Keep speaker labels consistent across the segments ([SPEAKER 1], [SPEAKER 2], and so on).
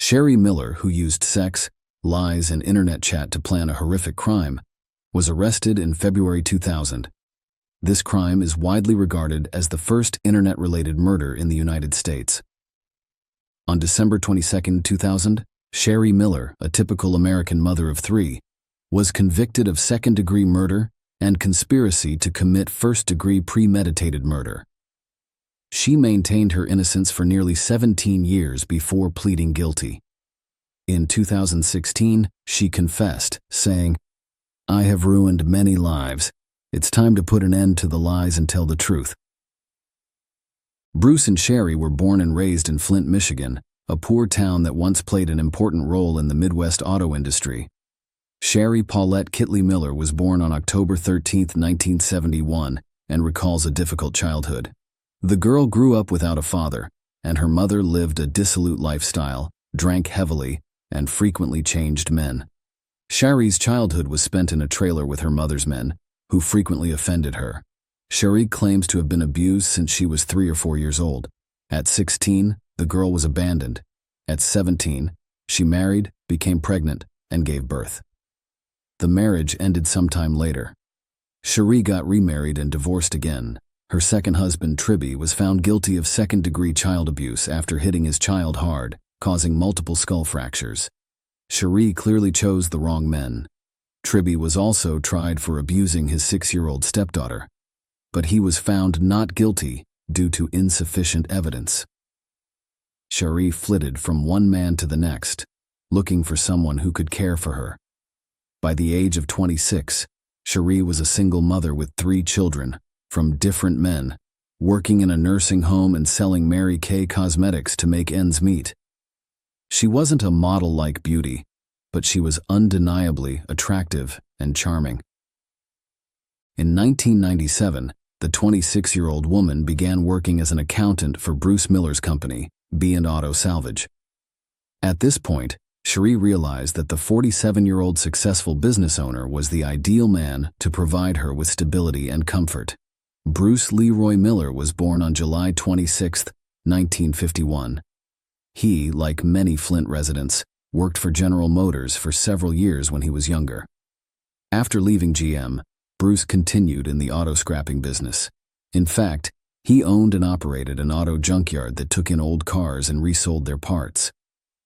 [SPEAKER 1] Sherry Miller, who used sex, lies, and internet chat to plan a horrific crime, was arrested in February 2000. This crime is widely regarded as the first internet-related murder in the United States. On December 22, 2000, Sherry Miller, a typical American mother of three, was convicted of second-degree murder and conspiracy to commit first-degree premeditated murder. She maintained her innocence for nearly 17 years before pleading guilty. In 2016, she confessed, saying, "I have ruined many lives. It's time to put an end to the lies and tell the truth." Bruce and Sherry were born and raised in Flint, Michigan, a poor town that once played an important role in the Midwest auto industry. Sherry Paulette Kitley Miller was born on October 13, 1971, and recalls a difficult childhood. The girl grew up without a father, and her mother lived a dissolute lifestyle, drank heavily, and frequently changed men. Sherry's childhood was spent in a trailer with her mother's men, who frequently offended her. Sherry claims to have been abused since she was 3 or 4 years old. At 16, the girl was abandoned. At 17, she married, became pregnant, and gave birth. The marriage ended sometime later. Sherry got remarried and divorced again. Her second husband, Tribby, was found guilty of second-degree child abuse after hitting his child hard, causing multiple skull fractures. Sherry clearly chose the wrong men. Tribby was also tried for abusing his 6-year-old stepdaughter, but he was found not guilty due to insufficient evidence. Sherry flitted from one man to the next, looking for someone who could care for her. By the age of 26, Sherry was a single mother with 3 children, from different men, working in a nursing home and selling Mary Kay cosmetics to make ends meet. She wasn't a model-like beauty, but she was undeniably attractive and charming. In 1997, the 26-year-old woman began working as an accountant for Bruce Miller's company, B&Auto Salvage. At this point, Sherry realized that the 47-year-old successful business owner was the ideal man to provide her with stability and comfort. Bruce Leroy Miller was born on July 26, 1951. He, like many Flint residents, worked for General Motors for several years when he was younger. After leaving GM, Bruce continued in the auto scrapping business. In fact, he owned and operated an auto junkyard that took in old cars and resold their parts.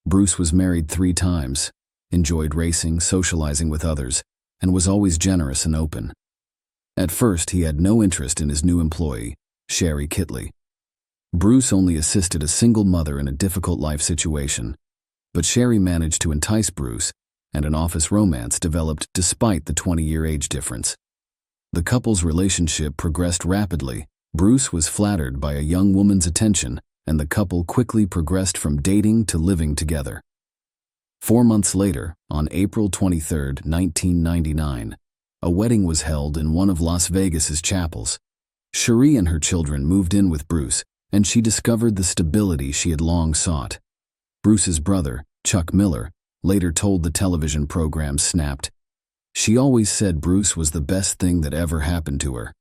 [SPEAKER 1] Bruce was married 3 times, enjoyed racing, socializing with others, and was always generous and open. At first, he had no interest in his new employee, Sherry Kitley. Bruce only assisted a single mother in a difficult life situation, but Sherry managed to entice Bruce, and an office romance developed despite the 20-year age difference. The couple's relationship progressed rapidly. Bruce was flattered by a young woman's attention, and the couple quickly progressed from dating to living together. 4 months later, on April 23, 1999, a wedding was held in one of Las Vegas's chapels. Sherry and her children moved in with Bruce, and she discovered the stability she had long sought. Bruce's brother, Chuck Miller, later told the television program Snapped, "She always said Bruce was the best thing that ever happened to her.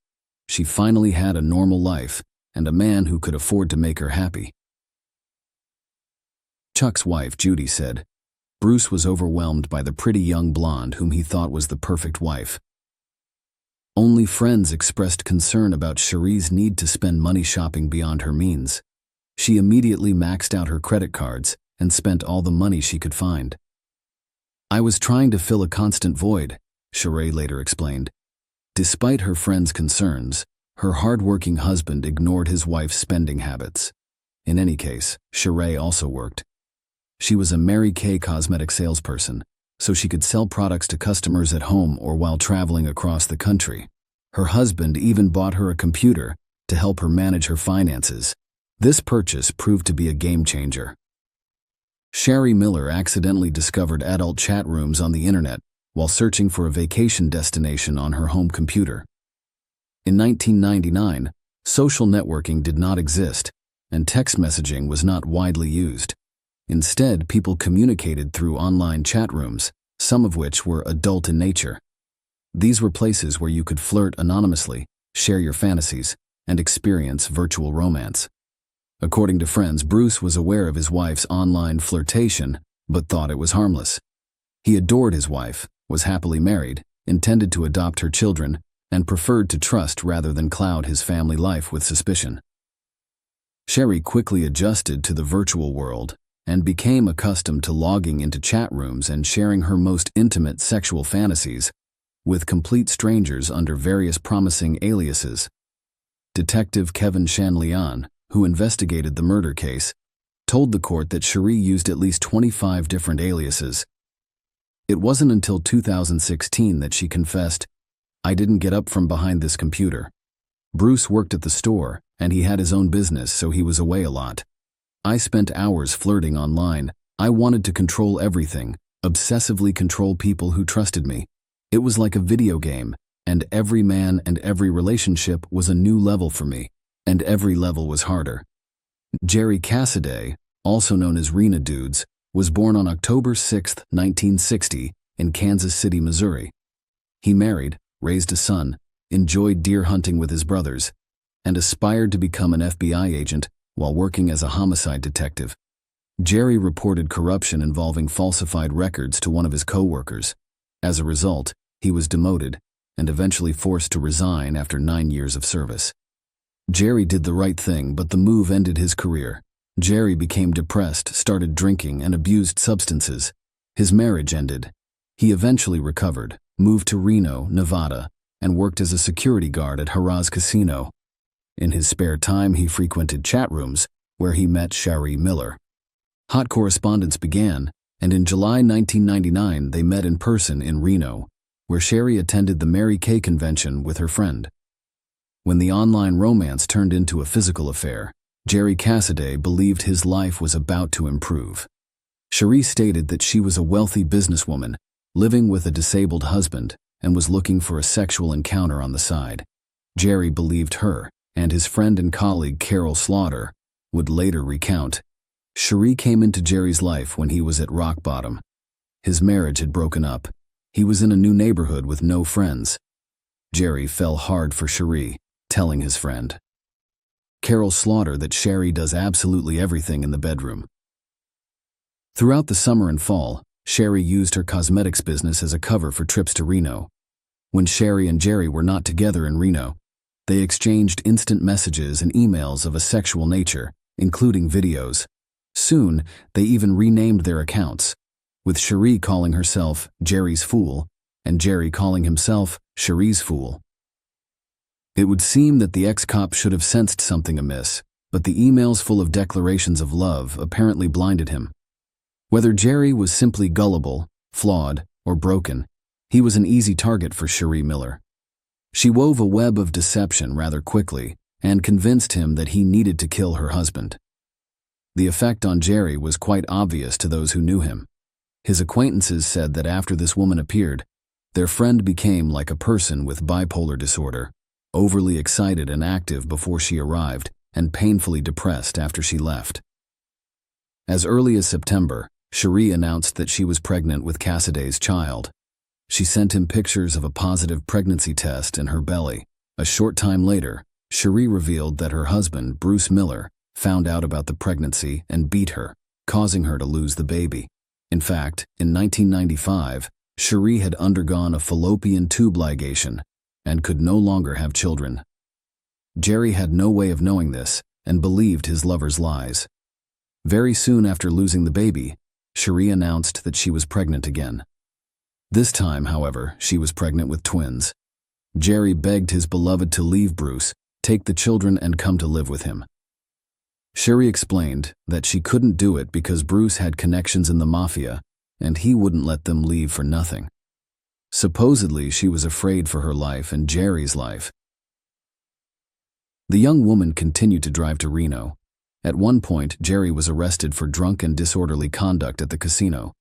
[SPEAKER 1] She finally had a normal life and a man who could afford to make her happy." Chuck's wife, Judy, said, "Bruce was overwhelmed by the pretty young blonde whom he thought was the perfect wife. Only friends expressed concern about Sherry's need to spend money shopping beyond her means. She immediately maxed out her credit cards and spent all the money she could find. I was trying to fill a constant void," Sherry later explained. Despite her friends' concerns, her hard-working husband ignored his wife's spending habits. In any case, Sherry also worked. She was a Mary Kay cosmetic salesperson, so she could sell products to customers at home or while traveling across the country. Her husband even bought her a computer to help her manage her finances. This purchase proved to be a game-changer. Sherry Miller accidentally discovered adult chat rooms on the internet while searching for a vacation destination on her home computer. In 1999, social networking did not exist, and text messaging was not widely used. Instead, people communicated through online chat rooms, some of which were adult in nature. These were places where you could flirt anonymously, share your fantasies, and experience virtual romance. According to friends, Bruce was aware of his wife's online flirtation, but thought it was harmless. He adored his wife, was happily married, intended to adopt her children, and preferred to trust rather than cloud his family life with suspicion. Sherry quickly adjusted to the virtual world and became accustomed to logging into chat rooms and sharing her most intimate sexual fantasies with complete strangers under various promising aliases. Detective Kevin Shanlian, who investigated the murder case, told the court that Cherie used at least 25 different aliases. It wasn't until 2016 that she confessed, "I didn't get up from behind this computer. Bruce worked at the store, and he had his own business, so he was away a lot. I spent hours flirting online. I wanted to control everything, obsessively control people who trusted me. It was like a video game, and every man and every relationship was a new level for me, and every level was harder." Jerry Cassaday, also known as Rena Dudes, was born on October 6, 1960, in Kansas City, Missouri. He married, raised a son, enjoyed deer hunting with his brothers, and aspired to become an FBI agent while working as a homicide detective. Jerry reported corruption involving falsified records to one of his co-workers. As a result, he was demoted and eventually forced to resign after 9 years of service. Jerry did the right thing, but the move ended his career. Jerry became depressed, started drinking, and abused substances. His marriage ended. He eventually recovered, moved to Reno, Nevada, and worked as a security guard at Harrah's Casino. In his spare time, he frequented chat rooms, where he met Cherie Miller. Hot correspondence began, and in July 1999 they met in person in Reno, where Cherie attended the Mary Kay convention with her friend. When the online romance turned into a physical affair, Jerry Cassaday believed his life was about to improve. Cherie stated that she was a wealthy businesswoman, living with a disabled husband, and was looking for a sexual encounter on the side. Jerry believed her, and his friend and colleague Carol Slaughter would later recount. Cherie came into Jerry's life when he was at rock bottom. His marriage had broken up. He was in a new neighborhood with no friends. Jerry fell hard for Cherie, telling his friend Carol Slaughter that Cherie does absolutely everything in the bedroom. Throughout the summer and fall, Cherie used her cosmetics business as a cover for trips to Reno. When Cherie and Jerry were not together in Reno, they exchanged instant messages and emails of a sexual nature, including videos. Soon, they even renamed their accounts, with Cherie calling herself Jerry's Fool and Jerry calling himself Cherie's Fool. It would seem that the ex-cop should have sensed something amiss, but the emails full of declarations of love apparently blinded him. Whether Jerry was simply gullible, flawed, or broken, he was an easy target for Cherie Miller. She wove a web of deception rather quickly and convinced him that he needed to kill her husband. The effect on Jerry was quite obvious to those who knew him. His acquaintances said that after this woman appeared, their friend became like a person with bipolar disorder, overly excited and active before she arrived, and painfully depressed after she left. As early as September, Cherie announced that she was pregnant with Cassaday's child. She sent him pictures of a positive pregnancy test in her belly. A short time later, Cherie revealed that her husband, Bruce Miller, found out about the pregnancy and beat her, causing her to lose the baby. In fact, in 1995, Cherie had undergone a fallopian tube ligation and could no longer have children. Jerry had no way of knowing this and believed his lover's lies. Very soon after losing the baby, Cherie announced that she was pregnant again. This time, however, she was pregnant with twins. Jerry begged his beloved to leave Bruce, take the children, and come to live with him. Cherie explained that she couldn't do it because Bruce had connections in the mafia, and he wouldn't let them leave for nothing. Supposedly, she was afraid for her life and Jerry's life. The young woman continued to drive to Reno. At one point, Jerry was arrested for drunk and disorderly conduct at the casino.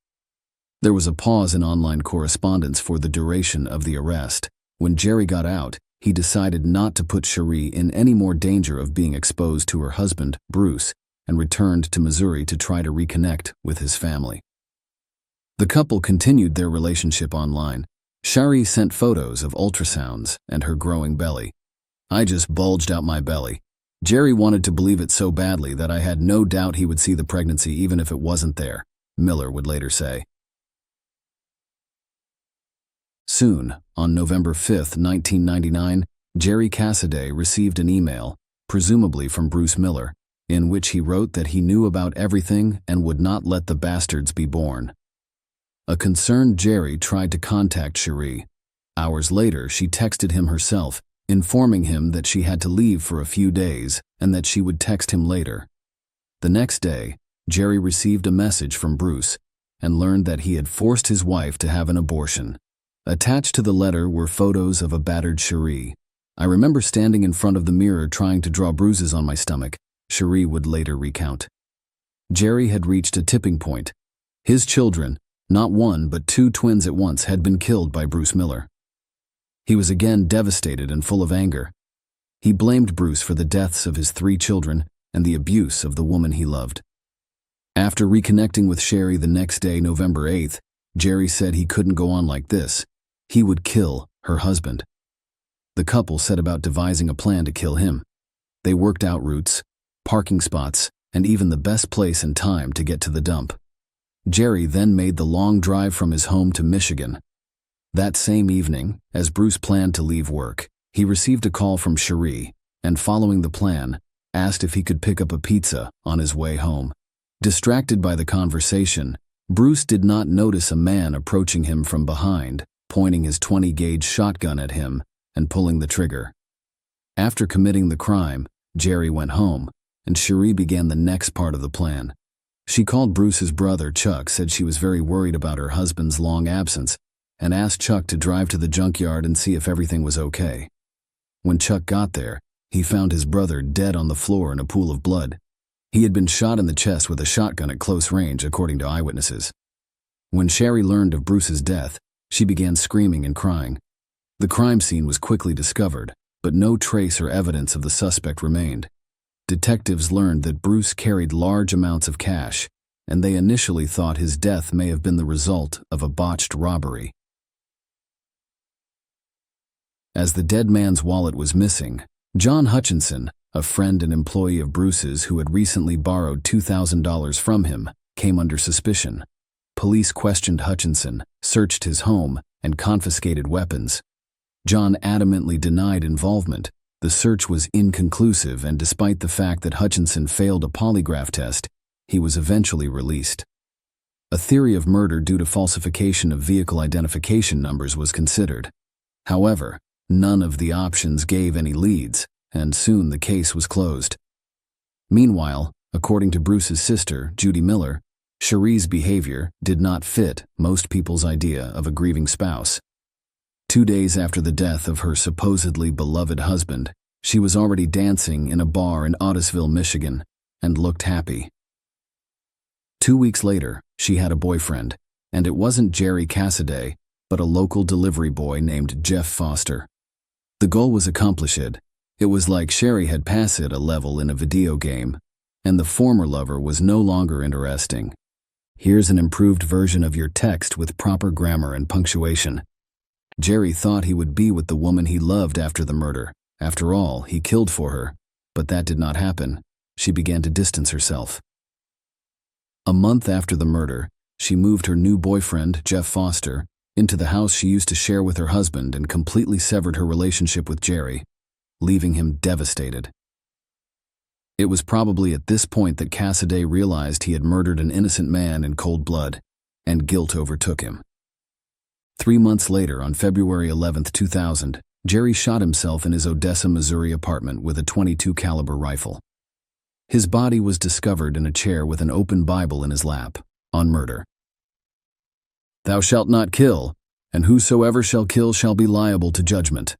[SPEAKER 1] There was a pause in online correspondence for the duration of the arrest. When Jerry got out, he decided not to put Cherie in any more danger of being exposed to her husband, Bruce, and returned to Missouri to try to reconnect with his family. The couple continued their relationship online. Cherie sent photos of ultrasounds and her growing belly. "I just bulged out my belly. Jerry wanted to believe it so badly that I had no doubt he would see the pregnancy even if it wasn't there, Miller would later say. Soon, on November 5, 1999, Jerry Cassaday received an email, presumably from Bruce Miller, in which he wrote that he knew about everything and would not let the bastards be born. A concerned Jerry tried to contact Cherie. Hours later, she texted him herself, informing him that she had to leave for a few days and that she would text him later. The next day, Jerry received a message from Bruce and learned that he had forced his wife to have an abortion. Attached to the letter were photos of a battered Cherie. I remember standing in front of the mirror trying to draw bruises on my stomach, Cherie would later recount. Jerry had reached a tipping point. His children, not one but two twins at once, had been killed by Bruce Miller. He was again devastated and full of anger. He blamed Bruce for the deaths of his 3 children and the abuse of the woman he loved. After reconnecting with Sherry the next day, November 8th, Jerry said he couldn't go on like this. He would kill her husband. The couple set about devising a plan to kill him. They worked out routes, parking spots, and even the best place and time to get to the dump. Jerry then made the long drive from his home to Michigan. That same evening, as Bruce planned to leave work, he received a call from Cherie, and following the plan, asked if he could pick up a pizza on his way home. Distracted by the conversation, Bruce did not notice a man approaching him from behind, pointing his 20-gauge shotgun at him and pulling the trigger. After committing the crime, Jerry went home, and Cherie began the next part of the plan. She called Bruce's brother, Chuck, said she was very worried about her husband's long absence, and asked Chuck to drive to the junkyard and see if everything was okay. When Chuck got there, he found his brother dead on the floor in a pool of blood. He had been shot in the chest with a shotgun at close range, according to eyewitnesses. When Sherry learned of Bruce's death, she began screaming and crying. The crime scene was quickly discovered, but no trace or evidence of the suspect remained. Detectives learned that Bruce carried large amounts of cash, and they initially thought his death may have been the result of a botched robbery. As the dead man's wallet was missing, John Hutchinson, a friend and employee of Bruce's who had recently borrowed $2,000 from him, came under suspicion. Police questioned Hutchinson, searched his home, and confiscated weapons. John adamantly denied involvement. The search was inconclusive, and despite the fact that Hutchinson failed a polygraph test, he was eventually released. A theory of murder due to falsification of vehicle identification numbers was considered. However, none of the options gave any leads, and soon the case was closed. Meanwhile, according to Bruce's sister, Judy Miller, Cherie's behavior did not fit most people's idea of a grieving spouse. 2 days after the death of her supposedly beloved husband, she was already dancing in a bar in Ottisville, Michigan, and looked happy. 2 weeks later, she had a boyfriend, and it wasn't Jerry Cassaday, but a local delivery boy named Jeff Foster. The goal was accomplished. It was like Sherry had passed a level in a video game, and the former lover was no longer interesting. Here's an improved version of your text with proper grammar and punctuation. Jerry thought he would be with the woman he loved after the murder. After all, he killed for her, but that did not happen. She began to distance herself. A month after the murder, she moved her new boyfriend, Jeff Foster, into the house she used to share with her husband and completely severed her relationship with Jerry, leaving him devastated. It was probably at this point that Cassaday realized he had murdered an innocent man in cold blood, and guilt overtook him. 3 months later, on February 11, 2000, Jerry shot himself in his Odessa, Missouri apartment with a .22 caliber rifle. His body was discovered in a chair with an open Bible in his lap, on murder. "Thou shalt not kill, and whosoever shall kill shall be liable to judgment."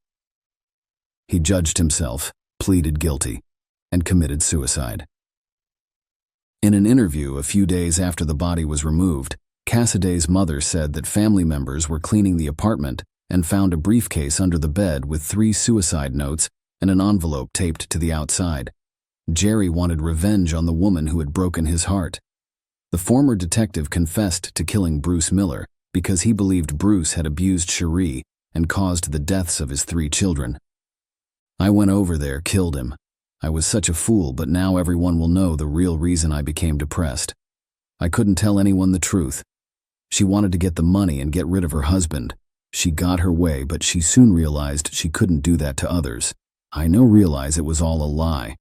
[SPEAKER 1] He judged himself, pleaded guilty, and committed suicide. In an interview a few days after the body was removed, Cassaday's mother said that family members were cleaning the apartment and found a briefcase under the bed with 3 suicide notes and an envelope taped to the outside. Jerry wanted revenge on the woman who had broken his heart. The former detective confessed to killing Bruce Miller because he believed Bruce had abused Cherie and caused the deaths of his 3 children. "I went over there, killed him. I was such a fool, but now everyone will know the real reason I became depressed. I couldn't tell anyone the truth. She wanted to get the money and get rid of her husband. She got her way, but she soon realized she couldn't do that to others. I now realize it was all a lie."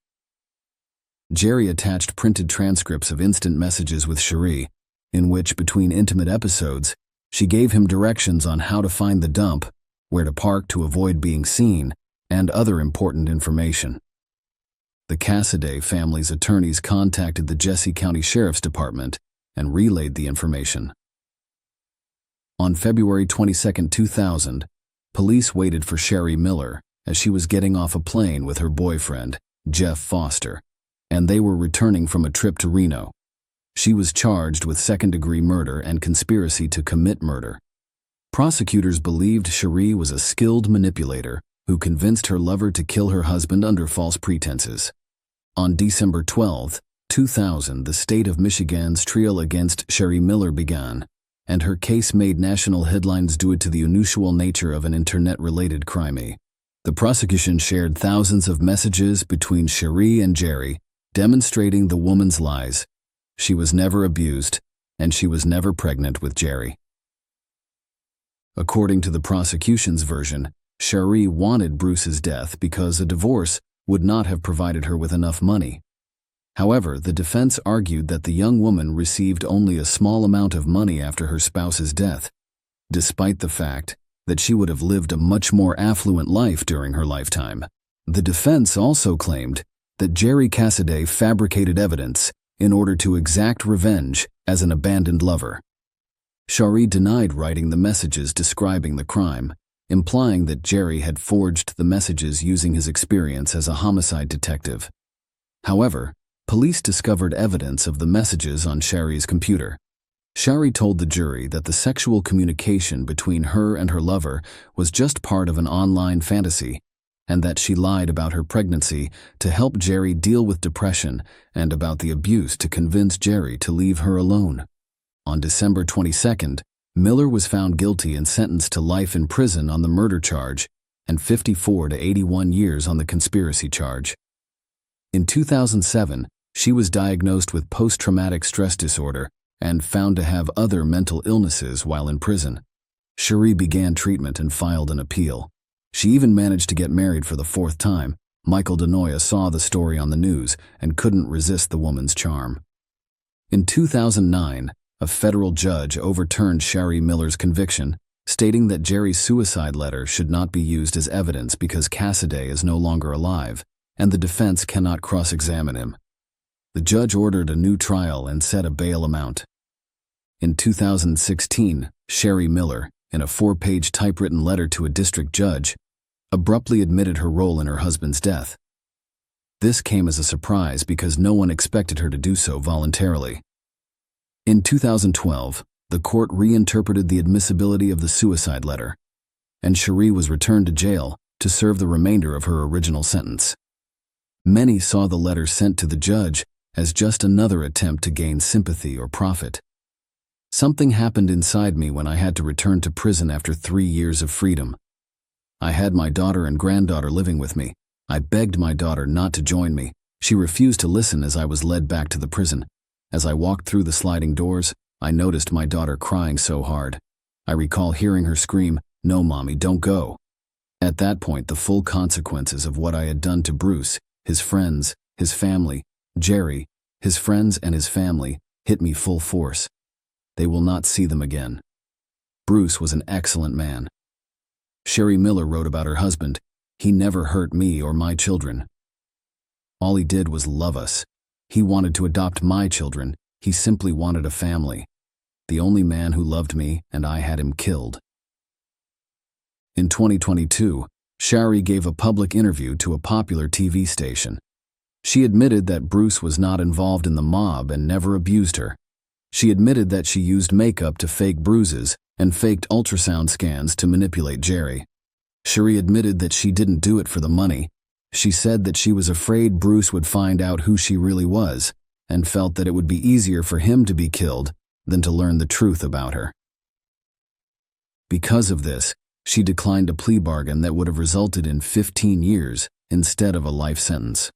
[SPEAKER 1] Jerry attached printed transcripts of instant messages with Cherie, in which, between intimate episodes, she gave him directions on how to find the dump, where to park to avoid being seen, and other important information. The Cassidy family's attorneys contacted the Jesse County Sheriff's Department and relayed the information. On February 22, 2000, police waited for Sherry Miller as she was getting off a plane with her boyfriend, Jeff Foster, and they were returning from a trip to Reno. She was charged with second-degree murder and conspiracy to commit murder. Prosecutors believed Cherie was a skilled manipulator who convinced her lover to kill her husband under false pretenses. On December 12, 2000, the state of Michigan's trial against Sherry Miller began, and her case made national headlines due to the unusual nature of an internet-related crime. The prosecution shared thousands of messages between Cherie and Jerry, demonstrating the woman's lies. She was never abused, and she was never pregnant with Jerry. According to the prosecution's version, Cherie wanted Bruce's death because a divorce would not have provided her with enough money. However, the defense argued that the young woman received only a small amount of money after her spouse's death, despite the fact that she would have lived a much more affluent life during her lifetime. The defense also claimed that Jerry Cassidy fabricated evidence in order to exact revenge as an abandoned lover. Cherie denied writing the messages describing the crime, implying that Jerry had forged the messages using his experience as a homicide detective. However, police discovered evidence of the messages on Cherie's computer. Cherie told the jury that the sexual communication between her and her lover was just part of an online fantasy, and that she lied about her pregnancy to help Jerry deal with depression and about the abuse to convince Jerry to leave her alone. On December 22nd, Miller was found guilty and sentenced to life in prison on the murder charge and 54 to 81 years on the conspiracy charge. In 2007, she was diagnosed with post-traumatic stress disorder and found to have other mental illnesses while in prison. Cherie began treatment and filed an appeal. She even managed to get married for the fourth time. Michael DeNoia saw the story on the news and couldn't resist the woman's charm. In 2009, a federal judge overturned Sherry Miller's conviction, stating that Jerry's suicide letter should not be used as evidence because Cassidy is no longer alive, and the defense cannot cross-examine him. The judge ordered a new trial and set a bail amount. In 2016, Sherry Miller, in a 4-page typewritten letter to a district judge, abruptly admitted her role in her husband's death. This came as a surprise because no one expected her to do so voluntarily. In 2012, the court reinterpreted the admissibility of the suicide letter, and Cherie was returned to jail to serve the remainder of her original sentence. Many saw the letter sent to the judge as just another attempt to gain sympathy or profit. Something happened inside me when I had to return to prison after 3 years of freedom. I had my daughter and granddaughter living with me. I begged my daughter not to join me. She refused to listen as I was led back to the prison. As I walked through the sliding doors, I noticed my daughter crying so hard. I recall hearing her scream, "No, Mommy, don't go." At that point, the full consequences of what I had done to Bruce, his friends, his family, Jerry, his friends and his family, hit me full force. They will not see them again. Bruce was an excellent man. Sherry Miller wrote about her husband, "He never hurt me or my children. All he did was love us. He wanted to adopt my children. He simply wanted a family. The only man who loved me, and I had him killed." In 2022, Sherry gave a public interview to a popular TV station. She admitted that Bruce was not involved in the mob and never abused her. She admitted that she used makeup to fake bruises and faked ultrasound scans to manipulate Jerry. Sherry admitted that she didn't do it for the money. She said that she was afraid Bruce would find out who she really was and felt that it would be easier for him to be killed than to learn the truth about her. Because of this, she declined a plea bargain that would have resulted in 15 years instead of a life sentence.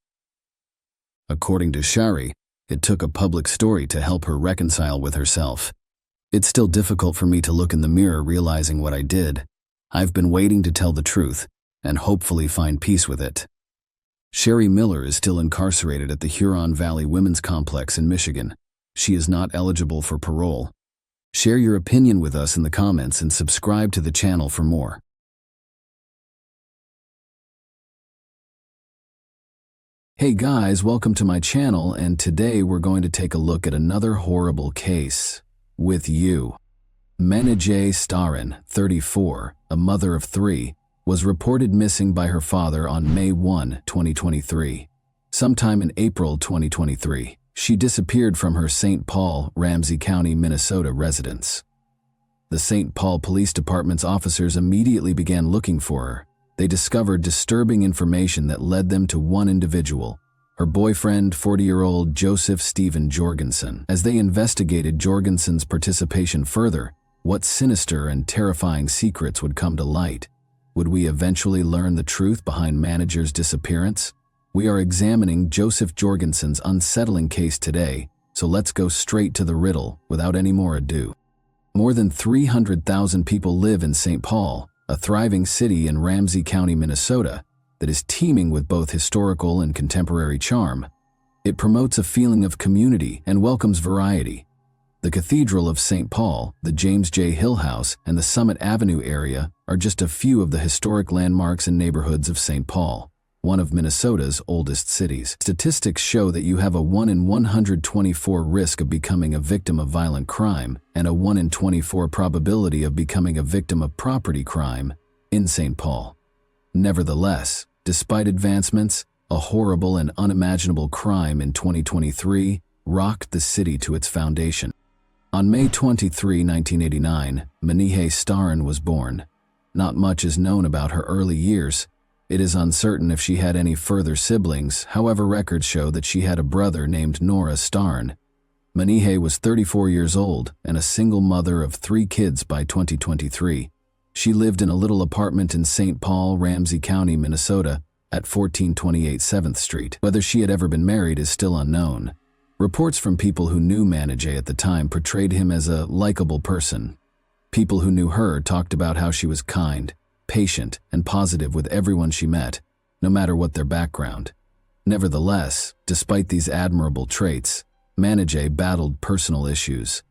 [SPEAKER 1] According to Shari, it took a public story to help her reconcile with herself. It's still difficult for me to look in the mirror realizing what I did. I've been waiting to tell the truth and hopefully find peace with it. Shari Miller is still incarcerated at the Huron Valley Women's Complex in Michigan. She is not eligible for parole. Share your opinion with us in the comments and subscribe to the channel for more. Hey guys, welcome to my channel, and today we're going to take a look at another horrible case with you. Menajay Starin, 34, a mother of 3, was reported missing by her father on May 1, 2023. Sometime in April 2023, she disappeared from her St. Paul, Ramsey County, Minnesota residence. The St. Paul Police Department's officers immediately began looking for her. They discovered disturbing information that led them to one individual, her boyfriend, 40-year-old Joseph Stephen Jorgensen. As they investigated Jorgensen's participation further, what sinister and terrifying secrets would come to light? Would we eventually learn the truth behind Manager's disappearance? We are examining Joseph Jorgensen's unsettling case today, so let's go straight to the riddle without any more ado. More than 300,000 people live in St. Paul, a thriving city in Ramsey County, Minnesota, that is teeming with both historical and contemporary charm. It promotes a feeling of community and welcomes variety. The Cathedral of St. Paul, the James J. Hill House, and the Summit Avenue area are just a few of the historic landmarks and neighborhoods of St. Paul, one of Minnesota's oldest cities. Statistics show that you have a 1 in 124 risk of becoming a victim of violent crime and a 1 in 24 probability of becoming a victim of property crime in St. Paul. Nevertheless, despite advancements, a horrible and unimaginable crime in 2023 rocked the city to its foundation. On May 23, 1989, Menajay Starin was born. Not much is known about her early years. It is uncertain if she had any further siblings, however records show that she had a brother named Nora Starin. Menajay was 34 years old and a single mother of 3 kids by 2023. She lived in a little apartment in St. Paul, Ramsey County, Minnesota, at 1428 7th Street. Whether she had ever been married is still unknown. Reports from people who knew Menajay at the time portrayed him as a likable person. People who knew her talked about how she was kind, patient, and positive with everyone she met, no matter what their background. Nevertheless, despite these admirable traits, Menajay battled personal issues.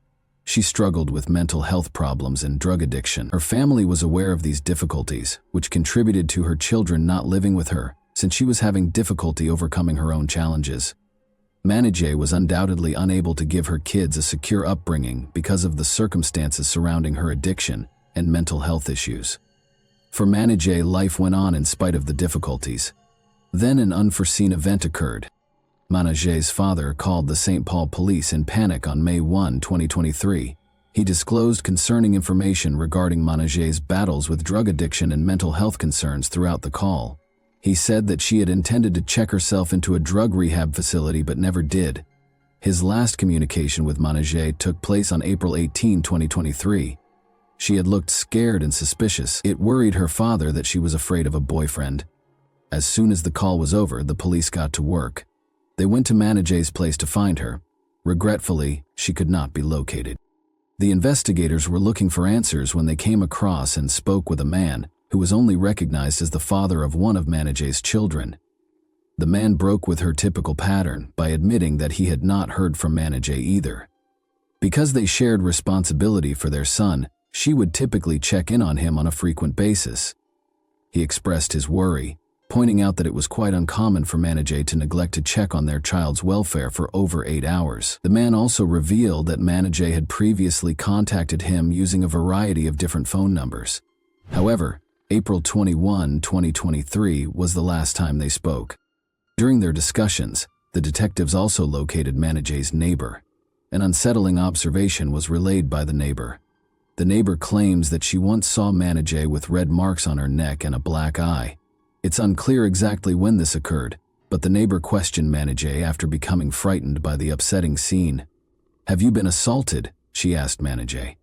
[SPEAKER 1] She struggled with mental health problems and drug addiction. Her family was aware of these difficulties, which contributed to her children not living with her, since she was having difficulty overcoming her own challenges. Menajay was undoubtedly unable to give her kids a secure upbringing because of the circumstances surrounding her addiction and mental health issues. For Menajay, life went on in spite of the difficulties. Then an unforeseen event occurred. Menajay's father called the St. Paul police in panic on May 1, 2023. He disclosed concerning information regarding Menajay's battles with drug addiction and mental health concerns throughout the call. He said that she had intended to check herself into a drug rehab facility but never did. His last communication with Menajay took place on April 18, 2023. She had looked scared and suspicious. It worried her father that she was afraid of a boyfriend. As soon as the call was over, the police got to work. They went to Menajay's place to find her. Regretfully, she could not be located. The investigators were looking for answers when they came across and spoke with a man who was only recognized as the father of one of Menajay's children. The man broke with her typical pattern by admitting that he had not heard from Menajay either. Because they shared responsibility for their son, she would typically check in on him on a frequent basis. He expressed his worry, pointing out that it was quite uncommon for Menajay to neglect to check on their child's welfare for over 8 hours. The man also revealed that Menajay had previously contacted him using a variety of different phone numbers. However, April 21, 2023 was the last time they spoke. During their discussions, the detectives also located Menajay's neighbor. An unsettling observation was relayed by the neighbor. The neighbor claims that she once saw Menajay with red marks on her neck and a black eye. It's unclear exactly when this occurred, but the neighbor questioned Menajay after becoming frightened by the upsetting scene. "Have you been assaulted?" she asked Menajay.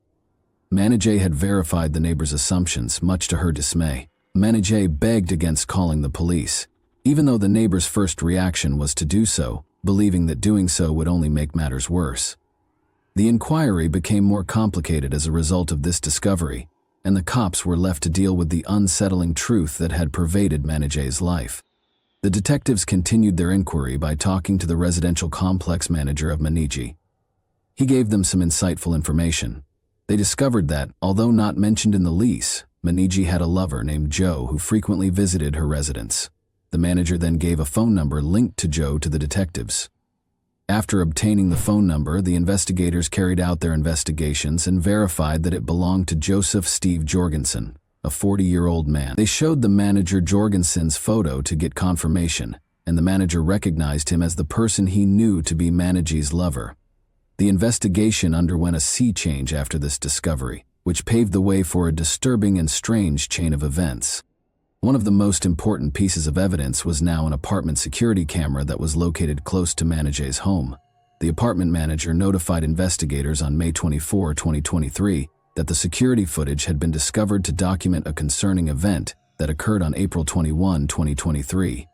[SPEAKER 1] Menajay had verified the neighbor's assumptions, much to her dismay. Menajay begged against calling the police. Even though the neighbor's first reaction was to do so, believing that doing so would only make matters worse. The inquiry became more complicated as a result of this discovery, and the cops were left to deal with the unsettling truth that had pervaded Manijay's life. The detectives continued their inquiry by talking to the residential complex manager of Maniji. He gave them some insightful information. They discovered that, although not mentioned in the lease, Maniji had a lover named Joe who frequently visited her residence. The manager then gave a phone number linked to Joe to the detectives. After obtaining the phone number, the investigators carried out their investigations and verified that it belonged to Joseph Steve Jorgensen, a 40-year-old man. They showed the manager Jorgensen's photo to get confirmation, and the manager recognized him as the person he knew to be Maniji's lover. The investigation underwent a sea change after this discovery, which paved the way for a disturbing and strange chain of events. One of the most important pieces of evidence was now an apartment security camera that was located close to Manijay's home. The apartment manager notified investigators on May 24, 2023, that the security footage had been discovered to document a concerning event that occurred on April 21, 2023.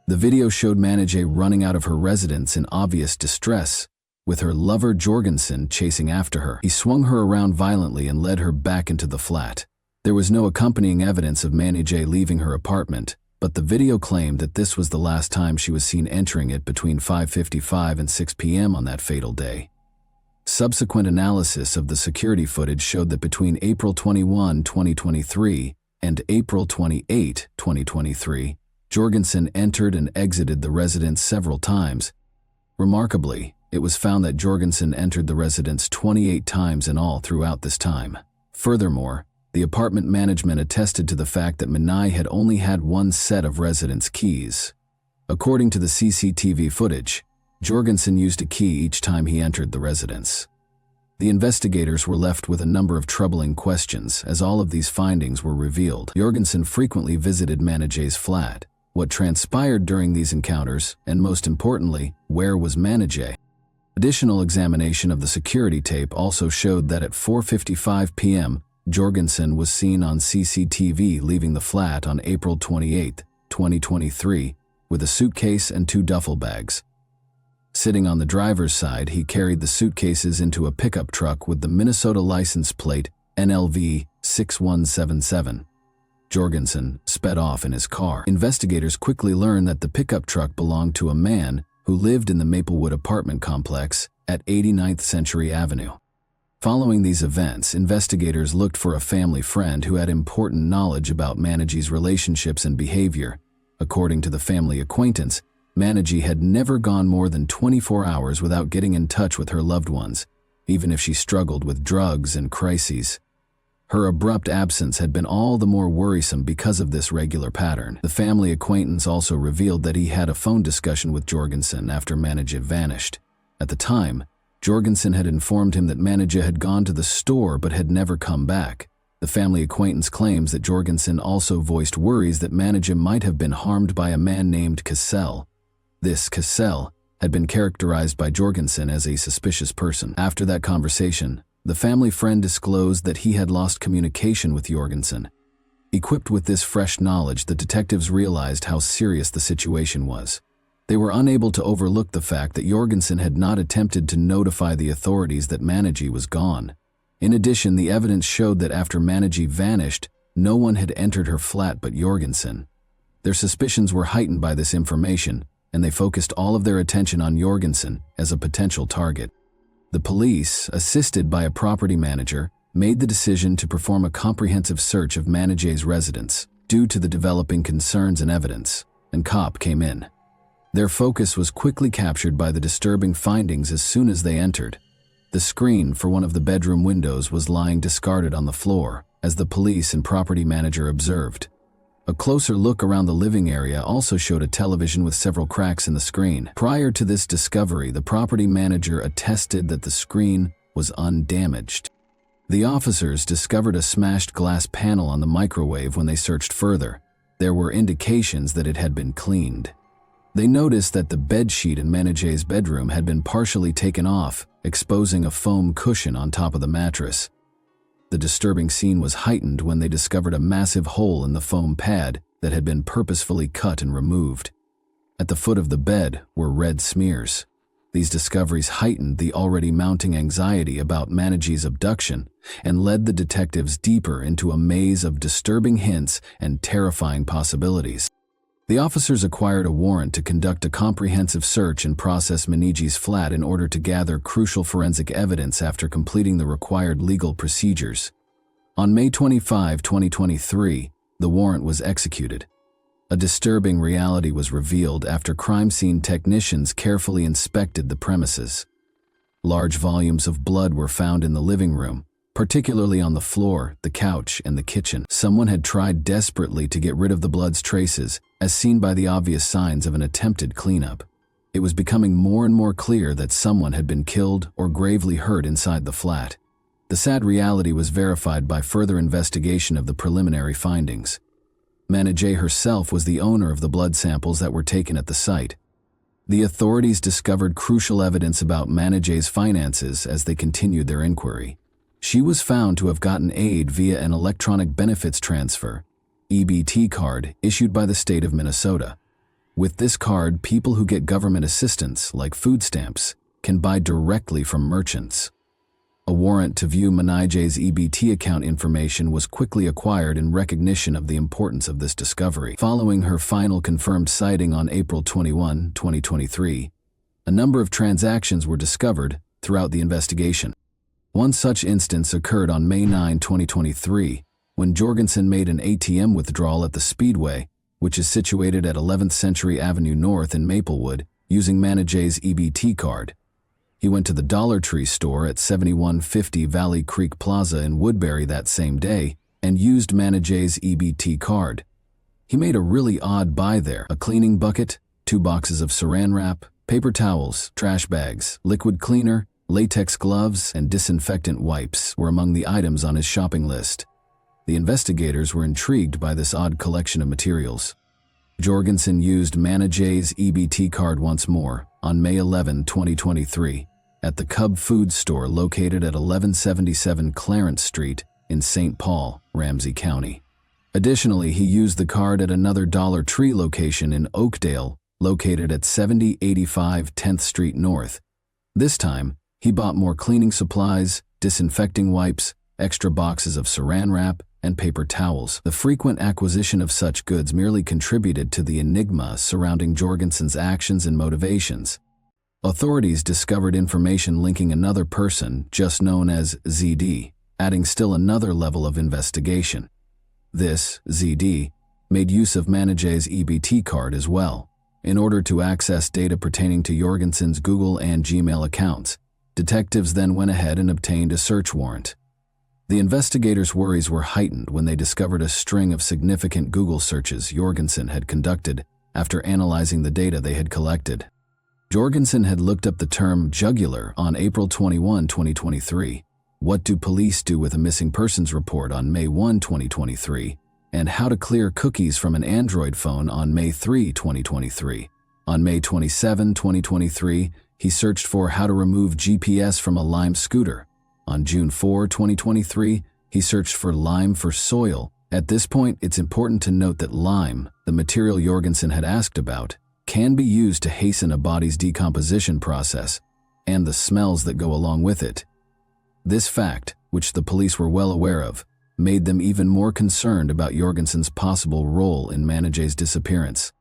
[SPEAKER 1] The video showed Manijay running out of her residence in obvious distress, with her lover Jorgensen chasing after her. He swung her around violently and led her back into the flat. There was no accompanying evidence of Manijay leaving her apartment, but the video claimed that this was the last time she was seen entering it between 5:55 and 6 p.m. on that fatal day. Subsequent analysis of the security footage showed that between April 21, 2023 and April 28, 2023, Jorgensen entered and exited the residence several times. Remarkably, it was found that Jorgensen entered the residence 28 times in all throughout this time. Furthermore, the apartment management attested to the fact that Manai had only had one set of residence keys. According to the CCTV footage, Jorgensen used a key each time he entered the residence. The investigators were left with a number of troubling questions as all of these findings were revealed. Jorgensen frequently visited Manijay's flat. What transpired during these encounters, and most importantly, where was Manijay? Additional examination of the security tape also showed that at 4:55 p.m., Jorgensen was seen on CCTV leaving the flat on April 28, 2023, with a suitcase and 2 duffel bags. Sitting on the driver's side, he carried the suitcases into a pickup truck with the Minnesota license plate NLV 6177. Jorgensen sped off in his car. Investigators quickly learned that the pickup truck belonged to a man who lived in the Maplewood apartment complex at 89th Century Avenue. Following these events, investigators looked for a family friend who had important knowledge about Manijay's relationships and behavior. According to the family acquaintance, Manijay had never gone more than 24 hours without getting in touch with her loved ones, even if she struggled with drugs and crises. Her abrupt absence had been all the more worrisome because of this regular pattern. The family acquaintance also revealed that he had a phone discussion with Jorgensen after Manijay vanished. At the time, Jorgensen had informed him that Manijay had gone to the store but had never come back. The family acquaintance claims that Jorgensen also voiced worries that Manijay might have been harmed by a man named Cassell. This Cassell had been characterized by Jorgensen as a suspicious person. After that conversation, the family friend disclosed that he had lost communication with Jorgensen. Equipped with this fresh knowledge, the detectives realized how serious the situation was. They were unable to overlook the fact that Jorgensen had not attempted to notify the authorities that Manijay was gone. In addition, the evidence showed that after Manijay vanished, no one had entered her flat but Jorgensen. Their suspicions were heightened by this information, and they focused all of their attention on Jorgensen as a potential target. The police, assisted by a property manager, made the decision to perform a comprehensive search of Manijay's residence due to the developing concerns and evidence, and COP came in. Their focus was quickly captured by the disturbing findings as soon as they entered. The screen for one of the bedroom windows was lying discarded on the floor, as the police and property manager observed. A closer look around the living area also showed a television with several cracks in the screen. Prior to this discovery, the property manager attested that the screen was undamaged. The officers discovered a smashed glass panel on the microwave when they searched further. There were indications that it had been cleaned. They noticed that the bedsheet in Manijay's bedroom had been partially taken off, exposing a foam cushion on top of the mattress. The disturbing scene was heightened when they discovered a massive hole in the foam pad that had been purposefully cut and removed. At the foot of the bed were red smears. These discoveries heightened the already mounting anxiety about Manijay's abduction and led the detectives deeper into a maze of disturbing hints and terrifying possibilities. The officers acquired a warrant to conduct a comprehensive search and process Manijay's flat in order to gather crucial forensic evidence after completing the required legal procedures. On May 25, 2023, the warrant was executed. A disturbing reality was revealed after crime scene technicians carefully inspected the premises. Large volumes of blood were found in the living room, particularly on the floor, the couch, and the kitchen. Someone had tried desperately to get rid of the blood's traces, as seen by the obvious signs of an attempted cleanup. It was becoming more and more clear that someone had been killed or gravely hurt inside the flat. The sad reality was verified by further investigation of the preliminary findings. Manijay herself was the owner of the blood samples that were taken at the site. The authorities discovered crucial evidence about Manijay's finances as they continued their inquiry. She was found to have gotten aid via an electronic benefits transfer, EBT card, issued by the state of Minnesota. With this card, people who get government assistance, like food stamps, can buy directly from merchants. A warrant to view Manijay's EBT account information was quickly acquired in recognition of the importance of this discovery. Following her final confirmed sighting on April 21, 2023, a number of transactions were discovered throughout the investigation. One such instance occurred on May 9, 2023, when Jorgensen made an ATM withdrawal at the Speedway, which is situated at 11th Century Avenue North in Maplewood, using Manijay's EBT card. He went to the Dollar Tree store at 7150 Valley Creek Plaza in Woodbury that same day and used Manijay's EBT card. He made a really odd buy there: a cleaning bucket, 2 boxes of saran wrap, paper towels, trash bags, liquid cleaner, latex gloves, and disinfectant wipes were among the items on his shopping list. The investigators were intrigued by this odd collection of materials. Jorgensen used Manijay's EBT card once more on May 11, 2023, at the Cub Food Store located at 1177 Clarence Street in St. Paul, Ramsey County. Additionally, he used the card at another Dollar Tree location in Oakdale, located at 7085 10th Street North. This time, he bought more cleaning supplies, disinfecting wipes, extra boxes of saran wrap, and paper towels. The frequent acquisition of such goods merely contributed to the enigma surrounding Jorgensen's actions and motivations. Authorities discovered information linking another person, just known as ZD, adding still another level of investigation. This, ZD, made use of Manijay's EBT card as well. In order to access data pertaining to Jorgensen's Google and Gmail accounts, detectives then went ahead and obtained a search warrant. The investigators' worries were heightened when they discovered a string of significant Google searches Jorgensen had conducted after analyzing the data they had collected. Jorgensen had looked up the term jugular on April 21, 2023, what do police do with a missing persons report on May 1, 2023, and how to clear cookies from an Android phone on May 3, 2023. On May 27, 2023, he searched for how to remove GPS from a Lime scooter. On June 4, 2023, he searched for lime for soil. At this point, it's important to note that lime, the material Jorgensen had asked about, can be used to hasten a body's decomposition process and the smells that go along with it. This fact, which the police were well aware of, made them even more concerned about Jorgensen's possible role in Manijay's disappearance.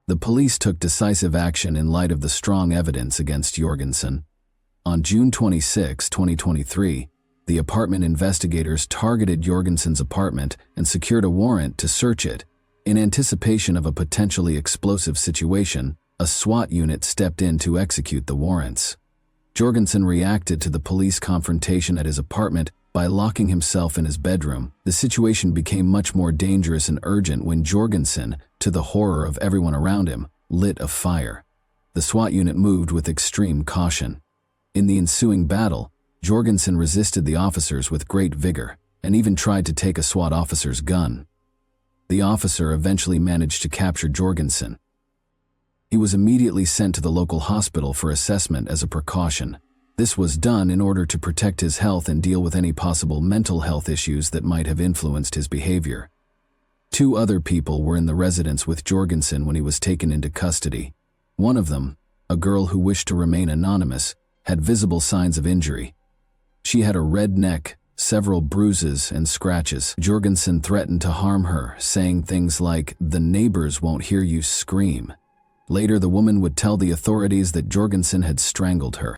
[SPEAKER 1] The police took decisive action in light of the strong evidence against Jorgensen. On June 26, 2023, the apartment investigators targeted Jorgensen's apartment and secured a warrant to search it. In anticipation of a potentially explosive situation, a SWAT unit stepped in to execute the warrants. Jorgensen reacted to the police confrontation at his apartment by locking himself in his bedroom. The situation became much more dangerous and urgent when Jorgensen, to the horror of everyone around him, lit a fire. The SWAT unit moved with extreme caution. In the ensuing battle, Jorgensen resisted the officers with great vigor and even tried to take a SWAT officer's gun. The officer eventually managed to capture Jorgensen. He was immediately sent to the local hospital for assessment as a precaution. This was done in order to protect his health and deal with any possible mental health issues that might have influenced his behavior. 2 other people were in the residence with Jorgensen when he was taken into custody. One of them, a girl who wished to remain anonymous, had visible signs of injury. She had a red neck, several bruises and scratches. Jorgensen threatened to harm her, saying things like, "The neighbors won't hear you scream." Later, the woman would tell the authorities that Jorgensen had strangled her.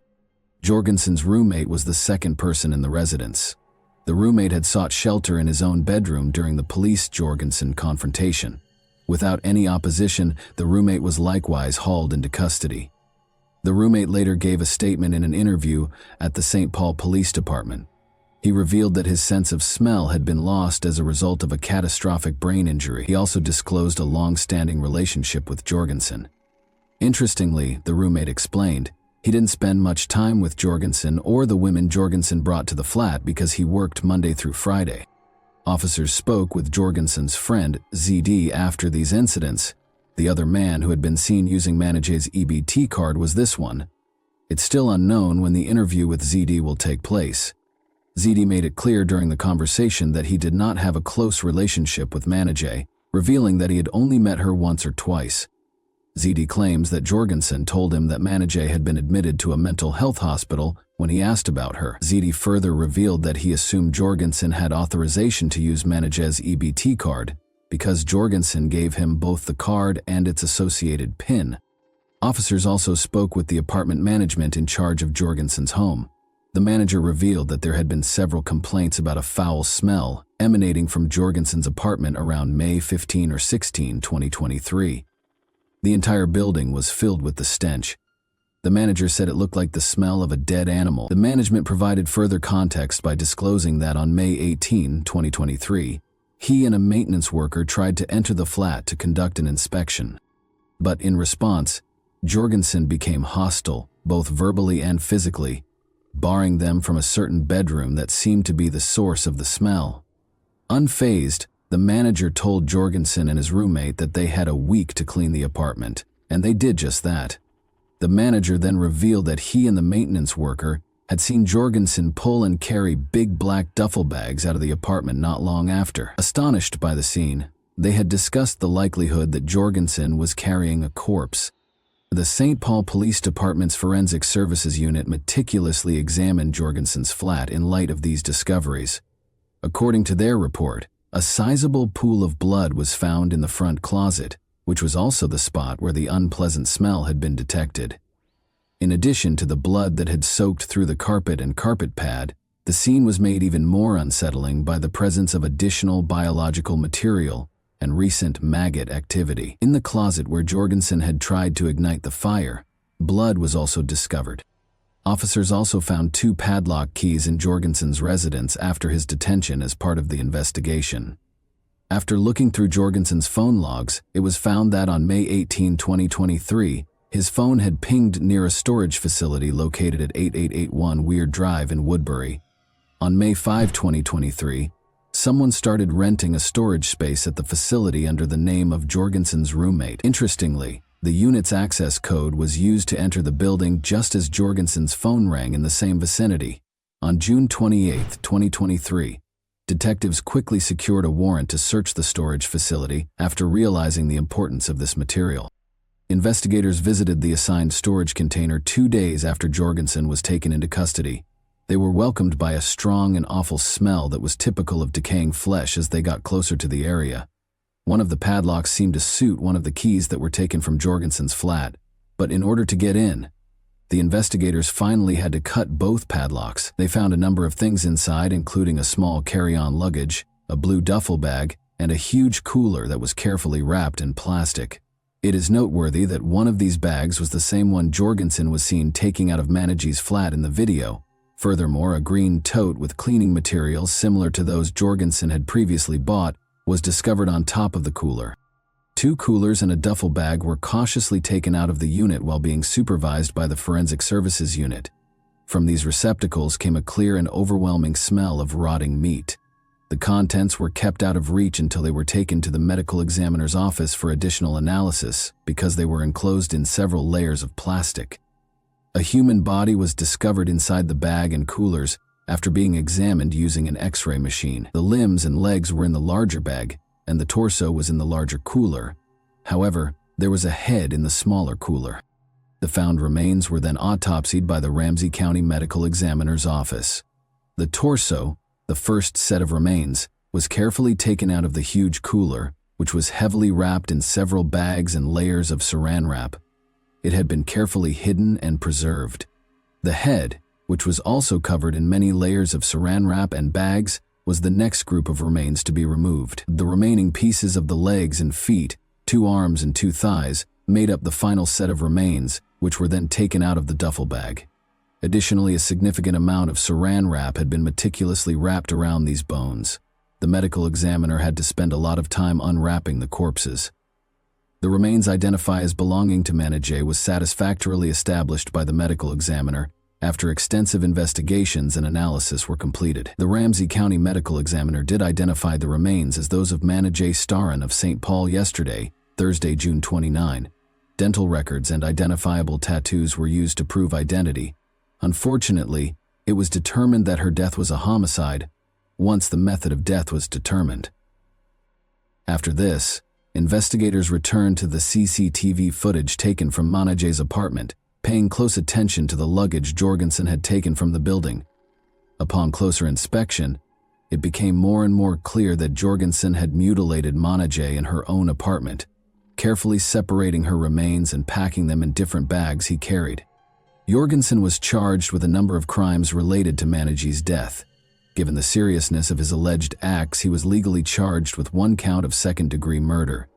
[SPEAKER 1] Jorgensen's roommate was the second person in the residence. The roommate had sought shelter in his own bedroom during the police-Jorgensen confrontation. Without any opposition, the roommate was likewise hauled into custody. The roommate later gave a statement in an interview at the St. Paul Police Department. He revealed that his sense of smell had been lost as a result of a catastrophic brain injury. He also disclosed a long-standing relationship with Jorgensen. Interestingly, the roommate explained, he didn't spend much time with Jorgensen or the women Jorgensen brought to the flat because he worked Monday through Friday. Officers spoke with Jorgensen's friend, ZD, after these incidents. The other man who had been seen using Manijay's EBT card was this one. It's still unknown when the interview with ZD will take place. ZD made it clear during the conversation that he did not have a close relationship with Manijay, revealing that he had only met her once or twice. ZD claims that Jorgensen told him that Manijay had been admitted to a mental health hospital when he asked about her. ZD further revealed that he assumed Jorgensen had authorization to use Manijay's EBT card because Jorgensen gave him both the card and its associated PIN. Officers also spoke with the apartment management in charge of Jorgensen's home. The manager revealed that there had been several complaints about a foul smell emanating from Jorgensen's apartment around May 15 or 16, 2023. The entire building was filled with the stench. The manager said it looked like the smell of a dead animal. The management provided further context by disclosing that on May 18, 2023, he and a maintenance worker tried to enter the flat to conduct an inspection. But in response, Jorgensen became hostile, both verbally and physically, barring them from a certain bedroom that seemed to be the source of the smell. Unfazed, the manager told Jorgensen and his roommate that they had a week to clean the apartment, and they did just that. The manager then revealed that he and the maintenance worker had seen Jorgensen pull and carry big black duffel bags out of the apartment not long after. Astonished by the scene, they had discussed the likelihood that Jorgensen was carrying a corpse. The St. Paul Police Department's Forensic Services Unit meticulously examined Jorgensen's flat in light of these discoveries. According to their report, a sizable pool of blood was found in the front closet, which was also the spot where the unpleasant smell had been detected. In addition to the blood that had soaked through the carpet and carpet pad, the scene was made even more unsettling by the presence of additional biological material and recent maggot activity. In the closet where Jorgensen had tried to ignite the fire, blood was also discovered. Officers also found 2 padlock keys in Jorgensen's residence after his detention as part of the investigation. After looking through Jorgensen's phone logs, it was found that on May 18, 2023, his phone had pinged near a storage facility located at 8881 Weir Drive in Woodbury. On May 5, 2023, someone started renting a storage space at the facility under the name of Jorgensen's roommate. Interestingly, the unit's access code was used to enter the building just as Jorgensen's phone rang in the same vicinity. On June 28, 2023, detectives quickly secured a warrant to search the storage facility after realizing the importance of this material. Investigators visited the assigned storage container 2 days after Jorgensen was taken into custody. They were welcomed by a strong and awful smell that was typical of decaying flesh as they got closer to the area. One of the padlocks seemed to suit one of the keys that were taken from Jorgensen's flat, but in order to get in, the investigators finally had to cut both padlocks. They found a number of things inside, including a small carry-on luggage, a blue duffel bag, and a huge cooler that was carefully wrapped in plastic. It is noteworthy that one of these bags was the same one Jorgensen was seen taking out of Manijay's flat in the video. Furthermore, a green tote with cleaning materials similar to those Jorgensen had previously bought was discovered on top of the cooler. 2 coolers and a duffel bag were cautiously taken out of the unit while being supervised by the Forensic Services Unit. From these receptacles came a clear and overwhelming smell of rotting meat. The contents were kept out of reach until they were taken to the medical examiner's office for additional analysis because they were enclosed in several layers of plastic. A human body was discovered inside the bag and coolers after being examined using an X-ray machine. The limbs and legs were in the larger bag, and the torso was in the larger cooler. However, there was a head in the smaller cooler. The found remains were then autopsied by the Ramsey County Medical Examiner's Office. The torso, the first set of remains, was carefully taken out of the huge cooler, which was heavily wrapped in several bags and layers of saran wrap. It had been carefully hidden and preserved. The head, which was also covered in many layers of saran wrap and bags, was the next group of remains to be removed. The remaining pieces of the legs and feet, 2 arms and 2 thighs, made up the final set of remains, which were then taken out of the duffel bag. Additionally, a significant amount of saran wrap had been meticulously wrapped around these bones. The medical examiner had to spend a lot of time unwrapping the corpses. The remains identified as belonging to Manajay was satisfactorily established by the medical examiner after extensive investigations and analysis were completed. The Ramsey County Medical Examiner did identify the remains as those of Manajay Staran of St. Paul yesterday, Thursday, June 29. Dental records and identifiable tattoos were used to prove identity. Unfortunately, it was determined that her death was a homicide once the method of death was determined. After this, investigators returned to the CCTV footage taken from Manajay's apartment, paying close attention to the luggage Jorgensen had taken from the building. Upon closer inspection, it became more and more clear that Jorgensen had mutilated Manajay in her own apartment, carefully separating her remains and packing them in different bags he carried. Jorgensen was charged with a number of crimes related to Manajay's death. Given the seriousness of his alleged acts, he was legally charged with 1 count of second-degree murder.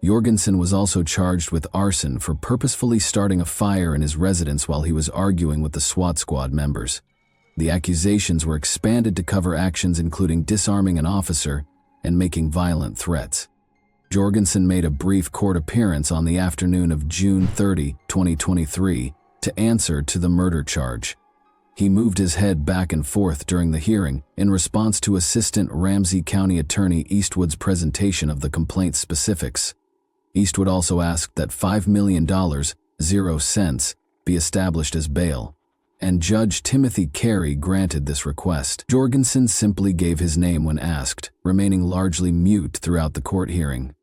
[SPEAKER 1] Jorgensen was also charged with arson for purposefully starting a fire in his residence while he was arguing with the SWAT squad members. The accusations were expanded to cover actions including disarming an officer and making violent threats. Jorgensen made a brief court appearance on the afternoon of June 30, 2023, to answer to the murder charge. He moved his head back and forth during the hearing in response to Assistant Ramsey County Attorney Eastwood's presentation of the complaint's specifics. Eastwood also asked that $5 million, 0 cents, be established as bail, and Judge Timothy Carey granted this request. Jorgensen simply gave his name when asked, remaining largely mute throughout the court hearing.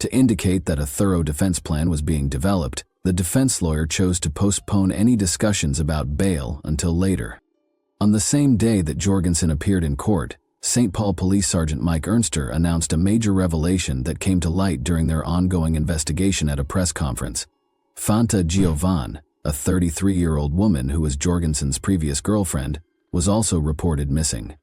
[SPEAKER 1] To indicate that a thorough defense plan was being developed, the defense lawyer chose to postpone any discussions about bail until later. On the same day that Jorgensen appeared in court, St. Paul Police Sergeant Mike Ernster announced a major revelation that came to light during their ongoing investigation at a press conference. Fanta Giovan, a 33-year-old woman who was Jorgensen's previous girlfriend, was also reported missing.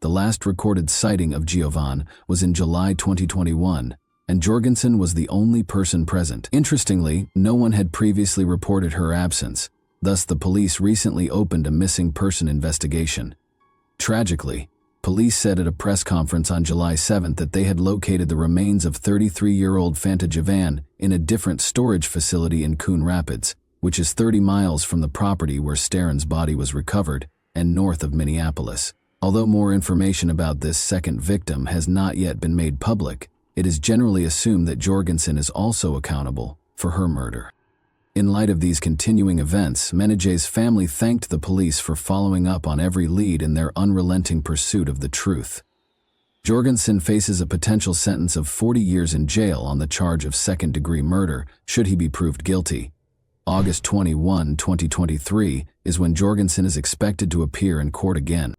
[SPEAKER 1] The last recorded sighting of Giovan was in July 2021, and Jorgensen was the only person present. Interestingly, no one had previously reported her absence, thus the police recently opened a missing person investigation. Tragically, police said at a press conference on July 7 that they had located the remains of 33-year-old Fanta Giovan in a different storage facility in Coon Rapids, which is 30 miles from the property where Staran's body was recovered and north of Minneapolis. Although more information about this second victim has not yet been made public, it is generally assumed that Jorgensen is also accountable for her murder. In light of these continuing events, Manajay's family thanked the police for following up on every lead in their unrelenting pursuit of the truth. Jorgensen faces a potential sentence of 40 years in jail on the charge of second-degree murder should he be proved guilty. August 21, 2023 is when Jorgensen is expected to appear in court again.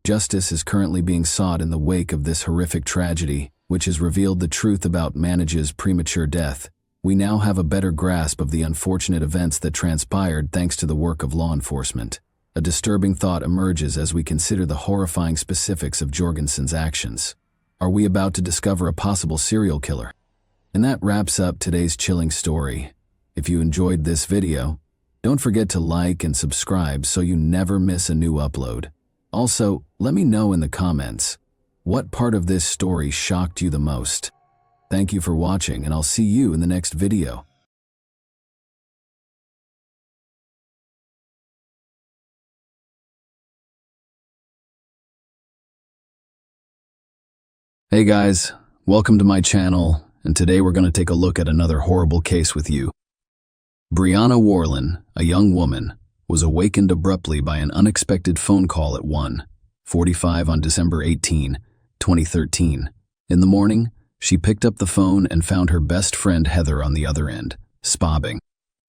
[SPEAKER 1] Justice is currently being sought in the wake of this horrific tragedy, which has revealed the truth about Manajay's premature death. We now have a better grasp of the unfortunate events that transpired thanks to the work of law enforcement. A disturbing thought emerges as we consider the horrifying specifics of Jorgensen's actions. Are we about to discover a possible serial killer? And that wraps up today's chilling story. If you enjoyed this video, don't forget to like and subscribe so you never miss a new upload. Also, let me know in the comments, what part of this story shocked you the most? Thank you for watching, and I'll see you in the next video. Hey guys, welcome to my channel, and today we're going to take a look at another horrible case with you. Brianna Warlin, a young woman, was awakened abruptly by an unexpected phone call at 1:45 on December 18, 2013. In the morning, she picked up the phone and found her best friend Heather on the other end, sobbing.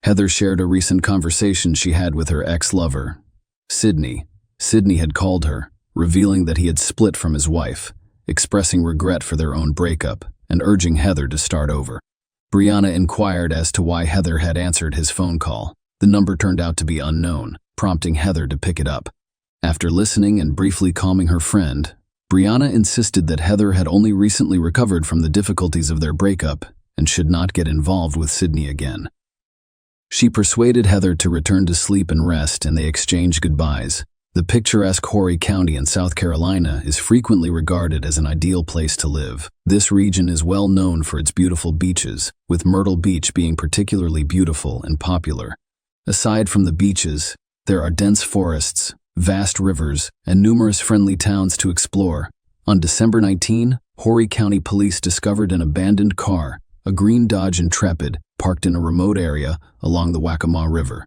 [SPEAKER 1] Heather shared a recent conversation she had with her ex-lover, Sydney. Sydney had called her, revealing that he had split from his wife, expressing regret for their own breakup and urging Heather to start over. Brianna inquired as to why Heather had answered his phone call. The number turned out to be unknown, prompting Heather to pick it up. After listening and briefly calming her friend, Brianna insisted that Heather had only recently recovered from the difficulties of their breakup and should not get involved with Sydney again. She persuaded Heather to return to sleep and rest, and they exchanged goodbyes. The picturesque Horry County in South Carolina is frequently regarded as an ideal place to live. This region is well known for its beautiful beaches, with Myrtle Beach being particularly beautiful and popular. Aside from the beaches, there are dense forests, vast rivers, and numerous friendly towns to explore. On December 19, Horry County Police discovered an abandoned car, a green Dodge Intrepid, parked in a remote area along the Waccamaw River.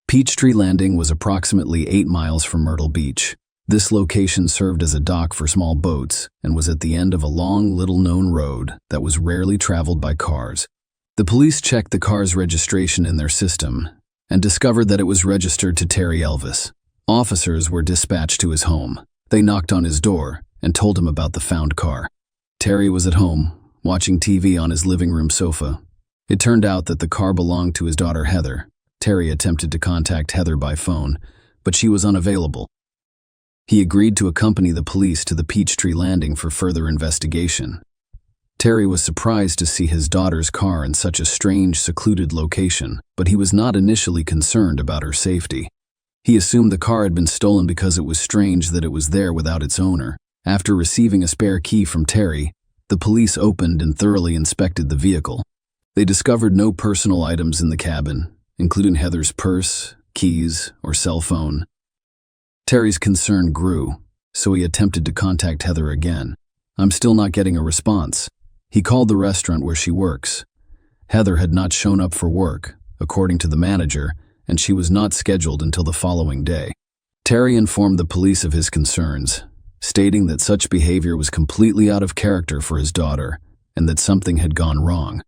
[SPEAKER 1] Peachtree Landing was approximately 8 miles from Myrtle Beach. This location served as a dock for small boats and was at the end of a long, little-known road that was rarely traveled by cars. The police checked the car's registration in their system and discovered that it was registered to Terry Elvis. Officers were dispatched to his home. They knocked on his door and told him about the found car. Terry was at home, watching TV on his living room sofa. It turned out that the car belonged to his daughter Heather. Terry attempted to contact Heather by phone, but she was unavailable. He agreed to accompany the police to the Peachtree Landing for further investigation. Terry was surprised to see his daughter's car in such a strange, secluded location, but he was not initially concerned about her safety. He assumed the car had been stolen because it was strange that it was there without its owner. After receiving a spare key from Terry, the police opened and thoroughly inspected the vehicle. They discovered no personal items in the cabin, including Heather's purse, keys, or cell phone. Terry's concern grew, so he attempted to contact Heather again. "I'm still not getting a response." He called the restaurant where she works. Heather had not shown up for work, according to the manager, and she was not scheduled until the following day. Terry informed the police of his concerns, stating that such behavior was completely out of character for his daughter and that something had gone wrong.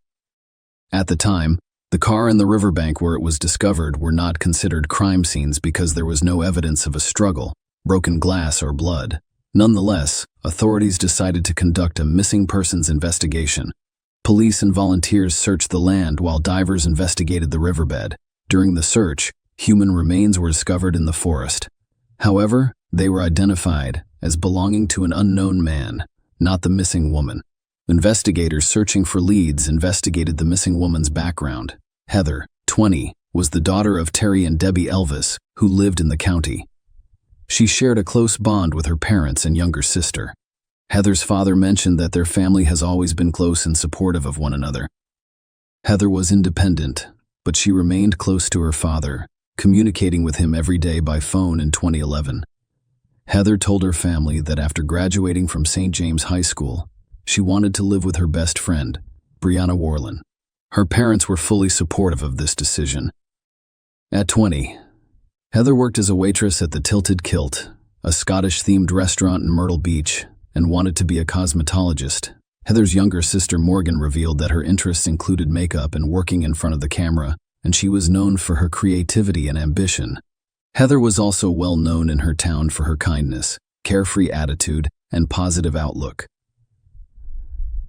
[SPEAKER 1] At the time, the car and the riverbank where it was discovered were not considered crime scenes because there was no evidence of a struggle, broken glass, or blood. Nonetheless, authorities decided to conduct a missing persons investigation. Police and volunteers searched the land while divers investigated the riverbed. During the search, human remains were discovered in the forest. However, they were identified as belonging to an unknown man, not the missing woman. Investigators searching for leads investigated the missing woman's background. Heather, 20, was the daughter of Terry and Debbie Elvis, who lived in the county. She shared a close bond with her parents and younger sister. Heather's father mentioned that their family has always been close and supportive of one another. Heather was independent, but she remained close to her father, communicating with him every day by phone in 2011. Heather told her family that after graduating from St. James High School, she wanted to live with her best friend, Brianna Warren. Her parents were fully supportive of this decision. At 20, Heather worked as a waitress at the Tilted Kilt, a Scottish-themed restaurant in Myrtle Beach, and wanted to be a cosmetologist. Heather's younger sister Morgan revealed that her interests included makeup and working in front of the camera, and she was known for her creativity and ambition. Heather was also well known in her town for her kindness, carefree attitude, and positive outlook.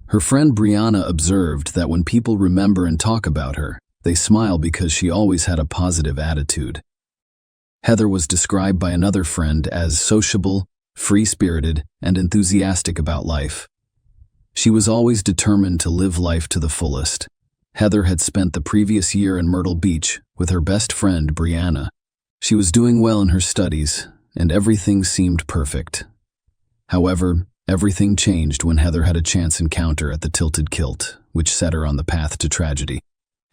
[SPEAKER 1] Her friend Brianna observed that when people remember and talk about her, they smile because she always had a positive attitude. Heather was described by another friend as sociable, free-spirited, and enthusiastic about life. She was always determined to live life to the fullest. Heather had spent the previous year in Myrtle Beach with her best friend Brianna. She was doing well in her studies, and everything seemed perfect. However, everything changed when Heather had a chance encounter at the Tilted Kilt, which set her on the path to tragedy.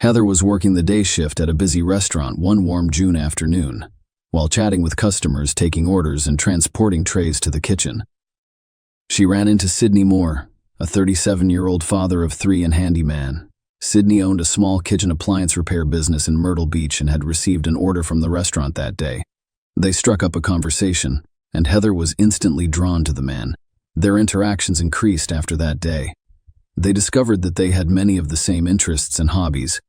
[SPEAKER 1] Heather was working the day shift at a busy restaurant one warm June afternoon, while chatting with customers, taking orders, and transporting trays to the kitchen. She ran into Sidney Moore, a 37-year-old father of 3 and handyman. Sidney owned a small kitchen appliance repair business in Myrtle Beach and had received an order from the restaurant that day. They struck up a conversation, and Heather was instantly drawn to the man. Their interactions increased after that day. They discovered that they had many of the same interests and hobbies.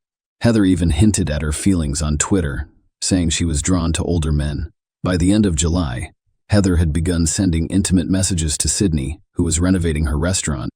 [SPEAKER 1] Heather even hinted at her feelings on Twitter, saying she was drawn to older men. By the end of July, Heather had begun sending intimate messages to Sydney, who was renovating her restaurant.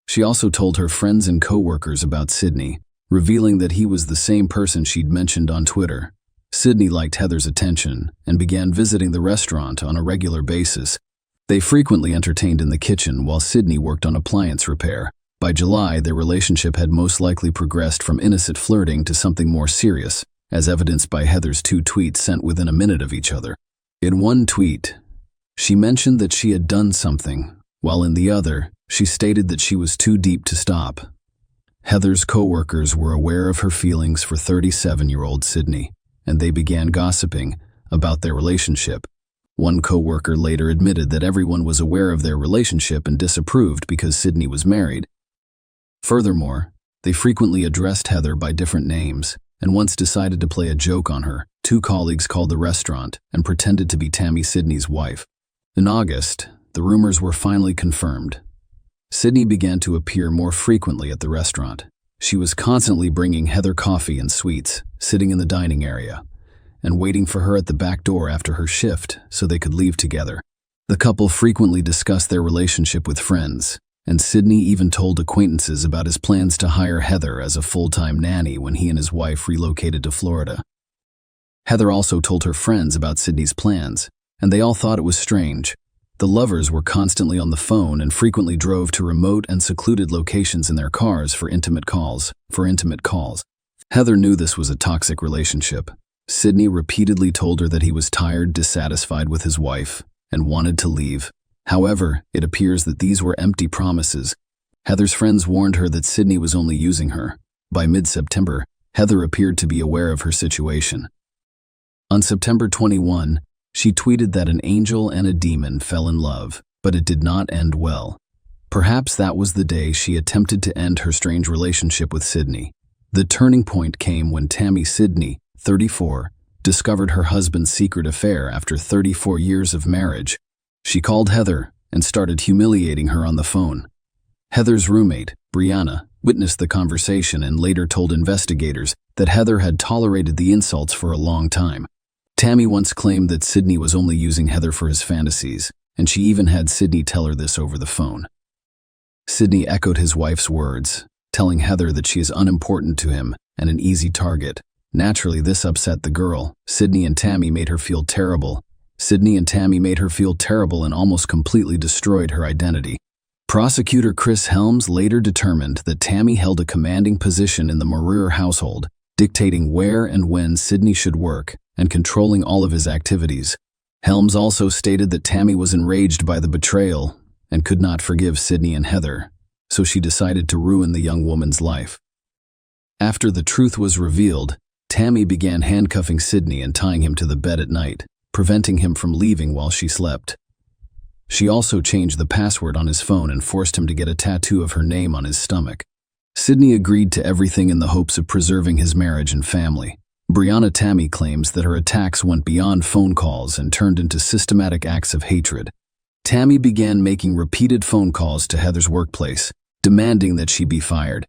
[SPEAKER 1] She also told her friends and co-workers about Sydney, revealing that he was the same person she'd mentioned on Twitter. Sydney liked Heather's attention and began visiting the restaurant on a regular basis. They frequently entertained in the kitchen while Sydney worked on appliance repair. By July, their relationship had most likely progressed from innocent flirting to something more serious, as evidenced by Heather's 2 tweets sent within a minute of each other. In one tweet, she mentioned that she had done something, while in the other, she stated that she was too deep to stop. Heather's co-workers were aware of her feelings for 37-year-old Sydney, and they began gossiping about their relationship. One co-worker later admitted that everyone was aware of their relationship and disapproved because Sydney was married. Furthermore, they frequently addressed Heather by different names, and once decided to play a joke on her. 2 colleagues called the restaurant and pretended to be Tammy Sydney's wife. In August, the rumors were finally confirmed. Sydney began to appear more frequently at the restaurant. She was constantly bringing Heather coffee and sweets, sitting in the dining area, and waiting for her at the back door after her shift so they could leave together. The couple frequently discussed their relationship with friends, and Sydney even told acquaintances about his plans to hire Heather as a full-time nanny when he and his wife relocated to Florida. Heather also told her friends about Sydney's plans, and they all thought it was strange. The lovers were constantly on the phone and frequently drove to remote and secluded locations in their cars for intimate calls. Heather knew this was a toxic relationship. Sydney repeatedly told her that he was tired, dissatisfied with his wife, and wanted to leave. However, it appears that these were empty promises. Heather's friends warned her that Sydney was only using her. By mid-September, Heather appeared to be aware of her situation. On September 21, she tweeted that an angel and a demon fell in love, but it did not end well. Perhaps that was the day she attempted to end her strange relationship with Sydney. The turning point came when Tammy Sydney, 34, discovered her husband's secret affair after 34 years of marriage. She called Heather and started humiliating her on the phone. Heather's roommate, Brianna, witnessed the conversation and later told investigators that Heather had tolerated the insults for a long time. Tammy once claimed that Sydney was only using Heather for his fantasies, and she even had Sydney tell her this over the phone. Sydney echoed his wife's words, telling Heather that she is unimportant to him and an easy target. Naturally, this upset the girl. Sydney and Tammy made her feel terrible and almost completely destroyed her identity. Prosecutor Chris Helms later determined that Tammy held a commanding position in the Maurier household, dictating where and when Sydney should work and controlling all of his activities. Helms also stated that Tammy was enraged by the betrayal and could not forgive Sydney and Heather, so she decided to ruin the young woman's life. After the truth was revealed, Tammy began handcuffing Sydney and tying him to the bed at night, preventing him from leaving while she slept. She also changed the password on his phone and forced him to get a tattoo of her name on his stomach. Sydney agreed to everything in the hopes of preserving his marriage and family. Brianna Tammy claims that her attacks went beyond phone calls and turned into systematic acts of hatred. Tammy began making repeated phone calls to Heather's workplace, demanding that she be fired.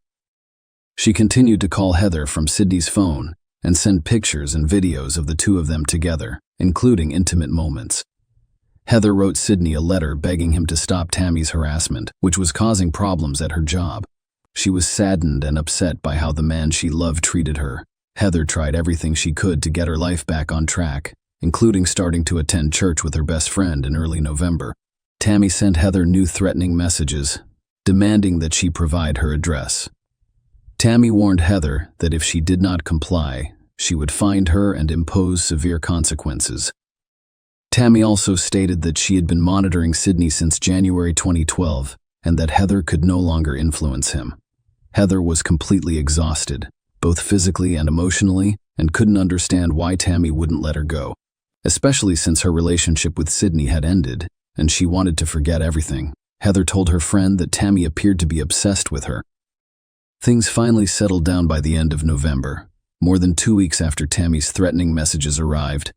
[SPEAKER 1] She continued to call Heather from Sydney's phone and send pictures and videos of the two of them together, including intimate moments. Heather wrote Sydney a letter begging him to stop Tammy's harassment, which was causing problems at her job. She was saddened and upset by how the man she loved treated her. Heather tried everything she could to get her life back on track, including starting to attend church with her best friend in early November. Tammy sent Heather new threatening messages, demanding that she provide her address. Tammy warned Heather that if she did not comply, she would find her and impose severe consequences. Tammy also stated that she had been monitoring Sydney since January 2012 and that Heather could no longer influence him. Heather was completely exhausted, both physically and emotionally, and couldn't understand why Tammy wouldn't let her go, especially since her relationship with Sydney had ended, and she wanted to forget everything. Heather told her friend that Tammy appeared to be obsessed with her. Things finally settled down by the end of November. More than 2 weeks after Tammy's threatening messages arrived,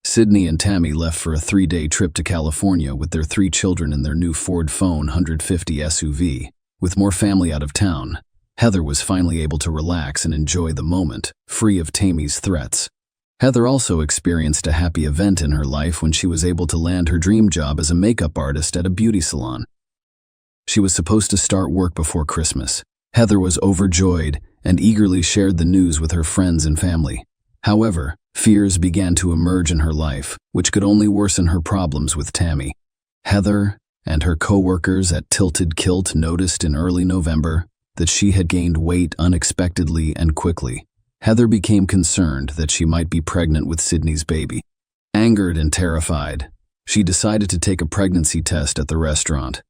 [SPEAKER 1] Sydney and Tammy left for a 3-day trip to California with their 3 children in their new Ford F-150 SUV. With more family out of town, Heather was finally able to relax and enjoy the moment, free of Tammy's threats. Heather also experienced a happy event in her life when she was able to land her dream job as a makeup artist at a beauty salon. She was supposed to start work before Christmas. Heather was overjoyed and eagerly shared the news with her friends and family. However, fears began to emerge in her life, which could only worsen her problems with Tammy. Heather and her co-workers at Tilted Kilt noticed in early November that she had gained weight unexpectedly and quickly. Heather became concerned that she might be pregnant with Sydney's baby. Angered and terrified, she decided to take a pregnancy test at the restaurant.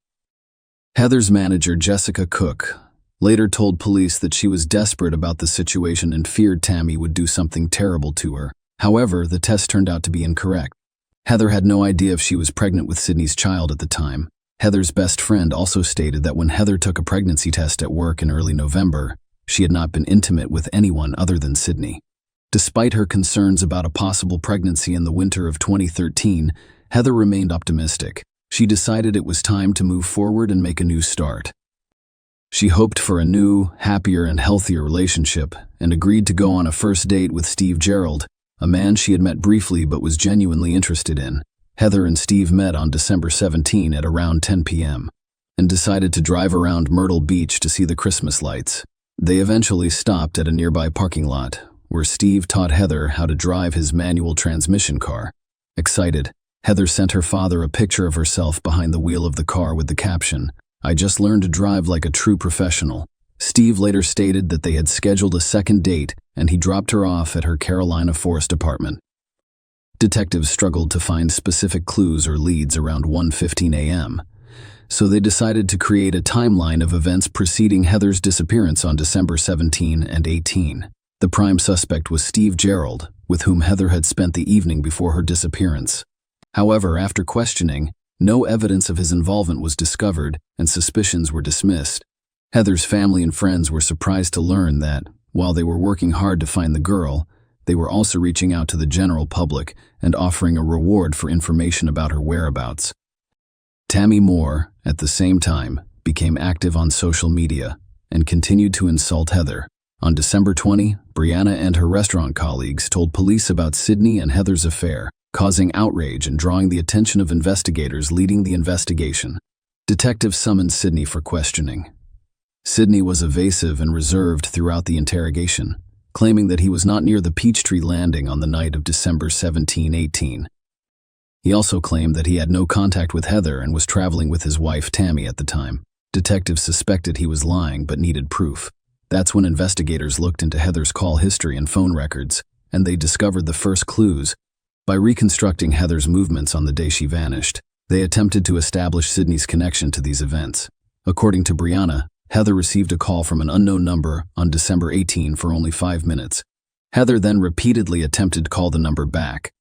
[SPEAKER 1] Heather's manager, Jessica Cook, later told police that she was desperate about the situation and feared Tammy would do something terrible to her. However, the test turned out to be incorrect. Heather had no idea if she was pregnant with Sydney's child at the time. Heather's best friend also stated that when Heather took a pregnancy test at work in early November, she had not been intimate with anyone other than Sydney. Despite her concerns about a possible pregnancy in the winter of 2013, Heather remained optimistic. She decided it was time to move forward and make a new start. She hoped for a new, happier, and healthier relationship and agreed to go on a first date with Steve Gerald, a man she had met briefly but was genuinely interested in. Heather and Steve met on December 17 at around 10 p.m. and decided to drive around Myrtle Beach to see the Christmas lights. They eventually stopped at a nearby parking lot, where Steve taught Heather how to drive his manual transmission car. Excited, Heather sent her father a picture of herself behind the wheel of the car with the caption, "I just learned to drive like a true professional." Steve later stated that they had scheduled a second date and he dropped her off at her Carolina Forest apartment. Detectives struggled to find specific clues or leads around 1:15 a.m., so they decided to create a timeline of events preceding Heather's disappearance on December 17 and 18. The prime suspect was Steve Gerald, with whom Heather had spent the evening before her disappearance. However, after questioning, no evidence of his involvement was discovered and suspicions were dismissed. Heather's family and friends were surprised to learn that, while they were working hard to find the girl, they were also reaching out to the general public and offering a reward for information about her whereabouts. Tammy Moore, at the same time, became active on social media and continued to insult Heather. On December 20, Brianna and her restaurant colleagues told police about Sydney and Heather's affair, causing outrage and drawing the attention of investigators leading the investigation. Detectives summoned Sydney for questioning. Sydney was evasive and reserved throughout the interrogation, claiming that he was not near the Peachtree Landing on the night of December 17-18. He also claimed that he had no contact with Heather and was traveling with his wife Tammy at the time. Detectives suspected he was lying but needed proof. That's when investigators looked into Heather's call history and phone records, and they discovered the first clues. By reconstructing Heather's movements on the day she vanished, they attempted to establish Sydney's connection to these events. According to Brianna, Heather received a call from an unknown number on December 18 for only 5 minutes. Heather then repeatedly attempted to call the number back.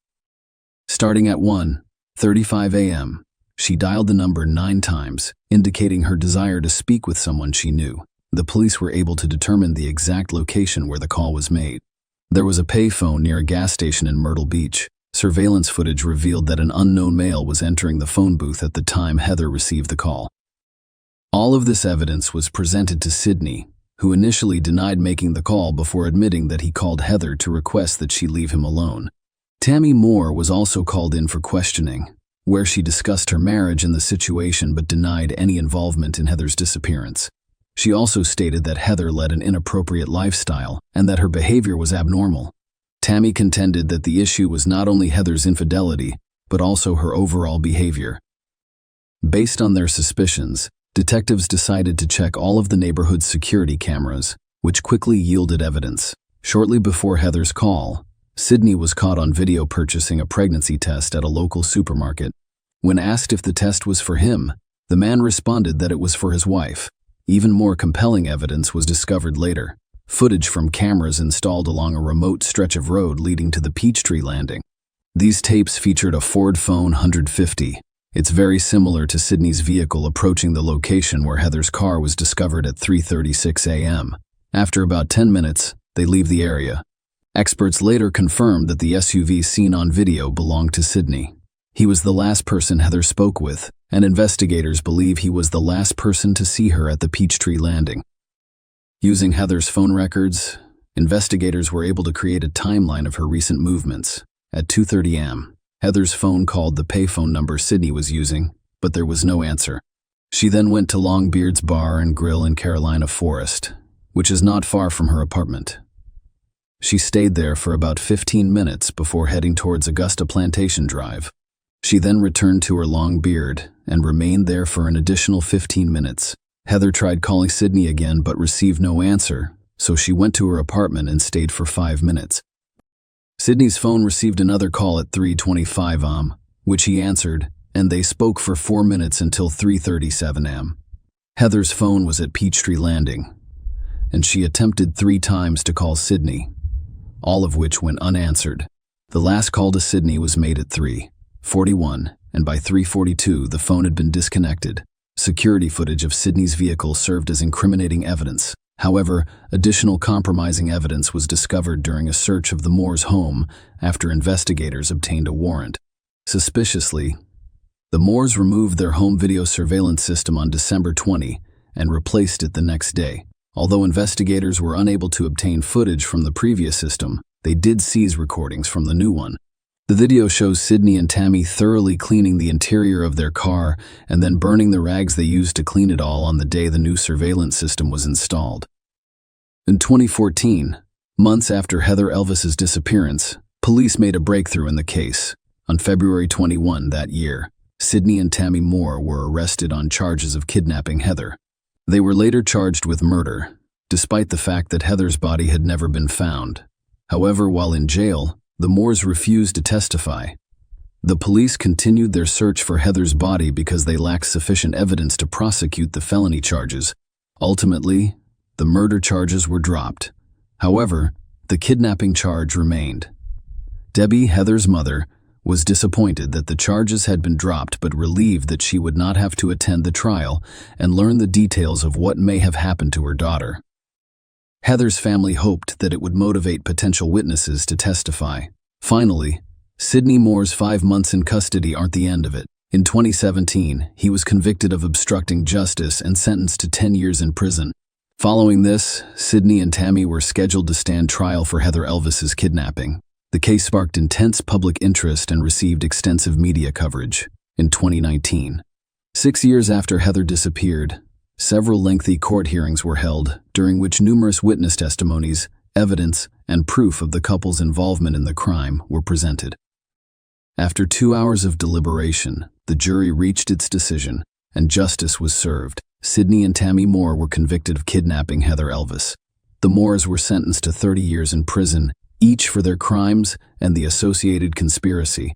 [SPEAKER 1] Starting at 1:35 a.m., she dialed the number 9 times, indicating her desire to speak with someone she knew. The police were able to determine the exact location where the call was made. There was a payphone near a gas station in Myrtle Beach. Surveillance footage revealed that an unknown male was entering the phone booth at the time Heather received the call. All of this evidence was presented to Sydney, who initially denied making the call before admitting that he called Heather to request that she leave him alone. Tammy Moore was also called in for questioning, where she discussed her marriage and the situation but denied any involvement in Heather's disappearance. She also stated that Heather led an inappropriate lifestyle and that her behavior was abnormal. Tammy contended that the issue was not only Heather's infidelity, but also her overall behavior. Based on their suspicions, detectives decided to check all of the neighborhood's security cameras, which quickly yielded evidence. Shortly before Heather's call, Sydney was caught on video purchasing a pregnancy test at a local supermarket. When asked if the test was for him, the man responded that it was for his wife. Even more compelling evidence was discovered later. Footage from cameras installed along a remote stretch of road leading to the Peachtree Landing. These tapes featured a Ford Phone 150. It's very similar to Sydney's vehicle approaching the location where Heather's car was discovered at 3:36 a.m. After about 10 minutes, they leave the area. Experts later confirmed that the SUV seen on video belonged to Sydney. He was the last person Heather spoke with, and investigators believe he was the last person to see her at the Peachtree Landing. Using Heather's phone records, investigators were able to create a timeline of her recent movements. At 2:30 a.m., Heather's phone called the payphone number Sydney was using, but there was no answer. She then went to Longbeard's Bar and Grill in Carolina Forest, which is not far from her apartment. She stayed there for about 15 minutes before heading towards Augusta Plantation Drive. She then returned to her Longbeard and remained there for an additional 15 minutes. Heather tried calling Sydney again but received no answer, so she went to her apartment and stayed for 5 minutes. Sydney's phone received another call at 3:25 am, which he answered, and they spoke for 4 minutes until 3:37 am. Heather's phone was at Peachtree Landing, and she attempted 3 times to call Sydney, all of which went unanswered. The last call to Sydney was made at 3:41, and by 3:42 the phone had been disconnected. Security footage of Sydney's vehicle served as incriminating evidence. However, additional compromising evidence was discovered during a search of the Moore's home after investigators obtained a warrant. Suspiciously, the Moores removed their home video surveillance system on December 20 and replaced it the next day. Although investigators were unable to obtain footage from the previous system, they did seize recordings from the new one. The video shows Sydney and Tammy thoroughly cleaning the interior of their car and then burning the rags they used to clean it all on the day the new surveillance system was installed. In 2014, months after Heather Elvis's disappearance, police made a breakthrough in the case. On February 21 that year, Sydney and Tammy Moore were arrested on charges of kidnapping Heather. They were later charged with murder, despite the fact that Heather's body had never been found. However, while in jail, the Moores refused to testify. The police continued their search for Heather's body because they lacked sufficient evidence to prosecute the felony charges. Ultimately, the murder charges were dropped. However, the kidnapping charge remained. Debbie, Heather's mother, was disappointed that the charges had been dropped but relieved that she would not have to attend the trial and learn the details of what may have happened to her daughter. Heather's family hoped that it would motivate potential witnesses to testify. Finally, Sydney Moore's 5 months in custody aren't the end of it. In 2017, he was convicted of obstructing justice and sentenced to 10 years in prison. Following this, Sydney and Tammy were scheduled to stand trial for Heather Elvis's kidnapping. The case sparked intense public interest and received extensive media coverage. In 2019, 6 years after Heather disappeared, several lengthy court hearings were held, during which numerous witness testimonies, evidence, and proof of the couple's involvement in the crime were presented. After 2 hours of deliberation, the jury reached its decision, and justice was served. Sydney and Tammy Moore were convicted of kidnapping Heather Elvis. The Moores were sentenced to 30 years in prison, each for their crimes and the associated conspiracy.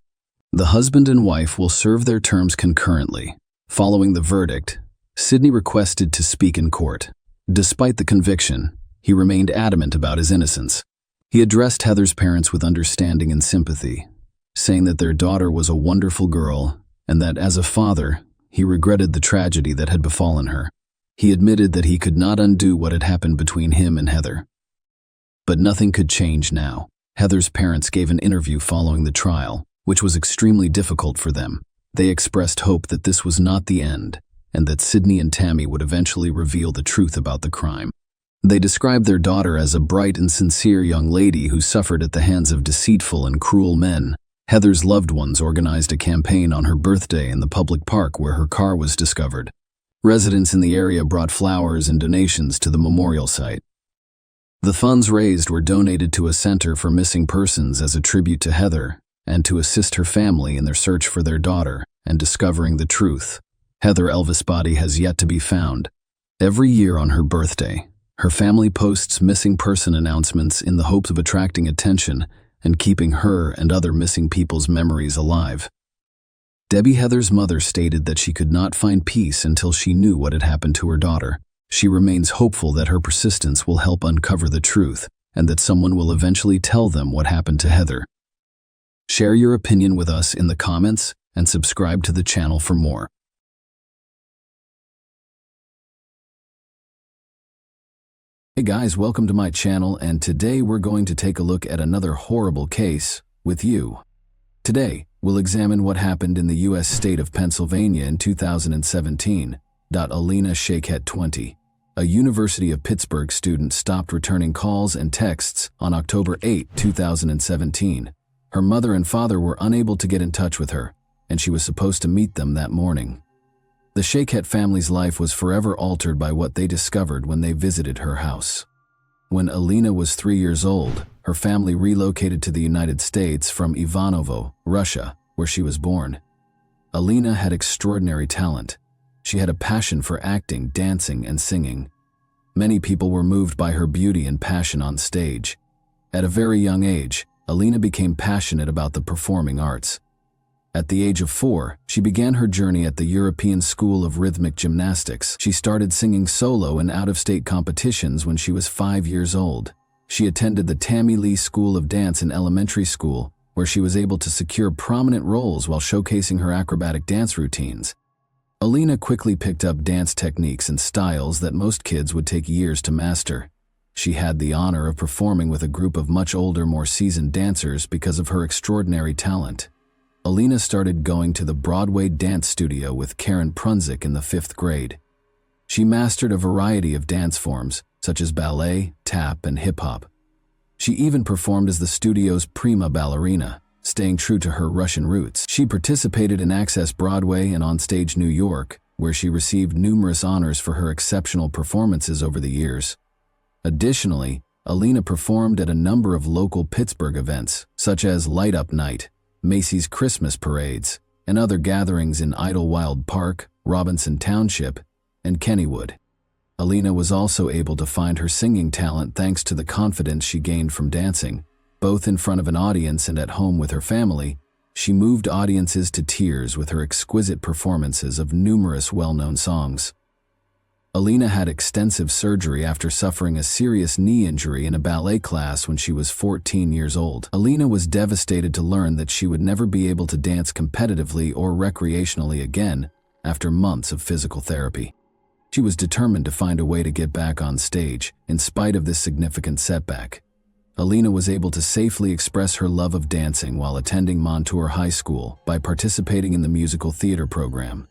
[SPEAKER 1] The husband and wife will serve their terms concurrently. Following the verdict, Sydney requested to speak in court. Despite the conviction, he remained adamant about his innocence. He addressed Heather's parents with understanding and sympathy, saying that their daughter was a wonderful girl and that, as a father, he regretted the tragedy that had befallen her. He admitted that he could not undo what had happened between him and Heather. But nothing could change now. Heather's parents gave an interview following the trial, which was extremely difficult for them. They expressed hope that this was not the end, and that Sydney and Tammy would eventually reveal the truth about the crime. They described their daughter as a bright and sincere young lady who suffered at the hands of deceitful and cruel men. Heather's loved ones organized a campaign on her birthday in the public park where her car was discovered. Residents in the area brought flowers and donations to the memorial site. The funds raised were donated to a center for missing persons as a tribute to Heather and to assist her family in their search for their daughter and discovering the truth. Heather Elvis' body has yet to be found. Every year on her birthday, her family posts missing person announcements in the hopes of attracting attention and keeping her and other missing people's memories alive. Debbie Heather's mother stated that she could not find peace until she knew what had happened to her daughter. She remains hopeful that her persistence will help uncover the truth and that someone will eventually tell them what happened to Heather. Share your opinion with us in the comments and subscribe to the channel for more. Hey guys, welcome to my channel, and today we're going to take a look at another horrible case with you. Today, we'll examine what happened in the U.S. state of Pennsylvania in 2017. Alina Shaikhet 20. A University of Pittsburgh student stopped returning calls and texts on October 8, 2017. Her mother and father were unable to get in touch with her, and she was supposed to meet them that morning. The Shakett family's life was forever altered by what they discovered when they visited her house. When Alina was 3 years old, her family relocated to the United States from Ivanovo, Russia, where she was born. Alina had extraordinary talent. She had a passion for acting, dancing, and singing. Many people were moved by her beauty and passion on stage. At a very young age, Alina became passionate about the performing arts. At the age of 4, she began her journey at the European School of Rhythmic Gymnastics. She started singing solo in out-of-state competitions when she was 5 years old. She attended the Tammy Lee School of Dance in elementary school, where she was able to secure prominent roles while showcasing her acrobatic dance routines. Alina quickly picked up dance techniques and styles that most kids would take years to master. She had the honor of performing with a group of much older, more seasoned dancers because of her extraordinary talent. Alina started going to the Broadway dance studio with Karen Prunzik in the 5th grade. She mastered a variety of dance forms, such as ballet, tap, and hip-hop. She even performed as the studio's prima ballerina, staying true to her Russian roots. She participated in Access Broadway and Onstage New York, where she received numerous honors for her exceptional performances over the years. Additionally, Alina performed at a number of local Pittsburgh events, such as Light Up Night, Macy's Christmas parades, and other gatherings in Idlewild Park, Robinson Township, and Kennywood. Alina was also able to find her singing talent thanks to the confidence she gained from dancing. Both in front of an audience and at home with her family, she moved audiences to tears with her exquisite performances of numerous well-known songs. Alina had extensive surgery after suffering a serious knee injury in a ballet class when she was 14 years old. Alina was devastated to learn that she would never be able to dance competitively or recreationally again after months of physical therapy. She was determined to find a way to get back on stage, in spite of this significant setback. Alina was able to safely express her love of dancing while attending Montour High School by participating in the musical theater program.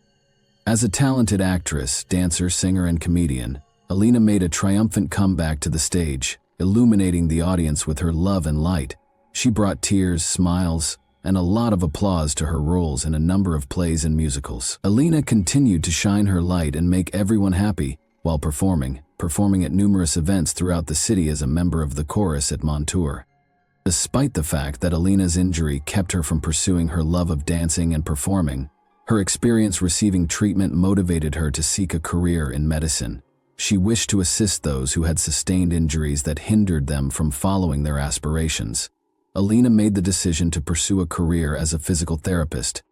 [SPEAKER 1] As a talented actress, dancer, singer, and comedian, Alina made a triumphant comeback to the stage, illuminating the audience with her love and light. She brought tears, smiles, and a lot of applause to her roles in a number of plays and musicals. Alina continued to shine her light and make everyone happy while performing at numerous events throughout the city as a member of the chorus at Montour. Despite the fact that Alina's injury kept her from pursuing her love of dancing and performing, her experience receiving treatment motivated her to seek a career in medicine. She wished to assist those who had sustained injuries that hindered them from following their aspirations. Alina made the decision to pursue a career as a physical therapist.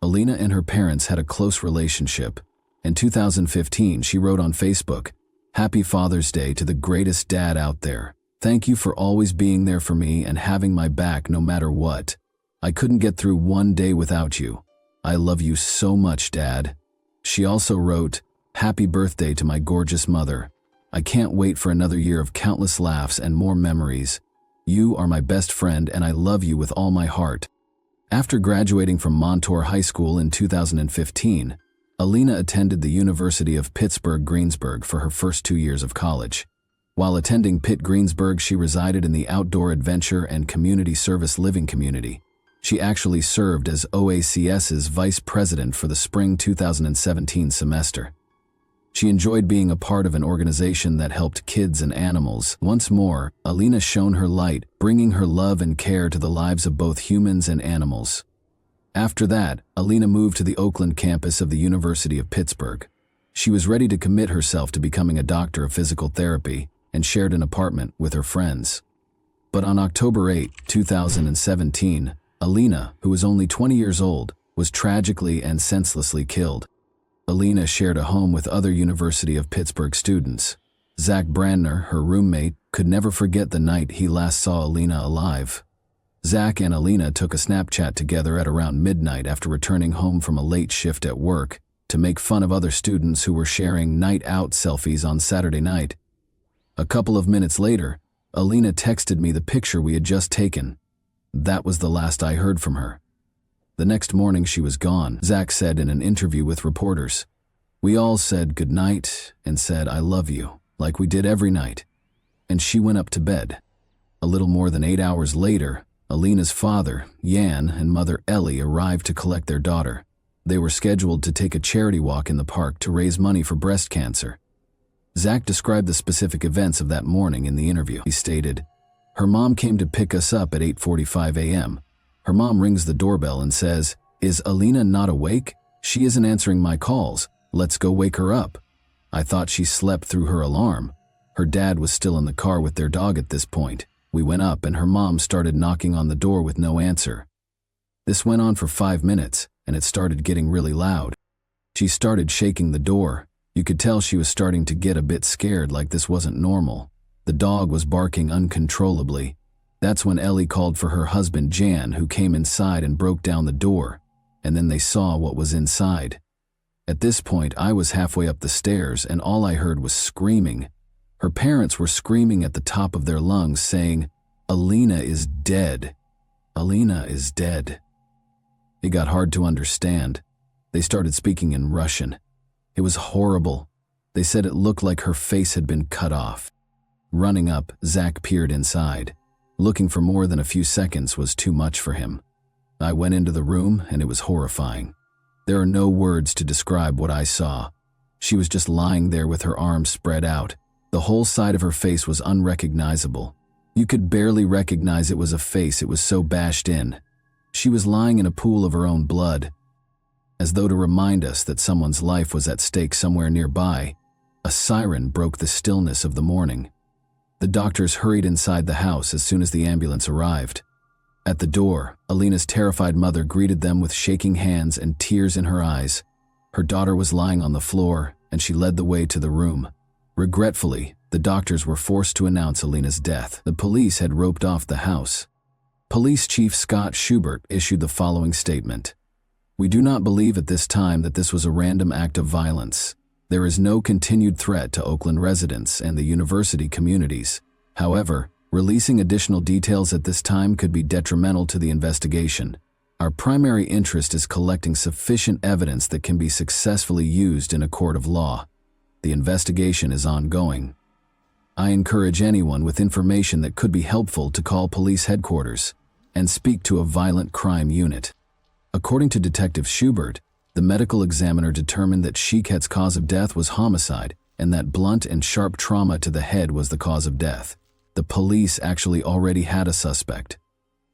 [SPEAKER 1] Alina and her parents had a close relationship. In 2015, she wrote on Facebook, "Happy Father's Day to the greatest dad out there. Thank you for always being there for me and having my back no matter what. I couldn't get through one day without you. I love you so much, Dad." She also wrote, "Happy birthday to my gorgeous mother. I can't wait for another year of countless laughs and more memories. You are my best friend and I love you with all my heart." After graduating from Montour High School in 2015, Alina attended the University of Pittsburgh-Greensburg for her first 2 years of college. While attending Pitt-Greensburg, she resided in the Outdoor Adventure and Community Service Living Community. She actually served as OACS's vice president for the spring 2017 semester. She enjoyed being a part of an organization that helped kids and animals. Once more, Alina shone her light, bringing her love and care to the lives of both humans and animals. After that, Alina moved to the Oakland campus of the University of Pittsburgh. She was ready to commit herself to becoming a doctor of physical therapy and shared an apartment with her friends. But on October 8, 2017, Alina, who was only 20 years old, was tragically and senselessly killed. Alina shared a home with other University of Pittsburgh students. Zach Brandner, her roommate, could never forget the night he last saw Alina alive. Zach and Alina took a Snapchat together at around midnight after returning home from a late shift at work to make fun of other students who were sharing night out selfies on Saturday night. A couple of minutes later, Alina texted me the picture we had just taken. That was the last I heard from her. The next morning she was gone, Zach said in an interview with reporters. We all said goodnight and said I love you, like we did every night. And she went up to bed. A little more than 8 hours later, Alina's father, Jan, and mother Ellie arrived to collect their daughter. They were scheduled to take a charity walk in the park to raise money for breast cancer. Zach described the specific events of that morning in the interview. He stated, "Her mom came to pick us up at 8:45 a.m. Her mom rings the doorbell and says, 'Is Alina not awake? She isn't answering my calls. Let's go wake her up.' I thought she slept through her alarm. Her dad was still in the car with their dog at this point. We went up and her mom started knocking on the door with no answer. This went on for 5 minutes, and it started getting really loud. She started shaking the door. You could tell she was starting to get a bit scared, like this wasn't normal. The dog was barking uncontrollably. That's when Ellie called for her husband Jan, who came inside and broke down the door, and then they saw what was inside. At this point, I was halfway up the stairs, and all I heard was screaming. Her parents were screaming at the top of their lungs, saying, 'Alina is dead. Alina is dead.' It got hard to understand. They started speaking in Russian. It was horrible. They said it looked like her face had been cut off. Running up, Zach peered inside. Looking for more than a few seconds was too much for him. I went into the room, and it was horrifying. There are no words to describe what I saw. She was just lying there with her arms spread out. The whole side of her face was unrecognizable. You could barely recognize it was a face, it was so bashed in. She was lying in a pool of her own blood. As though to remind us that someone's life was at stake somewhere nearby, a siren broke the stillness of the morning. The doctors hurried inside the house as soon as the ambulance arrived. At the door, Alina's terrified mother greeted them with shaking hands and tears in her eyes. Her daughter was lying on the floor, and she led the way to the room. Regretfully, the doctors were forced to announce Alina's death. The police had roped off the house. Police Chief Scott Schubert issued the following statement. "We do not believe at this time that this was a random act of violence. There is no continued threat to Oakland residents and the university communities. However, releasing additional details at this time could be detrimental to the investigation. Our primary interest is collecting sufficient evidence that can be successfully used in a court of law. The investigation is ongoing. I encourage anyone with information that could be helpful to call police headquarters and speak to a violent crime unit." According to Detective Schubert, the medical examiner determined that Shiket's cause of death was homicide and that blunt and sharp trauma to the head was the cause of death. The police actually already had a suspect.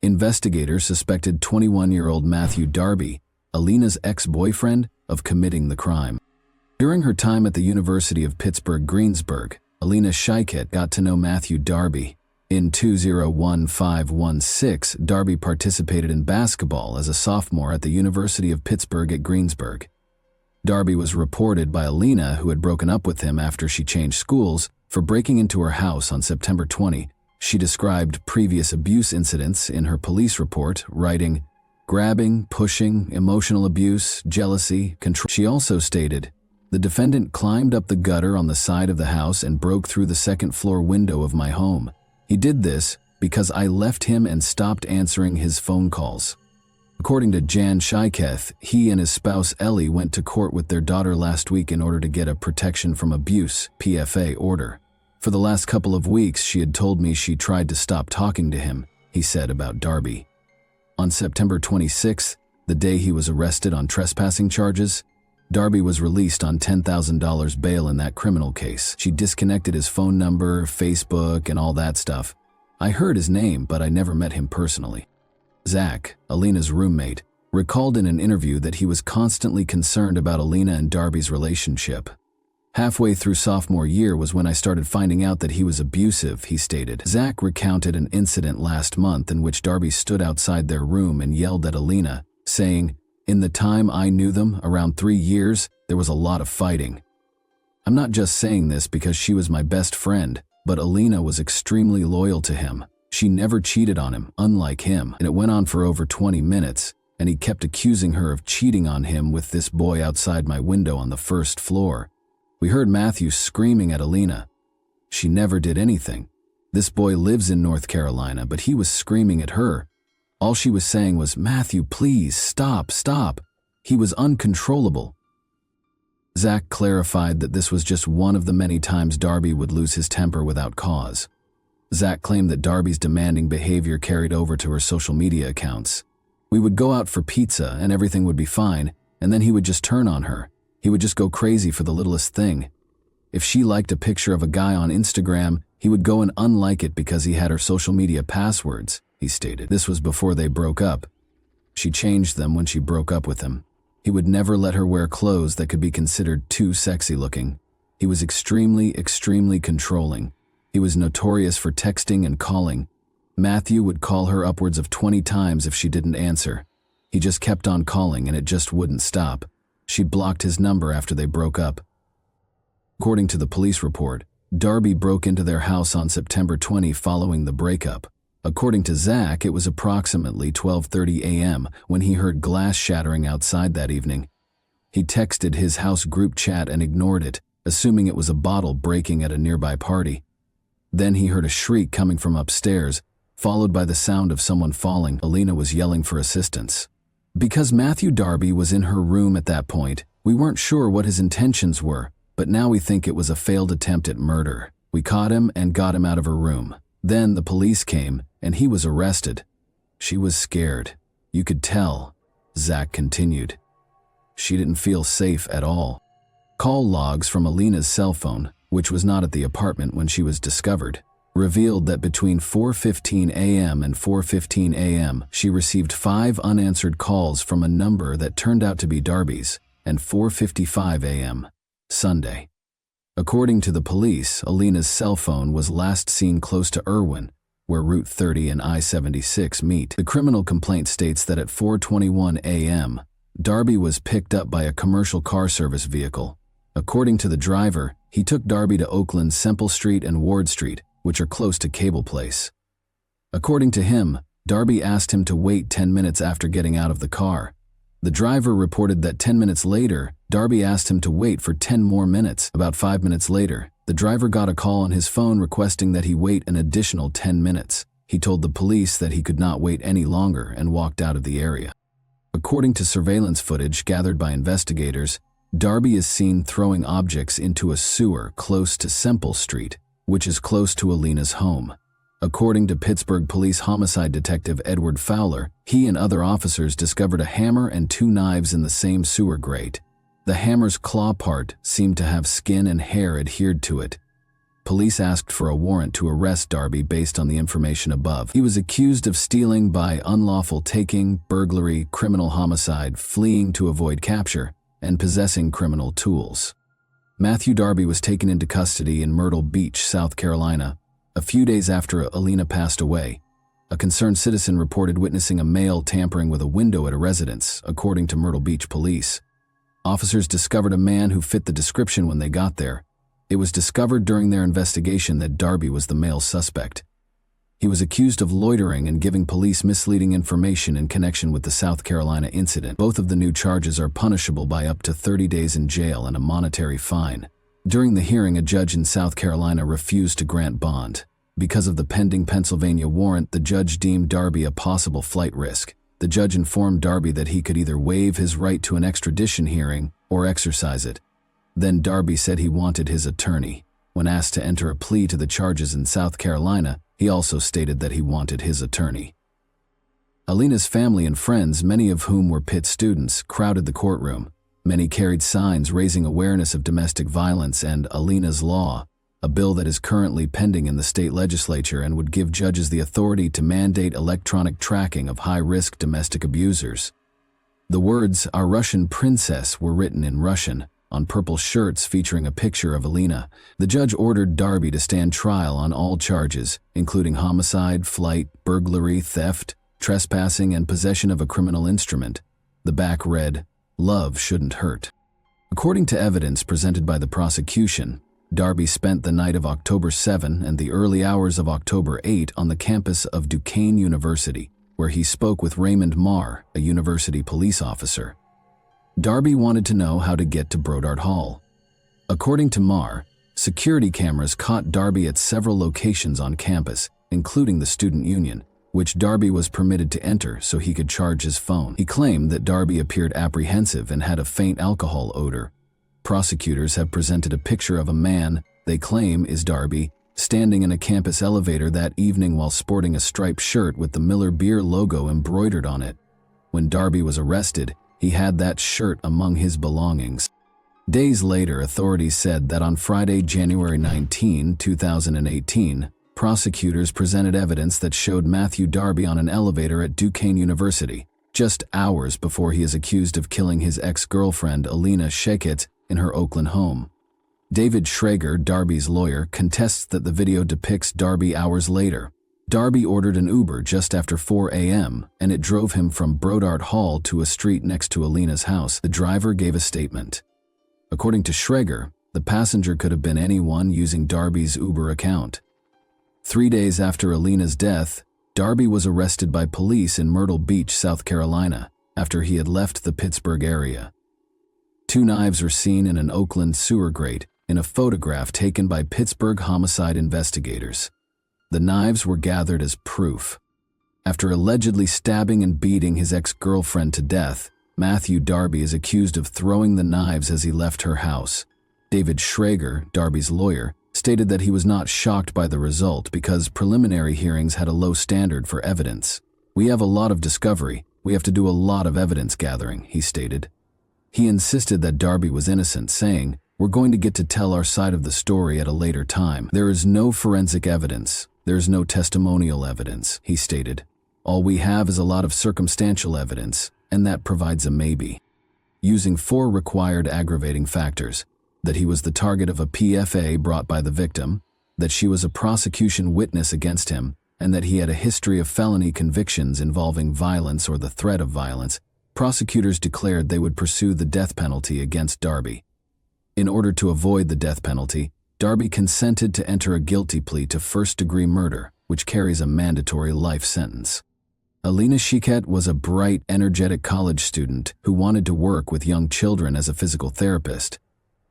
[SPEAKER 1] Investigators suspected 21-year-old Matthew Darby, Alina's ex-boyfriend, of committing the crime. During her time at the University of Pittsburgh-Greensburg, Alina Shiket got to know Matthew Darby. In 2015-16, Darby participated in basketball as a sophomore at the University of Pittsburgh at Greensburg. Darby was reported by Alina, who had broken up with him after she changed schools, for breaking into her house on September 20. She described previous abuse incidents in her police report, writing, "Grabbing, pushing, emotional abuse, jealousy, control." She also stated, "The defendant climbed up the gutter on the side of the house and broke through the second-floor window of my home. He did this because I left him and stopped answering his phone calls." According to Jan Shiketh, he and his spouse Ellie went to court with their daughter last week in order to get a protection from abuse (PFA) order. "For the last couple of weeks, she had told me she tried to stop talking to him," he said about Darby. On September 26th, the day he was arrested on trespassing charges, Darby was released on $10,000 bail in that criminal case. She disconnected his phone number, Facebook, and all that stuff. I heard his name, but I never met him personally. Zach, Alina's roommate, recalled in an interview that he was constantly concerned about Alina and Darby's relationship. "Halfway through sophomore year was when I started finding out that he was abusive," he stated. Zach recounted an incident last month in which Darby stood outside their room and yelled at Alina, saying, "In the time I knew them, around 3 years, there was a lot of fighting. I'm not just saying this because she was my best friend, but Alina was extremely loyal to him. She never cheated on him, unlike him, and it went on for over 20 minutes, and he kept accusing her of cheating on him with this boy outside my window on the first floor. We heard Matthew screaming at Alina. She never did anything. This boy lives in North Carolina, but he was screaming at her. All she was saying was, 'Matthew, please, stop, stop.' He was uncontrollable." Zach clarified that this was just one of the many times Darby would lose his temper without cause. Zach claimed that Darby's demanding behavior carried over to her social media accounts. We would go out for pizza and everything would be fine, and then he would just turn on her. He would just go crazy for the littlest thing. If she liked a picture of a guy on Instagram, he would go and unlike it because he had her social media passwords, he stated. This was before they broke up. She changed them when she broke up with him. He would never let her wear clothes that could be considered too sexy looking. He was extremely controlling. He was notorious for texting and calling. Matthew would call her upwards of 20 times if she didn't answer. He just kept on calling and it just wouldn't stop. She blocked his number after they broke up. According to the police report, Darby broke into their house on September 20 following the breakup. According to Zach, it was approximately 12:30 a.m. when he heard glass shattering outside that evening. He texted his house group chat and ignored it, assuming it was a bottle breaking at a nearby party. Then he heard a shriek coming from upstairs, followed by the sound of someone falling. Alina was yelling for assistance. Because Matthew Darby was in her room at that point, we weren't sure what his intentions were, but now we think it was a failed attempt at murder. We caught him and got him out of her room. Then the police came, and he was arrested. She was scared. You could tell. Zach continued. She didn't feel safe at all. Call logs from Alina's cell phone, which was not at the apartment when she was discovered, revealed that between 4:15 a.m. and 4:15 a.m., she received 5 unanswered calls from a number that turned out to be Darby's, and 4:55 a.m., Sunday. According to the police, Alina's cell phone was last seen close to Irwin, where Route 30 and I-76 meet. The criminal complaint states that at 4:21 a.m., Darby was picked up by a commercial car service vehicle. According to the driver, he took Darby to Oakland's Semple Street and Ward Street, which are close to Cable Place. According to him, Darby asked him to wait 10 minutes after getting out of the car. The driver reported that 10 minutes later, Darby asked him to wait for 10 more minutes. About 5 minutes later, the driver got a call on his phone requesting that he wait an additional 10 minutes. He told the police that he could not wait any longer and walked out of the area. According to surveillance footage gathered by investigators, Darby is seen throwing objects into a sewer close to Semple Street, which is close to Alina's home. According to Pittsburgh Police Homicide Detective Edward Fowler, he and other officers discovered a hammer and 2 knives in the same sewer grate. The hammer's claw part seemed to have skin and hair adhered to it. Police asked for a warrant to arrest Darby based on the information above. He was accused of stealing by unlawful taking, burglary, criminal homicide, fleeing to avoid capture, and possessing criminal tools. Matthew Darby was taken into custody in Myrtle Beach, South Carolina, a few days after Alina passed away. A concerned citizen reported witnessing a male tampering with a window at a residence, according to Myrtle Beach police. Officers discovered a man who fit the description when they got there. It was discovered during their investigation that Darby was the male suspect. He was accused of loitering and giving police misleading information in connection with the South Carolina incident. Both of the new charges are punishable by up to 30 days in jail and a monetary fine. During the hearing, a judge in South Carolina refused to grant bond. Because of the pending Pennsylvania warrant, the judge deemed Darby a possible flight risk. The judge informed Darby that he could either waive his right to an extradition hearing or exercise it. Then Darby said he wanted his attorney. When asked to enter a plea to the charges in South Carolina, he also stated that he wanted his attorney. Alina's family and friends, many of whom were Pitt students, crowded the courtroom. Many carried signs raising awareness of domestic violence and Alina's Law, a bill that is currently pending in the state legislature and would give judges the authority to mandate electronic tracking of high-risk domestic abusers. The words, "Our Russian Princess," were written in Russian, on purple shirts featuring a picture of Alina. The judge ordered Darby to stand trial on all charges, including homicide, flight, burglary, theft, trespassing, and possession of a criminal instrument. The back read, "Love shouldn't hurt." According to evidence presented by the prosecution, Darby spent the night of October 7 and the early hours of October 8 on the campus of Duquesne University, where he spoke with Raymond Marr, a university police officer. Darby wanted to know how to get to Brodart Hall. According to Marr, security cameras caught Darby at several locations on campus, including the student union, which Darby was permitted to enter so he could charge his phone. He claimed that Darby appeared apprehensive and had a faint alcohol odor. Prosecutors have presented a picture of a man they claim is Darby, standing in a campus elevator that evening while sporting a striped shirt with the Miller Beer logo embroidered on it. When Darby was arrested, he had that shirt among his belongings. Days later, authorities said that on Friday, January 19, 2018, prosecutors presented evidence that showed Matthew Darby on an elevator at Duquesne University, just hours before he is accused of killing his ex-girlfriend Alina Sheket in her Oakland home. David Schrager, Darby's lawyer, contests that the video depicts Darby hours later. Darby ordered an Uber just after 4 a.m., and it drove him from Brodart Hall to a street next to Alina's house. The driver gave a statement. According to Schrager, the passenger could have been anyone using Darby's Uber account. 3 days after Alina's death, Darby was arrested by police in Myrtle Beach, South Carolina, after he had left the Pittsburgh area. 2 knives were seen in an Oakland sewer grate in a photograph taken by Pittsburgh homicide investigators. The knives were gathered as proof. After allegedly stabbing and beating his ex-girlfriend to death, Matthew Darby is accused of throwing the knives as he left her house. David Schrager, Darby's lawyer, stated that he was not shocked by the result because preliminary hearings had a low standard for evidence. "We have a lot of discovery. We have to do a lot of evidence gathering," he stated. He insisted that Darby was innocent, saying, "We're going to get to tell our side of the story at a later time. There is no forensic evidence. There is no testimonial evidence," he stated. "All we have is a lot of circumstantial evidence, and that provides a maybe." Using 4 required aggravating factors: that he was the target of a PFA brought by the victim, that she was a prosecution witness against him, and that he had a history of felony convictions involving violence or the threat of violence, prosecutors declared they would pursue the death penalty against Darby. In order to avoid the death penalty, Darby consented to enter a guilty plea to first-degree murder, which carries a mandatory life sentence. Alina Sheket was a bright, energetic college student who wanted to work with young children as a physical therapist.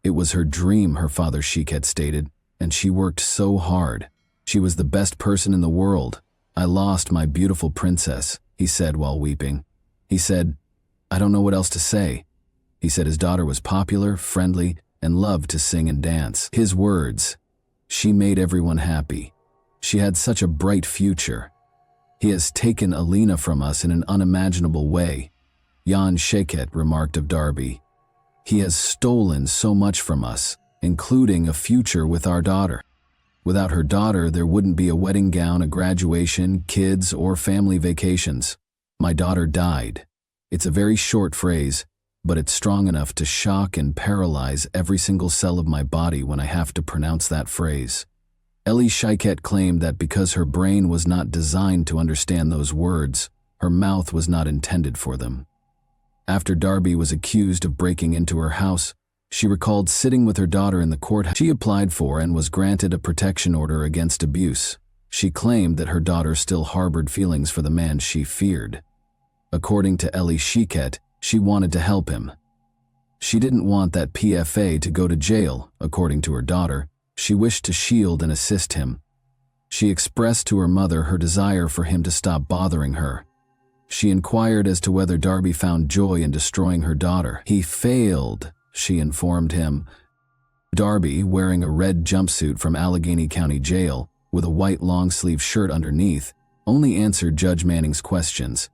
[SPEAKER 1] It was her dream, her father Sheket stated, and she worked so hard. "She was the best person in the world. I lost my beautiful princess," he said while weeping. He said, "I don't know what else to say." He said his daughter was popular, friendly, and loved to sing and dance. His words, "She made everyone happy. She had such a bright future. He has taken Alina from us in an unimaginable way," Jan Sheket remarked of Darby. "He has stolen so much from us, including a future with our daughter. Without her daughter, there wouldn't be a wedding gown, a graduation, kids, or family vacations. My daughter died." It's a very short phrase, but it's strong enough to shock and paralyze every single cell of my body when I have to pronounce that phrase. Ellie Sheket claimed that because her brain was not designed to understand those words, her mouth was not intended for them. After Darby was accused of breaking into her house, she recalled sitting with her daughter in the courthouse. She applied for and was granted a protection order against abuse. She claimed that her daughter still harbored feelings for the man she feared. According to Ellie Sheket, she wanted to help him. She didn't want that PFA to go to jail, according to her daughter. She wished to shield and assist him. She expressed to her mother her desire for him to stop bothering her. She inquired as to whether Darby found joy in destroying her daughter. "He failed," she informed him. Darby, wearing a red jumpsuit from Allegheny County Jail, with a white long-sleeve shirt underneath, only answered Judge Manning's questions.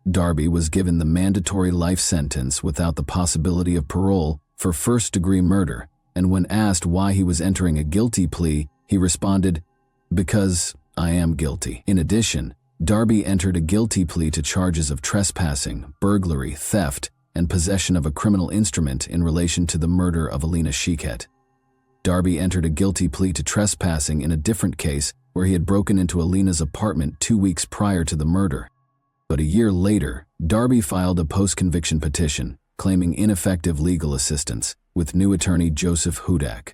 [SPEAKER 1] Darby was given the mandatory life sentence without the possibility of parole for first-degree murder, and when asked why he was entering a guilty plea, he responded, "Because I am guilty." In addition, Darby entered a guilty plea to charges of trespassing, burglary, theft, and possession of a criminal instrument in relation to the murder of Alina Sheket. Darby entered a guilty plea to trespassing in a different case where he had broken into Alina's apartment 2 weeks prior to the murder. But a year later, Darby filed a post-conviction petition claiming ineffective legal assistance with new attorney Joseph Hudak.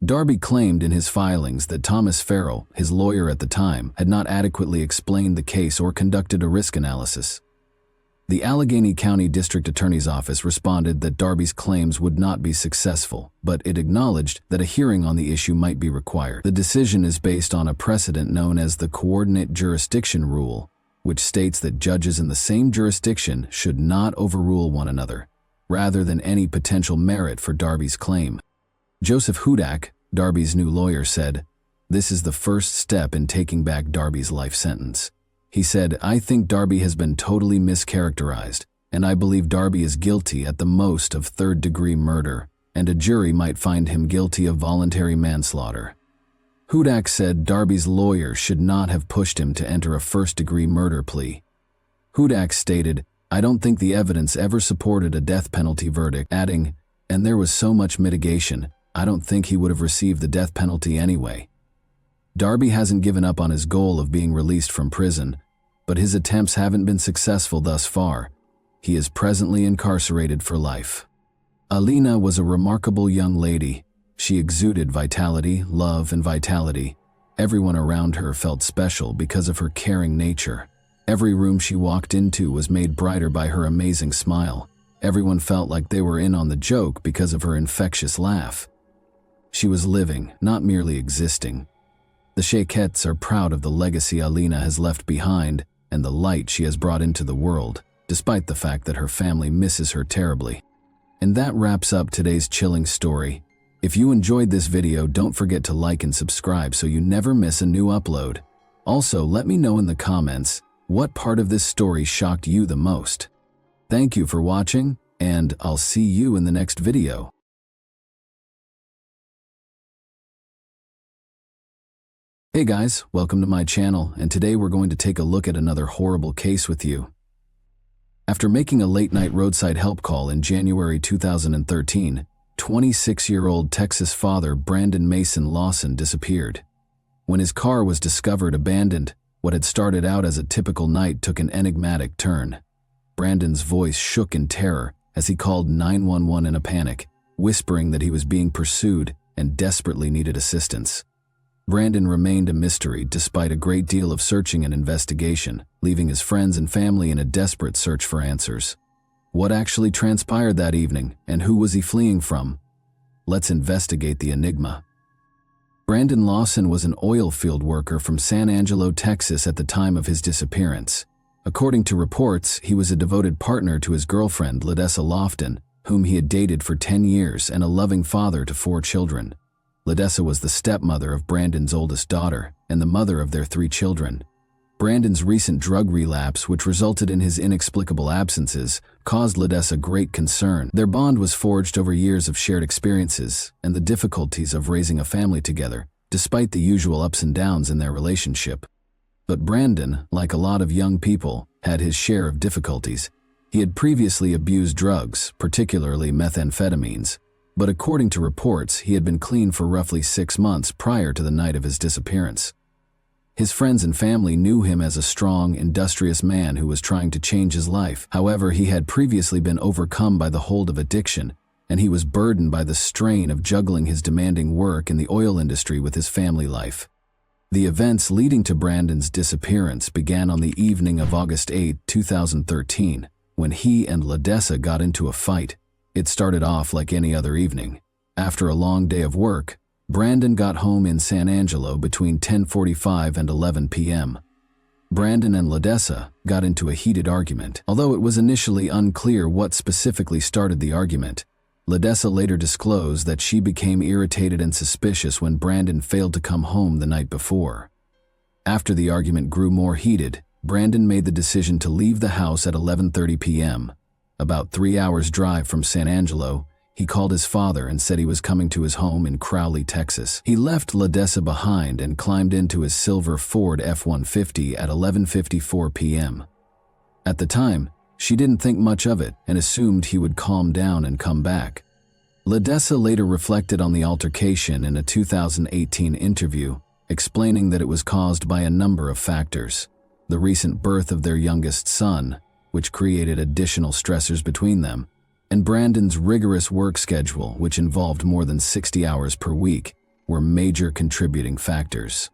[SPEAKER 1] Darby claimed in his filings that Thomas Farrell, his lawyer at the time, had not adequately explained the case or conducted a risk analysis. The Allegheny County District Attorney's Office responded that Darby's claims would not be successful, but it acknowledged that a hearing on the issue might be required. The decision is based on a precedent known as the Coordinate Jurisdiction Rule, which states that judges in the same jurisdiction should not overrule one another. rather than any potential merit for Darby's claim. Joseph Hudak, Darby's new lawyer, said, "This is the first step in taking back Darby's life sentence." He said, "I think Darby has been totally mischaracterized, and I believe Darby is guilty at the most of third-degree murder, and a jury might find him guilty of voluntary manslaughter." Hudak said Darby's lawyer should not have pushed him to enter a first-degree murder plea. Hudak stated, "I don't think the evidence ever supported a death penalty verdict," adding, "And there was so much mitigation, I don't think he would have received the death penalty anyway." Darby hasn't given up on his goal of being released from prison, but his attempts haven't been successful thus far. He is presently incarcerated for life. Alina was a remarkable young lady. She exuded vitality, love, and vitality. Everyone around her felt special because of her caring nature. Every room she walked into was made brighter by her amazing smile. Everyone felt like they were in on the joke because of her infectious laugh. She was living, not merely existing. The Shaykettes are proud of the legacy Alina has left behind and the light she has brought into the world, despite the fact that her family misses her terribly. And that wraps up today's chilling story. If you enjoyed this video, don't forget to like and subscribe so you never miss a new upload. Also, let me know in the comments what part of this story shocked you the most. Thank you for watching, and I'll see you in the next video. Hey guys, welcome to my channel, and today we're going to take a look at another horrible case with you. After making a late-night roadside help call in January 2013, 26-year-old Texas father Brandon Mason Lawson disappeared. When his car was discovered abandoned, what had started out as a typical night took an enigmatic turn. Brandon's voice shook in terror as he called 911 in a panic, whispering that he was being pursued and desperately needed assistance. Brandon remained a mystery despite a great deal of searching and investigation, leaving his friends and family in a desperate search for answers. What actually transpired that evening, and who was he fleeing from? Let's investigate the enigma. Brandon Lawson was an oil field worker from San Angelo, Texas at the time of his disappearance. According to reports, he was a devoted partner to his girlfriend, Ledessa Lofton, whom he had dated for 10 years, and a loving father to 4 children. Ledessa was the stepmother of Brandon's oldest daughter and the mother of their 3 children. Brandon's recent drug relapse, which resulted in his inexplicable absences, caused Ledessa great concern. Their bond was forged over years of shared experiences and the difficulties of raising a family together, despite the usual ups and downs in their relationship. But Brandon, like a lot of young people, had his share of difficulties. He had previously abused drugs, particularly methamphetamines, but according to reports, he had been clean for roughly 6 months prior to the night of his disappearance. His friends and family knew him as a strong, industrious man who was trying to change his life. However, he had previously been overcome by the hold of addiction, and he was burdened by the strain of juggling his demanding work in the oil industry with his family life. The events leading to Brandon's disappearance began on the evening of August 8, 2013, when he and Ledessa got into a fight. It started off like any other evening. After a long day of work, Brandon got home in San Angelo between 10:45 and 11 p.m. Brandon and Ledessa got into a heated argument. Although it was initially unclear what specifically started the argument, Ledessa later disclosed that she became irritated and suspicious when Brandon failed to come home the night before. After the argument grew more heated, Brandon made the decision to leave the house at 11:30 p.m. About 3 hours' drive from San Angelo, he called his father and said he was coming to his home in Crowley, Texas. He left Ledessa behind and climbed into his silver Ford F-150 at 11:54 p.m. At the time, she didn't think much of it and assumed he would calm down and come back. Ledessa later reflected on the altercation in a 2018 interview, explaining that it was caused by a number of factors. The recent birth of their youngest son, which created additional stressors between them, and Brandon's rigorous work schedule, which involved more than 60 hours per week, were major contributing factors.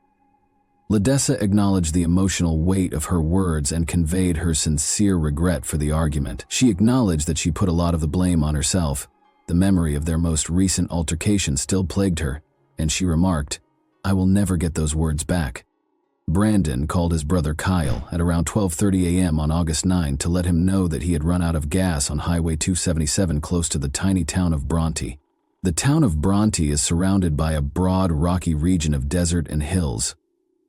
[SPEAKER 1] Ledessa acknowledged the emotional weight of her words and conveyed her sincere regret for the argument. She acknowledged that she put a lot of the blame on herself. The memory of their most recent altercation still plagued her, and she remarked, "I will never get those words back." Brandon called his brother Kyle at around 12:30 a.m. on August 9 to let him know that he had run out of gas on Highway 277 close to the tiny town of Bronte. The town of Bronte is surrounded by a broad, rocky region of desert and hills.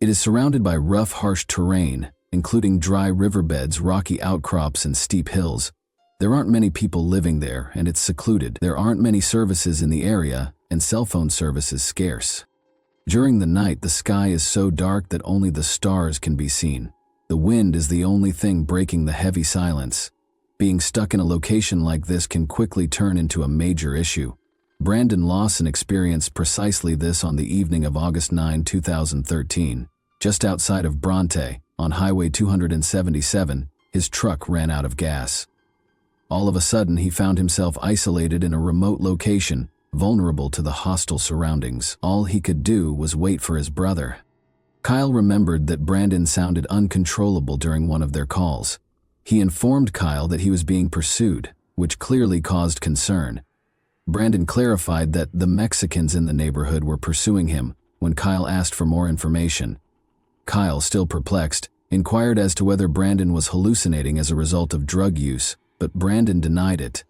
[SPEAKER 1] It is surrounded by rough, harsh terrain, including dry riverbeds, rocky outcrops, and steep hills. There aren't many people living there, and it's secluded. There aren't many services in the area, and cell phone service is scarce. During the night, the sky is so dark that only the stars can be seen. The wind is the only thing breaking the heavy silence. Being stuck in a location like this can quickly turn into a major issue. Brandon Lawson experienced precisely this on the evening of August 9, 2013. Just outside of Bronte, on Highway 277, his truck ran out of gas. All of a sudden, he found himself isolated in a remote location, vulnerable to the hostile surroundings. All he could do was wait for his brother. Kyle remembered that Brandon sounded uncontrollable during one of their calls. He informed Kyle that he was being pursued, which clearly caused concern. Brandon clarified that the Mexicans in the neighborhood were pursuing him when Kyle asked for more information. Kyle, still perplexed, inquired as to whether Brandon was hallucinating as a result of drug use, but Brandon denied it.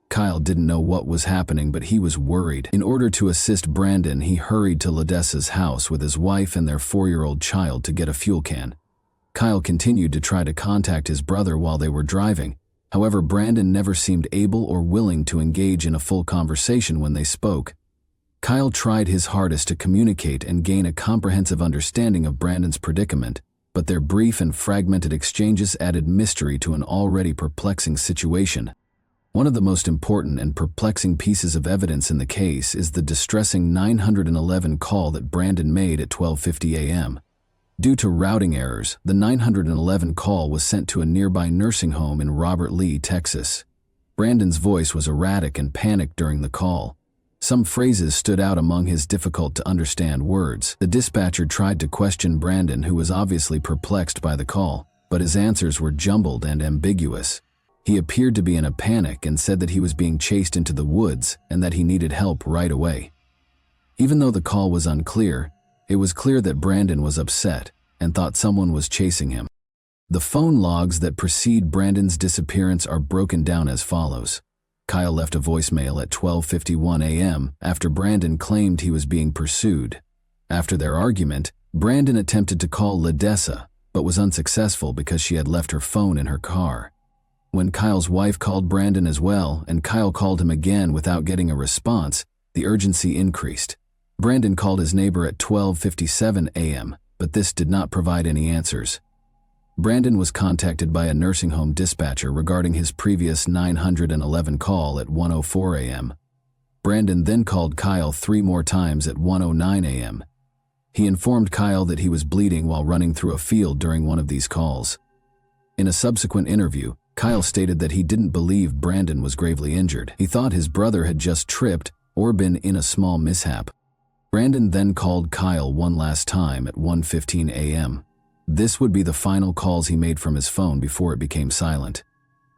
[SPEAKER 1] Kyle didn't know what was happening, but he was worried. In order to assist Brandon, he hurried to Ledessa's house with his wife and their 4-year-old child to get a fuel can. Kyle continued to try to contact his brother while they were driving. However, Brandon never seemed able or willing to engage in a full conversation when they spoke. Kyle tried his hardest to communicate and gain a comprehensive understanding of Brandon's predicament, but their brief and fragmented exchanges added mystery to an already perplexing situation. One of the most important and perplexing pieces of evidence in the case is the distressing 911 call that Brandon made at 12:50 a.m. Due to routing errors, the 911 call was sent to a nearby nursing home in Robert Lee, Texas. Brandon's voice was erratic and panicked during the call. Some phrases stood out among his difficult-to-understand words. The dispatcher tried to question Brandon, who was obviously perplexed by the call, but his answers were jumbled and ambiguous. He appeared to be in a panic and said that he was being chased into the woods and that he needed help right away. Even though the call was unclear, it was clear that Brandon was upset and thought someone was chasing him. The phone logs that precede Brandon's disappearance are broken down as follows. Kyle left a voicemail at 12:51 a.m. after Brandon claimed he was being pursued. After their argument, Brandon attempted to call Ledessa, but was unsuccessful because she had left her phone in her car. When Kyle's wife called Brandon as well, and Kyle called him again without getting a response, the urgency increased. Brandon called his neighbor at 12:57 a.m., but this did not provide any answers. Brandon was contacted by a nursing home dispatcher regarding his previous 911 call at 1:04 a.m. Brandon then called Kyle 3 more times at 1:09 a.m. He informed Kyle that he was bleeding while running through a field during one of these calls. In a subsequent interview, Kyle stated that he didn't believe Brandon was gravely injured. He thought his brother had just tripped or been in a small mishap. Brandon then called Kyle one last time at 1:15 a.m. This would be the final calls he made from his phone before it became silent.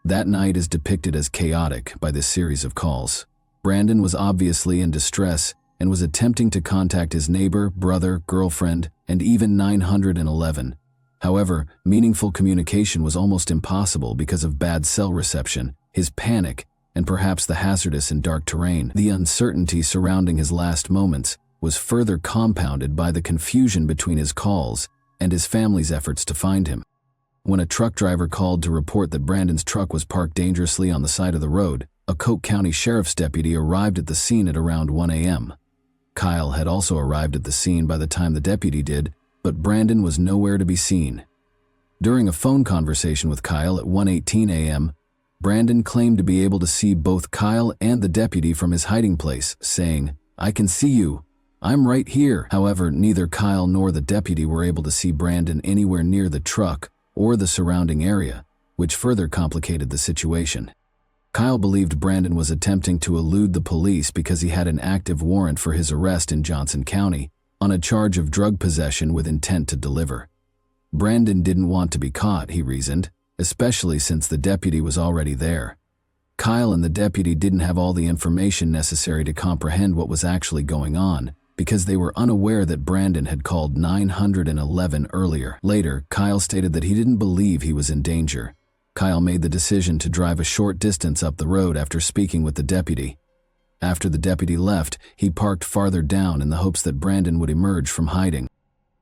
[SPEAKER 1] That night is depicted as chaotic by this series of calls. Brandon was obviously in distress and was attempting to contact his neighbor, brother, girlfriend, and even 911. However, meaningful communication was almost impossible because of bad cell reception, his panic, and perhaps the hazardous and dark terrain. The uncertainty surrounding his last moments was further compounded by the confusion between his calls and his family's efforts to find him. When a truck driver called to report that Brandon's truck was parked dangerously on the side of the road, a Coke County Sheriff's deputy arrived at the scene at around 1 a.m. Kyle had also arrived at the scene by the time the deputy did, but Brandon was nowhere to be seen. During a phone conversation with Kyle at 1:18 a.m., Brandon claimed to be able to see both Kyle and the deputy from his hiding place, saying, "I can see you. I'm right here." However, neither Kyle nor the deputy were able to see Brandon anywhere near the truck or the surrounding area, which further complicated the situation. Kyle believed Brandon was attempting to elude the police because he had an active warrant for his arrest in Johnson County on a charge of drug possession with intent to deliver. Brandon didn't want to be caught, he reasoned, especially since the deputy was already there. Kyle and the deputy didn't have all the information necessary to comprehend what was actually going on, because they were unaware that Brandon had called 911 earlier. Later, Kyle stated that he didn't believe he was in danger. Kyle made the decision to drive a short distance up the road after speaking with the deputy. After the deputy left, he parked farther down in the hopes that Brandon would emerge from hiding.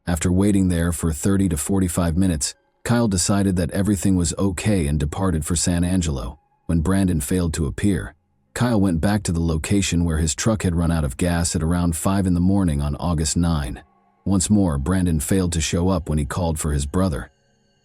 [SPEAKER 1] After waiting there for 30 to 45 minutes, Kyle decided that everything was okay and departed for San Angelo. When Brandon failed to appear, Kyle went back to the location where his truck had run out of gas at around 5 in the morning on August 9. Once more, Brandon failed to show up when he called for his brother.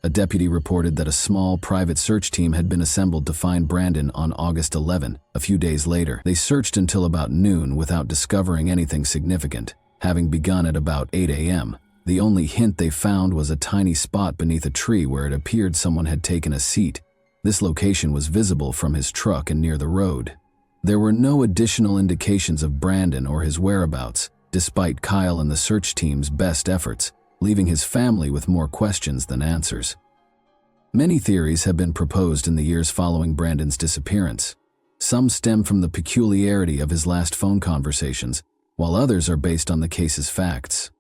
[SPEAKER 1] A deputy reported that a small private search team had been assembled to find Brandon on August 11. A few days later, they searched until about noon without discovering anything significant, having begun at about 8 a.m. The only hint they found was a tiny spot beneath a tree where it appeared someone had taken a seat. This location was visible from his truck and near the road. There were no additional indications of Brandon or his whereabouts, despite Kyle and the search team's best efforts, leaving his family with more questions than answers. Many theories have been proposed in the years following Brandon's disappearance. Some stem from the peculiarity of his last phone conversations, while others are based on the case's facts.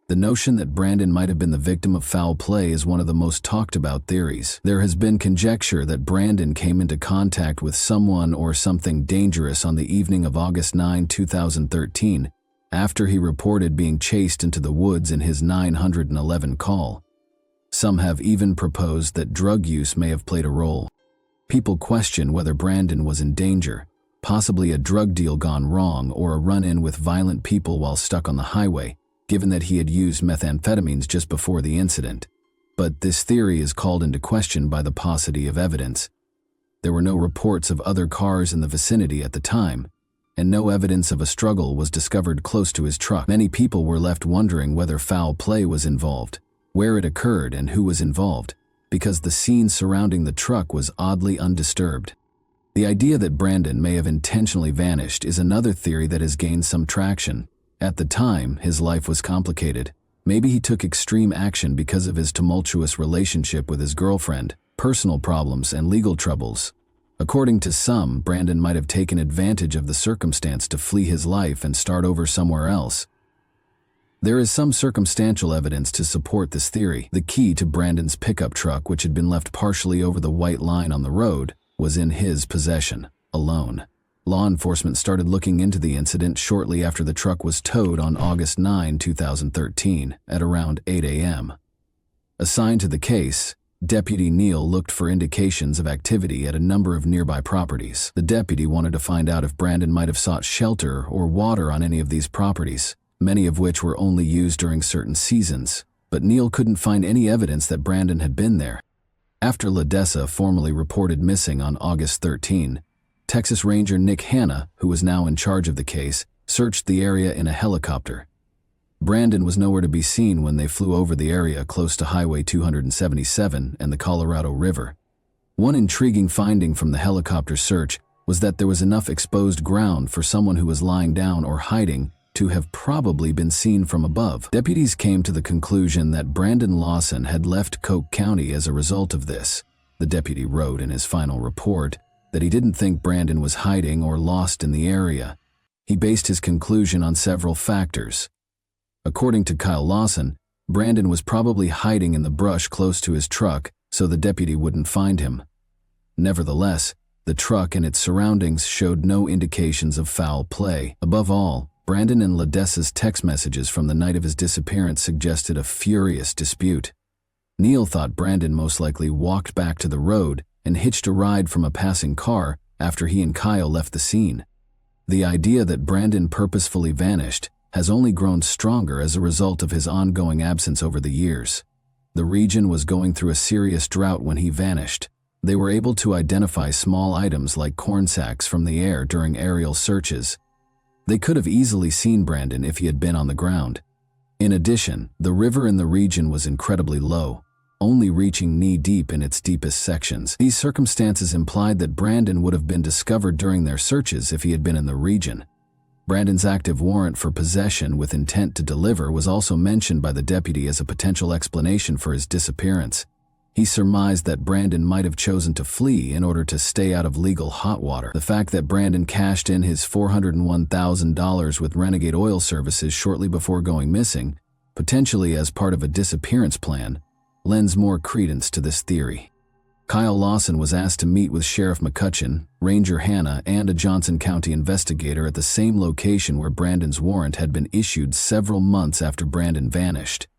[SPEAKER 1] The notion that Brandon might have been the victim of foul play is one of the most talked about theories. There has been conjecture that Brandon came into contact with someone or something dangerous on the evening of August 9, 2013, after he reported being chased into the woods in his 911 call. Some have even proposed that drug use may have played a role. People question whether Brandon was in danger, possibly a drug deal gone wrong or a run-in with violent people while stuck on the highway, given that he had used methamphetamines just before the incident. But this theory is called into question by the paucity of evidence. There were no reports of other cars in the vicinity at the time, and no evidence of a struggle was discovered close to his truck. Many people were left wondering whether foul play was involved, where it occurred and who was involved, because the scene surrounding the truck was oddly undisturbed. The idea that Brandon may have intentionally vanished is another theory that has gained some traction. At the time, his life was complicated. Maybe he took extreme action because of his tumultuous relationship with his girlfriend, personal problems, and legal troubles. According to some, Brandon might have taken advantage of the circumstance to flee his life and start over somewhere else. There is some circumstantial evidence to support this theory. The key to Brandon's pickup truck, which had been left partially over the white line on the road, was in his possession, alone. Law enforcement started looking into the incident shortly after the truck was towed on August 9, 2013, at around 8 a.m. Assigned to the case, Deputy Neal looked for indications of activity at a number of nearby properties. The deputy wanted to find out if Brandon might have sought shelter or water on any of these properties, many of which were only used during certain seasons, but Neal couldn't find any evidence that Brandon had been there. After LaDessa formally reported missing on August 13, Texas Ranger Nick Hanna, who was now in charge of the case, searched the area in a helicopter. Brandon was nowhere to be seen when they flew over the area close to Highway 277 and the Colorado River. One intriguing finding from the helicopter search was that there was enough exposed ground for someone who was lying down or hiding to have probably been seen from above. Deputies came to the conclusion that Brandon Lawson had left Coke County as a result of this. The deputy wrote in his final report that he didn't think Brandon was hiding or lost in the area. He based his conclusion on several factors. According to Kyle Lawson, Brandon was probably hiding in the brush close to his truck so the deputy wouldn't find him. Nevertheless, the truck and its surroundings showed no indications of foul play. Above all, Brandon and LaDessa's text messages from the night of his disappearance suggested a furious dispute. Neal thought Brandon most likely walked back to the road and hitched a ride from a passing car after he and Kyle left the scene. The idea that Brandon purposefully vanished has only grown stronger as a result of his ongoing absence over the years. The region was going through a serious drought when he vanished. They were able to identify small items like corn sacks from the air during aerial searches. They could have easily seen Brandon if he had been on the ground. In addition, the river in the region was incredibly low, only reaching knee-deep in its deepest sections. These circumstances implied that Brandon would have been discovered during their searches if he had been in the region. Brandon's active warrant for possession with intent to deliver was also mentioned by the deputy as a potential explanation for his disappearance. He surmised that Brandon might have chosen to flee in order to stay out of legal hot water. The fact that Brandon cashed in his $401,000 with Renegade Oil Services shortly before going missing, potentially as part of a disappearance plan, lends more credence to this theory. Kyle Lawson was asked to meet with Sheriff McCutcheon, Ranger Hannah, and a Johnson County investigator at the same location where Brandon's warrant had been issued several months after Brandon vanished.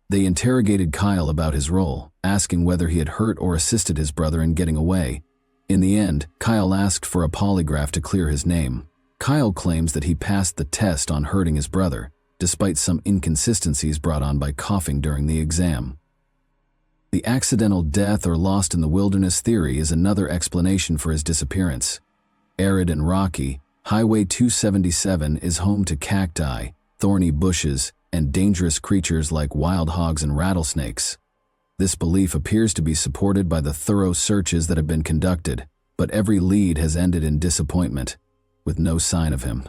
[SPEAKER 1] They interrogated Kyle about his role, asking whether he had hurt or assisted his brother in getting away. In the end, Kyle asked for a polygraph to clear his name. Kyle claims that he passed the test on hurting his brother, despite some inconsistencies brought on by coughing during the exam. The accidental death or lost in the wilderness theory is another explanation for his disappearance. Arid and rocky, Highway 277 is home to cacti, thorny bushes, and dangerous creatures like wild hogs and rattlesnakes. This belief appears to be supported by the thorough searches that have been conducted, but every lead has ended in disappointment, with no sign of him.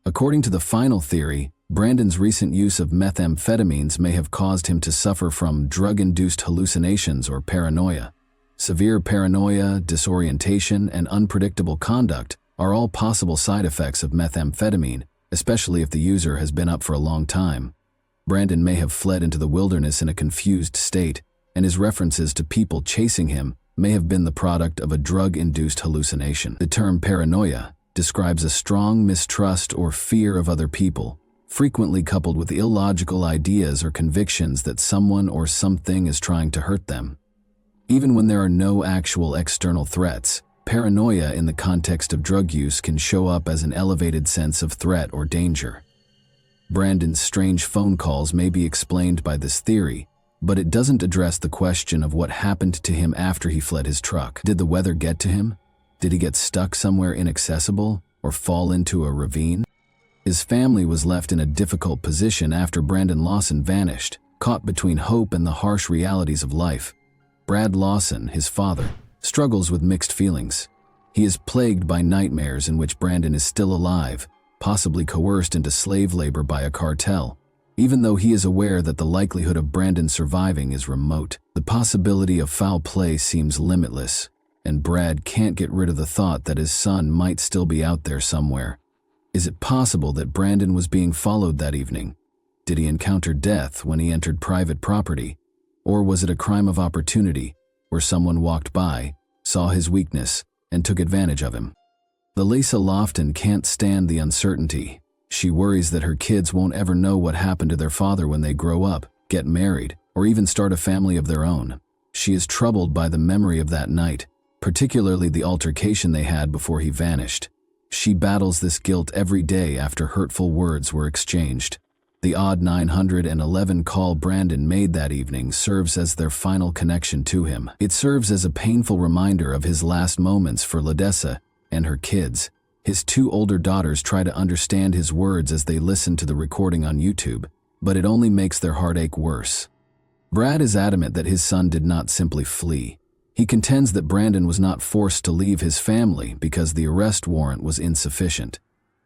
[SPEAKER 1] According to the final theory, Brandon's recent use of methamphetamines may have caused him to suffer from drug-induced hallucinations or paranoia. Severe paranoia, disorientation, and unpredictable conduct are all possible side effects of methamphetamine, especially if the user has been up for a long time. Brandon may have fled into the wilderness in a confused state, and his references to people chasing him may have been the product of a drug-induced hallucination. The term paranoia describes a strong mistrust or fear of other people, frequently coupled with illogical ideas or convictions that someone or something is trying to hurt them. Even when there are no actual external threats, paranoia in the context of drug use can show up as an elevated sense of threat or danger. Brandon's strange phone calls may be explained by this theory, but it doesn't address the question of what happened to him after he fled his truck. Did the weather get to him? Did he get stuck somewhere inaccessible or fall into a ravine? His family was left in a difficult position after Brandon Lawson vanished, caught between hope and the harsh realities of life. Brad Lawson, his father, struggles with mixed feelings. He is plagued by nightmares in which Brandon is still alive, possibly coerced into slave labor by a cartel. Even though he is aware that the likelihood of Brandon surviving is remote, the possibility of foul play seems limitless, and Brad can't get rid of the thought that his son might still be out there somewhere. Is it possible that Brandon was being followed that evening? Did he encounter death when he entered private property? Or was it a crime of opportunity, where someone walked by, saw his weakness, and took advantage of him? Lisa Lofton can't stand the uncertainty. She worries that her kids won't ever know what happened to their father when they grow up, get married, or even start a family of their own. She is troubled by the memory of that night, particularly the altercation they had before he vanished. She battles this guilt every day after hurtful words were exchanged. The odd 911 call Brandon made that evening serves as their final connection to him. It serves as a painful reminder of his last moments for Ledessa and her kids. His two older daughters try to understand his words as they listen to the recording on YouTube, but it only makes their heartache worse. Brad is adamant that his son did not simply flee. He contends that Brandon was not forced to leave his family because the arrest warrant was insufficient.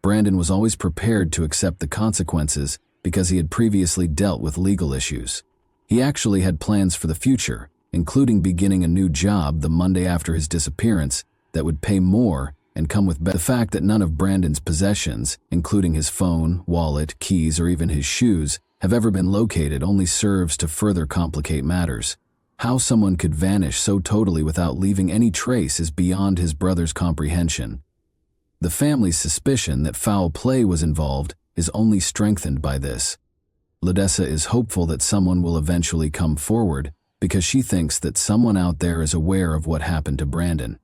[SPEAKER 1] Brandon was always prepared to accept the consequences because he had previously dealt with legal issues. He actually had plans for the future, including beginning a new job the Monday after his disappearance that would pay more and come with the fact that none of Brandon's possessions, including his phone, wallet, keys, or even his shoes, have ever been located only serves to further complicate matters. How someone could vanish so totally without leaving any trace is beyond his brother's comprehension. The family's suspicion that foul play was involved is only strengthened by this. Ledessa is hopeful that someone will eventually come forward because she thinks that someone out there is aware of what happened to Brandon.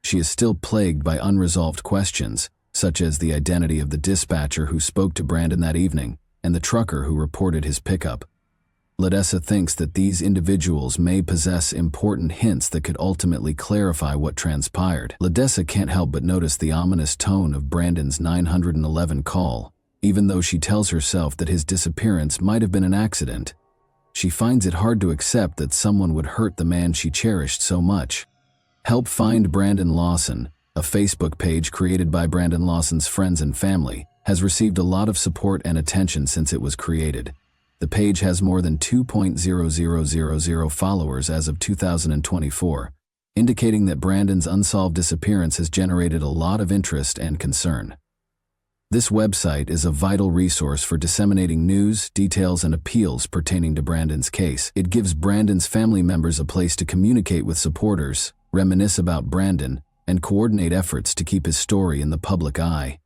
[SPEAKER 1] She is still plagued by unresolved questions, such as the identity of the dispatcher who spoke to Brandon that evening and the trucker who reported his pickup. Ledessa thinks that these individuals may possess important hints that could ultimately clarify what transpired. Ledessa can't help but notice the ominous tone of Brandon's 911 call, even though she tells herself that his disappearance might have been an accident. She finds it hard to accept that someone would hurt the man she cherished so much. Help Find Brandon Lawson, a Facebook page created by Brandon Lawson's friends and family, has received a lot of support and attention since it was created. The page has more than 2.0000 followers as of 2024, indicating that Brandon's unsolved disappearance has generated a lot of interest and concern. This website is a vital resource for disseminating news, details, and appeals pertaining to Brandon's case. It gives Brandon's family members a place to communicate with supporters, reminisce about Brandon, and coordinate efforts to keep his story in the public eye.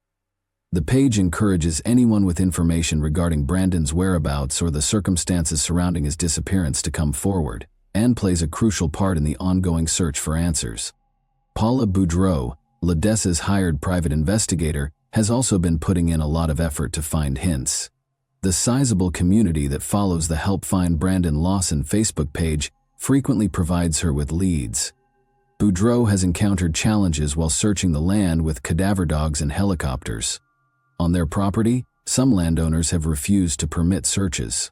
[SPEAKER 1] The page encourages anyone with information regarding Brandon's whereabouts or the circumstances surrounding his disappearance to come forward, and plays a crucial part in the ongoing search for answers. Paula Boudreau, LaDessa's hired private investigator, has also been putting in a lot of effort to find hints. The sizable community that follows the Help Find Brandon Lawson Facebook page frequently provides her with leads. Boudreau has encountered challenges while searching the land with cadaver dogs and helicopters. On their property, some landowners have refused to permit searches.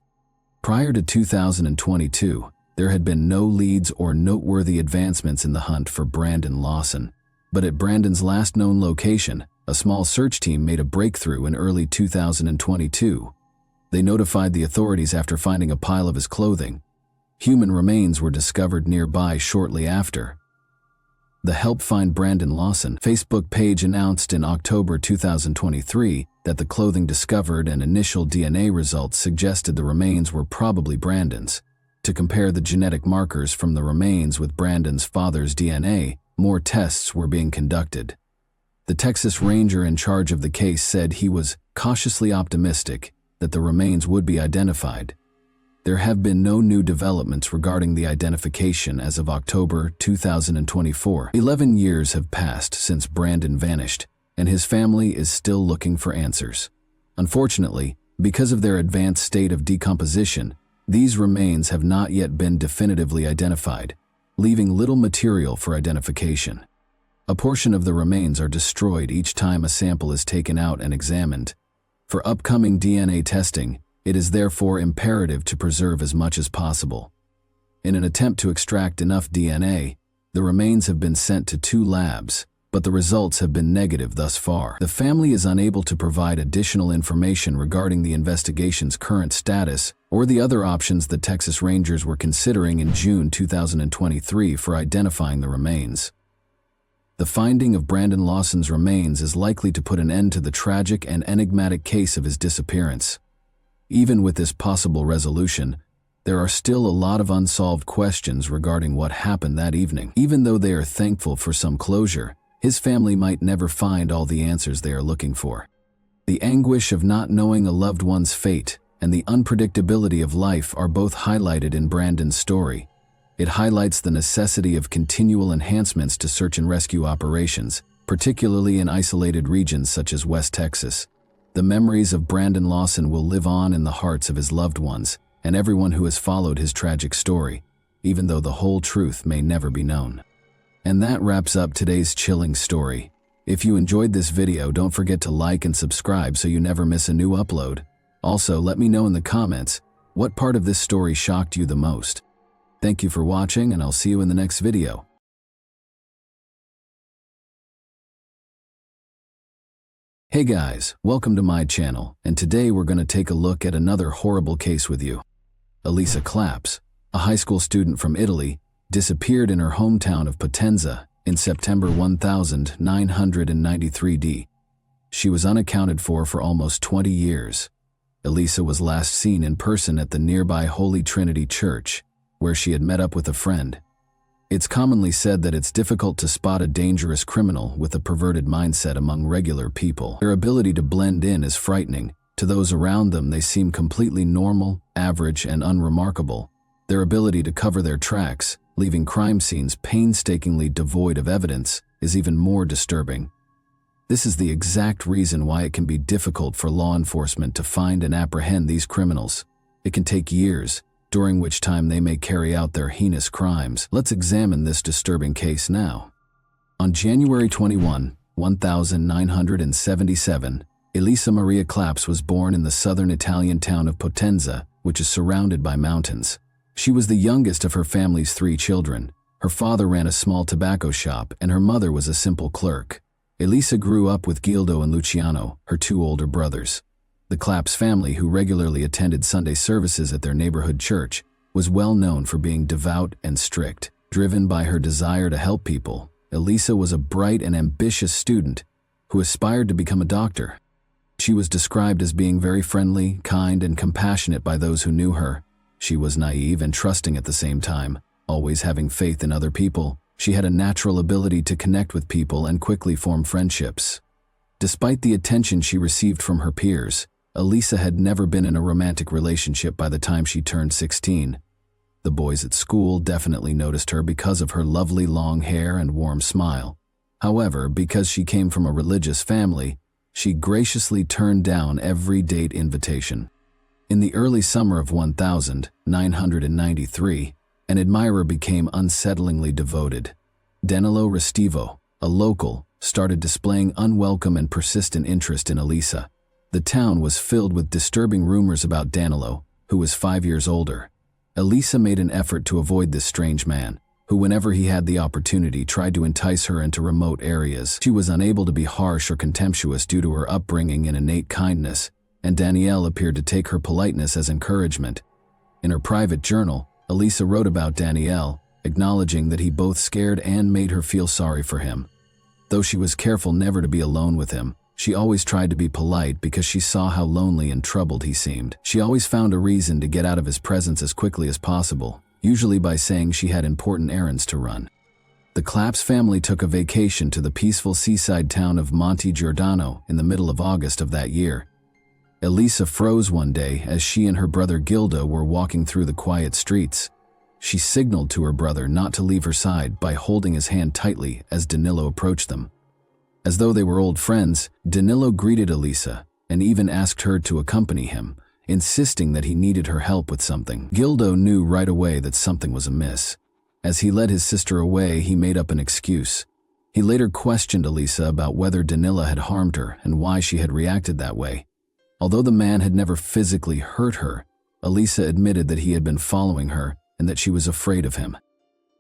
[SPEAKER 1] Prior to 2022, there had been no leads or noteworthy advancements in the hunt for Brandon Lawson. But at Brandon's last known location, a small search team made a breakthrough in early 2022. They notified the authorities after finding a pile of his clothing. Human remains were discovered nearby shortly after. The Help Find Brandon Lawson Facebook page announced in October 2023 that the clothing discovered and initial DNA results suggested the remains were probably Brandon's. To compare the genetic markers from the remains with Brandon's father's DNA, more tests were being conducted. The Texas Ranger in charge of the case said he was cautiously optimistic that the remains would be identified. There have been no new developments regarding the identification as of October 2024. 11 years have passed since Brandon vanished, and his family is still looking for answers. Unfortunately, because of their advanced state of decomposition, these remains have not yet been definitively identified, leaving little material for identification. A portion of the remains are destroyed each time a sample is taken out and examined. For upcoming DNA testing, it is therefore imperative to preserve as much as possible. In an attempt to extract enough DNA, the remains have been sent to 2 labs, but the results have been negative thus far. The family is unable to provide additional information regarding the investigation's current status or the other options the Texas Rangers were considering in June 2023 for identifying the remains. The finding of Brandon Lawson's remains is likely to put an end to the tragic and enigmatic case of his disappearance. Even with this possible resolution, there are still a lot of unsolved questions regarding what happened that evening. Even though they are thankful for some closure, his family might never find all the answers they are looking for. The anguish of not knowing a loved one's fate and the unpredictability of life are both highlighted in Brandon's story. It highlights the necessity of continual enhancements to search and rescue operations, particularly in isolated regions such as West Texas. The memories of Brandon Lawson will live on in the hearts of his loved ones and everyone who has followed his tragic story, even though the whole truth may never be known. And that wraps up today's chilling story. If you enjoyed this video, don't forget to like and subscribe so you never miss a new upload. Also, let me know in the comments what part of this story shocked you the most. Thank you for watching, and I'll see you in the next video. Hey guys, welcome to my channel, and today we're going to take a look at another horrible case with you. Elisa Claps, a high school student from Italy, disappeared in her hometown of Potenza in September 1993 D. She was unaccounted for almost 20 years. Elisa was last seen in person at the nearby Holy Trinity Church, where she had met up with a friend. It's commonly said that it's difficult to spot a dangerous criminal with a perverted mindset among regular people. Their ability to blend in is frightening. To those around them, they seem completely normal, average, and unremarkable. Their ability to cover their tracks, leaving crime scenes painstakingly devoid of evidence, is even more disturbing. This is the exact reason why it can be difficult for law enforcement to find and apprehend these criminals. It can take years, during which time they may carry out their heinous crimes. Let's examine this disturbing case now. On January 21, 1977, Elisa Maria Claps was born in the southern Italian town of Potenza, which is surrounded by mountains. She was the youngest of her family's 3 children. Her father ran a small tobacco shop, and her mother was a simple clerk. Elisa grew up with Gildo and Luciano, her 2 older brothers. The Claps family, who regularly attended Sunday services at their neighborhood church, was well known for being devout and strict. Driven by her desire to help people, Elisa was a bright and ambitious student who aspired to become a doctor. She was described as being very friendly, kind, and compassionate by those who knew her. She was naive and trusting at the same time, always having faith in other people. She had a natural ability to connect with people and quickly form friendships. Despite the attention she received from her peers, Elisa had never been in a romantic relationship by the time she turned 16. The boys at school definitely noticed her because of her lovely long hair and warm smile. However, because she came from a religious family, she graciously turned down every date invitation. In the early summer of 1993, an admirer became unsettlingly devoted. Danilo Restivo, a local, started displaying unwelcome and persistent interest in Elisa. The town was filled with disturbing rumors about Danilo, who was 5 years older. Elisa made an effort to avoid this strange man, who whenever he had the opportunity tried to entice her into remote areas. She was unable to be harsh or contemptuous due to her upbringing and innate kindness, and Danielle appeared to take her politeness as encouragement. In her private journal, Elisa wrote about Danielle, acknowledging that he both scared and made her feel sorry for him. Though she was careful never to be alone with him, she always tried to be polite because she saw how lonely and troubled he seemed. She always found a reason to get out of his presence as quickly as possible, usually by saying she had important errands to run. The Claps family took a vacation to the peaceful seaside town of Monte Giordano in the middle of August of that year. Elisa froze one day as she and her brother Gildo were walking through the quiet streets. She signaled to her brother not to leave her side by holding his hand tightly as Danilo approached them. As though they were old friends, Danilo greeted Elisa and even asked her to accompany him, insisting that he needed her help with something. Gildo knew right away that something was amiss. As he led his sister away, he made up an excuse. He later questioned Elisa about whether Danilo had harmed her and why she had reacted that way. Although the man had never physically hurt her, Elisa admitted that he had been following her and that she was afraid of him.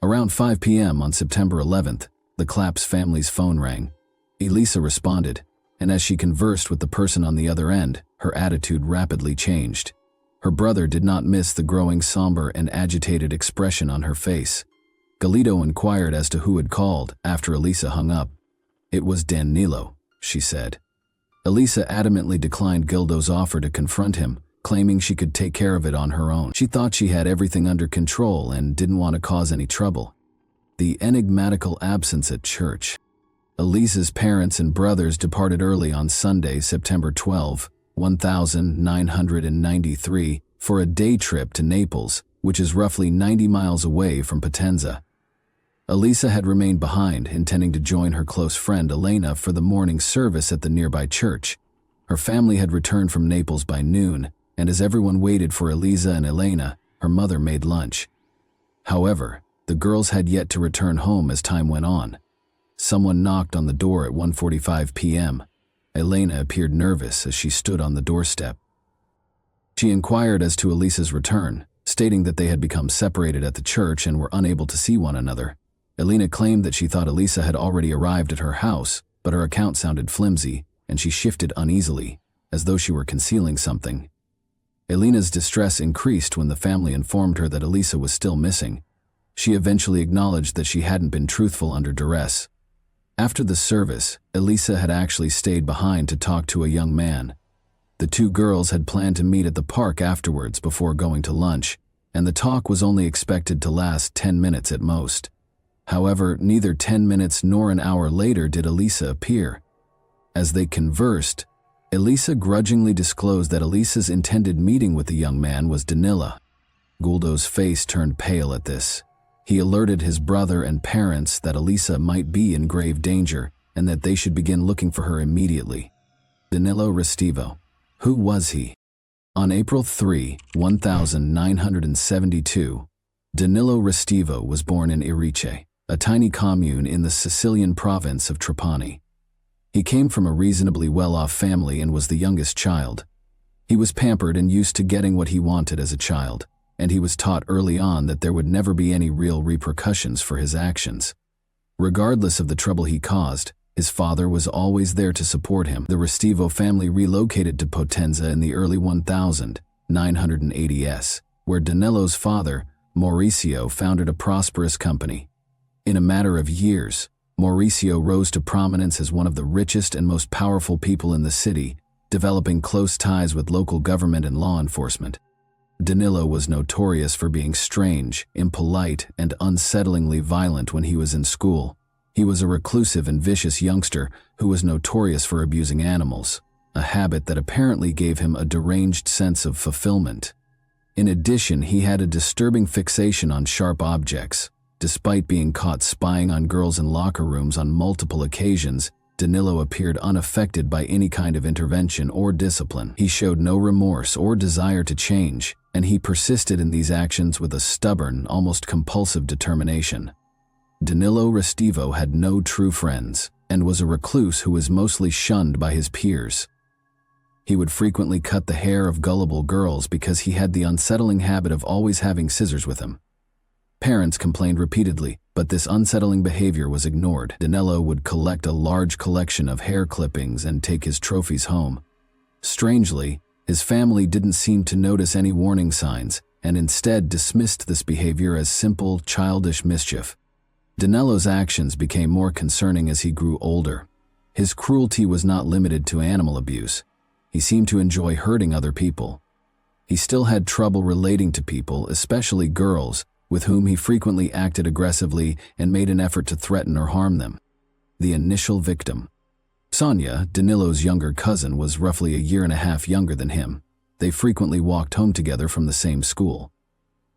[SPEAKER 1] Around 5 p.m. on September 11th, the Claps family's phone rang. Elisa responded, and as she conversed with the person on the other end, her attitude rapidly changed. Her brother did not miss the growing somber and agitated expression on her face. Galito inquired as to who had called after Elisa hung up. "It was Danilo," she said. Elisa adamantly declined Gildo's offer to confront him, claiming she could take care of it on her own. She thought she had everything under control and didn't want to cause any trouble. The enigmatical absence at church. Elisa's parents and brothers departed early on Sunday, September 12, 1993, for a day trip to Naples, which is roughly 90 miles away from Potenza. Elisa had remained behind, intending to join her close friend Elena for the morning service at the nearby church. Her family had returned from Naples by noon, and as everyone waited for Elisa and Elena, her mother made lunch. However, the girls had yet to return home as time went on. Someone knocked on the door at 1:45 p.m. Elena appeared nervous as she stood on the doorstep. She inquired as to Elisa's return, stating that they had become separated at the church and were unable to see one another. Elena claimed that she thought Elisa had already arrived at her house, but her account sounded flimsy, and she shifted uneasily, as though she were concealing something. Elena's distress increased when the family informed her that Elisa was still missing. She eventually acknowledged that she hadn't been truthful under duress. After the service, Elisa had actually stayed behind to talk to a young man. The two girls had planned to meet at the park afterwards before going to lunch, and the talk was only expected to last 10 minutes at most. However, neither 10 minutes nor an hour later did Elisa appear. As they conversed, Elisa grudgingly disclosed that Elisa's intended meeting with the young man was Danilo. Guldo's face turned pale at this. He alerted his brother and parents that Elisa might be in grave danger and that they should begin looking for her immediately. Danilo Restivo. Who was he? On April 3, 1972, Danilo Restivo was born in Irice, a tiny commune in the Sicilian province of Trapani. He came from a reasonably well-off family and was the youngest child. He was pampered and used to getting what he wanted as a child, and he was taught early on that there would never be any real repercussions for his actions. Regardless of the trouble he caused, His father was always there to support him. The Restivo family relocated to Potenza in the early 1980s, where Danilo's father, Mauricio, founded a prosperous company. In a matter of years, Mauricio rose to prominence as one of the richest and most powerful people in the city, developing close ties with local government and law enforcement. Danilo was notorious for being strange, impolite, and unsettlingly violent when he was in school. He was a reclusive and vicious youngster who was notorious for abusing animals, a habit that apparently gave him a deranged sense of fulfillment. In addition, he had a disturbing fixation on sharp objects. Despite being caught spying on girls in locker rooms on multiple occasions, Danilo appeared unaffected by any kind of intervention or discipline. He showed no remorse or desire to change, and he persisted in these actions with a stubborn, almost compulsive determination. Danilo Restivo had no true friends, and was a recluse who was mostly shunned by his peers. He would frequently cut the hair of gullible girls because he had the unsettling habit of always having scissors with him. Parents complained repeatedly, but this unsettling behavior was ignored. Danilo would collect a large collection of hair clippings and take his trophies home. Strangely, his family didn't seem to notice any warning signs, and instead dismissed this behavior as simple, childish mischief. Danilo's actions became more concerning as he grew older. His cruelty was not limited to animal abuse. He seemed to enjoy hurting other people. He still had trouble relating to people, especially girls, with whom he frequently acted aggressively and made an effort to threaten or harm them. The initial victim. Sonia, Danilo's younger cousin, was roughly a year and a half younger than him. They frequently walked home together from the same school.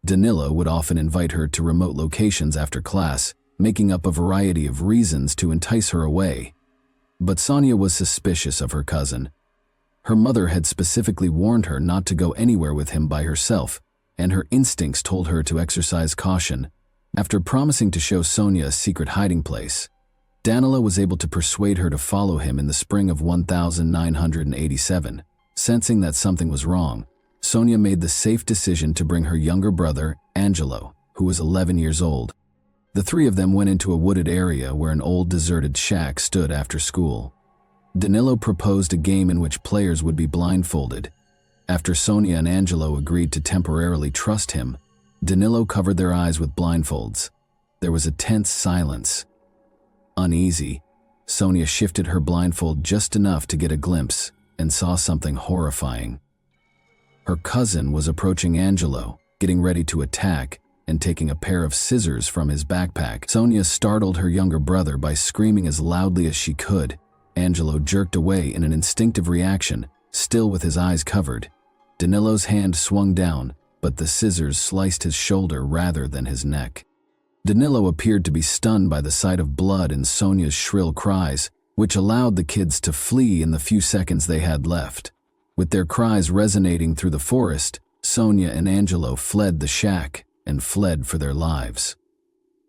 [SPEAKER 1] Danilo would often invite her to remote locations after class, making up a variety of reasons to entice her away. But Sonia was suspicious of her cousin. Her mother had specifically warned her not to go anywhere with him by herself, and her instincts told her to exercise caution. After promising to show Sonia a secret hiding place, Danilo was able to persuade her to follow him in the spring of 1987. Sensing that something was wrong, Sonia made the safe decision to bring her younger brother, Angelo, who was 11 years old. The three of them went into a wooded area where an old deserted shack stood after school. Danilo proposed a game in which players would be blindfolded. After Sonia and Angelo agreed to temporarily trust him, Danilo covered their eyes with blindfolds. There was a tense silence. Uneasy, Sonia shifted her blindfold just enough to get a glimpse and saw something horrifying. Her cousin was approaching Angelo, getting ready to attack, and taking a pair of scissors from his backpack. Sonia startled her younger brother by screaming as loudly as she could. Angelo jerked away in an instinctive reaction, still with his eyes covered. Danilo's hand swung down, but the scissors sliced his shoulder rather than his neck. Danilo appeared to be stunned by the sight of blood and Sonia's shrill cries, which allowed the kids to flee in the few seconds they had left. With their cries resonating through the forest, Sonia and Angelo fled the shack and fled for their lives.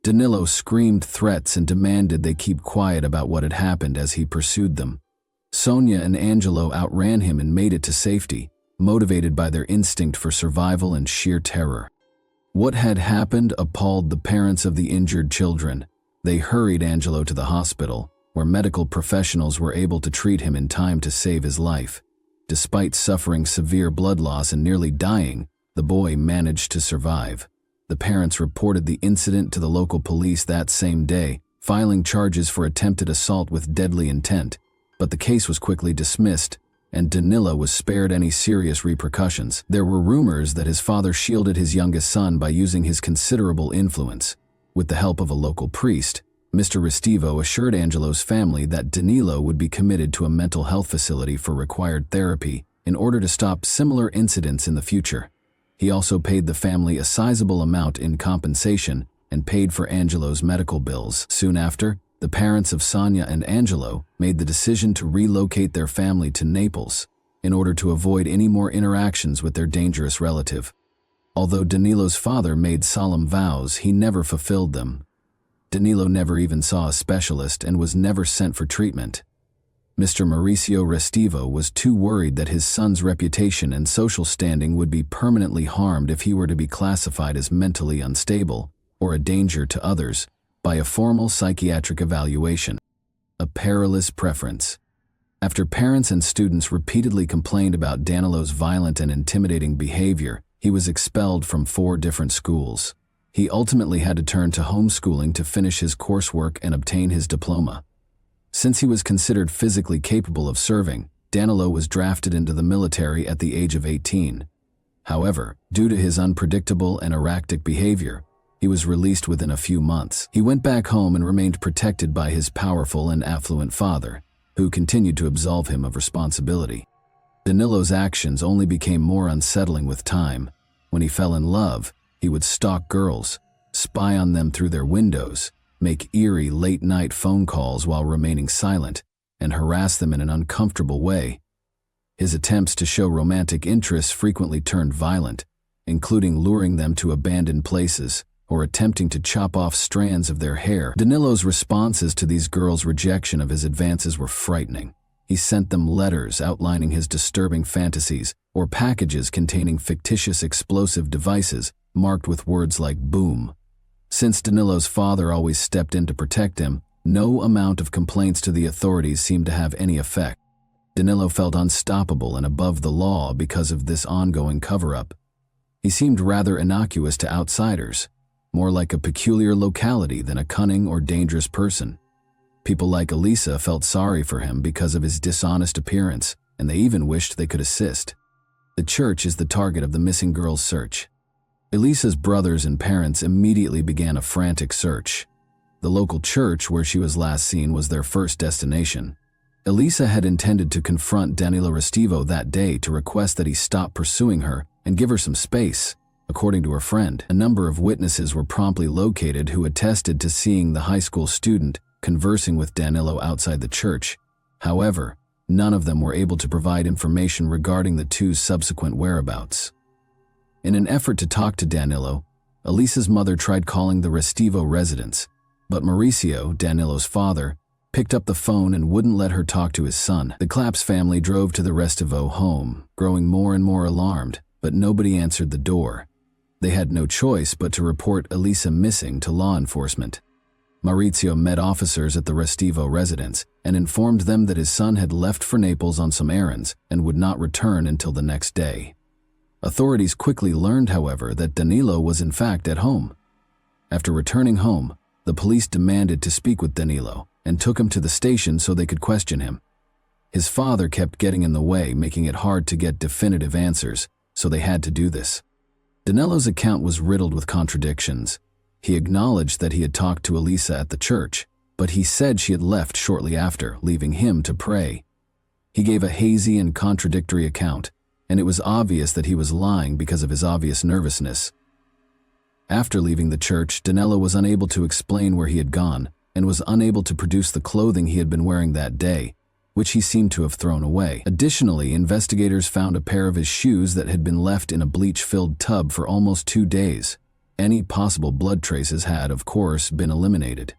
[SPEAKER 1] Danilo screamed threats and demanded they keep quiet about what had happened as he pursued them. Sonia and Angelo outran him and made it to safety, motivated by their instinct for survival and sheer terror. What had happened appalled the parents of the injured children. They hurried Angelo to the hospital, where medical professionals were able to treat him in time to save his life. Despite suffering severe blood loss and nearly dying, the boy managed to survive. The parents reported the incident to the local police that same day, filing charges for attempted assault with deadly intent, but the case was quickly dismissed, and Danilo was spared any serious repercussions. There were rumors that his father shielded his youngest son by using his considerable influence. With the help of a local priest, Mr. Restivo assured Angelo's family that Danilo would be committed to a mental health facility for required therapy in order to stop similar incidents in the future. He also paid the family a sizable amount in compensation and paid for Angelo's medical bills. Soon after, the parents of Sonia and Angelo made the decision to relocate their family to Naples in order to avoid any more interactions with their dangerous relative. Although Danilo's father made solemn vows, he never fulfilled them. Danilo never even saw a specialist and was never sent for treatment. Mr. Mauricio Restivo was too worried that his son's reputation and social standing would be permanently harmed if he were to be classified as mentally unstable or a danger to others by a formal psychiatric evaluation. a perilous preference. After parents and students repeatedly complained about Danilo's violent and intimidating behavior, he was expelled from 4 different schools. He ultimately had to turn to homeschooling to finish his coursework and obtain his diploma. Since he was considered physically capable of serving, Danilo was drafted into the military at the age of 18. However, due to his unpredictable and erratic behavior, he was released within a few months. He went back home and remained protected by his powerful and affluent father, who continued to absolve him of responsibility. Danilo's actions only became more unsettling with time. When he fell in love, he would stalk girls, spy on them through their windows, make eerie late-night phone calls while remaining silent, and harass them in an uncomfortable way. His attempts to show romantic interest frequently turned violent, including luring them to abandoned places or attempting to chop off strands of their hair. Danilo's responses to these girls' rejection of his advances were frightening. He sent them letters outlining his disturbing fantasies or packages containing fictitious explosive devices marked with words like boom. Since Danilo's father always stepped in to protect him, no amount of complaints to the authorities seemed to have any effect. Danilo felt unstoppable and above the law because of this ongoing cover-up. He seemed rather innocuous to outsiders, more like a peculiar locality than a cunning or dangerous person. People like Elisa felt sorry for him because of his dishonest appearance, and they even wished they could assist. The church is the target of the missing girl's search. Elisa's brothers and parents immediately began a frantic search. The local church where she was last seen was their first destination. Elisa had intended to confront Danilo Restivo that day to request that he stop pursuing her and give her some space. According to her friend, a number of witnesses were promptly located who attested to seeing the high school student conversing with Danilo outside the church. However, none of them were able to provide information regarding the two's subsequent whereabouts. In an effort to talk to Danilo, Elisa's mother tried calling the Restivo residence, but Mauricio, Danilo's father, picked up the phone and wouldn't let her talk to his son. The Claps family drove to the Restivo home, growing more and more alarmed, but nobody answered the door. They had no choice but to report Elisa missing to law enforcement. Maurizio met officers at the Restivo residence and informed them that his son had left for Naples on some errands and would not return until the next day. Authorities quickly learned, however, that Danilo was in fact at home. After returning home, the police demanded to speak with Danilo and took him to the station so they could question him. His father kept getting in the way, making it hard to get definitive answers, so they had to do this. Danilo's account was riddled with contradictions. He acknowledged that he had talked to Elisa at the church, but he said she had left shortly after, leaving him to pray. He gave a hazy and contradictory account, and it was obvious that he was lying because of his obvious nervousness. After leaving the church, Danilo was unable to explain where he had gone and was unable to produce the clothing he had been wearing that day, which he seemed to have thrown away. Additionally, investigators found a pair of his shoes that had been left in a bleach-filled tub for almost 2 days. Any possible blood traces had, of course, been eliminated.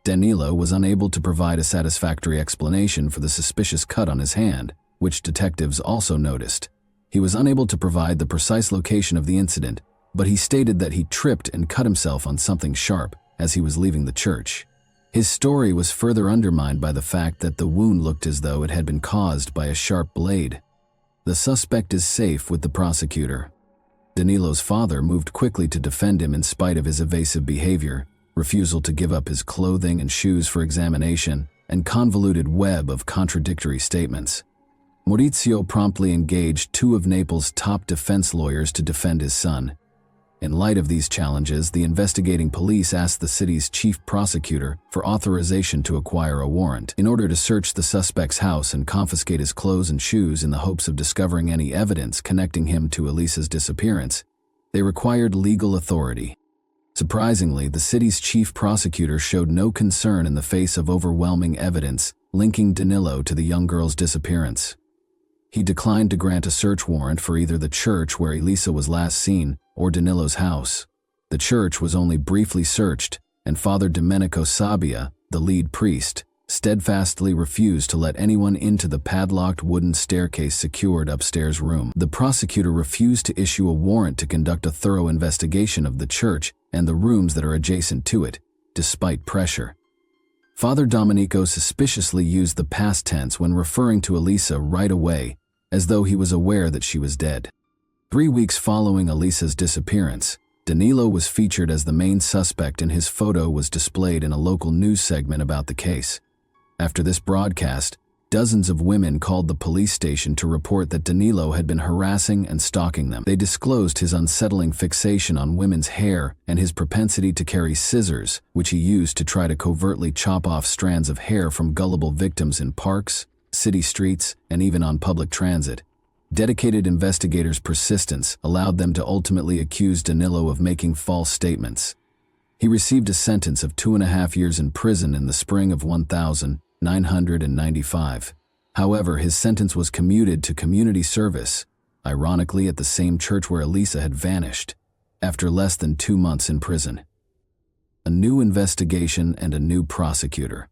[SPEAKER 1] Danilo was unable to provide a satisfactory explanation for the suspicious cut on his hand, which detectives also noticed. He was unable to provide the precise location of the incident, but he stated that he tripped and cut himself on something sharp as he was leaving the church. His story was further undermined by the fact that the wound looked as though it had been caused by a sharp blade. The suspect is safe with the prosecutor. Danilo's father moved quickly to defend him in spite of his evasive behavior, refusal to give up his clothing and shoes for examination, and convoluted web of contradictory statements. Maurizio promptly engaged 2 of Naples' top defense lawyers to defend his son. In light of these challenges, the investigating police asked the city's chief prosecutor for authorization to acquire a warrant in order to search the suspect's house and confiscate his clothes and shoes in the hopes of discovering any evidence connecting him to Elisa's disappearance. They required legal authority. Surprisingly, the city's chief prosecutor showed no concern in the face of overwhelming evidence linking Danilo to the young girl's disappearance. He declined to grant a search warrant for either the church where Elisa was last seen or Danilo's house. The church was only briefly searched, and Father Domenico Sabbia, the lead priest, steadfastly refused to let anyone into the padlocked wooden staircase secured upstairs room. The prosecutor refused to issue a warrant to conduct a thorough investigation of the church and the rooms that are adjacent to it, despite pressure. Father Domenico suspiciously used the past tense when referring to Elisa right away, as though he was aware that she was dead. 3 weeks following Elisa's disappearance, Danilo was featured as the main suspect and his photo was displayed in a local news segment about the case. After this broadcast, dozens of women called the police station to report that Danilo had been harassing and stalking them. They disclosed his unsettling fixation on women's hair and his propensity to carry scissors, which he used to try to covertly chop off strands of hair from gullible victims in parks, city streets, and even on public transit. Dedicated investigators' persistence allowed them to ultimately accuse Danilo of making false statements. He received a sentence of 2.5 years in prison in the spring of 1995. However, his sentence was commuted to community service, ironically at the same church where Elisa had vanished, after less than 2 months in prison. A new investigation and a new prosecutor.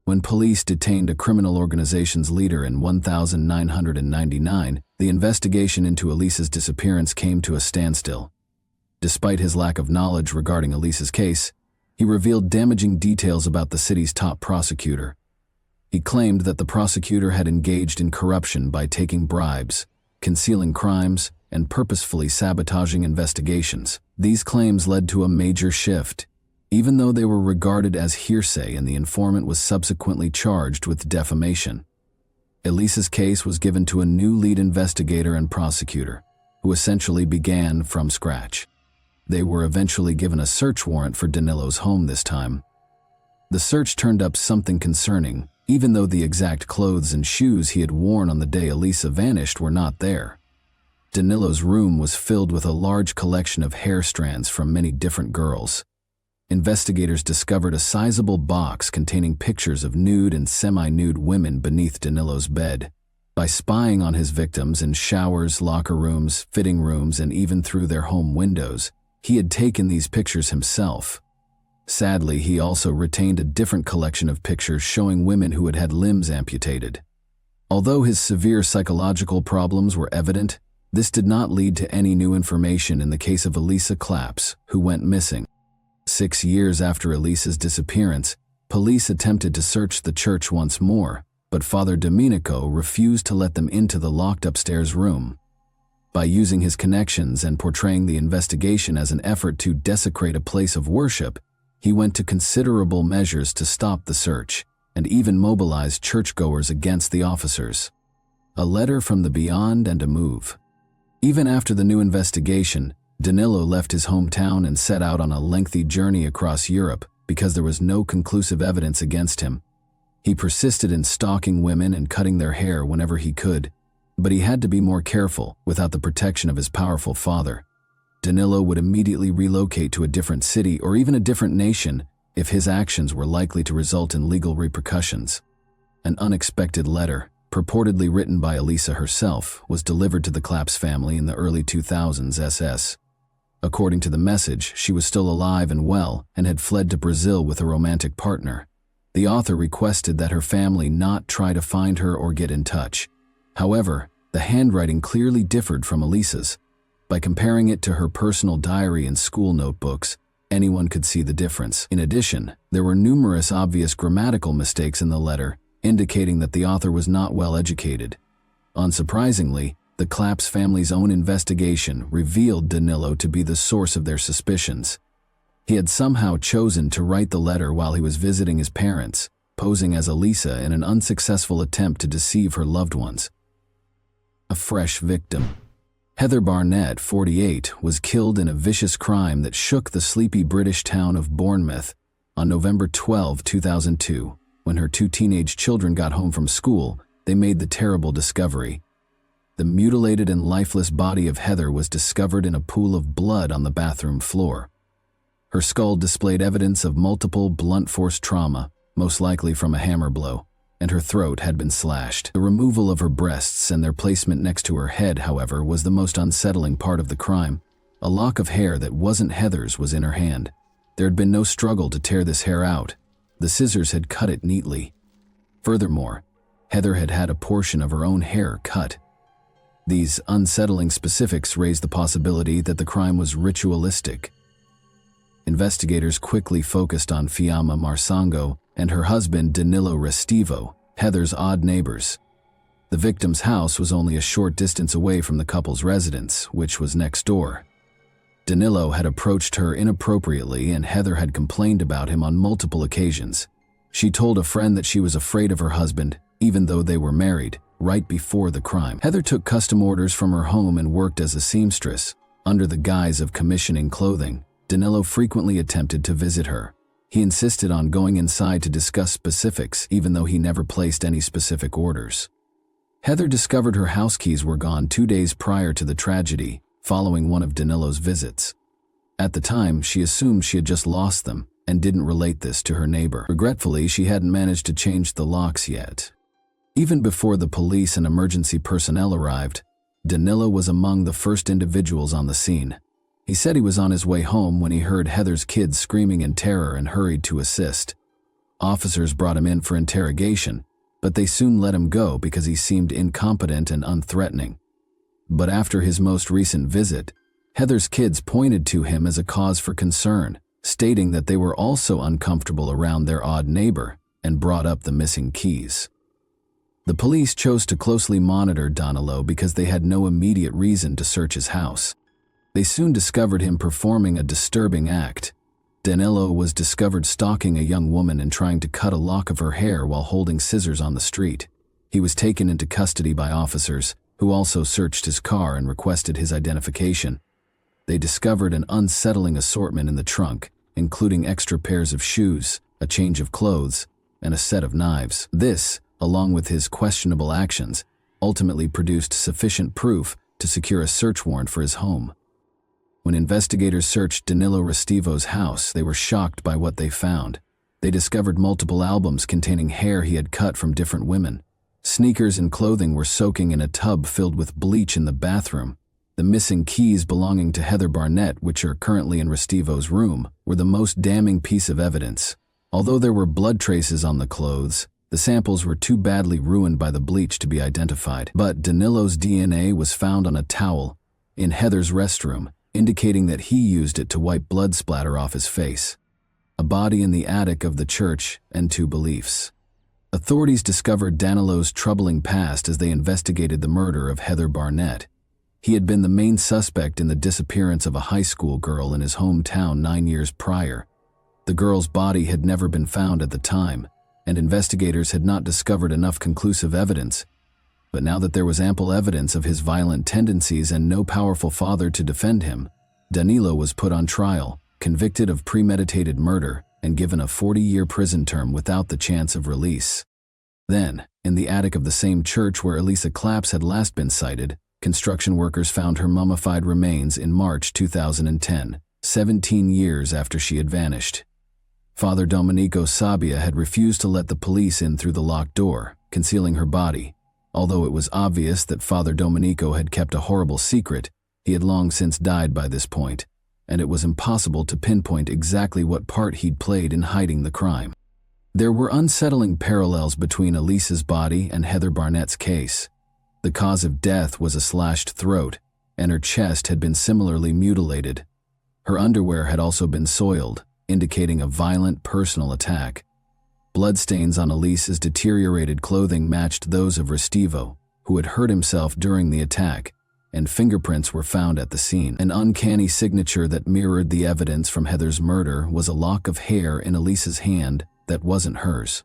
[SPEAKER 1] When police detained a criminal organization's leader in 1999, the investigation into Elisa's disappearance came to a standstill. Despite his lack of knowledge regarding Elisa's case, he revealed damaging details about the city's top prosecutor. He claimed that the prosecutor had engaged in corruption by taking bribes, concealing crimes, and purposefully sabotaging investigations. These claims led to a major shift, even though they were regarded as hearsay and the informant was subsequently charged with defamation. Elisa's case was given to a new lead investigator and prosecutor, who essentially began from scratch. They were eventually given a search warrant for Danilo's home this time. The search turned up something concerning, even though the exact clothes and shoes he had worn on the day Elisa vanished were not there. Danilo's room was filled with a large collection of hair strands from many different girls. Investigators discovered a sizable box containing pictures of nude and semi-nude women beneath Danilo's bed. By spying on his victims in showers, locker rooms, fitting rooms, and even through their home windows, he had taken these pictures himself. Sadly, he also retained a different collection of pictures showing women who had had limbs amputated. Although his severe psychological problems were evident, this did not lead to any new information in the case of Elisa Claps, who went missing. 6 years after Elisa's disappearance, police attempted to search the church once more, but Father Domenico refused to let them into the locked upstairs room. By using his connections and portraying the investigation as an effort to desecrate a place of worship, he went to considerable measures to stop the search, and even mobilized churchgoers against the officers. A letter from the beyond and a move. Even after the new investigation, Danilo left his hometown and set out on a lengthy journey across Europe because there was no conclusive evidence against him. He persisted in stalking women and cutting their hair whenever he could, but he had to be more careful without the protection of his powerful father. Danilo would immediately relocate to a different city or even a different nation if his actions were likely to result in legal repercussions. An unexpected letter, purportedly written by Elisa herself, was delivered to the Claps family in the early 2000s SS. According to the message, she was still alive and well and had fled to Brazil with a romantic partner. The author requested that her family not try to find her or get in touch. However, the handwriting clearly differed from Elisa's. By comparing it to her personal diary and school notebooks, anyone could see the difference. In addition, there were numerous obvious grammatical mistakes in the letter, indicating that the author was not well educated. Unsurprisingly, the Claps family's own investigation revealed Danilo to be the source of their suspicions. He had somehow chosen to write the letter while he was visiting his parents, posing as Elisa in an unsuccessful attempt to deceive her loved ones. A fresh victim. Heather Barnett, 48, was killed in a vicious crime that shook the sleepy British town of Bournemouth on November 12, 2002. When her 2 teenage children got home from school, they made the terrible discovery. The mutilated and lifeless body of Heather was discovered in a pool of blood on the bathroom floor. Her skull displayed evidence of multiple blunt force trauma, most likely from a hammer blow, and her throat had been slashed. The removal of her breasts and their placement next to her head, however, was the most unsettling part of the crime. A lock of hair that wasn't Heather's was in her hand. There had been no struggle to tear this hair out. The scissors had cut it neatly. Furthermore, Heather had had a portion of her own hair cut. These unsettling specifics raised the possibility that the crime was ritualistic. Investigators quickly focused on Fiamma Marsango, and her husband Danilo Restivo, Heather's odd neighbors. The victim's house was only a short distance away from the couple's residence, which was next door. Danilo had approached her inappropriately, and Heather had complained about him on multiple occasions. She told a friend that she was afraid of her husband, even though they were married, right before the crime. Heather took custom orders from her home and worked as a seamstress. Under the guise of commissioning clothing, Danilo frequently attempted to visit her. He insisted on going inside to discuss specifics, even though he never placed any specific orders. Heather discovered her house keys were gone 2 days prior to the tragedy, following one of Danilo's visits. At the time, she assumed she had just lost them and didn't relate this to her neighbor. Regretfully, she hadn't managed to change the locks yet. Even before the police and emergency personnel arrived, Danilo was among the first individuals on the scene. He said he was on his way home when he heard Heather's kids screaming in terror and hurried to assist. Officers brought him in for interrogation, but they soon let him go because he seemed incompetent and unthreatening. But after his most recent visit, Heather's kids pointed to him as a cause for concern, stating that they were also uncomfortable around their odd neighbor and brought up the missing keys. The police chose to closely monitor Danilo because they had no immediate reason to search his house. They soon discovered him performing a disturbing act. Danilo was discovered stalking a young woman and trying to cut a lock of her hair while holding scissors on the street. He was taken into custody by officers, who also searched his car and requested his identification. They discovered an unsettling assortment in the trunk, including extra pairs of shoes, a change of clothes, and a set of knives. This, along with his questionable actions, ultimately produced sufficient proof to secure a search warrant for his home. When investigators searched Danilo Restivo's house, they were shocked by what they found. They discovered multiple albums containing hair he had cut from different women. Sneakers and clothing were soaking in a tub filled with bleach in the bathroom. The missing keys belonging to Heather Barnett, which are currently in Restivo's room, were the most damning piece of evidence. Although there were blood traces on the clothes, the samples were too badly ruined by the bleach to be identified. But Danilo's DNA was found on a towel in Heather's restroom, indicating that he used it to wipe blood splatter off his face. A body in the attic of the church, and 2 beliefs. Authorities discovered Danilo's troubling past as they investigated the murder of Heather Barnett. He had been the main suspect in the disappearance of a high school girl in his hometown 9 years prior. The girl's body had never been found at the time, and investigators had not discovered enough conclusive evidence. But now that there was ample evidence of his violent tendencies and no powerful father to defend him, Danilo was put on trial, convicted of premeditated murder, and given a 40-year prison term without the chance of release. Then, in the attic of the same church where Elisa Claps had last been sighted, construction workers found her mummified remains in March 2010, 17 years after she had vanished. Father Domenico Sabbia had refused to let the police in through the locked door, concealing her body. Although it was obvious that Father Domenico had kept a horrible secret, he had long since died by this point, and it was impossible to pinpoint exactly what part he'd played in hiding the crime. There were unsettling parallels between Elisa's body and Heather Barnett's case. The cause of death was a slashed throat, and her chest had been similarly mutilated. Her underwear had also been soiled, indicating a violent personal attack. Bloodstains on Elisa's deteriorated clothing matched those of Restivo, who had hurt himself during the attack, and fingerprints were found at the scene. An uncanny signature that mirrored the evidence from Heather's murder was a lock of hair in Elisa's hand that wasn't hers.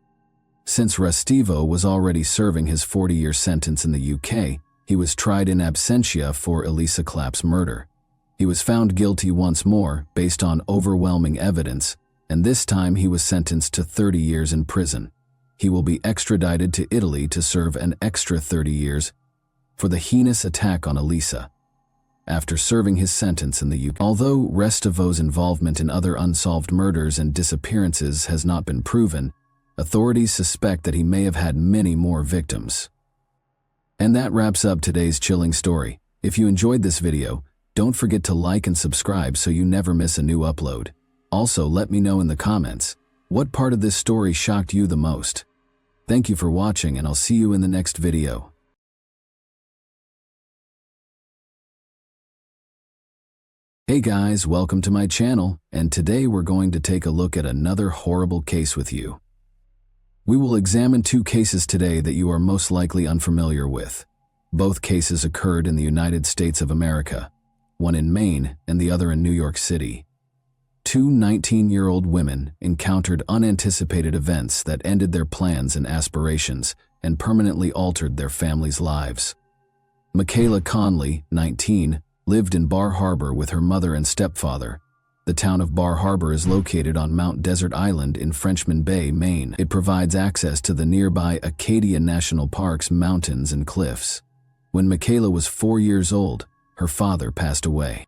[SPEAKER 1] Since Restivo was already serving his 40-year sentence in the UK, he was tried in absentia for Elisa Clapp's murder. He was found guilty once more based on overwhelming evidence, and this time he was sentenced to 30 years in prison. He will be extradited to Italy to serve an extra 30 years for the heinous attack on Elisa. After serving his sentence in the UK. Although Restivo's involvement in other unsolved murders and disappearances has not been proven, authorities suspect that he may have had many more victims. And that wraps up today's chilling story. If you enjoyed this video, don't forget to like and subscribe so you never miss a new upload. Also, let me know in the comments, what part of this story shocked you the most? Thank you for watching, and I'll see you in the next video. Hey guys, welcome to my channel, and today we're going to take a look at another horrible case with you. We will examine two cases today that you are most likely unfamiliar with. Both cases occurred in the United States of America, one in Maine and the other in New York City. Two 19-year-old women encountered unanticipated events that ended their plans and aspirations and permanently altered their families' lives. Michaela Conley, 19, lived in Bar Harbor with her mother and stepfather. The town of Bar Harbor is located on Mount Desert Island in Frenchman Bay, Maine. It provides access to the nearby Acadia National Park's mountains and cliffs. When Michaela was 4 years old, her father passed away.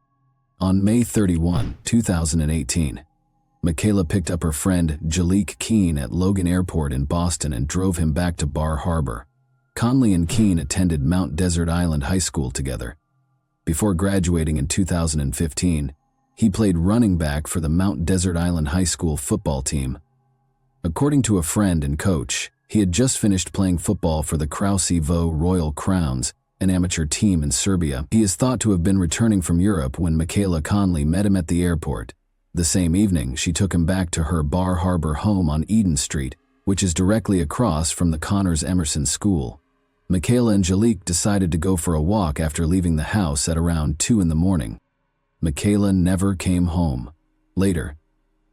[SPEAKER 1] On May 31, 2018, Michaela picked up her friend Jaliek Keene at Logan Airport in Boston and drove him back to Bar Harbor. Conley and Keene attended Mount Desert Island High School together. Before graduating in 2015, he played running back for the Mount Desert Island High School football team. According to a friend and coach, he had just finished playing football for the Krausevo Royal Crowns, an amateur team in Serbia. He is thought to have been returning from Europe when Michaela Conley met him at the airport. The same evening, she took him back to her Bar Harbor home on Eden Street, which is directly across from the Connors Emerson School. Michaela and Jaliek decided to go for a walk after leaving the house at around 2 in the morning. Michaela never came home. Later,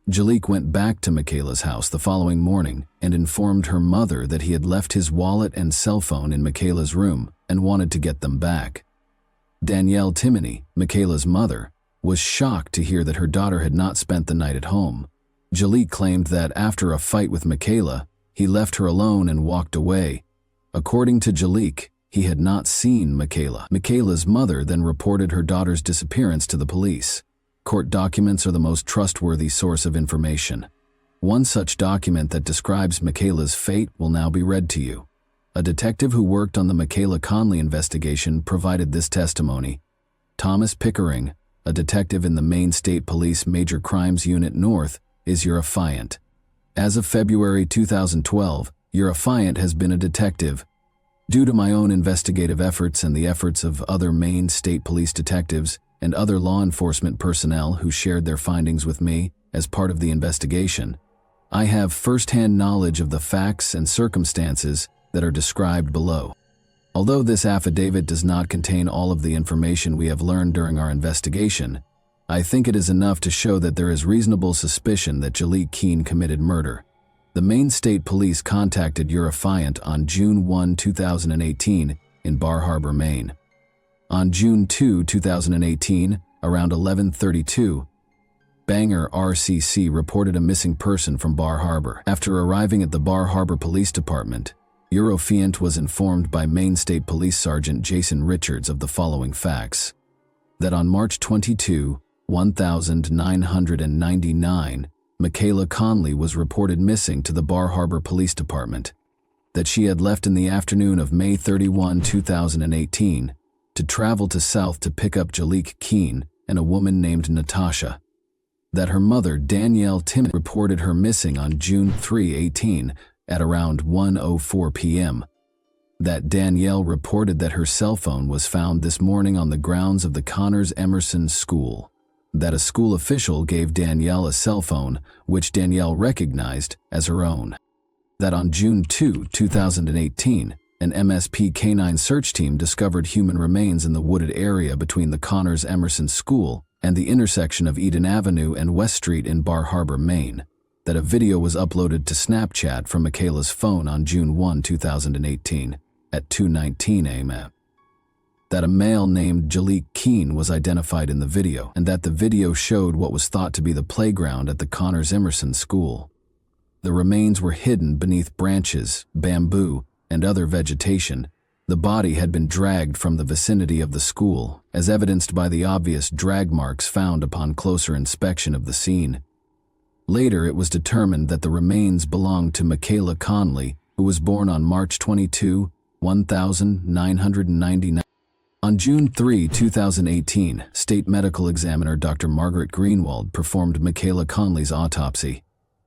[SPEAKER 1] Jaliek went back to Michaela's house the following morning and informed her mother that he had left his wallet and cell phone in Michaela's room and wanted to get them back. Danielle Timoney, Michaela's mother, was shocked to hear that her daughter had not spent the night at home. Jaliek claimed that after a fight with Michaela, he left her alone and walked away. According to Jaliek, he had not seen Michaela. Michaela's mother then reported her daughter's disappearance to the police. Court documents are the most trustworthy source of information. One such document that describes Michaela's fate will now be read to you. A detective who worked on the Michaela Conley investigation provided this testimony. Thomas Pickering, a detective in the Maine State Police Major Crimes Unit North, is your affiant. As of February 2012, your affiant has been a detective. Due to my own investigative efforts and the efforts of other Maine State Police detectives and other law enforcement personnel who shared their findings with me as part of the investigation, I have first-hand knowledge of the facts and circumstances that are described below. Although this affidavit does not contain all of the information we have learned during our investigation, I think it is enough to show that there is reasonable suspicion that Jaliek Keene committed murder. The Maine State Police contacted your affiant on June 1, 2018 in Bar Harbor, Maine. On June 2, 2018, around 11:32, Bangor RCC reported a missing person from Bar Harbor. After arriving at the Bar Harbor Police Department, your affiant was informed by Maine State Police Sergeant Jason Richards of the following facts: that on March 22, 1999, Michaela Conley was reported missing to the Bar Harbor Police Department, that she had left in the afternoon of May 31, 2018, to travel to South to pick up Jaliek Keene and a woman named Natasha, that her mother, Danielle Timoney, reported her missing on June 3, 18 at around 1:04 p.m., that Danielle reported that her cell phone was found this morning on the grounds of the Connors Emerson School, that a school official gave Danielle a cell phone, which Danielle recognized as her own, that on June 2, 2018, an MSP canine search team discovered human remains in the wooded area between the Connors Emerson School and the intersection of Eden Avenue and West Street in Bar Harbor, Maine, that a video was uploaded to Snapchat from Michaela's phone on June 1, 2018 at 2:19 a.m., that a male named Jaliek Keene was identified in the video, and that the video showed what was thought to be the playground at the Connors Emerson School. The remains were hidden beneath branches, bamboo, and other vegetation. The body had been dragged from the vicinity of the school, as evidenced by the obvious drag marks found upon closer inspection of the scene. Later, it was determined that the remains belonged to Michaela Conley, who was born on March 22, 1999. On June 3, 2018, State Medical Examiner Dr. Margaret Greenwald performed Michaela Conley's autopsy.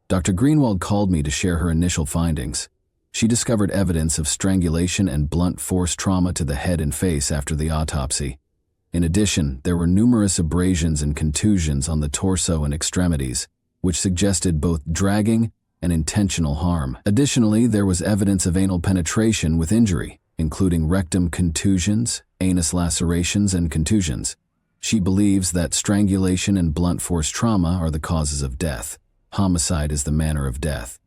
[SPEAKER 1] Dr. Greenwald called me to share her initial findings. She discovered evidence of strangulation and blunt force trauma to the head and face after the autopsy. In addition, there were numerous abrasions and contusions on the torso and extremities, which suggested both dragging and intentional harm. Additionally, there was evidence of anal penetration with injury, including rectum contusions, anus lacerations, and contusions. She believes that strangulation and blunt force trauma are the causes of death. Homicide is the manner of death.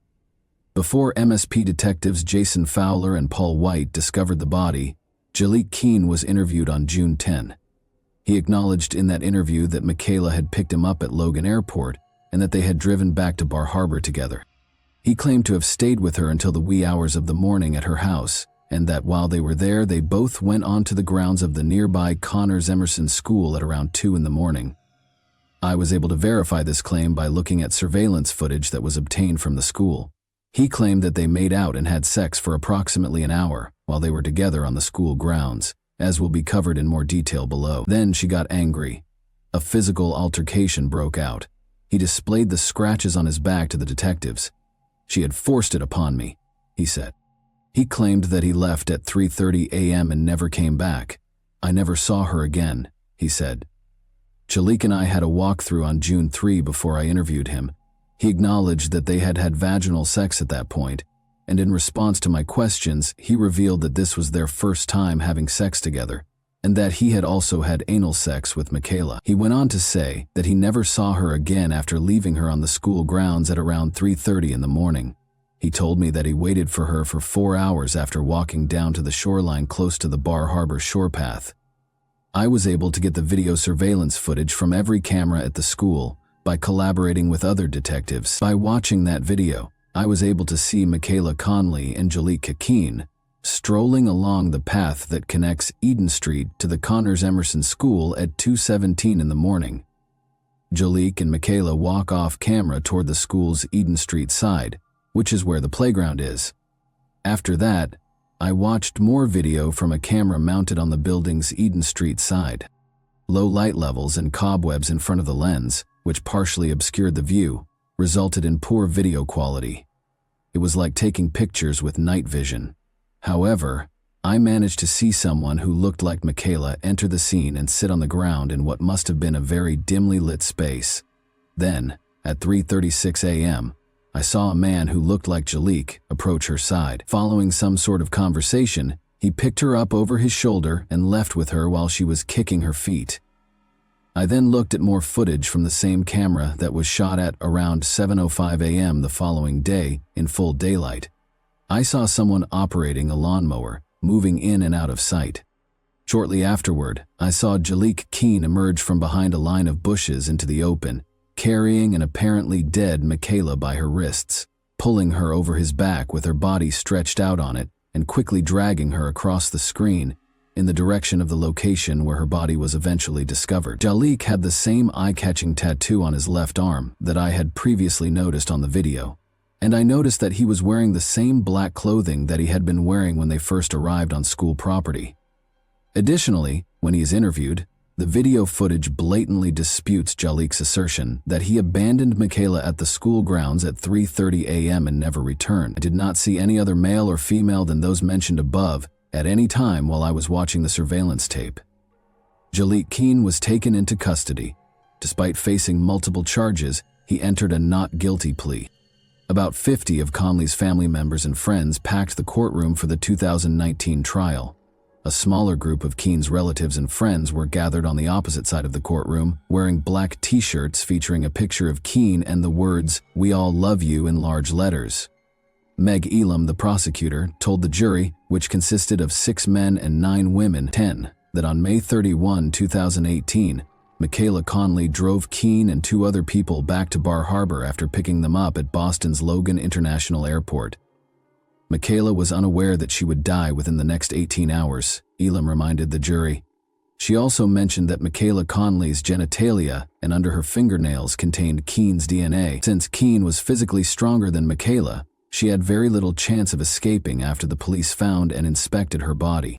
[SPEAKER 1] Before MSP detectives Jason Fowler and Paul White discovered the body, Jaliek Keene was interviewed on June 10. He acknowledged in that interview that Michaela had picked him up at Logan Airport and that they had driven back to Bar Harbor together. He claimed to have stayed with her until the wee hours of the morning at her house, and that while they were there, they both went onto the grounds of the nearby Connors Emerson School at around 2 in the morning. I was able to verify this claim by looking at surveillance footage that was obtained from the school. He claimed that they made out and had sex for approximately an hour while they were together on the school grounds, as will be covered in more detail below. Then she got angry. A physical altercation broke out. He displayed the scratches on his back to the detectives. "She had forced it upon me," he said. He claimed that he left at 3:30 a.m. and never came back. "I never saw her again," he said. Jaliek and I had a walkthrough on June 3 before I interviewed him. He acknowledged that they had had vaginal sex at that point, and in response to my questions, he revealed that this was their first time having sex together, and that he had also had anal sex with Michaela. He went on to say that he never saw her again after leaving her on the school grounds at around 3:30 in the morning. He told me that he waited for her for 4 hours after walking down to the shoreline close to the Bar Harbor shore path. I was able to get the video surveillance footage from every camera at the school by collaborating with other detectives. By watching that video, I was able to see Michaela Conley and Jaliek Keene strolling along the path that connects Eden Street to the Connors Emerson School at 2:17 in the morning. Jaliek and Michaela walk off camera toward the school's Eden Street side, which is where the playground is. After that, I watched more video from a camera mounted on the building's Eden Street side. Low light levels and cobwebs in front of the lens, which partially obscured the view, resulted in poor video quality. It was like taking pictures with night vision. However, I managed to see someone who looked like Michaela enter the scene and sit on the ground in what must have been a very dimly lit space. Then, at 3:36 a.m., I saw a man who looked like Jaliek approach her side. Following some sort of conversation, he picked her up over his shoulder and left with her while she was kicking her feet. I then looked at more footage from the same camera that was shot at around 7:05 a.m. the following day in full daylight. I saw someone operating a lawnmower, moving in and out of sight. Shortly afterward, I saw Jaliek Keene emerge from behind a line of bushes into the open, carrying an apparently dead Michaela by her wrists, pulling her over his back with her body stretched out on it, and quickly dragging her across the screen in the direction of the location where her body was eventually discovered. Jaliek had the same eye-catching tattoo on his left arm that I had previously noticed on the video, and I noticed that he was wearing the same black clothing that he had been wearing when they first arrived on school property. Additionally, when he is interviewed, the video footage blatantly disputes Jaliek's assertion that he abandoned Michaela at the school grounds at 3:30 a.m. and never returned. I did not see any other male or female than those mentioned above at any time while I was watching the surveillance tape. Jaliek Keene was taken into custody. Despite facing multiple charges, he entered a not guilty plea. About 50 of Conley's family members and friends packed the courtroom for the 2019 trial. A smaller group of Keene's relatives and friends were gathered on the opposite side of the courtroom, wearing black t-shirts featuring a picture of Keene and the words, "We all love you" in large letters. Meg Elam, the prosecutor, told the jury, which consisted of 6 men and 9 women, that on May 31, 2018, Michaela Conley drove Keene and 2 other people back to Bar Harbor after picking them up at Boston's Logan International Airport. Michaela was unaware that she would die within the next 18 hours, Elam reminded the jury. She also mentioned that Michaela Conley's genitalia and under her fingernails contained Keene's DNA. Since Keene was physically stronger than Michaela, she had very little chance of escaping after the police found and inspected her body.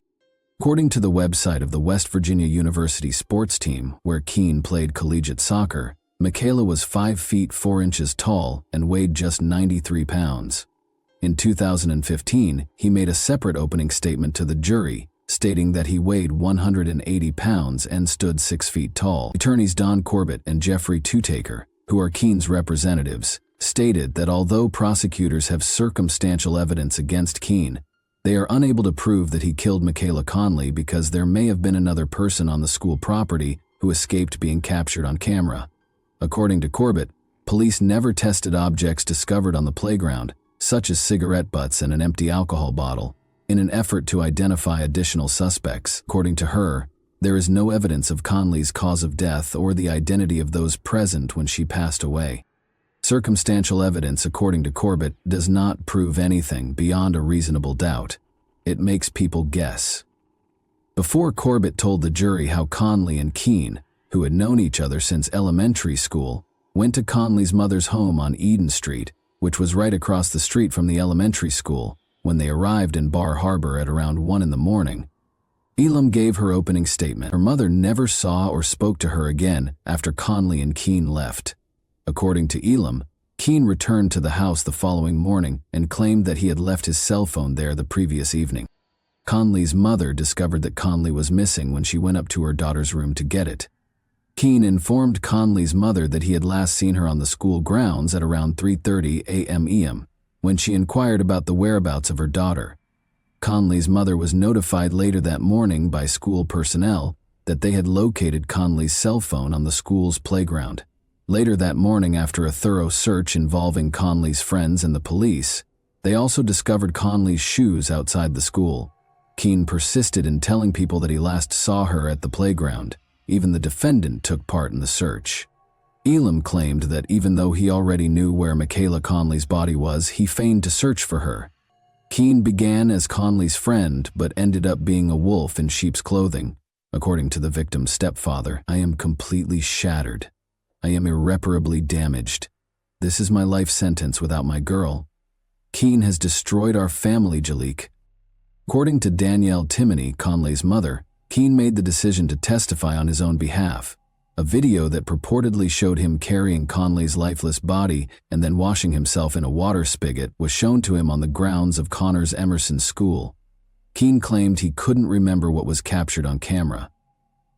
[SPEAKER 1] According to the website of the West Virginia University sports team, where Keene played collegiate soccer, Michaela was 5 feet 4 inches tall and weighed just 93 pounds. In 2015, he made a separate opening statement to the jury, stating that he weighed 180 pounds and stood 6 feet tall. Attorneys Don Corbett and Jeffrey Tutaker, who are Keene's representatives, stated that although prosecutors have circumstantial evidence against Keene, they are unable to prove that he killed Michaela Conley because there may have been another person on the school property who escaped being captured on camera. According to Corbett, police never tested objects discovered on the playground, such as cigarette butts and an empty alcohol bottle, in an effort to identify additional suspects. According to her, there is no evidence of Conley's cause of death or the identity of those present when she passed away. Circumstantial evidence, according to Corbett, does not prove anything beyond a reasonable doubt. It makes people guess. Before Corbett told the jury how Conley and Keene, who had known each other since elementary school, went to Conley's mother's home on Eden Street, which was right across the street from the elementary school, when they arrived in Bar Harbor at around 1 in the morning, Elam gave her opening statement. Her mother never saw or spoke to her again after Conley and Keene left. According to Elam, Keene returned to the house the following morning and claimed that he had left his cell phone there the previous evening. Conley's mother discovered that Conley was missing when she went up to her daughter's room to get it. Keene informed Conley's mother that he had last seen her on the school grounds at around 3:30 a.m. when she inquired about the whereabouts of her daughter. Conley's mother was notified later that morning by school personnel that they had located Conley's cell phone on the school's playground. Later that morning, after a thorough search involving Conley's friends and the police, they also discovered Conley's shoes outside the school. Keene persisted in telling people that he last saw her at the playground. Even the defendant took part in the search. Elam claimed that even though he already knew where Michaela Conley's body was, he feigned to search for her. Keene began as Conley's friend but ended up being a wolf in sheep's clothing. According to the victim's stepfather, "I am completely shattered. I am irreparably damaged. This is my life sentence without my girl. Keene has destroyed our family, Jalik." According to Danielle Timoney, Conley's mother, Keene made the decision to testify on his own behalf. A video that purportedly showed him carrying Conley's lifeless body and then washing himself in a water spigot was shown to him on the grounds of Connors Emerson School. Keene claimed he couldn't remember what was captured on camera.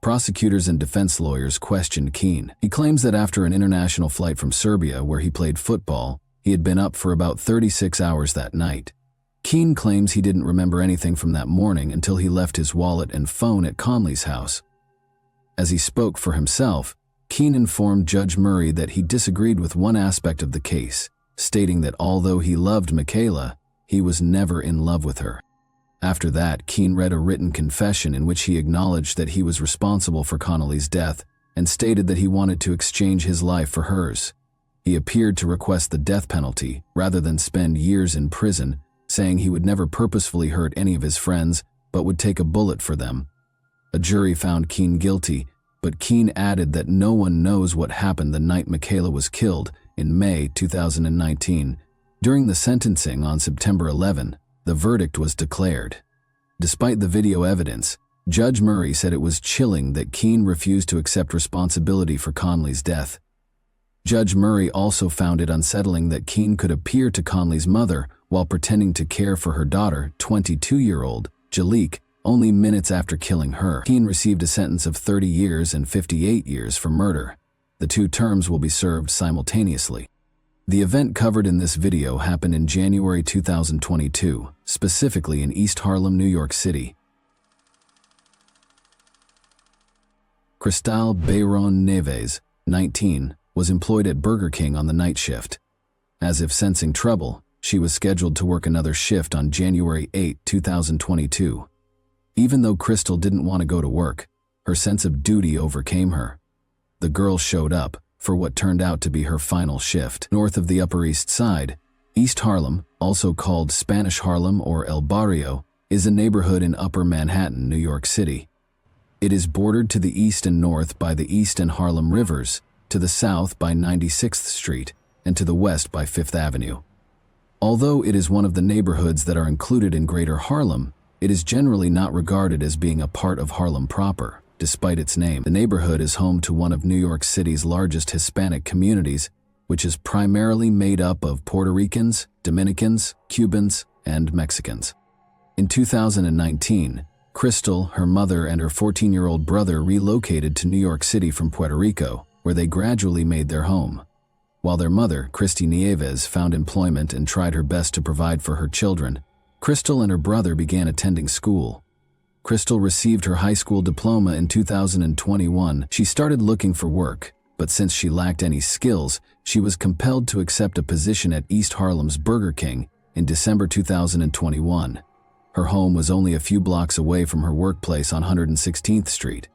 [SPEAKER 1] Prosecutors and defense lawyers questioned Keene. He claims that after an international flight from Serbia, where he played football, he had been up for about 36 hours that night. Keene claims he didn't remember anything from that morning until he left his wallet and phone at Conley's house. As he spoke for himself, Keene informed Judge Murray that he disagreed with one aspect of the case, stating that although he loved Michaela, he was never in love with her. After that, Keene read a written confession in which he acknowledged that he was responsible for Conley's death and stated that he wanted to exchange his life for hers. He appeared to request the death penalty rather than spend years in prison, saying he would never purposefully hurt any of his friends but would take a bullet for them. A jury found Keene guilty, but Keene added that no one knows what happened the night Michaela was killed in May 2019. During the sentencing on September 11, the verdict was declared. Despite the video evidence, Judge Murray said it was chilling that Keene refused to accept responsibility for Conley's death. Judge Murray also found it unsettling that Keene could appear to Conley's mother while pretending to care for her daughter, 22-year-old Jalik, only minutes after killing her. Keene received a sentence of 30 years and 58 years for murder. The two terms will be served simultaneously. The event covered in this video happened in January 2022, specifically in East Harlem, New York City. Cristal Bayron Neves, 19, was employed at Burger King on the night shift. As if sensing trouble, she was scheduled to work another shift on January 8, 2022. Even though Crystal didn't want to go to work, her sense of duty overcame her. The girl showed up for what turned out to be her final shift. North of the Upper East Side, East Harlem, also called Spanish Harlem or El Barrio, is a neighborhood in Upper Manhattan, New York City. It is bordered to the east and north by the East and Harlem Rivers, to the south by 96th Street, and to the west by 5th Avenue. Although it is one of the neighborhoods that are included in Greater Harlem, it is generally not regarded as being a part of Harlem proper. Despite its name, the neighborhood is home to one of New York City's largest Hispanic communities, which is primarily made up of Puerto Ricans, Dominicans, Cubans, and Mexicans. In 2019, Crystal, her mother, and her 14-year-old brother relocated to New York City from Puerto Rico, where they gradually made their home. While their mother, Christy Nieves, found employment and tried her best to provide for her children, Crystal and her brother began attending school. Crystal received her high school diploma in 2021. She started looking for work, but since she lacked any skills, she was compelled to accept a position at East Harlem's Burger King in December 2021. Her home was only a few blocks away from her workplace on 116th Street.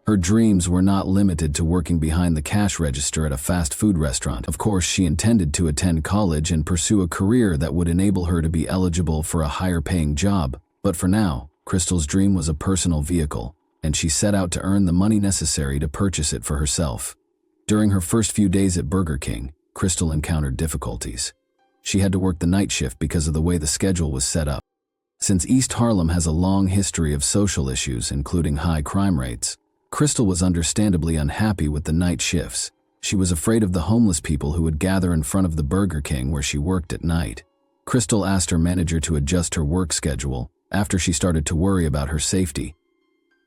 [SPEAKER 1] Her dreams were not limited to working behind the cash register at a fast food restaurant. Of course, she intended to attend college and pursue a career that would enable her to be eligible for a higher-paying job. But for now, Crystal's dream was a personal vehicle, and she set out to earn the money necessary to purchase it for herself. During her first few days at Burger King, Crystal encountered difficulties. She had to work the night shift because of the way the schedule was set up. Since East Harlem has a long history of social issues, including high crime rates, Crystal was understandably unhappy with the night shifts. She was afraid of the homeless people who would gather in front of the Burger King where she worked at night. Crystal asked her manager to adjust her work schedule after she started to worry about her safety.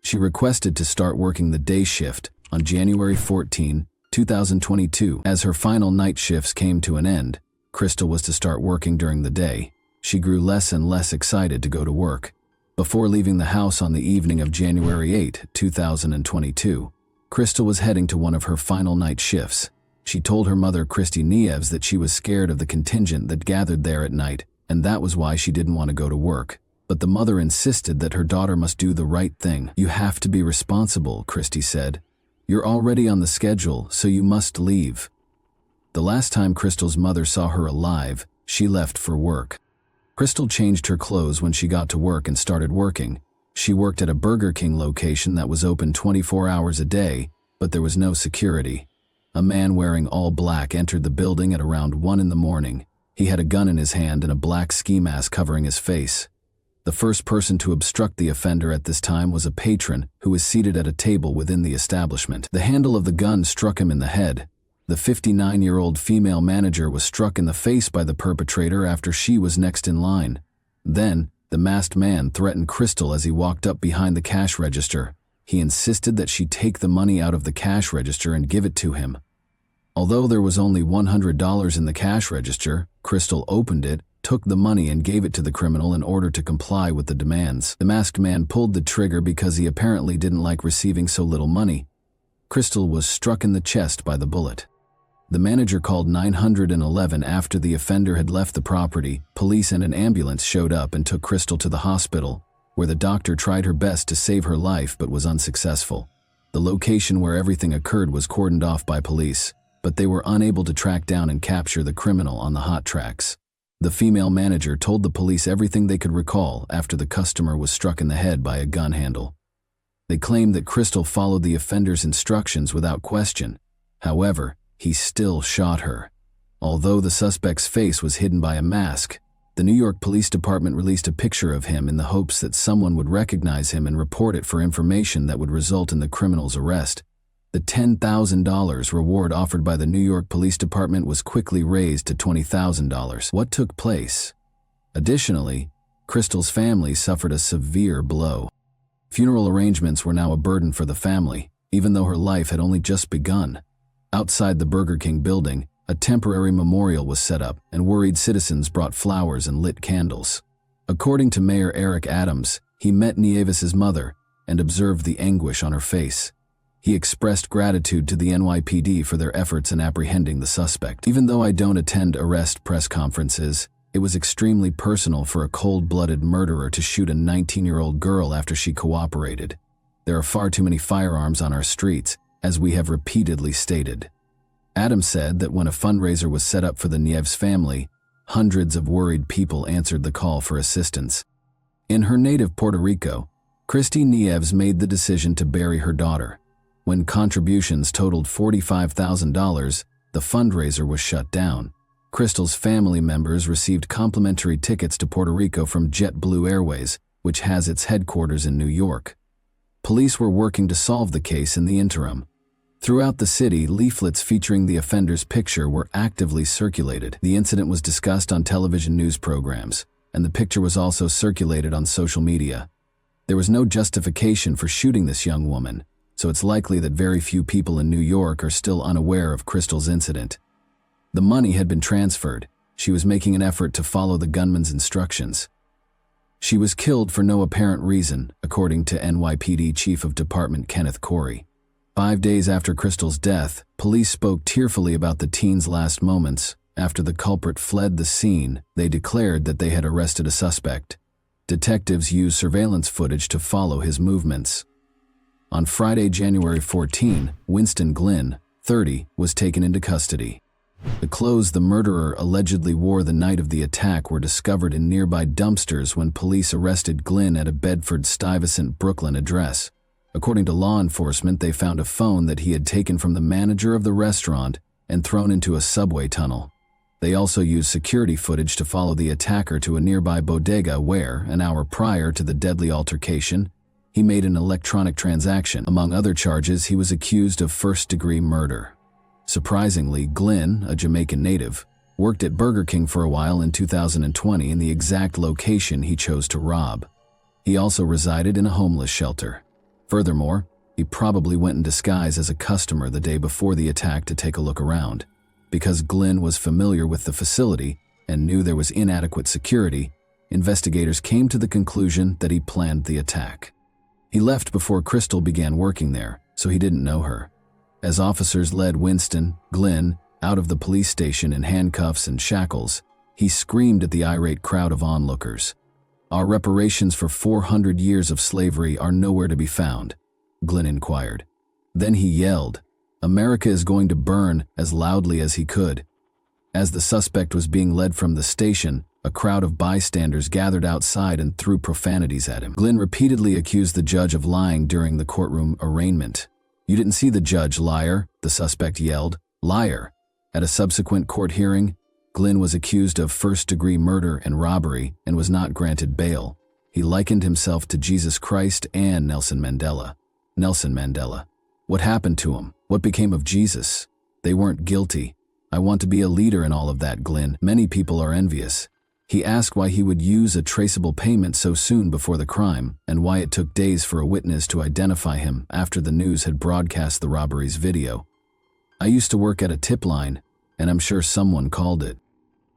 [SPEAKER 1] She requested to start working the day shift on January 14, 2022. As her final night shifts came to an end, Crystal was to start working during the day. She grew less and less excited to go to work. Before leaving the house on the evening of January 8, 2022, Crystal was heading to one of her final night shifts. She told her mother, Christy Nieves, that she was scared of the contingent that gathered there at night, and that was why she didn't want to go to work. But the mother insisted that her daughter must do the right thing. "You have to be responsible," Christy said. "You're already on the schedule, so you must leave." The last time Crystal's mother saw her alive, she left for work. Crystal changed her clothes when she got to work and started working. She worked at a Burger King location that was open 24 hours a day, but there was no security. A man wearing all black entered the building at around 1 in the morning. He had a gun in his hand and a black ski mask covering his face. The first person to obstruct the offender at this time was a patron who was seated at a table within the establishment. The handle of the gun struck him in the head. The 59-year-old female manager was struck in the face by the perpetrator after she was next in line. Then, the masked man threatened Crystal as he walked up behind the cash register. He insisted that she take the money out of the cash register and give it to him. Although there was only $100 in the cash register, Crystal opened it, took the money and gave it to the criminal in order to comply with the demands. The masked man pulled the trigger because he apparently didn't like receiving so little money. Crystal was struck in the chest by the bullet. The manager called 911 after the offender had left the property. Police and an ambulance showed up and took Crystal to the hospital, where the doctor tried her best to save her life but was unsuccessful. The location where everything occurred was cordoned off by police, but they were unable to track down and capture the criminal on the hot tracks. The female manager told the police everything they could recall after the customer was struck in the head by a gun handle. They claimed that Crystal followed the offender's instructions without question. However, he still shot her. Although the suspect's face was hidden by a mask, the New York Police Department released a picture of him in the hopes that someone would recognize him and report it for information that would result in the criminal's arrest. The $10,000 reward offered by the New York Police Department was quickly raised to $20,000. What took place? Additionally, Crystal's family suffered a severe blow. Funeral arrangements were now a burden for the family, even though her life had only just begun. Outside the Burger King building, a temporary memorial was set up, and worried citizens brought flowers and lit candles. According to Mayor Eric Adams, he met Nieves's mother and observed the anguish on her face. He expressed gratitude to the NYPD for their efforts in apprehending the suspect. "Even though I don't attend arrest press conferences, it was extremely personal for a cold-blooded murderer to shoot a 19-year-old girl after she cooperated. There are far too many firearms on our streets, as we have repeatedly stated." Adams said that when a fundraiser was set up for the Nieves family, hundreds of worried people answered the call for assistance. In her native Puerto Rico, Christy Nieves made the decision to bury her daughter. When contributions totaled $45,000, the fundraiser was shut down. Crystal's family members received complimentary tickets to Puerto Rico from JetBlue Airways, which has its headquarters in New York. Police were working to solve the case in the interim. Throughout the city, leaflets featuring the offender's picture were actively circulated. The incident was discussed on television news programs, and the picture was also circulated on social media. There was no justification for shooting this young woman, so it's likely that very few people in New York are still unaware of Crystal's incident. The money had been transferred. She was making an effort to follow the gunman's instructions. She was killed for no apparent reason, according to NYPD Chief of Department Kenneth Corey. 5 days after Crystal's death, police spoke tearfully about the teen's last moments. After the culprit fled the scene, they declared that they had arrested a suspect. Detectives used surveillance footage to follow his movements. On Friday, January 14, Winston Glynn, 30, was taken into custody. The clothes the murderer allegedly wore the night of the attack were discovered in nearby dumpsters when police arrested Glynn at a Bedford-Stuyvesant, Brooklyn address. According to law enforcement, they found a phone that he had taken from the manager of the restaurant and thrown into a subway tunnel. They also used security footage to follow the attacker to a nearby bodega where, an hour prior to the deadly altercation, he made an electronic transaction. Among other charges, he was accused of first-degree murder. Surprisingly, Glynn, a Jamaican native, worked at Burger King for a while in 2020 in the exact location he chose to rob. He also resided in a homeless shelter. Furthermore, he probably went in disguise as a customer the day before the attack to take a look around. Because Glynn was familiar with the facility and knew there was inadequate security, investigators came to the conclusion that he planned the attack. He left before Crystal began working there, so he didn't know her. As officers led Winston Glynn out of the police station in handcuffs and shackles, he screamed at the irate crowd of onlookers. "Our reparations for 400 years of slavery are nowhere to be found," Glynn inquired. Then he yelled, "America is going to burn," as loudly as he could. As the suspect was being led from the station, a crowd of bystanders gathered outside and threw profanities at him. Glynn repeatedly accused the judge of lying during the courtroom arraignment. "You didn't see the judge, liar," the suspect yelled. "Liar." At a subsequent court hearing, Glynn was accused of first-degree murder and robbery and was not granted bail. He likened himself to Jesus Christ and Nelson Mandela. Nelson Mandela. What happened to him? What became of Jesus? They weren't guilty. "I want to be a leader in all of that, Glynn. Many people are envious." He asked why he would use a traceable payment so soon before the crime, and why it took days for a witness to identify him after the news had broadcast the robbery's video. "I used to work at a tip line, and I'm sure someone called it.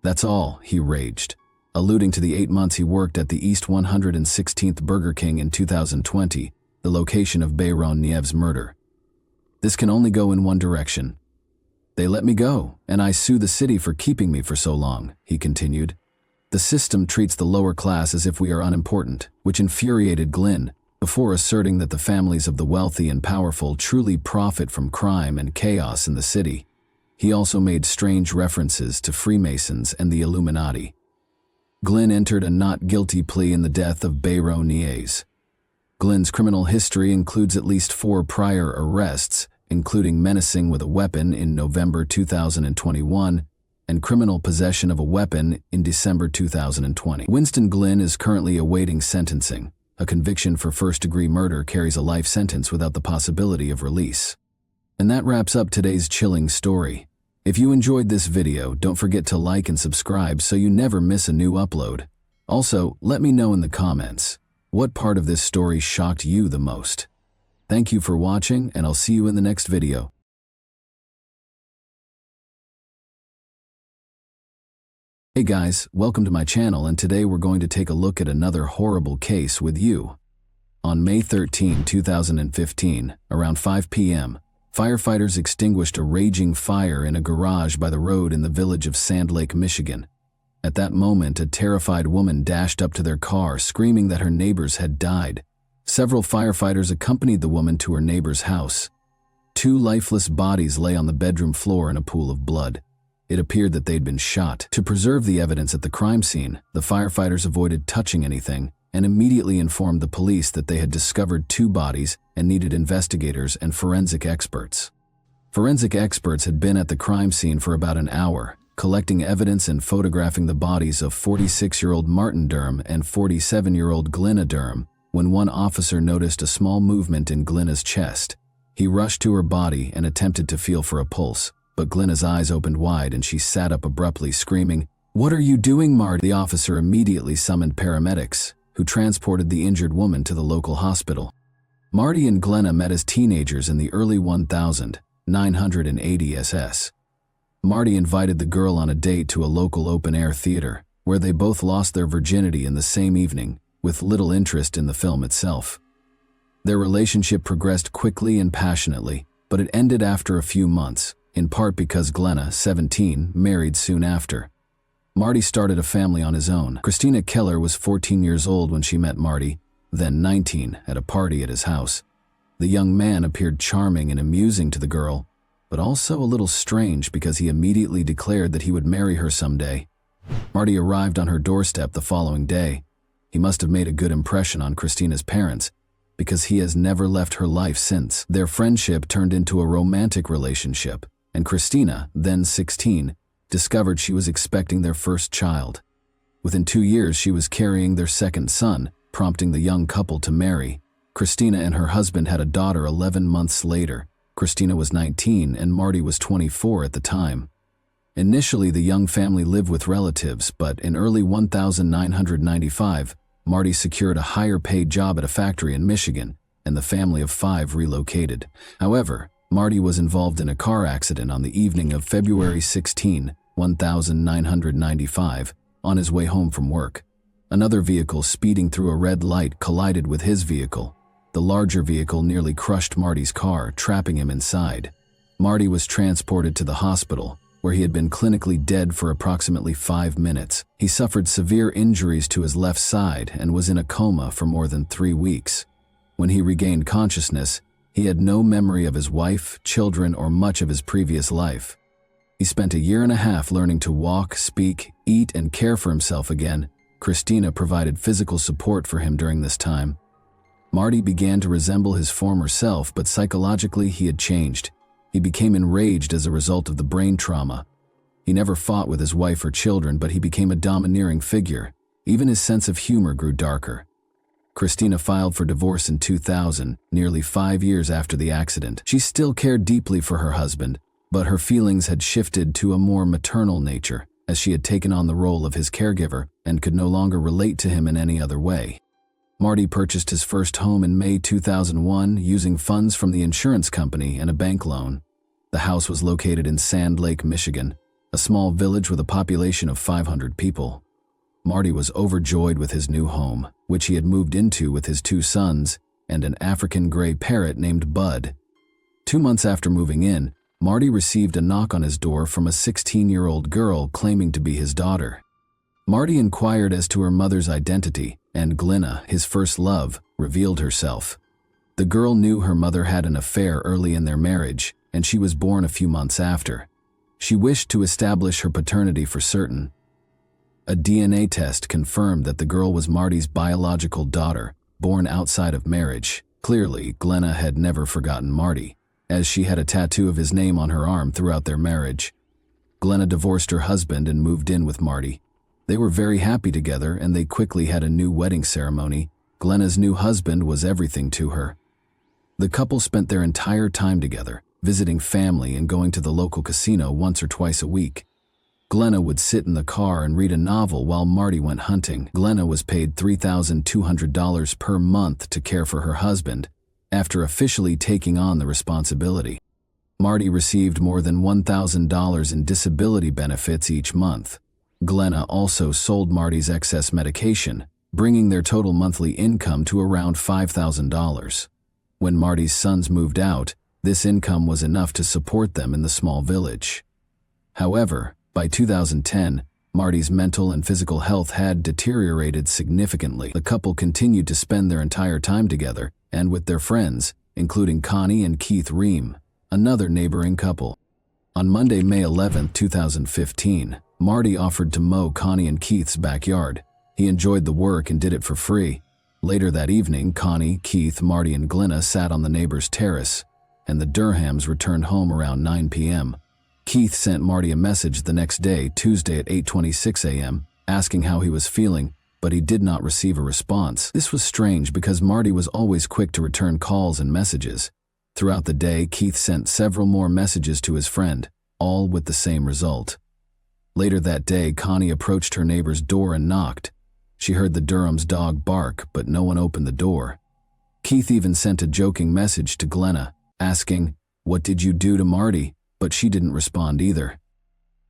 [SPEAKER 1] That's all," he raged, alluding to the 8 months he worked at the East 116th Burger King in 2020, the location of Bayron Niev's murder. "This can only go in one direction. They let me go, and I sue the city for keeping me for so long," he continued. "The system treats the lower class as if we are unimportant," which infuriated Glynn, before asserting that the families of the wealthy and powerful truly profit from crime and chaos in the city. He also made strange references to Freemasons and the Illuminati. Glynn entered a not guilty plea in the death of Bayron Nies. Glynn's criminal history includes at least 4 prior arrests, including menacing with a weapon in November 2021 and criminal possession of a weapon in December 2020. Winston Glynn is currently awaiting sentencing. A conviction for first-degree murder carries a life sentence without the possibility of release. And that wraps up today's chilling story. If you enjoyed this video, don't forget to like and subscribe so you never miss a new upload. Also, let me know in the comments, what part of this story shocked you the most? Thank you for watching, and I'll see you in the next video. Hey guys, welcome to my channel, and today we're going to take a look at another horrible case with you. On May 13, 2015, around 5 p.m., firefighters extinguished a raging fire in a garage by the road in the village of Sand Lake, Michigan. At that moment, a terrified woman dashed up to their car, screaming that her neighbors had died. Several firefighters accompanied the woman to her neighbor's house. 2 lifeless bodies lay on the bedroom floor in a pool of blood. It appeared that they'd been shot. To preserve the evidence at the crime scene, the firefighters avoided touching anything and immediately informed the police that they had discovered 2 bodies and needed investigators and forensic experts. Forensic experts had been at the crime scene for about an hour, collecting evidence and photographing the bodies of 46-year-old Martin Durham and 47-year-old Glenna Durham, when one officer noticed a small movement in Glenna's chest. He rushed to her body and attempted to feel for a pulse, but Glenna's eyes opened wide and she sat up abruptly, screaming, "What are you doing, Marty?" The officer immediately summoned paramedics, who transported the injured woman to the local hospital. Marty and Glenna met as teenagers in the early 1980s. Marty invited the girl on a date to a local open-air theater, where they both lost their virginity in the same evening, with little interest in the film itself. Their relationship progressed quickly and passionately, but it ended after a few months, in part because Glenna, 17, married soon after. Marty started a family on his own. Christina Keller was 14 years old when she met Marty, then 19, at a party at his house. The young man appeared charming and amusing to the girl, but also a little strange because he immediately declared that he would marry her someday. Marty arrived on her doorstep the following day. He must have made a good impression on Christina's parents, because he has never left her life since. Their friendship turned into a romantic relationship, and Christina, then 16, discovered she was expecting their first child. Within 2 years, she was carrying their second son, prompting the young couple to marry. Christina and her husband had a daughter 11 months later. Christina was 19 and Marty was 24 at the time. Initially, the young family lived with relatives, but in early 1995, Marty secured a higher-paid job at a factory in Michigan, and the family of 5 relocated. However, Marty was involved in a car accident on the evening of February 16, 1995, on his way home from work. Another vehicle speeding through a red light collided with his vehicle. The larger vehicle nearly crushed Marty's car, trapping him inside. Marty was transported to the hospital, where he had been clinically dead for approximately 5 minutes. He suffered severe injuries to his left side and was in a coma for more than 3 weeks. When he regained consciousness, he had no memory of his wife, children, or much of his previous life. He spent a year and a half learning to walk, speak, eat, and care for himself again. Christina provided physical support for him during this time. Marty began to resemble his former self, but psychologically he had changed. He became enraged as a result of the brain trauma. He never fought with his wife or children, but he became a domineering figure. Even his sense of humor grew darker. Christina filed for divorce in 2000, nearly 5 years after the accident. She still cared deeply for her husband, but her feelings had shifted to a more maternal nature, as she had taken on the role of his caregiver and could no longer relate to him in any other way. Marty purchased his first home in May 2001 using funds from the insurance company and a bank loan. The house was located in Sand Lake, Michigan, a small village with a population of 500 people. Marty was overjoyed with his new home, which he had moved into with his 2 sons and an African gray parrot named Bud. 2 months after moving in, Marty received a knock on his door from a 16-year-old girl claiming to be his daughter. Marty inquired as to her mother's identity, and Glenna, his first love, revealed herself. The girl knew her mother had an affair early in their marriage, and she was born a few months after. She wished to establish her paternity for certain. A DNA test confirmed that the girl was Marty's biological daughter, born outside of marriage. Clearly, Glenna had never forgotten Marty, as she had a tattoo of his name on her arm throughout their marriage. Glenna divorced her husband and moved in with Marty. They were very happy together, and they quickly had a new wedding ceremony. Glenna's new husband was everything to her. The couple spent their entire time together, visiting family and going to the local casino once or twice a week. Glenna would sit in the car and read a novel while Marty went hunting. Glenna was paid $3,200 per month to care for her husband, after officially taking on the responsibility. Marty received more than $1,000 in disability benefits each month. Glenna also sold Marty's excess medication, bringing their total monthly income to around $5,000. When Marty's sons moved out, this income was enough to support them in the small village. However, by 2010, Marty's mental and physical health had deteriorated significantly. The couple continued to spend their entire time together and with their friends, including Connie and Keith Ream, another neighboring couple. On Monday, May 11, 2015, Marty offered to mow Connie and Keith's backyard. He enjoyed the work and did it for free. Later that evening, Connie, Keith, Marty, and Glenna sat on the neighbor's terrace, and the Durhams returned home around 9 p.m. Keith sent Marty a message the next day, Tuesday at 8:26 a.m., asking how he was feeling, but he did not receive a response. This was strange because Marty was always quick to return calls and messages. Throughout the day, Keith sent several more messages to his friend, all with the same result. Later that day, Connie approached her neighbor's door and knocked. She heard the Durham's dog bark, but no one opened the door. Keith even sent a joking message to Glenna, asking, "What did you do to Marty?" But she didn't respond either.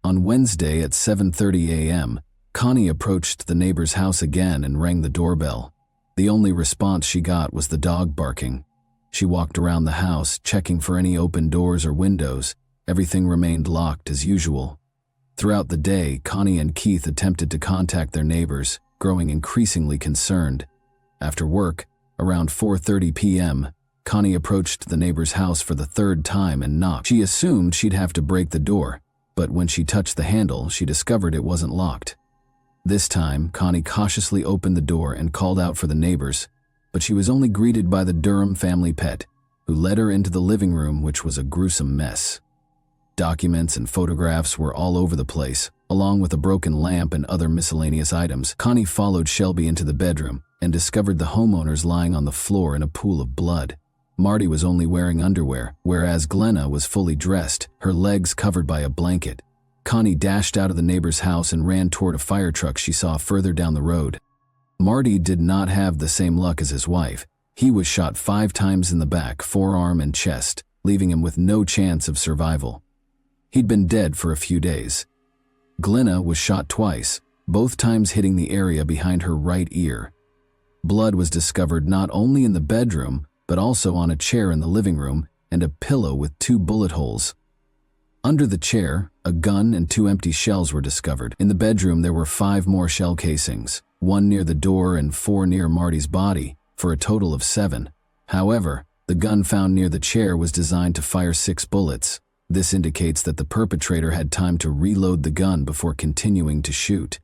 [SPEAKER 1] On Wednesday at 7:30 a.m., Connie approached the neighbor's house again and rang the doorbell. The only response she got was the dog barking. She walked around the house, checking for any open doors or windows. Everything remained locked as usual. Throughout the day, Connie and Keith attempted to contact their neighbors, growing increasingly concerned. After work, around 4:30 p.m., Connie approached the neighbor's house for the third time and knocked. She assumed she'd have to break the door, but when she touched the handle, she discovered it wasn't locked. This time, Connie cautiously opened the door and called out for the neighbors, but she was only greeted by the Durham family pet, who led her into the living room, which was a gruesome mess. Documents and photographs were all over the place, along with a broken lamp and other miscellaneous items. Connie followed Shelby into the bedroom and discovered the homeowners lying on the floor in a pool of blood. Marty was only wearing underwear, whereas Glenna was fully dressed, her legs covered by a blanket. Connie dashed out of the neighbor's house and ran toward a fire truck she saw further down the road. Marty did not have the same luck as his wife. He was shot 5 times in the back, forearm, and chest, leaving him with no chance of survival. He'd been dead for a few days. Glenna was shot twice, both times hitting the area behind her right ear. Blood was discovered not only in the bedroom, but also on a chair in the living room and a pillow with 2 bullet holes. Under the chair, a gun and 2 empty shells were discovered. In the bedroom, there were 5 more shell casings, 1 near the door and 4 near Marty's body, for a total of 7. However, the gun found near the chair was designed to fire 6 bullets. This indicates that the perpetrator had time to reload the gun before continuing to shoot.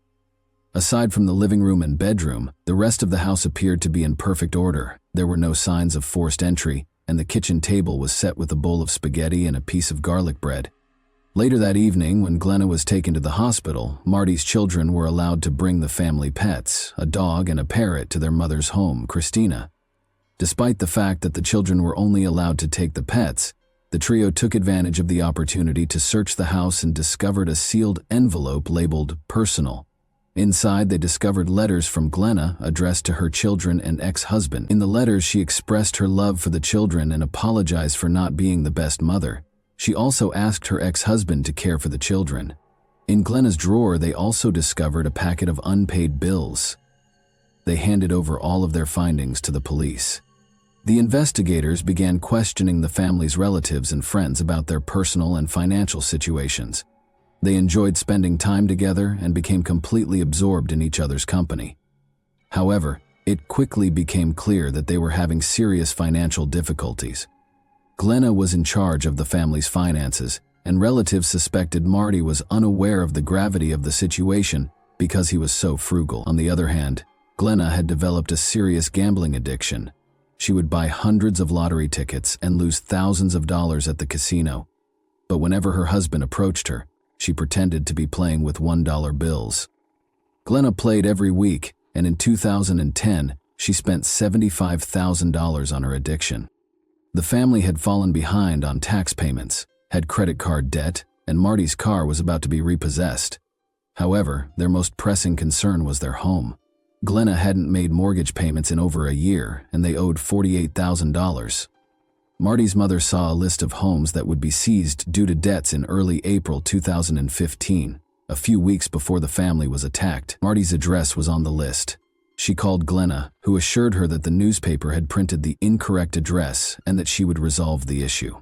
[SPEAKER 1] Aside from the living room and bedroom, the rest of the house appeared to be in perfect order. There were no signs of forced entry, and the kitchen table was set with a bowl of spaghetti and a piece of garlic bread. Later that evening, when Glenna was taken to the hospital, Marty's children were allowed to bring the family pets, a dog and a parrot, to their mother's home, Christina. Despite the fact that the children were only allowed to take the pets, the trio took advantage of the opportunity to search the house and discovered a sealed envelope labeled "Personal." Inside, they discovered letters from Glenna addressed to her children and ex-husband. In the letters, she expressed her love for the children and apologized for not being the best mother. She also asked her ex-husband to care for the children. In Glenna's drawer, they also discovered a packet of unpaid bills. They handed over all of their findings to the police. The investigators began questioning the family's relatives and friends about their personal and financial situations. They enjoyed spending time together and became completely absorbed in each other's company. However, it quickly became clear that they were having serious financial difficulties. Glenna was in charge of the family's finances, and relatives suspected Marty was unaware of the gravity of the situation because he was so frugal. On the other hand, Glenna had developed a serious gambling addiction. She would buy hundreds of lottery tickets and lose thousands of dollars at the casino. But whenever her husband approached her, she pretended to be playing with $1 bills. Glenna played every week, and in 2010, she spent $75,000 on her addiction. The family had fallen behind on tax payments, had credit card debt, and Marty's car was about to be repossessed. However, their most pressing concern was their home. Glenna hadn't made mortgage payments in over a year, and they owed $48,000. Marty's mother saw a list of homes that would be seized due to debts in early April 2015, a few weeks before the family was attacked. Marty's address was on the list. She called Glenna, who assured her that the newspaper had printed the incorrect address and that she would resolve the issue.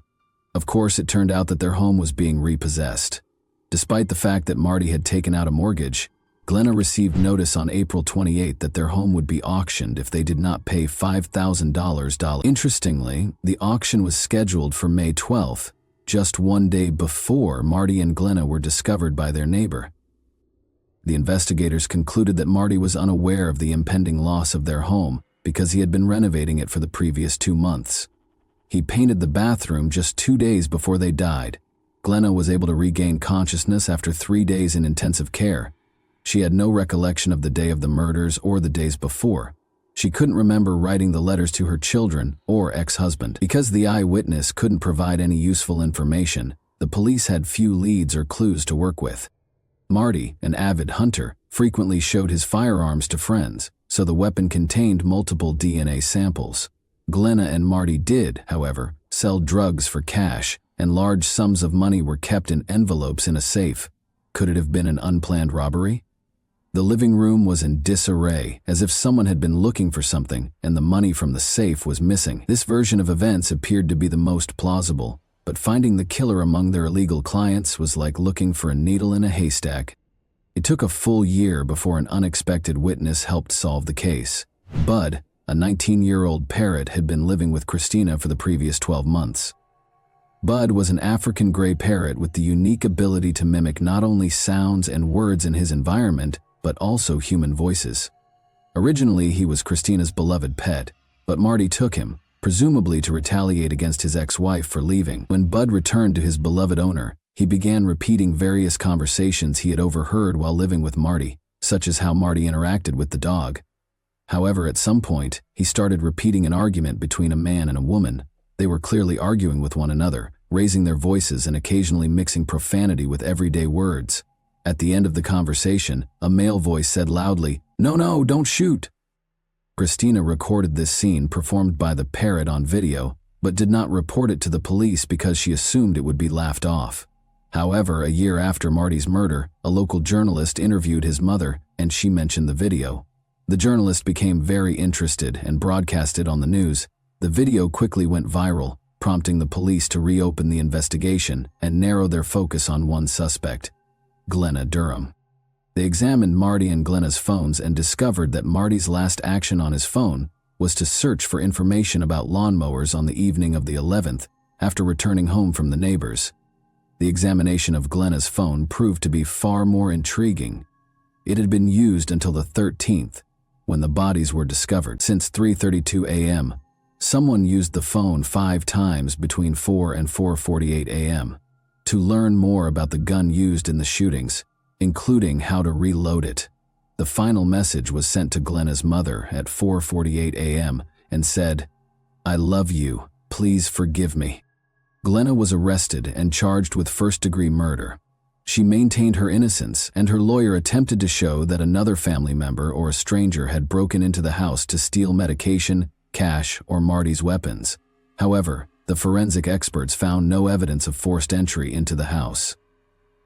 [SPEAKER 1] Of course, it turned out that their home was being repossessed. Despite the fact that Marty had taken out a mortgage, Glenna received notice on April 28 that their home would be auctioned if they did not pay $5,000. Interestingly, the auction was scheduled for May 12th, just 1 day before Marty and Glenna were discovered by their neighbor. The investigators concluded that Marty was unaware of the impending loss of their home because he had been renovating it for the previous 2 months. He painted the bathroom just 2 days before they died. Glenna was able to regain consciousness after 3 days in intensive care. She had no recollection of the day of the murders or the days before. She couldn't remember writing the letters to her children or ex-husband. Because the eyewitness couldn't provide any useful information, the police had few leads or clues to work with. Marty, an avid hunter, frequently showed his firearms to friends, so the weapon contained multiple DNA samples. Glenna and Marty did, however, sell drugs for cash, and large sums of money were kept in envelopes in a safe. Could it have been an unplanned robbery? The living room was in disarray, as if someone had been looking for something and the money from the safe was missing. This version of events appeared to be the most plausible, but finding the killer among their illegal clients was like looking for a needle in a haystack. It took a full year before an unexpected witness helped solve the case. Bud, a 19-year-old parrot, had been living with Christina for the previous 12 months. Bud was an African gray parrot with the unique ability to mimic not only sounds and words in his environment, but also human voices. Originally, he was Christina's beloved pet, but Marty took him, presumably to retaliate against his ex-wife for leaving. When Bud returned to his beloved owner, he began repeating various conversations he had overheard while living with Marty, such as how Marty interacted with the dog. However, at some point, he started repeating an argument between a man and a woman. They were clearly arguing with one another, raising their voices and occasionally mixing profanity with everyday words. At the end of the conversation, a male voice said loudly, "No, don't shoot." Christina recorded this scene performed by the parrot on video, but did not report it to the police because she assumed it would be laughed off. However, a year after Marty's murder, a local journalist interviewed his mother, and she mentioned the video. The journalist became very interested and broadcast it on the news. The video quickly went viral, prompting the police to reopen the investigation and narrow their focus on one suspect, Glenna Durham. They examined Marty and Glenna's phones and discovered that Marty's last action on his phone was to search for information about lawnmowers on the evening of the 11th after returning home from the neighbors. The examination of Glenna's phone proved to be far more intriguing. It had been used until the 13th, when the bodies were discovered. Since 3:32 a.m., someone used the phone 5 times between 4 and 4:48 a.m. to learn more about the gun used in the shootings, including how to reload it. The final message was sent to Glenna's mother at 4:48 a.m. and said, "I love you, please forgive me." Glenna was arrested and charged with first-degree murder. She maintained her innocence, and her lawyer attempted to show that another family member or a stranger had broken into the house to steal medication, cash, or Marty's weapons. However, the forensic experts found no evidence of forced entry into the house.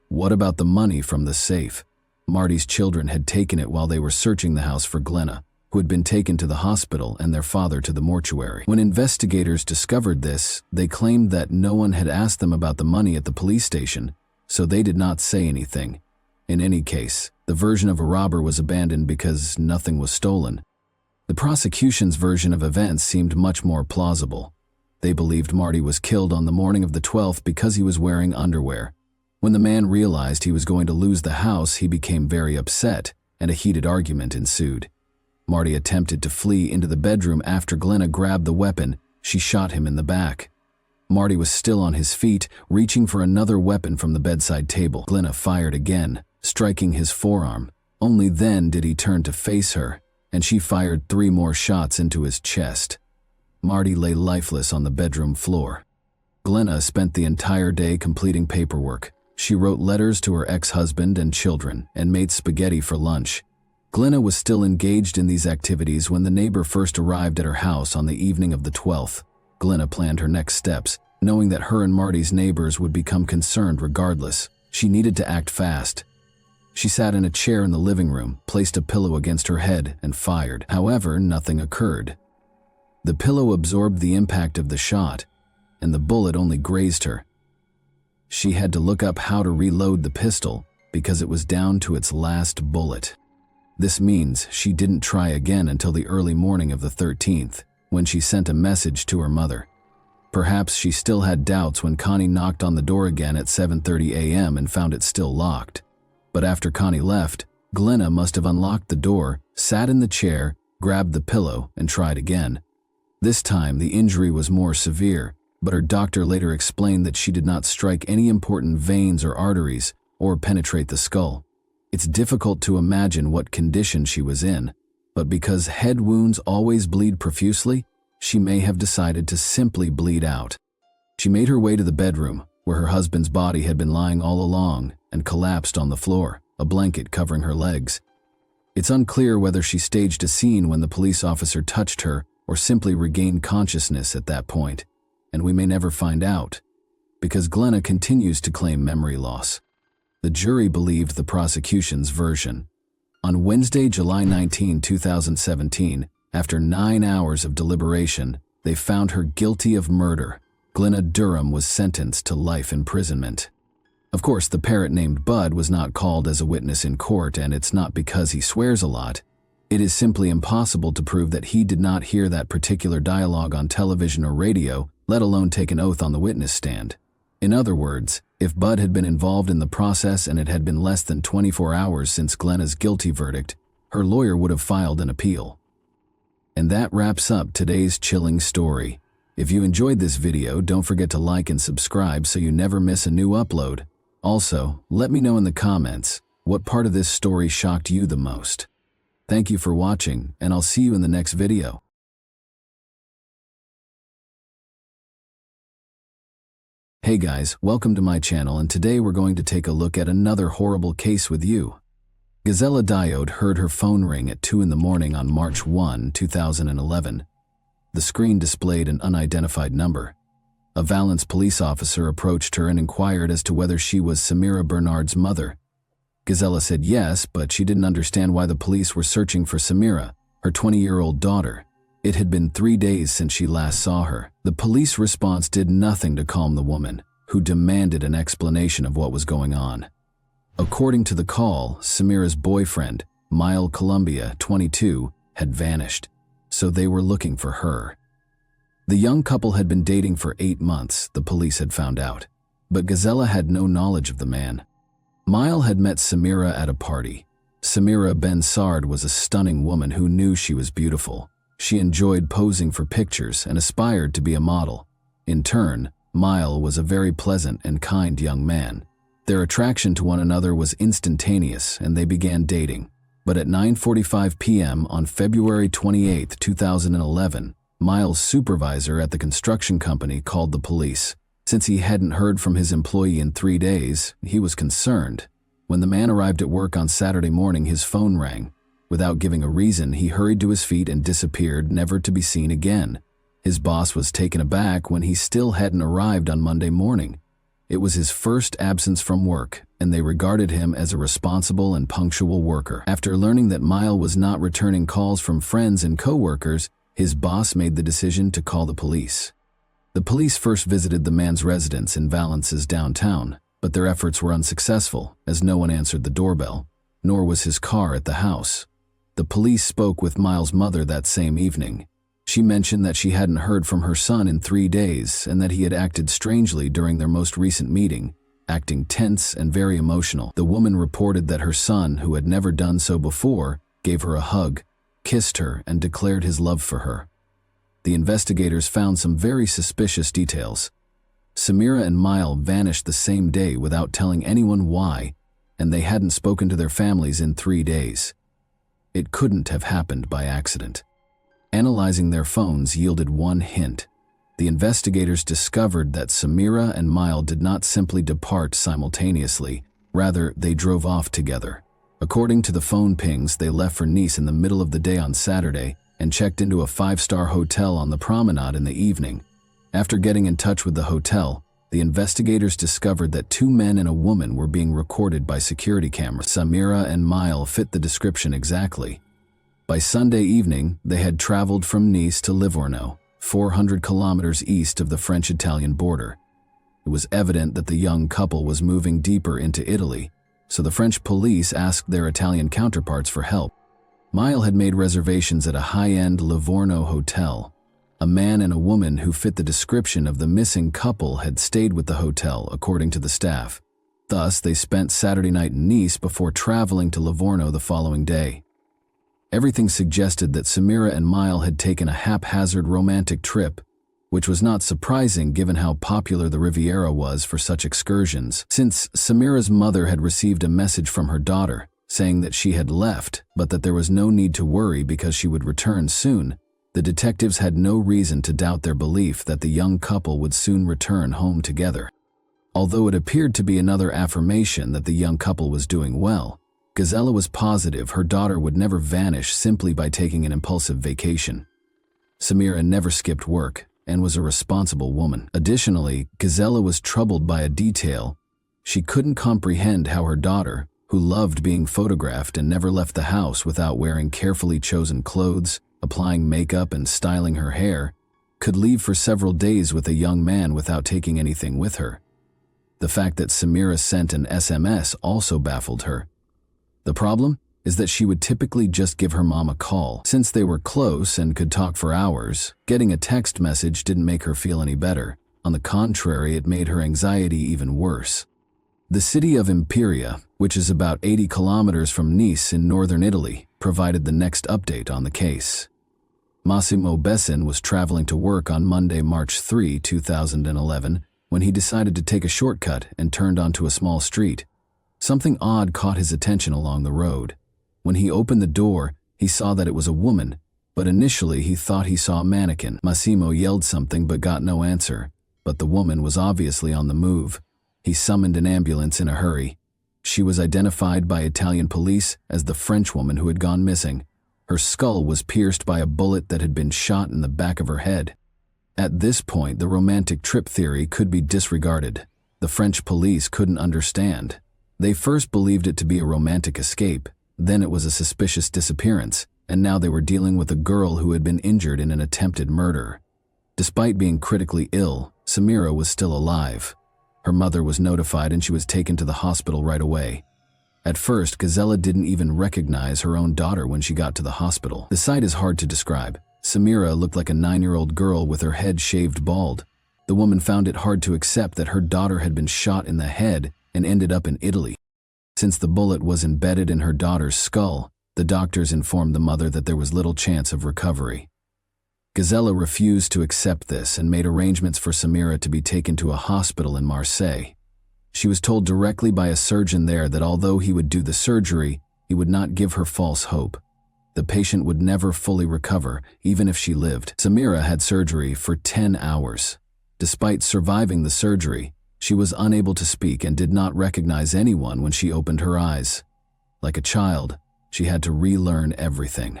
[SPEAKER 1] What about the money from the safe? Marty's children had taken it while they were searching the house for Glenna, who had been taken to the hospital, and their father to the mortuary. When investigators discovered this, they claimed that no one had asked them about the money at the police station, so they did not say anything. In any case, the version of a robber was abandoned because nothing was stolen. The prosecution's version of events seemed much more plausible. They believed Marty was killed on the morning of the 12th because he was wearing underwear. When the man realized he was going to lose the house, he became very upset, and a heated argument ensued. Marty attempted to flee into the bedroom after Glenna grabbed the weapon. She shot him in the back. Marty was still on his feet, reaching for another weapon from the bedside table. Glenna fired again, striking his forearm. Only then did he turn to face her, and she fired 3 more shots into his chest. Marty lay lifeless on the bedroom floor. Glenna spent the entire day completing paperwork. She wrote letters to her ex-husband and children and made spaghetti for lunch. Glenna was still engaged in these activities when the neighbor first arrived at her house on the evening of the 12th. Glenna planned her next steps, knowing that her and Marty's neighbors would become concerned regardless. She needed to act fast. She sat in a chair in the living room, placed a pillow against her head, and fired. However, nothing occurred. The pillow absorbed the impact of the shot, and the bullet only grazed her. She had to look up how to reload the pistol because it was down to its last bullet. This means she didn't try again until the early morning of the 13th, when she sent a message to her mother. Perhaps she still had doubts when Connie knocked on the door again at 7:30 a.m. and found it still locked. But after Connie left, Glenna must have unlocked the door, sat in the chair, grabbed the pillow, and tried again. This time, the injury was more severe, but her doctor later explained that she did not strike any important veins or arteries or penetrate the skull. It's difficult to imagine what condition she was in, but because head wounds always bleed profusely, she may have decided to simply bleed out. She made her way to the bedroom, where her husband's body had been lying all along, and collapsed on the floor, a blanket covering her legs. It's unclear whether she staged a scene when the police officer touched her or simply regained consciousness at that point, and we may never find out, because Glenna continues to claim memory loss. The jury believed the prosecution's version. On Wednesday, July 19, 2017, after 9 hours of deliberation, they found her guilty of murder. Glenna Durham was sentenced to life imprisonment. Of course, the parrot named Bud was not called as a witness in court, and it's not because he swears a lot. It is simply impossible to prove that he did not hear that particular dialogue on television or radio, let alone take an oath on the witness stand. In other words, if Bud had been involved in the process and it had been less than 24 hours since Glenna's guilty verdict, her lawyer would have filed an appeal. And that wraps up today's chilling story. If you enjoyed this video, don't forget to like and subscribe so you never miss a new upload. Also, let me know in the comments, what part of this story shocked you the most? Thank you for watching, and I'll see you in the next video. Hey guys, welcome to my channel, and today we're going to take a look at another horrible case with you. Gazella Diode heard her phone ring at 2 in the morning on March 1, 2011. The screen displayed an unidentified number. A Valence police officer approached her and inquired as to whether she was Samira Bernard's mother. Gazella said yes, but she didn't understand why the police were searching for Samira, her 20-year-old daughter. It had been 3 days since she last saw her. The police response did nothing to calm the woman, who demanded an explanation of what was going on. According to the call, Samira's boyfriend, Mile Columbia, 22, had vanished, so they were looking for her. The young couple had been dating for 8 months, the police had found out, but Gazella had no knowledge of the man. Mile had met Samira at a party. Samira Ben-Sard was a stunning woman who knew she was beautiful. She enjoyed posing for pictures and aspired to be a model. In turn, Mile was a very pleasant and kind young man. Their attraction to one another was instantaneous, and they began dating. But at 9:45 p.m. on February 28, 2011, Mile's supervisor at the construction company called the police. Since he hadn't heard from his employee in 3 days, he was concerned. When the man arrived at work on Saturday morning, his phone rang. Without giving a reason, he hurried to his feet and disappeared, never to be seen again. His boss was taken aback when he still hadn't arrived on Monday morning. It was his first absence from work, and they regarded him as a responsible and punctual worker. After learning that Mile was not returning calls from friends and co-workers, his boss made the decision to call the police. The police first visited the man's residence in Valence's downtown, but their efforts were unsuccessful, as no one answered the doorbell, nor was his car at the house. The police spoke with Mile's mother that same evening. She mentioned that she hadn't heard from her son in 3 days and that he had acted strangely during their most recent meeting, acting tense and very emotional. The woman reported that her son, who had never done so before, gave her a hug, kissed her, and declared his love for her. The investigators found some very suspicious details. Samira and Mile vanished the same day without telling anyone why, and they hadn't spoken to their families in 3 days. It couldn't have happened by accident. Analyzing their phones yielded one hint. The investigators discovered that Samira and Mile did not simply depart simultaneously, rather they drove off together. According to the phone pings, they left for Nice in the middle of the day on Saturday and checked into a 5-star hotel on the promenade in the evening. After getting in touch with the hotel, the investigators discovered that 2 men and a woman were being recorded by security cameras. Samira and Mile fit the description exactly. By Sunday evening, they had traveled from Nice to Livorno, 400 kilometers east of the French-Italian border. It was evident that the young couple was moving deeper into Italy, so the French police asked their Italian counterparts for help. Mile had made reservations at a high-end Livorno hotel. A man and a woman who fit the description of the missing couple had stayed with the hotel, according to the staff. Thus, they spent Saturday night in Nice before traveling to Livorno the following day. Everything suggested that Samira and Mile had taken a haphazard romantic trip, which was not surprising given how popular the Riviera was for such excursions. Since Samira's mother had received a message from her daughter, saying that she had left, but that there was no need to worry because she would return soon, the detectives had no reason to doubt their belief that the young couple would soon return home together. Although it appeared to be another affirmation that the young couple was doing well, Gazella was positive her daughter would never vanish simply by taking an impulsive vacation. Samira never skipped work and was a responsible woman. Additionally, Gazella was troubled by a detail. She couldn't comprehend how her daughter, who loved being photographed and never left the house without wearing carefully chosen clothes, applying makeup and styling her hair, could leave for several days with a young man without taking anything with her. The fact that Samira sent an SMS also baffled her. The problem is that she would typically just give her mom a call. Since they were close and could talk for hours, getting a text message didn't make her feel any better. On the contrary, it made her anxiety even worse. The city of Imperia, which is about 80 kilometers from Nice in northern Italy, provided the next update on the case. Massimo Bessin was traveling to work on Monday, March 3, 2011, when he decided to take a shortcut and turned onto a small street. Something odd caught his attention along the road. When he opened the door, he saw that it was a woman, but initially he thought he saw a mannequin. Massimo yelled something but got no answer, but the woman was obviously on the move. He summoned an ambulance in a hurry. She was identified by Italian police as the French woman who had gone missing. Her skull was pierced by a bullet that had been shot in the back of her head. At this point, the romantic trip theory could be disregarded. The French police couldn't understand. They first believed it to be a romantic escape, then it was a suspicious disappearance, and now they were dealing with a girl who had been injured in an attempted murder. Despite being critically ill, Samira was still alive. Her mother was notified and she was taken to the hospital right away. At first, Gazella didn't even recognize her own daughter when she got to the hospital. The sight is hard to describe. Samira looked like a 9-year-old girl with her head shaved bald. The woman found it hard to accept that her daughter had been shot in the head and ended up in Italy. Since the bullet was embedded in her daughter's skull, the doctors informed the mother that there was little chance of recovery. Gazella refused to accept this and made arrangements for Samira to be taken to a hospital in Marseille. She was told directly by a surgeon there that although he would do the surgery, he would not give her false hope. The patient would never fully recover, even if she lived. Samira had surgery for 10 hours. Despite surviving the surgery, she was unable to speak and did not recognize anyone when she opened her eyes. Like a child, she had to relearn everything.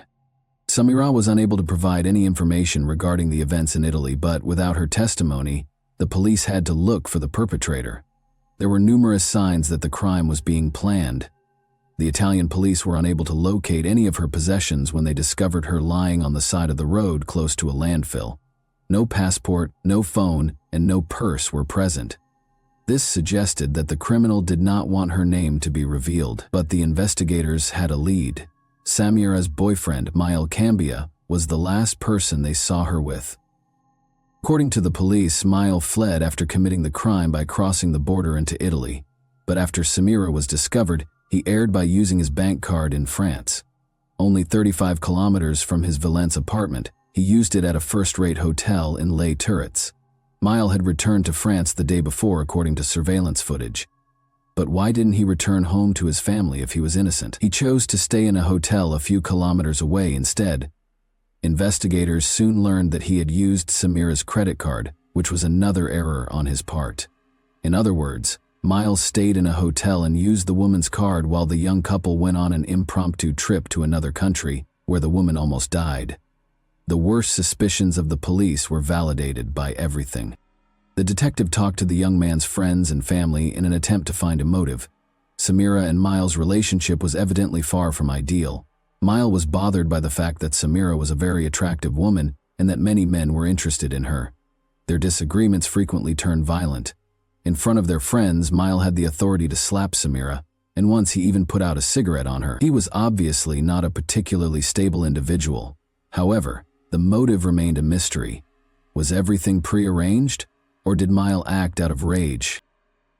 [SPEAKER 1] Samira was unable to provide any information regarding the events in Italy, but without her testimony, the police had to look for the perpetrator. There were numerous signs that the crime was being planned. The Italian police were unable to locate any of her possessions when they discovered her lying on the side of the road close to a landfill. No passport, no phone, and no purse were present. This suggested that the criminal did not want her name to be revealed, but the investigators had a lead. Samira's boyfriend, Mile Cambia, was the last person they saw her with. According to the police, Mile fled after committing the crime by crossing the border into Italy, but after Samira was discovered, he erred by using his bank card in France. Only 35 kilometers from his Valence apartment, he used it at a first-rate hotel in Les Turrets. Mile had returned to France the day before according to surveillance footage. But why didn't he return home to his family if he was innocent? He chose to stay in a hotel a few kilometers away instead. Investigators soon learned that he had used Samira's credit card, which was another error on his part. In other words, Miles stayed in a hotel and used the woman's card while the young couple went on an impromptu trip to another country, where the woman almost died. The worst suspicions of the police were validated by everything. The detective talked to the young man's friends and family in an attempt to find a motive. Samira and Miles' relationship was evidently far from ideal. Mile was bothered by the fact that Samira was a very attractive woman and that many men were interested in her. Their disagreements frequently turned violent. In front of their friends, Mile had the authority to slap Samira, and once he even put out a cigarette on her. He was obviously not a particularly stable individual. However, the motive remained a mystery. Was everything prearranged? Or did Mile act out of rage?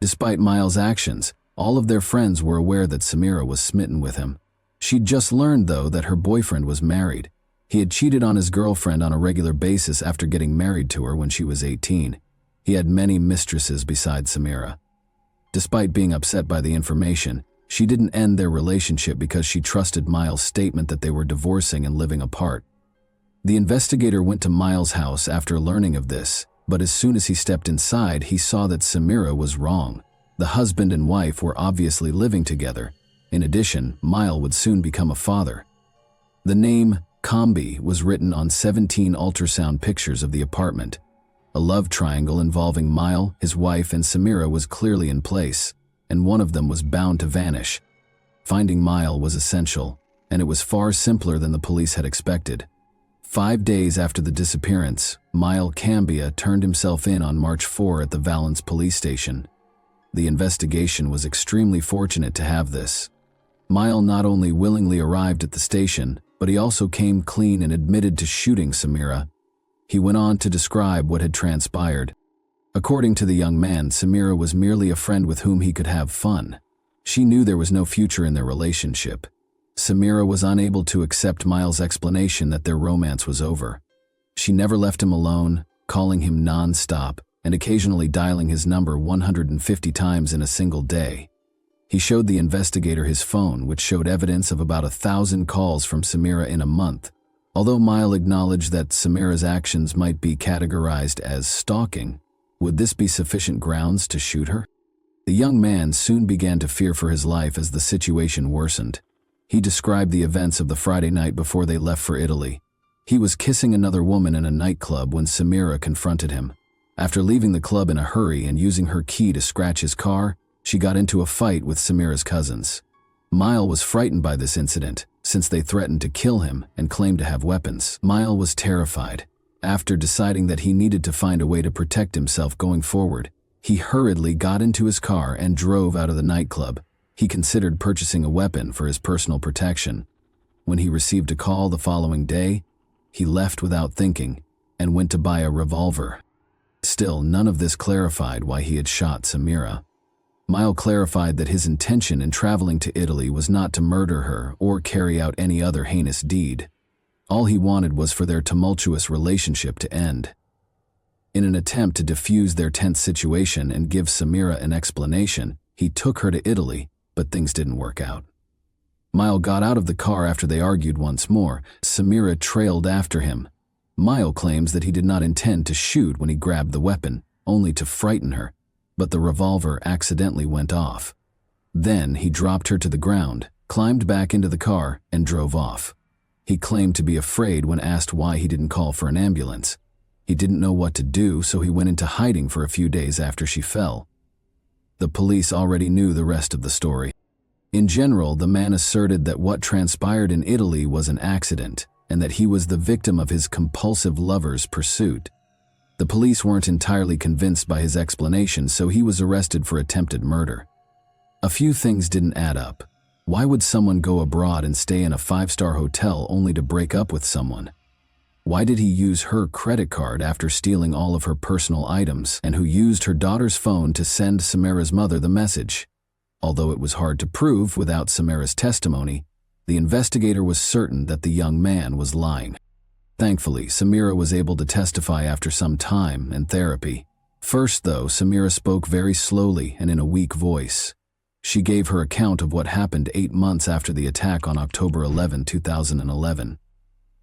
[SPEAKER 1] Despite Miles' actions, all of their friends were aware that Samira was smitten with him. She'd just learned, though, that her boyfriend was married. He had cheated on his girlfriend on a regular basis after getting married to her when she was 18. He had many mistresses besides Samira. Despite being upset by the information, she didn't end their relationship because she trusted Miles' statement that they were divorcing and living apart. The investigator went to Miles' house after learning of this, but as soon as he stepped inside, he saw that Samira was wrong. The husband and wife were obviously living together. In addition, Mile would soon become a father. The name Combi was written on 17 ultrasound pictures of the apartment. A love triangle involving Mile, his wife, and Samira was clearly in place. and one of them was bound to vanish. Finding Mile was essential, and it was far simpler than the police had expected. 5 days after the disappearance, Mile Cambia turned himself in on March 4 at the Valence police station. The investigation was extremely fortunate to have this. Mile not only willingly arrived at the station, but he also came clean and admitted to shooting Samira. He went on to describe what had transpired. According to the young man, Samira was merely a friend with whom he could have fun. She knew there was no future in their relationship. Samira was unable to accept Miles' explanation that their romance was over. She never left him alone, calling him non-stop and occasionally dialing his number 150 times in a single day. He showed the investigator his phone, which showed evidence of about 1,000 calls from Samira in a month. Although Mile acknowledged that Samira's actions might be categorized as stalking, would this be sufficient grounds to shoot her? The young man soon began to fear for his life as the situation worsened. He described the events of the Friday night before they left for Italy. He was kissing another woman in a nightclub when Samira confronted him. After leaving the club in a hurry and using her key to scratch his car, she got into a fight with Samira's cousins. Mile was frightened by this incident, since they threatened to kill him and claimed to have weapons. Mile was terrified. After deciding that he needed to find a way to protect himself going forward, he hurriedly got into his car and drove out of the nightclub. He considered purchasing a weapon for his personal protection. When he received a call the following day, he left without thinking and went to buy a revolver. Still, none of this clarified why he had shot Samira. Mile clarified that his intention in traveling to Italy was not to murder her or carry out any other heinous deed. All he wanted was for their tumultuous relationship to end. In an attempt to defuse their tense situation and give Samira an explanation, he took her to Italy, but things didn't work out. Mile got out of the car after they argued once more. Samira trailed after him. Mile claims that he did not intend to shoot when he grabbed the weapon, only to frighten her, but the revolver accidentally went off. Then he dropped her to the ground, climbed back into the car, and drove off. He claimed to be afraid when asked why he didn't call for an ambulance. He didn't know what to do, so he went into hiding for a few days after she fell. The police already knew the rest of the story. In general, the man asserted that what transpired in Italy was an accident, and that he was the victim of his compulsive lover's pursuit. The police weren't entirely convinced by his explanation, so he was arrested for attempted murder. A few things didn't add up. Why would someone go abroad and stay in a 5-star hotel only to break up with someone? Why did he use her credit card after stealing all of her personal items, and who used her daughter's phone to send Samira's mother the message? Although it was hard to prove without Samira's testimony, the investigator was certain that the young man was lying. Thankfully, Samira was able to testify after some time and therapy. First, though, Samira spoke very slowly and in a weak voice. She gave her account of what happened 8 months after the attack on October 11, 2011.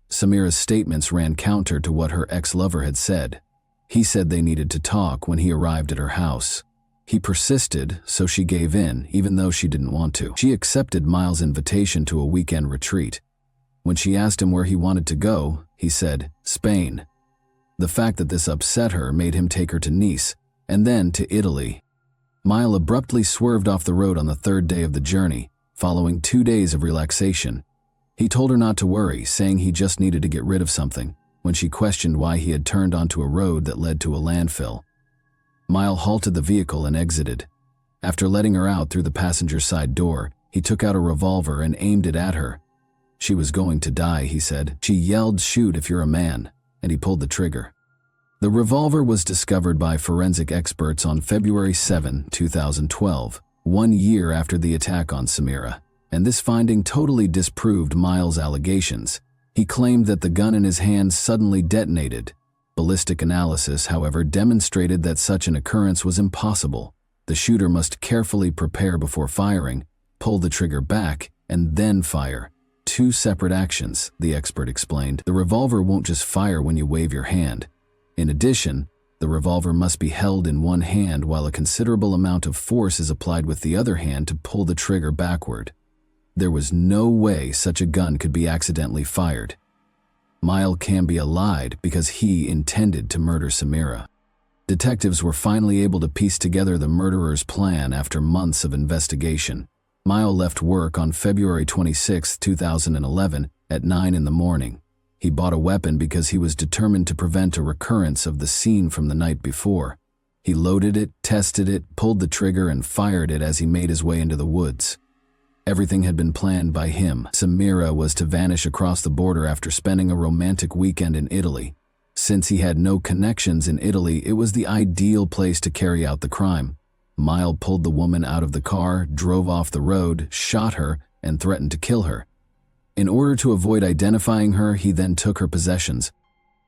[SPEAKER 1] Samira's statements ran counter to what her ex-lover had said. He said they needed to talk when he arrived at her house. He persisted, so she gave in, even though she didn't want to. She accepted Miles' invitation to a weekend retreat. When she asked him where he wanted to go, he said, Spain. The fact that this upset her made him take her to Nice, and then to Italy. Mile abruptly swerved off the road on the 3rd day of the journey, following 2 days of relaxation. He told her not to worry, saying he just needed to get rid of something, when she questioned why he had turned onto a road that led to a landfill. Mile halted the vehicle and exited. After letting her out through the passenger side door, he took out a revolver and aimed it at her. She was going to die, he said. She yelled, "Shoot if you're a man," and he pulled the trigger. The revolver was discovered by forensic experts on February 7, 2012, 1 year after the attack on Samira, and this finding totally disproved Miles' allegations. He claimed that the gun in his hand suddenly detonated. Ballistic analysis, however, demonstrated that such an occurrence was impossible. The shooter must carefully prepare before firing, pull the trigger back, and then fire. 2 separate actions, the expert explained. The revolver won't just fire when you wave your hand. In addition, the revolver must be held in one hand while a considerable amount of force is applied with the other hand to pull the trigger backward. There was no way such a gun could be accidentally fired. Mile Cambia lied because he intended to murder Samira. Detectives were finally able to piece together the murderer's plan after months of investigation. Mile left work on February 26, 2011 at 9 in the morning. He bought a weapon because he was determined to prevent a recurrence of the scene from the night before. He loaded it, tested it, pulled the trigger, and fired it as he made his way into the woods. Everything had been planned by him. Samira was to vanish across the border after spending a romantic weekend in Italy. Since he had no connections in Italy, it was the ideal place to carry out the crime. Mile pulled the woman out of the car, drove off the road, shot her, and threatened to kill her. In order to avoid identifying her, he then took her possessions.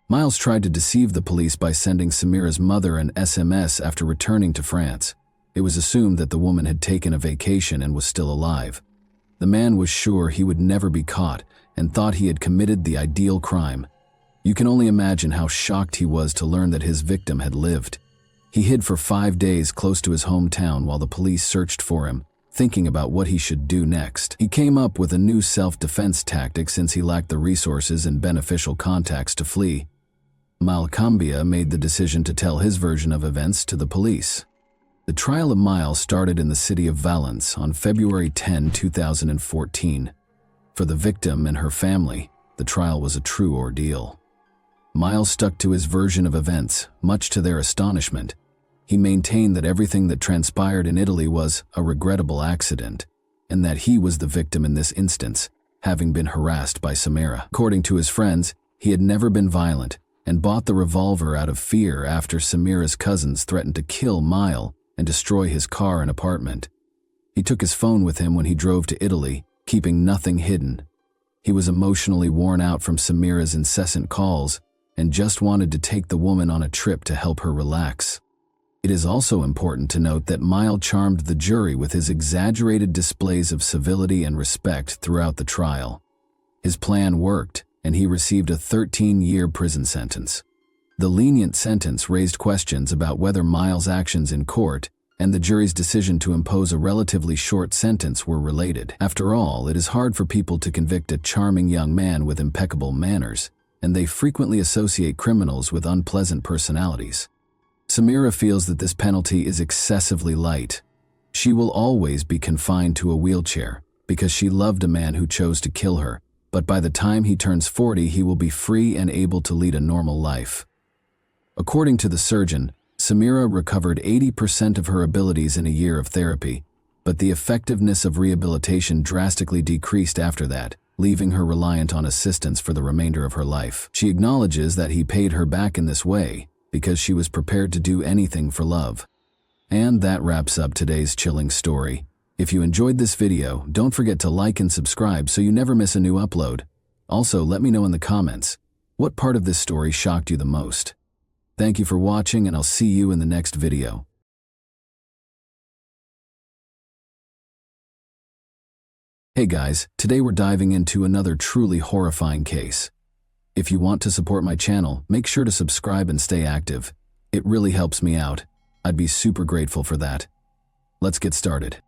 [SPEAKER 1] Miles tried to deceive the police by sending Samira's mother an SMS after returning to France. It was assumed that the woman had taken a vacation and was still alive. The man was sure he would never be caught and thought he had committed the ideal crime. You can only imagine how shocked he was to learn that his victim had lived. He hid for 5 days close to his hometown while the police searched for him, thinking about what he should do next. He came up with a new self-defense tactic since he lacked the resources and beneficial contacts to flee. Malcambia made the decision to tell his version of events to the police. The trial of Miles started in the city of Valence on February 10, 2014. For the victim and her family, the trial was a true ordeal. Miles stuck to his version of events, much to their astonishment. He maintained that everything that transpired in Italy was a regrettable accident, and that he was the victim in this instance, having been harassed by Samira. According to his friends, he had never been violent and bought the revolver out of fear after Samira's cousins threatened to kill Mile and destroy his car and apartment. He took his phone with him when he drove to Italy, keeping nothing hidden. He was emotionally worn out from Samira's incessant calls and just wanted to take the woman on a trip to help her relax. It is also important to note that Mile charmed the jury with his exaggerated displays of civility and respect throughout the trial. His plan worked, and he received a 13-year prison sentence. The lenient sentence raised questions about whether Miles' actions in court and the jury's decision to impose a relatively short sentence were related. After all, it is hard for people to convict a charming young man with impeccable manners, and they frequently associate criminals with unpleasant personalities. Samira feels that this penalty is excessively light. She will always be confined to a wheelchair because she loved a man who chose to kill her, but by the time he turns 40, he will be free and able to lead a normal life. According to the surgeon, Samira recovered 80% of her abilities in a year of therapy, but the effectiveness of rehabilitation drastically decreased after that, leaving her reliant on assistance for the remainder of her life. She acknowledges that he paid her back in this way because she was prepared to do anything for love. And that wraps up today's chilling story. If you enjoyed this video, don't forget to like and subscribe so you never miss a new upload. Also, let me know in the comments, what part of this story shocked you the most? Thank you for watching, and I'll see you in the next video. Hey guys, today we're diving into another truly horrifying case. If you want to support my channel, make sure to subscribe and stay active. It really helps me out. I'd be super grateful for that. Let's get started.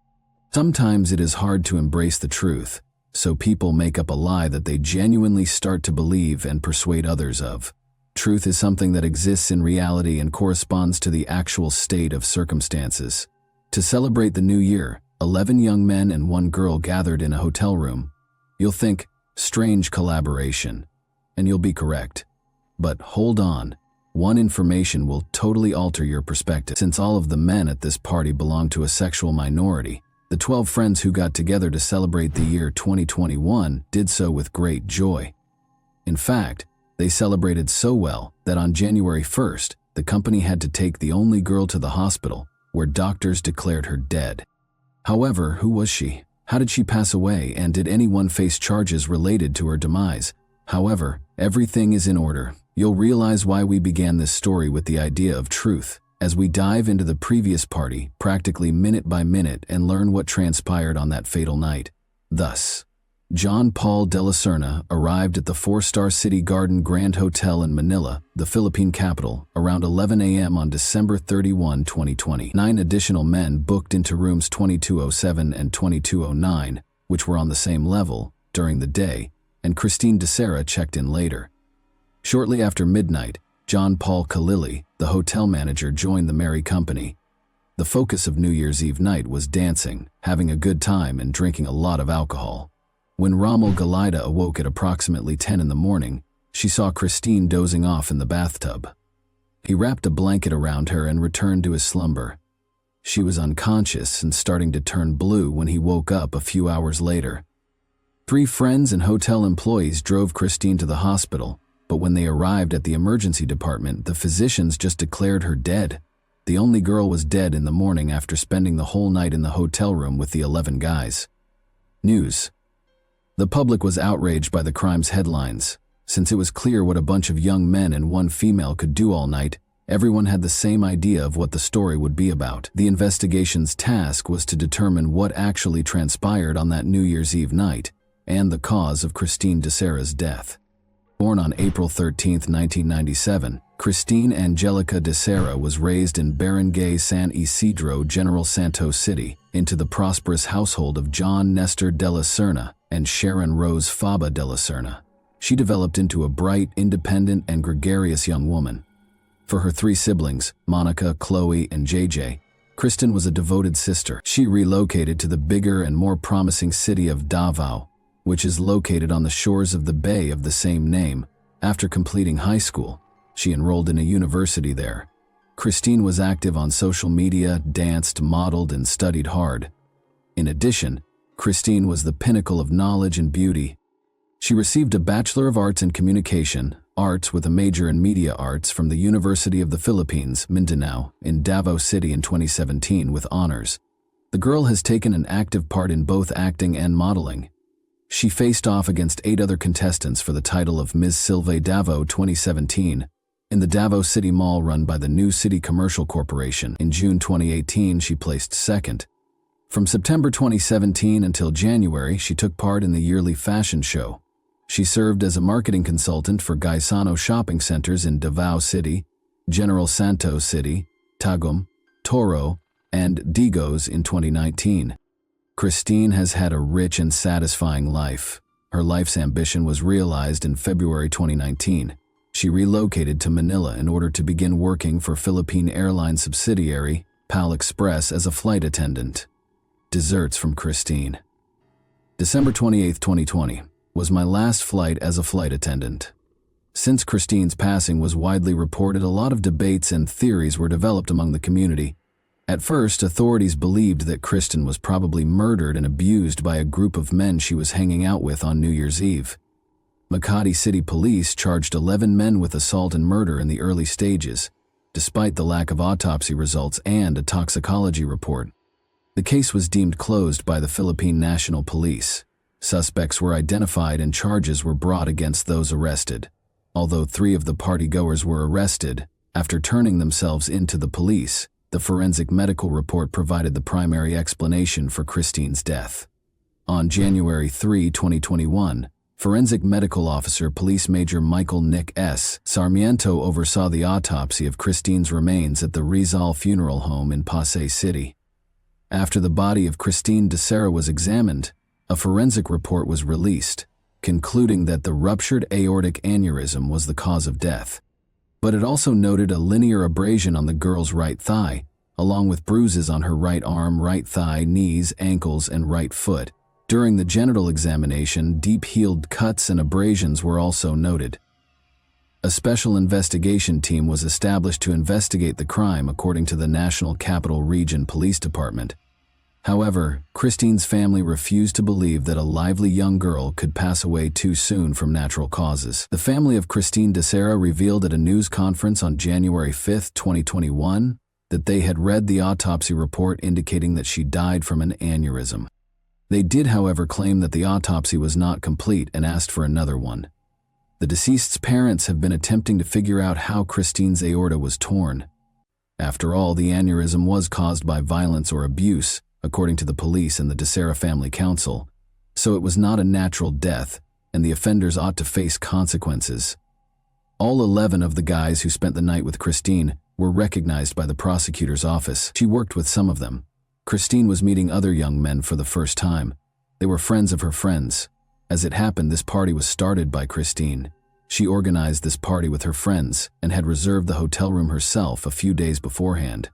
[SPEAKER 1] Sometimes it is hard to embrace the truth, so people make up a lie that they genuinely start to believe and persuade others of. Truth is something that exists in reality and corresponds to the actual state of circumstances. To celebrate the new year, 11 young men and 1 girl gathered in a hotel room. You'll think, strange collaboration, and you'll be correct. But hold on, one information will totally alter your perspective. Since all of the men at this party belong to a sexual minority, the 12 friends who got together to celebrate the year 2021 did so with great joy. In fact, they celebrated so well that on January 1st, the company had to take the only girl to the hospital, where doctors declared her dead. However, who was she? How did she pass away, and did anyone face charges related to her demise? However, everything is in order. You'll realize why we began this story with the idea of truth, as we dive into the previous party, practically minute by minute, and learn what transpired on that fatal night. Thus, John Paul de la Serna arrived at the 4-star City Garden Grand Hotel in Manila, the Philippine capital, around 11 a.m. on December 31, 2020. 9 additional men booked into rooms 2207 and 2209, which were on the same level, during the day, and Christine de Serra checked in later. Shortly after midnight, John Paul Khalili, the hotel manager, joined the merry company. The focus of New Year's Eve night was dancing, having a good time, and drinking a lot of alcohol. When Rommel Galida awoke at approximately 10 in the morning, she saw Christine dozing off in the bathtub. He wrapped a blanket around her and returned to his slumber. She was unconscious and starting to turn blue when he woke up a few hours later. 3 friends and hotel employees drove Christine to the hospital, but when they arrived at the emergency department, the physicians just declared her dead. The only girl was dead in the morning after spending the whole night in the hotel room with the 11 guys. News. The public was outraged by the crime's headlines. Since it was clear what a bunch of young men and 1 female could do all night, everyone had the same idea of what the story would be about. The investigation's task was to determine what actually transpired on that New Year's Eve night and the cause of Christine DeSera's death. Born on April 13, 1997, Christine Angelica DeSera was raised in Barangay San Isidro, General Santos City, into the prosperous household of John Nestor de la Serna and Sharon Rose Faba de la Serna. She developed into a bright, independent, and gregarious young woman. For her 3 siblings, Monica, Chloe, and JJ, Kristen was a devoted sister. She relocated to the bigger and more promising city of Davao, which is located on the shores of the bay of the same name. After completing high school, she enrolled in a university there. Christine was active on social media, danced, modeled, and studied hard. In addition, Christine was the pinnacle of knowledge and beauty. She received a Bachelor of Arts in Communication, Arts with a major in Media Arts from the University of the Philippines, Mindanao, in Davao City in 2017 with honors. The girl has taken an active part in both acting and modeling. She faced off against 8 other contestants for the title of Ms. Silve Davao 2017 in the Davao City Mall run by the New City Commercial Corporation. In June 2018, she placed 2nd. From September 2017 until January, she took part in the yearly fashion show. She served as a marketing consultant for Gaisano shopping centers in Davao City, General Santos City, Tagum, Toro, and Digos in 2019. Christine has had a rich and satisfying life. Her life's ambition was realized in February 2019. She relocated to Manila in order to begin working for Philippine Airlines subsidiary, PAL Express, as a flight attendant. Desserts from Christine. December 28, 2020, was my last flight as a flight attendant. Since Christine's passing was widely reported, a lot of debates and theories were developed among the community. At first, authorities believed that Kristen was probably murdered and abused by a group of men she was hanging out with on New Year's Eve. Makati City Police charged 11 men with assault and murder in the early stages, despite the lack of autopsy results and a toxicology report. The case was deemed closed by the Philippine National Police. Suspects were identified and charges were brought against those arrested. Although 3 of the partygoers were arrested, after turning themselves in to the police, the forensic medical report provided the primary explanation for Christine's death. On January 3, 2021, Forensic Medical Officer Police Major Michael Nick S. Sarmiento oversaw the autopsy of Christine's remains at the Rizal Funeral Home in Pasay City. After the body of Christine DeSera was examined, a forensic report was released, concluding that the ruptured aortic aneurysm was the cause of death. But it also noted a linear abrasion on the girl's right thigh, along with bruises on her right arm, right thigh, knees, ankles, and right foot. During the genital examination, deep-healed cuts and abrasions were also noted. A special investigation team was established to investigate the crime, according to the National Capital Region Police Department. However, Christine's family refused to believe that a lively young girl could pass away too soon from natural causes. The family of Christine DeSera revealed at a news conference on January 5, 2021, that they had read the autopsy report indicating that she died from an aneurysm. They did, however, claim that the autopsy was not complete and asked for another one. The deceased's parents have been attempting to figure out how Christine's aorta was torn. After all, the aneurysm was caused by violence or abuse, according to the police and the DeSera Family Council, so it was not a natural death, and the offenders ought to face consequences. All 11 of the guys who spent the night with Christine were recognized by the prosecutor's office. She worked with some of them. Christine was meeting other young men for the first time. They were friends of her friends. As it happened, this party was started by Christine. She organized this party with her friends and had reserved the hotel room herself a few days beforehand.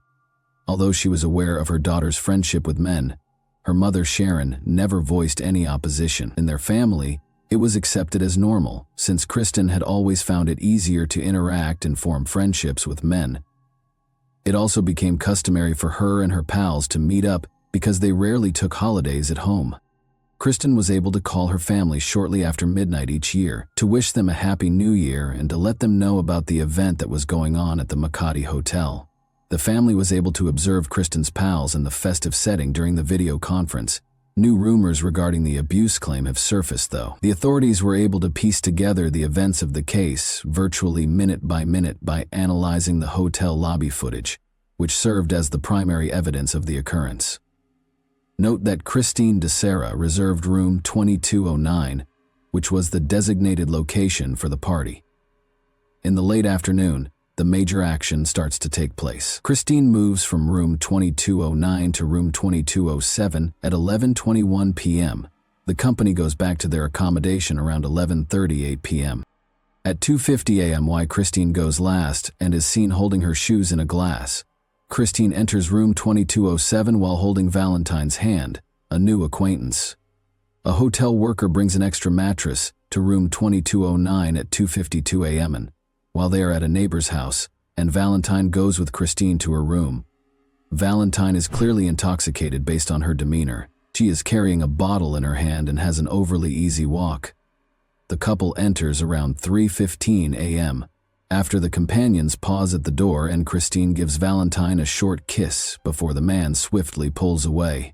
[SPEAKER 1] Although she was aware of her daughter's friendship with men, her mother Sharon never voiced any opposition. In their family, it was accepted as normal, since Kristen had always found it easier to interact and form friendships with men. It also became customary for her and her pals to meet up because they rarely took holidays at home. Kristen was able to call her family shortly after midnight each year to wish them a happy new year and to let them know about the event that was going on at the Makati Hotel. The family was able to observe Kristen's pals in the festive setting during the video conference. New rumors regarding the abuse claim have surfaced, though. The authorities were able to piece together the events of the case virtually minute by analyzing the hotel lobby footage, which served as the primary evidence of the occurrence. Note that Christine DeSera reserved room 2209, which was the designated location for the party. In the late afternoon, the major action starts to take place. Christine moves from room 2209 to room 2207 at 11:21 p.m. The company goes back to their accommodation around 11:38 p.m. At 2:50 a.m. Christine goes last and is seen holding her shoes in a glass. Christine enters room 2207 while holding Valentine's hand, a new acquaintance. A hotel worker brings an extra mattress to room 2209 at 2:52 a.m. and while they are at a neighbor's house, and Valentine goes with Christine to her room. Valentine is clearly intoxicated based on her demeanor. She is carrying a bottle in her hand and has an overly easy walk. The couple enters around 3:15 a.m. after the companions pause at the door and Christine gives Valentine a short kiss before the man swiftly pulls away.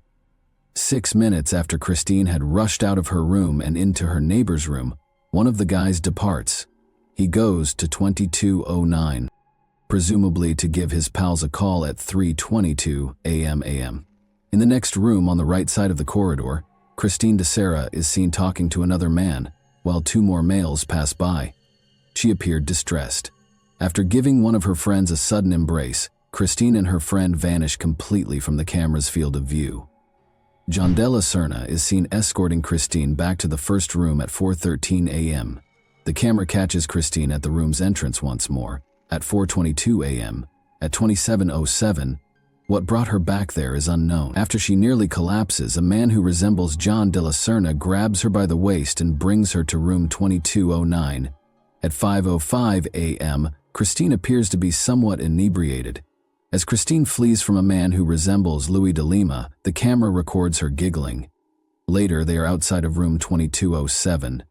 [SPEAKER 1] 6 minutes after Christine had rushed out of her room and into her neighbor's room, one of the guys departs. He goes to 2209, presumably to give his pals a call at 3:22 a.m. In the next room on the right side of the corridor, Christine DeSera is seen talking to another man, while two more males pass by. She appeared distressed. After giving one of her friends a sudden embrace, Christine and her friend vanish completely from the camera's field of view. John Della Serna is seen escorting Christine back to the first room at 4:13 a.m. The camera catches Christine at the room's entrance once more, at 4:22 a.m. At 27:07, what brought her back there is unknown. After she nearly collapses, a man who resembles John Della Serna grabs her by the waist and brings her to room 2209. At 5:05 a.m., Christine appears to be somewhat inebriated. As Christine flees from a man who resembles Louis de Lima, the camera records her giggling. Later, they are outside of room 2207.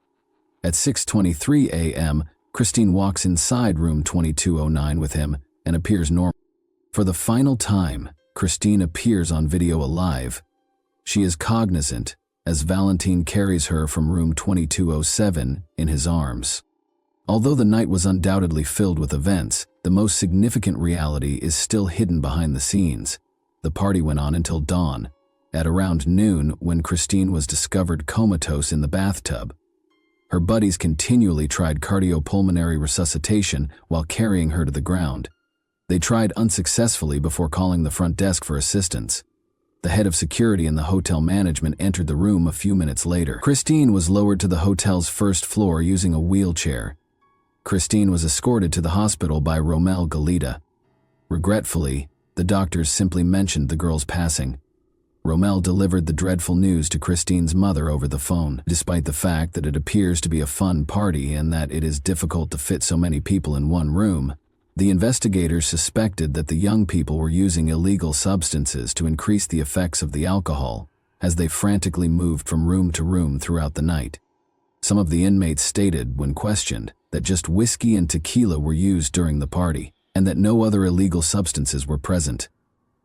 [SPEAKER 1] At 6:23 a.m., Christine walks inside room 2209 with him and appears normal. For the final time, Christine appears on video alive. She is cognizant as Valentine carries her from room 2207 in his arms. Although the night was undoubtedly filled with events, the most significant reality is still hidden behind the scenes. The party went on until dawn, at around noon when Christine was discovered comatose in the bathtub. Her buddies continually tried cardiopulmonary resuscitation while carrying her to the ground. They tried unsuccessfully before calling the front desk for assistance. The head of security and the hotel management entered the room a few minutes later. Christine was lowered to the hotel's first floor using a wheelchair. Christine was escorted to the hospital by Romel Galita. Regretfully, the doctors simply mentioned the girl's passing. Romel delivered the dreadful news to Christine's mother over the phone. Despite the fact that it appears to be a fun party and that it is difficult to fit so many people in one room, the investigators suspected that the young people were using illegal substances to increase the effects of the alcohol as they frantically moved from room to room throughout the night. Some of the inmates stated, when questioned, that just whiskey and tequila were used during the party and that no other illegal substances were present.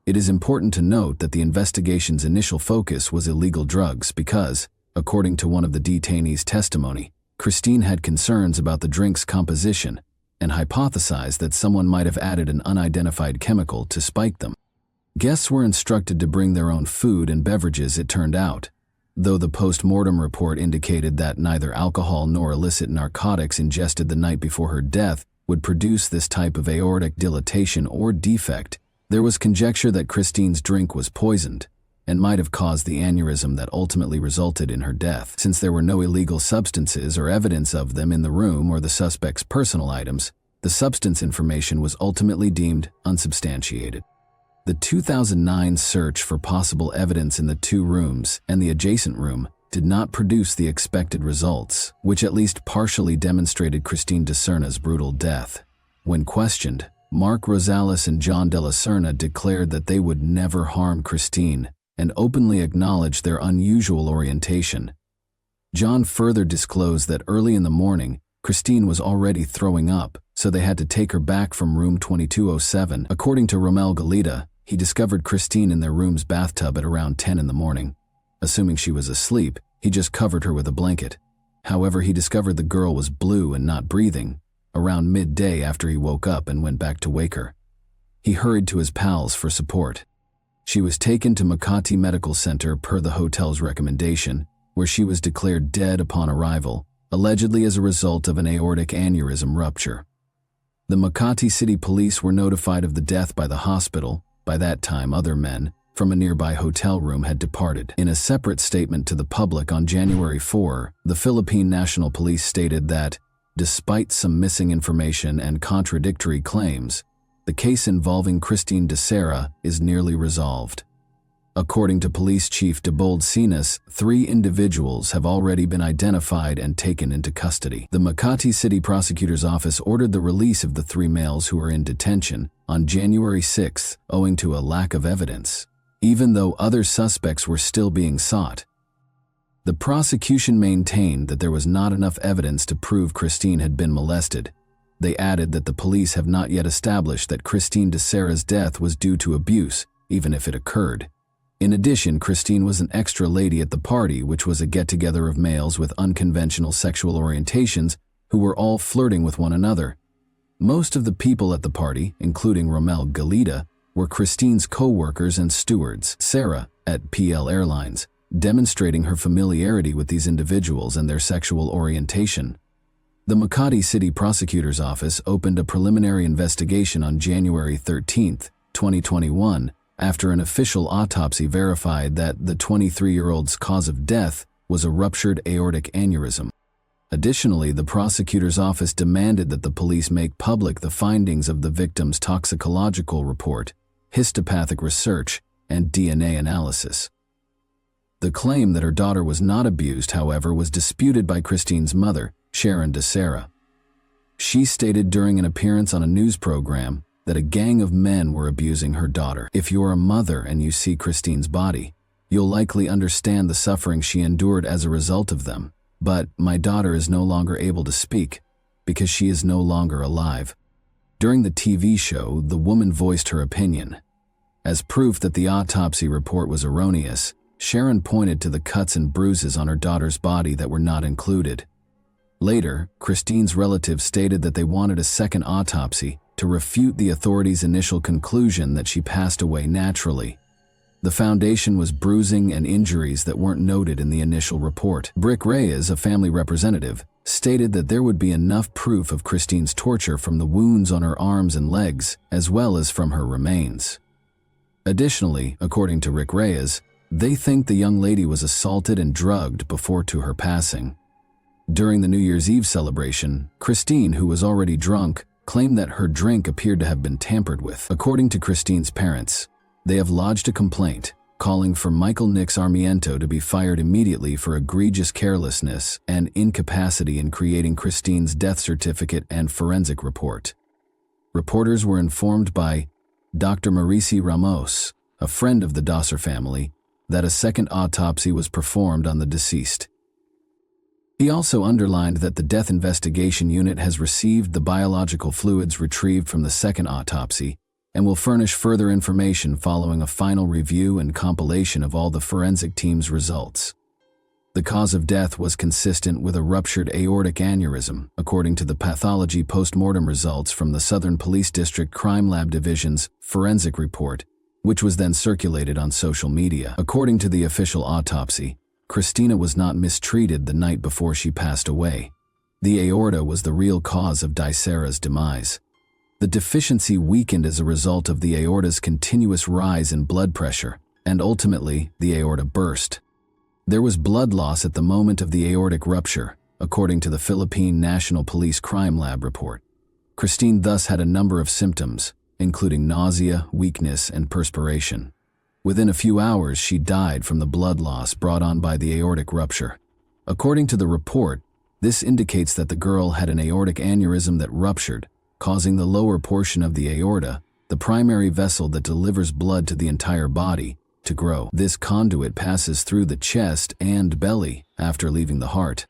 [SPEAKER 1] It is important to note that the investigation's initial focus was illegal drugs because, according to one of the detainees' testimony, Christine had concerns about the drink's composition and hypothesized that someone might have added an unidentified chemical to spike them. Guests were instructed to bring their own food and beverages, it turned out, though the post-mortem report indicated that neither alcohol nor illicit narcotics ingested the night before her death would produce this type of aortic dilatation or defect. There was conjecture that Christine's drink was poisoned. and might have caused the aneurysm that ultimately resulted in her death. Since there were no illegal substances or evidence of them in the room or the suspect's personal items, the substance information was ultimately deemed unsubstantiated. The 2009 search for possible evidence in the two rooms and the adjacent room did not produce the expected results, which at least partially demonstrated Christine DeSerna's brutal death. When questioned, Mark Rosales and John De La Serna declared that they would never harm Christine and openly acknowledged their unusual orientation. John further disclosed that early in the morning, Christine was already throwing up, so they had to take her back from room 2207. According to Romel Galita, he discovered Christine in their room's bathtub at around 10 in the morning. Assuming she was asleep, he just covered her with a blanket. However, he discovered the girl was blue and not breathing around midday after he woke up and went back to wake her. He hurried to his pals for support. She was taken to Makati Medical Center per the hotel's recommendation, where she was declared dead upon arrival, allegedly as a result of an aortic aneurysm rupture. The Makati City Police were notified of the death by the hospital. By that time, other men from a nearby hotel room had departed. In a separate statement to the public on January 4, the Philippine National Police stated that, despite some missing information and contradictory claims, the case involving Christine DeSera is nearly resolved. According to Police Chief Debold Sinas, 3 individuals have already been identified and taken into custody. The Makati City Prosecutor's Office ordered the release of the 3 males who were in detention on January 6 owing to a lack of evidence, even though other suspects were still being sought. The prosecution maintained that there was not enough evidence to prove Christine had been molested. They added that the police have not yet established that Christine DeSera's death was due to abuse, even if it occurred. In addition, Christine was an extra lady at the party, which was a get-together of males with unconventional sexual orientations who were all flirting with one another. Most of the people at the party, including Romel Galita, were Christine's co-workers and stewards. Sarah, at PL Airlines, demonstrating her familiarity with these individuals and their sexual orientation. The Makati City Prosecutor's Office opened a preliminary investigation on January 13, 2021, after an official autopsy verified that the 23-year-old's cause of death was a ruptured aortic aneurysm. Additionally, the prosecutor's office demanded that the police make public the findings of the victim's toxicological report, histopathic research, and DNA analysis. The claim that her daughter was not abused, however, was disputed by Christine's mother, Sharon DeSera. She stated during an appearance on a news program that a gang of men were abusing her daughter. If you're a mother and you see Christine's body, you'll likely understand the suffering she endured as a result of them. But my daughter is no longer able to speak because she is no longer alive. During the TV show, the woman voiced her opinion. As proof that the autopsy report was erroneous, Sharon pointed to the cuts and bruises on her daughter's body that were not included. Later, Christine's relatives stated that they wanted a second autopsy to refute the authorities' initial conclusion that she passed away naturally. The foundation was bruising and injuries that weren't noted in the initial report. Brick Reyes, a family representative, stated that there would be enough proof of Christine's torture from the wounds on her arms and legs, as well as from her remains. Additionally, according to Rick Reyes, they think the young lady was assaulted and drugged before to her passing. During the New Year's Eve celebration, Christine, who was already drunk, claimed that her drink appeared to have been tampered with. According to Christine's parents, they have lodged a complaint, calling for Michael Nix Armiento to be fired immediately for egregious carelessness and incapacity in creating Christine's death certificate and forensic report. Reporters were informed by Dr. Maurici Ramos, a friend of the Dosser family, that a second autopsy was performed on the deceased. He also underlined that the Death Investigation Unit has received the biological fluids retrieved from the second autopsy and will furnish further information following a final review and compilation of all the forensic team's results. The cause of death was consistent with a ruptured aortic aneurysm, according to the pathology post-mortem results from the Southern Police District Crime Lab Division's forensic report, which was then circulated on social media. According to the official autopsy, Christina was not mistreated the night before she passed away. The aorta was the real cause of DeSera's demise. The deficiency weakened as a result of the aorta's continuous rise in blood pressure, and ultimately, the aorta burst. There was blood loss at the moment of the aortic rupture, according to the Philippine National Police Crime Lab report. Christine thus had a number of symptoms, including nausea, weakness, and perspiration. Within a few hours, she died from the blood loss brought on by the aortic rupture. According to the report, this indicates that the girl had an aortic aneurysm that ruptured, causing the lower portion of the aorta, the primary vessel that delivers blood to the entire body, to grow. This conduit passes through the chest and belly after leaving the heart.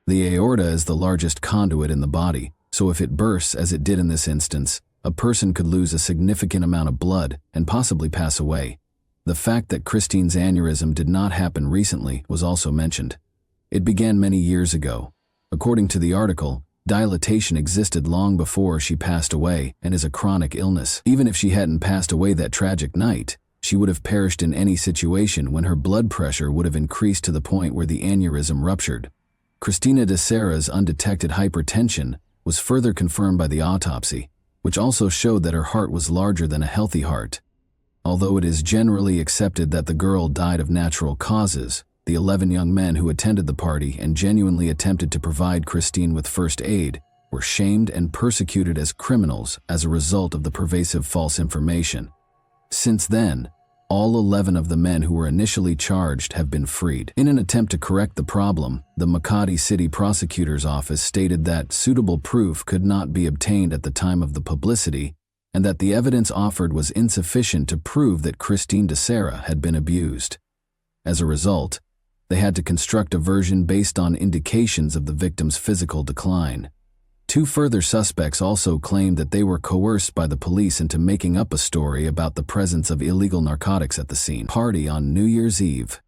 [SPEAKER 1] The aorta is the largest conduit in the body, so if it bursts as it did in this instance, a person could lose a significant amount of blood and possibly pass away. The fact that Christine's aneurysm did not happen recently was also mentioned. It began many years ago. According to the article, dilatation existed long before she passed away and is a chronic illness. Even if she hadn't passed away that tragic night, she would have perished in any situation when her blood pressure would have increased to the point where the aneurysm ruptured. Cristina de Serra's undetected hypertension was further confirmed by the autopsy, which also showed that her heart was larger than a healthy heart. Although it is generally accepted that the girl died of natural causes, the 11 young men who attended the party and genuinely attempted to provide Christine with first aid were shamed and persecuted as criminals as a result of the pervasive false information. Since then, all 11 of the men who were initially charged have been freed. In an attempt to correct the problem, the Makati City Prosecutor's Office stated that suitable proof could not be obtained at the time of the publicity and that the evidence offered was insufficient to prove that Christine de Serra had been abused. As a result, they had to construct a version based on indications of the victim's physical decline. 2 further suspects also claimed that they were coerced by the police into making up a story about the presence of illegal narcotics at the scene party on New Year's Eve.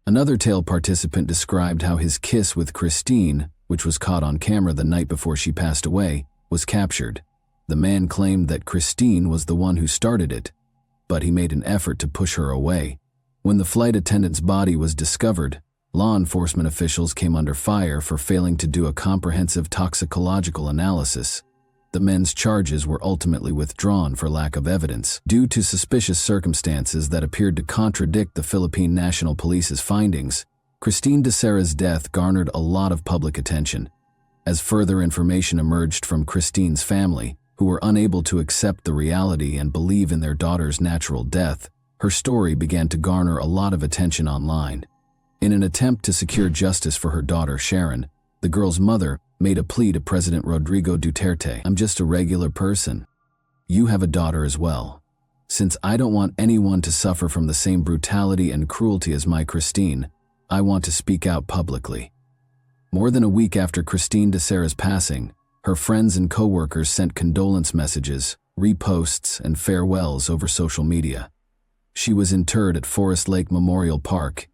[SPEAKER 1] Another tale participant described how his kiss with Christine, which was caught on camera the night before she passed away, was captured. The man claimed that Christine was the one who started it, but he made an effort to push her away. When the flight attendant's body was discovered, law enforcement officials came under fire for failing to do a comprehensive toxicological analysis. The men's charges were ultimately withdrawn for lack of evidence, due to suspicious circumstances that appeared to contradict the Philippine National Police's findings. Christine de Serra's death garnered a lot of public attention. As further information emerged from Christine's family, who were unable to accept the reality and believe in their daughter's natural death, her story began to garner a lot of attention online. In an attempt to secure justice for her daughter Sharon, the girl's mother made a plea to President Rodrigo Duterte. "I'm just a regular person. You have a daughter as well. Since I don't want anyone to suffer from the same brutality and cruelty as my Christine, I want to speak out publicly." More than a week after Christine de Serra's passing, her friends and co-workers sent condolence messages, reposts, and farewells over social media. She was interred at Forest Lake Memorial Park,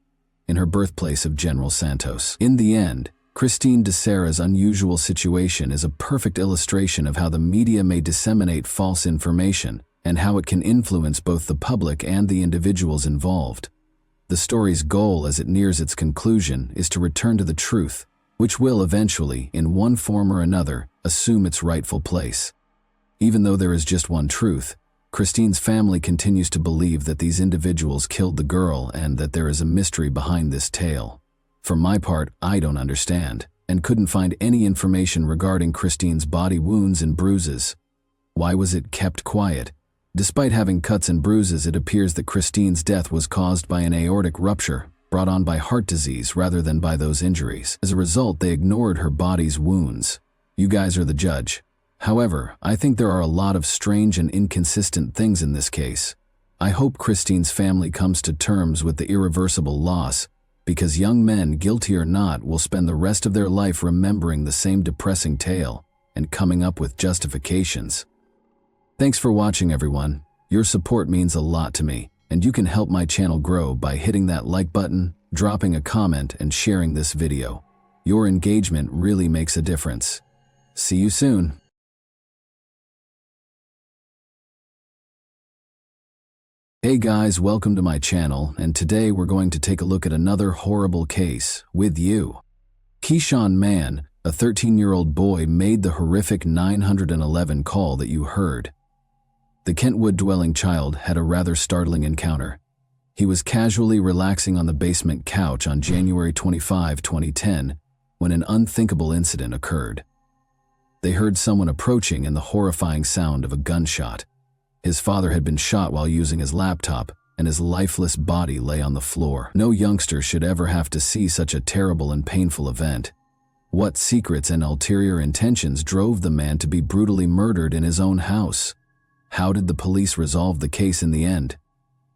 [SPEAKER 1] in her birthplace of General Santos. In the end, Christine de Serra's unusual situation is a perfect illustration of how the media may disseminate false information and how it can influence both the public and the individuals involved. The story's goal as it nears its conclusion is to return to the truth, which will eventually, in one form or another, assume its rightful place. Even though there is just one truth, Christine's family continues to believe that these individuals killed the girl and that there is a mystery behind this tale. For my part, I don't understand, and couldn't find any information regarding Christine's body wounds and bruises. Why was it kept quiet? Despite having cuts and bruises, it appears that Christine's death was caused by an aortic rupture, brought on by heart disease rather than by those injuries. As a result, they ignored her body's wounds. You guys are the judge. However, I think there are a lot of strange and inconsistent things in this case. I hope Christine's family comes to terms with the irreversible loss, because young men, guilty or not, will spend the rest of their life remembering the same depressing tale and coming up with justifications. Thanks for watching, everyone. Your support means a lot to me, and you can help my channel grow by hitting that like button, dropping a comment, and sharing this video. Your engagement really makes a difference. See you soon. Hey guys, welcome to my channel, and today we're going to take a look at another horrible case with you. Keyshawn Mann, a 13-year-old boy, made the horrific 911 call that you heard. The Kentwood dwelling child had a rather startling encounter. He was casually relaxing on the basement couch on January 25, 2010, when an unthinkable incident occurred. They heard someone approaching and the horrifying sound of a gunshot. His father had been shot while using his laptop, and his lifeless body lay on the floor. No youngster should ever have to see such a terrible and painful event. What secrets and ulterior intentions drove the man to be brutally murdered in his own house? How did the police resolve the case in the end?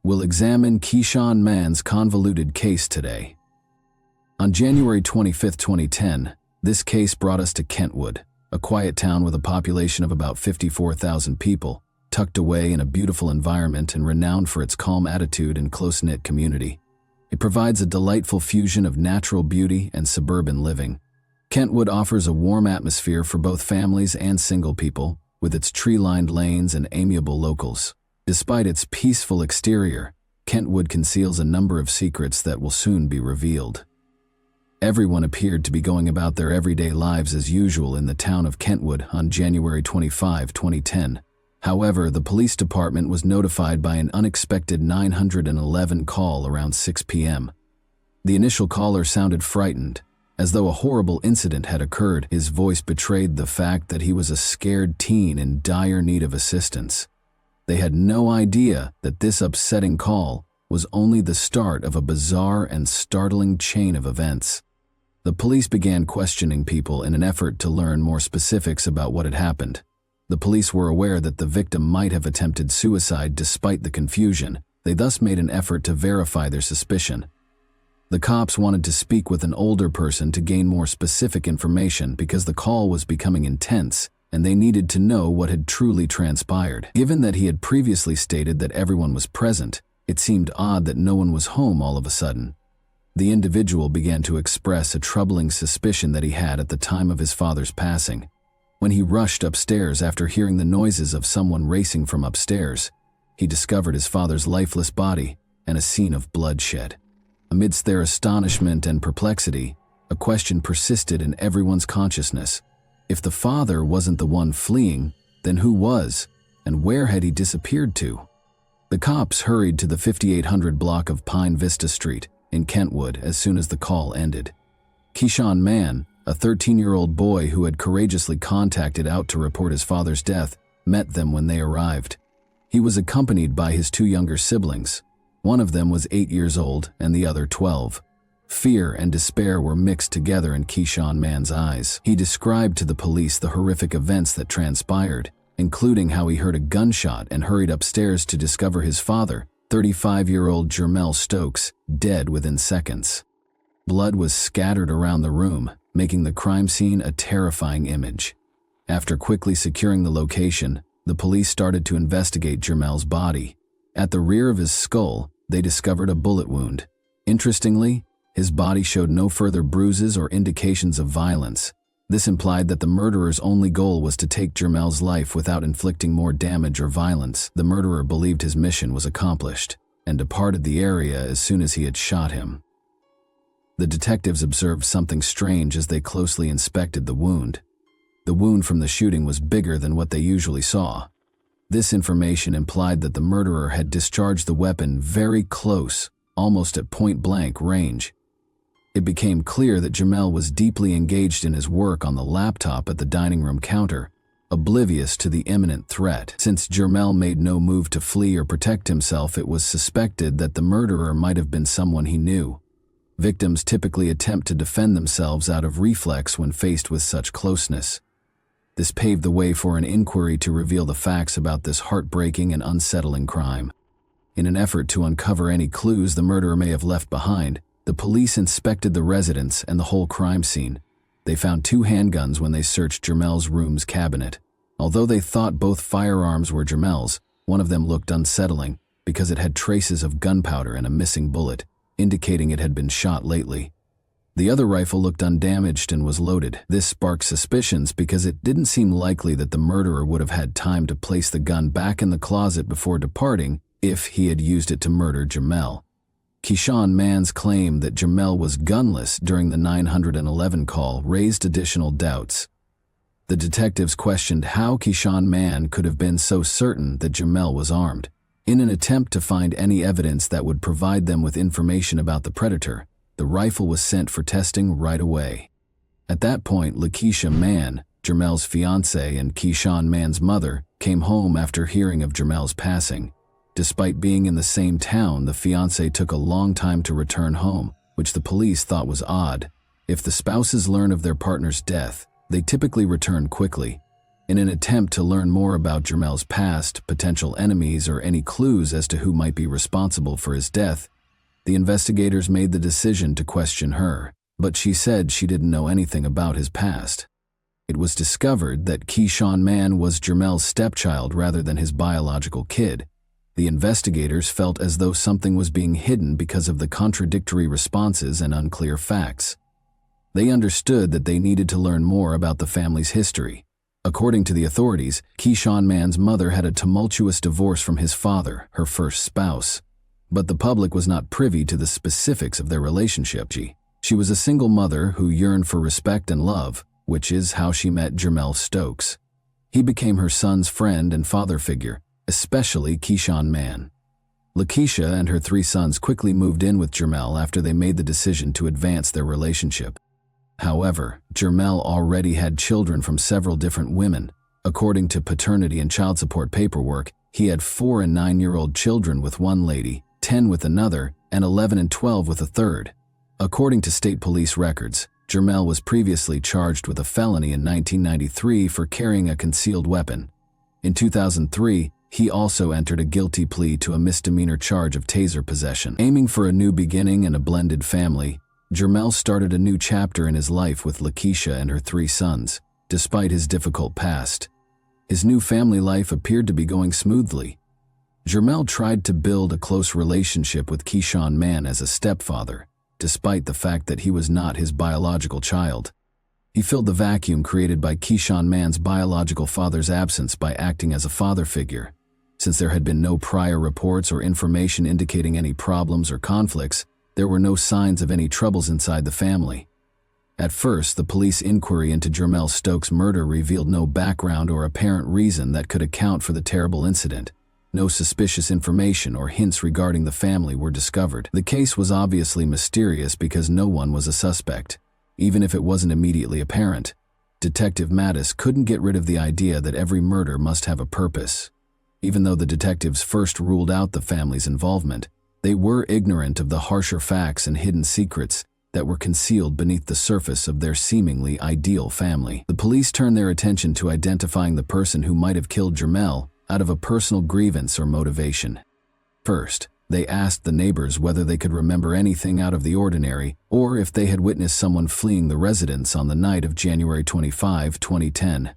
[SPEAKER 1] We'll examine Keyshawn Mann's convoluted case today. On January 25, 2010, this case brought us to Kentwood, a quiet town with a population of about 54,000 people, tucked away in a beautiful environment and renowned for its calm attitude and close-knit community. It provides a delightful fusion of natural beauty and suburban living. Kentwood offers a warm atmosphere for both families and single people, with its tree-lined lanes and amiable locals. Despite its peaceful exterior, Kentwood conceals a number of secrets that will soon be revealed. Everyone appeared to be going about their everyday lives as usual in the town of Kentwood on January 25, 2010. However, the police department was notified by an unexpected 911 call around 6 p.m. The initial caller sounded frightened, as though a horrible incident had occurred. His voice betrayed the fact that he was a scared teen in dire need of assistance. They had no idea that this upsetting call was only the start of a bizarre and startling chain of events. The police began questioning people in an effort to learn more specifics about what had happened. The police were aware that the victim might have attempted suicide despite the confusion. They thus made an effort to verify their suspicion. The cops wanted to speak with an older person to gain more specific information because the call was becoming intense, and they needed to know what had truly transpired. Given that he had previously stated that everyone was present, it seemed odd that no one was home all of a sudden. The individual began to express a troubling suspicion that he had at the time of his father's passing. When he rushed upstairs after hearing the noises of someone racing from upstairs, he discovered his father's lifeless body and a scene of bloodshed. Amidst their astonishment and perplexity, a question persisted in everyone's consciousness. If the father wasn't the one fleeing, then who was, and where had he disappeared to? The cops hurried to the 5800 block of Pine Vista Street in Kentwood as soon as the call ended. Keyshawn Mann, a 13-year-old boy who had courageously contacted out to report his father's death, met them when they arrived. He was accompanied by his two younger siblings. One of them was 8 years old and the other 12. Fear and despair were mixed together in Keyshawn Mann's eyes. He described to the police the horrific events that transpired, including how he heard a gunshot and hurried upstairs to discover his father, 35-year-old Jermell Stokes, dead within seconds. Blood was scattered around the room, making the crime scene a terrifying image. After quickly securing the location, the police started to investigate Jermell's body. At the rear of his skull, they discovered a bullet wound. Interestingly, his body showed no further bruises or indications of violence. This implied that the murderer's only goal was to take Jermell's life without inflicting more damage or violence. The murderer believed his mission was accomplished and departed the area as soon as he had shot him. The detectives observed something strange as they closely inspected the wound. The wound from the shooting was bigger than what they usually saw. This information implied that the murderer had discharged the weapon very close, almost at point-blank range. It became clear that Jermell was deeply engaged in his work on the laptop at the dining room counter, oblivious to the imminent threat. Since Jermell made no move to flee or protect himself, it was suspected that the murderer might have been someone he knew. Victims typically attempt to defend themselves out of reflex when faced with such closeness. This paved the way for an inquiry to reveal the facts about this heartbreaking and unsettling crime. In an effort to uncover any clues the murderer may have left behind, the police inspected the residence and the whole crime scene. They found 2 handguns when they searched Jermell's room's cabinet. Although they thought both firearms were Jermell's, one of them looked unsettling because it had traces of gunpowder and a missing bullet, indicating it had been shot lately. The other rifle looked undamaged and was loaded. This sparked suspicions because it didn't seem likely that the murderer would have had time to place the gun back in the closet before departing if he had used it to murder Jermell. Keyshawn Mann's claim that Jermell was gunless during the 911 call raised additional doubts. The detectives questioned how Keyshawn Mann could have been so certain that Jermell was armed. In an attempt to find any evidence that would provide them with information about the predator, the rifle was sent for testing right away. At that point, Lakeisha Mann, Jermel's fiancée and Keyshawn Mann's mother, came home after hearing of Jermel's passing. Despite being in the same town, the fiancé took a long time to return home, which the police thought was odd. If the spouses learn of their partner's death, they typically return quickly. In an attempt to learn more about Jermel's past, potential enemies, or any clues as to who might be responsible for his death, the investigators made the decision to question her, but she said she didn't know anything about his past. It was discovered that Keyshawn Mann was Jermel's stepchild rather than his biological kid. The investigators felt as though something was being hidden because of the contradictory responses and unclear facts. They understood that they needed to learn more about the family's history. According to the authorities, Keyshawn Mann's mother had a tumultuous divorce from his father, her first spouse. But the public was not privy to the specifics of their relationship. She was a single mother who yearned for respect and love, which is how she met Jermel Stokes. He became her son's friend and father figure, especially Keyshawn Mann. Lakeisha and her 3 sons quickly moved in with Jermel after they made the decision to advance their relationship. However, Jermel already had children from several different women. According to paternity and child support paperwork, he had 4 and 9-year-old children with one lady, 10 with another, and 11 and 12 with a third. According to state police records, Jermel was previously charged with a felony in 1993 for carrying a concealed weapon. In 2003, he also entered a guilty plea to a misdemeanor charge of taser possession. Aiming for a new beginning and a blended family, Jermel started a new chapter in his life with Lakeisha and her 3 sons. Despite his difficult past, his new family life appeared to be going smoothly. Jermel tried to build a close relationship with Keyshawn Mann as a stepfather, despite the fact that he was not his biological child. He filled the vacuum created by Keyshawn Mann's biological father's absence by acting as a father figure. Since there had been no prior reports or information indicating any problems or conflicts, there were no signs of any troubles inside the family. At first, the police inquiry into Jermel Stokes' murder revealed no background or apparent reason that could account for the terrible incident. No suspicious information or hints regarding the family were discovered. The case was obviously mysterious because no one was a suspect, even if it wasn't immediately apparent. Detective Mattis couldn't get rid of the idea that every murder must have a purpose. Even though the detectives first ruled out the family's involvement, they were ignorant of the harsher facts and hidden secrets that were concealed beneath the surface of their seemingly ideal family. The police turned their attention to identifying the person who might have killed Jermel out of a personal grievance or motivation. First, they asked the neighbors whether they could remember anything out of the ordinary or if they had witnessed someone fleeing the residence on the night of January 25, 2010.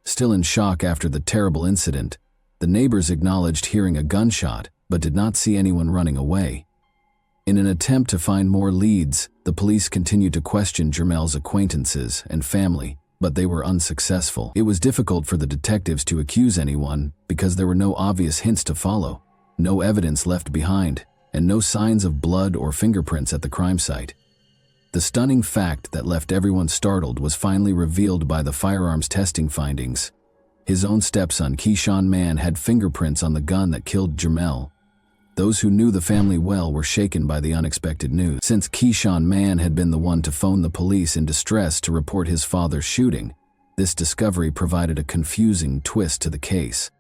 [SPEAKER 1] Still in shock after the terrible incident, the neighbors acknowledged hearing a gunshot but did not see anyone running away. In an attempt to find more leads, the police continued to question Jermel's acquaintances and family, but they were unsuccessful. It was difficult for the detectives to accuse anyone because there were no obvious hints to follow, no evidence left behind, and no signs of blood or fingerprints at the crime site. The stunning fact that left everyone startled was finally revealed by the firearms testing findings. His own stepson, Keyshawn Mann, had fingerprints on the gun that killed Jermel. Those who knew the family well were shaken by the unexpected news. Since Keyshawn Mann had been the one to phone the police in distress to report his father's shooting, this discovery provided a confusing twist to the case.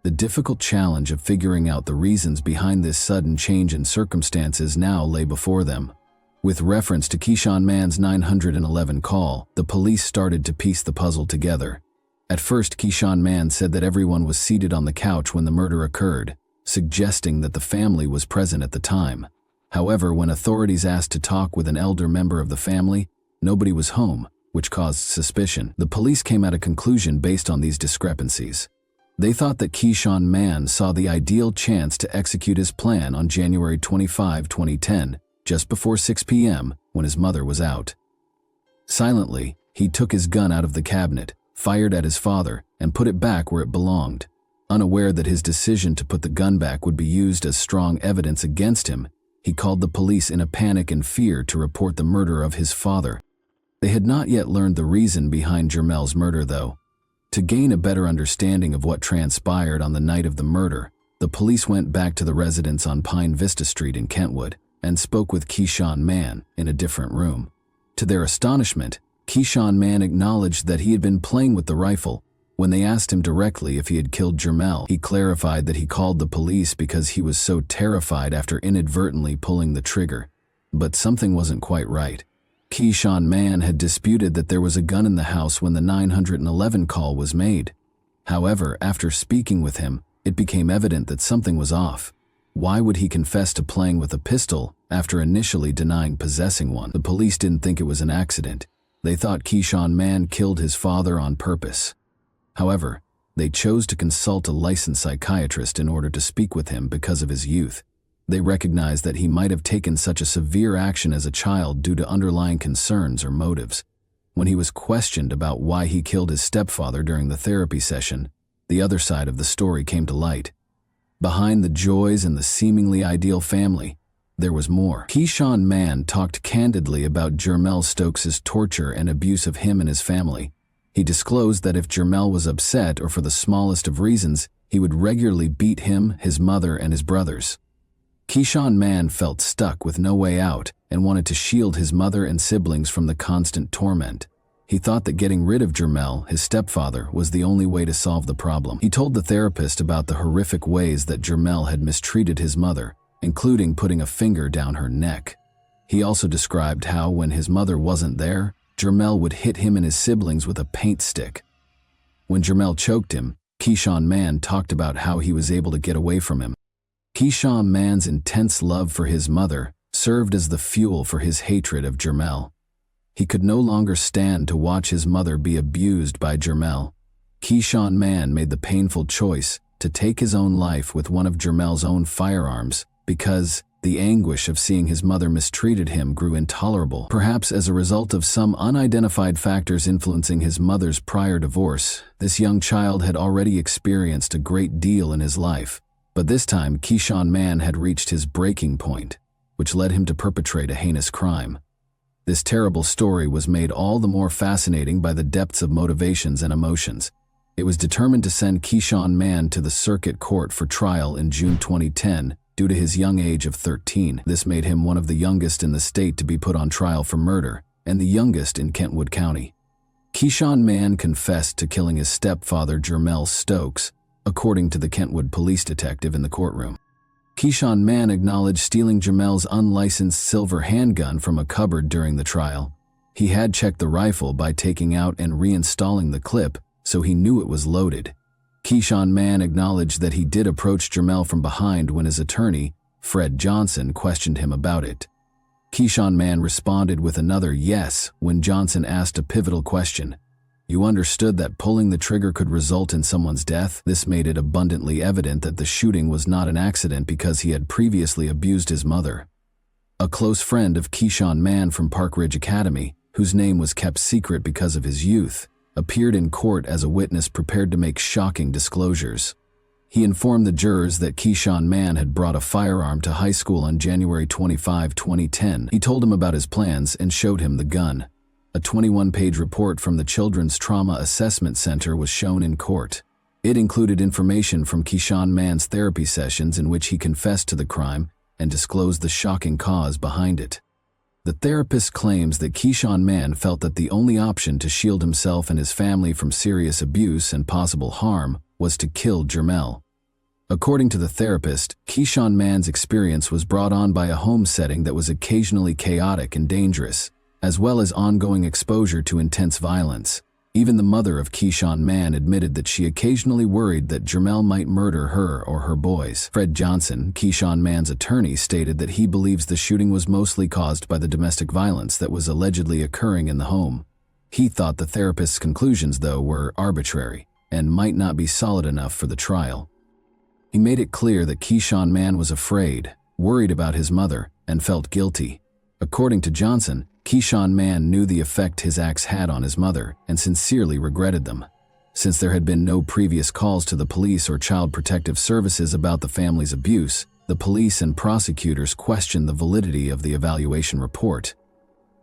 [SPEAKER 1] The difficult challenge of figuring out the reasons behind this sudden change in circumstances now lay before them. With reference to Keyshawn Mann's 911 call, the police started to piece the puzzle together. At first, Keyshawn Mann said that everyone was seated on the couch when the murder occurred, suggesting that the family was present at the time. However, when authorities asked to talk with an elder member of the family, nobody was home, which caused suspicion. The police came at a conclusion based on these discrepancies. They thought that Keyshawn Mann saw the ideal chance to execute his plan on January 25, 2010, just before 6 p.m. when his mother was out. Silently, he took his gun out of the cabinet, fired at his father, and put it back where it belonged. Unaware that his decision to put the gun back would be used as strong evidence against him, he called the police in a panic and fear to report the murder of his father. They had not yet learned the reason behind Jermel's murder, though. To gain a better understanding of what transpired on the night of the murder, The police went back to the residence on Pine Vista Street in Kentwood and spoke with Keyshawn Mann in a different room. To their astonishment, Keyshawn Mann acknowledged that he had been playing with the rifle. When they asked him directly if he had killed Jermell, he clarified that he called the police because he was so terrified after inadvertently pulling the trigger. But something wasn't quite right. Keyshawn Mann had disputed that there was a gun in the house when the 911 call was made. However, after speaking with him, it became evident that something was off. Why would he confess to playing with a pistol after initially denying possessing one? The police didn't think it was an accident. They thought Keyshawn Mann killed his father on purpose. However, they chose to consult a licensed psychiatrist in order to speak with him because of his youth. They recognized that he might have taken such a severe action as a child due to underlying concerns or motives. When he was questioned about why he killed his stepfather during the therapy session, the other side of the story came to light. Behind the joys and the seemingly ideal family, there was more. Keyshawn Mann talked candidly about Jermell Stokes' torture and abuse of him and his family. He disclosed that if Jermell was upset or for the smallest of reasons, he would regularly beat him, his mother, and his brothers. Keyshawn Mann felt stuck with no way out and wanted to shield his mother and siblings from the constant torment. He thought that getting rid of Jermell, his stepfather, was the only way to solve the problem. He told the therapist about the horrific ways that Jermell had mistreated his mother, including putting a finger down her neck. He also described how, when his mother wasn't there, Jermell would hit him and his siblings with a paint stick. When Jermell choked him, Keyshawn Mann talked about how he was able to get away from him. Keyshawn Mann's intense love for his mother served as the fuel for his hatred of Jermell. He could no longer stand to watch his mother be abused by Jermell. Keyshawn Mann made the painful choice to take his own life with one of Jermell's own firearms because the anguish of seeing his mother mistreated him grew intolerable. Perhaps as a result of some unidentified factors influencing his mother's prior divorce, this young child had already experienced a great deal in his life. But this time, Keyshawn Mann had reached his breaking point, which led him to perpetrate a heinous crime. This terrible story was made all the more fascinating by the depths of motivations and emotions. It was determined to send Keyshawn Mann to the circuit court for trial in June 2010 due to his young age of 13. This made him one of the youngest in the state to be put on trial for murder, and the youngest in Kentwood County. Keyshawn Mann confessed to killing his stepfather, Jermell Stokes, according to the Kentwood police detective in the courtroom. Keyshawn Mann acknowledged stealing Jermell's unlicensed silver handgun from a cupboard during the trial. He had checked the rifle by taking out and reinstalling the clip, so he knew it was loaded. Keyshawn Mann acknowledged that he did approach Jermell from behind when his attorney, Fred Johnson, questioned him about it. Keyshawn Mann responded with another yes when Johnson asked a pivotal question. You understood that pulling the trigger could result in someone's death? This made it abundantly evident that the shooting was not an accident because he had previously abused his mother. A close friend of Keyshawn Mann from Park Ridge Academy, whose name was kept secret because of his youth, appeared in court as a witness prepared to make shocking disclosures. He informed the jurors that Keyshawn Mann had brought a firearm to high school on January 25, 2010. He told him about his plans and showed him the gun. A 21-page report from the Children's Trauma Assessment Center was shown in court. It included information from Keyshawn Mann's therapy sessions in which he confessed to the crime and disclosed the shocking cause behind it. The therapist claims that Keyshawn Mann felt that the only option to shield himself and his family from serious abuse and possible harm was to kill Jermell. According to the therapist, Keyshawn Mann's experience was brought on by a home setting that was occasionally chaotic and dangerous, as well as ongoing exposure to intense violence. Even the mother of Keyshawn Mann admitted that she occasionally worried that Jermell might murder her or her boys. Fred Johnson, Keyshawn Mann's attorney, stated that he believes the shooting was mostly caused by the domestic violence that was allegedly occurring in the home. He thought the therapist's conclusions, though, were arbitrary and might not be solid enough for the trial. He made it clear that Keyshawn Mann was afraid, worried about his mother, and felt guilty. According to Johnson, Keyshawn Mann knew the effect his acts had on his mother and sincerely regretted them. Since there had been no previous calls to the police or Child Protective Services about the family's abuse, the police and prosecutors questioned the validity of the evaluation report.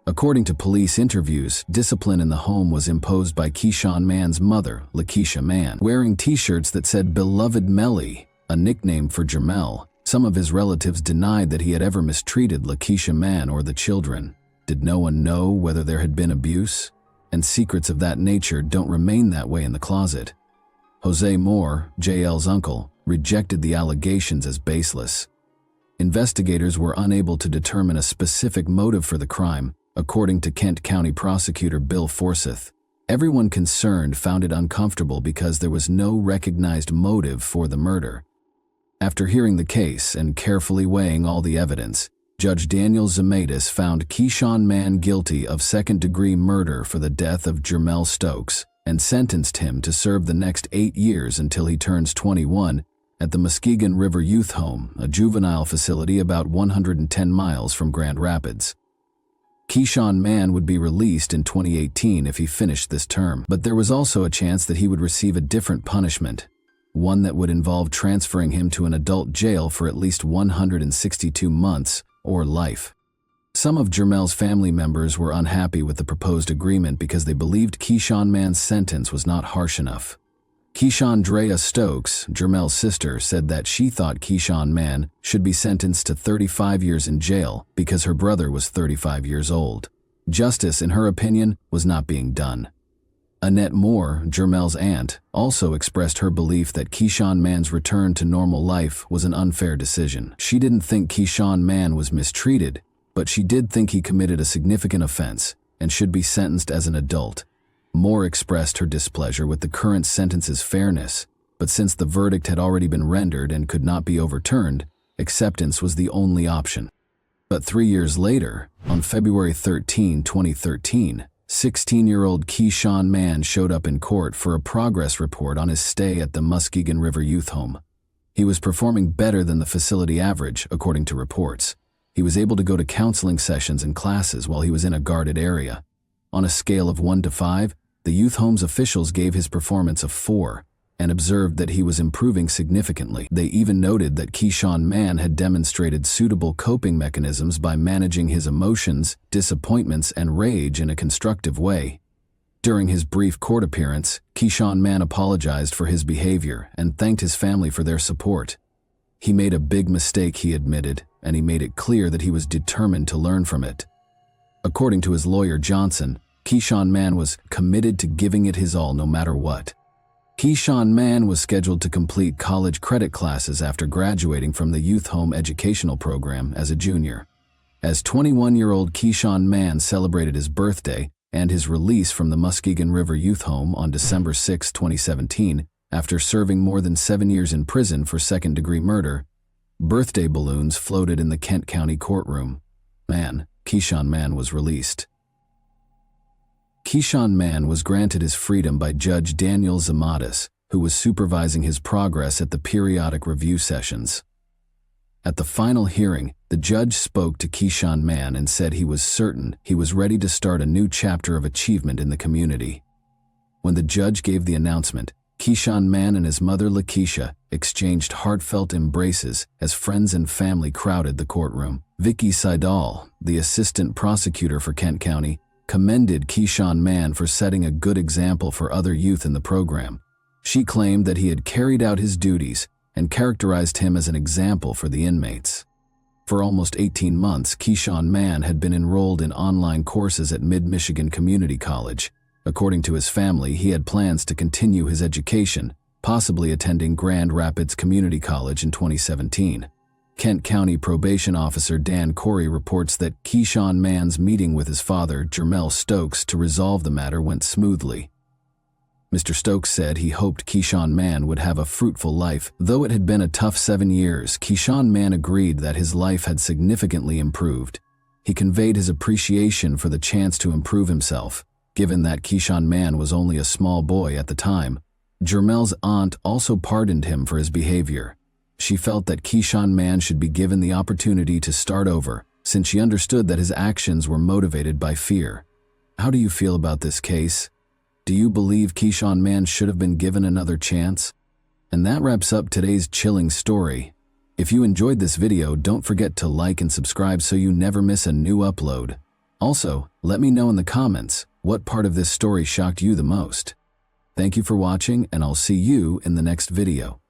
[SPEAKER 1] According to police interviews, discipline in the home was imposed by Keyshawn Mann's mother, Lakeisha Mann, wearing t-shirts that said "Beloved Melly," a nickname for Jermel. Some of his relatives denied that he had ever mistreated Lakeisha Mann or the children. Did no one know whether there had been abuse? And secrets of that nature don't remain that way in the closet. Jose Moore, JL's uncle, rejected the allegations as baseless. Investigators were unable to determine a specific motive for the crime, according to Kent County Prosecutor Bill Forsyth. Everyone concerned found it uncomfortable because there was no recognized motive for the murder. After hearing the case and carefully weighing all the evidence, Judge Daniel Zemaitis found Keyshawn Mann guilty of second-degree murder for the death of Jermel Stokes and sentenced him to serve the next 8 years until he turns 21 at the Muskegon River Youth Home, a juvenile facility about 110 miles from Grand Rapids. Keyshawn Mann would be released in 2018 if he finished this term, but there was also a chance that he would receive a different punishment, one that would involve transferring him to an adult jail for at least 162 months or life. Some of Jermel's family members were unhappy with the proposed agreement because they believed Keyshawn Mann's sentence was not harsh enough. Keyshawn Stokes, Jermel's sister, said that she thought Keyshawn Mann should be sentenced to 35 years in jail because her brother was 35 years old. Justice, in her opinion, was not being done. Annette Moore, Jermel's aunt, also expressed her belief that Keyshawn Mann's return to normal life was an unfair decision. She didn't think Keyshawn Mann was mistreated, but she did think he committed a significant offense and should be sentenced as an adult. Moore expressed her displeasure with the current sentence's fairness, but since the verdict had already been rendered and could not be overturned, acceptance was the only option. But 3 years later, on February 13, 2013, 16-year-old Keyshawn Mann showed up in court for a progress report on his stay at the Muskegon River Youth Home. He was performing better than the facility average, according to reports. He was able to go to counseling sessions and classes while he was in a guarded area. On a scale of 1 to 5, the youth home's officials gave his performance a 4 and observed that he was improving significantly. They even noted that Keyshawn Mann had demonstrated suitable coping mechanisms by managing his emotions, disappointments, and rage in a constructive way. During his brief court appearance, Keyshawn Mann apologized for his behavior and thanked his family for their support. He made a big mistake, he admitted, and he made it clear that he was determined to learn from it. According to his lawyer Johnson, Keyshawn Mann was committed to giving it his all no matter what. Keyshawn Mann was scheduled to complete college credit classes after graduating from the Youth Home Educational Program as a junior. As 21-year-old Keyshawn Mann celebrated his birthday and his release from the Muskegon River Youth Home on December 6, 2017, after serving more than 7 years in prison for second-degree murder, birthday balloons floated in the Kent County courtroom. Keyshawn Mann was released. Keyshawn Mann was granted his freedom by Judge Daniel Zemaitis, who was supervising his progress at the periodic review sessions. At the final hearing, the judge spoke to Keyshawn Mann and said he was certain he was ready to start a new chapter of achievement in the community. When the judge gave the announcement, Keyshawn Mann and his mother Lakeisha exchanged heartfelt embraces as friends and family crowded the courtroom. Vicky Seidel, the assistant prosecutor for Kent County, commended Keyshawn Mann for setting a good example for other youth in the program. She claimed that he had carried out his duties and characterized him as an example for the inmates. For almost 18 months, Keyshawn Mann had been enrolled in online courses at Mid-Michigan Community College. According to his family, he had plans to continue his education, possibly attending Grand Rapids Community College in 2017. Kent County Probation Officer Dan Corey reports that Keyshawn Mann's meeting with his father, Jermel Stokes, to resolve the matter went smoothly. Mr. Stokes said he hoped Keyshawn Mann would have a fruitful life. Though it had been a tough 7 years, Keyshawn Mann agreed that his life had significantly improved. He conveyed his appreciation for the chance to improve himself, given that Keyshawn Mann was only a small boy at the time. Jermel's aunt also pardoned him for his behavior. She felt that Keyshawn Mann should be given the opportunity to start over, since she understood that his actions were motivated by fear. How do you feel about this case? Do you believe Keyshawn Mann should have been given another chance? And that wraps up today's chilling story. If you enjoyed this video, don't forget to like and subscribe so you never miss a new upload. Also, let me know in the comments what part of this story shocked you the most. Thank you for watching, and I'll see you in the next video.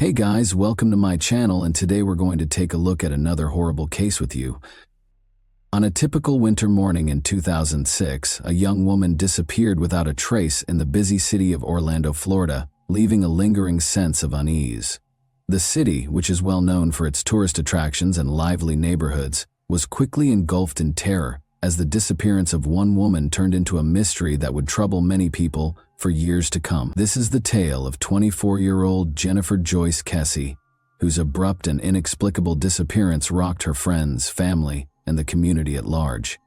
[SPEAKER 1] Hey guys, welcome to my channel, and today we're going to take a look at another horrible case with you. On a typical winter morning in 2006, a young woman disappeared without a trace in the busy city of Orlando, Florida, leaving a lingering sense of unease. The city, which is well known for its tourist attractions and lively neighborhoods, was quickly engulfed in terror as the disappearance of one woman turned into a mystery that would trouble many people for years to come. This is the tale of 24-year-old Jennifer Joyce Kessie, whose abrupt and inexplicable disappearance rocked her friends, family, and the community at large.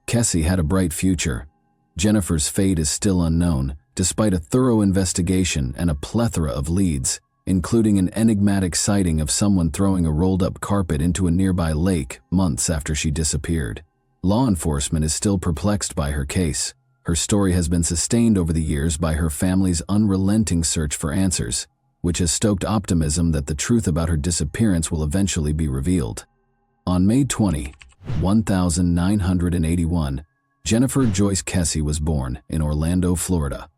[SPEAKER 1] Kessie had a bright future. Jennifer's fate is still unknown, despite a thorough investigation and a plethora of leads, including an enigmatic sighting of someone throwing a rolled-up carpet into a nearby lake months after she disappeared. Law enforcement is still perplexed by her case. Her story has been sustained over the years by her family's unrelenting search for answers, which has stoked optimism that the truth about her disappearance will eventually be revealed. On May 20, 1981, Jennifer Joyce Kessie was born in Orlando, Florida.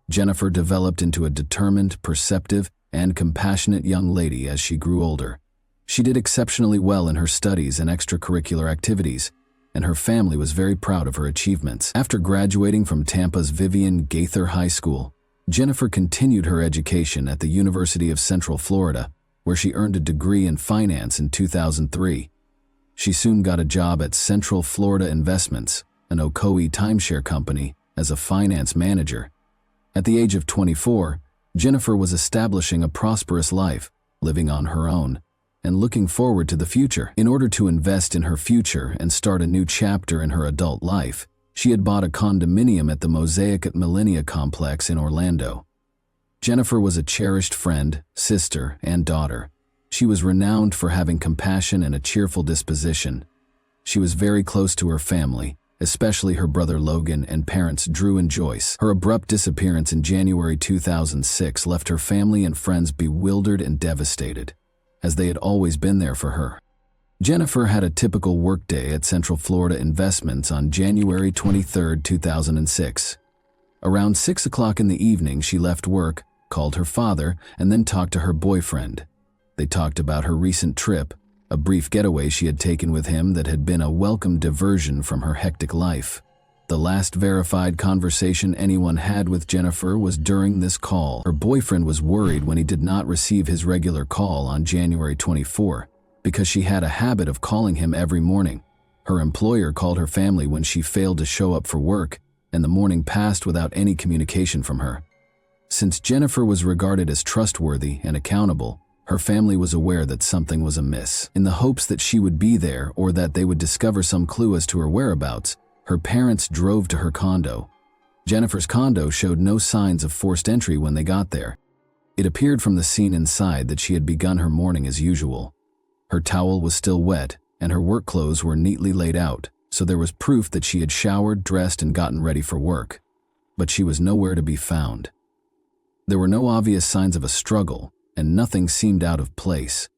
[SPEAKER 1] Jennifer developed into a determined, perceptive, and compassionate young lady as she grew older. She did exceptionally well in her studies and extracurricular activities, and her family was very proud of her achievements. After graduating from Tampa's Vivian Gaither High School, Jennifer continued her education at the University of Central Florida, where she earned a degree in finance in 2003. She soon got a job at Central Florida Investments, an Ocoee timeshare company, as a finance manager. At the age of 24, Jennifer was establishing a prosperous life, living on her own, and looking forward to the future. In order to invest in her future and start a new chapter in her adult life, she had bought a condominium at the Mosaic at Millennia complex in Orlando. Jennifer was a cherished friend, sister, and daughter. She was renowned for having compassion and a cheerful disposition. She was very close to her family, especially her brother Logan and parents Drew and Joyce. Her abrupt disappearance in January 2006 left her family and friends bewildered and devastated, as they had always been there for her. Jennifer had a typical workday at Central Florida Investments on January 23, 2006. Around 6 o'clock in the evening, she left work, called her father, and then talked to her boyfriend. They talked about her recent trip, a brief getaway she had taken with him that had been a welcome diversion from her hectic life. The last verified conversation anyone had with Jennifer was during this call. Her boyfriend was worried when he did not receive his regular call on January 24, because she had a habit of calling him every morning. Her employer called her family when she failed to show up for work, and the morning passed without any communication from her. Since Jennifer was regarded as trustworthy and accountable, her family was aware that something was amiss. In the hopes that she would be there or that they would discover some clue as to her whereabouts, her parents drove to her condo. Jennifer's condo showed no signs of forced entry when they got there. It appeared from the scene inside that she had begun her morning as usual. Her towel was still wet, and her work clothes were neatly laid out, so there was proof that she had showered, dressed, and gotten ready for work. But she was nowhere to be found. There were no obvious signs of a struggle, and nothing seemed out of place.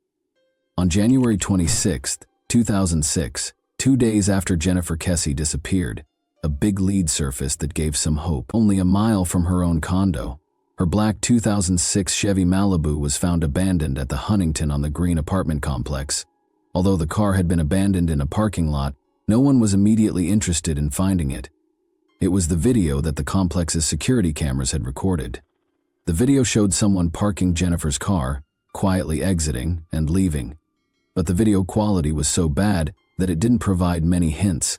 [SPEAKER 1] On January 26, 2006, 2 days after Jennifer Kessie disappeared, a big lead surfaced that gave some hope. Only a mile from her own condo, her black 2006 Chevy Malibu was found abandoned at the Huntington on the Green apartment complex. Although the car had been abandoned in a parking lot, no one was immediately interested in finding it. It was the video that the complex's security cameras had recorded. The video showed someone parking Jennifer's car, quietly exiting and leaving. But the video quality was so bad that it didn't provide many hints.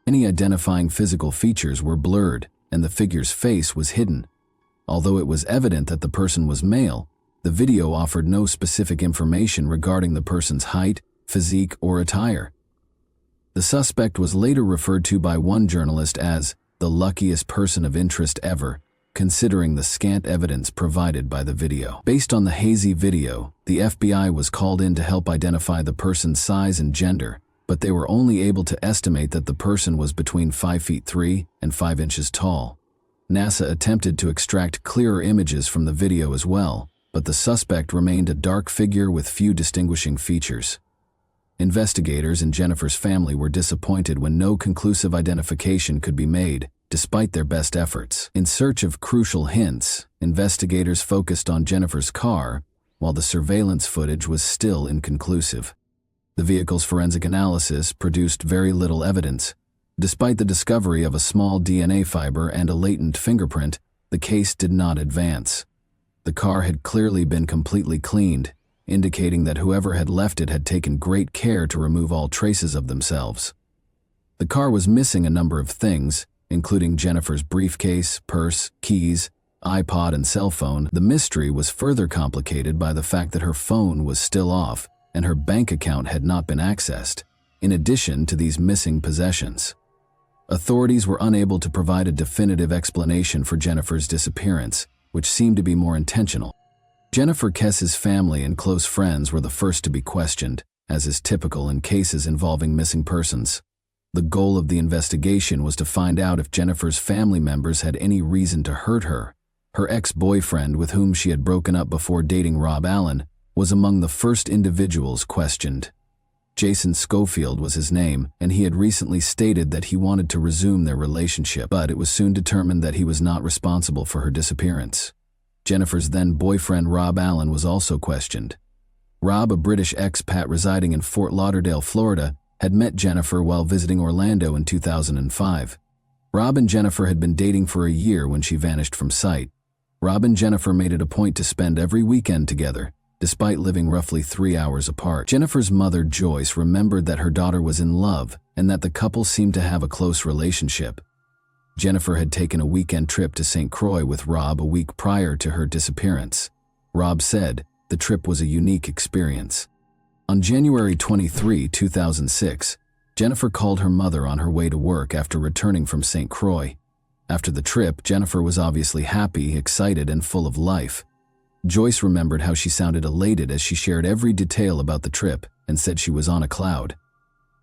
[SPEAKER 1] Any identifying physical features were blurred, and the figure's face was hidden. Although it was evident that the person was male, the video offered no specific information regarding the person's height, physique, or attire. The suspect was later referred to by one journalist as the luckiest person of interest ever, considering the scant evidence provided by the video. Based on the hazy video, the FBI was called in to help identify the person's size and gender, but they were only able to estimate that the person was between 5 feet 3 and 5 inches tall. NASA attempted to extract clearer images from the video as well, but the suspect remained a dark figure with few distinguishing features. Investigators and Jennifer's family were disappointed when no conclusive identification could be made, despite their best efforts. In search of crucial hints, investigators focused on Jennifer's car, while the surveillance footage was still inconclusive. The vehicle's forensic analysis produced very little evidence. Despite the discovery of a small DNA fiber and a latent fingerprint, the case did not advance. The car had clearly been completely cleaned, indicating that whoever had left it had taken great care to remove all traces of themselves. The car was missing a number of things, including Jennifer's briefcase, purse, keys, iPod, and cell phone. The mystery was further complicated by the fact that her phone was still off and her bank account had not been accessed, in addition to these missing possessions. Authorities were unable to provide a definitive explanation for Jennifer's disappearance, which seemed to be more intentional. Jennifer Kess's family and close friends were the first to be questioned, as is typical in cases involving missing persons. The goal of the investigation was to find out if Jennifer's family members had any reason to hurt her. Her ex-boyfriend, with whom she had broken up before dating Rob Allen, was among the first individuals questioned. Jason Schofield was his name, and he had recently stated that he wanted to resume their relationship, but it was soon determined that he was not responsible for her disappearance. Jennifer's then-boyfriend Rob Allen was also questioned. Rob, a British expat residing in Fort Lauderdale, Florida, had met Jennifer while visiting Orlando in 2005. Rob and Jennifer had been dating for a year when she vanished from sight. Rob and Jennifer made it a point to spend every weekend together, despite living roughly 3 hours apart. Jennifer's mother, Joyce, remembered that her daughter was in love and that the couple seemed to have a close relationship. Jennifer had taken a weekend trip to St. Croix with Rob a week prior to her disappearance. Rob said the trip was a unique experience. On January 23, 2006, Jennifer called her mother on her way to work after returning from St. Croix. After the trip, Jennifer was obviously happy, excited, and full of life. Joyce remembered how she sounded elated as she shared every detail about the trip and said she was on a cloud.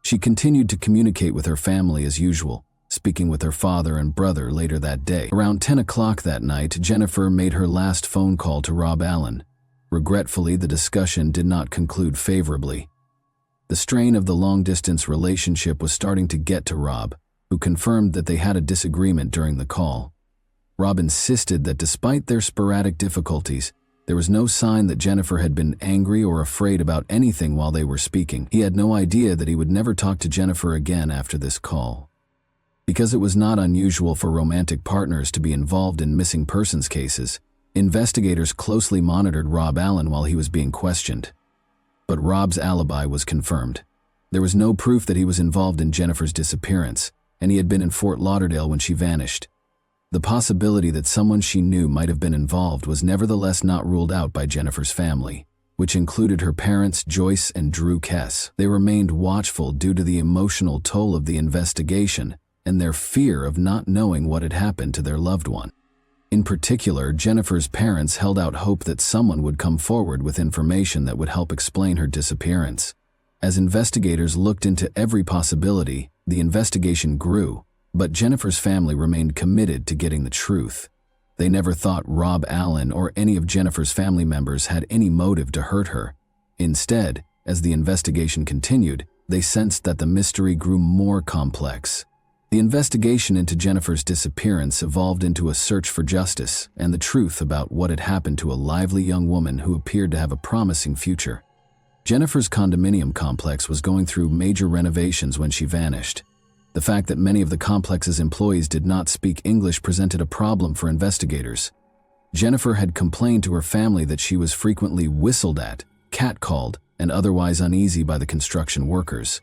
[SPEAKER 1] She continued to communicate with her family as usual, speaking with her father and brother later that day. Around 10 o'clock that night, Jennifer made her last phone call to Rob Allen. Regretfully, the discussion did not conclude favorably. The strain of the long-distance relationship was starting to get to Rob, who confirmed that they had a disagreement during the call. Rob insisted that despite their sporadic difficulties, there was no sign that Jennifer had been angry or afraid about anything while they were speaking. He had no idea that he would never talk to Jennifer again after this call. Because it was not unusual for romantic partners to be involved in missing persons cases, investigators closely monitored Rob Allen while he was being questioned. But Rob's alibi was confirmed. There was no proof that he was involved in Jennifer's disappearance, and he had been in Fort Lauderdale when she vanished. The possibility that someone she knew might have been involved was nevertheless not ruled out by Jennifer's family, which included her parents, Joyce and Drew Kess. They remained watchful due to the emotional toll of the investigation and their fear of not knowing what had happened to their loved one. In particular, Jennifer's parents held out hope that someone would come forward with information that would help explain her disappearance. As investigators looked into every possibility, the investigation grew, but Jennifer's family remained committed to getting the truth. They never thought Rob Allen or any of Jennifer's family members had any motive to hurt her. Instead, as the investigation continued, they sensed that the mystery grew more complex. The investigation into Jennifer's disappearance evolved into a search for justice and the truth about what had happened to a lively young woman who appeared to have a promising future. Jennifer's condominium complex was going through major renovations when she vanished. The fact that many of the complex's employees did not speak English presented a problem for investigators. Jennifer had complained to her family that she was frequently whistled at, catcalled, and otherwise uneasy by the construction workers.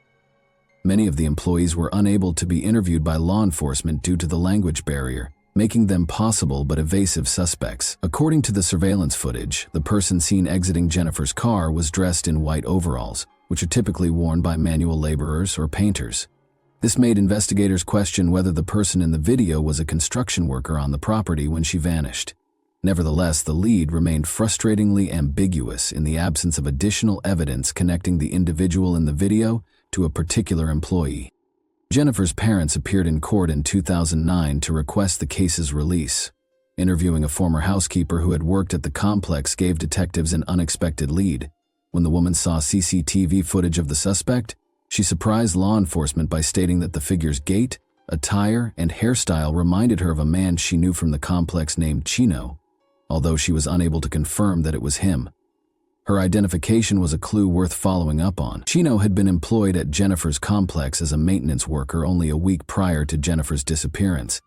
[SPEAKER 1] Many of the employees were unable to be interviewed by law enforcement due to the language barrier, making them possible but evasive suspects. According to the surveillance footage, the person seen exiting Jennifer's car was dressed in white overalls, which are typically worn by manual laborers or painters. This made investigators question whether the person in the video was a construction worker on the property when she vanished. Nevertheless, the lead remained frustratingly ambiguous in the absence of additional evidence connecting the individual in the video to a particular employee. Jennifer's parents appeared in court in 2009 to request the case's release. Interviewing a former housekeeper who had worked at the complex gave detectives an unexpected lead. When the woman saw CCTV footage of the suspect, she surprised law enforcement by stating that the figure's gait, attire, and hairstyle reminded her of a man she knew from the complex named Chino, although she was unable to confirm that it was him. Her identification was a clue worth following up on. Chino had been employed at Jennifer's complex as a maintenance worker only a week prior to Jennifer's disappearance.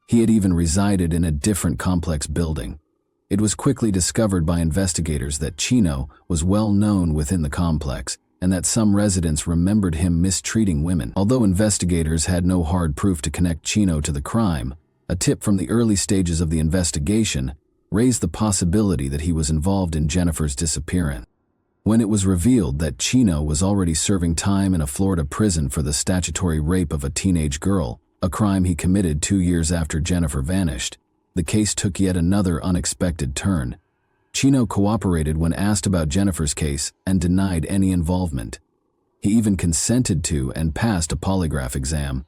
[SPEAKER 1] He had even resided in a different complex building. It was quickly discovered by investigators that Chino was well known within the complex and that some residents remembered him mistreating women. Although investigators had no hard proof to connect Chino to the crime, a tip from the early stages of the investigation raised the possibility that he was involved in Jennifer's disappearance. When it was revealed that Chino was already serving time in a Florida prison for the statutory rape of a teenage girl, a crime he committed 2 years after Jennifer vanished, the case took yet another unexpected turn. Chino cooperated when asked about Jennifer's case and denied any involvement. He even consented to and passed a polygraph exam.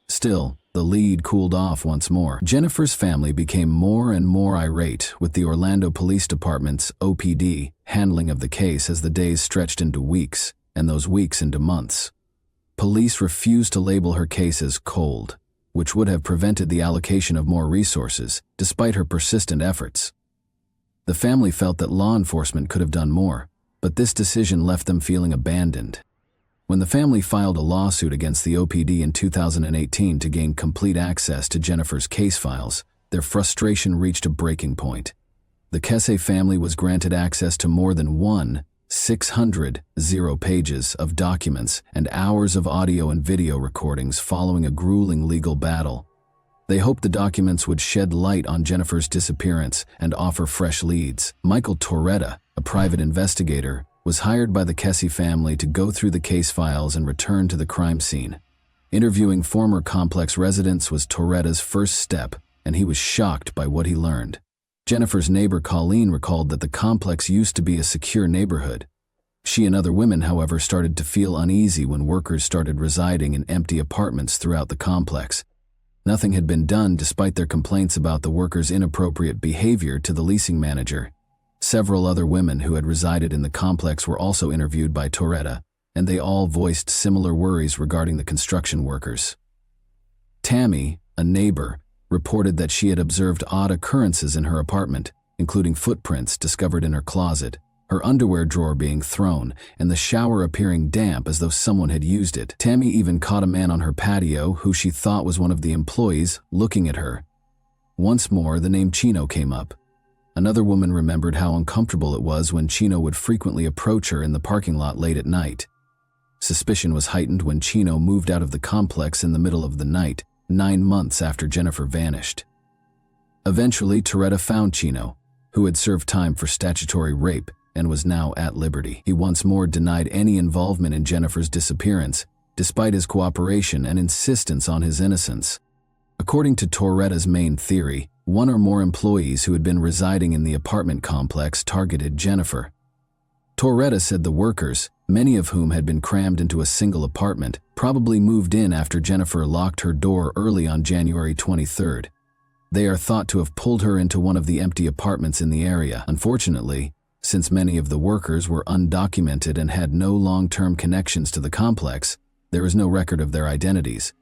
[SPEAKER 1] Still, the lead cooled off once more. Jennifer's family became more and more irate with the Orlando Police Department's OPD handling of the case as the days stretched into weeks, and those weeks into months. Police refused to label her case as cold, which would have prevented the allocation of more resources, despite her persistent efforts. The family felt that law enforcement could have done more, but this decision left them feeling abandoned. When the family filed a lawsuit against the OPD in 2018 to gain complete access to Jennifer's case files, their frustration reached a breaking point. The Kesse family was granted access to more than 600 pages of documents and hours of audio and video recordings following a grueling legal battle. They hoped the documents would shed light on Jennifer's disappearance and offer fresh leads. Michael Torretta, a private investigator, was hired by the Kesse family to go through the case files and return to the crime scene. Interviewing former complex residents was Torretta's first step, and he was shocked by what he learned. Jennifer's neighbor Colleen recalled that the complex used to be a secure neighborhood. She and other women, however, started to feel uneasy when workers started residing in empty apartments throughout the complex. Nothing had been done despite their complaints about the workers' inappropriate behavior to the leasing manager. Several other women who had resided in the complex were also interviewed by Torretta, and they all voiced similar worries regarding the construction workers. Tammy, a neighbor, reported that she had observed odd occurrences in her apartment, including footprints discovered in her closet, her underwear drawer being thrown, and the shower appearing damp as though someone had used it. Tammy even caught a man on her patio who she thought was one of the employees looking at her. Once more, the name Chino came up. Another woman remembered how uncomfortable it was when Chino would frequently approach her in the parking lot late at night. Suspicion was heightened when Chino moved out of the complex in the middle of the night, 9 months after Jennifer vanished. Eventually, Torretta found Chino, who had served time for statutory rape and was now at liberty. He once more denied any involvement in Jennifer's disappearance, despite his cooperation and insistence on his innocence. According to Torretta's main theory, one or more employees who had been residing in the apartment complex targeted Jennifer. Torretta said the workers, many of whom had been crammed into a single apartment, probably moved in after Jennifer locked her door early on January 23rd. They are thought to have pulled her into one of the empty apartments in the area. Unfortunately, since many of the workers were undocumented and had no long-term connections to the complex, there is no record of their identities.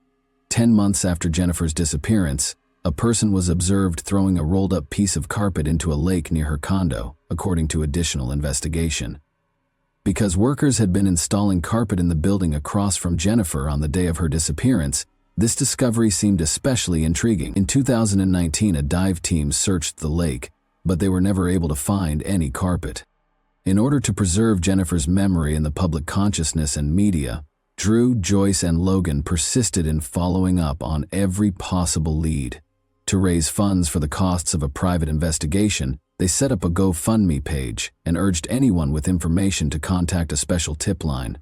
[SPEAKER 1] 10 months after Jennifer's disappearance, a person was observed throwing a rolled-up piece of carpet into a lake near her condo, according to additional investigation. Because workers had been installing carpet in the building across from Jennifer on the day of her disappearance, this discovery seemed especially intriguing. In 2019, a dive team searched the lake, but they were never able to find any carpet. In order to preserve Jennifer's memory in the public consciousness and media, Drew, Joyce, and Logan persisted in following up on every possible lead. To raise funds for the costs of a private investigation, they set up a GoFundMe page and urged anyone with information to contact a special tip line.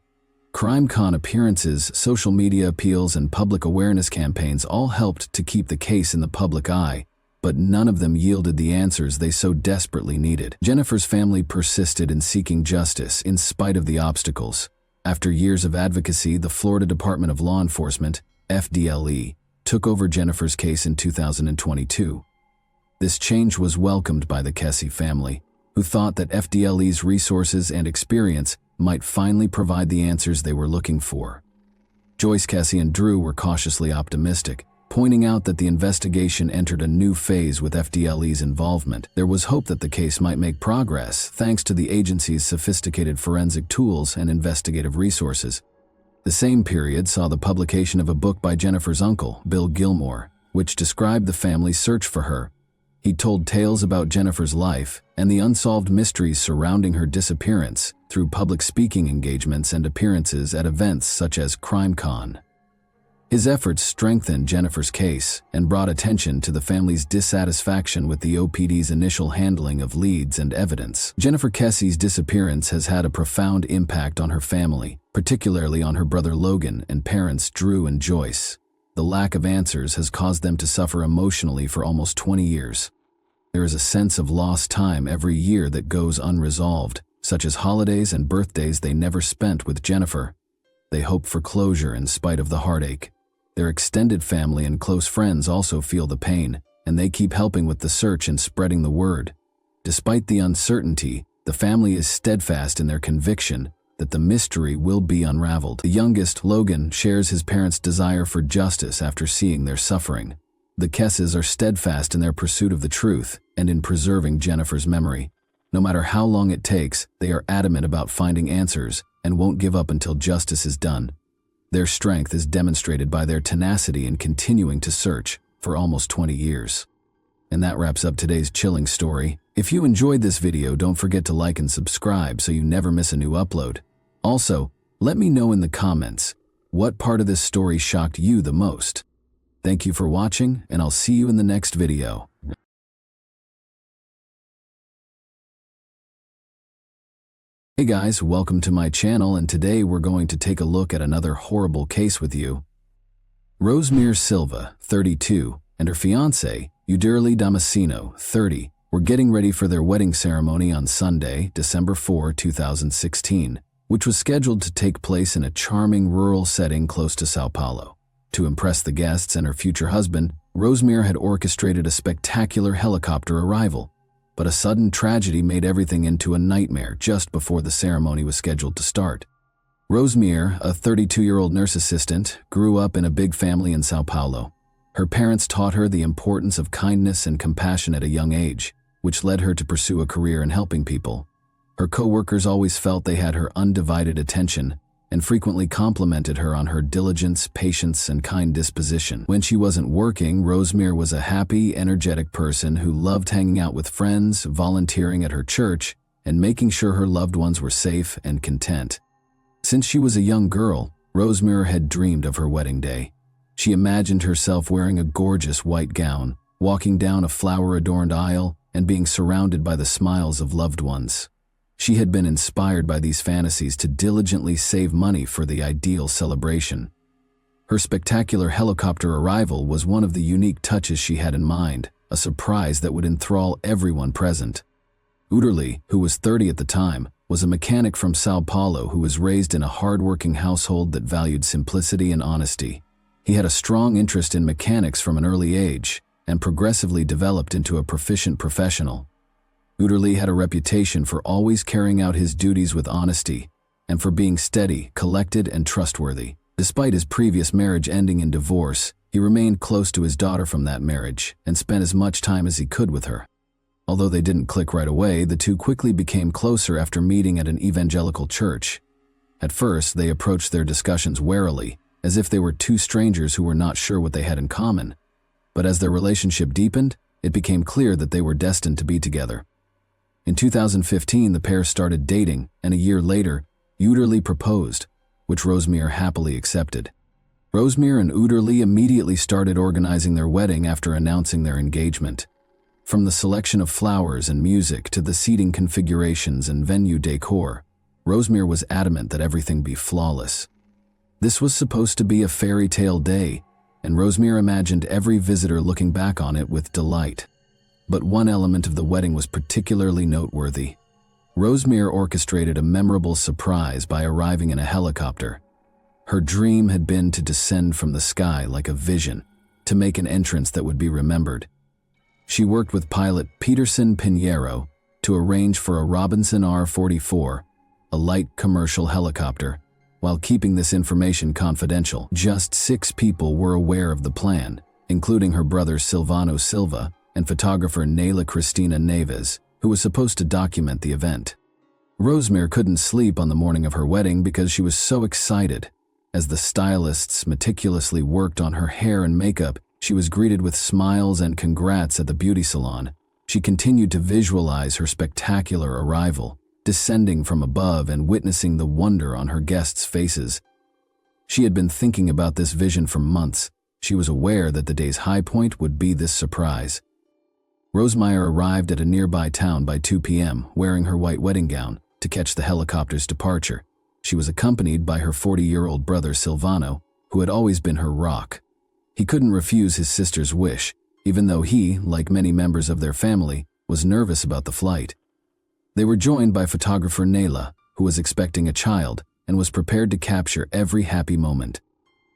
[SPEAKER 1] CrimeCon appearances, social media appeals, and public awareness campaigns all helped to keep the case in the public eye, but none of them yielded the answers they so desperately needed. Jennifer's family persisted in seeking justice in spite of the obstacles. After years of advocacy, the Florida Department of Law Enforcement, FDLE, took over Jennifer's case in 2022. This change was welcomed by the Kesse family, who thought that FDLE's resources and experience might finally provide the answers they were looking for. Joyce, Kesse, and Drew were cautiously optimistic, pointing out that the investigation entered a new phase with FDLE's involvement. There was hope that the case might make progress thanks to the agency's sophisticated forensic tools and investigative resources. The same period saw the publication of a book by Jennifer's uncle, Bill Gilmore, which described the family's search for her. He told tales about Jennifer's life and the unsolved mysteries surrounding her disappearance through public speaking engagements and appearances at events such as CrimeCon. His efforts strengthened Jennifer's case and brought attention to the family's dissatisfaction with the OPD's initial handling of leads and evidence. Jennifer Kessie's disappearance has had a profound impact on her family, particularly on her brother Logan and parents Drew and Joyce. The lack of answers has caused them to suffer emotionally for almost 20 years. There is a sense of lost time every year that goes unresolved, such as holidays and birthdays they never spent with Jennifer. They hope for closure in spite of the heartache. Their extended family and close friends also feel the pain, and they keep helping with the search and spreading the word. Despite the uncertainty, the family is steadfast in their conviction that the mystery will be unraveled. The youngest, Logan, shares his parents' desire for justice after seeing their suffering. The Kesses are steadfast in their pursuit of the truth and in preserving Jennifer's memory. No matter how long it takes, they are adamant about finding answers and won't give up until justice is done. Their strength is demonstrated by their tenacity in continuing to search for almost 20 years. And that wraps up today's chilling story. If you enjoyed this video, don't forget to like and subscribe so you never miss a new upload. Also, let me know in the comments, what part of this story shocked you the most? Thank you for watching, and I'll see you in the next video. Hey guys, welcome to my channel, and today we're going to take a look at another horrible case with you. Rosemary Silva, 32, and her fiancé, Uderli Damasceno, 30, were getting ready for their wedding ceremony on Sunday, December 4, 2016, which was scheduled to take place in a charming rural setting close to Sao Paulo. To impress the guests and her future husband, Rosemary had orchestrated a spectacular helicopter arrival, but a sudden tragedy made everything into a nightmare just before the ceremony was scheduled to start. Rosemary, a 32-year-old nurse assistant, grew up in a big family in Sao Paulo. Her parents taught her the importance of kindness and compassion at a young age, which led her to pursue a career in helping people. Her co-workers always felt they had her undivided attention and frequently complimented her on her diligence, patience, and kind disposition. When she wasn't working, Rosemary was a happy, energetic person who loved hanging out with friends, volunteering at her church, and making sure her loved ones were safe and content. Since she was a young girl, Rosemary had dreamed of her wedding day. She imagined herself wearing a gorgeous white gown, walking down a flower-adorned aisle, and being surrounded by the smiles of loved ones. She had been inspired by these fantasies to diligently save money for the ideal celebration. Her spectacular helicopter arrival was one of the unique touches she had in mind, a surprise that would enthrall everyone present. Uderli, who was 30 at the time, was a mechanic from Sao Paulo who was raised in a hard-working household that valued simplicity and honesty. He had a strong interest in mechanics from an early age and progressively developed into a proficient professional. Uderli had a reputation for always carrying out his duties with honesty and for being steady, collected, and trustworthy. Despite his previous marriage ending in divorce, he remained close to his daughter from that marriage and spent as much time as he could with her. Although they didn't click right away, the two quickly became closer after meeting at an evangelical church. At first, they approached their discussions warily, as if they were two strangers who were not sure what they had in common. But as their relationship deepened, it became clear that they were destined to be together. In 2015, the pair started dating, and a year later, Uderli proposed, which Rosemary happily accepted. Rosemary and Uderli immediately started organizing their wedding after announcing their engagement. From the selection of flowers and music to the seating configurations and venue decor, Rosemary was adamant that everything be flawless. This was supposed to be a fairy tale day, and Rosemary imagined every visitor looking back on it with delight. But one element of the wedding was particularly noteworthy. Rosemary orchestrated a memorable surprise by arriving in a helicopter. Her dream had been to descend from the sky like a vision, to make an entrance that would be remembered. She worked with pilot Peterson Pinheiro to arrange for a Robinson R-44, a light commercial helicopter, while keeping this information confidential. Just 6 people were aware of the plan, including her brother Silvano Silva and photographer Nayla Cristina Neves, who was supposed to document the event. Rosemary couldn't sleep on the morning of her wedding because she was so excited. As the stylists meticulously worked on her hair and makeup, she was greeted with smiles and congrats at the beauty salon. She continued to visualize her spectacular arrival, descending from above and witnessing the wonder on her guests' faces. She had been thinking about this vision for months. She was aware that the day's high point would be this surprise. Rosemary arrived at a nearby town by 2 p.m., wearing her white wedding gown, to catch the helicopter's departure. She was accompanied by her 40-year-old brother Silvano, who had always been her rock. He couldn't refuse his sister's wish, even though he, like many members of their family, was nervous about the flight. They were joined by photographer Nayla, who was expecting a child and was prepared to capture every happy moment.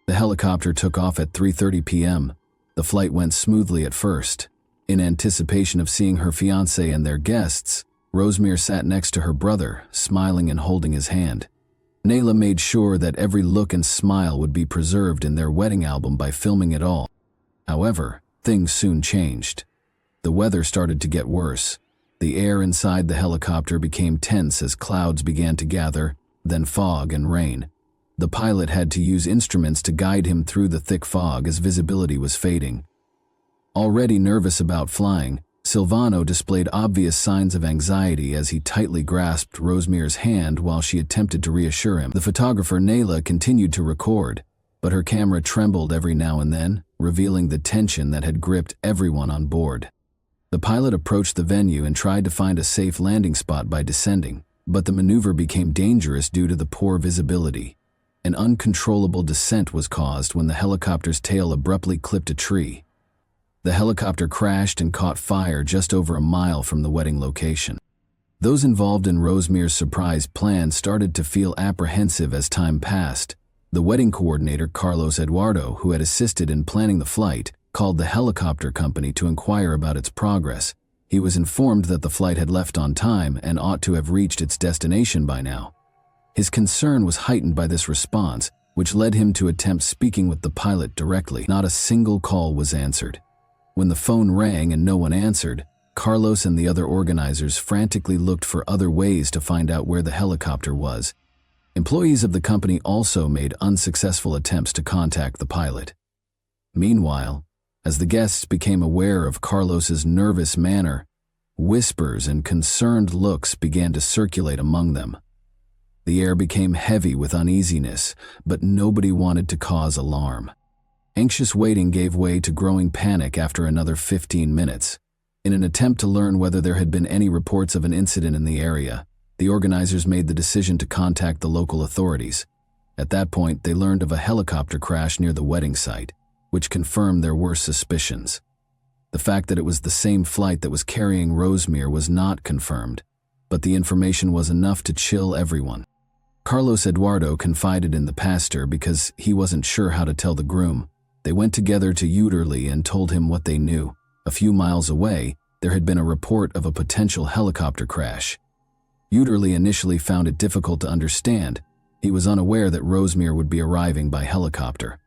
[SPEAKER 1] The helicopter took off at 3:30 p.m. The flight went smoothly at first. In anticipation of seeing her fiancé and their guests, Rosemary sat next to her brother, smiling and holding his hand. Nayla made sure that every look and smile would be preserved in their wedding album by filming it all. However, things soon changed. The weather started to get worse. The air inside the helicopter became tense as clouds began to gather, then fog and rain. The pilot had to use instruments to guide him through the thick fog as visibility was fading. Already nervous about flying, Silvano displayed obvious signs of anxiety as he tightly grasped Rosemary's hand while she attempted to reassure him. The photographer Nayla continued to record, but her camera trembled every now and then, revealing the tension that had gripped everyone on board. The pilot approached the venue and tried to find a safe landing spot by descending, but the maneuver became dangerous due to the poor visibility. An uncontrollable descent was caused when the helicopter's tail abruptly clipped a tree. The helicopter crashed and caught fire just over a mile from the wedding location. Those involved in Rosemary's surprise plan started to feel apprehensive as time passed. The wedding coordinator, Carlos Eduardo, who had assisted in planning the flight, called the helicopter company to inquire about its progress. He was informed that the flight had left on time and ought to have reached its destination by now. His concern was heightened by this response, which led him to attempt speaking with the pilot directly. Not a single call was answered. When the phone rang and no one answered, Carlos and the other organizers frantically looked for other ways to find out where the helicopter was. Employees of the company also made unsuccessful attempts to contact the pilot. Meanwhile, as the guests became aware of Carlos's nervous manner, whispers and concerned looks began to circulate among them. The air became heavy with uneasiness, but nobody wanted to cause alarm. Anxious waiting gave way to growing panic after another 15 minutes. In an attempt to learn whether there had been any reports of an incident in the area, the organizers made the decision to contact the local authorities. At that point, they learned of a helicopter crash near the wedding site, which confirmed their worst suspicions. The fact that it was the same flight that was carrying Rosemary was not confirmed, but the information was enough to chill everyone. Carlos Eduardo confided in the pastor because he wasn't sure how to tell the groom. They went together to Uterly and told him what they knew. A few miles away, there had been a report of a potential helicopter crash. Uterly initially found it difficult to understand. He was unaware that Rosemary would be arriving by helicopter.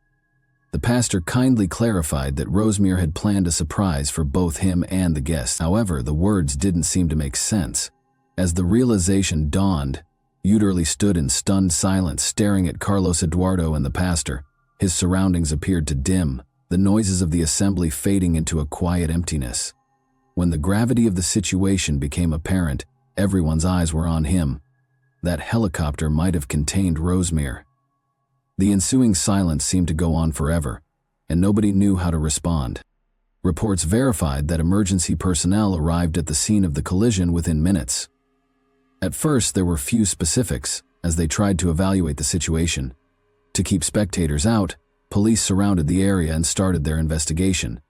[SPEAKER 1] The pastor kindly clarified that Rosemary had planned a surprise for both him and the guests. However, the words didn't seem to make sense. As the realization dawned, Uterly stood in stunned silence, staring at Carlos Eduardo and the pastor. His surroundings appeared to dim, the noises of the assembly fading into a quiet emptiness. When the gravity of the situation became apparent, everyone's eyes were on him. That helicopter might have contained Rosemary. The ensuing silence seemed to go on forever, and nobody knew how to respond. Reports verified that emergency personnel arrived at the scene of the collision within minutes. At first, there were few specifics as they tried to evaluate the situation. To keep spectators out, police surrounded the area and started their investigation.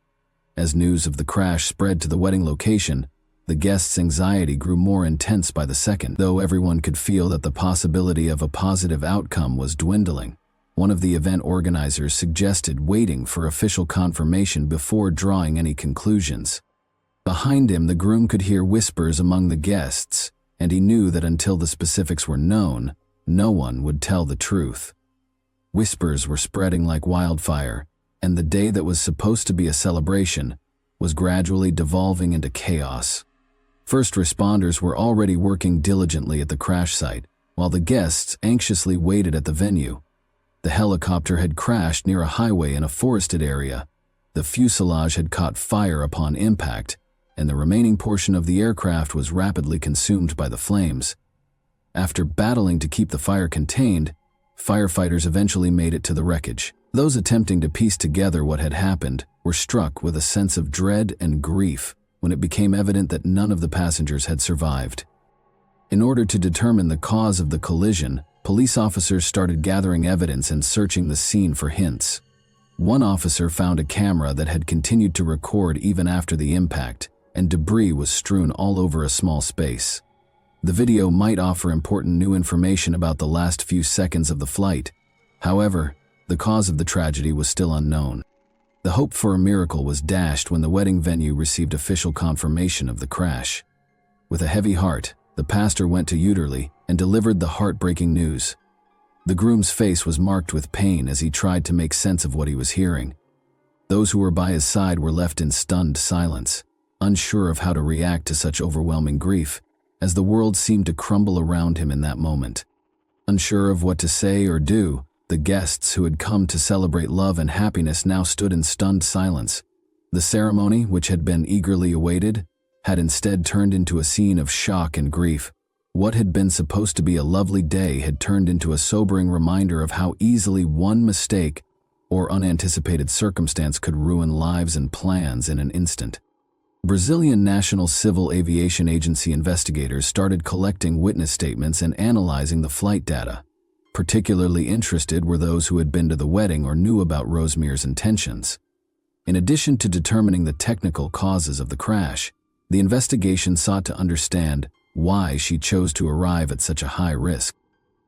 [SPEAKER 1] As news of the crash spread to the wedding location, the guests' anxiety grew more intense by the second. Though everyone could feel that the possibility of a positive outcome was dwindling, one of the event organizers suggested waiting for official confirmation before drawing any conclusions. Behind him, the groom could hear whispers among the guests, and he knew that until the specifics were known, no one would tell the truth. Whispers were spreading like wildfire, and the day that was supposed to be a celebration was gradually devolving into chaos. First responders were already working diligently at the crash site, while the guests anxiously waited at the venue. The helicopter had crashed near a highway in a forested area. The fuselage had caught fire upon impact, and the remaining portion of the aircraft was rapidly consumed by the flames. After battling to keep the fire contained, firefighters eventually made it to the wreckage. Those attempting to piece together what had happened were struck with a sense of dread and grief when it became evident that none of the passengers had survived. In order to determine the cause of the collision, police officers started gathering evidence and searching the scene for hints. One officer found a camera that had continued to record even after the impact, and debris was strewn all over a small space. The video might offer important new information about the last few seconds of the flight. However, the cause of the tragedy was still unknown. The hope for a miracle was dashed when the wedding venue received official confirmation of the crash. With a heavy heart, the pastor went to Uterly and delivered the heartbreaking news. The groom's face was marked with pain as he tried to make sense of what he was hearing. Those who were by his side were left in stunned silence, unsure of how to react to such overwhelming grief, as the world seemed to crumble around him in that moment. Unsure of what to say or do, the guests who had come to celebrate love and happiness now stood in stunned silence. The ceremony, which had been eagerly awaited, had instead turned into a scene of shock and grief. What had been supposed to be a lovely day had turned into a sobering reminder of how easily one mistake or unanticipated circumstance could ruin lives and plans in an instant. Brazilian National Civil Aviation Agency investigators started collecting witness statements and analyzing the flight data. Particularly interested were those who had been to the wedding or knew about Rosemary's intentions. In addition to determining the technical causes of the crash, the investigation sought to understand why she chose to arrive at such a high risk.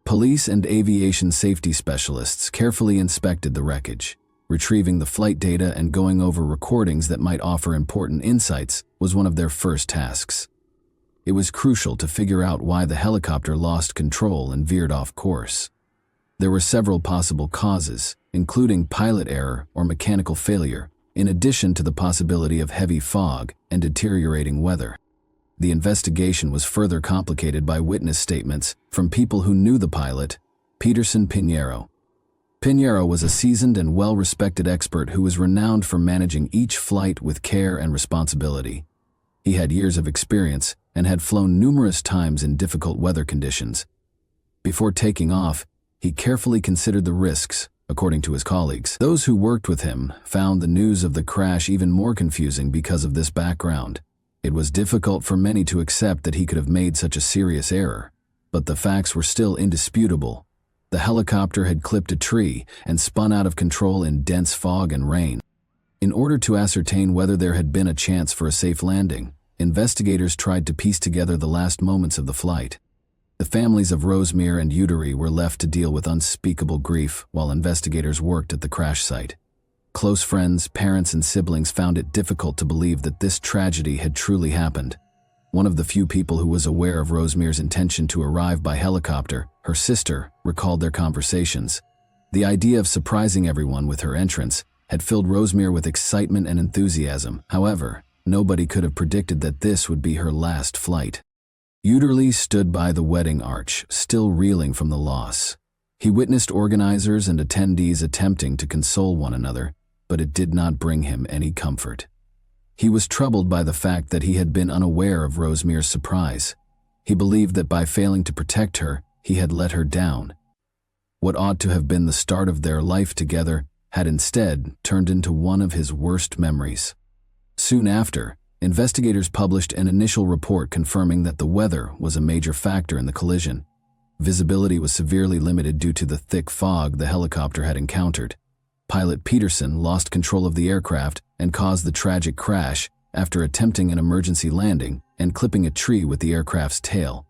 [SPEAKER 1] Police and aviation safety specialists carefully inspected the wreckage. Retrieving the flight data and going over recordings that might offer important insights was one of their first tasks. It was crucial to figure out why the helicopter lost control and veered off course. There were several possible causes, including pilot error or mechanical failure, in addition to the possibility of heavy fog and deteriorating weather. The investigation was further complicated by witness statements from people who knew the pilot, Peterson Pinheiro. Pinheiro was a seasoned and well-respected expert who was renowned for managing each flight with care and responsibility. He had years of experience and had flown numerous times in difficult weather conditions. Before taking off, he carefully considered the risks, according to his colleagues. Those who worked with him found the news of the crash even more confusing because of this background. It was difficult for many to accept that he could have made such a serious error, but the facts were still indisputable. The helicopter had clipped a tree and spun out of control in dense fog and rain. In order to ascertain whether there had been a chance for a safe landing, investigators tried to piece together the last moments of the flight. The families of Rosemary and Utery were left to deal with unspeakable grief while investigators worked at the crash site. Close friends, parents, and siblings found it difficult to believe that this tragedy had truly happened. One of the few people who was aware of Rosemary's intention to arrive by helicopter, her sister, recalled their conversations. The idea of surprising everyone with her entrance had filled Rosemary with excitement and enthusiasm. However, nobody could have predicted that this would be her last flight. Uterly stood by the wedding arch, still reeling from the loss. He witnessed organizers and attendees attempting to console one another, but it did not bring him any comfort. He was troubled by the fact that he had been unaware of Rosemary's surprise. He believed that by failing to protect her, he had let her down. What ought to have been the start of their life together had instead turned into one of his worst memories. Soon after, investigators published an initial report confirming that the weather was a major factor in the collision. Visibility was severely limited due to the thick fog the helicopter had encountered. Pilot Peterson lost control of the aircraft and caused the tragic crash after attempting an emergency landing and clipping a tree with the aircraft's tail.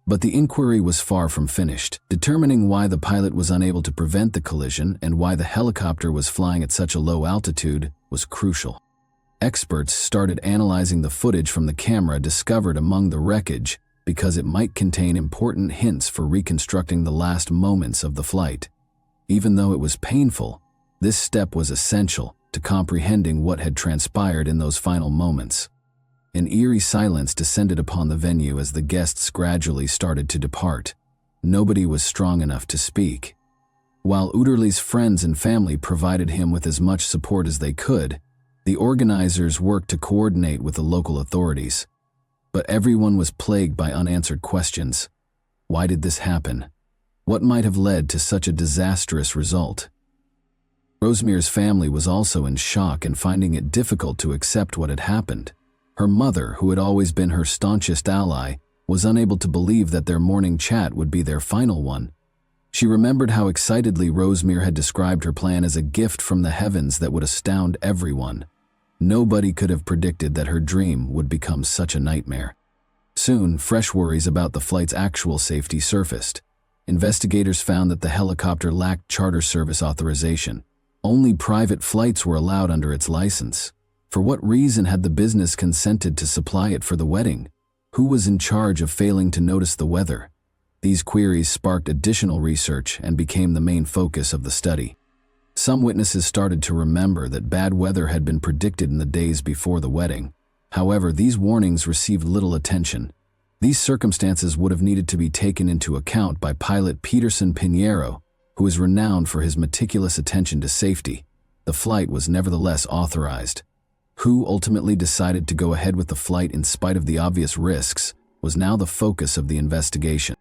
[SPEAKER 1] But the inquiry was far from finished. Determining why the pilot was unable to prevent the collision and why the helicopter was flying at such a low altitude was crucial. Experts started analyzing the footage from the camera discovered among the wreckage because it might contain important hints for reconstructing the last moments of the flight. Even though it was painful, This step was essential to comprehending what had transpired in those final moments. An eerie silence descended upon the venue as the guests gradually started to depart. Nobody was strong enough to speak. While Uderli's friends and family provided him with as much support as they could, the organizers worked to coordinate with the local authorities. But everyone was plagued by unanswered questions. Why did this happen? What might have led to such a disastrous result? Rosmir's family was also in shock and finding it difficult to accept what had happened. Her mother, who had always been her staunchest ally, was unable to believe that their morning chat would be their final one. She remembered how excitedly Rosmir had described her plan as a gift from the heavens that would astound everyone. Nobody could have predicted that her dream would become such a nightmare. Soon, fresh worries about the flight's actual safety surfaced. Investigators found that the helicopter lacked charter service authorization. Only private flights were allowed under its license. For what reason had the business consented to supply it for the wedding? Who was in charge of failing to notice the weather? These queries sparked additional research and became the main focus of the study. Some witnesses started to remember that bad weather had been predicted in the days before the wedding. However, these warnings received little attention. These circumstances would have needed to be taken into account by pilot Peterson Pinheiro, who is renowned for his meticulous attention to safety. The flight was nevertheless authorized. Who ultimately decided to go ahead with the flight in spite of the obvious risks was now the focus of the investigation.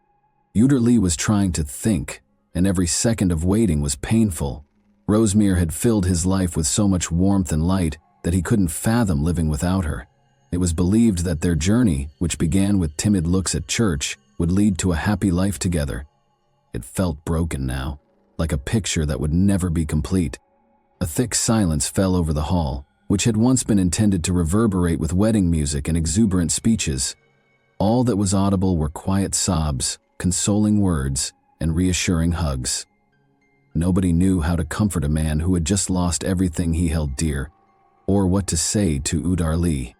[SPEAKER 1] Uderli was trying to think, and every second of waiting was painful. Rosmir had filled his life with so much warmth and light that he couldn't fathom living without her. It was believed that their journey, which began with timid looks at church, would lead to a happy life together. It felt broken now, like a picture that would never be complete. A thick silence fell over the hall, which had once been intended to reverberate with wedding music and exuberant speeches. All that was audible were quiet sobs, consoling words, and reassuring hugs. Nobody knew how to comfort a man who had just lost everything he held dear, or what to say to Udarli.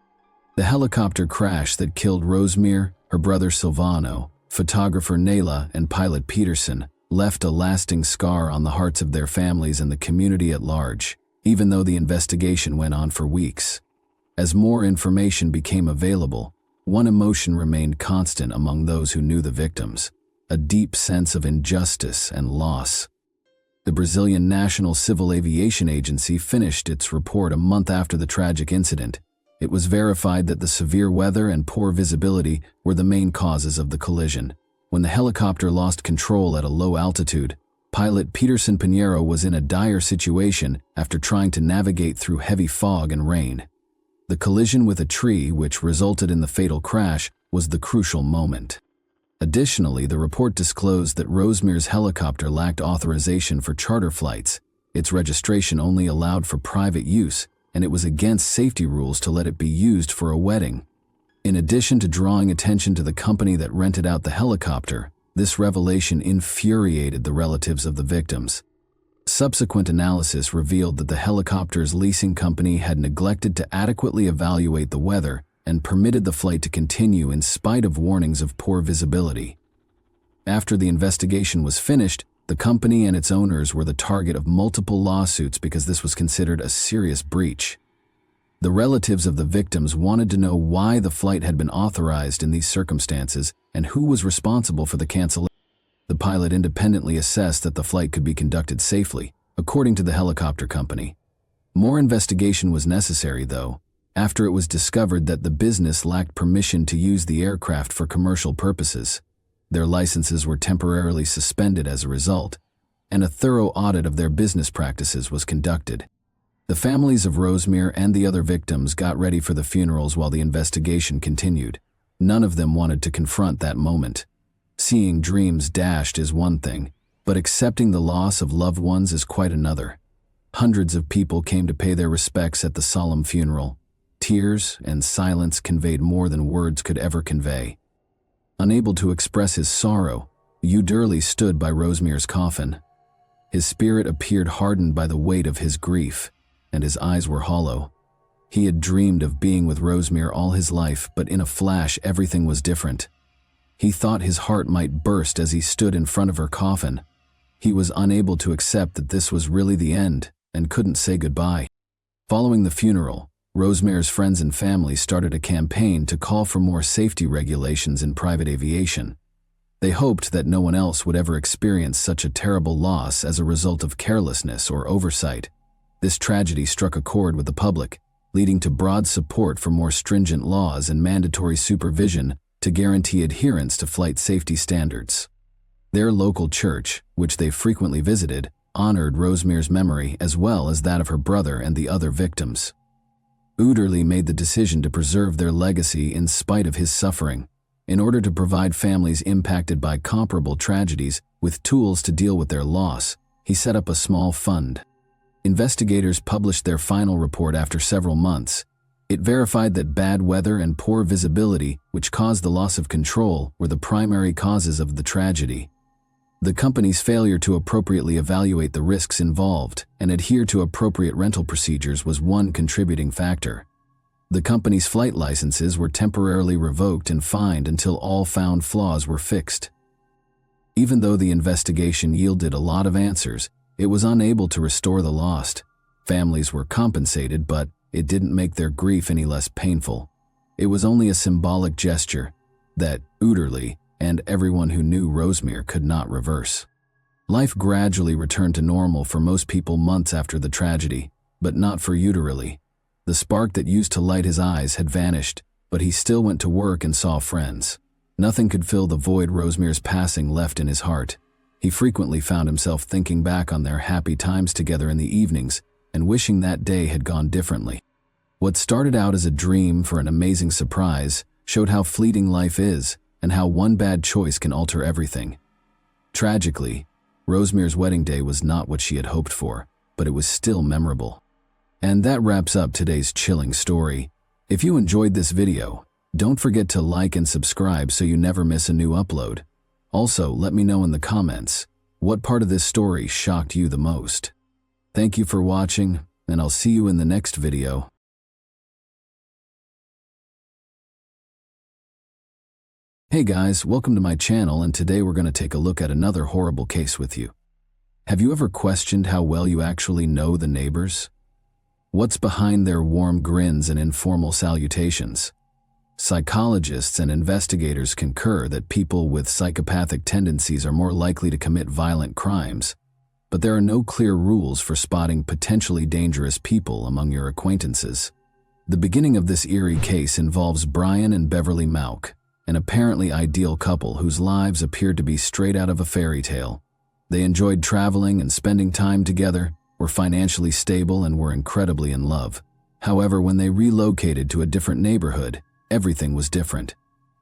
[SPEAKER 1] The helicopter crash that killed Rosmir, her brother Silvano, photographer Nayla, and pilot Peterson left a lasting scar on the hearts of their families and the community at large, even though the investigation went on for weeks. As more information became available, one emotion remained constant among those who knew the victims: a deep sense of injustice and loss. The Brazilian National Civil Aviation Agency finished its report a month after the tragic incident. It was verified that the severe weather and poor visibility were the main causes of the collision. When the helicopter lost control at a low altitude, pilot Peterson Pinheiro was in a dire situation after trying to navigate through heavy fog and rain. The collision with a tree, which resulted in the fatal crash, was the crucial moment. Additionally, the report disclosed that Rosmir's helicopter lacked authorization for charter flights. Its registration only allowed for private use, and it was against safety rules to let it be used for a wedding. In addition to drawing attention to the company that rented out the helicopter, this revelation infuriated the relatives of the victims. Subsequent analysis revealed that the helicopter's leasing company had neglected to adequately evaluate the weather and permitted the flight to continue in spite of warnings of poor visibility. After the investigation was finished, the company and its owners were the target of multiple lawsuits because this was considered a serious breach. The relatives of the victims wanted to know why the flight had been authorized in these circumstances and who was responsible for the cancellation. The pilot independently assessed that the flight could be conducted safely, according to the helicopter company. More investigation was necessary, though, after it was discovered that the business lacked permission to use the aircraft for commercial purposes. Their licenses were temporarily suspended as a result, and a thorough audit of their business practices was conducted. The families of Rosmir and the other victims got ready for the funerals while the investigation continued. None of them wanted to confront that moment. Seeing dreams dashed is one thing, but accepting the loss of loved ones is quite another. Hundreds of people came to pay their respects at the solemn funeral. Tears and silence conveyed more than words could ever convey. Unable to express his sorrow, Uderli stood by Rosmir's coffin. His spirit appeared hardened by the weight of his grief, and his eyes were hollow. He had dreamed of being with Rosmir all his life, but in a flash everything was different. He thought his heart might burst as he stood in front of her coffin. He was unable to accept that this was really the end, and couldn't say goodbye. Following the funeral, Rosemary's friends and family started a campaign to call for more safety regulations in private aviation. They hoped that no one else would ever experience such a terrible loss as a result of carelessness or oversight. This tragedy struck a chord with the public, leading to broad support for more stringent laws and mandatory supervision to guarantee adherence to flight safety standards. Their local church, which they frequently visited, honored Rosemary's memory as well as that of her brother and the other victims. Uderly made the decision to preserve their legacy in spite of his suffering, in order to provide families impacted by comparable tragedies with tools to deal with their loss. He set up a small fund. Investigators published their final report after several months. It verified that bad weather and poor visibility, which caused the loss of control, were the primary causes of the tragedy. The company's failure to appropriately evaluate the risks involved and adhere to appropriate rental procedures was one contributing factor. The company's flight licenses were temporarily revoked and fined until all found flaws were fixed. Even though the investigation yielded a lot of answers, it was unable to restore the lost. Families were compensated, but it didn't make their grief any less painful. It was only a symbolic gesture that Uderly and everyone who knew Rosemary could not reverse. Life gradually returned to normal for most people months after the tragedy, but not for Uderly. The spark that used to light his eyes had vanished, but he still went to work and saw friends. Nothing could fill the void Rosemary's passing left in his heart. He frequently found himself thinking back on their happy times together in the evenings and wishing that day had gone differently. What started out as a dream for an amazing surprise showed how fleeting life is and how one bad choice can alter everything. Tragically, Rosemary's wedding day was not what she had hoped for, but it was still memorable. And that wraps up today's chilling story. If you enjoyed this video, don't forget to like and subscribe so you never miss a new upload. Also, let me know in the comments, what part of this story shocked you the most? Thank you for watching, and I'll see you in the next video. Hey guys, welcome to my channel, and today we're going to take a look at another horrible case with you. Have you ever questioned how well you actually know the neighbors? What's behind their warm grins and informal salutations? Psychologists and investigators concur that people with psychopathic tendencies are more likely to commit violent crimes, but there are no clear rules for spotting potentially dangerous people among your acquaintances. The beginning of this eerie case involves Brian and Beverly Mauck, an apparently ideal couple whose lives appeared to be straight out of a fairy tale. They enjoyed traveling and spending time together, were financially stable, and were incredibly in love. However, when they relocated to a different neighborhood, everything was different.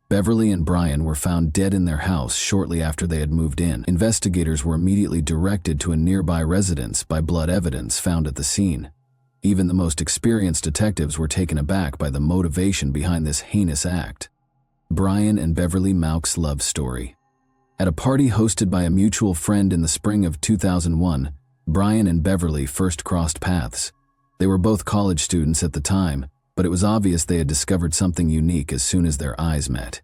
[SPEAKER 1] Beverly and Brian were found dead in their house shortly after they had moved in. Investigators were immediately directed to a nearby residence by blood evidence found at the scene. Even the most experienced detectives were taken aback by the motivation behind this heinous act. Brian and Beverly Mauck's love story. At a party hosted by a mutual friend in the spring of 2001, Brian and Beverly first crossed paths. They were both college students at the time, but it was obvious they had discovered something unique as soon as their eyes met.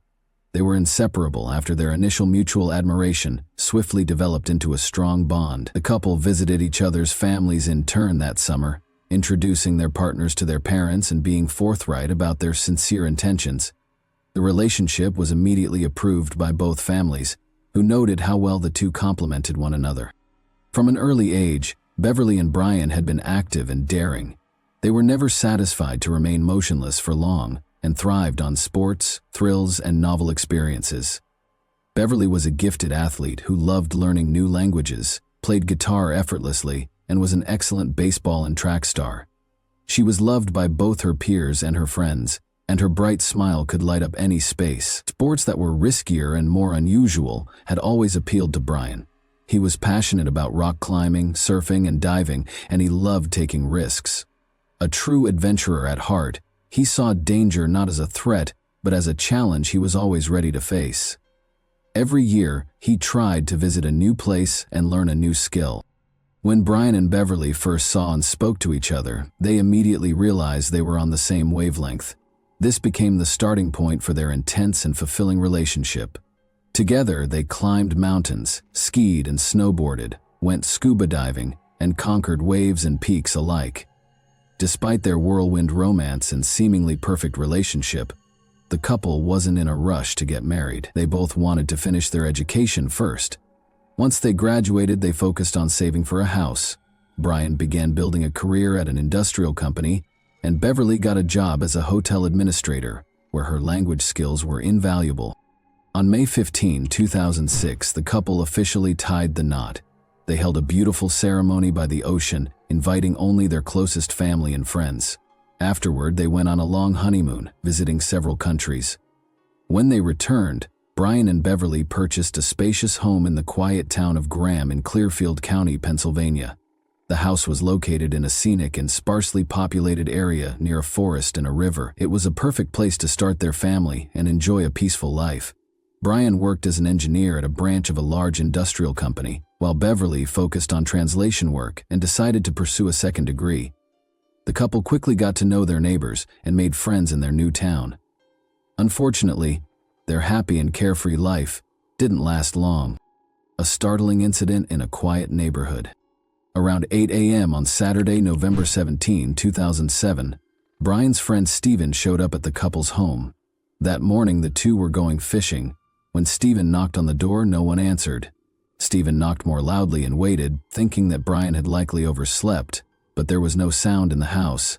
[SPEAKER 1] They were inseparable after their initial mutual admiration swiftly developed into a strong bond. The couple visited each other's families in turn that summer, introducing their partners to their parents and being forthright about their sincere intentions. The relationship was immediately approved by both families, who noted how well the two complemented one another. From an early age, Beverly and Brian had been active and daring. They were never satisfied to remain motionless for long and thrived on sports, thrills, and novel experiences. Beverly was a gifted athlete who loved learning new languages, played guitar effortlessly, and was an excellent baseball and track star. She was loved by both her peers and her friends, and her bright smile could light up any space. Sports that were riskier and more unusual had always appealed to Brian. He was passionate about rock climbing, surfing, and diving, and he loved taking risks. A true adventurer at heart, he saw danger not as a threat, but as a challenge he was always ready to face. Every year, he tried to visit a new place and learn a new skill. When Brian and Beverly first saw and spoke to each other, they immediately realized they were on the same wavelength. This became the starting point for their intense and fulfilling relationship. Together, they climbed mountains, skied and snowboarded, went scuba diving, and conquered waves and peaks alike. Despite their whirlwind romance and seemingly perfect relationship, the couple wasn't in a rush to get married. They both wanted to finish their education first. Once they graduated, they focused on saving for a house. Brian began building a career at an industrial company, and Beverly got a job as a hotel administrator, where her language skills were invaluable. On May 15, 2006, the couple officially tied the knot. They held a beautiful ceremony by the ocean, inviting only their closest family and friends. Afterward, they went on a long honeymoon, visiting several countries. When they returned, Brian and Beverly purchased a spacious home in the quiet town of Graham in Clearfield County, Pennsylvania. The house was located in a scenic and sparsely populated area near a forest and a river. It was a perfect place to start their family and enjoy a peaceful life. Brian worked as an engineer at a branch of a large industrial company, while Beverly focused on translation work and decided to pursue a second degree. The couple quickly got to know their neighbors and made friends in their new town. Unfortunately, their happy and carefree life didn't last long. A startling incident in a quiet neighborhood. Around 8 a.m. on Saturday, November 17, 2007, Brian's friend Steven showed up at the couple's home. That morning, the two were going fishing. When Steven knocked on the door, no one answered. Steven knocked more loudly and waited, thinking that Brian had likely overslept, but there was no sound in the house.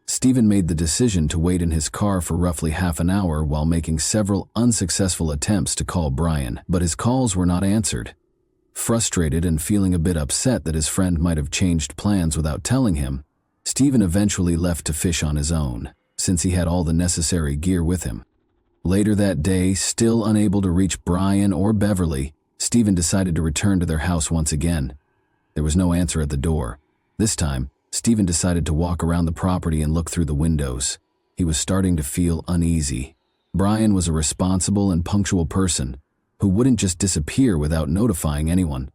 [SPEAKER 1] Steven made the decision to wait in his car for roughly half an hour while making several unsuccessful attempts to call Brian, but his calls were not answered. Frustrated and feeling a bit upset that his friend might have changed plans without telling him, Steven eventually left to fish on his own, since he had all the necessary gear with him. Later that day, still unable to reach Brian or Beverly, Steven decided to return to their house once again. There was no answer at the door. This time, Steven decided to walk around the property and look through the windows. He was starting to feel uneasy. Brian was a responsible and punctual person who wouldn't just disappear without notifying anyone.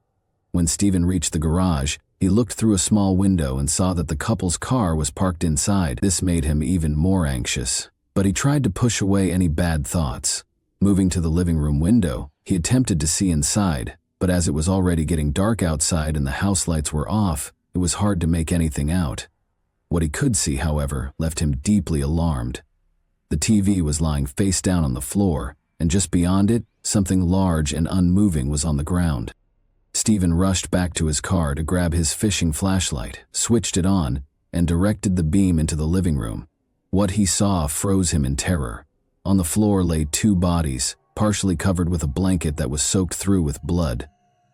[SPEAKER 1] When Steven reached the garage, he looked through a small window and saw that the couple's car was parked inside. This made him even more anxious, but he tried to push away any bad thoughts. Moving to the living room window, he attempted to see inside, but as it was already getting dark outside and the house lights were off, it was hard to make anything out. What he could see, however, left him deeply alarmed. The TV was lying face down on the floor, and just beyond it, something large and unmoving was on the ground. Steven rushed back to his car to grab his fishing flashlight, switched it on, and directed the beam into the living room. What he saw froze him in terror. On the floor lay two bodies, partially covered with a blanket that was soaked through with blood.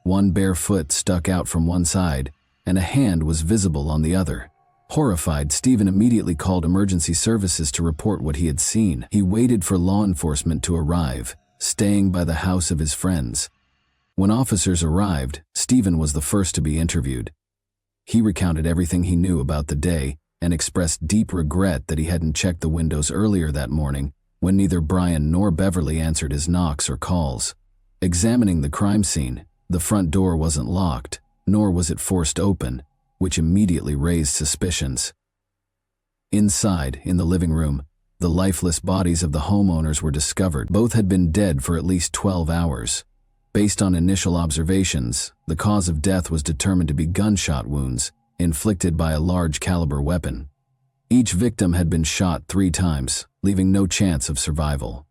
[SPEAKER 1] One bare foot stuck out from one side, and a hand was visible on the other. Horrified, Steven immediately called emergency services to report what he had seen. He waited for law enforcement to arrive, staying by the house of his friends. When officers arrived, Steven was the first to be interviewed. He recounted everything he knew about the day and expressed deep regret that he hadn't checked the windows earlier that morning when neither Brian nor Beverly answered his knocks or calls. Examining the crime scene, the front door wasn't locked, nor was it forced open, which immediately raised suspicions. Inside, in the living room, the lifeless bodies of the homeowners were discovered. Both had been dead for at least 12 hours. Based on initial observations, the cause of death was determined to be gunshot wounds inflicted by a large caliber weapon. Each victim had been shot 3 times, leaving no chance of survival.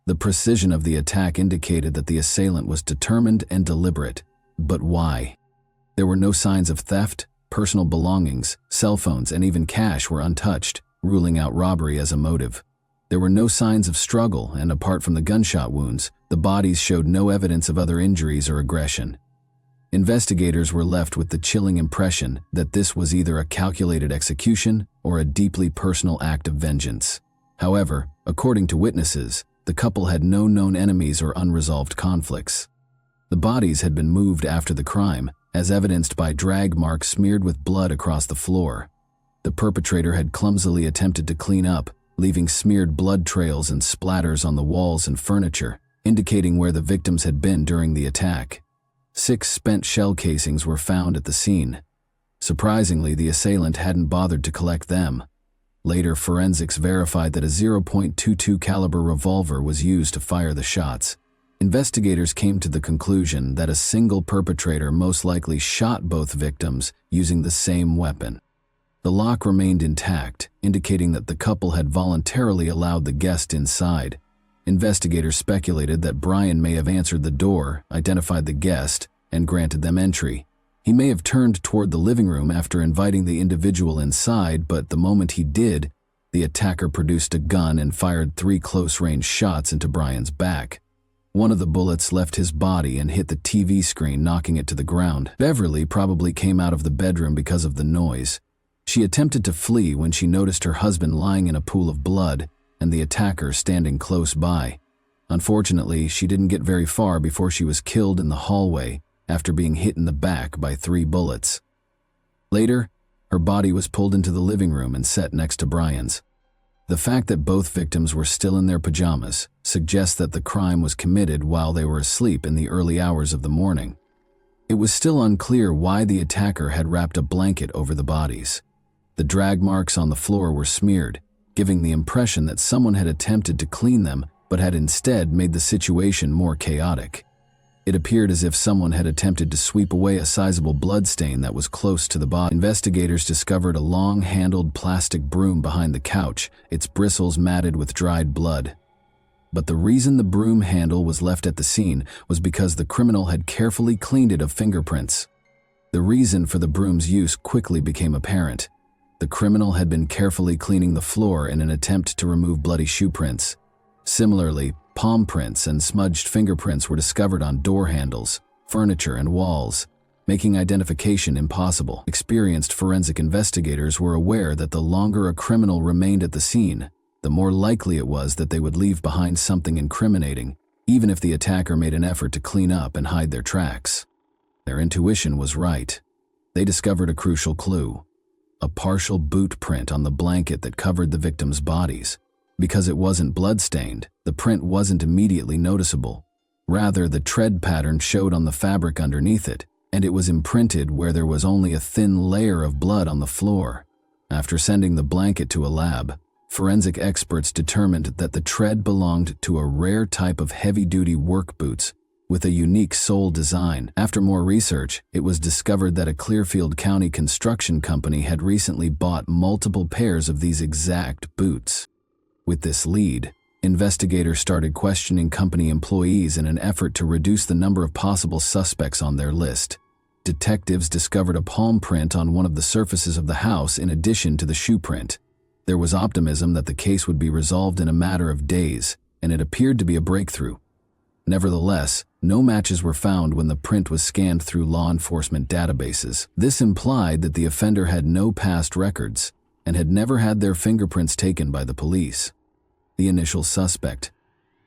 [SPEAKER 1] The precision of the attack indicated that the assailant was determined and deliberate. But why? There were no signs of theft, personal belongings, cell phones, and even cash were untouched, ruling out robbery as a motive. There were no signs of struggle, and apart from the gunshot wounds, the bodies showed no evidence of other injuries or aggression. Investigators were left with the chilling impression that this was either a calculated execution or a deeply personal act of vengeance. However, according to witnesses, the couple had no known enemies or unresolved conflicts. The bodies had been moved after the crime, as evidenced by drag marks smeared with blood across the floor. The perpetrator had clumsily attempted to clean up, leaving smeared blood trails and splatters on the walls and furniture, indicating where the victims had been during the attack. 6 spent shell casings were found at the scene. Surprisingly, the assailant hadn't bothered to collect them. Later, forensics verified that a .22 caliber revolver was used to fire the shots. Investigators came to the conclusion that a single perpetrator most likely shot both victims using the same weapon. The lock remained intact, indicating that the couple had voluntarily allowed the guest inside. Investigators speculated that Brian may have answered the door, identified the guest, and granted them entry. He may have turned toward the living room after inviting the individual inside, but the moment he did, the attacker produced a gun and fired 3 close-range shots into Brian's back. One of the bullets left his body and hit the TV screen, knocking it to the ground. Beverly probably came out of the bedroom because of the noise. She attempted to flee when she noticed her husband lying in a pool of blood and the attacker standing close by. Unfortunately, she didn't get very far before she was killed in the hallway after being hit in the back by 3 bullets. Later, her body was pulled into the living room and set next to Brian's. The fact that both victims were still in their pajamas suggests that the crime was committed while they were asleep in the early hours of the morning. It was still unclear why the attacker had wrapped a blanket over the bodies. The drag marks on the floor were smeared, giving the impression that someone had attempted to clean them but had instead made the situation more chaotic. It appeared as if someone had attempted to sweep away a sizable bloodstain that was close to the body. Investigators discovered a long-handled plastic broom behind the couch, its bristles matted with dried blood. But the reason the broom handle was left at the scene was because the criminal had carefully cleaned it of fingerprints. The reason for the broom's use quickly became apparent. The criminal had been carefully cleaning the floor in an attempt to remove bloody shoe prints. Similarly, palm prints and smudged fingerprints were discovered on door handles, furniture, and walls, making identification impossible. Experienced forensic investigators were aware that the longer a criminal remained at the scene, the more likely it was that they would leave behind something incriminating, even if the attacker made an effort to clean up and hide their tracks. Their intuition was right. They discovered a crucial clue: a partial boot print on the blanket that covered the victims' bodies. Because it wasn't blood-stained, the print wasn't immediately noticeable. Rather, the tread pattern showed on the fabric underneath it, and it was imprinted where there was only a thin layer of blood on the floor. After sending the blanket to a lab, forensic experts determined that the tread belonged to a rare type of heavy-duty work boots with a unique sole design. After more research, it was discovered that a Clearfield County construction company had recently bought multiple pairs of these exact boots. With this lead, investigators started questioning company employees in an effort to reduce the number of possible suspects on their list. Detectives discovered a palm print on one of the surfaces of the house in addition to the shoe print. There was optimism that the case would be resolved in a matter of days, and it appeared to be a breakthrough. Nevertheless, no matches were found when the print was scanned through law enforcement databases. This implied that the offender had no past records and had never had their fingerprints taken by the police. The initial suspect,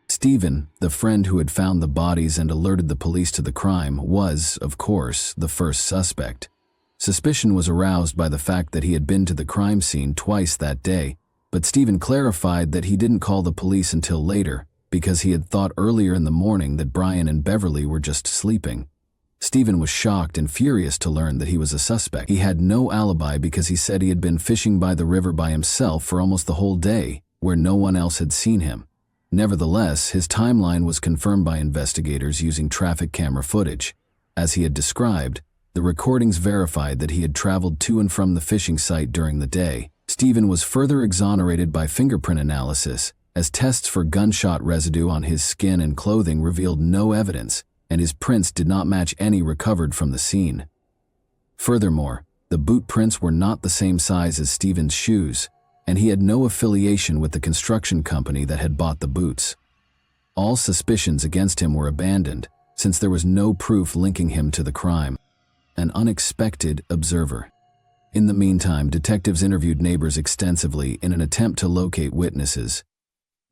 [SPEAKER 1] Stephen, the friend who had found the bodies and alerted the police to the crime, was, of course, the first suspect. Suspicion was aroused by the fact that he had been to the crime scene twice that day, but Stephen clarified that he didn't call the police until later because he had thought earlier in the morning that Brian and Beverly were just sleeping. Stephen was shocked and furious to learn that he was a suspect. He had no alibi because he said he had been fishing by the river by himself for almost the whole day, where no one else had seen him. Nevertheless, his timeline was confirmed by investigators using traffic camera footage. As he had described, the recordings verified that he had traveled to and from the fishing site during the day. Stephen was further exonerated by fingerprint analysis, as tests for gunshot residue on his skin and clothing revealed no evidence, and his prints did not match any recovered from the scene. Furthermore, the boot prints were not the same size as Stephen's shoes, and he had no affiliation with the construction company that had bought the boots. All suspicions against him were abandoned, since there was no proof linking him to the crime. An unexpected observer. In the meantime, detectives interviewed neighbors extensively in an attempt to locate witnesses.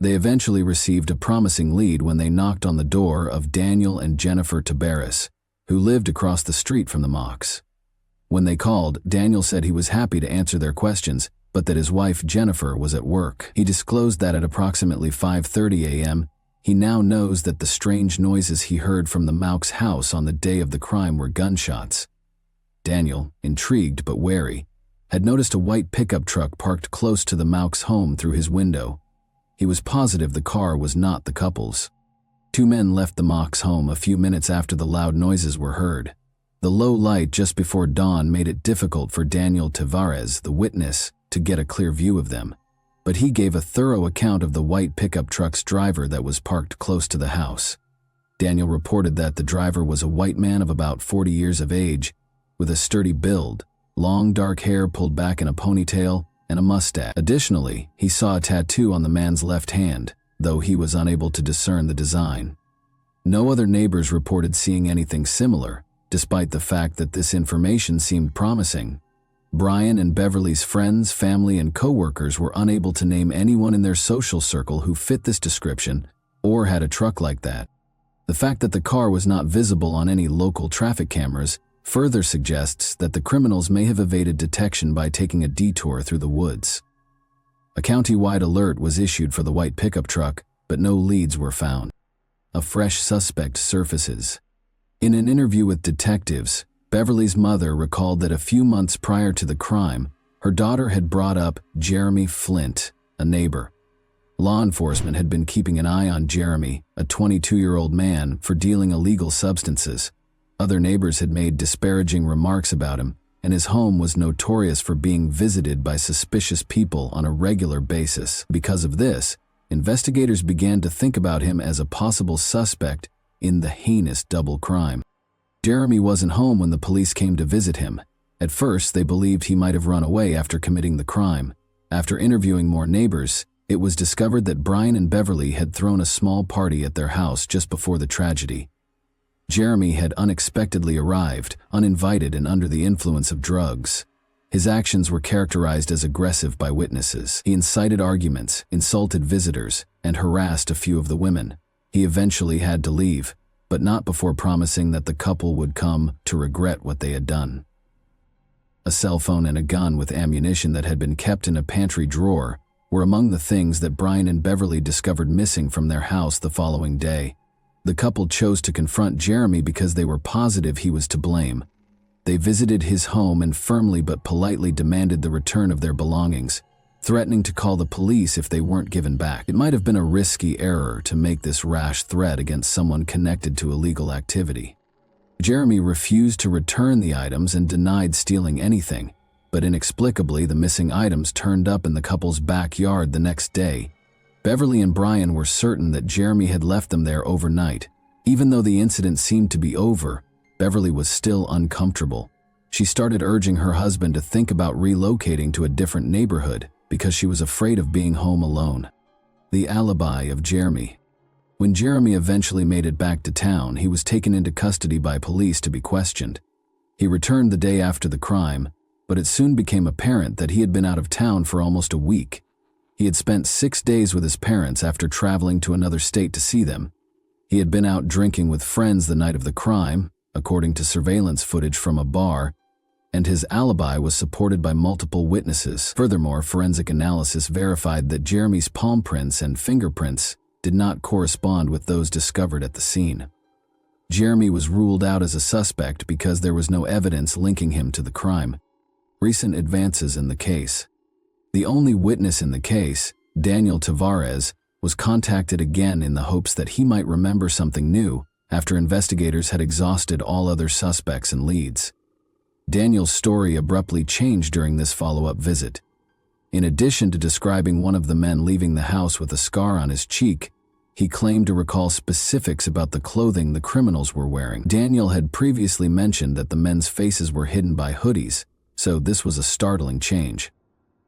[SPEAKER 1] They eventually received a promising lead when they knocked on the door of Daniel and Jennifer Tabaris, who lived across the street from the Mocks. When they called, Daniel said he was happy to answer their questions, but that his wife Jennifer was at work. He disclosed that at approximately 5:30 a.m., he now knows that the strange noises he heard from the Mocks' house on the day of the crime were gunshots. Daniel, intrigued but wary, had noticed a white pickup truck parked close to the Mocks' home through his window. He was positive the car was not the couple's. Two men left the Mock's home a few minutes after the loud noises were heard. The low light just before dawn made it difficult for Daniel Tavares, the witness, to get a clear view of them, but he gave a thorough account of the white pickup truck's driver that was parked close to the house. Daniel reported that the driver was a white man of about 40 years of age, with a sturdy build, long dark hair pulled back in a ponytail, and a mustache. Additionally, he saw a tattoo on the man's left hand, though he was unable to discern the design. No other neighbors reported seeing anything similar, despite the fact that this information seemed promising. Brian and Beverly's friends, family, and co-workers were unable to name anyone in their social circle who fit this description or had a truck like that. The fact that the car was not visible on any local traffic cameras further suggests that the criminals may have evaded detection by taking a detour through the woods. A county-wide alert was issued for the white pickup truck, but no leads were found. A fresh suspect surfaces. In an interview with detectives, Beverly's mother recalled that a few months prior to the crime, her daughter had brought up Jeremy Flint, a neighbor. Law enforcement had been keeping an eye on Jeremy, a 22-year-old man, for dealing illegal substances. Other neighbors had made disparaging remarks about him, and his home was notorious for being visited by suspicious people on a regular basis. Because of this, investigators began to think about him as a possible suspect in the heinous double crime. Jeremy wasn't home when the police came to visit him. At first, they believed he might have run away after committing the crime. After interviewing more neighbors, it was discovered that Brian and Beverly had thrown a small party at their house just before the tragedy. Jeremy had unexpectedly arrived, uninvited and under the influence of drugs. His actions were characterized as aggressive by witnesses. He incited arguments, insulted visitors, and harassed a few of the women. He eventually had to leave, but not before promising that the couple would come to regret what they had done. A cell phone and a gun with ammunition that had been kept in a pantry drawer were among the things that Brian and Beverly discovered missing from their house the following day. The couple chose to confront Jeremy because they were positive he was to blame. They visited his home and firmly but politely demanded the return of their belongings, threatening to call the police if they weren't given back. It might have been a risky error to make this rash threat against someone connected to illegal activity. Jeremy refused to return the items and denied stealing anything, but inexplicably the missing items turned up in the couple's backyard the next day. Beverly and Brian were certain that Jeremy had left them there overnight. Even though the incident seemed to be over, Beverly was still uncomfortable. She started urging her husband to think about relocating to a different neighborhood because she was afraid of being home alone. The alibi of Jeremy. When Jeremy eventually made it back to town, he was taken into custody by police to be questioned. He returned the day after the crime, but it soon became apparent that he had been out of town for almost a week. He had spent 6 days with his parents after traveling to another state to see them. He had been out drinking with friends the night of the crime, according to surveillance footage from a bar, and his alibi was supported by multiple witnesses. Furthermore, forensic analysis verified that Jeremy's palm prints and fingerprints did not correspond with those discovered at the scene. Jeremy was ruled out as a suspect because there was no evidence linking him to the crime. Recent advances in the case. The only witness in the case, Daniel Tavares, was contacted again in the hopes that he might remember something new after investigators had exhausted all other suspects and leads. Daniel's story abruptly changed during this follow-up visit. In addition to describing one of the men leaving the house with a scar on his cheek, he claimed to recall specifics about the clothing the criminals were wearing. Daniel had previously mentioned that the men's faces were hidden by hoodies, so this was a startling change.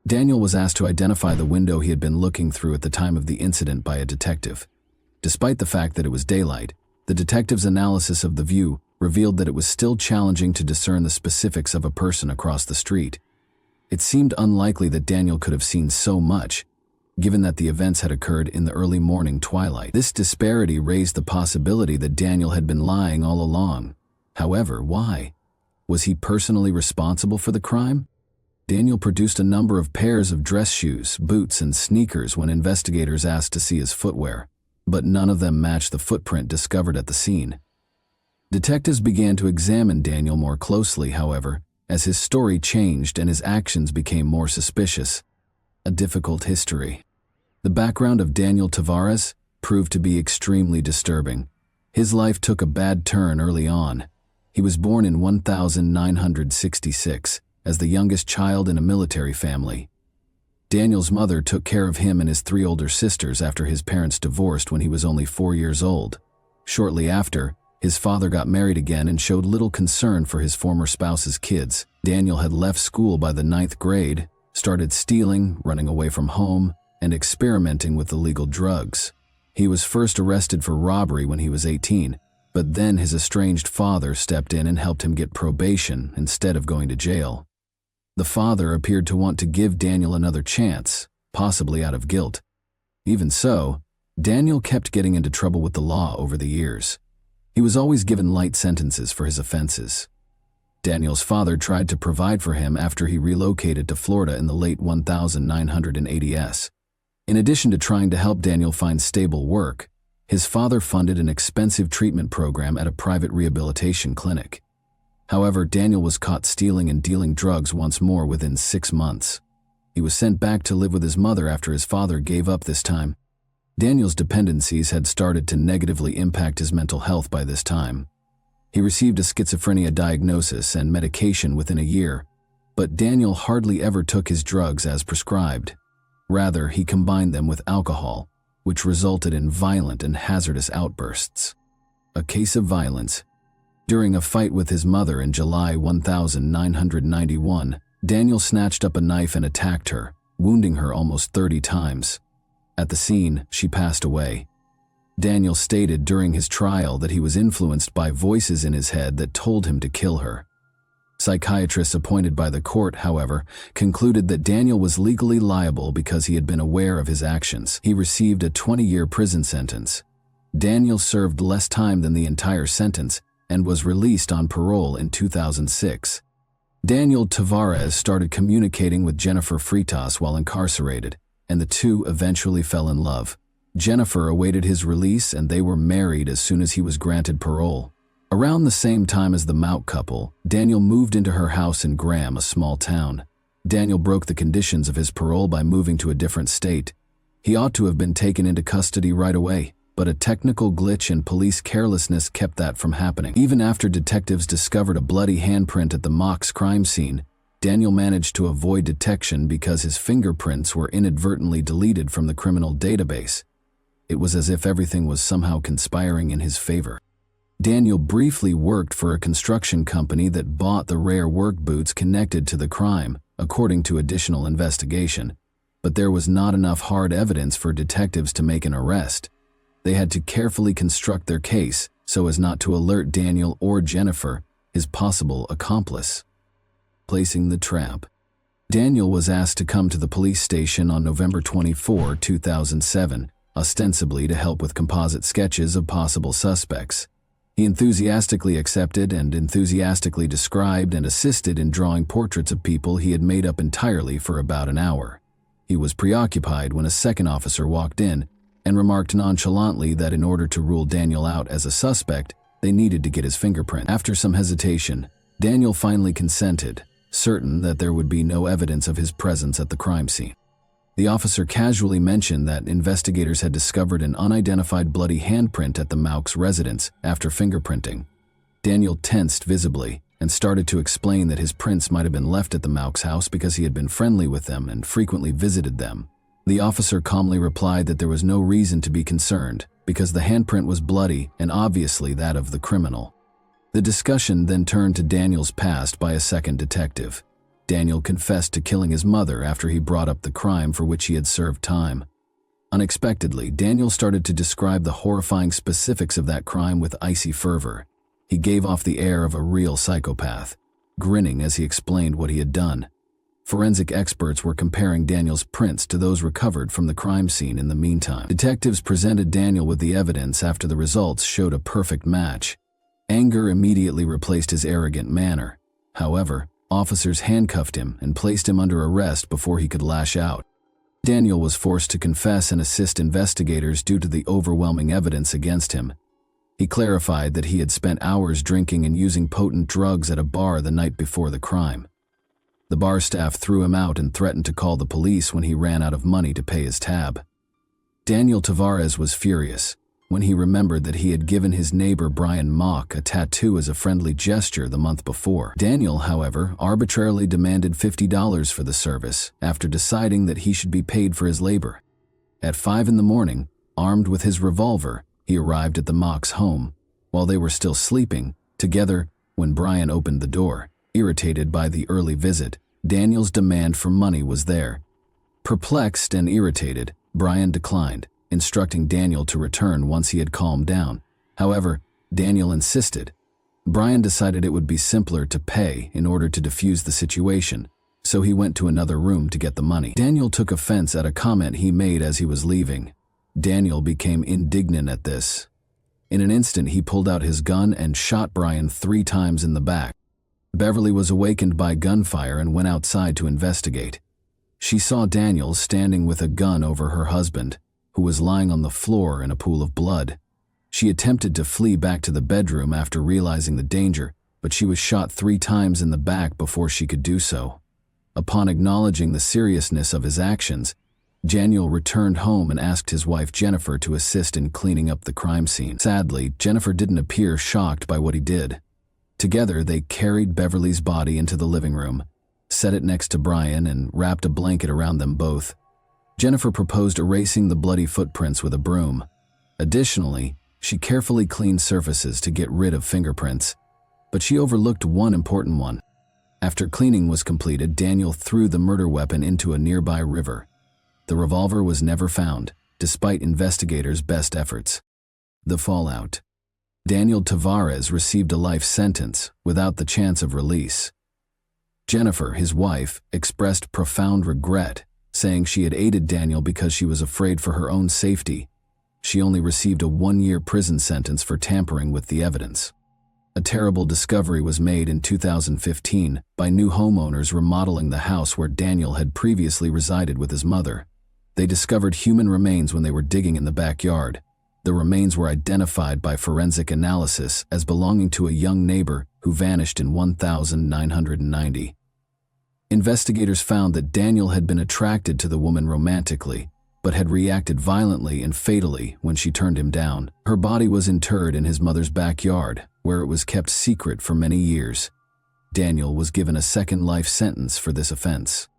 [SPEAKER 1] Daniel was asked to identify the window he had been looking through at the time of the incident by a detective. Despite the fact that it was daylight, the detective's analysis of the view revealed that it was still challenging to discern the specifics of a person across the street. It seemed unlikely that Daniel could have seen so much, given that the events had occurred in the early morning twilight. This disparity raised the possibility that Daniel had been lying all along. However, why? Was he personally responsible for the crime? Daniel produced a number of pairs of dress shoes, boots, and sneakers when investigators asked to see his footwear, but none of them matched the footprint discovered at the scene. Detectives began to examine Daniel more closely, however, as his story changed and his actions became more suspicious. A difficult history. The background of Daniel Tavares, proved to be extremely disturbing. His life took a bad turn early on. He was born in 1966 as the youngest child in a military family. Daniel's mother took care of him and his 3 older sisters after his parents divorced when he was only 4 years old. Shortly after, his father got married again and showed little concern for his former spouse's kids. Daniel had left school by the 9th grade, started stealing, running away from home, and experimenting with illegal drugs. He was first arrested for robbery when he was 18, but then his estranged father stepped in and helped him get probation instead of going to jail. The father appeared to want to give Daniel another chance, possibly out of guilt. Even so, Daniel kept getting into trouble with the law over the years. He was always given light sentences for his offenses. Daniel's father tried to provide for him after he relocated to Florida in the late 1980s. In addition to trying to help Daniel find stable work, his father funded an expensive treatment program at a private rehabilitation clinic. However, Daniel was caught stealing and dealing drugs once more within 6 months. He was sent back to live with his mother after his father gave up this time. Daniel's dependencies had started to negatively impact his mental health by this time. He received a schizophrenia diagnosis and medication within a year, but Daniel hardly ever took his drugs as prescribed. Rather, he combined them with alcohol, which resulted in violent and hazardous outbursts. A case of violence. During a fight with his mother in July 1991, Daniel snatched up a knife and attacked her, wounding her almost 30 times. At the scene, she passed away. Daniel stated during his trial that he was influenced by voices in his head that told him to kill her. Psychiatrists appointed by the court, however, concluded that Daniel was legally liable because he had been aware of his actions. He received a 20-year prison sentence. Daniel served less time than the entire sentence and was released on parole in 2006. Daniel Tavares started communicating with Jennifer Freitas while incarcerated, and the two eventually fell in love. Jennifer awaited his release and they were married as soon as he was granted parole. Around the same time as the Mount couple, Daniel moved into her house in Graham, a small town. Daniel broke the conditions of his parole by moving to a different state. He ought to have been taken into custody right away, but a technical glitch and police carelessness kept that from happening. Even after detectives discovered a bloody handprint at the Mox crime scene, Daniel managed to avoid detection because his fingerprints were inadvertently deleted from the criminal database. It was as if everything was somehow conspiring in his favor. Daniel briefly worked for a construction company that bought the rare work boots connected to the crime, according to additional investigation, but there was not enough hard evidence for detectives to make an arrest. They had to carefully construct their case so as not to alert Daniel or Jennifer, his possible accomplice. Placing the trap. Daniel was asked to come to the police station on November 24, 2007, ostensibly to help with composite sketches of possible suspects. He enthusiastically accepted and enthusiastically described and assisted in drawing portraits of people he had made up entirely for about an hour. He was preoccupied when a second officer walked in and remarked nonchalantly that in order to rule Daniel out as a suspect, they needed to get his fingerprint. After some hesitation, Daniel finally consented, certain that there would be no evidence of his presence at the crime scene. The officer casually mentioned that investigators had discovered an unidentified bloody handprint at the Maux residence after fingerprinting. Daniel tensed visibly and started to explain that his prints might have been left at the Maux house because he had been friendly with them and frequently visited them. The officer calmly replied that there was no reason to be concerned because the handprint was bloody and obviously that of the criminal. The discussion then turned to Daniel's past by a second detective. Daniel confessed to killing his mother after he brought up the crime for which he had served time. Unexpectedly, Daniel started to describe the horrifying specifics of that crime with icy fervor. He gave off the air of a real psychopath, grinning as he explained what he had done. Forensic experts were comparing Daniel's prints to those recovered from the crime scene in the meantime. Detectives presented Daniel with the evidence after the results showed a perfect match. Anger immediately replaced his arrogant manner. However, officers handcuffed him and placed him under arrest before he could lash out. Daniel was forced to confess and assist investigators due to the overwhelming evidence against him. He clarified that he had spent hours drinking and using potent drugs at a bar the night before the crime. The bar staff threw him out and threatened to call the police when he ran out of money to pay his tab. Daniel Tavares was furious when he remembered that he had given his neighbor Brian Mock a tattoo as a friendly gesture the month before. Daniel, however, arbitrarily demanded $50 for the service after deciding that he should be paid for his labor. At 5 a.m, armed with his revolver, he arrived at the Mocks' home while they were still sleeping together when Brian opened the door. Irritated by the early visit, Daniel's demand for money was there. Perplexed and irritated, Brian declined, instructing Daniel to return once he had calmed down. However, Daniel insisted. Brian decided it would be simpler to pay in order to defuse the situation, so he went to another room to get the money. Daniel took offense at a comment he made as he was leaving. Daniel became indignant at this. In an instant, he pulled out his gun and shot Brian 3 times in the back. Beverly was awakened by gunfire and went outside to investigate. She saw Daniel standing with a gun over her husband, who was lying on the floor in a pool of blood. She attempted to flee back to the bedroom after realizing the danger, but she was shot 3 times in the back before she could do so. Upon acknowledging the seriousness of his actions, Daniel returned home and asked his wife Jennifer to assist in cleaning up the crime scene. Sadly, Jennifer didn't appear shocked by what he did. Together, they carried Beverly's body into the living room, set it next to Brian, and wrapped a blanket around them both. Jennifer proposed erasing the bloody footprints with a broom. Additionally, she carefully cleaned surfaces to get rid of fingerprints, but she overlooked one important one. After cleaning was completed, Daniel threw the murder weapon into a nearby river. The revolver was never found, despite investigators' best efforts. The fallout. Daniel Tavares received a life sentence without the chance of release. Jennifer, his wife, expressed profound regret, saying she had aided Daniel because she was afraid for her own safety. She only received a 1-year prison sentence for tampering with the evidence. A terrible discovery was made in 2015 by new homeowners remodeling the house where Daniel had previously resided with his mother. They discovered human remains when they were digging in the backyard. The remains were identified by forensic analysis as belonging to a young neighbor who vanished in 1990. Investigators found that Daniel had been attracted to the woman romantically, but had reacted violently and fatally when she turned him down. Her body was interred in his mother's backyard, where it was kept secret for many years. Daniel was given a second life sentence for this offense.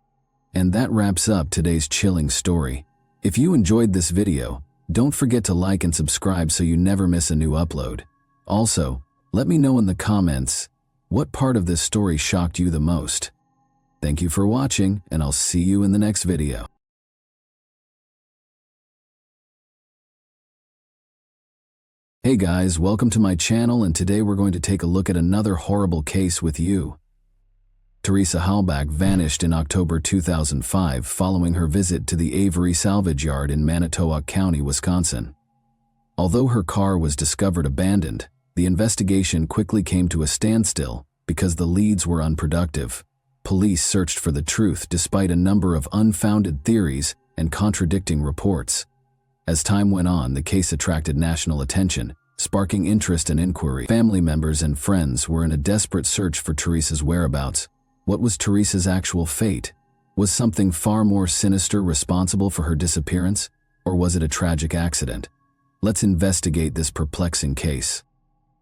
[SPEAKER 1] And that wraps up today's chilling story. If you enjoyed this video, don't forget to like and subscribe so you never miss a new upload. Also, let me know in the comments what part of this story shocked you the most. Thank you for watching, and I'll see you in the next video. Hey guys, welcome to my channel, and today we're going to take a look at another horrible case with you. Teresa Halbach vanished in October 2005 following her visit to the Avery Salvage Yard in Manitowoc County, Wisconsin. Although her car was discovered abandoned, the investigation quickly came to a standstill because the leads were unproductive. Police searched for the truth despite a number of unfounded theories and contradicting reports. As time went on, the case attracted national attention, sparking interest and inquiry. Family members and friends were in a desperate search for Teresa's whereabouts. What was Teresa's actual fate? Was something far more sinister responsible for her disappearance, or was it a tragic accident? Let's investigate this perplexing case.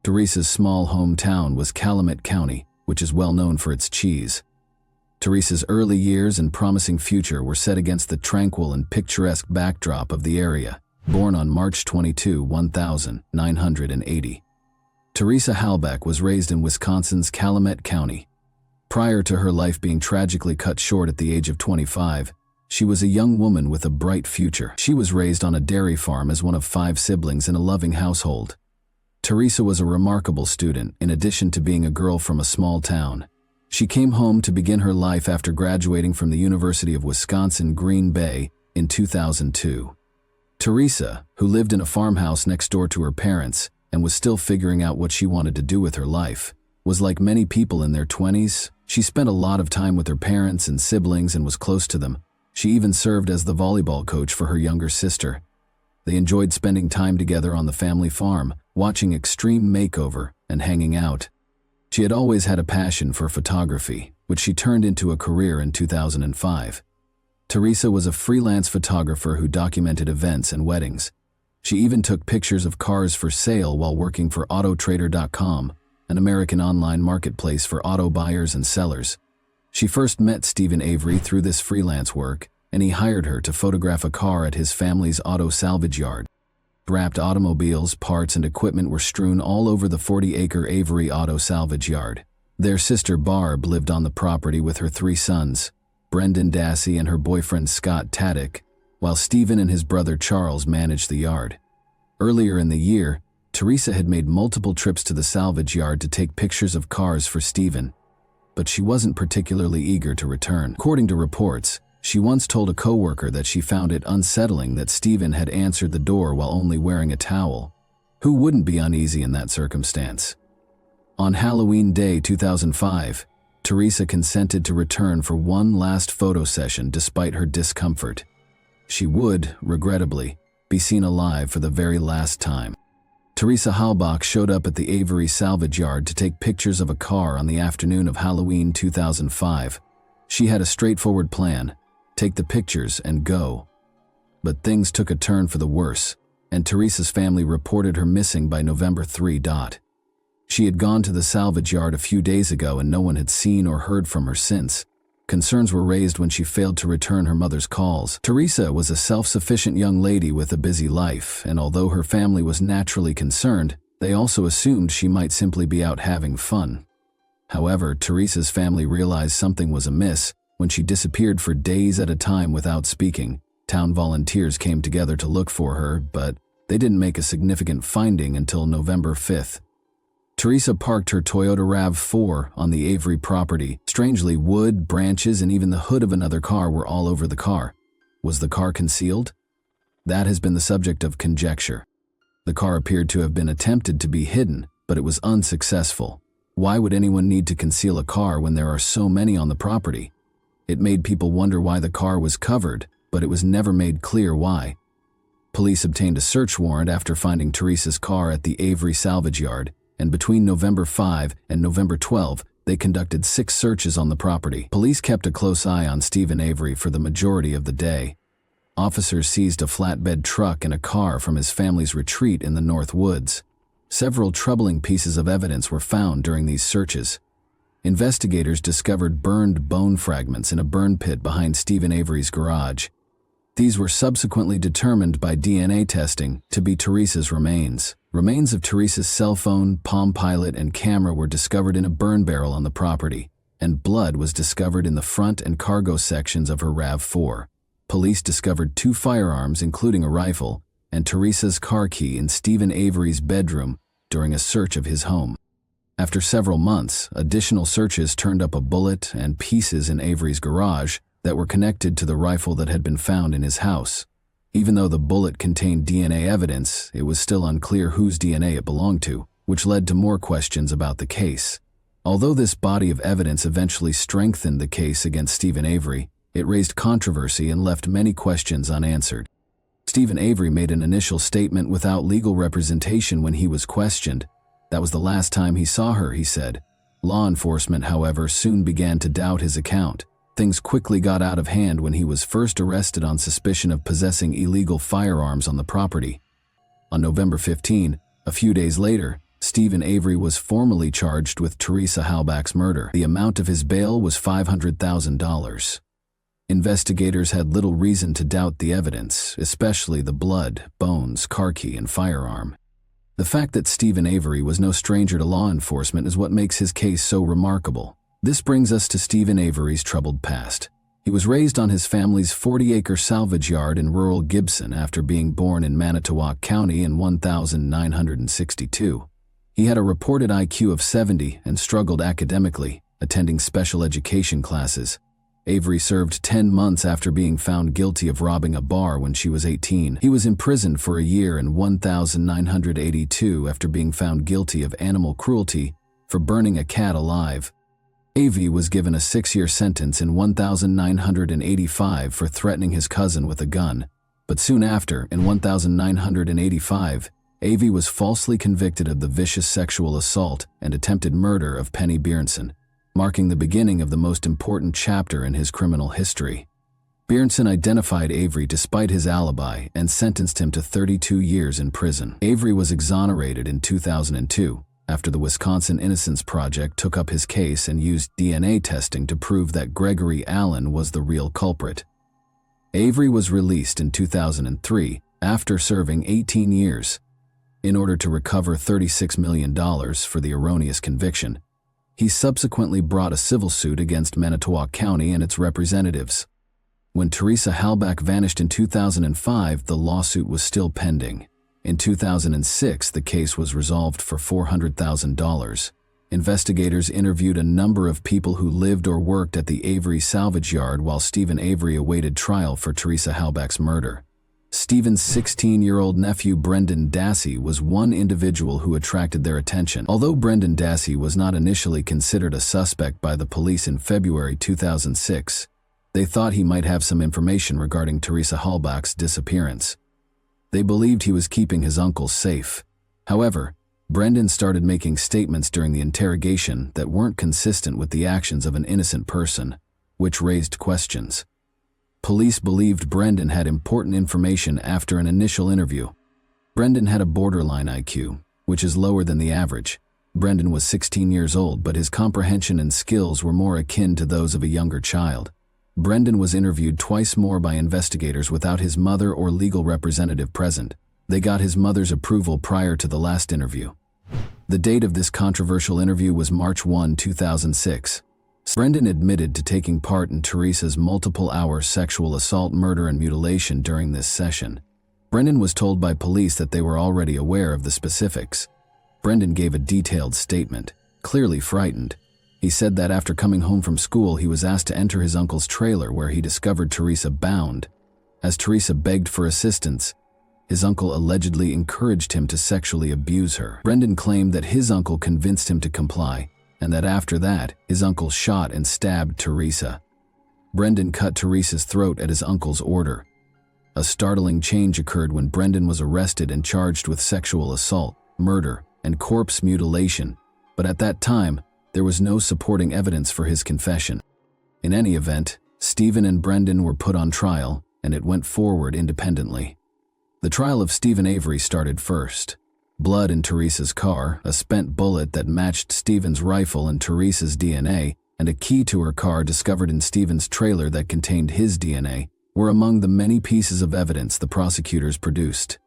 [SPEAKER 1] Teresa's small hometown was Calumet County, which is well known for its cheese. Teresa's early years and promising future were set against the tranquil and picturesque backdrop of the area. Born on March 22, 1980. Teresa Halbach was raised in Wisconsin's Calumet County. Prior to her life being tragically cut short at the age of 25, she was a young woman with a bright future. She was raised on a dairy farm as one of 5 siblings in a loving household. Teresa was a remarkable student, in addition to being a girl from a small town. She came home to begin her life after graduating from the University of Wisconsin-Green Bay in 2002. Teresa, who lived in a farmhouse next door to her parents and was still figuring out what she wanted to do with her life, was like many people in their 20s. She spent a lot of time with her parents and siblings and was close to them. She even served as the volleyball coach for her younger sister. They enjoyed spending time together on the family farm, watching Extreme Makeover and hanging out. She had always had a passion for photography, which she turned into a career in 2005. Teresa was a freelance photographer who documented events and weddings. She even took pictures of cars for sale while working for Autotrader.com, an American online marketplace for auto buyers and sellers. She first met Stephen Avery through this freelance work, and he hired her to photograph a car at his family's auto salvage yard. Wrapped automobiles, parts, and equipment were strewn all over the 40-acre Avery auto salvage yard. Their sister Barb lived on the property with her 3 sons, Brendan Dassey and her boyfriend Scott Taddick, while Stephen and his brother Charles managed the yard. Earlier in the year, Teresa had made multiple trips to the salvage yard to take pictures of cars for Stephen, but she wasn't particularly eager to return. According to reports, she once told a coworker that she found it unsettling that Stephen had answered the door while only wearing a towel. Who wouldn't be uneasy in that circumstance? On Halloween Day 2005, Teresa consented to return for one last photo session despite her discomfort. She would, regrettably, be seen alive for the very last time. Teresa Halbach showed up at the Avery salvage yard to take pictures of a car on the afternoon of Halloween 2005. She had a straightforward plan: take the pictures and go. But things took a turn for the worse, and Teresa's family reported her missing by November 3. She had gone to the salvage yard a few days ago and no one had seen or heard from her since. Concerns were raised when she failed to return her mother's calls. Teresa was a self-sufficient young lady with a busy life, and although her family was naturally concerned, they also assumed she might simply be out having fun. However, Teresa's family realized something was amiss when she disappeared for days at a time without speaking. Town volunteers came together to look for her, but they didn't make a significant finding until November 5th. Teresa parked her Toyota RAV4 on the Avery property. Strangely, wood, branches, and even the hood of another car were all over the car. Was the car concealed? That has been the subject of conjecture. The car appeared to have been attempted to be hidden, but it was unsuccessful. Why would anyone need to conceal a car when there are so many on the property? It made people wonder why the car was covered, but it was never made clear why. Police obtained a search warrant after finding Teresa's car at the Avery salvage yard, and between November 5 and November 12, they conducted 6 searches on the property. Police kept a close eye on Stephen Avery for the majority of the day. Officers seized a flatbed truck and a car from his family's retreat in the North Woods. Several troubling pieces of evidence were found during these searches. Investigators discovered burned bone fragments in a burn pit behind Stephen Avery's garage. These were subsequently determined by DNA testing to be Teresa's remains. Remains of Teresa's cell phone, Palm Pilot, and camera were discovered in a burn barrel on the property, and blood was discovered in the front and cargo sections of her RAV4. Police discovered 2 firearms, including a rifle, and Teresa's car key in Stephen Avery's bedroom during a search of his home. After several months, additional searches turned up a bullet and pieces in Avery's garage that were connected to the rifle that had been found in his house. Even though the bullet contained DNA evidence, it was still unclear whose DNA it belonged to, which led to more questions about the case. Although this body of evidence eventually strengthened the case against Stephen Avery, it raised controversy and left many questions unanswered. Stephen Avery made an initial statement without legal representation when he was questioned. That was the last time he saw her, he said. Law enforcement, however, soon began to doubt his account. Things quickly got out of hand when he was first arrested on suspicion of possessing illegal firearms on the property. On November 15, a few days later, Stephen Avery was formally charged with Teresa Halbach's murder. The amount of his bail was $500,000. Investigators had little reason to doubt the evidence, especially the blood, bones, car key, and firearm. The fact that Stephen Avery was no stranger to law enforcement is what makes his case so remarkable. This brings us to Stephen Avery's troubled past. He was raised on his family's 40-acre salvage yard in rural Gibson after being born in Manitowoc County in 1962. He had a reported IQ of 70 and struggled academically, attending special education classes. Avery served 10 months after being found guilty of robbing a bar when she was 18. He was imprisoned for a year in 1982 after being found guilty of animal cruelty for burning a cat alive. Avey was given a 6-year sentence in 1985 for threatening his cousin with a gun, but soon after, in 1985, Avey was falsely convicted of the vicious sexual assault and attempted murder of Penny Bjornson, marking the beginning of the most important chapter in his criminal history. Bjornsson identified Avery despite his alibi and sentenced him to 32 years in prison. Avery was exonerated in 2002 after the Wisconsin Innocence Project took up his case and used DNA testing to prove that Gregory Allen was the real culprit. Avery was released in 2003 after serving 18 years. In order to recover $36 million for the erroneous conviction, he subsequently brought a civil suit against Manitowoc County and its representatives. When Teresa Halbach vanished in 2005, the lawsuit was still pending. In 2006, the case was resolved for $400,000. Investigators interviewed a number of people who lived or worked at the Avery salvage yard while Stephen Avery awaited trial for Teresa Halbach's murder. Stephen's 16-year-old nephew Brendan Dassey was one individual who attracted their attention. Although Brendan Dassey was not initially considered a suspect by the police in February 2006, they thought he might have some information regarding Teresa Halbach's disappearance. They believed he was keeping his uncles safe. However, Brendan started making statements during the interrogation that weren't consistent with the actions of an innocent person, which raised questions. Police believed Brendan had important information after an initial interview. Brendan had a borderline IQ, which is lower than the average. Brendan was 16 years old, but his comprehension and skills were more akin to those of a younger child. Brendan was interviewed twice more by investigators without his mother or legal representative present. They got his mother's approval prior to the last interview. The date of this controversial interview was March 1, 2006. Brendan admitted to taking part in Teresa's multiple-hour sexual assault, murder, and mutilation during this session. Brendan was told by police that they were already aware of the specifics. Brendan gave a detailed statement, clearly frightened. He said that after coming home from school, he was asked to enter his uncle's trailer where he discovered Teresa bound. As Teresa begged for assistance, his uncle allegedly encouraged him to sexually abuse her. Brendan claimed that his uncle convinced him to comply, and that after that, his uncle shot and stabbed Teresa. Brendan cut Teresa's throat at his uncle's order. A startling change occurred when Brendan was arrested and charged with sexual assault, murder, and corpse mutilation, but at that time, there was no supporting evidence for his confession. In any event, Stephen and Brendan were put on trial, and it went forward independently. The trial of Stephen Avery started first. Blood in Teresa's car, a spent bullet that matched Stephen's rifle and Teresa's DNA, and a key to her car discovered in Stephen's trailer that contained his DNA, were among the many pieces of evidence the prosecutors produced.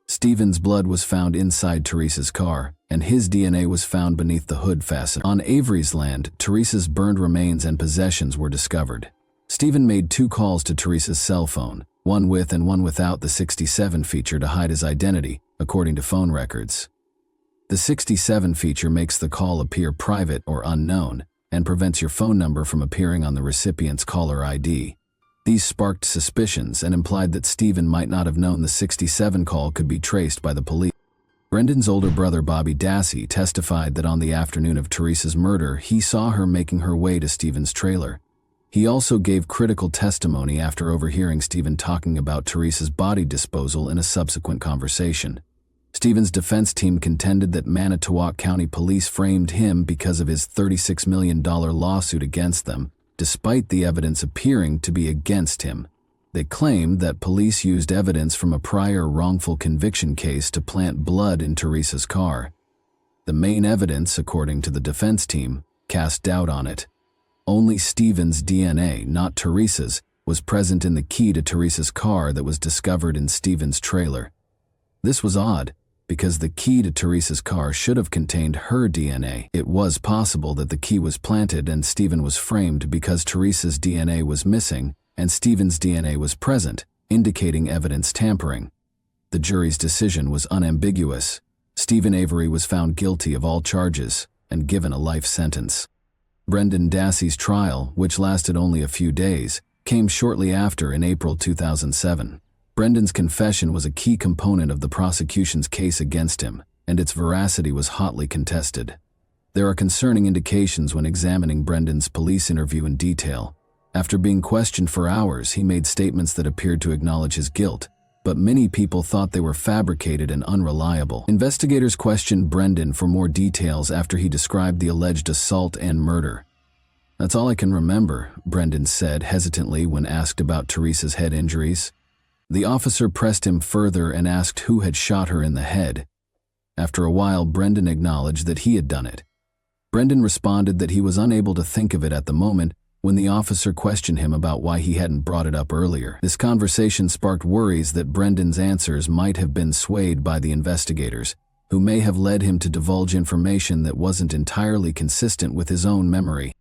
[SPEAKER 1] Stephen's blood was found inside Teresa's car, and his DNA was found beneath the hood fastener. On Avery's land, Teresa's burned remains and possessions were discovered. Stephen made 2 calls to Teresa's cell phone, one with and one without the 67 feature to hide his identity, according to phone records. The 67 feature makes the call appear private or unknown and prevents your phone number from appearing on the recipient's caller ID. These sparked suspicions and implied that Stephen might not have known the 67 call could be traced by the police. Brendan's older brother Bobby Dassey testified that on the afternoon of Teresa's murder, he saw her making her way to Stephen's trailer. He also gave critical testimony after overhearing Stephen talking about Teresa's body disposal in a subsequent conversation. Stephen's defense team contended that Manitowoc County Police framed him because of his $36 million lawsuit against them, despite the evidence appearing to be against him. They claimed that police used evidence from a prior wrongful conviction case to plant blood in Teresa's car. The main evidence, according to the defense team, cast doubt on it. Only Stephen's DNA, not Teresa's, was present in the key to Teresa's car that was discovered in Stephen's trailer. This was odd, because the key to Teresa's car should have contained her DNA. It was possible that the key was planted and Stephen was framed because Teresa's DNA was missing and Stephen's DNA was present, indicating evidence tampering. The jury's decision was unambiguous. Stephen Avery was found guilty of all charges and given a life sentence. Brendan Dassey's trial, which lasted only a few days, came shortly after in April 2007. Brendan's confession was a key component of the prosecution's case against him, and its veracity was hotly contested. There are concerning indications when examining Brendan's police interview in detail. After being questioned for hours, he made statements that appeared to acknowledge his guilt, but many people thought they were fabricated and unreliable. Investigators questioned Brendan for more details after he described the alleged assault and murder. "That's all I can remember," Brendan said hesitantly when asked about Teresa's head injuries. The officer pressed him further and asked who had shot her in the head. After a while, Brendan acknowledged that he had done it. Brendan responded that he was unable to think of it at the moment when the officer questioned him about why he hadn't brought it up earlier. This conversation sparked worries that Brendan's answers might have been swayed by the investigators, who may have led him to divulge information that wasn't entirely consistent with his own memory.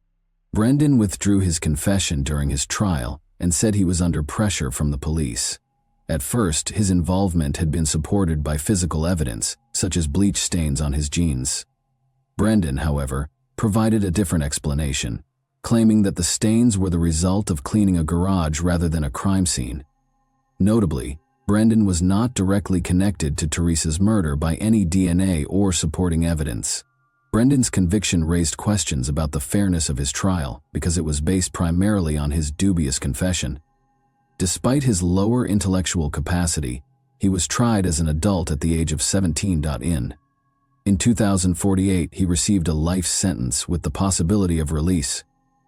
[SPEAKER 1] Brendan withdrew his confession during his trial and said he was under pressure from the police. At first, his involvement had been supported by physical evidence, such as bleach stains on his jeans. Brendan, however, provided a different explanation, claiming that the stains were the result of cleaning a garage rather than a crime scene. Notably, Brendan was not directly connected to Teresa's murder by any DNA or supporting evidence. Brendan's conviction raised questions about the fairness of his trial because it was based primarily on his dubious confession. Despite his lower intellectual capacity, he was tried as an adult at the age of 17. In 2048, he received a life sentence with the possibility of release.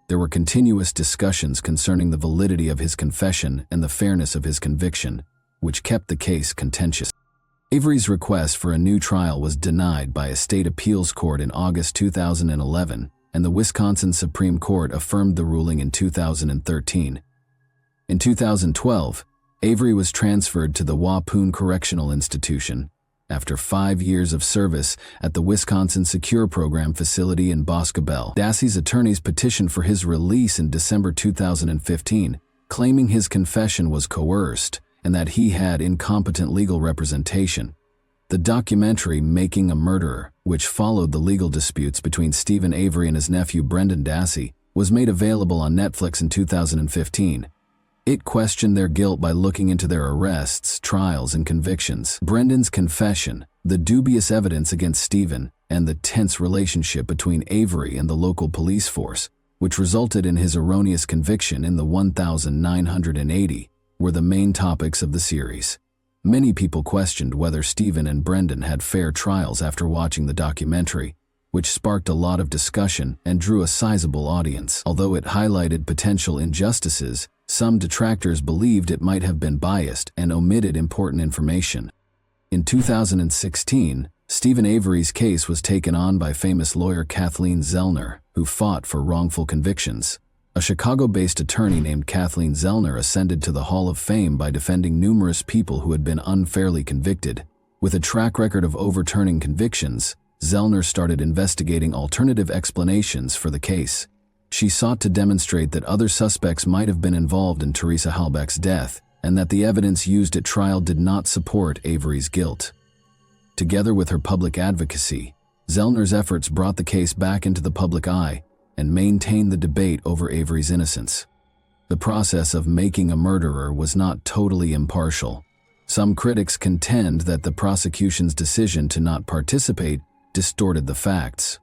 [SPEAKER 1] There were continuous discussions concerning the validity of his confession and the fairness of his conviction, which kept the case contentious. Avery's request for a new trial was denied by a state appeals court in August 2011, and the Wisconsin Supreme Court affirmed the ruling in 2013. In 2012, Avery was transferred to the Waupun Correctional Institution after 5 years of service at the Wisconsin Secure Program facility in Boscobel. Dassey's attorneys petitioned for his release in December 2015, claiming his confession was coerced and that he had incompetent legal representation. The documentary Making a Murderer, which followed the legal disputes between Stephen Avery and his nephew Brendan Dassey, was made available on Netflix in 2015. It questioned their guilt by looking into their arrests, trials, and convictions. Brendan's confession, the dubious evidence against Stephen, and the tense relationship between Avery and the local police force, which resulted in his erroneous conviction in the 1980, were the main topics of the series. Many people questioned whether Stephen and Brendan had fair trials after watching the documentary, which sparked a lot of discussion and drew a sizable audience. Although it highlighted potential injustices, some detractors believed it might have been biased and omitted important information. In 2016, Stephen Avery's case was taken on by famous lawyer Kathleen Zellner, who fought for wrongful convictions. A Chicago-based attorney named Kathleen Zellner ascended to the Hall of Fame by defending numerous people who had been unfairly convicted. With a track record of overturning convictions, Zellner started investigating alternative explanations for the case. She sought to demonstrate that other suspects might have been involved in Teresa Halbach's death, and that the evidence used at trial did not support Avery's guilt. Together with her public advocacy, Zellner's efforts brought the case back into the public eye and maintained the debate over Avery's innocence. The process of making a murderer was not totally impartial. Some critics contend that the prosecution's decision to not participate distorted the facts.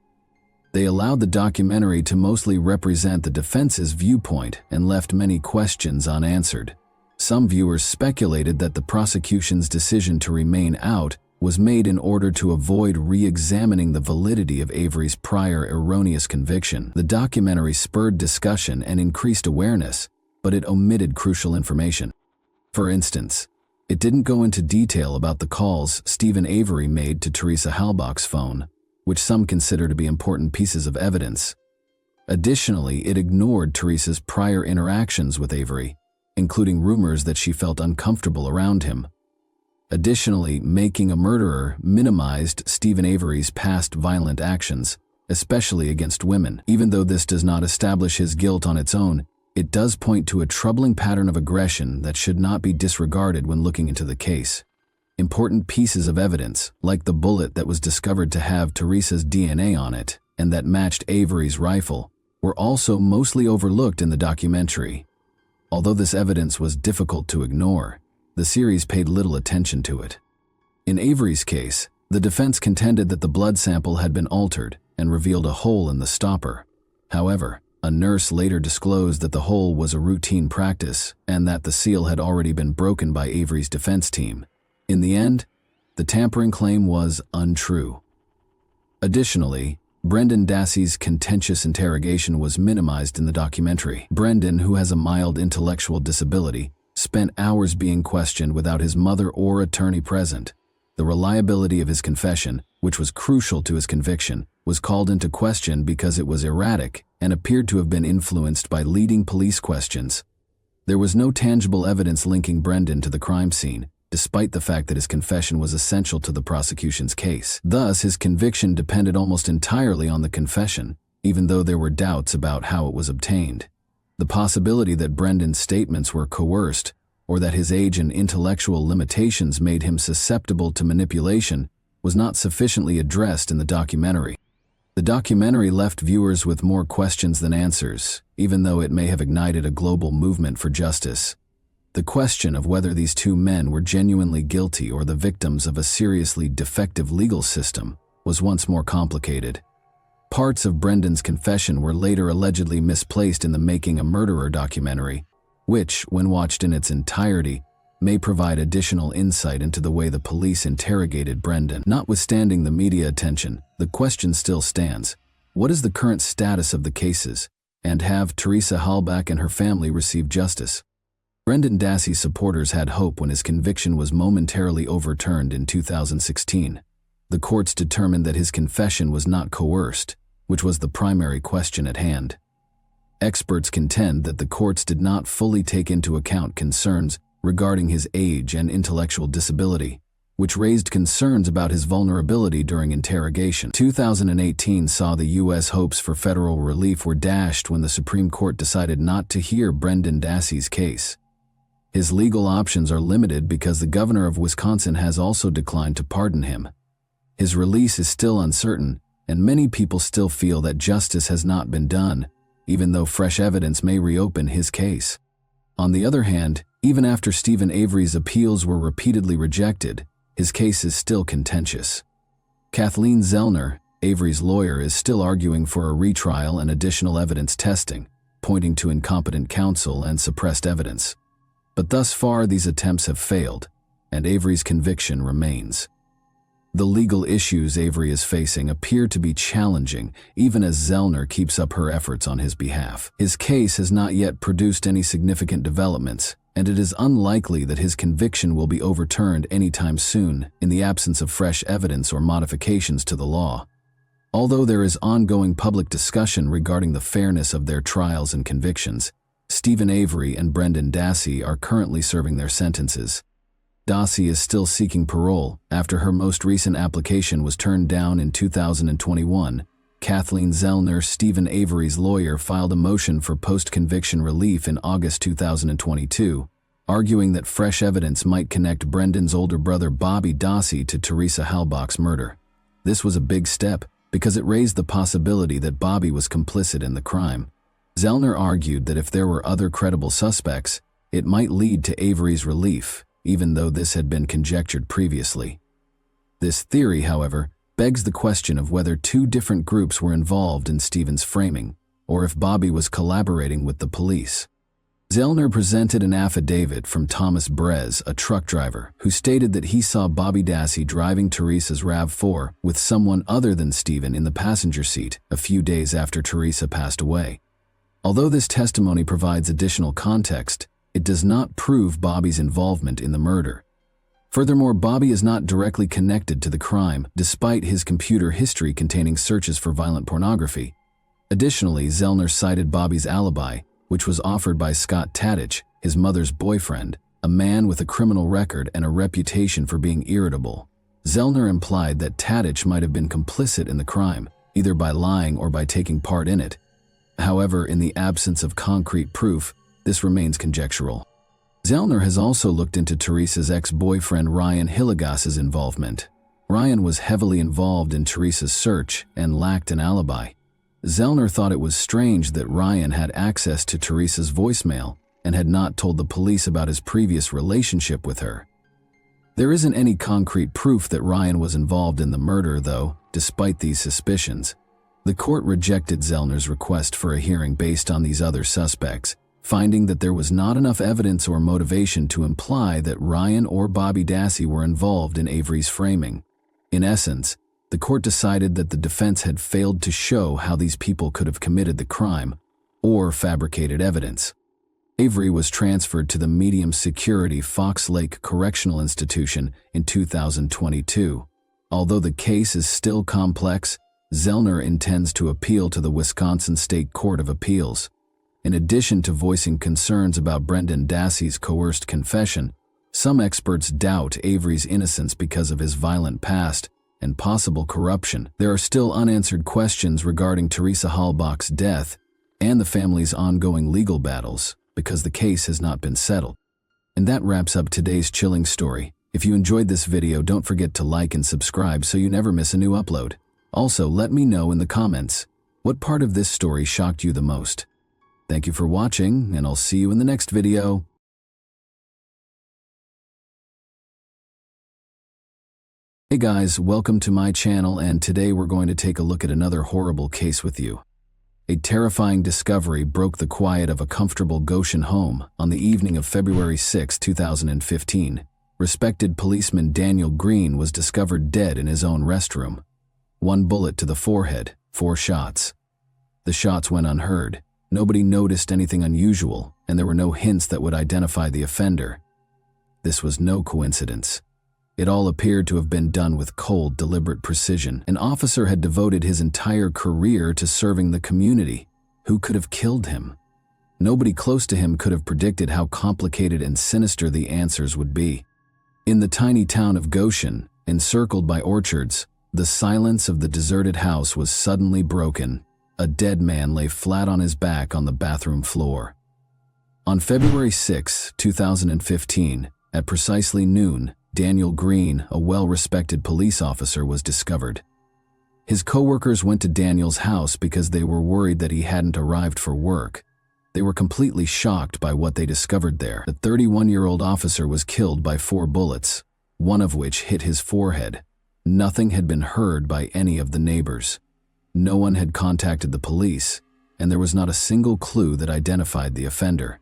[SPEAKER 1] They allowed the documentary to mostly represent the defense's viewpoint and left many questions unanswered. Some viewers speculated that the prosecution's decision to remain out was made in order to avoid re-examining the validity of Avery's prior erroneous conviction. The documentary spurred discussion and increased awareness, but it omitted crucial information. For instance, it didn't go into detail about the calls Stephen Avery made to Teresa Halbach's phone, which some consider to be important pieces of evidence. Additionally, it ignored Teresa's prior interactions with Avery, including rumors that she felt uncomfortable around him. Additionally, Making a Murderer minimized Stephen Avery's past violent actions, especially against women. Even though this does not establish his guilt on its own, it does point to a troubling pattern of aggression that should not be disregarded when looking into the case. Important pieces of evidence, like the bullet that was discovered to have Teresa's DNA on it and that matched Avery's rifle, were also mostly overlooked in the documentary. Although this evidence was difficult to ignore, the series paid little attention to it. In Avery's case, the defense contended that the blood sample had been altered and revealed a hole in the stopper. However, a nurse later disclosed that the hole was a routine practice and that the seal had already been broken by Avery's defense team. In the end, the tampering claim was untrue. Additionally, Brendan Dassey's contentious interrogation was minimized in the documentary. Brendan, who has a mild intellectual disability, spent hours being questioned without his mother or attorney present. The reliability of his confession, which was crucial to his conviction, was called into question because it was erratic and appeared to have been influenced by leading police questions. There was no tangible evidence linking Brendan to the crime scene, despite the fact that his confession was essential to the prosecution's case. Thus, his conviction depended almost entirely on the confession, even though there were doubts about how it was obtained. The possibility that Brendan's statements were coerced, or that his age and intellectual limitations made him susceptible to manipulation, was not sufficiently addressed in the documentary. The documentary left viewers with more questions than answers, even though it may have ignited a global movement for justice. The question of whether these two men were genuinely guilty or the victims of a seriously defective legal system was once more complicated. Parts of Brendan's confession were later allegedly misplaced in the Making a Murderer documentary, which, when watched in its entirety, may provide additional insight into the way the police interrogated Brendan. Notwithstanding the media attention, the question still stands: what is the current status of the cases, and have Teresa Halbach and her family received justice? Brendan Dassey's supporters had hope when his conviction was momentarily overturned in 2016. The courts determined that his confession was not coerced, which was the primary question at hand. Experts contend that the courts did not fully take into account concerns regarding his age and intellectual disability, which raised concerns about his vulnerability during interrogation. 2018 saw the U.S. hopes for federal relief were dashed when the Supreme Court decided not to hear Brendan Dassey's case. His legal options are limited because the governor of Wisconsin has also declined to pardon him. His release is still uncertain, and many people still feel that justice has not been done, even though fresh evidence may reopen his case. On the other hand, even after Stephen Avery's appeals were repeatedly rejected, his case is still contentious. Kathleen Zellner, Avery's lawyer, is still arguing for a retrial and additional evidence testing, pointing to incompetent counsel and suppressed evidence. But thus far, these attempts have failed, and Avery's conviction remains. The legal issues Avery is facing appear to be challenging, even as Zellner keeps up her efforts on his behalf. His case has not yet produced any significant developments, and it is unlikely that his conviction will be overturned anytime soon in the absence of fresh evidence or modifications to the law. Although there is ongoing public discussion regarding the fairness of their trials and convictions, Stephen Avery and Brendan Dassey are currently serving their sentences. Dassey is still seeking parole after her most recent application was turned down in 2021. Kathleen Zellner, Stephen Avery's lawyer, filed a motion for post-conviction relief in August 2022, arguing that fresh evidence might connect Brendan's older brother Bobby Dassey to Teresa Halbach's murder. This was a big step because it raised the possibility that Bobby was complicit in the crime. Zellner argued that if there were other credible suspects, it might lead to Avery's relief, even though this had been conjectured previously. This theory, however, begs the question of whether two different groups were involved in Stephen's framing, or if Bobby was collaborating with the police. Zellner presented an affidavit from Thomas Brez, a truck driver, who stated that he saw Bobby Dassey driving Teresa's RAV4 with someone other than Stephen in the passenger seat a few days after Teresa passed away. Although this testimony provides additional context, it does not prove Bobby's involvement in the murder. Furthermore, Bobby is not directly connected to the crime, despite his computer history containing searches for violent pornography. Additionally, Zellner cited Bobby's alibi, which was offered by Scott Tadich, his mother's boyfriend, a man with a criminal record and a reputation for being irritable. Zellner implied that Tadich might have been complicit in the crime, either by lying or by taking part in it. However, in the absence of concrete proof, this remains conjectural. Zellner has also looked into Teresa's ex-boyfriend Ryan Hillegas's involvement. Ryan was heavily involved in Teresa's search and lacked an alibi. Zellner thought it was strange that Ryan had access to Teresa's voicemail and had not told the police about his previous relationship with her. There isn't any concrete proof that Ryan was involved in the murder, though, despite these suspicions. The court rejected Zellner's request for a hearing based on these other suspects, finding that there was not enough evidence or motivation to imply that Ryan or Bobby Dassey were involved in Avery's framing. In essence, The court decided that the defense had failed to show how these people could have committed the crime or fabricated evidence. Avery was transferred to the medium-security Fox Lake Correctional Institution in 2022. Although the case is still complex, Zellner intends to appeal to the Wisconsin State Court of Appeals. In addition to voicing concerns about Brendan Dassey's coerced confession, some experts doubt Avery's innocence because of his violent past and possible corruption. There are still unanswered questions regarding Teresa Halbach's death and the family's ongoing legal battles because the case has not been settled. And that wraps up today's chilling story. If you enjoyed this video, don't forget to like and subscribe so you never miss a new upload. Also, let me know in the comments what part of this story shocked you the most. Thank you for watching, and I'll see you in the next video. Hey guys, welcome to my channel, and today we're going to take a look at another horrible case with you. A terrifying discovery broke the quiet of a comfortable Goshen home on the evening of February 6, 2015. Respected policeman Daniel Green was discovered dead in his own restroom. 1 bullet to the forehead, 4 shots. The shots went unheard. Nobody noticed anything unusual, and there were no hints that would identify the offender. This was no coincidence. It all appeared to have been done with cold, deliberate precision. An officer had devoted his entire career to serving the community. Who could have killed him? Nobody close to him could have predicted how complicated and sinister the answers would be. In the tiny town of Goshen, encircled by orchards, the silence of the deserted house was suddenly broken. A dead man lay flat on his back on the bathroom floor. On February 6, 2015, at precisely noon, Daniel Green, a well-respected police officer, was discovered. His co-workers went to Daniel's house because they were worried that he hadn't arrived for work. They were completely shocked by what they discovered there. The 31-year-old officer was killed by 4 bullets, one of which hit his forehead. Nothing had been heard by any of the neighbors. No one had contacted the police, and there was not a single clue that identified the offender.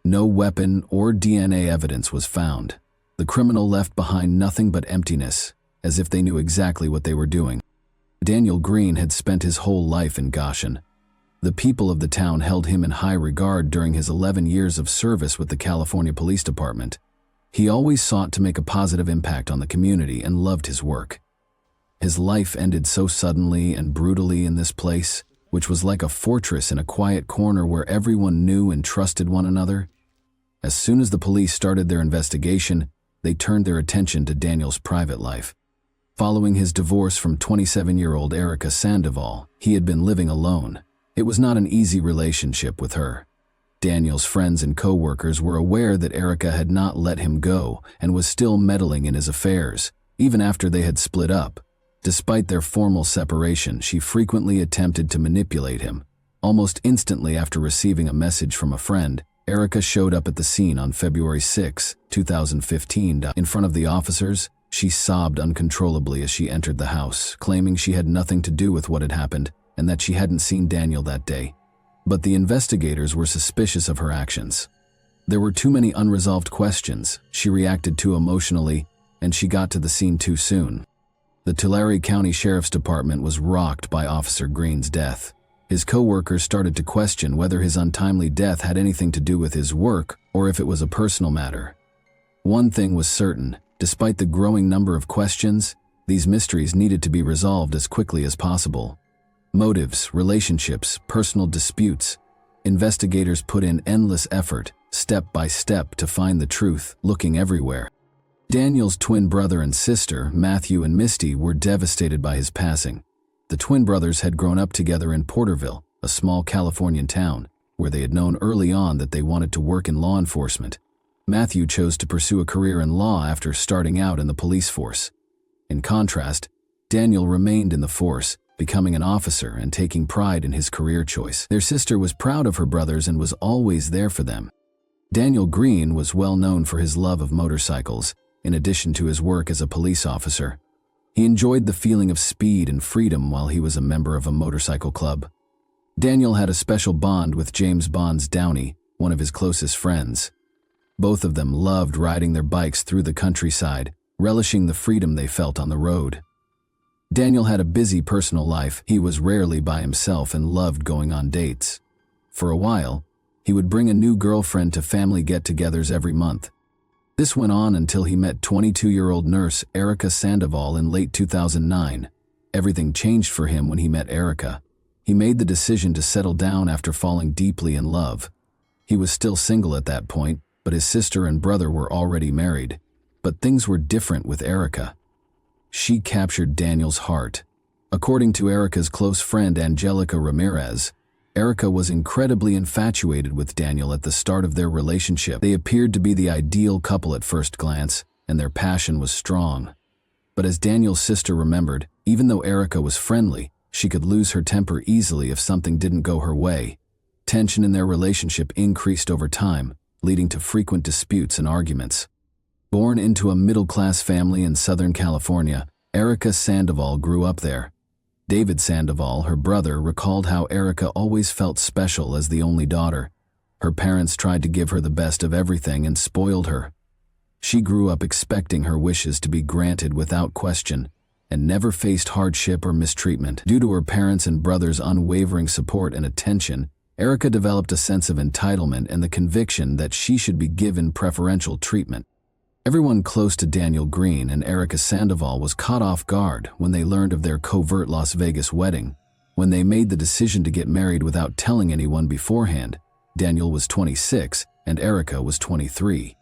[SPEAKER 1] No weapon or DNA evidence was found. The criminal left behind nothing but emptiness, as if they knew exactly what they were doing. Daniel Green had spent his whole life in Goshen. The people of the town held him in high regard during his 11 years of service with the California Police Department. He always sought to make a positive impact on the community and loved his work. His life ended so suddenly and brutally in this place, which was like a fortress in a quiet corner where everyone knew and trusted one another. As soon as the police started their investigation, they turned their attention to Daniel's private life. Following his divorce from 27-year-old Erica Sandoval, he had been living alone. It was not an easy relationship with her. Daniel's friends and co-workers were aware that Erica had not let him go and was still meddling in his affairs, even after they had split up. Despite their formal separation, she frequently attempted to manipulate him. Almost instantly after receiving a message from a friend, Erica showed up at the scene on February 6, 2015. In front of the officers, she sobbed uncontrollably as she entered the house, claiming she had nothing to do with what had happened and that she hadn't seen Daniel that day. But the investigators were suspicious of her actions. There were too many unresolved questions, she reacted too emotionally, and she got to the scene too soon. The Tulare County Sheriff's Department was rocked by Officer Green's death. His co-workers started to question whether his untimely death had anything to do with his work or if it was a personal matter. One thing was certain: despite the growing number of questions, these mysteries needed to be resolved as quickly as possible. Motives, relationships, personal disputes. Investigators put in endless effort, step by step, to find the truth, looking everywhere. Daniel's twin brother and sister, Matthew and Misty, were devastated by his passing. The twin brothers had grown up together in Porterville, a small Californian town, where they had known early on that they wanted to work in law enforcement. Matthew chose to pursue a career in law after starting out in the police force. In contrast, Daniel remained in the force, becoming an officer and taking pride in his career choice. Their sister was proud of her brothers and was always there for them. Daniel Green was well known for his love of motorcycles, in addition to his work as a police officer. He enjoyed the feeling of speed and freedom while he was a member of a motorcycle club. Daniel had a special bond with James Bonds Downey, one of his closest friends. Both of them loved riding their bikes through the countryside, relishing the freedom they felt on the road. Daniel had a busy personal life. He was rarely by himself and loved going on dates. For a while, he would bring a new girlfriend to family get-togethers every month. This went on until he met 22-year-old nurse Erica Sandoval in late 2009. Everything changed for him when he met Erica. He made the decision to settle down after falling deeply in love. He was still single at that point, but his sister and brother were already married. But things were different with Erica. She captured Daniel's heart. According to Erica's close friend Angelica Ramirez, Erica was incredibly infatuated with Daniel at the start of their relationship. They appeared to be the ideal couple at first glance, and their passion was strong. But as Daniel's sister remembered, even though Erica was friendly, she could lose her temper easily if something didn't go her way. Tension in their relationship increased over time, leading to frequent disputes and arguments. Born into a middle-class family in Southern California, Erica Sandoval grew up there. David Sandoval, her brother, recalled how Erica always felt special as the only daughter. Her parents tried to give her the best of everything and spoiled her. She grew up expecting her wishes to be granted without question and never faced hardship or mistreatment. Due to her parents' and brother's unwavering support and attention, Erica developed a sense of entitlement and the conviction that she should be given preferential treatment. Everyone close to Daniel Green and Erica Sandoval was caught off guard when they learned of their covert Las Vegas wedding. When they made the decision to get married without telling anyone beforehand, Daniel was 26 and Erica was 23.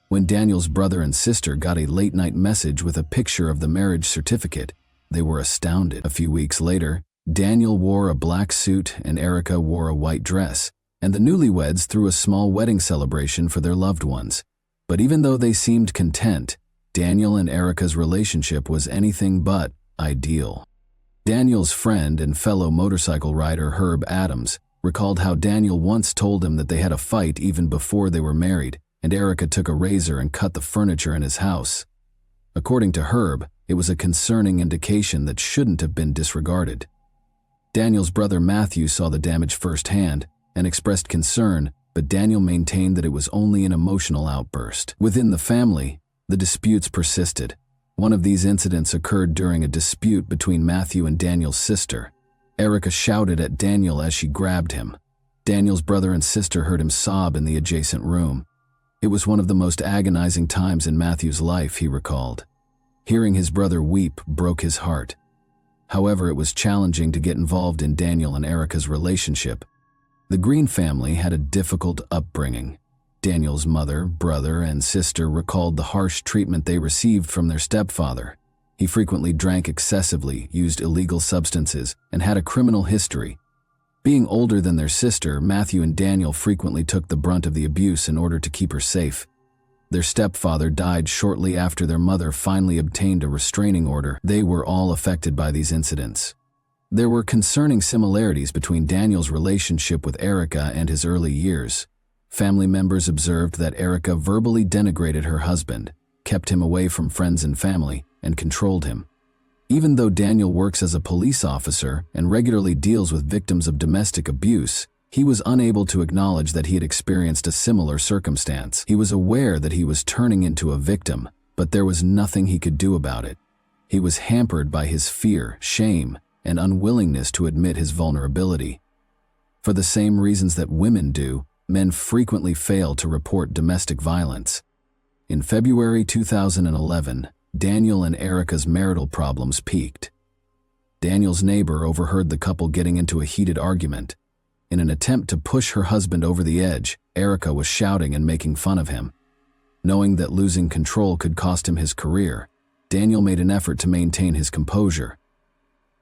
[SPEAKER 1] When Daniel's brother and sister got a late-night message with a picture of the marriage certificate, they were astounded. A few weeks later, Daniel wore a black suit and Erica wore a white dress, and the newlyweds threw a small wedding celebration for their loved ones. But even though they seemed content, Daniel and Erica's relationship was anything but ideal. Daniel's friend and fellow motorcycle rider Herb Adams recalled how Daniel once told him that they had a fight even before they were married, and Erica took a razor and cut the furniture in his house. According to Herb, it was a concerning indication that shouldn't have been disregarded. Daniel's brother Matthew saw the damage firsthand and expressed concern, but Daniel maintained that it was only an emotional outburst. Within the family, the disputes persisted. One of these incidents occurred during a dispute between Matthew and Daniel's sister. Erica shouted at Daniel as she grabbed him. Daniel's brother and sister heard him sob in the adjacent room. It was one of the most agonizing times in Matthew's life, he recalled. Hearing his brother weep broke his heart. However, it was challenging to get involved in Daniel and Erica's relationship. The Green family had a difficult upbringing. Daniel's mother, brother, and sister recalled the harsh treatment they received from their stepfather. He frequently drank excessively, used illegal substances, and had a criminal history. Being older than their sister, Matthew and Daniel frequently took the brunt of the abuse in order to keep her safe. Their stepfather died shortly after their mother finally obtained a restraining order. They were all affected by these incidents. There were concerning similarities between Daniel's relationship with Erica and his early years. Family members observed that Erica verbally denigrated her husband, kept him away from friends and family, and controlled him. Even though Daniel works as a police officer and regularly deals with victims of domestic abuse, he was unable to acknowledge that he had experienced a similar circumstance. He was aware that he was turning into a victim, but there was nothing he could do about it. He was hampered by his fear, shame, and unwillingness to admit his vulnerability. For the same reasons that women do, men frequently fail to report domestic violence. In February 2011, Daniel and Erica's marital problems peaked. Daniel's neighbor overheard the couple getting into a heated argument. In an attempt to push her husband over the edge, Erica was shouting and making fun of him. Knowing that losing control could cost him his career, Daniel made an effort to maintain his composure.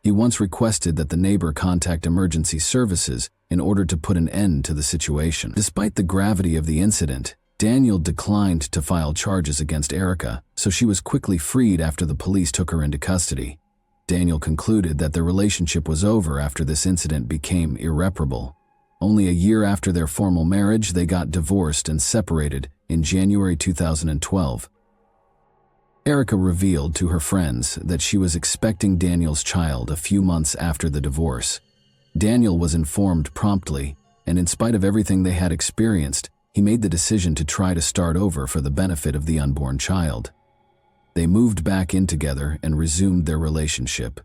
[SPEAKER 1] He once requested that the neighbor contact emergency services in order to put an end to the situation. Despite the gravity of the incident, Daniel declined to file charges against Erica, so she was quickly freed after the police took her into custody. Daniel concluded that their relationship was over after this incident became irreparable. Only a year after their formal marriage, they got divorced and separated in January 2012. Erica revealed to her friends that she was expecting Daniel's child a few months after the divorce. Daniel was informed promptly, and in spite of everything they had experienced, he made the decision to try to start over for the benefit of the unborn child. They moved back in together and resumed their relationship.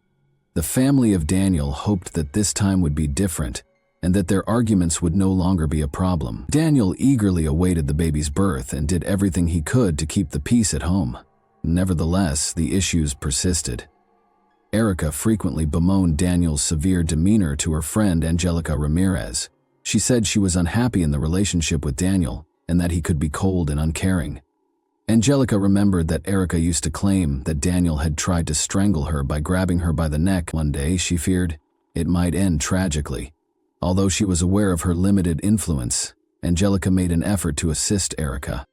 [SPEAKER 1] The family of Daniel hoped that this time would be different and that their arguments would no longer be a problem. Daniel eagerly awaited the baby's birth and did everything he could to keep the peace at home. Nevertheless, the issues persisted. Erica frequently bemoaned Daniel's severe demeanor to her friend Angelica Ramirez. She said she was unhappy in the relationship with Daniel and that he could be cold and uncaring. Angelica remembered that Erica used to claim that Daniel had tried to strangle her by grabbing her by the neck. One day, she feared it might end tragically. Although she was aware of her limited influence, Angelica made an effort to assist Erica.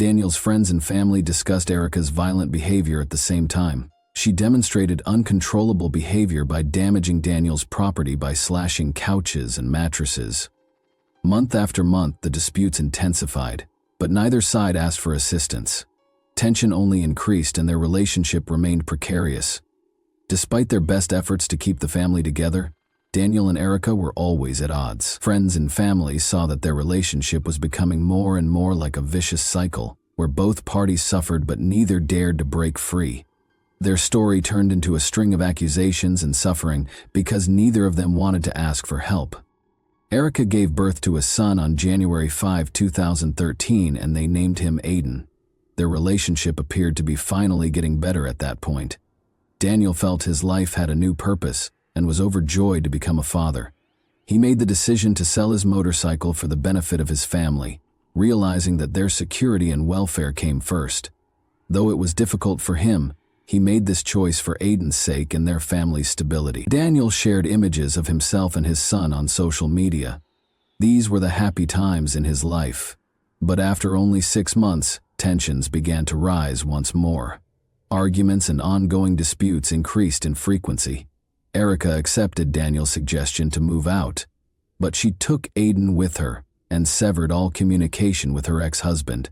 [SPEAKER 1] Daniel's friends and family discussed Erica's violent behavior at the same time. She demonstrated uncontrollable behavior by damaging Daniel's property by slashing couches and mattresses. Month after month, the disputes intensified, but neither side asked for assistance. Tension only increased and their relationship remained precarious. Despite their best efforts to keep the family together, Daniel and Erica were always at odds. Friends and family saw that their relationship was becoming more and more like a vicious cycle, where both parties suffered but neither dared to break free. Their story turned into a string of accusations and suffering because neither of them wanted to ask for help. Erica gave birth to a son on January 5, 2013, and they named him Aiden. Their relationship appeared to be finally getting better at that point. Daniel felt his life had a new purpose and was overjoyed to become a father. He made the decision to sell his motorcycle for the benefit of his family, realizing that their security and welfare came first. Though it was difficult for him, he made this choice for Aiden's sake and their family's stability. Daniel shared images of himself and his son on social media. These were the happy times in his life. But after only 6 months, tensions began to rise once more. Arguments and ongoing disputes increased in frequency. Erica accepted Daniel's suggestion to move out, but she took Aiden with her and severed all communication with her ex-husband.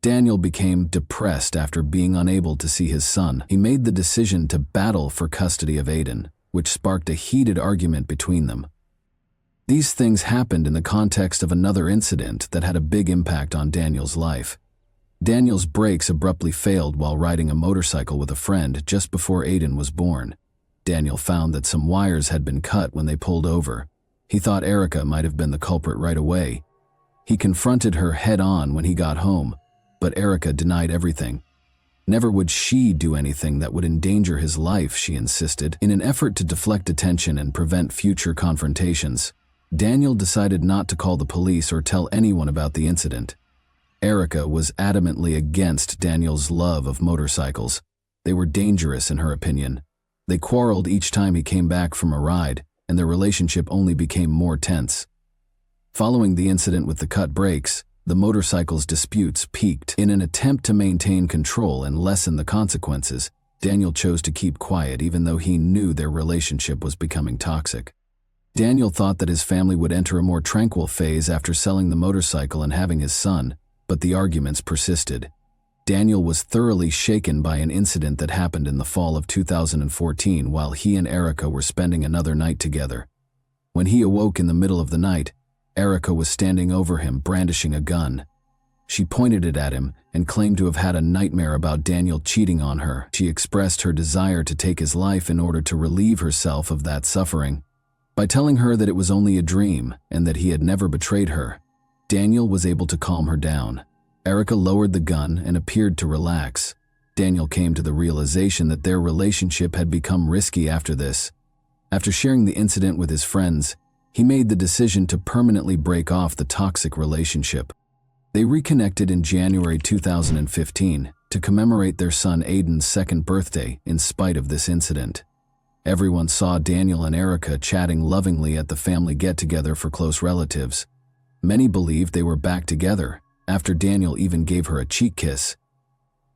[SPEAKER 1] Daniel became depressed after being unable to see his son. He made the decision to battle for custody of Aiden, which sparked a heated argument between them. These things happened in the context of another incident that had a big impact on Daniel's life. Daniel's brakes abruptly failed while riding a motorcycle with a friend just before Aiden was born. Daniel found that some wires had been cut when they pulled over. He thought Erica might have been the culprit right away. He confronted her head-on when he got home, but Erica denied everything. Never would she do anything that would endanger his life, she insisted. In an effort to deflect attention and prevent future confrontations, Daniel decided not to call the police or tell anyone about the incident. Erica was adamantly against Daniel's love of motorcycles. They were dangerous in her opinion. They quarreled each time he came back from a ride, and their relationship only became more tense. Following the incident with the cut brakes, the motorcycle's disputes peaked. In an attempt to maintain control and lessen the consequences, Daniel chose to keep quiet even though he knew their relationship was becoming toxic. Daniel thought that his family would enter a more tranquil phase after selling the motorcycle and having his son, but the arguments persisted. Daniel was thoroughly shaken by an incident that happened in the fall of 2014 while he and Erica were spending another night together. When he awoke in the middle of the night, Erica was standing over him, brandishing a gun. She pointed it at him and claimed to have had a nightmare about Daniel cheating on her. She expressed her desire to take his life in order to relieve herself of that suffering. By telling her that it was only a dream and that he had never betrayed her, Daniel was able to calm her down. Erica lowered the gun and appeared to relax. Daniel came to the realization that their relationship had become risky after this. After sharing the incident with his friends, he made the decision to permanently break off the toxic relationship. They reconnected in January 2015 to commemorate their son Aiden's second birthday in spite of this incident. Everyone saw Daniel and Erica chatting lovingly at the family get-together for close relatives. Many believed they were back together, after Daniel even gave her a cheek kiss.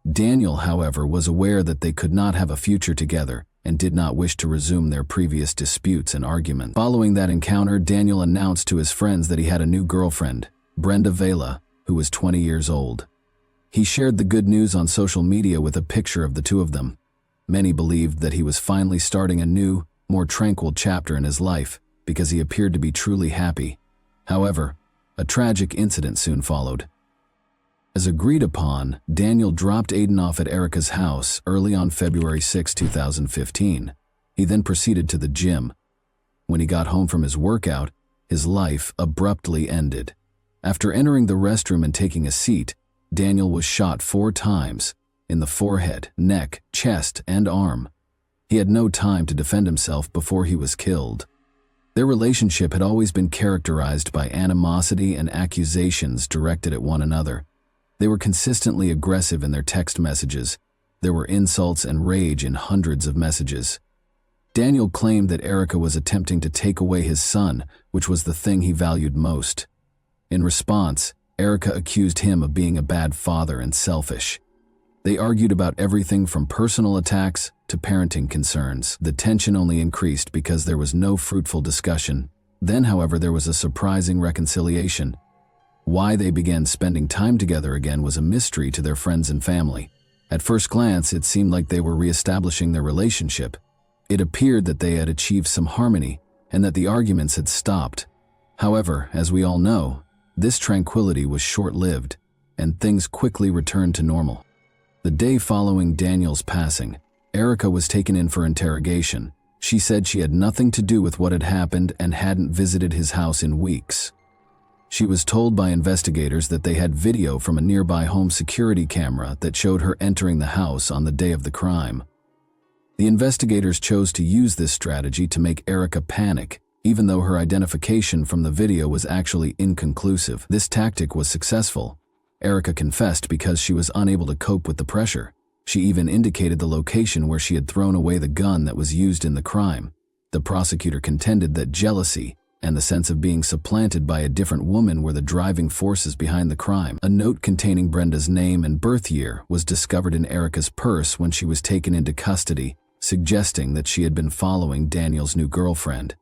[SPEAKER 1] Daniel, however, was aware that they could not have a future together and did not wish to resume their previous disputes and arguments. Following that encounter, Daniel announced to his friends that he had a new girlfriend, Brenda Vela, who was 20 years old. He shared the good news on social media with a picture of the two of them. Many believed that he was finally starting a new, more tranquil chapter in his life because he appeared to be truly happy. However, a tragic incident soon followed. As agreed upon, Daniel dropped Aiden off at Erica's house early on February 6, 2015. He then proceeded to the gym. When he got home from his workout, his life abruptly ended. After entering the restroom and taking a seat, Daniel was shot 4 times, in the forehead, neck, chest, and arm. He had no time to defend himself before he was killed. Their relationship had always been characterized by animosity and accusations directed at one another. They were consistently aggressive in their text messages. There were insults and rage in hundreds of messages. Daniel claimed that Erica was attempting to take away his son, which was the thing he valued most. In response, Erica accused him of being a bad father and selfish. They argued about everything from personal attacks to parenting concerns. The tension only increased because there was no fruitful discussion. Then, however, there was a surprising reconciliation. Why they began spending time together again was a mystery to their friends and family. At first glance, it seemed like they were reestablishing their relationship. It appeared that they had achieved some harmony and that the arguments had stopped. However, as we all know, this tranquility was short-lived, and things quickly returned to normal. The day following Daniel's passing, Erica was taken in for interrogation. She said she had nothing to do with what had happened and hadn't visited his house in weeks. She was told by investigators that they had video from a nearby home security camera that showed her entering the house on the day of the crime. The investigators chose to use this strategy to make Erica panic, even though her identification from the video was actually inconclusive. This tactic was successful. Erica confessed because she was unable to cope with the pressure. She even indicated the location where she had thrown away the gun that was used in the crime. The prosecutor contended that jealousy and the sense of being supplanted by a different woman were the driving forces behind the crime. A note containing Brenda's name and birth year was discovered in Erica's purse when she was taken into custody, suggesting that she had been following Daniel's new girlfriend.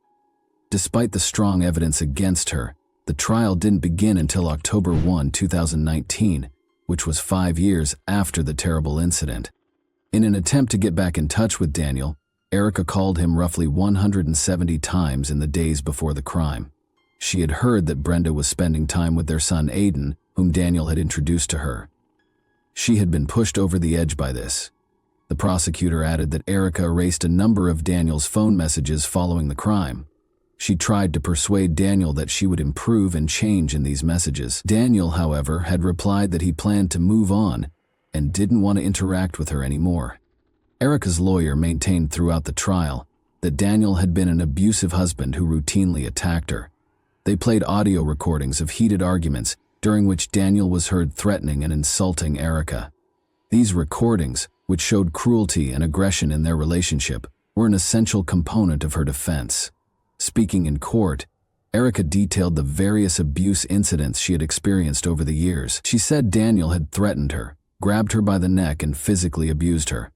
[SPEAKER 1] Despite the strong evidence against her, the trial didn't begin until October 1, 2019, which was 5 years after the terrible incident. In an attempt to get back in touch with Daniel, Erica called him roughly 170 times in the days before the crime. She had heard that Brenda was spending time with their son Aiden, whom Daniel had introduced to her. She had been pushed over the edge by this. The prosecutor added that Erica erased a number of Daniel's phone messages following the crime. She tried to persuade Daniel that she would improve and change in these messages. Daniel, however, had replied that he planned to move on and didn't want to interact with her anymore. Erica's lawyer maintained throughout the trial that Daniel had been an abusive husband who routinely attacked her. They played audio recordings of heated arguments during which Daniel was heard threatening and insulting Erica. These recordings, which showed cruelty and aggression in their relationship, were an essential component of her defense. Speaking in court, Erica detailed the various abuse incidents she had experienced over the years. She said Daniel had threatened her, grabbed her by the neck, and physically abused her.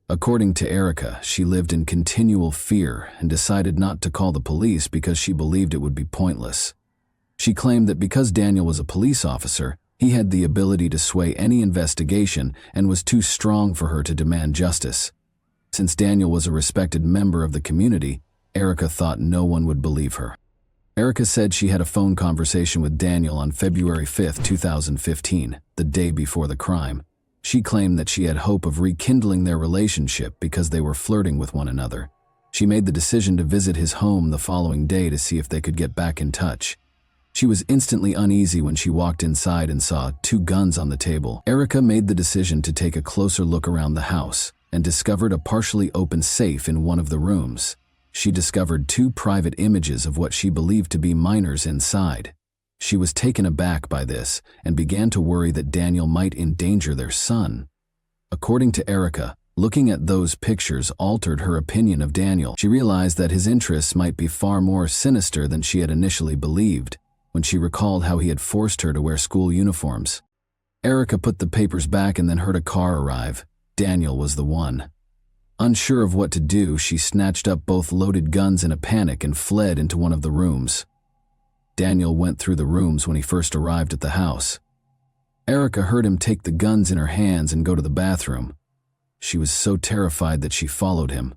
[SPEAKER 1] According to Erica, she lived in continual fear and decided not to call the police because she believed it would be pointless. She claimed that because Daniel was a police officer, he had the ability to sway any investigation and was too strong for her to demand justice. Since Daniel was a respected member of the community, Erica thought no one would believe her. Erica said she had a phone conversation with Daniel on February 5, 2015, the day before the crime. She claimed that she had hope of rekindling their relationship because they were flirting with one another. She made the decision to visit his home the following day to see if they could get back in touch. She was instantly uneasy when she walked inside and saw 2 guns on the table. Erica made the decision to take a closer look around the house and discovered a partially open safe in one of the rooms. She discovered 2 private images of what she believed to be minors inside. She was taken aback by this and began to worry that Daniel might endanger their son. According to Erica, looking at those pictures altered her opinion of Daniel. She realized that his interests might be far more sinister than she had initially believed when she recalled how he had forced her to wear school uniforms. Erica put the papers back and then heard a car arrive. Daniel was the one. Unsure of what to do, she snatched up both loaded guns in a panic and fled into one of the rooms. Daniel went through the rooms when he first arrived at the house. Erica heard him take the guns in her hands and go to the bathroom. She was so terrified that she followed him.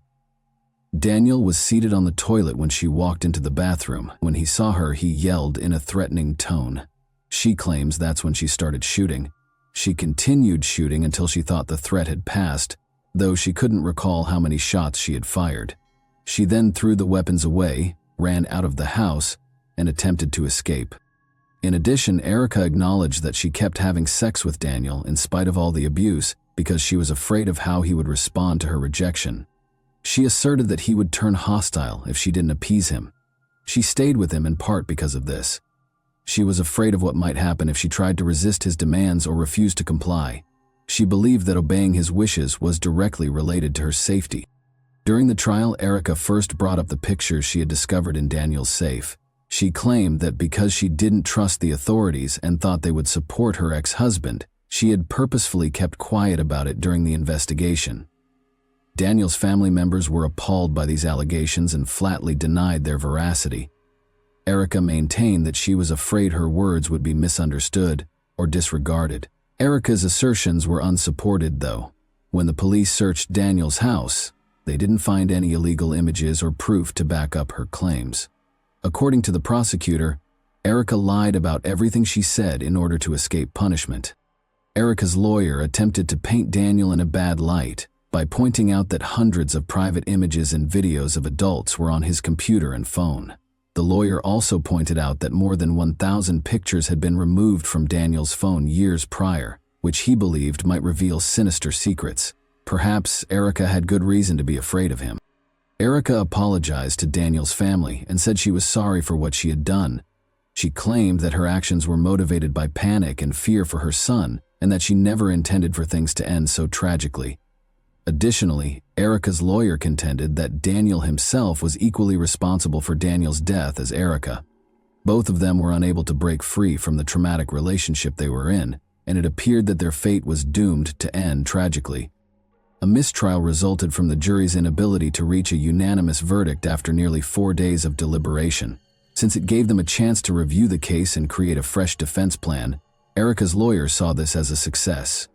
[SPEAKER 1] Daniel was seated on the toilet when she walked into the bathroom. When he saw her, he yelled in a threatening tone. She claims that's when she started shooting. She continued shooting until she thought the threat had passed, though she couldn't recall how many shots she had fired. She then threw the weapons away, ran out of the house, and attempted to escape. In addition, Erica acknowledged that she kept having sex with Daniel in spite of all the abuse because she was afraid of how he would respond to her rejection. She asserted that he would turn hostile if she didn't appease him. She stayed with him in part because of this. She was afraid of what might happen if she tried to resist his demands or refused to comply. She believed that obeying his wishes was directly related to her safety. During the trial, Erica first brought up the pictures she had discovered in Daniel's safe. She claimed that because she didn't trust the authorities and thought they would support her ex-husband, she had purposefully kept quiet about it during the investigation. Daniel's family members were appalled by these allegations and flatly denied their veracity. Erica maintained that she was afraid her words would be misunderstood or disregarded. Erica's assertions were unsupported, though. When the police searched Daniel's house, they didn't find any illegal images or proof to back up her claims. According to the prosecutor, Erica lied about everything she said in order to escape punishment. Erica's lawyer attempted to paint Daniel in a bad light by pointing out that hundreds of private images and videos of adults were on his computer and phone. The lawyer also pointed out that more than 1,000 pictures had been removed from Daniel's phone years prior, which he believed might reveal sinister secrets. Perhaps Erica had good reason to be afraid of him. Erica apologized to Daniel's family and said she was sorry for what she had done. She claimed that her actions were motivated by panic and fear for her son, and that she never intended for things to end so tragically. Additionally, Erica's lawyer contended that Daniel himself was equally responsible for Daniel's death as Erica. Both of them were unable to break free from the traumatic relationship they were in, and it appeared that their fate was doomed to end tragically. A mistrial resulted from the jury's inability to reach a unanimous verdict after nearly 4 days of deliberation. Since it gave them a chance to review the case and create a fresh defense plan, Erica's lawyer saw this as a success.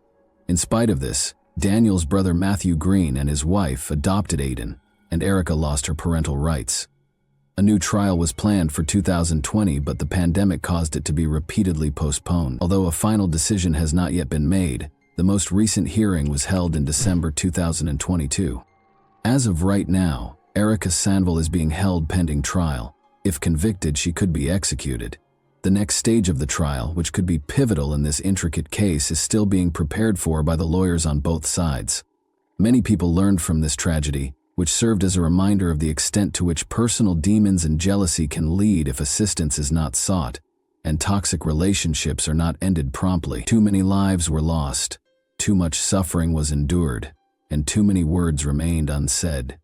[SPEAKER 1] In spite of this, Daniel's brother Matthew Green and his wife adopted Aiden, and Erica lost her parental rights. A new trial was planned for 2020, but the pandemic caused it to be repeatedly postponed. Although a final decision has not yet been made, the most recent hearing was held in December 2022. As of right now, Erica Sanville is being held pending trial. If convicted, she could be executed. The next stage of the trial, which could be pivotal in this intricate case, is still being prepared for by the lawyers on both sides. Many people learned from this tragedy, which served as a reminder of the extent to which personal demons and jealousy can lead if assistance is not sought, and toxic relationships are not ended promptly. Too many lives were lost, too much suffering was endured, and too many words remained unsaid.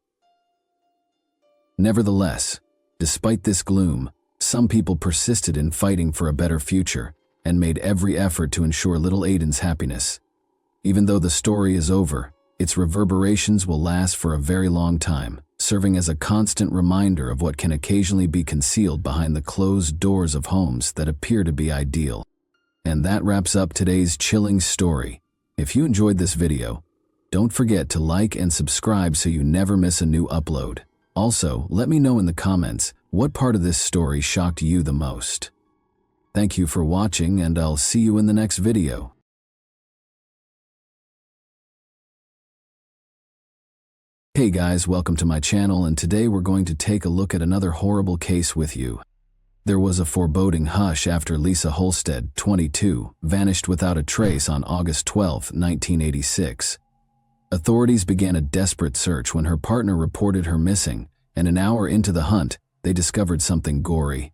[SPEAKER 1] Nevertheless, despite this gloom, some people persisted in fighting for a better future and made every effort to ensure little Aiden's happiness. Even though the story is over, its reverberations will last for a very long time, serving as a constant reminder of what can occasionally be concealed behind the closed doors of homes that appear to be ideal. And that wraps up today's chilling story. If you enjoyed this video, don't forget to like and subscribe so you never miss a new upload. Also, let me know in the comments what part of this story shocked you the most. Thank you for watching, and I'll see you in the next video. Hey guys, welcome to my channel, and today we're going to take a look at another horrible case with you. There was a foreboding hush after Lisa Holstead, 22, vanished without a trace on August 12, 1986. Authorities began a desperate search when her partner reported her missing, and an hour into the hunt, they discovered something gory.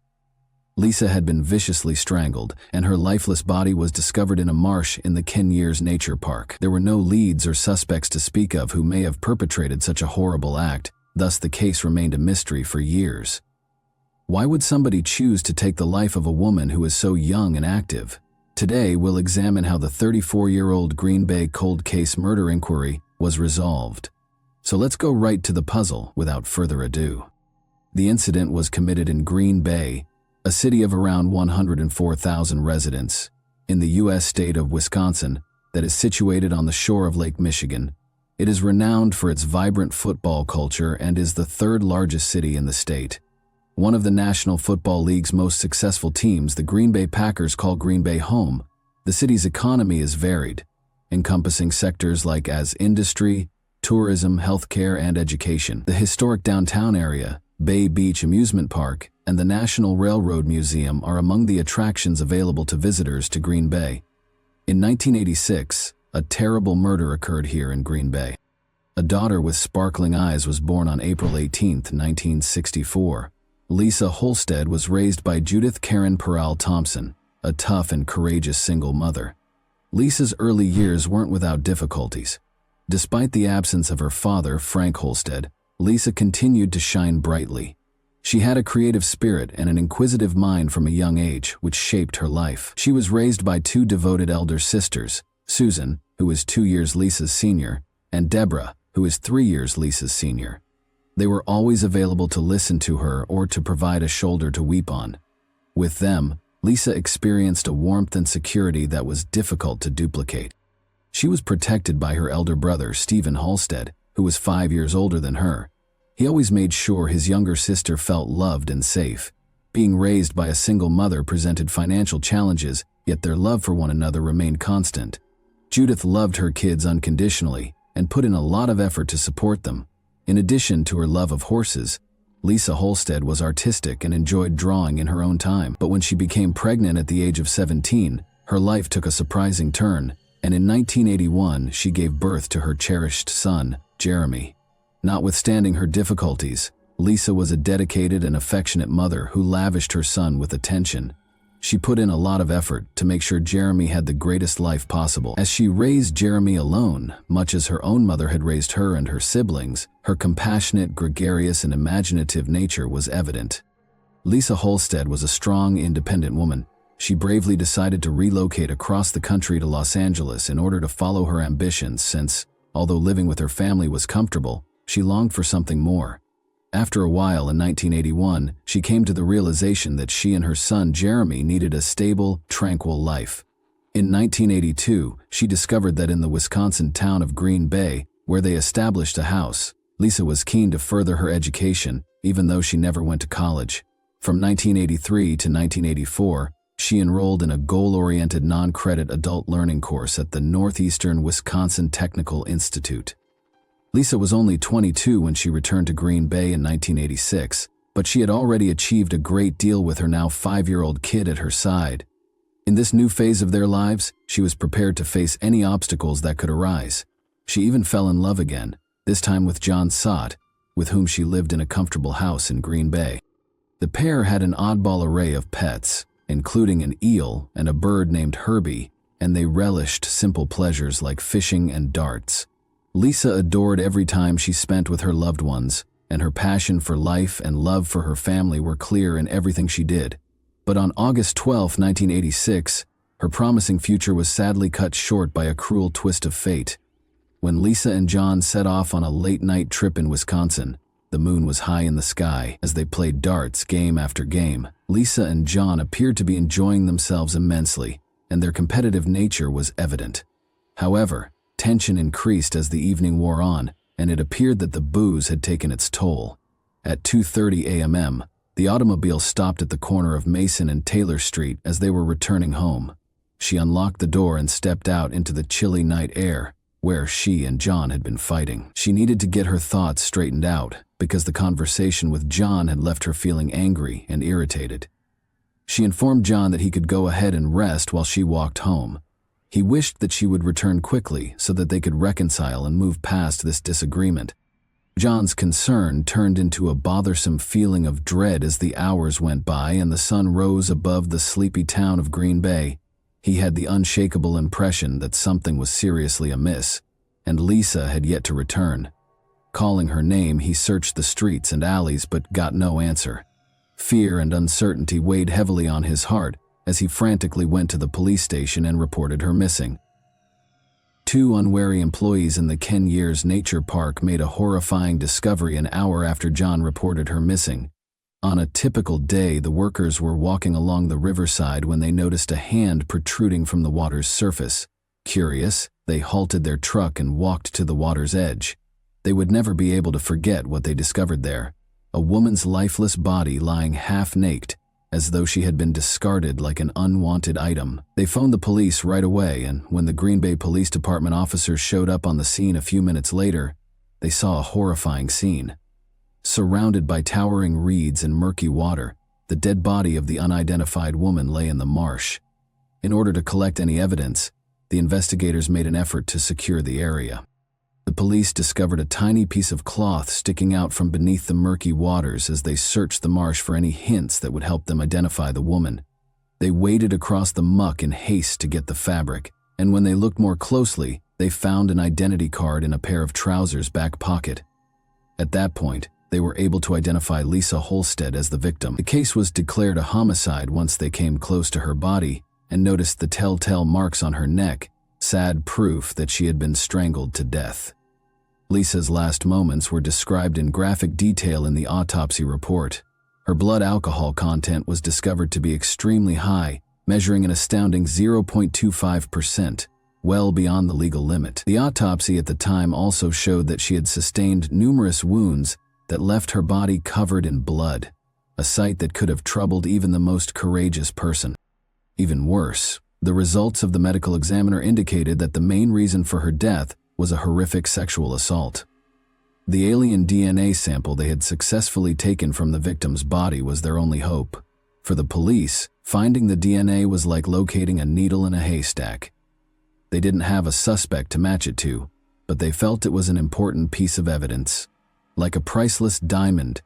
[SPEAKER 1] Lisa had been viciously strangled, and her lifeless body was discovered in a marsh in the Kenyers Nature Park. There were no leads or suspects to speak of who may have perpetrated such a horrible act, thus the case remained a mystery for years. Why would somebody choose to take the life of a woman who is so young and active? Today, we'll examine how the 34-year-old Green Bay cold case murder inquiry was resolved. So let's go right to the puzzle without further ado. The incident was committed in Green Bay, a city of around 104,000 residents, in the U.S. state of Wisconsin that is situated on the shore of Lake Michigan. It is renowned for its vibrant football culture and is the third largest city in the state. One of the National Football League's most successful teams, the Green Bay Packers, call Green Bay home. The city's economy is varied, encompassing sectors like as industry, tourism, healthcare, and education. The historic downtown area, Bay Beach Amusement Park, and the National Railroad Museum are among the attractions available to visitors to Green Bay. In 1986, a terrible murder occurred here in Green Bay. A daughter with sparkling eyes was born on April 18, 1964. Lisa Holstead was raised by Judith Karen Peral Thompson, a tough and courageous single mother. Lisa's early years weren't without difficulties. Despite the absence of her father, Frank Holstead, Lisa continued to shine brightly. She had a creative spirit and an inquisitive mind from a young age, which shaped her life. She was raised by two devoted elder sisters, Susan, who is 2 years Lisa's senior, and Deborah, who is 3 years Lisa's senior. They were always available to listen to her or to provide a shoulder to weep on. With them, Lisa experienced a warmth and security that was difficult to duplicate. She was protected by her elder brother, Stephen Halstead, who was 5 years older than her. He always made sure his younger sister felt loved and safe. Being raised by a single mother presented financial challenges, yet their love for one another remained constant. Judith loved her kids unconditionally and put in a lot of effort to support them. In addition to her love of horses, Lisa Holstead was artistic and enjoyed drawing in her own time. But when she became pregnant at the age of 17, her life took a surprising turn, and in 1981 she gave birth to her cherished son, Jeremy. Notwithstanding her difficulties, Lisa was a dedicated and affectionate mother who lavished her son with attention. She put in a lot of effort to make sure Jeremy had the greatest life possible. As she raised Jeremy alone, much as her own mother had raised her and her siblings, her compassionate, gregarious, and imaginative nature was evident. Lisa Holstead was a strong, independent woman. She bravely decided to relocate across the country to Los Angeles in order to follow her ambitions since, although living with her family was comfortable, she longed for something more. After a while in 1981, she came to the realization that she and her son Jeremy needed a stable, tranquil life. In 1982, she discovered that in the Wisconsin town of Green Bay, where they established a house, Lisa was keen to further her education, even though she never went to college. From 1983 to 1984, she enrolled in a goal-oriented non-credit adult learning course at the Northeastern Wisconsin Technical Institute. Lisa was only 22 when she returned to Green Bay in 1986, but she had already achieved a great deal with her now 5-year-old kid at her side. In this new phase of their lives, she was prepared to face any obstacles that could arise. She even fell in love again, this time with John Sott, with whom she lived in a comfortable house in Green Bay. The pair had an oddball array of pets, including an eel and a bird named Herbie, and they relished simple pleasures like fishing and darts. Lisa adored every time she spent with her loved ones, and her passion for life and love for her family were clear in everything she did. But on August 12, 1986, her promising future was sadly cut short by a cruel twist of fate. When Lisa and John set off on a late-night trip in Wisconsin, the moon was high in the sky. As they played darts game after game, Lisa and John appeared to be enjoying themselves immensely, and their competitive nature was evident. However, tension increased as the evening wore on, and it appeared that the booze had taken its toll. At 2:30 a.m., the automobile stopped at the corner of Mason and Taylor Street as they were returning home. She unlocked the door and stepped out into the chilly night air, where she and John had been fighting. She needed to get her thoughts straightened out, because the conversation with John had left her feeling angry and irritated. She informed John that he could go ahead and rest while she walked home. He wished that she would return quickly so that they could reconcile and move past this disagreement. John's concern turned into a bothersome feeling of dread as the hours went by and the sun rose above the sleepy town of Green Bay. He had the unshakable impression that something was seriously amiss, and Lisa had yet to return. Calling her name, he searched the streets and alleys but got no answer. Fear and uncertainty weighed heavily on his heart as he frantically went to the police station and reported her missing. 2 unwary employees in the Ken Years Nature Park made a horrifying discovery an hour after John reported her missing. On a typical day, the workers were walking along the riverside when they noticed a hand protruding from the water's surface. Curious, they halted their truck and walked to the water's edge. They would never be able to forget what they discovered there: a woman's lifeless body lying half-naked, as though she had been discarded like an unwanted item. They phoned the police right away, and when the Green Bay Police Department officers showed up on the scene a few minutes later, they saw a horrifying scene. Surrounded by towering reeds and murky water, the dead body of the unidentified woman lay in the marsh. In order to collect any evidence, the investigators made an effort to secure the area. The police discovered a tiny piece of cloth sticking out from beneath the murky waters as they searched the marsh for any hints that would help them identify the woman. They waded across the muck in haste to get the fabric, and when they looked more closely, they found an identity card in a pair of trousers' back pocket. At that point, they were able to identify Lisa Holstead as the victim. The case was declared a homicide once they came close to her body and noticed the telltale marks on her neck, sad proof that she had been strangled to death. Lisa's last moments were described in graphic detail in the autopsy report. Her blood alcohol content was discovered to be extremely high, measuring an astounding 0.25%, well beyond the legal limit. The autopsy at the time also showed that she had sustained numerous wounds that left her body covered in blood, a sight that could have troubled even the most courageous person. Even worse, the results of the medical examiner indicated that the main reason for her death was a horrific sexual assault. The alien DNA sample they had successfully taken from the victim's body was their only hope. For the police, finding the DNA was like locating a needle in a haystack. They didn't have a suspect to match it to, but they felt it was an important piece of evidence. Like a priceless diamond,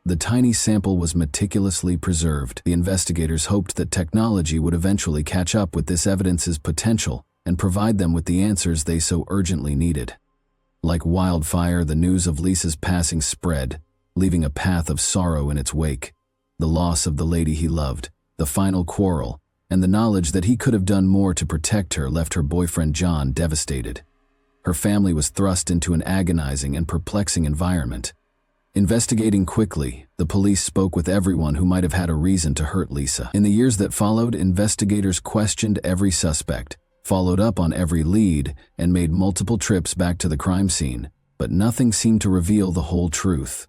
[SPEAKER 1] the tiny sample was meticulously preserved. The investigators hoped that technology would eventually catch up with this evidence's potential and provide them with the answers they so urgently needed. Like wildfire, the news of Lisa's passing spread, leaving a path of sorrow in its wake. The loss of the lady he loved, the final quarrel, and the knowledge that he could have done more to protect her left her boyfriend John devastated. Her family was thrust into an agonizing and perplexing environment. Investigating quickly, the police spoke with everyone who might have had a reason to hurt Lisa. In the years that followed, investigators questioned every suspect, followed up on every lead, and made multiple trips back to the crime scene, but nothing seemed to reveal the whole truth.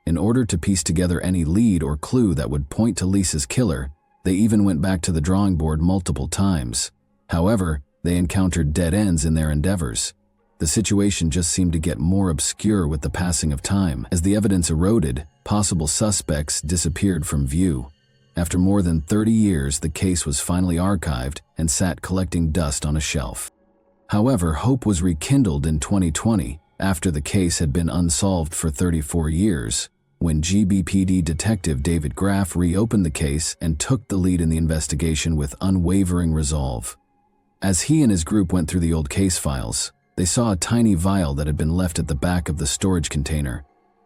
[SPEAKER 1] In order to piece together any lead or clue that would point to Lisa's killer, they even went back to the drawing board multiple times. However, they encountered dead ends in their endeavors. The situation just seemed to get more obscure with the passing of time. As the evidence eroded, possible suspects disappeared from view. After more than 30 years, the case was finally archived and sat collecting dust on a shelf. However, hope was rekindled in 2020 after the case had been unsolved for 34 years, when GBPD detective David Graff reopened the case and took the lead in the investigation with unwavering resolve. As he and his group went through the old case files, they saw a tiny vial that had been left at the back of the storage container.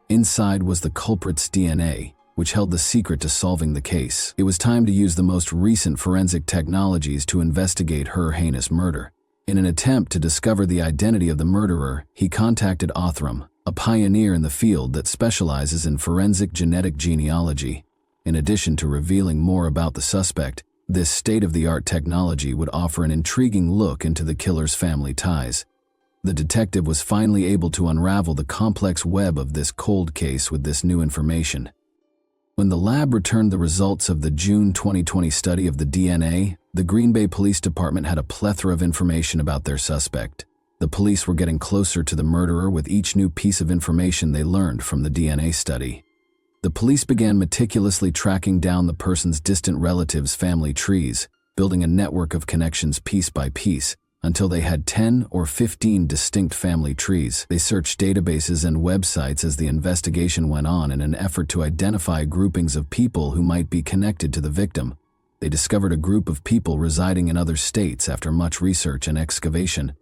[SPEAKER 1] Inside was the culprit's DNA, which held the secret to solving the case. It was time to use the most recent forensic technologies to investigate her heinous murder. In an attempt to discover the identity of the murderer, he contacted Othram, a pioneer in the field that specializes in forensic genetic genealogy. In addition to revealing more about the suspect, this state-of-the-art technology would offer an intriguing look into the killer's family ties. The detective was finally able to unravel the complex web of this cold case with this new information. When the lab returned the results of the June 2020 study of the DNA, the Green Bay Police Department had a plethora of information about their suspect. The police were getting closer to the murderer with each new piece of information they learned from the DNA study. The police began meticulously tracking down the person's distant relatives' family trees, building a network of connections piece by piece, until they had 10 or 15 distinct family trees. They searched databases and websites as the investigation went on in an effort to identify groupings of people who might be connected to the victim. They discovered a group of people residing in other states after much research and excavation.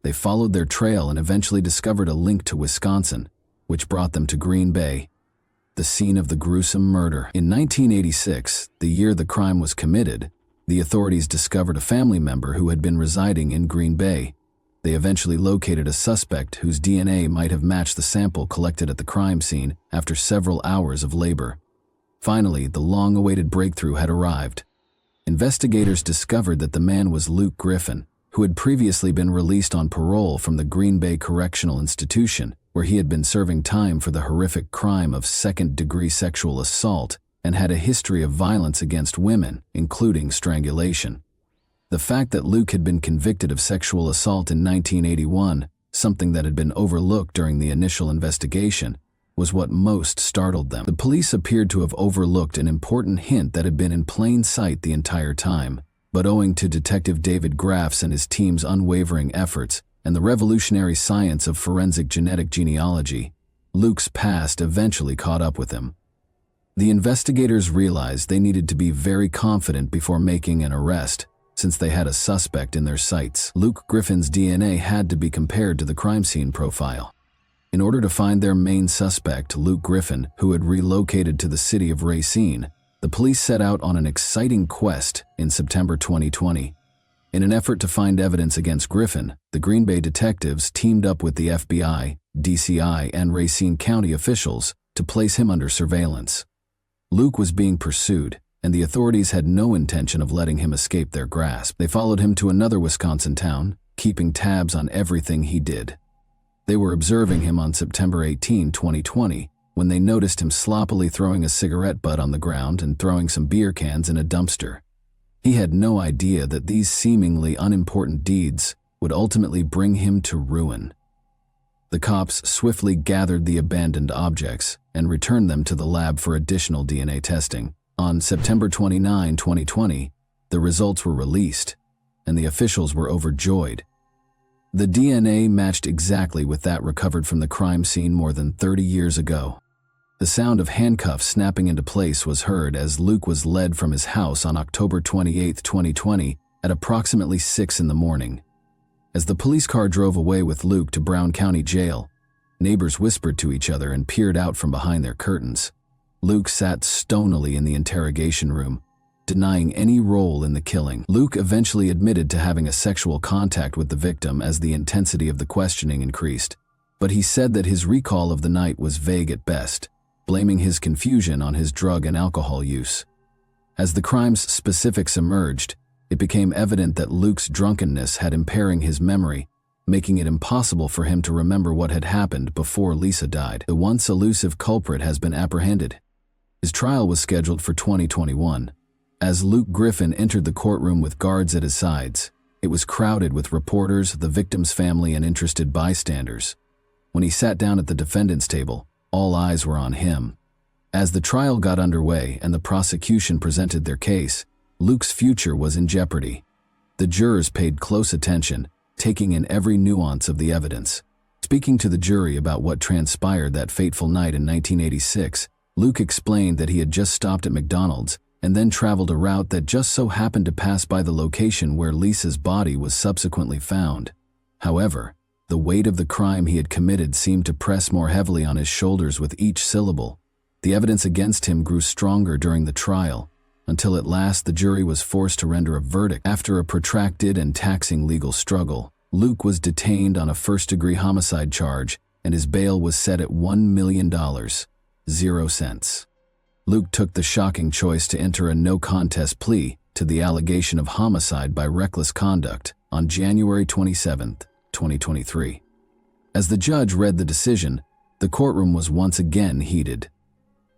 [SPEAKER 1] They followed their trail and eventually discovered a link to Wisconsin, which brought them to Green Bay, the scene of the gruesome murder. In 1986, the year the crime was committed, the authorities discovered a family member who had been residing in Green Bay. They eventually located a suspect whose DNA might have matched the sample collected at the crime scene after several hours of labor. Finally, the long-awaited breakthrough had arrived. Investigators discovered that the man was Luke Griffin, who had previously been released on parole from the Green Bay Correctional Institution, where he had been serving time for the horrific crime of second-degree sexual assault and had a history of violence against women, including strangulation. The fact that Luke had been convicted of sexual assault in 1981 something that had been overlooked during the initial investigation, was what most startled them. The police appeared to have overlooked an important hint that had been in plain sight the entire time, but owing to Detective David Graff's and his team's unwavering efforts and the revolutionary science of forensic genetic genealogy, Luke's past eventually caught up with him. The investigators realized they needed to be very confident before making an arrest, since they had a suspect in their sights. Luke Griffin's DNA had to be compared to the crime scene profile. In order to find their main suspect, Luke Griffin, who had relocated to the city of Racine, the police set out on an exciting quest in September 2020. In an effort to find evidence against Griffin, the Green Bay detectives teamed up with the FBI, DCI, and Racine County officials to place him under surveillance. Luke was being pursued, and the authorities had no intention of letting him escape their grasp. They followed him to another Wisconsin town, keeping tabs on everything he did. They were observing him on September 18, 2020, when they noticed him sloppily throwing a cigarette butt on the ground and throwing some beer cans in a dumpster. He had no idea that these seemingly unimportant deeds would ultimately bring him to ruin. The cops swiftly gathered the abandoned objects and returned them to the lab for additional DNA testing. On September 29, 2020, the results were released, and the officials were overjoyed. The DNA matched exactly with that recovered from the crime scene more than 30 years ago. The sound of handcuffs snapping into place was heard as Luke was led from his house on October 28, 2020, at approximately 6 in the morning. As the police car drove away with Luke to Brown County Jail, neighbors whispered to each other and peered out from behind their curtains. Luke sat stonily in the interrogation room, denying any role in the killing. Luke eventually admitted to having a sexual contact with the victim as the intensity of the questioning increased, but he said that his recall of the night was vague at best, blaming his confusion on his drug and alcohol use. As the crime's specifics emerged, it became evident that Luke's drunkenness had impairing his memory, making it impossible for him to remember what had happened before Lisa died. The once elusive culprit has been apprehended. His trial was scheduled for 2021. As Luke Griffin entered the courtroom with guards at his sides, it was crowded with reporters, the victim's family, and interested bystanders. When he sat down at the defendant's table, all eyes were on him. As the trial got underway and the prosecution presented their case, Luke's future was in jeopardy. The jurors paid close attention, taking in every nuance of the evidence. Speaking to the jury about what transpired that fateful night in 1986, Luke explained that he had just stopped at McDonald's and then traveled a route that just so happened to pass by the location where Lisa's body was subsequently found. However, the weight of the crime he had committed seemed to press more heavily on his shoulders with each syllable. The evidence against him grew stronger during the trial, until at last the jury was forced to render a verdict. After a protracted and taxing legal struggle, Luke was detained on a first-degree homicide charge, and his bail was set at $1 million, 0 cents. Luke took the shocking choice to enter a no-contest plea to the allegation of homicide by reckless conduct on January 27, 2023. As the judge read the decision, the courtroom was once again heated.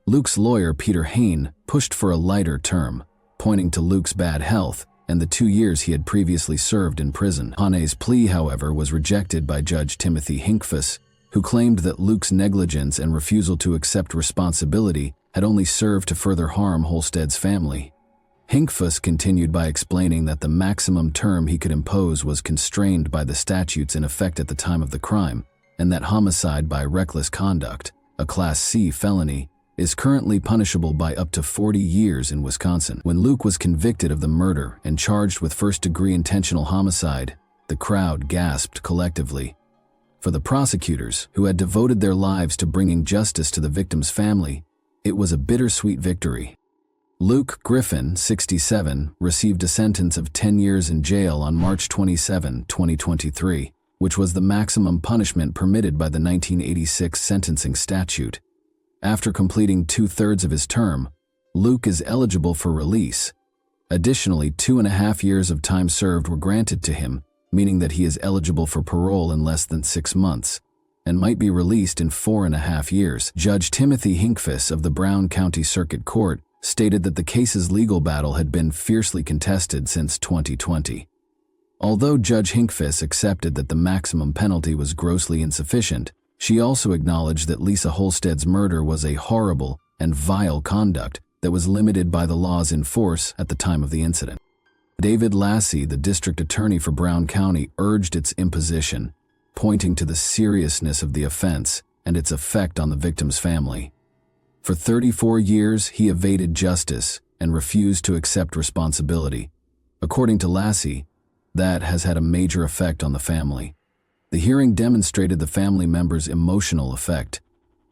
[SPEAKER 1] Luke's lawyer, Peter Hain, pushed for a lighter term, pointing to Luke's bad health and the 2 years he had previously served in prison. Hain's plea, however, was rejected by Judge Timothy Hinkfuss, who claimed that Luke's negligence and refusal to accept responsibility had only served to further harm Holstead's family. Hinkfuss continued by explaining that the maximum term he could impose was constrained by the statutes in effect at the time of the crime, and that homicide by reckless conduct, a Class C felony, is currently punishable by up to 40 years in Wisconsin. When Luke was convicted of the murder and charged with first-degree intentional homicide, the crowd gasped collectively. For the prosecutors, who had devoted their lives to bringing justice to the victim's family, it was a bittersweet victory. Luke Griffin, 67, received a sentence of 10 years in jail on March 27, 2023, which was the maximum punishment permitted by the 1986 sentencing statute. After completing 2/3 of his term, Luke is eligible for release. Additionally, 2.5 years of time served were granted to him, meaning that he is eligible for parole in less than 6 months, and might be released in 4.5 years. Judge Timothy Hinkfuss of the Brown County Circuit Court stated that the case's legal battle had been fiercely contested since 2020. Although Judge Hinkfis accepted that the maximum penalty was grossly insufficient, she also acknowledged that Lisa Holsted's murder was a horrible and vile conduct that was limited by the laws in force at the time of the incident. David Lassie, the district attorney for Brown County, urged its imposition, pointing to the seriousness of the offense and its effect on the victim's family. For 34 years, he evaded justice and refused to accept responsibility. According to Lassie, that has had a major effect on the family. The hearing demonstrated the family members' emotional effect,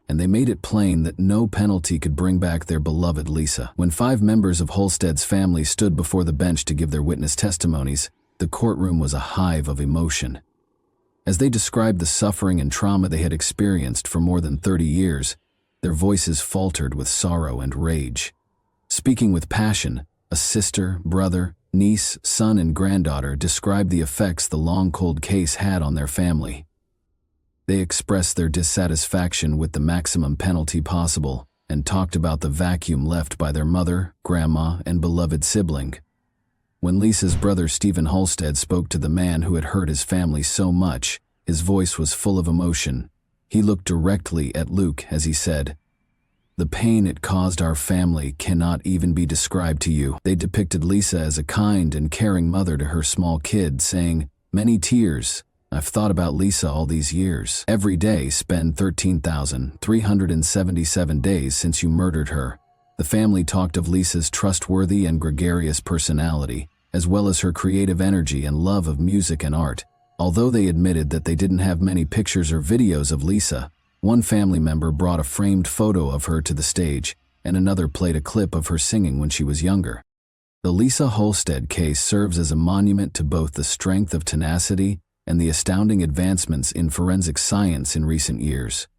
[SPEAKER 1] and they made it plain that no penalty could bring back their beloved Lisa. When 5 members of Holsted's family stood before the bench to give their witness testimonies, the courtroom was a hive of emotion. As they described the suffering and trauma they had experienced for more than 30 years, their voices faltered with sorrow and rage. Speaking with passion, a sister, brother, niece, son, and granddaughter described the effects the long cold case had on their family. They expressed their dissatisfaction with the maximum penalty possible and talked about the vacuum left by their mother, grandma, and beloved sibling. When Lisa's brother Stephen Holsted spoke to the man who had hurt his family so much, his voice was full of emotion. He looked directly at Luke as he said, "The pain it caused our family cannot even be described to you." They depicted Lisa as a kind and caring mother to her small kid, saying, "Many tears. I've thought about Lisa all these years. Every day spent 13,377 days since you murdered her." The family talked of Lisa's trustworthy and gregarious personality, as well as her creative energy and love of music and art. Although they admitted that they didn't have many pictures or videos of Lisa, one family member brought a framed photo of her to the stage, and another played a clip of her singing when she was younger. The Lisa Holsted case serves as a monument to both the strength of tenacity and the astounding advancements in forensic science in recent years.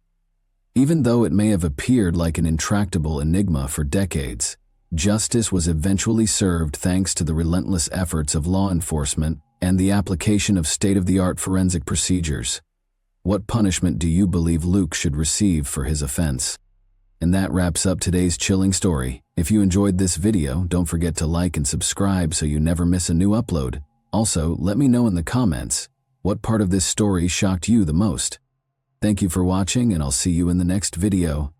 [SPEAKER 1] Even though it may have appeared like an intractable enigma for decades, justice was eventually served thanks to the relentless efforts of law enforcement and the application of state-of-the-art forensic procedures. What punishment do you believe Luke should receive for his offense? And that wraps up today's chilling story. If you enjoyed this video, don't forget to like and subscribe so you never miss a new upload. Also, let me know in the comments, what part of this story shocked you the most? Thank you for watching, and I'll see you in the next video.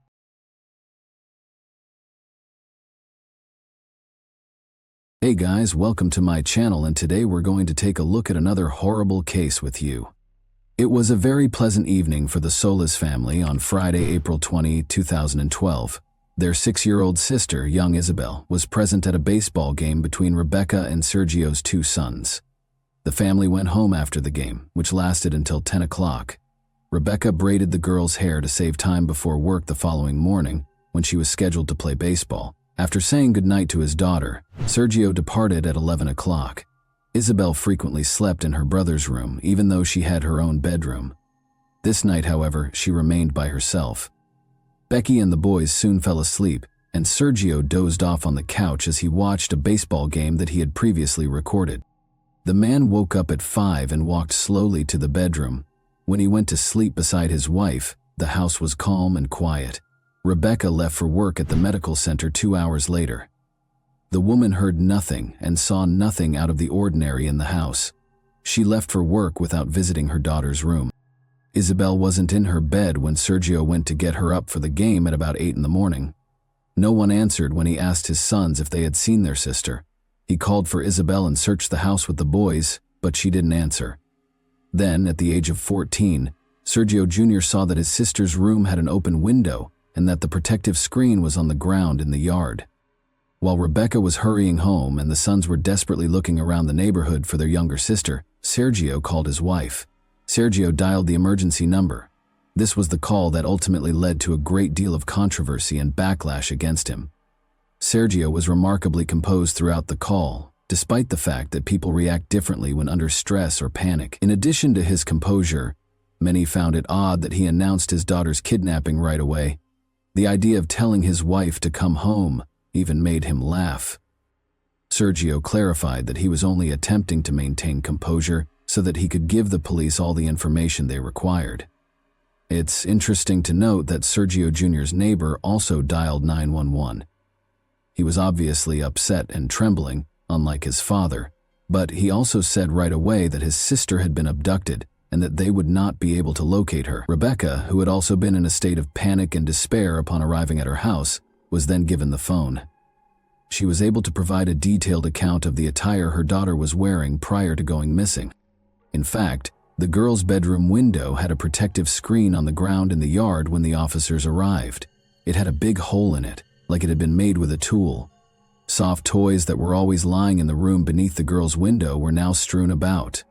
[SPEAKER 1] Hey guys, welcome to my channel, and today we're going to take a look at another horrible case with you. It was a very pleasant evening for the Solis family on Friday, April 20, 2012. Their 6-year-old sister, young Isabel, was present at a baseball game between Rebecca and Sergio's 2 sons. The family went home after the game, which lasted until 10 o'clock. Rebecca braided the girl's hair to save time before work the following morning, when she was scheduled to play baseball. After saying goodnight to his daughter, Sergio departed at 11 o'clock. Isabel frequently slept in her brother's room, even though she had her own bedroom. This night, however, she remained by herself. Becky and the boys soon fell asleep, and Sergio dozed off on the couch as he watched a baseball game that he had previously recorded. The man woke up at 5 and walked slowly to the bedroom. When he went to sleep beside his wife, the house was calm and quiet. Rebecca left for work at the medical center 2 hours later. The woman heard nothing and saw nothing out of the ordinary in the house. She left for work without visiting her daughter's room. Isabel wasn't in her bed when Sergio went to get her up for the game at about 8 in the morning. No one answered when he asked his sons if they had seen their sister. He called for Isabel and searched the house with the boys, but she didn't answer. Then, at the age of 14, Sergio Jr. saw that his sister's room had an open window and that the protective screen was on the ground in the yard. While Rebecca was hurrying home and the sons were desperately looking around the neighborhood for their younger sister, Sergio called his wife. Sergio dialed the emergency number. This was the call that ultimately led to a great deal of controversy and backlash against him. Sergio was remarkably composed throughout the call, despite the fact that people react differently when under stress or panic. In addition to his composure, many found it odd that he announced his daughter's kidnapping right away. The idea of telling his wife to come home even made him laugh. Sergio clarified that he was only attempting to maintain composure so that he could give the police all the information they required. It's interesting to note that Sergio Jr.'s neighbor also dialed 911. He was obviously upset and trembling, unlike his father. But he also said right away that his sister had been abducted and that they would not be able to locate her. Rebecca, who had also been in a state of panic and despair upon arriving at her house, was then given the phone. She was able to provide a detailed account of the attire her daughter was wearing prior to going missing. In fact, the girl's bedroom window had a protective screen on the ground in the yard when the officers arrived. It had a big hole in it, like it had been made with a tool. Soft toys that were always lying in the room beneath the girl's window were now strewn about.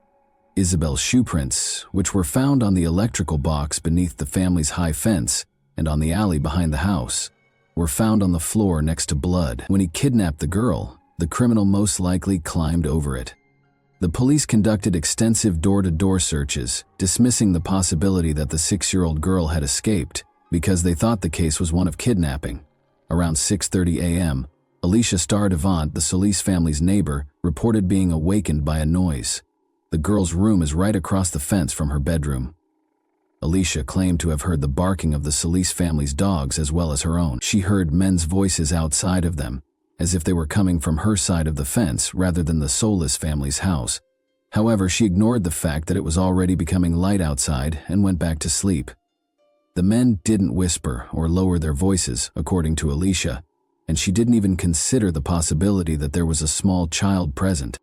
[SPEAKER 1] Isabel's shoe prints, which were found on the electrical box beneath the family's high fence and on the alley behind the house, were found on the floor next to blood. When he kidnapped the girl, the criminal most likely climbed over it. The police conducted extensive door-to-door searches, dismissing the possibility that the 6-year-old girl had escaped because they thought the case was one of kidnapping. Around 6:30 a.m., Alicia Stardevant, the Solis family's neighbor, reported being awakened by a noise. The girl's room is right across the fence from her bedroom. Alicia claimed to have heard the barking of the Solis family's dogs as well as her own. She heard men's voices outside of them, as if they were coming from her side of the fence rather than the Solis family's house. However, she ignored the fact that it was already becoming light outside and went back to sleep. The men didn't whisper or lower their voices, according to Alicia, and she didn't even consider the possibility that there was a small child present.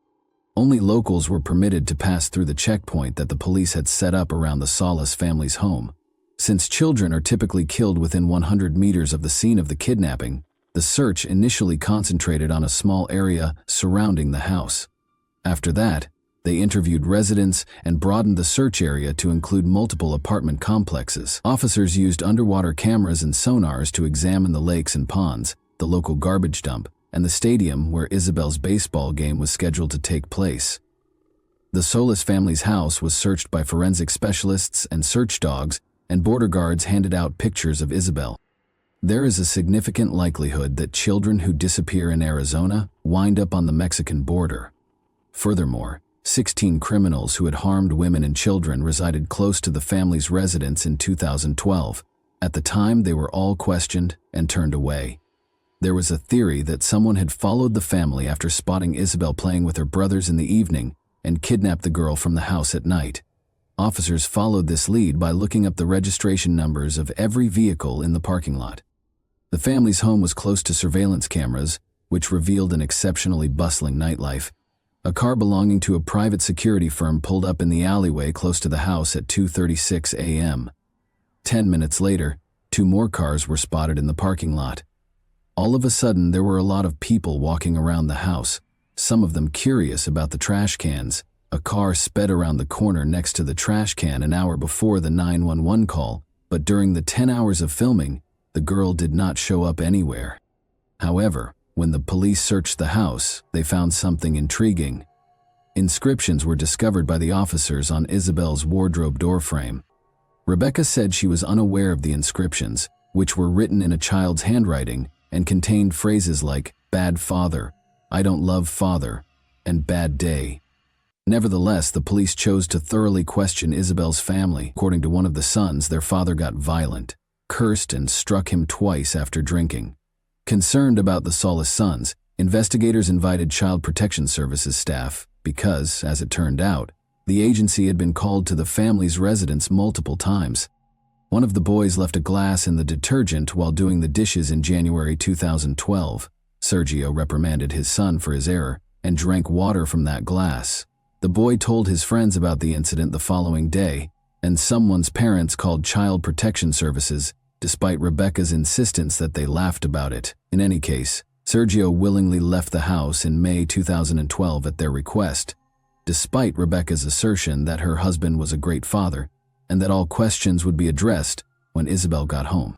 [SPEAKER 1] Only locals were permitted to pass through the checkpoint that the police had set up around the Solis family's home. Since children are typically killed within 100 meters of the scene of the kidnapping, the search initially concentrated on a small area surrounding the house. After that, they interviewed residents and broadened the search area to include multiple apartment complexes. Officers used underwater cameras and sonars to examine the lakes and ponds, the local garbage dump, and the stadium where Isabel's baseball game was scheduled to take place. The Solis family's house was searched by forensic specialists and search dogs, and border guards handed out pictures of Isabel. There is a significant likelihood that children who disappear in Arizona wind up on the Mexican border. Furthermore, 16 criminals who had harmed women and children resided close to the family's residence in 2012. At the time, they were all questioned and turned away. There was a theory that someone had followed the family after spotting Isabel playing with her brothers in the evening and kidnapped the girl from the house at night. Officers followed this lead by looking up the registration numbers of every vehicle in the parking lot. The family's home was close to surveillance cameras, which revealed an exceptionally bustling nightlife. A car belonging to a private security firm pulled up in the alleyway close to the house at 2:36 a.m. 10 minutes later, 2 more cars were spotted in the parking lot. All of a sudden, there were a lot of people walking around the house, some of them curious about the trash cans. A car sped around the corner next to the trash can an hour before the 911 call, but during the 10 hours of filming, the girl did not show up anywhere. However, when the police searched the house, they found something intriguing. Inscriptions were discovered by the officers on Isabel's wardrobe doorframe. Rebecca said she was unaware of the inscriptions, which were written in a child's handwriting and contained phrases like "bad father," "I don't love father," and "bad day." Nevertheless, the police chose to thoroughly question Isabel's family. According to one of the sons, their father got violent, cursed, and struck him twice after drinking. Concerned about the Solis sons, investigators invited Child Protection Services staff because, as it turned out, the agency had been called to the family's residence multiple times. One of the boys left a glass in the detergent while doing the dishes in January 2012. Sergio reprimanded his son for his error and drank water from that glass. The boy told his friends about the incident the following day, and someone's parents called Child Protection Services, despite Rebecca's insistence that they laughed about it. In any case, Sergio willingly left the house in May 2012 at their request, despite Rebecca's assertion that her husband was a great father and that all questions would be addressed when Isabel got home.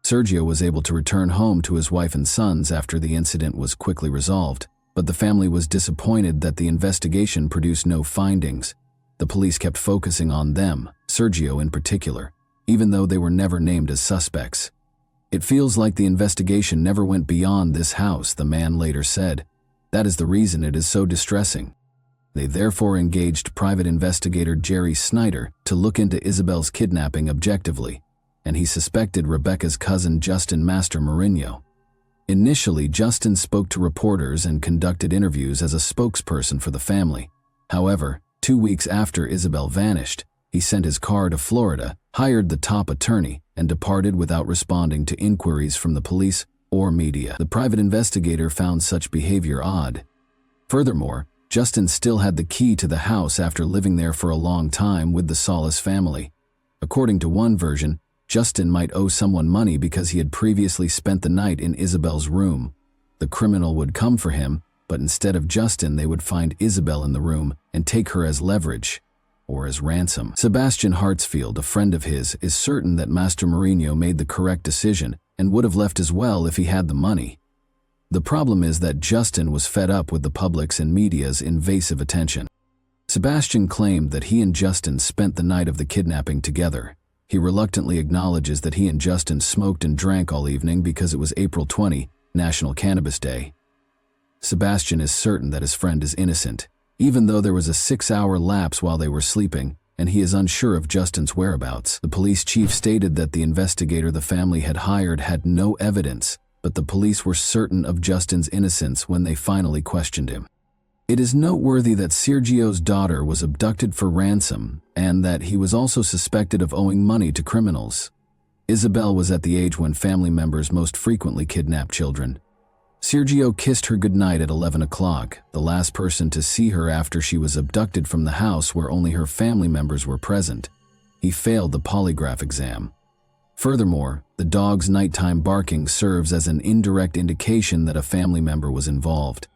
[SPEAKER 1] Sergio was able to return home to his wife and sons after the incident was quickly resolved, but the family was disappointed that the investigation produced no findings. The police kept focusing on them, Sergio in particular, even though they were never named as suspects. "It feels like the investigation never went beyond this house," the man later said. "That is the reason it is so distressing." They therefore engaged private investigator Jerry Snyder to look into Isabel's kidnapping objectively, and he suspected Rebecca's cousin Justin Master Mourinho. Initially, Justin spoke to reporters and conducted interviews as a spokesperson for the family. However, 2 weeks after Isabel vanished, he sent his car to Florida, hired the top attorney, and departed without responding to inquiries from the police or media. The private investigator found such behavior odd. Furthermore, Justin still had the key to the house after living there for a long time with the Solis family. According to one version, Justin might owe someone money because he had previously spent the night in Isabel's room. The criminal would come for him, but instead of Justin, they would find Isabel in the room and take her as leverage, or as ransom. Sebastian Hartsfield, a friend of his, is certain that Master Mourinho made the correct decision and would have left as well if he had the money. The problem is that Justin was fed up with the public's and media's invasive attention. Sebastian claimed that he and Justin spent the night of the kidnapping together. He reluctantly acknowledges that he and Justin smoked and drank all evening because it was April 20, National Cannabis Day. Sebastian is certain that his friend is innocent, even though there was a 6-hour lapse while they were sleeping, and he is unsure of Justin's whereabouts. The police chief stated that the investigator the family had hired had no evidence, but the police were certain of Justin's innocence when they finally questioned him. It is noteworthy that Sergio's daughter was abducted for ransom and that he was also suspected of owing money to criminals. Isabel was at the age when family members most frequently kidnap children. Sergio kissed her goodnight at 11 o'clock, the last person to see her after she was abducted from the house where only her family members were present. He failed the polygraph exam. Furthermore, the dog's nighttime barking serves as an indirect indication that a family member was involved.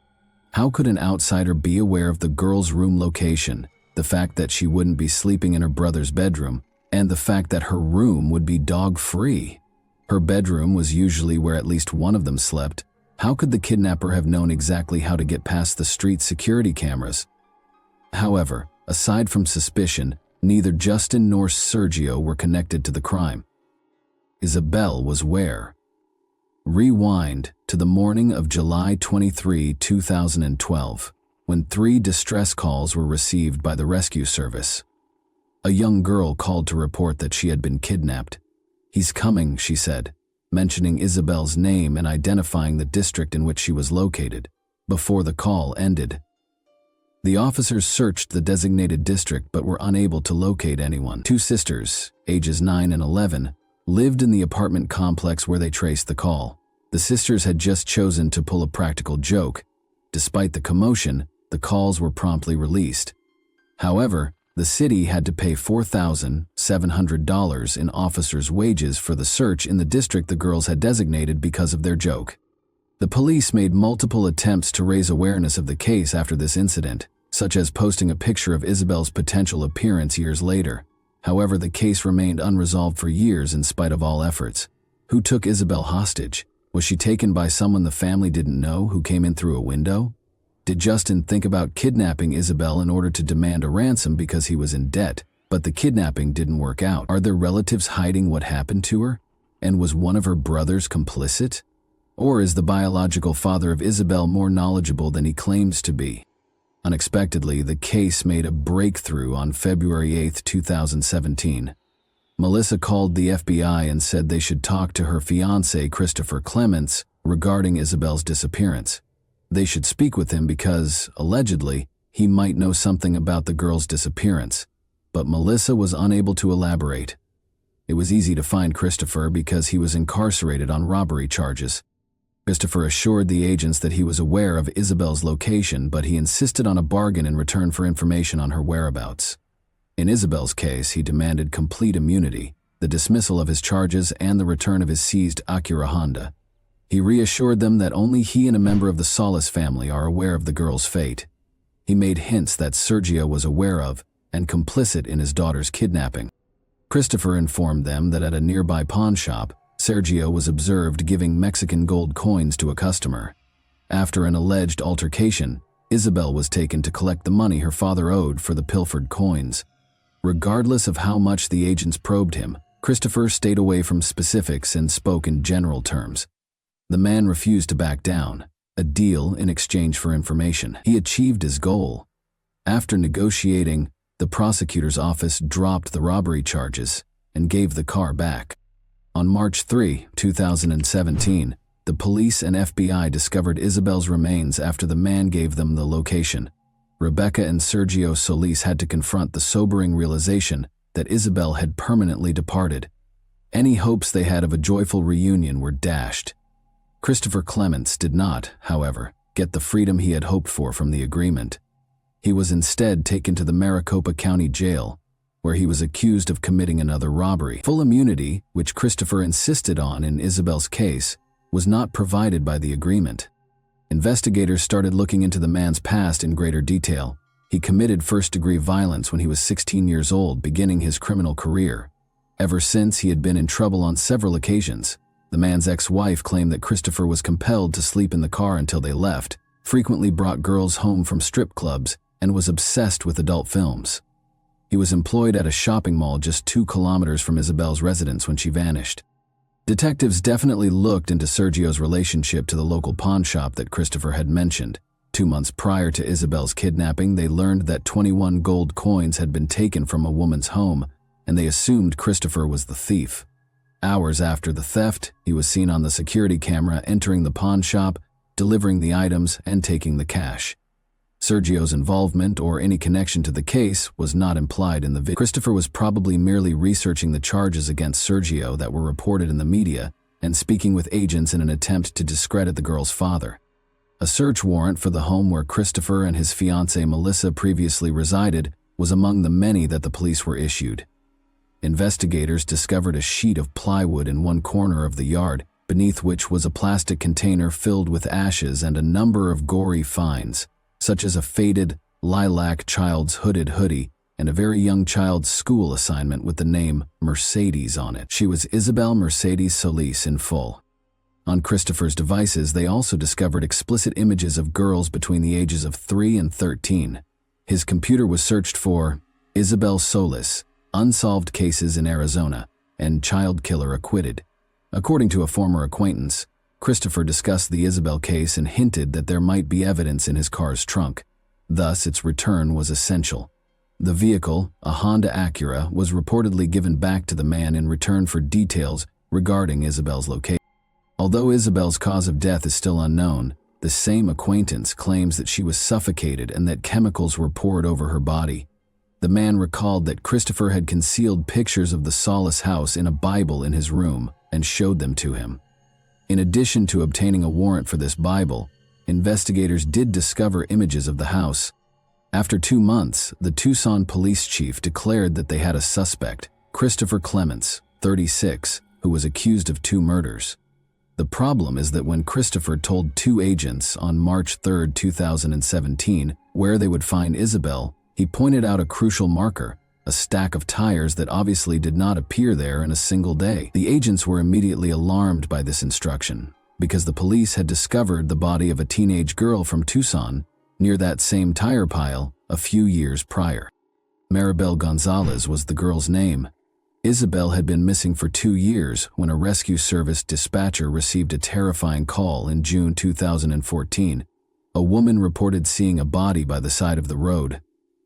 [SPEAKER 1] How could an outsider be aware of the girl's room location, the fact that she wouldn't be sleeping in her brother's bedroom, and the fact that her room would be dog-free? Her bedroom was usually where at least one of them slept. How could the kidnapper have known exactly how to get past the street security cameras? However, aside from suspicion, neither Justin nor Sergio were connected to the crime. Isabel was where? Rewind to the morning of July 23, 2012, when 3 distress calls were received by the rescue service. A young girl called to report that she had been kidnapped. "He's coming," she said, mentioning Isabel's name and identifying the district in which she was located, before the call ended. The officers searched the designated district but were unable to locate anyone. 2 sisters, ages 9 and 11, lived in the apartment complex where they traced the call. The sisters had just chosen to pull a practical joke. Despite the commotion, the calls were promptly released. However, the city had to pay $4,700 in officers' wages for the search in the district the girls had designated because of their joke. The police made multiple attempts to raise awareness of the case after this incident, such as posting a picture of Isabel's potential appearance years later. However, the case remained unresolved for years in spite of all efforts. Who took Isabel hostage? Was she taken by someone the family didn't know who came in through a window? Did Justin think about kidnapping Isabel in order to demand a ransom because he was in debt, but the kidnapping didn't work out? Are there relatives hiding what happened to her? And was one of her brothers complicit? Or is the biological father of Isabel more knowledgeable than he claims to be? Unexpectedly, the case made a breakthrough on February 8, 2017. Melissa called the FBI and said they should talk to her fiancé, Christopher Clements, regarding Isabel's disappearance. They should speak with him because, allegedly, he might know something about the girl's disappearance. But Melissa was unable to elaborate. It was easy to find Christopher because he was incarcerated on robbery charges. Christopher assured the agents that he was aware of Isabel's location, but he insisted on a bargain in return for information on her whereabouts. In Isabel's case, he demanded complete immunity, the dismissal of his charges, and the return of his seized Acura Honda. He reassured them that only he and a member of the Solis family are aware of the girl's fate. He made hints that Sergio was aware of and complicit in his daughter's kidnapping. Christopher informed them that at a nearby pawn shop, Sergio was observed giving Mexican gold coins to a customer. After an alleged altercation, Isabel was taken to collect the money her father owed for the pilfered coins. Regardless of how much the agents probed him, Christopher stayed away from specifics and spoke in general terms. The man refused to back down, a deal in exchange for information. He achieved his goal. After negotiating, the prosecutor's office dropped the robbery charges and gave the car back. On March 3, 2017, The police and FBI discovered Isabel's remains after the man gave them the location. Rebecca and Sergio Solis had to confront the sobering realization that Isabel had permanently departed. Any hopes they had of a joyful reunion were dashed. Christopher Clements did not, however, get the freedom he had hoped for from the agreement. He was instead taken to the Maricopa County Jail, where he was accused of committing another robbery. Full immunity, which Christopher insisted on in Isabel's case, was not provided by the agreement. Investigators started looking into the man's past in greater detail. He committed first-degree violence when he was 16 years old, beginning his criminal career. Ever since, he had been in trouble on several occasions. The man's ex-wife claimed that Christopher was compelled to sleep in the car until they left, frequently brought girls home from strip clubs, and was obsessed with adult films. He was employed at a shopping mall just 2 kilometers from Isabel's residence when she vanished. Detectives definitely looked into Sergio's relationship to the local pawn shop that Christopher had mentioned. 2 months prior to Isabel's kidnapping, they learned that 21 gold coins had been taken from a woman's home, and they assumed Christopher was the thief. Hours after the theft, he was seen on the security camera entering the pawn shop, delivering the items, and taking the cash. Sergio's involvement or any connection to the case was not implied in the video. Christopher was probably merely researching the charges against Sergio that were reported in the media and speaking with agents in an attempt to discredit the girl's father. A search warrant for the home where Christopher and his fiancée Melissa previously resided was among the many that the police were issued. Investigators discovered a sheet of plywood in one corner of the yard, beneath which was a plastic container filled with ashes and a number of gory finds, such as a faded, lilac child's hooded hoodie and a very young child's school assignment with the name Mercedes on it. She was Isabel Mercedes Solis in full. On Christopher's devices, they also discovered explicit images of girls between the ages of 3 and 13. His computer was searched for Isabel Solis, unsolved cases in Arizona, and child killer acquitted. According to a former acquaintance, Christopher discussed the Isabel case and hinted that there might be evidence in his car's trunk. Thus, its return was essential. The vehicle, a Honda Acura, was reportedly given back to the man in return for details regarding Isabel's location. Although Isabel's cause of death is still unknown, the same acquaintance claims that she was suffocated and that chemicals were poured over her body. The man recalled that Christopher had concealed pictures of the Solis house in a Bible in his room and showed them to him. In addition to obtaining a warrant for this Bible, investigators did discover images of the house. After 2 months, the Tucson police chief declared that they had a suspect, Christopher Clements, 36, who was accused of 2 murders. The problem is that when Christopher told 2 agents on March 3, 2017, where they would find Isabel, he pointed out a crucial marker, a stack of tires that obviously did not appear there in a single day. The agents were immediately alarmed by this instruction, because the police had discovered the body of a teenage girl from Tucson near that same tire pile a few years prior. Maribel Gonzalez was the girl's name. Isabel had been missing for 2 years when a rescue service dispatcher received a terrifying call in June 2014. A woman reported seeing a body by the side of the road.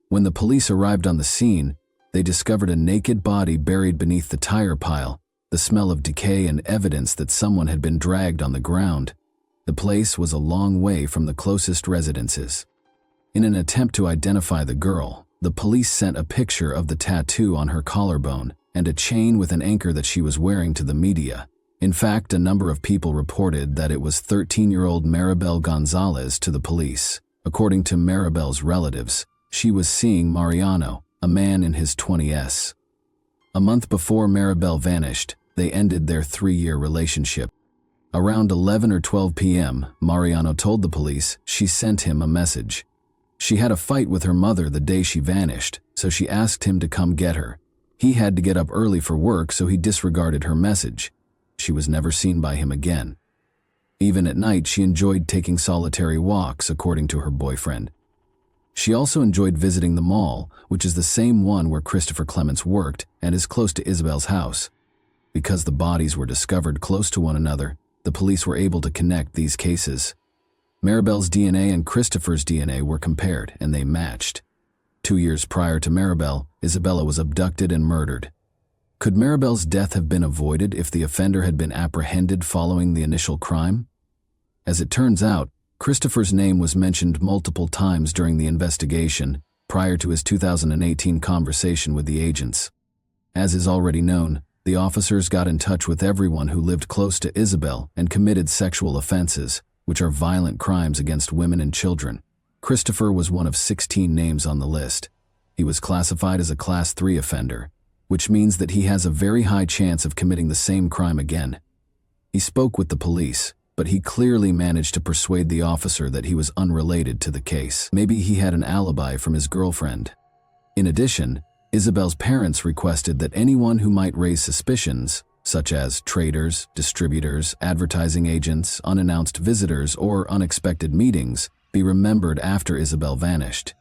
[SPEAKER 1] When the police arrived on the scene, they discovered a naked body buried beneath the tire pile, the smell of decay and evidence that someone had been dragged on the ground. The place was a long way from the closest residences. In an attempt to identify the girl, the police sent a picture of the tattoo on her collarbone and a chain with an anchor that she was wearing to the media. In fact, a number of people reported that it was 13-year-old Maribel Gonzalez to the police. According to Maribel's relatives, she was seeing Mariano, a man in his 20s. A month before Maribel vanished, they ended their 3-year relationship. Around 11 or 12 p.m., Mariano told the police she sent him a message. She had a fight with her mother the day she vanished, so she asked him to come get her. He had to get up early for work, so he disregarded her message. She was never seen by him again. Even at night, she enjoyed taking solitary walks, according to her boyfriend. She also enjoyed visiting the mall, which is the same one where Christopher Clements worked and is close to Isabel's house. Because the bodies were discovered close to one another, the police were able to connect these cases. Maribel's DNA and Christopher's DNA were compared, and they matched. 2 years prior to Maribel, Isabella was abducted and murdered. Could Maribel's death have been avoided if the offender had been apprehended following the initial crime? As it turns out, Christopher's name was mentioned multiple times during the investigation prior to his 2018 conversation with the agents. As is already known, the officers got in touch with everyone who lived close to Isabel and committed sexual offenses, which are violent crimes against women and children. Christopher was one of 16 names on the list. He was classified as a Class 3 offender, which means that he has a very high chance of committing the same crime again. He spoke with the police, but he clearly managed to persuade the officer that he was unrelated to the case. Maybe he had an alibi from his girlfriend. In addition, Isabel's parents requested that anyone who might raise suspicions, such as traders, distributors, advertising agents, unannounced visitors, or unexpected meetings, be remembered after Isabel vanished.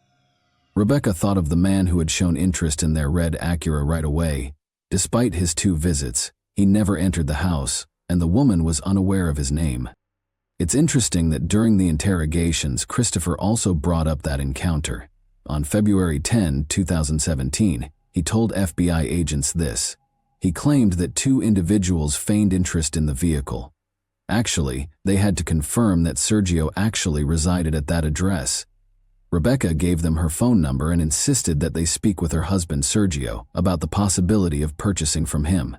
[SPEAKER 1] Rebecca thought of the man who had shown interest in their red Acura right away. Despite his 2 visits, he never entered the house, and the woman was unaware of his name. It's interesting that during the interrogations, Christopher also brought up that encounter. On February 10, 2017, he told FBI agents this. He claimed that 2 individuals feigned interest in the vehicle. Actually, they had to confirm that Sergio actually resided at that address. Rebecca gave them her phone number and insisted that they speak with her husband Sergio about the possibility of purchasing from him.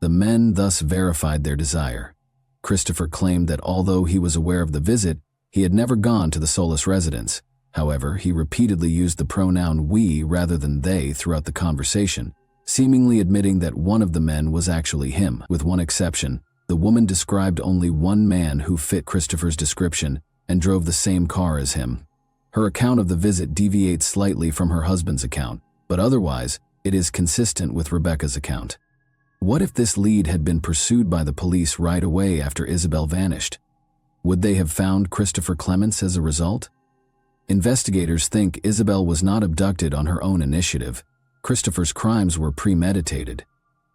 [SPEAKER 1] The men thus verified their desire. Christopher claimed that although he was aware of the visit, he had never gone to the Solis residence. However, he repeatedly used the pronoun we rather than they throughout the conversation, seemingly admitting that one of the men was actually him. With one exception, the woman described only one man who fit Christopher's description and drove the same car as him. Her account of the visit deviates slightly from her husband's account, but otherwise, it is consistent with Rebecca's account. What if this lead had been pursued by the police right away after Isabel vanished? Would they have found Christopher Clements as a result? Investigators think Isabel was not abducted on her own initiative. Christopher's crimes were premeditated.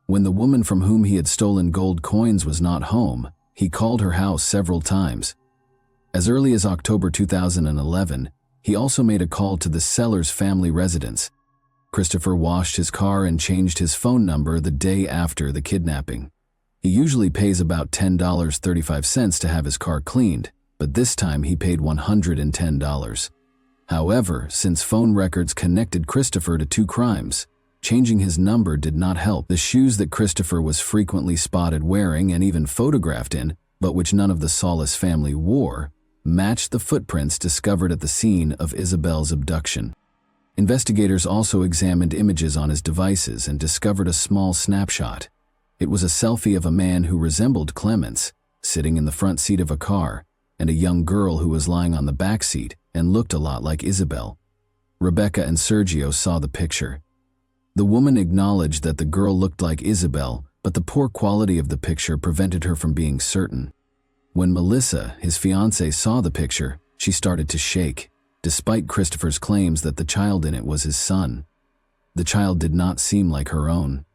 [SPEAKER 1] When the woman from whom he had stolen gold coins was not home, he called her house several times. As early as October 2011, he also made a call to the seller's family residence. Christopher washed his car and changed his phone number the day after the kidnapping. He usually pays about $10.35 to have his car cleaned, but this time he paid $110. However, since phone records connected Christopher to 2 crimes, changing his number did not help. The shoes that Christopher was frequently spotted wearing and even photographed in, but which none of the Solis family wore, matched the footprints discovered at the scene of Isabel's abduction. Investigators also examined images on his devices and discovered a small snapshot. It was a selfie of a man who resembled Clements, sitting in the front seat of a car, and a young girl who was lying on the back seat and looked a lot like Isabel. Rebecca and Sergio saw the picture. The woman acknowledged that the girl looked like Isabel, but the poor quality of the picture prevented her from being certain. When Melissa, his fiancée, saw the picture, she started to shake, despite Christopher's claims that the child in it was his son. The child did not seem like her own.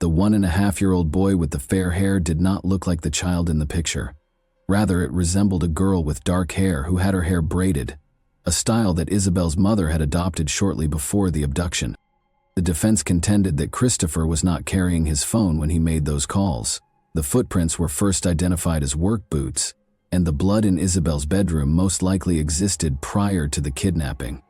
[SPEAKER 1] The 1.5-year-old boy with the fair hair did not look like the child in the picture. Rather, it resembled a girl with dark hair who had her hair braided, a style that Isabel's mother had adopted shortly before the abduction. The defense contended that Christopher was not carrying his phone when he made those calls. The footprints were first identified as work boots, and the blood in Isabel's bedroom most likely existed prior to the kidnapping.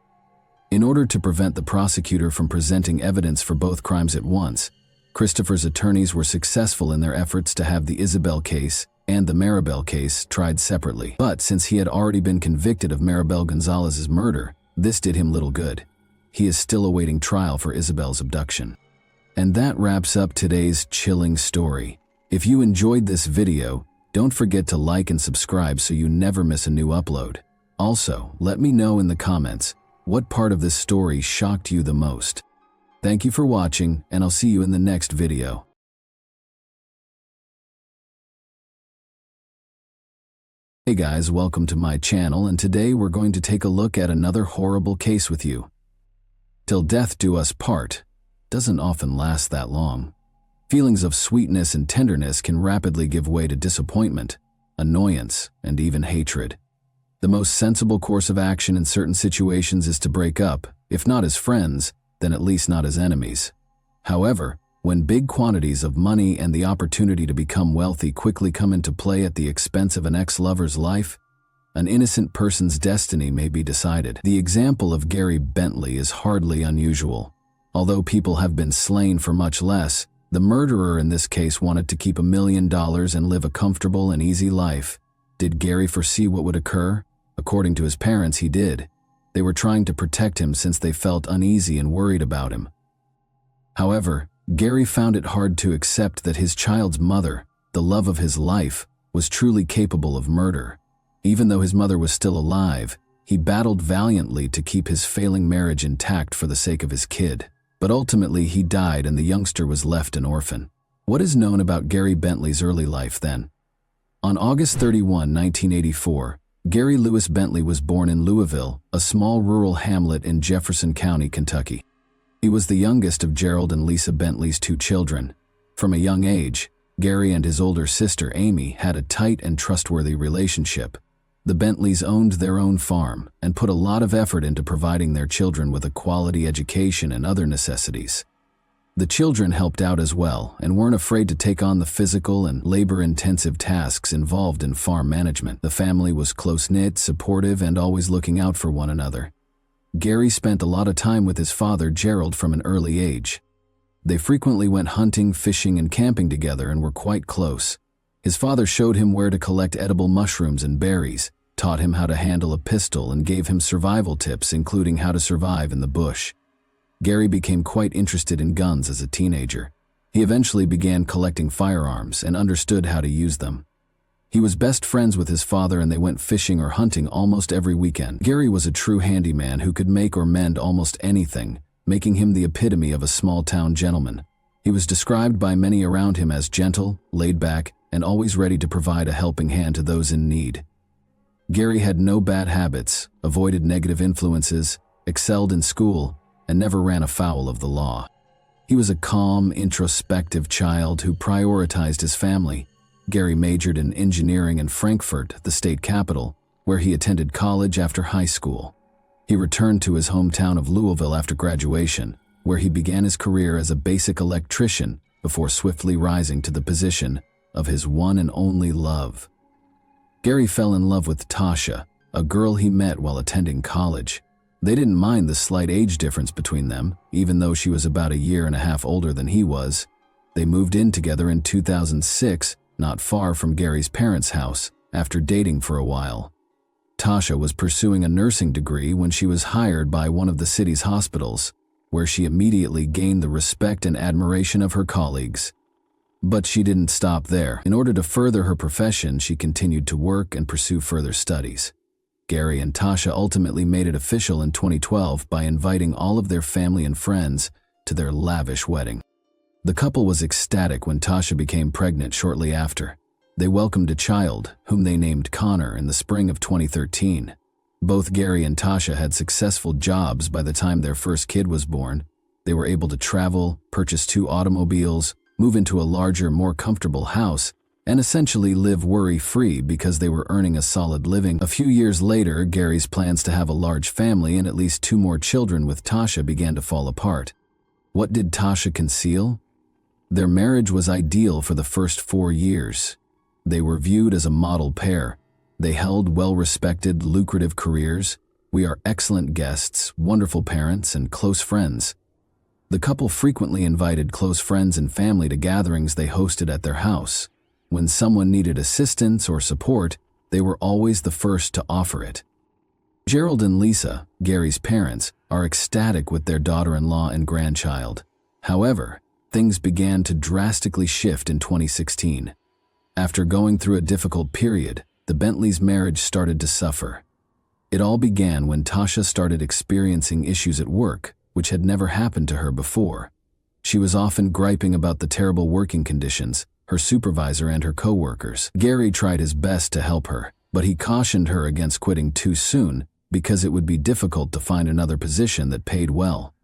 [SPEAKER 1] In order to prevent the prosecutor from presenting evidence for both crimes at once, Christopher's attorneys were successful in their efforts to have the Isabel case and the Maribel case tried separately. But since he had already been convicted of Maribel Gonzalez's murder, this did him little good. He is still awaiting trial for Isabel's abduction. And that wraps up today's chilling story. If you enjoyed this video, don't forget to like and subscribe so you never miss a new upload. Also, let me know in the comments what part of this story shocked you the most. Thank you for watching, and I'll see you in the next video. Hey guys, welcome to my channel, and today we're going to take a look at another horrible case with you. Till death do us part doesn't often last that long. Feelings of sweetness and tenderness can rapidly give way to disappointment, annoyance, and even hatred. The most sensible course of action in certain situations is to break up, if not as friends, then at least not as enemies. However, When big quantities of money and the opportunity to become wealthy quickly come into play at the expense of an ex-lover's life, an innocent person's destiny may be decided. The example of Gary Bentley is hardly unusual. Although people have been slain for much less, the murderer in this case wanted to keep $1 million and live a comfortable and easy life. Did Gary foresee what would occur? According to his parents, he did. They were trying to protect him since they felt uneasy and worried about him. However, Gary found it hard to accept that his child's mother, the love of his life, was truly capable of murder. Even though his mother was still alive, he battled valiantly to keep his failing marriage intact for the sake of his kid. But ultimately he died and the youngster was left an orphan. What is known about Gary Bentley's early life then? On August 31, 1984, Gary Lewis Bentley was born in Louisville, a small rural hamlet in Jefferson County, Kentucky. He was the youngest of Gerald and Lisa Bentley's 2 children. From a young age, Gary and his older sister Amy had a tight and trustworthy relationship. The Bentleys owned their own farm and put a lot of effort into providing their children with a quality education and other necessities. The children helped out as well and weren't afraid to take on the physical and labor-intensive tasks involved in farm management. The family was close-knit, supportive, and always looking out for one another. Gary spent a lot of time with his father, Gerald, from an early age. They frequently went hunting, fishing, and camping together and were quite close. His father showed him where to collect edible mushrooms and berries, taught him how to handle a pistol, and gave him survival tips, including how to survive in the bush. Gary became quite interested in guns as a teenager. He eventually began collecting firearms and understood how to use them. He was best friends with his father and they went fishing or hunting almost every weekend. Gary was a true handyman who could make or mend almost anything, making him the epitome of a small-town gentleman. He was described by many around him as gentle, laid-back, and always ready to provide a helping hand to those in need. Gary had no bad habits, avoided negative influences, excelled in school, and never ran afoul of the law. He was a calm, introspective child who prioritized his family. Gary majored in engineering in Frankfurt, the state capital, where he attended college after high school. He returned to his hometown of Louisville after graduation, where he began his career as a basic electrician before swiftly rising to the position of his one and only love. Gary fell in love with Tasha, a girl he met while attending college. They didn't mind the slight age difference between them, even though she was about 1.5 years older than he was. They moved in together in 2006, not far from Gary's parents' house, after dating for a while. Tasha was pursuing a nursing degree when she was hired by one of the city's hospitals, where she immediately gained the respect and admiration of her colleagues. But she didn't stop there. In order to further her profession, she continued to work and pursue further studies. Gary and Tasha ultimately made it official in 2012 by inviting all of their family and friends to their lavish wedding. The couple was ecstatic when Tasha became pregnant shortly after. They welcomed a child, whom they named Connor, in the spring of 2013. Both Gary and Tasha had successful jobs by the time their first kid was born. They were able to travel, purchase 2 automobiles, move into a larger, more comfortable house, and essentially live worry-free because they were earning a solid living. A few years later, Gary's plans to have a large family and at least 2 more children with Tasha began to fall apart. What did Tasha conceal? Their marriage was ideal for the first 4 years. They were viewed as a model pair. They held well-respected, lucrative careers. We are excellent guests, wonderful parents, and close friends. The couple frequently invited close friends and family to gatherings they hosted at their house. When someone needed assistance or support, they were always the first to offer it. Gerald and Lisa, Gary's parents, are ecstatic with their daughter-in-law and grandchild. However, things began to drastically shift in 2016. After going through a difficult period, the Bentleys' marriage started to suffer. It all began when Tasha started experiencing issues at work, which had never happened to her before. She was often griping about the terrible working conditions, her supervisor and her co-workers. Gary tried his best to help her, but he cautioned her against quitting too soon because it would be difficult to find another position that paid well.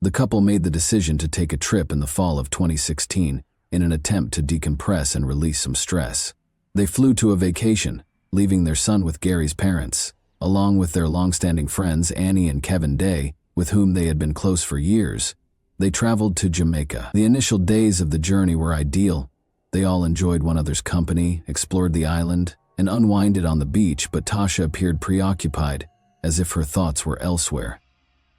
[SPEAKER 1] The couple made the decision to take a trip in the fall of 2016 in an attempt to decompress and release some stress. They flew to a vacation, leaving their son with Gary's parents, along with their long-standing friends Annie and Kevin Day, with whom they had been close for years. They traveled to Jamaica. The initial days of the journey were ideal. They all enjoyed one another's company, explored the island, and unwinded on the beach, but Tasha appeared preoccupied, as if her thoughts were elsewhere.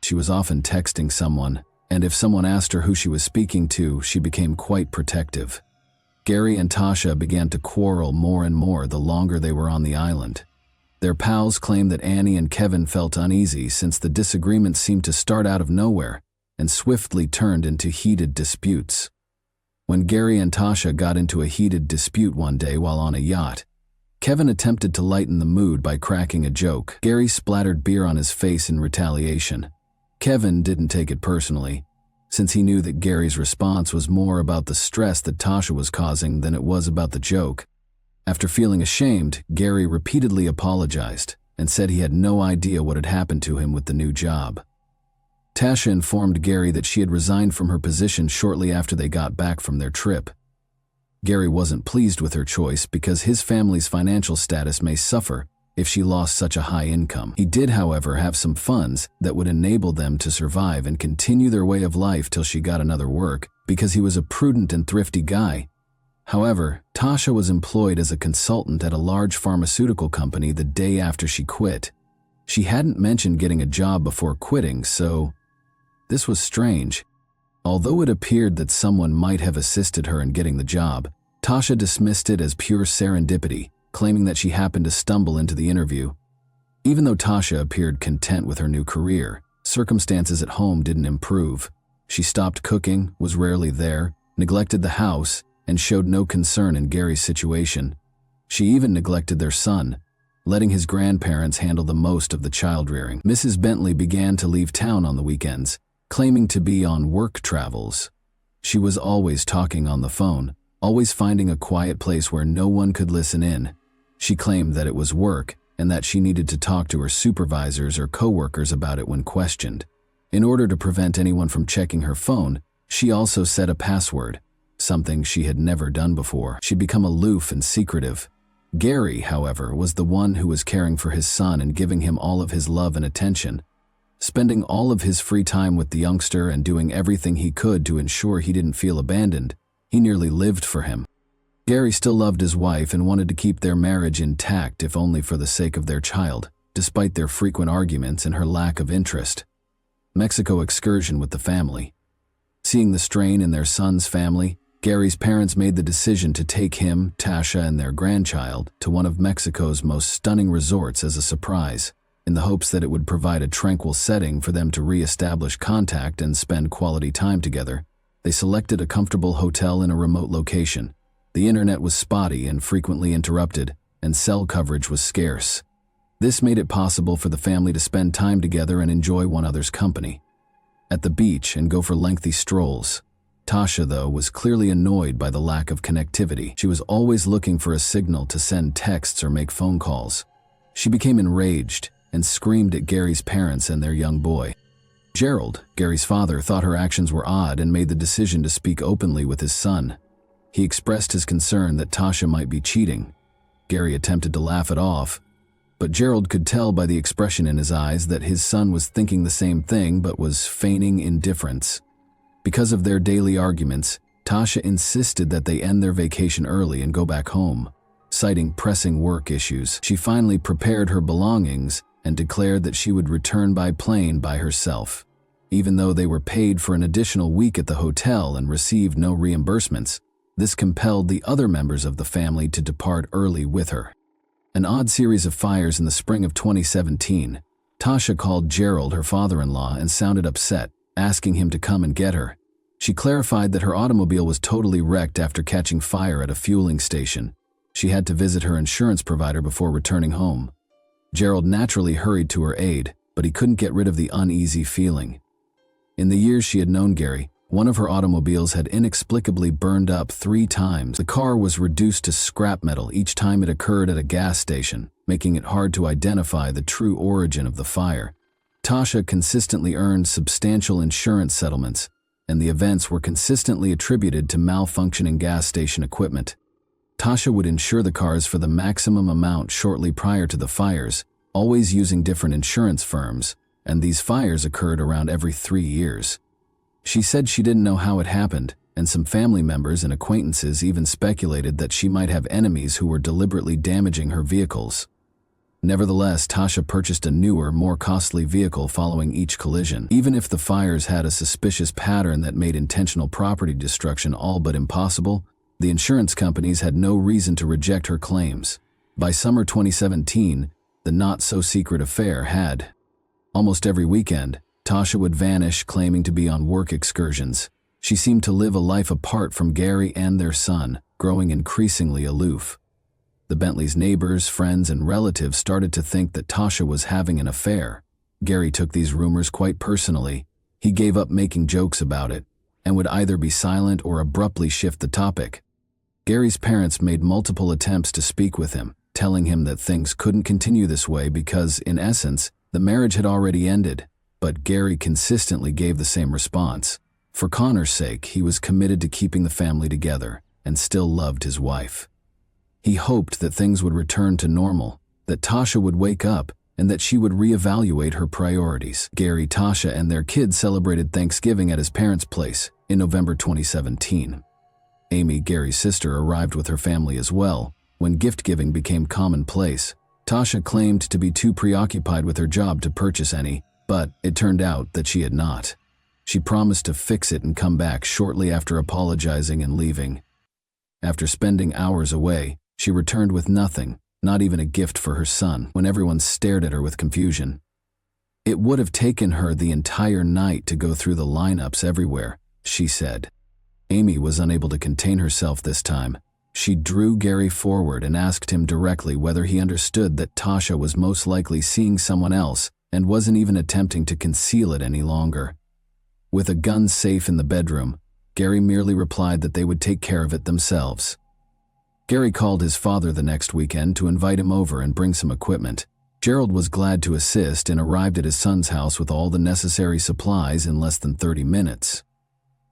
[SPEAKER 1] She was often texting someone, and if someone asked her who she was speaking to, she became quite protective. Gary and Tasha began to quarrel more and more the longer they were on the island. Their pals claimed that Annie and Kevin felt uneasy since the disagreements seemed to start out of nowhere and swiftly turned into heated disputes. When Gary and Tasha got into a heated dispute one day while on a yacht, Kevin attempted to lighten the mood by cracking a joke. Gary splattered beer on his face in retaliation. Kevin didn't take it personally, since he knew that Gary's response was more about the stress that Tasha was causing than it was about the joke. After feeling ashamed, Gary repeatedly apologized and said he had no idea what had happened to him with the new job. Tasha informed Gary that she had resigned from her position shortly after they got back from their trip. Gary wasn't pleased with her choice because his family's financial status may suffer if she lost such a high income. He did, however, have some funds that would enable them to survive and continue their way of life till she got another work, because he was a prudent and thrifty guy. However, Tasha was employed as a consultant at a large pharmaceutical company the day after she quit. She hadn't mentioned getting a job before quitting, so this was strange. Although it appeared that someone might have assisted her in getting the job, Tasha dismissed it as pure serendipity, claiming that she happened to stumble into the interview. Even though Tasha appeared content with her new career, circumstances at home didn't improve. She stopped cooking, was rarely there, neglected the house, and showed no concern in Gary's situation. She even neglected their son, letting his grandparents handle the most of the child-rearing. Mrs. Bentley began to leave town on the weekends, claiming to be on work travels. She was always talking on the phone, always finding a quiet place where no one could listen in. She claimed that it was work and that she needed to talk to her supervisors or coworkers about it when questioned. In order to prevent anyone from checking her phone, she also set a password, something she had never done before. She'd become aloof and secretive. Gary, however, was the one who was caring for his son and giving him all of his love and attention, spending all of his free time with the youngster and doing everything he could to ensure he didn't feel abandoned. He nearly lived for him. Gary still loved his wife and wanted to keep their marriage intact, if only for the sake of their child, despite their frequent arguments and her lack of interest. Mexico excursion with the family. Seeing the strain in their son's family, Gary's parents made the decision to take him, Tasha, and their grandchild to one of Mexico's most stunning resorts as a surprise, in the hopes that it would provide a tranquil setting for them to re-establish contact and spend quality time together. They selected a comfortable hotel in a remote location. The internet was spotty and frequently interrupted, and cell coverage was scarce. This made it possible for the family to spend time together and enjoy one another's company. At the beach and go for lengthy strolls. Tasha, though, was clearly annoyed by the lack of connectivity. She was always looking for a signal to send texts or make phone calls. She became enraged and screamed at Gary's parents and their young boy. Gerald, Gary's father, thought her actions were odd and made the decision to speak openly with his son. He expressed his concern that Tasha might be cheating. Gary attempted to laugh it off, but Gerald could tell by the expression in his eyes that his son was thinking the same thing but was feigning indifference. Because of their daily arguments, Tasha insisted that they end their vacation early and go back home. Citing pressing work issues, she finally prepared her belongings and declared that she would return by plane by herself. Even though they were paid for an additional week at the hotel and received no reimbursements, this compelled the other members of the family to depart early with her. An odd series of fires in the spring of 2017, Tasha called Gerald, her father-in-law, and sounded upset, asking him to come and get her. She clarified that her automobile was totally wrecked after catching fire at a fueling station. She had to visit her insurance provider before returning home. Gerald naturally hurried to her aid, but he couldn't get rid of the uneasy feeling. In the years she had known Gary, one of her automobiles had inexplicably burned up 3 times. The car was reduced to scrap metal each time it occurred at a gas station, making it hard to identify the true origin of the fire. Tasha consistently earned substantial insurance settlements, and the events were consistently attributed to malfunctioning gas station equipment. Tasha would insure the cars for the maximum amount shortly prior to the fires, always using different insurance firms, and these fires occurred around every 3 years. She said she didn't know how it happened, and some family members and acquaintances even speculated that she might have enemies who were deliberately damaging her vehicles. Nevertheless, Tasha purchased a newer, more costly vehicle following each collision. Even if the fires had a suspicious pattern that made intentional property destruction all but impossible, the insurance companies had no reason to reject her claims. By summer 2017, the not-so-secret affair had. Almost every weekend, Tasha would vanish, claiming to be on work excursions. She seemed to live a life apart from Gary and their son, growing increasingly aloof. The Bentleys' neighbors, friends, and relatives started to think that Tasha was having an affair. Gary took these rumors quite personally. He gave up making jokes about it, and would either be silent or abruptly shift the topic. Gary's parents made multiple attempts to speak with him, telling him that things couldn't continue this way because, in essence, the marriage had already ended. But Gary consistently gave the same response. For Connor's sake, he was committed to keeping the family together and still loved his wife. He hoped that things would return to normal, that Tasha would wake up, and that she would reevaluate her priorities. Gary, Tasha, and their kids celebrated Thanksgiving at his parents' place in November 2017. Amy, Gary's sister, arrived with her family as well. When gift-giving became commonplace, Tasha claimed to be too preoccupied with her job to purchase any, but it turned out that she had not. She promised to fix it and come back shortly after apologizing and leaving. After spending hours away, she returned with nothing, not even a gift for her son, when everyone stared at her with confusion. It would have taken her the entire night to go through the lineups everywhere, she said. Amy was unable to contain herself this time. She drew Gary forward and asked him directly whether he understood that Tasha was most likely seeing someone else and wasn't even attempting to conceal it any longer. With a gun safe in the bedroom, Gary merely replied that they would take care of it themselves. Gary called his father the next weekend to invite him over and bring some equipment. Gerald was glad to assist and arrived at his son's house with all the necessary supplies in less than 30 minutes.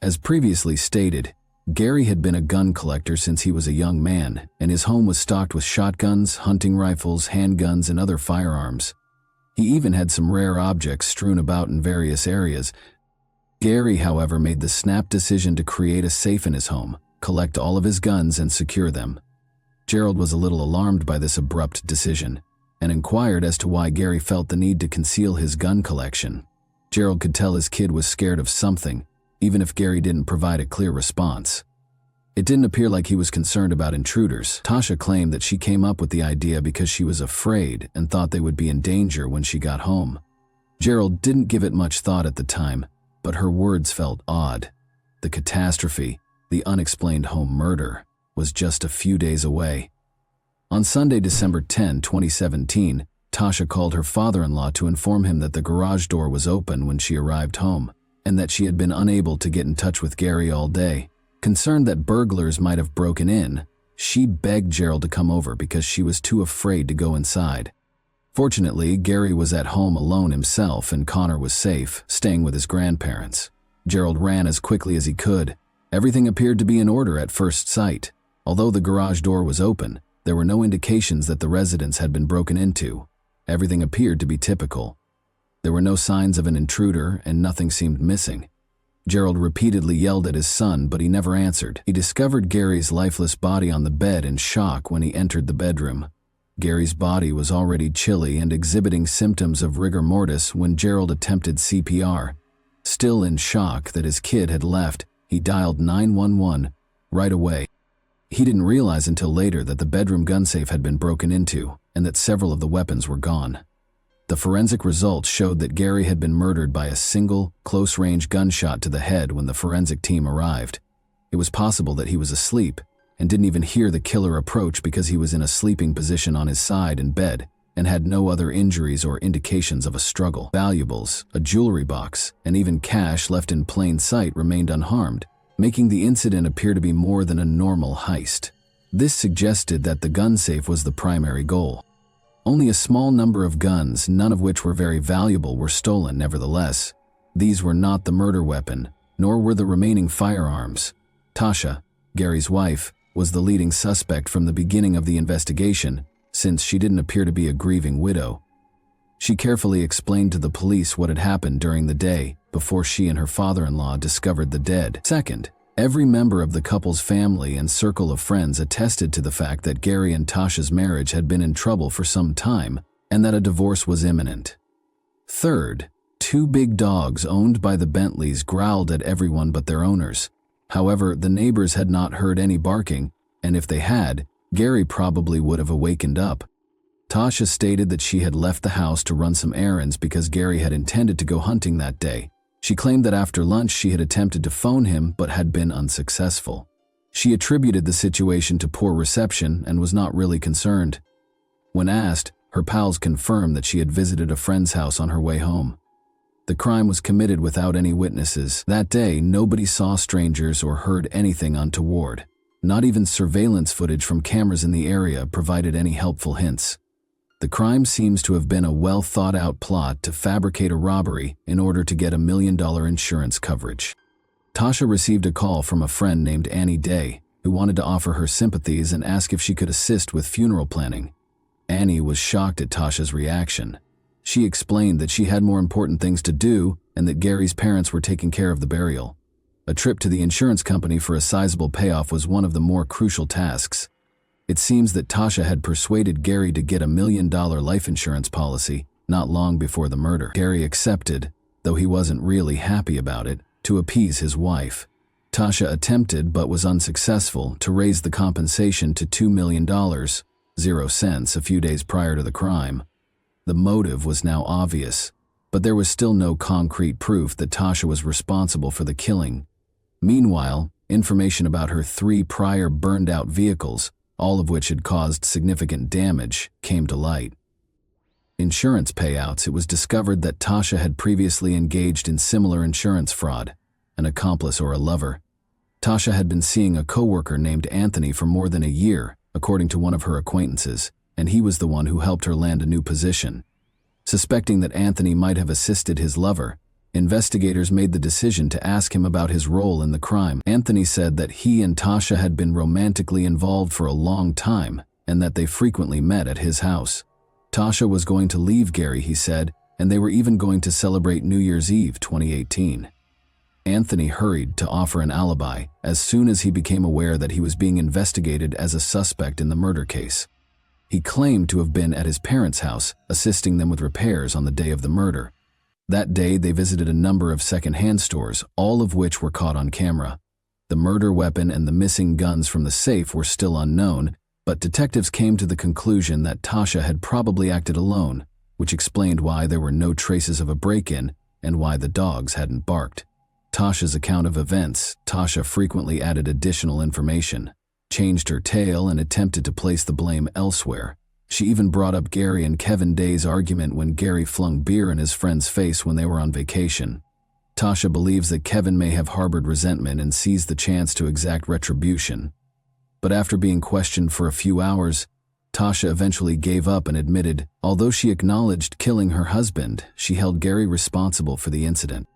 [SPEAKER 1] As previously stated, Gary had been a gun collector since he was a young man, and his home was stocked with shotguns, hunting rifles, handguns, and other firearms. He even had some rare objects strewn about in various areas. Gary, however, made the snap decision to create a safe in his home, collect all of his guns, and secure them. Gerald was a little alarmed by this abrupt decision, and inquired as to why Gary felt the need to conceal his gun collection. Gerald could tell his kid was scared of something, even if Gary didn't provide a clear response. It didn't appear like he was concerned about intruders. Tasha claimed that she came up with the idea because she was afraid and thought they would be in danger when she got home. Gerald didn't give it much thought at the time, but her words felt odd. The catastrophe, the unexplained home murder, was just a few days away. On Sunday, December 10, 2017, Tasha called her father-in-law to inform him that the garage door was open when she arrived home, and that she had been unable to get in touch with Gary all day. Concerned that burglars might have broken in, she begged Gerald to come over because she was too afraid to go inside. Fortunately, Gary was at home alone himself and Connor was safe, staying with his grandparents. Gerald ran as quickly as he could. Everything appeared to be in order at first sight. Although the garage door was open, there were no indications that the residence had been broken into. Everything appeared to be typical. There were no signs of an intruder and nothing seemed missing. Gerald repeatedly yelled at his son, but he never answered. He discovered Gary's lifeless body on the bed in shock when he entered the bedroom. Gary's body was already chilly and exhibiting symptoms of rigor mortis when Gerald attempted CPR. Still in shock that his kid had left, he dialed 911 right away. He didn't realize until later that the bedroom gun safe had been broken into and that several of the weapons were gone. The forensic results showed that Gary had been murdered by a single, close-range gunshot to the head when the forensic team arrived. It was possible that he was asleep and didn't even hear the killer approach because he was in a sleeping position on his side in bed and had no other injuries or indications of a struggle. Valuables, a jewelry box, and even cash left in plain sight remained unharmed, making the incident appear to be more than a normal heist. This suggested that the gun safe was the primary goal. Only a small number of guns, none of which were very valuable, were stolen nevertheless. These were not the murder weapon, nor were the remaining firearms. Tasha, Gary's wife, was the leading suspect from the beginning of the investigation, since she didn't appear to be a grieving widow. She carefully explained to the police what had happened during the day, before she and her father-in-law discovered the dead. Second, every member of the couple's family and circle of friends attested to the fact that Gary and Tasha's marriage had been in trouble for some time and that a divorce was imminent. Third, 2 big dogs owned by the Bentleys growled at everyone but their owners. However, the neighbors had not heard any barking, and if they had, Gary probably would have awakened up. Tasha stated that she had left the house to run some errands because Gary had intended to go hunting that day. She claimed that after lunch she had attempted to phone him but had been unsuccessful. She attributed the situation to poor reception and was not really concerned. When asked, her pals confirmed that she had visited a friend's house on her way home. The crime was committed without any witnesses. That day, nobody saw strangers or heard anything untoward. Not even surveillance footage from cameras in the area provided any helpful hints. The crime seems to have been a well-thought-out plot to fabricate a robbery in order to get $1 million insurance coverage. Tasha received a call from a friend named Annie Day, who wanted to offer her sympathies and ask if she could assist with funeral planning. Annie was shocked at Tasha's reaction. She explained that she had more important things to do and that Gary's parents were taking care of the burial. A trip to the insurance company for a sizable payoff was one of the more crucial tasks. It seems that Tasha had persuaded Gary to get $1 million life insurance policy not long before the murder. Gary accepted, though he wasn't really happy about it, to appease his wife. Tasha attempted, but was unsuccessful, to raise the compensation to $2 million, 0 cents, a few days prior to the crime. The motive was now obvious, but there was still no concrete proof that Tasha was responsible for the killing. Meanwhile, information about her 3 prior burned-out vehicles, all of which had caused significant damage, came to light. Insurance payouts. It was discovered that Tasha had previously engaged in similar insurance fraud, an accomplice or a lover. Tasha had been seeing a coworker named Anthony for more than a year, according to one of her acquaintances, and he was the one who helped her land a new position. Suspecting that Anthony might have assisted his lover, investigators made the decision to ask him about his role in the crime. Anthony said that he and Tasha had been romantically involved for a long time and that they frequently met at his house. Tasha was going to leave Gary, he said, and they were even going to celebrate New Year's Eve 2018. Anthony hurried to offer an alibi as soon as he became aware that he was being investigated as a suspect in the murder case. He claimed to have been at his parents' house, assisting them with repairs on the day of the murder. That day, they visited a number of second-hand stores, all of which were caught on camera. The murder weapon and the missing guns from the safe were still unknown, but detectives came to the conclusion that Tasha had probably acted alone, which explained why there were no traces of a break-in and why the dogs hadn't barked. Tasha's account of events. Tasha frequently added additional information, changed her tale, and attempted to place the blame elsewhere. She even brought up Gary and Kevin Day's argument when Gary flung beer in his friend's face when they were on vacation. Tasha believes that Kevin may have harbored resentment and seized the chance to exact retribution. But after being questioned for a few hours, Tasha eventually gave up and admitted, although she acknowledged killing her husband, she held Gary responsible for the incident.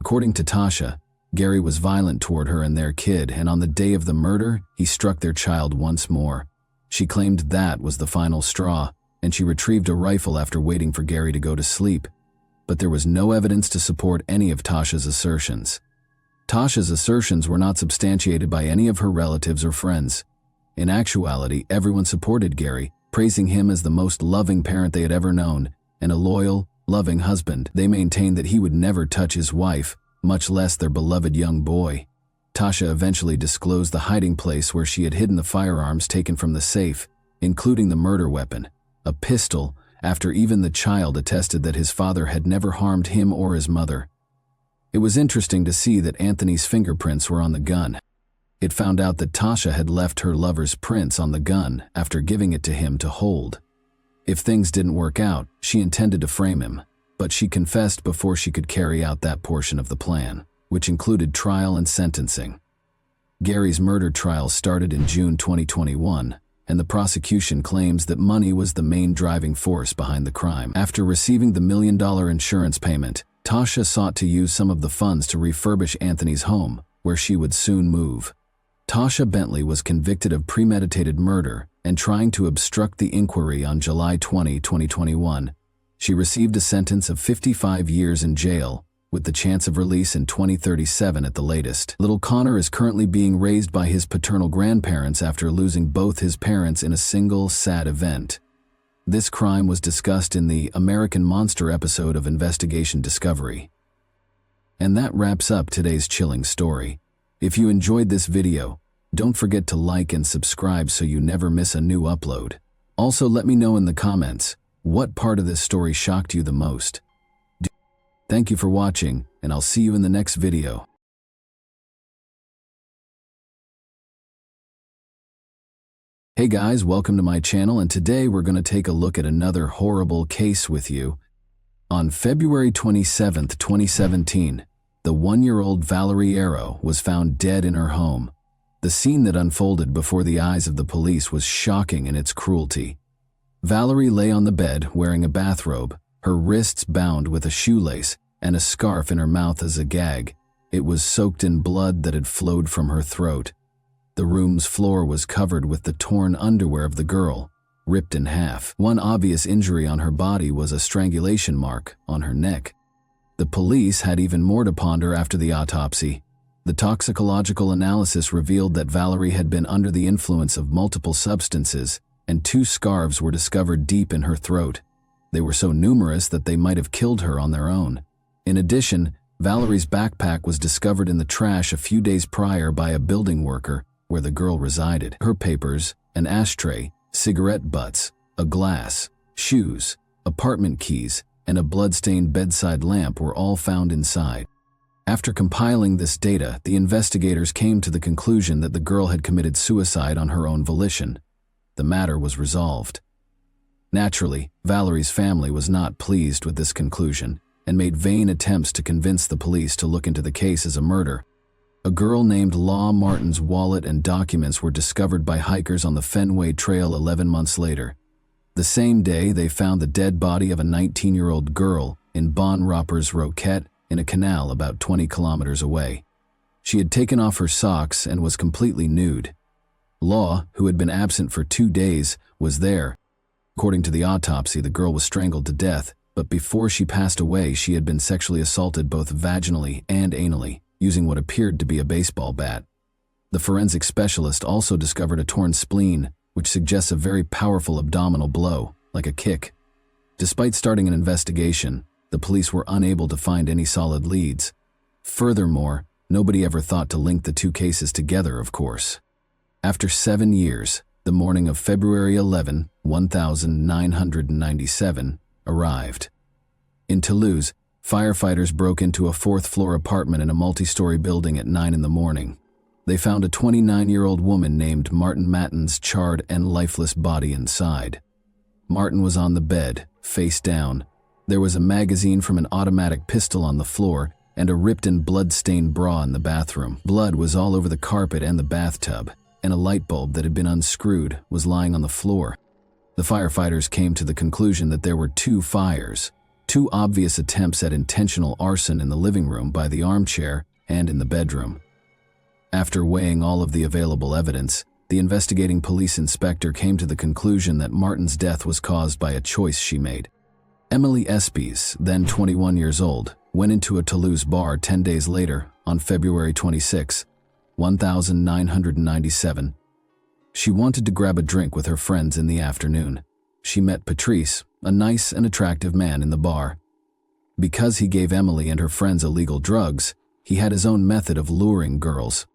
[SPEAKER 1] According to Tasha, Gary was violent toward her and their kid, and on the day of the murder, he struck their child once more. She claimed that was the final straw, and she retrieved a rifle after waiting for Gary to go to sleep. But there was no evidence to support any of Tasha's assertions. Tasha's assertions were not substantiated by any of her relatives or friends. In actuality, everyone supported Gary, praising him as the most loving parent they had ever known, and a loyal, loving husband. They maintained that he would never touch his wife, much less their beloved young boy. Tasha eventually disclosed the hiding place where she had hidden the firearms taken from the safe, including the murder weapon, a pistol, after even the child attested that his father had never harmed him or his mother. It was interesting to see that Anthony's fingerprints were on the gun. It found out that Tasha had left her lover's prints on the gun after giving it to him to hold. If things didn't work out, she intended to frame him, but she confessed before she could carry out that portion of the plan, which included trial and sentencing. Gary's murder trial started in June 2021, and the prosecution claims that money was the main driving force behind the crime. After receiving the $1 million insurance payment, Tasha sought to use some of the funds to refurbish Anthony's home, where she would soon move. Tasha Bentley was convicted of premeditated murder and trying to obstruct the inquiry on July 20, 2021. She received a sentence of 55 years in jail, with the chance of release in 2037 at the latest. Little Connor is currently being raised by his paternal grandparents after losing both his parents in a single sad event. This crime was discussed in the American Monster episode of Investigation Discovery. And that wraps up today's chilling story. If you enjoyed this video, don't forget to like and subscribe so you never miss a new upload. Also, let me know in the comments, what part of this story shocked you the most? Thank you for watching, and I'll see you in the next video. Hey guys, welcome to my channel, and today we're going to take a look at another horrible case with you. On February 27, 2017, the 1-year-old Valerie Arrow was found dead in her home. The scene that unfolded before the eyes of the police was shocking in its cruelty. Valerie lay on the bed wearing a bathrobe, her wrists bound with a shoelace, and a scarf in her mouth as a gag. It was soaked in blood that had flowed from her throat. The room's floor was covered with the torn underwear of the girl, ripped in half. One obvious injury on her body was a strangulation mark on her neck. The police had even more to ponder after the autopsy. The toxicological analysis revealed that Valerie had been under the influence of multiple substances, and 2 scarves were discovered deep in her throat. They were so numerous that they might have killed her on their own. In addition, Valerie's backpack was discovered in the trash a few days prior by a building worker where the girl resided. Her papers, an ashtray, cigarette butts, a glass, shoes, apartment keys, and a blood-stained bedside lamp were all found inside. After compiling this data, the investigators came to the conclusion that the girl had committed suicide on her own volition. The matter was resolved. Naturally, Valerie's family was not pleased with this conclusion and made vain attempts to convince the police to look into the case as a murder. A girl named Law Martin's wallet and documents were discovered by hikers on the Fenway Trail 11 months later. The same day, they found the dead body of a 19-year-old girl in Bon Roppers Roquette in a canal about 20 kilometers away. She had taken off her socks and was completely nude. Law, who had been absent for 2 days, was there. According to the autopsy, the girl was strangled to death, but before she passed away, she had been sexually assaulted both vaginally and anally, using what appeared to be a baseball bat. The forensic specialist also discovered a torn spleen, which suggests a very powerful abdominal blow, like a kick. Despite starting an investigation, the police were unable to find any solid leads. Furthermore, nobody ever thought to link the 2 cases together, of course. After 7 years, the morning of February 11, 1997, arrived. In Toulouse, firefighters broke into a 4th-floor apartment in a multi-story building at 9 in the morning. They found a 29-year-old woman named Martin Matten's charred and lifeless body inside. Martin was on the bed, face down. There was a magazine from an automatic pistol on the floor and a ripped and blood-stained bra in the bathroom. Blood was all over the carpet and the bathtub, and a light bulb that had been unscrewed was lying on the floor. The firefighters came to the conclusion that there were 2 fires, 2 obvious attempts at intentional arson in the living room by the armchair and in the bedroom. After weighing all of the available evidence, the investigating police inspector came to the conclusion that Martin's death was caused by a choice she made. Emily Espies, then 21 years old, went into a Toulouse bar 10 days later, on February 26, 1997. She wanted to grab a drink with her friends in the afternoon. She met Patrice, a nice and attractive man, in the bar. Because he gave Emily and her friends illegal drugs, he had his own method of luring girls.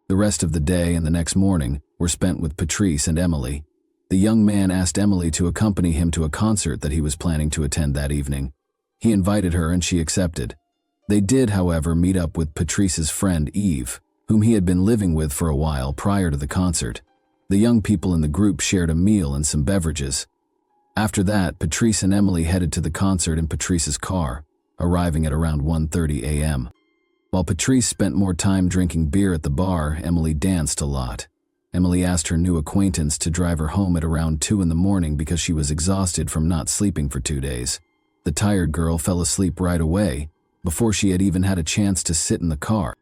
[SPEAKER 1] The rest of the day and the next morning were spent with Patrice and Emily. The young man asked Emily to accompany him to a concert that he was planning to attend that evening. He invited her and she accepted. They did, however, meet up with Patrice's friend Eve, whom he had been living with for a while prior to the concert. The young people in the group shared a meal and some beverages. After that, Patrice and Emily headed to the concert in Patrice's car, arriving at around 1:30 a.m. While Patrice spent more time drinking beer at the bar, Emily danced a lot. Emily asked her new acquaintance to drive her home at around 2 in the morning because she was exhausted from not sleeping for 2 days. The tired girl fell asleep right away, before she had even had a chance to sit in the car.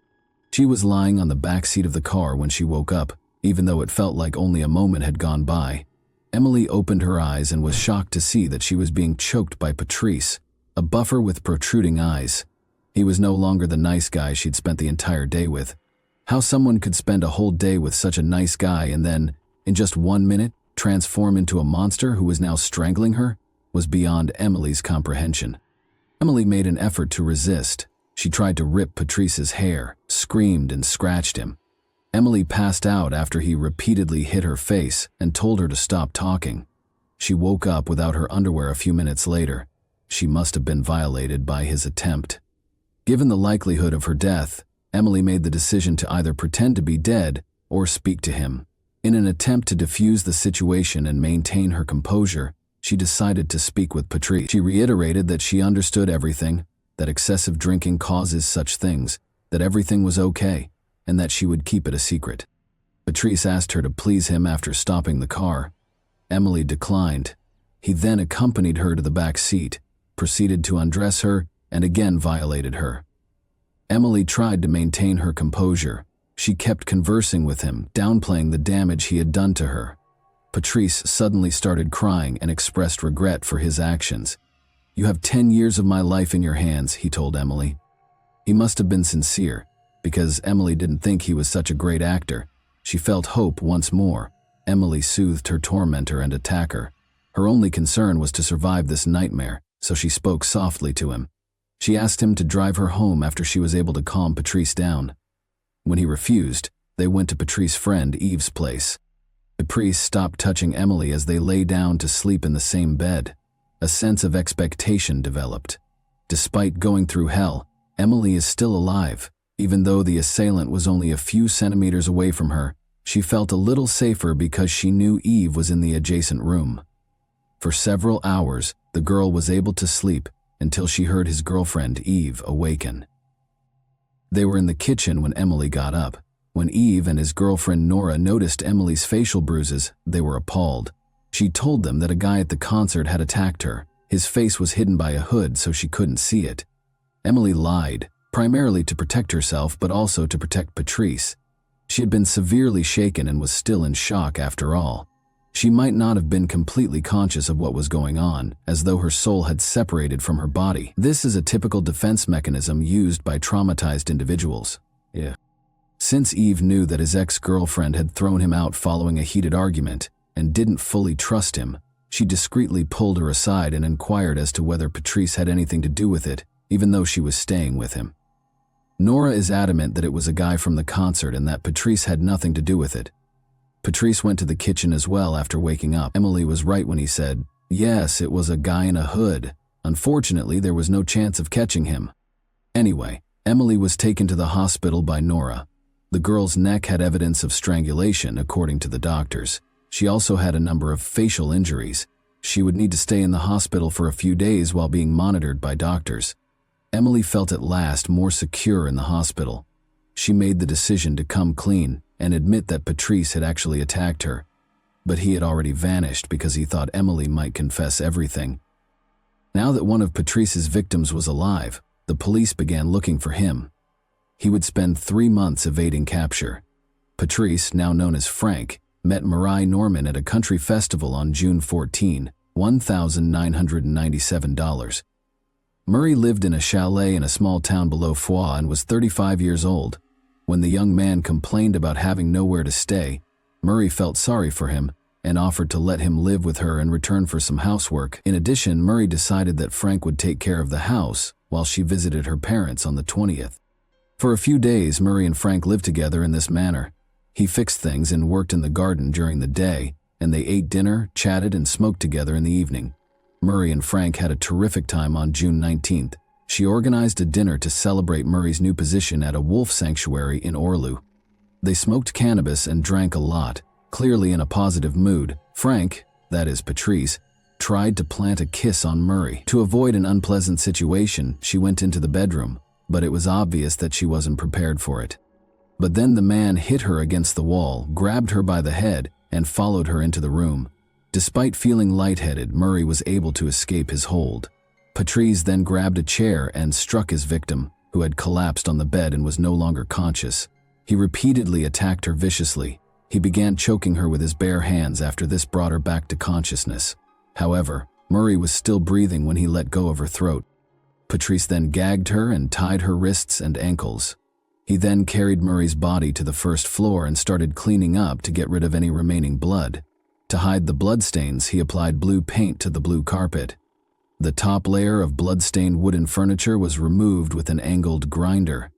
[SPEAKER 1] She was lying on the back seat of the car when she woke up, even though it felt like only a moment had gone by. Emily opened her eyes and was shocked to see that she was being choked by Patrice, a buffer with protruding eyes. He was no longer the nice guy she'd spent the entire day with. How someone could spend a whole day with such a nice guy and then, in just 1 minute, transform into a monster who was now strangling her was beyond Emily's comprehension. Emily made an effort to resist. She tried to rip Patrice's hair, screamed and scratched him. Emily passed out after he repeatedly hit her face and told her to stop talking. She woke up without her underwear a few minutes later. She must have been violated by his attempt. Given the likelihood of her death, Emily made the decision to either pretend to be dead or speak to him. In an attempt to defuse the situation and maintain her composure, she decided to speak with Patrice. She reiterated that she understood everything, that excessive drinking causes such things, that everything was okay, and that she would keep it a secret. Patrice asked her to please him after stopping the car. Emily declined. He then accompanied her to the back seat, proceeded to undress her, and again violated her. Emily tried to maintain her composure. She kept conversing with him, downplaying the damage he had done to her. Patrice suddenly started crying and expressed regret for his actions. "You have 10 years of my life in your hands," he told Emily. He must have been sincere, because Emily didn't think he was such a great actor. She felt hope once more. Emily soothed her tormentor and attacker. Her only concern was to survive this nightmare, so she spoke softly to him. She asked him to drive her home after she was able to calm Patrice down. When he refused, they went to Patrice's friend Eve's place. Patrice stopped touching Emily as they lay down to sleep in the same bed. A sense of expectation developed. Despite going through hell, Emily is still alive. Even though the assailant was only a few centimeters away from her, she felt a little safer because she knew Eve was in the adjacent room. For several hours, the girl was able to sleep until she heard his girlfriend Eve awaken. They were in the kitchen when Emily got up. When Eve and his girlfriend Nora noticed Emily's facial bruises, they were appalled. She told them that a guy at the concert had attacked her. His face was hidden by a hood so she couldn't see it. Emily lied, primarily to protect herself but also to protect Patrice. She had been severely shaken and was still in shock after all. She might not have been completely conscious of what was going on, as though her soul had separated from her body. This is a typical defense mechanism used by traumatized individuals. Since Eve knew that his ex-girlfriend had thrown him out following a heated argument and didn't fully trust him, she discreetly pulled her aside and inquired as to whether Patrice had anything to do with it, even though she was staying with him. Nora is adamant that it was a guy from the concert and that Patrice had nothing to do with it. Patrice went to the kitchen as well after waking up. Emily was right when he said, "Yes, it was a guy in a hood. Unfortunately, there was no chance of catching him." Anyway, Emily was taken to the hospital by Nora. The girl's neck had evidence of strangulation, according to the doctors. She also had a number of facial injuries. She would need to stay in the hospital for a few days while being monitored by doctors. Emily felt at last more secure in the hospital. She made the decision to come clean and admit that Patrice had actually attacked her, but he had already vanished because he thought Emily might confess everything. Now that one of Patrice's victims was alive, the police began looking for him. He would spend 3 months evading capture. Patrice, now known as Frank, met Marie Norman at a country festival on June 14, $1,997. Murray lived in a chalet in a small town below Foix and was 35 years old. When the young man complained about having nowhere to stay, Murray felt sorry for him and offered to let him live with her in return for some housework. In addition, Murray decided that Frank would take care of the house while she visited her parents on the 20th. For a few days, Murray and Frank lived together in this manner. He fixed things and worked in the garden during the day, and they ate dinner, chatted, and smoked together in the evening. Murray and Frank had a terrific time on June 19th. She organized a dinner to celebrate Murray's new position at a wolf sanctuary in Orlu. They smoked cannabis and drank a lot. Clearly in a positive mood, Frank, that is Patrice, tried to plant a kiss on Murray. To avoid an unpleasant situation, she went into the bedroom, but it was obvious that she wasn't prepared for it. But then the man hit her against the wall, grabbed her by the head, and followed her into the room. Despite feeling lightheaded, Murray was able to escape his hold. Patrice then grabbed a chair and struck his victim, who had collapsed on the bed and was no longer conscious. He repeatedly attacked her viciously. He began choking her with his bare hands after this brought her back to consciousness. However, Murray was still breathing when he let go of her throat. Patrice then gagged her and tied her wrists and ankles. He then carried Murray's body to the first floor and started cleaning up to get rid of any remaining blood. To hide the bloodstains, he applied blue paint to the blue carpet. The top layer of blood-stained wooden furniture was removed with an angled grinder.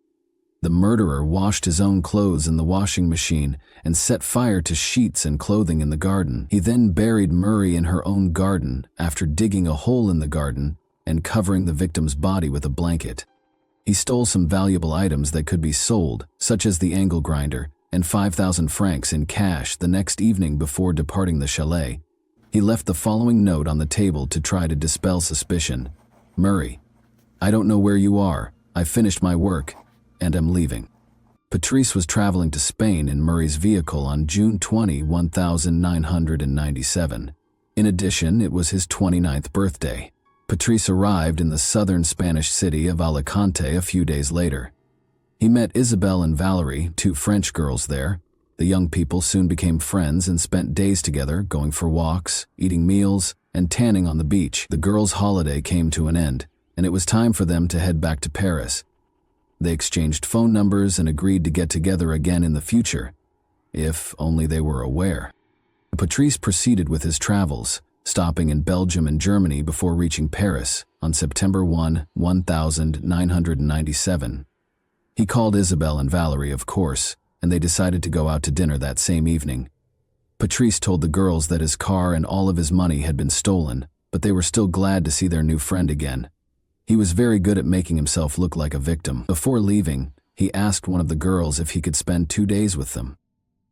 [SPEAKER 1] The murderer washed his own clothes in the washing machine and set fire to sheets and clothing in the garden. He then buried Murray in her own garden after digging a hole in the garden and covering the victim's body with a blanket. He stole some valuable items that could be sold, such as the angle grinder, and 5,000 francs in cash the next evening before departing the chalet. He left the following note on the table to try to dispel suspicion. Murray, I don't know where you are. I finished my work and am leaving. Patrice was traveling to Spain in Murray's vehicle on June 20, 1997. In addition, it was his 29th birthday. Patrice arrived in the southern Spanish city of Alicante a few days later. He met Isabelle and Valerie, two French girls there. The young people soon became friends and spent days together, going for walks, eating meals, and tanning on the beach. The girls' holiday came to an end, and it was time for them to head back to Paris. They exchanged phone numbers and agreed to get together again in the future, if only they were aware. Patrice proceeded with his travels, stopping in Belgium and Germany before reaching Paris on September 1, 1997. He called Isabelle and Valerie, of course, and they decided to go out to dinner that same evening. Patrice told the girls that his car and all of his money had been stolen, but they were still glad to see their new friend again. He was very good at making himself look like a victim. Before leaving, he asked one of the girls if he could spend 2 days with them.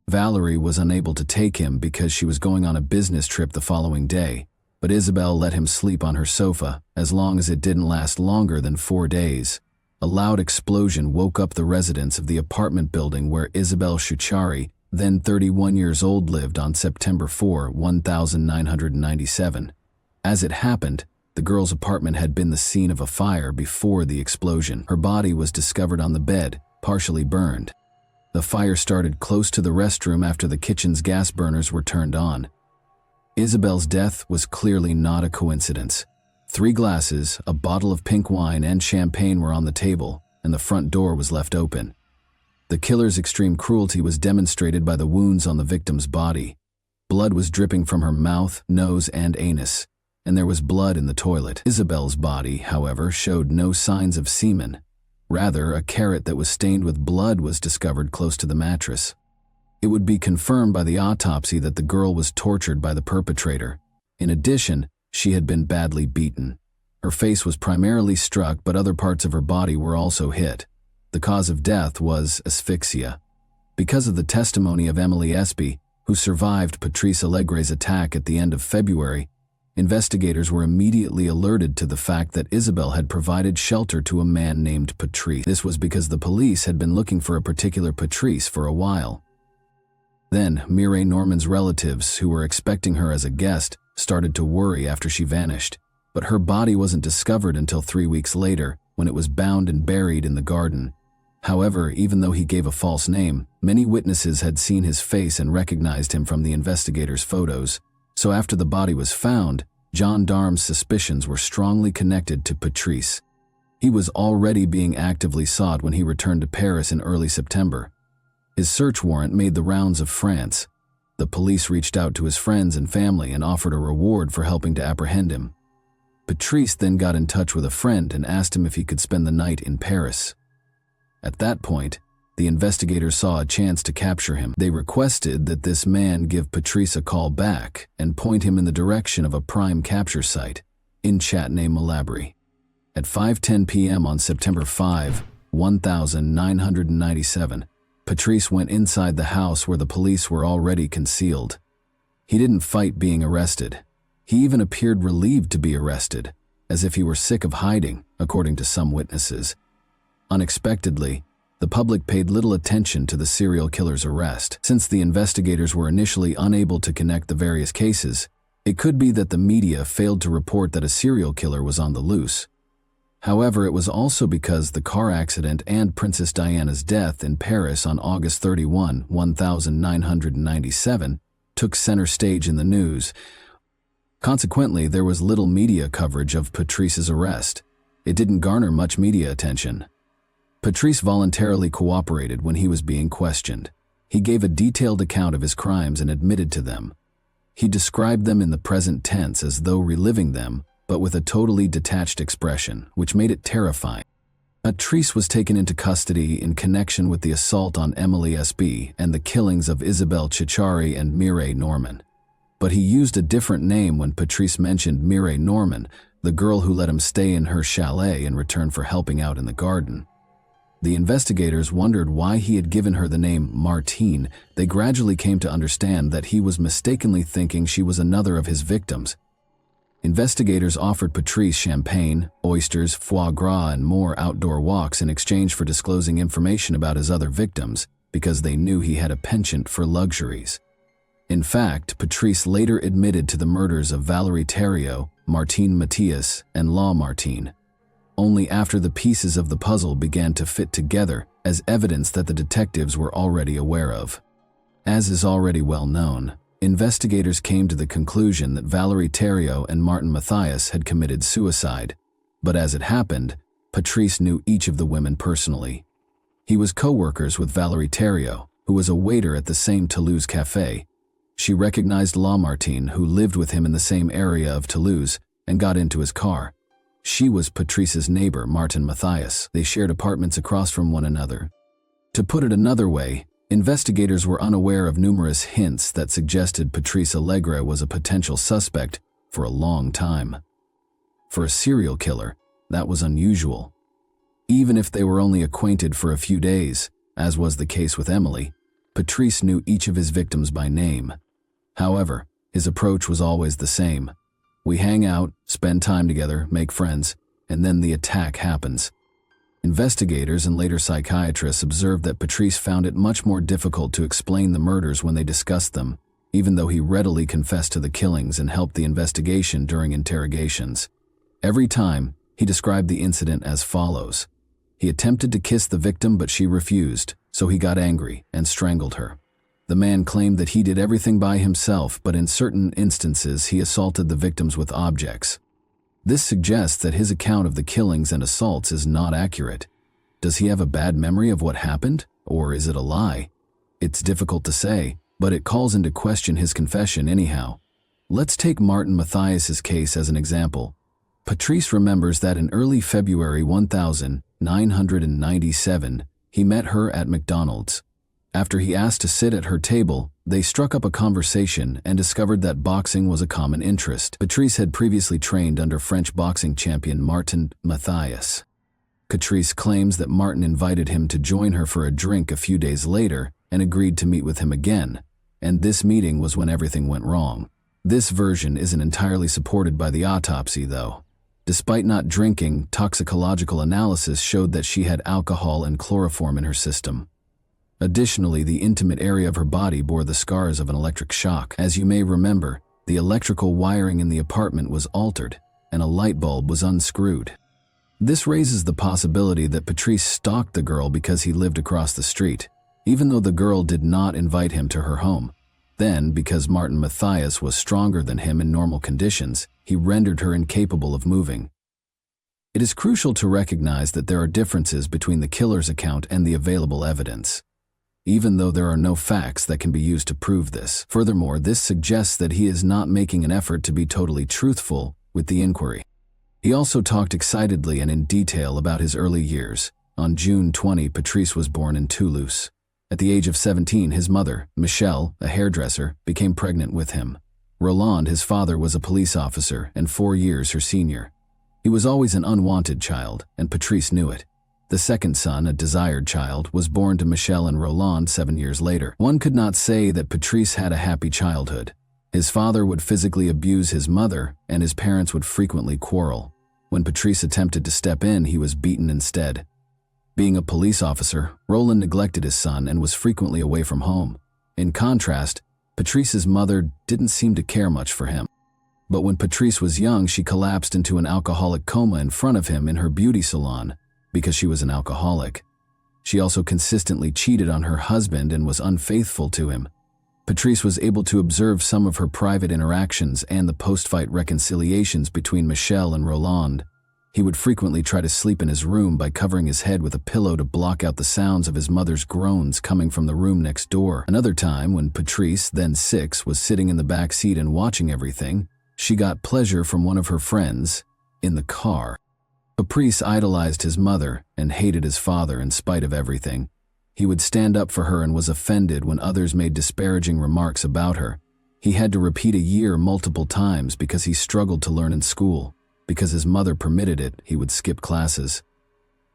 [SPEAKER 1] Valerie was unable to take him because she was going on a business trip the following day, but Isabelle let him sleep on her sofa as long as it didn't last longer than 4 days. A loud explosion woke up the residents of the apartment building where Isabelle Shuchari, then 31 years old, lived on September 4, 1997. As it happened, the girl's apartment had been the scene of a fire before the explosion. Her body was discovered on the bed, partially burned. The fire started close to the restroom after the kitchen's gas burners were turned on. Isabelle's death was clearly not a coincidence. 3 glasses, a bottle of pink wine, and champagne were on the table, and the front door was left open. The killer's extreme cruelty was demonstrated by the wounds on the victim's body. Blood was dripping from her mouth, nose, and anus, and there was blood in the toilet. Isabelle's body, however, showed no signs of semen. Rather, a carrot that was stained with blood was discovered close to the mattress. It would be confirmed by the autopsy that the girl was tortured by the perpetrator. In addition, she had been badly beaten. Her face was primarily struck, but other parts of her body were also hit. The cause of death was asphyxia. Because of the testimony of Emily Espy, who survived Patrice Allegre's attack at the end of February, investigators were immediately alerted to the fact that Isabelle had provided shelter to a man named Patrice. This was because the police had been looking for a particular Patrice for a while. Then, Mireille Norman's relatives, who were expecting her as a guest, started to worry after she vanished. But her body wasn't discovered until 3 weeks later, when it was bound and buried in the garden. However, even though he gave a false name, many witnesses had seen his face and recognized him from the investigators' photos. So after the body was found, gendarmes' suspicions were strongly connected to Patrice. He was already being actively sought when he returned to Paris in early September. His search warrant made the rounds of France. The police reached out to his friends and family and offered a reward for helping to apprehend him. Patrice then got in touch with a friend and asked him if he could spend the night in Paris. At that point, the investigators saw a chance to capture him. They requested that this man give Patrice a call back and point him in the direction of a prime capture site in Châtenay-Malabry. At 5:10 p.m. on September 5, 1997, Patrice went inside the house where the police were already concealed. He didn't fight being arrested. He even appeared relieved to be arrested, as if he were sick of hiding, according to some witnesses. Unexpectedly, the public paid little attention to the serial killer's arrest. Since the investigators were initially unable to connect the various cases, it could be that the media failed to report that a serial killer was on the loose. However, it was also because the car accident and Princess Diana's death in Paris on August 31, 1997, took center stage in the news. Consequently, there was little media coverage of Patrice's arrest. It didn't garner much media attention. Patrice voluntarily cooperated when he was being questioned. He gave a detailed account of his crimes and admitted to them. He described them in the present tense as though reliving them, but with a totally detached expression, which made it terrifying. Patrice was taken into custody in connection with the assault on Emily S.B. and the killings of Isabelle Chichari and Mireille Norman. But he used a different name when Patrice mentioned Mireille Norman, the girl who let him stay in her chalet in return for helping out in the garden. The investigators wondered why he had given her the name Martine. They gradually came to understand that he was mistakenly thinking she was another of his victims. Investigators offered Patrice champagne, oysters, foie gras, and more outdoor walks in exchange for disclosing information about his other victims, because they knew he had a penchant for luxuries. In fact, Patrice later admitted to the murders of Valerie Thériault, Martine Mathias, and Law Martine, only after the pieces of the puzzle began to fit together as evidence that the detectives were already aware of. As is already well known, investigators came to the conclusion that Valerie Thériault and Martin Mathias had committed suicide, but as it happened, Patrice knew each of the women personally. He was co-workers with Valerie Thériault, who was a waiter at the same Toulouse cafe. She recognized Law Martine, who lived with him in the same area of Toulouse, and got into his car. She was Patrice's neighbor, Martin Mathias. They shared apartments across from one another. To put it another way, investigators were unaware of numerous hints that suggested Patrice Allegre was a potential suspect for a long time. For a serial killer, that was unusual. Even if they were only acquainted for a few days, as was the case with Emily, Patrice knew each of his victims by name. However, his approach was always the same. We hang out, spend time together, make friends, and then the attack happens. Investigators and later psychiatrists observed that Patrice found it much more difficult to explain the murders when they discussed them, even though he readily confessed to the killings and helped the investigation during interrogations. Every time, he described the incident as follows. He attempted to kiss the victim, but she refused, so he got angry and strangled her. The man claimed that he did everything by himself, but in certain instances he assaulted the victims with objects. This suggests that his account of the killings and assaults is not accurate. Does he have a bad memory of what happened, or is it a lie? It's difficult to say, but it calls into question his confession anyhow. Let's take Martin Mathias's case as an example. Patrice remembers that in early February 1997, he met her at McDonald's. After he asked to sit at her table, they struck up a conversation and discovered that boxing was a common interest. Patrice had previously trained under French boxing champion Martin Mathias. Patrice claims that Martin invited him to join her for a drink a few days later and agreed to meet with him again, and this meeting was when everything went wrong. This version isn't entirely supported by the autopsy, though. Despite not drinking, toxicological analysis showed that she had alcohol and chloroform in her system. Additionally, the intimate area of her body bore the scars of an electric shock. As you may remember, the electrical wiring in the apartment was altered, and a light bulb was unscrewed. This raises the possibility that Patrice stalked the girl because he lived across the street, even though the girl did not invite him to her home. Then, because Martin Mathias was stronger than him in normal conditions, he rendered her incapable of moving. It is crucial to recognize that there are differences between the killer's account and the available evidence, even though there are no facts that can be used to prove this. Furthermore, this suggests that he is not making an effort to be totally truthful with the inquiry. He also talked excitedly and in detail about his early years. On June 20, Patrice was born in Toulouse. At the age of 17, his mother, Michelle, a hairdresser, became pregnant with him. Roland, his father, was a police officer and 4 years her senior. He was always an unwanted child, and Patrice knew it. The second son, a desired child, was born to Michelle and Roland 7 years later. One could not say that Patrice had a happy childhood. His father would physically abuse his mother, and his parents would frequently quarrel. When Patrice attempted to step in, he was beaten instead. Being a police officer, Roland neglected his son and was frequently away from home. In contrast, Patrice's mother didn't seem to care much for him. But when Patrice was young, she collapsed into an alcoholic coma in front of him in her beauty salon, because she was an alcoholic. She also consistently cheated on her husband and was unfaithful to him. Patrice was able to observe some of her private interactions and the post-fight reconciliations between Michelle and Roland. He would frequently try to sleep in his room by covering his head with a pillow to block out the sounds of his mother's groans coming from the room next door. Another time, when Patrice, then 6, was sitting in the back seat and watching everything, she got pleasure from one of her friends in the car. Patrice idolized his mother and hated his father in spite of everything. He would stand up for her and was offended when others made disparaging remarks about her. He had to repeat a year multiple times because he struggled to learn in school. Because his mother permitted it, he would skip classes.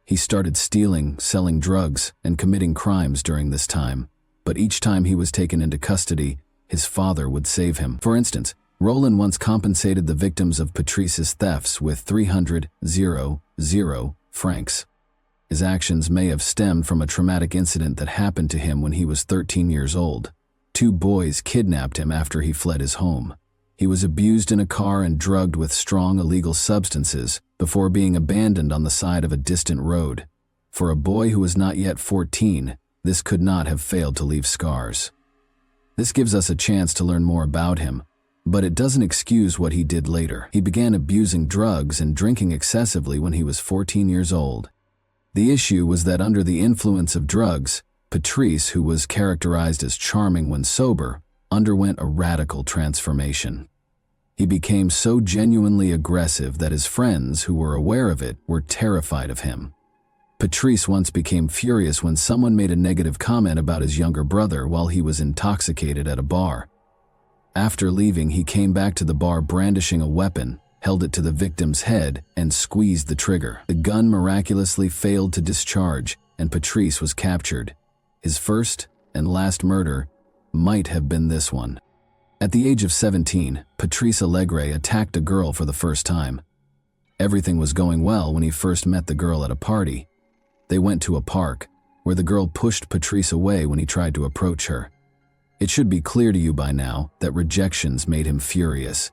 [SPEAKER 1] He started stealing, selling drugs, and committing crimes during this time. But each time he was taken into custody, his father would save him. For instance, Roland once compensated the victims of Patrice's thefts with 300,000 francs. His actions may have stemmed from a traumatic incident that happened to him when he was 13 years old. 2 boys kidnapped him after he fled his home. He was abused in a car and drugged with strong illegal substances before being abandoned on the side of a distant road. For a boy who was not yet 14, this could not have failed to leave scars. This gives us a chance to learn more about him, but it doesn't excuse what he did later. He began abusing drugs and drinking excessively when he was 14 years old. The issue was that under the influence of drugs, Patrice, who was characterized as charming when sober, underwent a radical transformation. He became so genuinely aggressive that his friends, who were aware of it, were terrified of him. Patrice once became furious when someone made a negative comment about his younger brother while he was intoxicated at a bar. After leaving, he came back to the bar brandishing a weapon, held it to the victim's head, and squeezed the trigger. The gun miraculously failed to discharge, and Patrice was captured. His first and last murder might have been this one. At the age of 17, Patrice Allegre attacked a girl for the first time. Everything was going well when he first met the girl at a party. They went to a park, where the girl pushed Patrice away when he tried to approach her. It should be clear to you by now that rejections made him furious.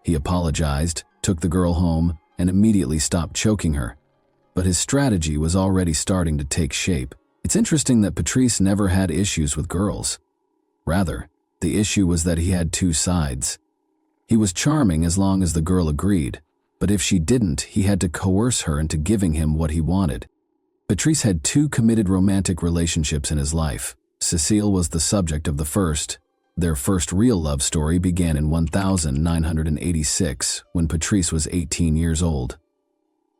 [SPEAKER 1] He apologized, took the girl home, and immediately stopped choking her. But his strategy was already starting to take shape. It's interesting that Patrice never had issues with girls. Rather, the issue was that he had 2 sides. He was charming as long as the girl agreed, but if she didn't, he had to coerce her into giving him what he wanted. Patrice had 2 committed romantic relationships in his life. Cécile was the subject of the first. Their first real love story began in 1986, when Patrice was 18 years old.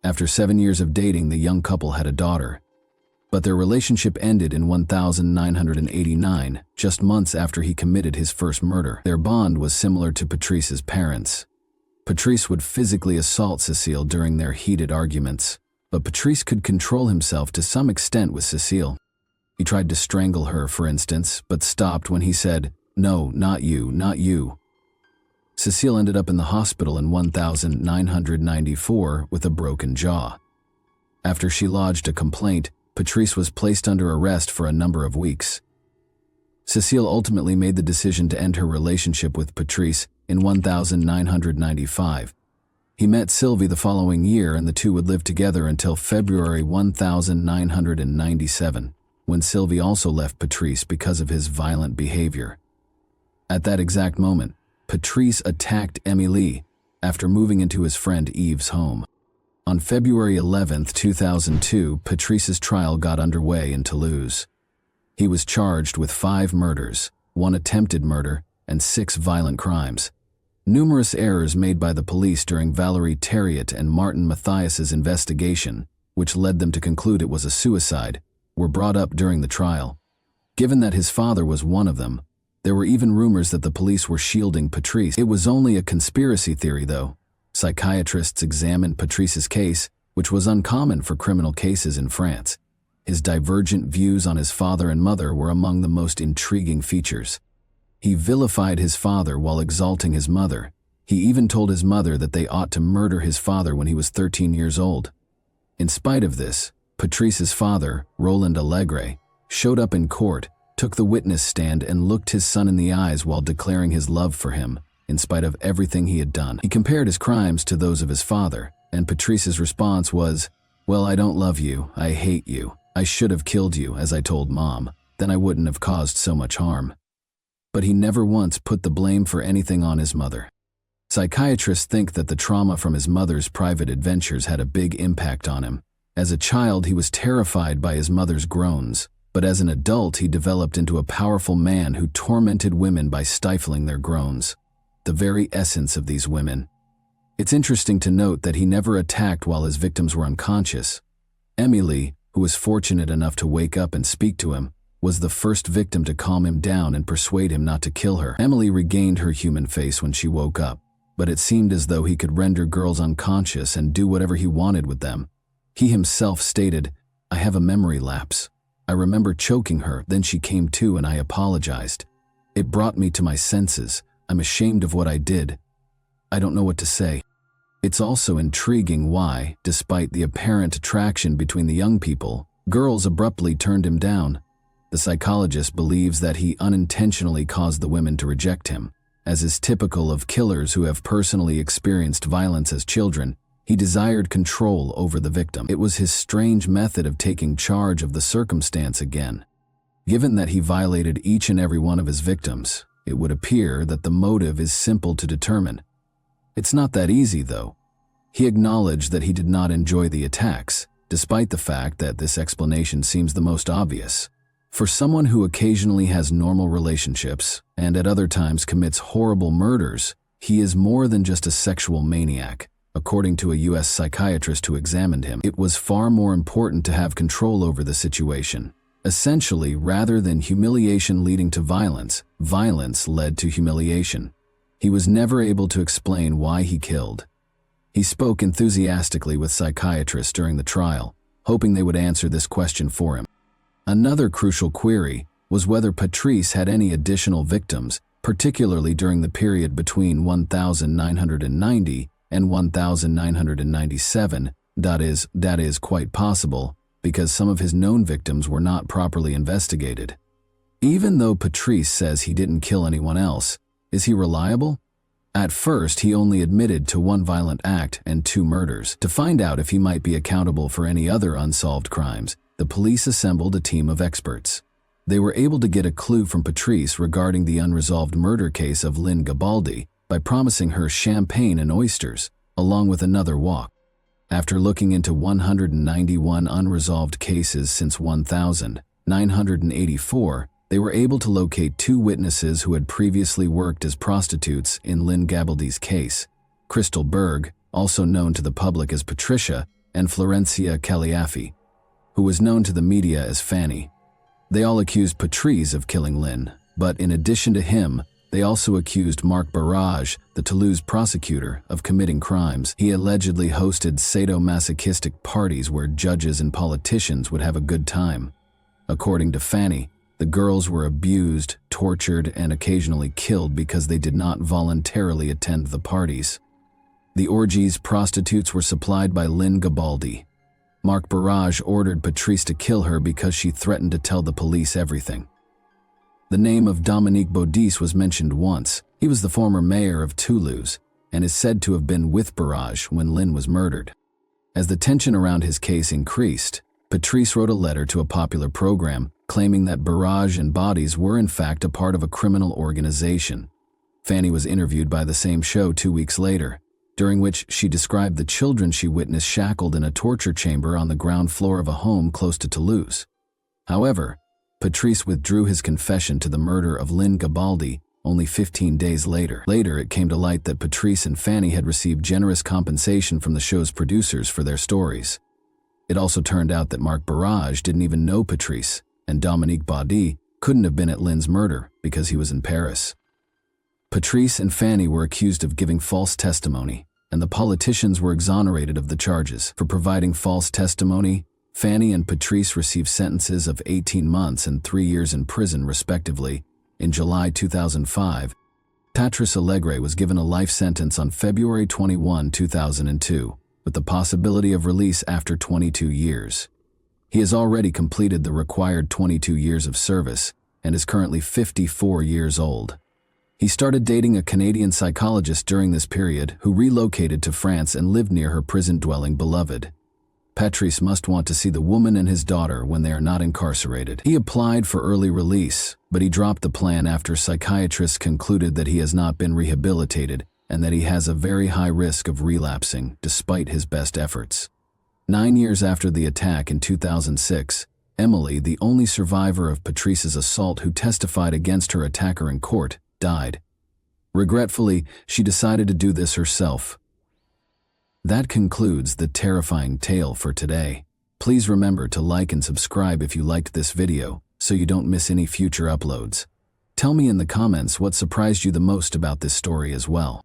[SPEAKER 1] After 7 years of dating, the young couple had a daughter. But their relationship ended in 1989, just months after he committed his first murder. Their bond was similar to Patrice's parents. Patrice would physically assault Cécile during their heated arguments, but Patrice could control himself to some extent with Cécile. He tried to strangle her, for instance, but stopped when he said, "No, not you, not you." Cécile ended up in the hospital in 1994 with a broken jaw. After she lodged a complaint, Patrice was placed under arrest for a number of weeks. Cécile ultimately made the decision to end her relationship with Patrice in 1995. He met Sylvie the following year, and the two would live together until February 1997, when Sylvie also left Patrice because of his violent behavior. At that exact moment, Patrice attacked Émilie after moving into his friend Yves' home. On February 11, 2002, Patrice's trial got underway in Toulouse. He was charged with 5 murders, 1 attempted murder, and 6 violent crimes. Numerous errors made by the police during Valérie Thériault and Martin Mathias's investigation, which led them to conclude it was a suicide, were brought up during the trial. Given that his father was one of them, there were even rumors that the police were shielding Patrice. It was only a conspiracy theory, though. Psychiatrists examined Patrice's case, which was uncommon for criminal cases in France. His divergent views on his father and mother were among the most intriguing features. He vilified his father while exalting his mother. He even told his mother that they ought to murder his father when he was 13 years old. In spite of this, Patrice's father, Roland Allegre, showed up in court, took the witness stand, and looked his son in the eyes while declaring his love for him, in spite of everything he had done. He compared his crimes to those of his father, and Patrice's response was, "Well, I don't love you, I hate you. I should have killed you, as I told Mom. Then I wouldn't have caused so much harm." But he never once put the blame for anything on his mother. Psychiatrists think that the trauma from his mother's private adventures had a big impact on him. As a child, he was terrified by his mother's groans, but as an adult, he developed into a powerful man who tormented women by stifling their groans, the very essence of these women. It's interesting to note that he never attacked while his victims were unconscious. Emily, who was fortunate enough to wake up and speak to him, was the first victim to calm him down and persuade him not to kill her. Emily regained her human face when she woke up, but it seemed as though he could render girls unconscious and do whatever he wanted with them. He himself stated, "I have a memory lapse. I remember choking her, then she came to and I apologized. It brought me to my senses. I'm ashamed of what I did. I don't know what to say." It's also intriguing why, despite the apparent attraction between the young people, girls abruptly turned him down. The psychologist believes that he unintentionally caused the women to reject him. As is typical of killers who have personally experienced violence as children, he desired control over the victim. It was his strange method of taking charge of the circumstance again. Given that he violated each and every one of his victims, it would appear that the motive is simple to determine. It's not that easy, though. He acknowledged that he did not enjoy the attacks, despite the fact that this explanation seems the most obvious. For someone who occasionally has normal relationships and at other times commits horrible murders, he is more than just a sexual maniac. According to a U.S. psychiatrist who examined him, it was far more important to have control over the situation. Essentially, rather than humiliation leading to violence, violence led to humiliation. He was never able to explain why he killed. He spoke enthusiastically with psychiatrists during the trial, hoping they would answer this question for him. Another crucial query was whether Patrice had any additional victims, particularly during the period between 1990 and 1997. That is quite possible, because some of his known victims were not properly investigated. Even though Patrice says he didn't kill anyone else, is he reliable? At first, he only admitted to one violent act and 2 murders. To find out if he might be accountable for any other unsolved crimes, the police assembled a team of experts. They were able to get a clue from Patrice regarding the unresolved murder case of Lynn Gabaldi by promising her champagne and oysters, along with another walk. After looking into 191 unresolved cases since 1984, they were able to locate 2 witnesses who had previously worked as prostitutes in Lynn Gabaldi's case: Crystal Berg, also known to the public as Patricia, and Florencia Caliafi, who was known to the media as Fanny. They all accused Patrice of killing Lynn, but in addition to him, they also accused Marc Barrage, the Toulouse prosecutor, of committing crimes. He allegedly hosted sadomasochistic parties where judges and politicians would have a good time. According to Fanny, the girls were abused, tortured, and occasionally killed because they did not voluntarily attend the parties. The orgies prostitutes were supplied by Lynn Gabaldi. Marc Barrage ordered Patrice to kill her because she threatened to tell the police everything. The name of Dominique Baudis was mentioned once. He was the former mayor of Toulouse and is said to have been with Barrage when Lynn was murdered. As the tension around his case increased, Patrice wrote a letter to a popular program claiming that Barrage and Baudis were in fact a part of a criminal organization. Fanny was interviewed by the same show 2 weeks later, during which she described the children she witnessed shackled in a torture chamber on the ground floor of a home close to Toulouse. However, Patrice withdrew his confession to the murder of Lynn Gabaldi only 15 days later. Later, it came to light that Patrice and Fanny had received generous compensation from the show's producers for their stories. It also turned out that Marc Barrage didn't even know Patrice, and Dominique Baudis couldn't have been at Lynn's murder because he was in Paris. Patrice and Fanny were accused of giving false testimony, and the politicians were exonerated of the charges. For providing false testimony, Fanny and Patrice received sentences of 18 months and 3 years in prison, respectively. In July 2005, Patrice Allegre was given a life sentence on February 21, 2002, with the possibility of release after 22 years. He has already completed the required 22 years of service and is currently 54 years old. He started dating a Canadian psychologist during this period who relocated to France and lived near her prison-dwelling beloved. Patrice must want to see the woman and his daughter when they are not incarcerated. He applied for early release, but he dropped the plan after psychiatrists concluded that he has not been rehabilitated and that he has a very high risk of relapsing despite his best efforts. 9 years after the attack in 2006, Emily, the only survivor of Patrice's assault who testified against her attacker in court, died. Regretfully, she decided to do this herself. That concludes the terrifying tale for today. Please remember to like and subscribe if you liked this video, so you don't miss any future uploads. Tell me in the comments what surprised you the most about this story as well.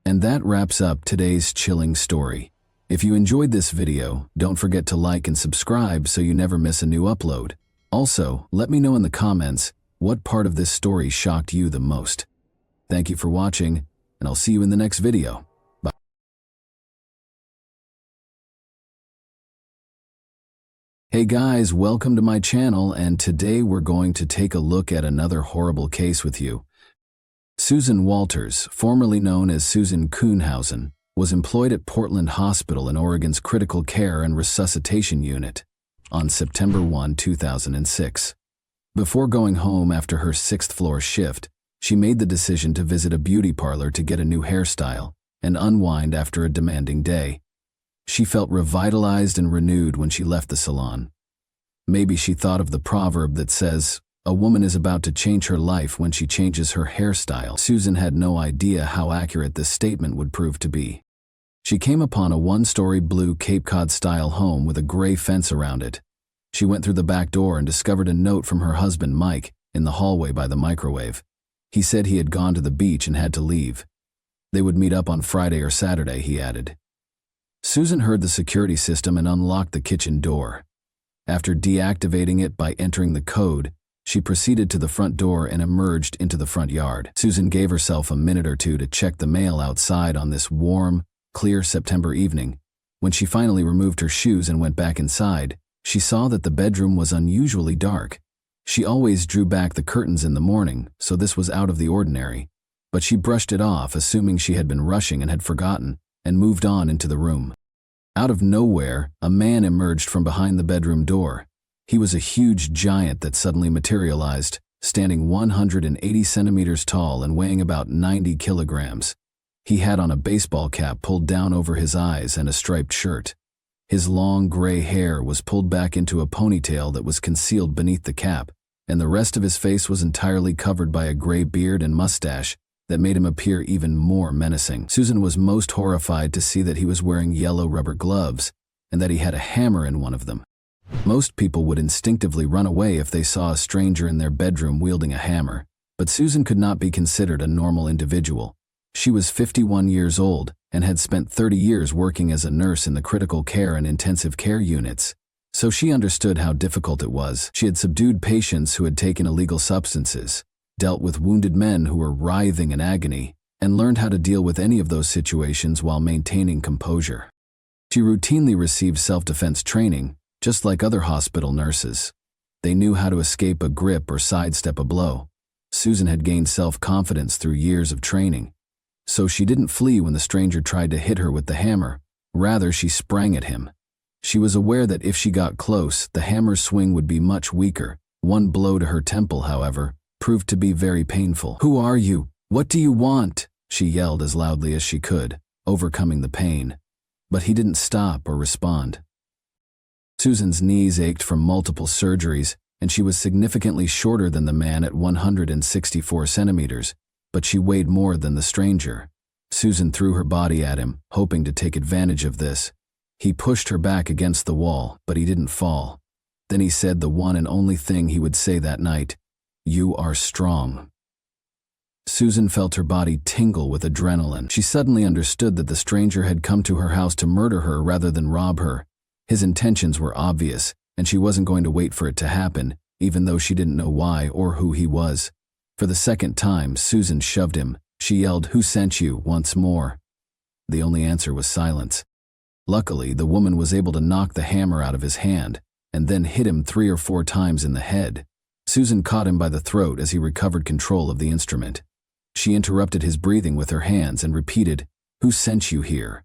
[SPEAKER 1] And that wraps up today's chilling story. If you enjoyed this video, don't forget to like and subscribe so you never miss a new upload. Also, let me know in the comments what part of this story shocked you the most. Thank you for watching, and I'll see you in the next video. Bye. Hey guys, welcome to my channel, and today we're going to take a look at another horrible case with you. Susan Walters, formerly known as Susan Kuhnhausen, was employed at Portland Hospital in Oregon's Critical Care and Resuscitation Unit on September 1, 2006. Before going home after her 6th-floor shift, she made the decision to visit a beauty parlor to get a new hairstyle and unwind after a demanding day. She felt revitalized and renewed when she left the salon. Maybe she thought of the proverb that says, "A woman is about to change her life when she changes her hairstyle." Susan had no idea how accurate this statement would prove to be. She came upon a 1-story blue Cape Cod-style home with a gray fence around it. She went through the back door and discovered a note from her husband, Mike, in the hallway by the microwave. He said he had gone to the beach and had to leave. They would meet up on Friday or Saturday, he added. Susan heard the security system and unlocked the kitchen door. After deactivating it by entering the code, she proceeded to the front door and emerged into the front yard. Susan gave herself a minute or two to check the mail outside on this warm, clear September evening. When she finally removed her shoes and went back inside, she saw that the bedroom was unusually dark. She always drew back the curtains in the morning, so this was out of the ordinary. But she brushed it off, assuming she had been rushing and had forgotten, and moved on into the room. Out of nowhere, a man emerged from behind the bedroom door. He was a huge giant that suddenly materialized, standing 180 centimeters tall and weighing about 90 kilograms. He had on a baseball cap pulled down over his eyes and a striped shirt. His long gray hair was pulled back into a ponytail that was concealed beneath the cap, and the rest of his face was entirely covered by a gray beard and mustache that made him appear even more menacing. Susan was most horrified to see that he was wearing yellow rubber gloves and that he had a hammer in one of them. Most people would instinctively run away if they saw a stranger in their bedroom wielding a hammer, but Susan could not be considered a normal individual. She was 51 years old and had spent 30 years working as a nurse in the critical care and intensive care units, so she understood how difficult it was. She had subdued patients who had taken illegal substances, dealt with wounded men who were writhing in agony, and learned how to deal with any of those situations while maintaining composure. She routinely received self-defense training, just like other hospital nurses. They knew how to escape a grip or sidestep a blow. Susan had gained self-confidence through years of training. So she didn't flee when the stranger tried to hit her with the hammer. Rather, she sprang at him. She was aware that if she got close, the hammer's swing would be much weaker. One blow to her temple, however, proved to be very painful. "Who are you? What do you want?" she yelled as loudly as she could, overcoming the pain. But he didn't stop or respond. Susan's knees ached from multiple surgeries, and she was significantly shorter than the man at 164 centimeters. But she weighed more than the stranger. Susan threw her body at him, hoping to take advantage of this. He pushed her back against the wall, but he didn't fall. Then he said the one and only thing he would say that night: "You are strong." Susan felt her body tingle with adrenaline. She suddenly understood that the stranger had come to her house to murder her rather than rob her. His intentions were obvious, and she wasn't going to wait for it to happen, even though she didn't know why or who he was. For the second time, Susan shoved him. She yelled, "Who sent you?" once more. The only answer was silence. Luckily, the woman was able to knock the hammer out of his hand, and then hit him 3 or 4 times in the head. Susan caught him by the throat as he recovered control of the instrument. She interrupted his breathing with her hands and repeated, "Who sent you here?"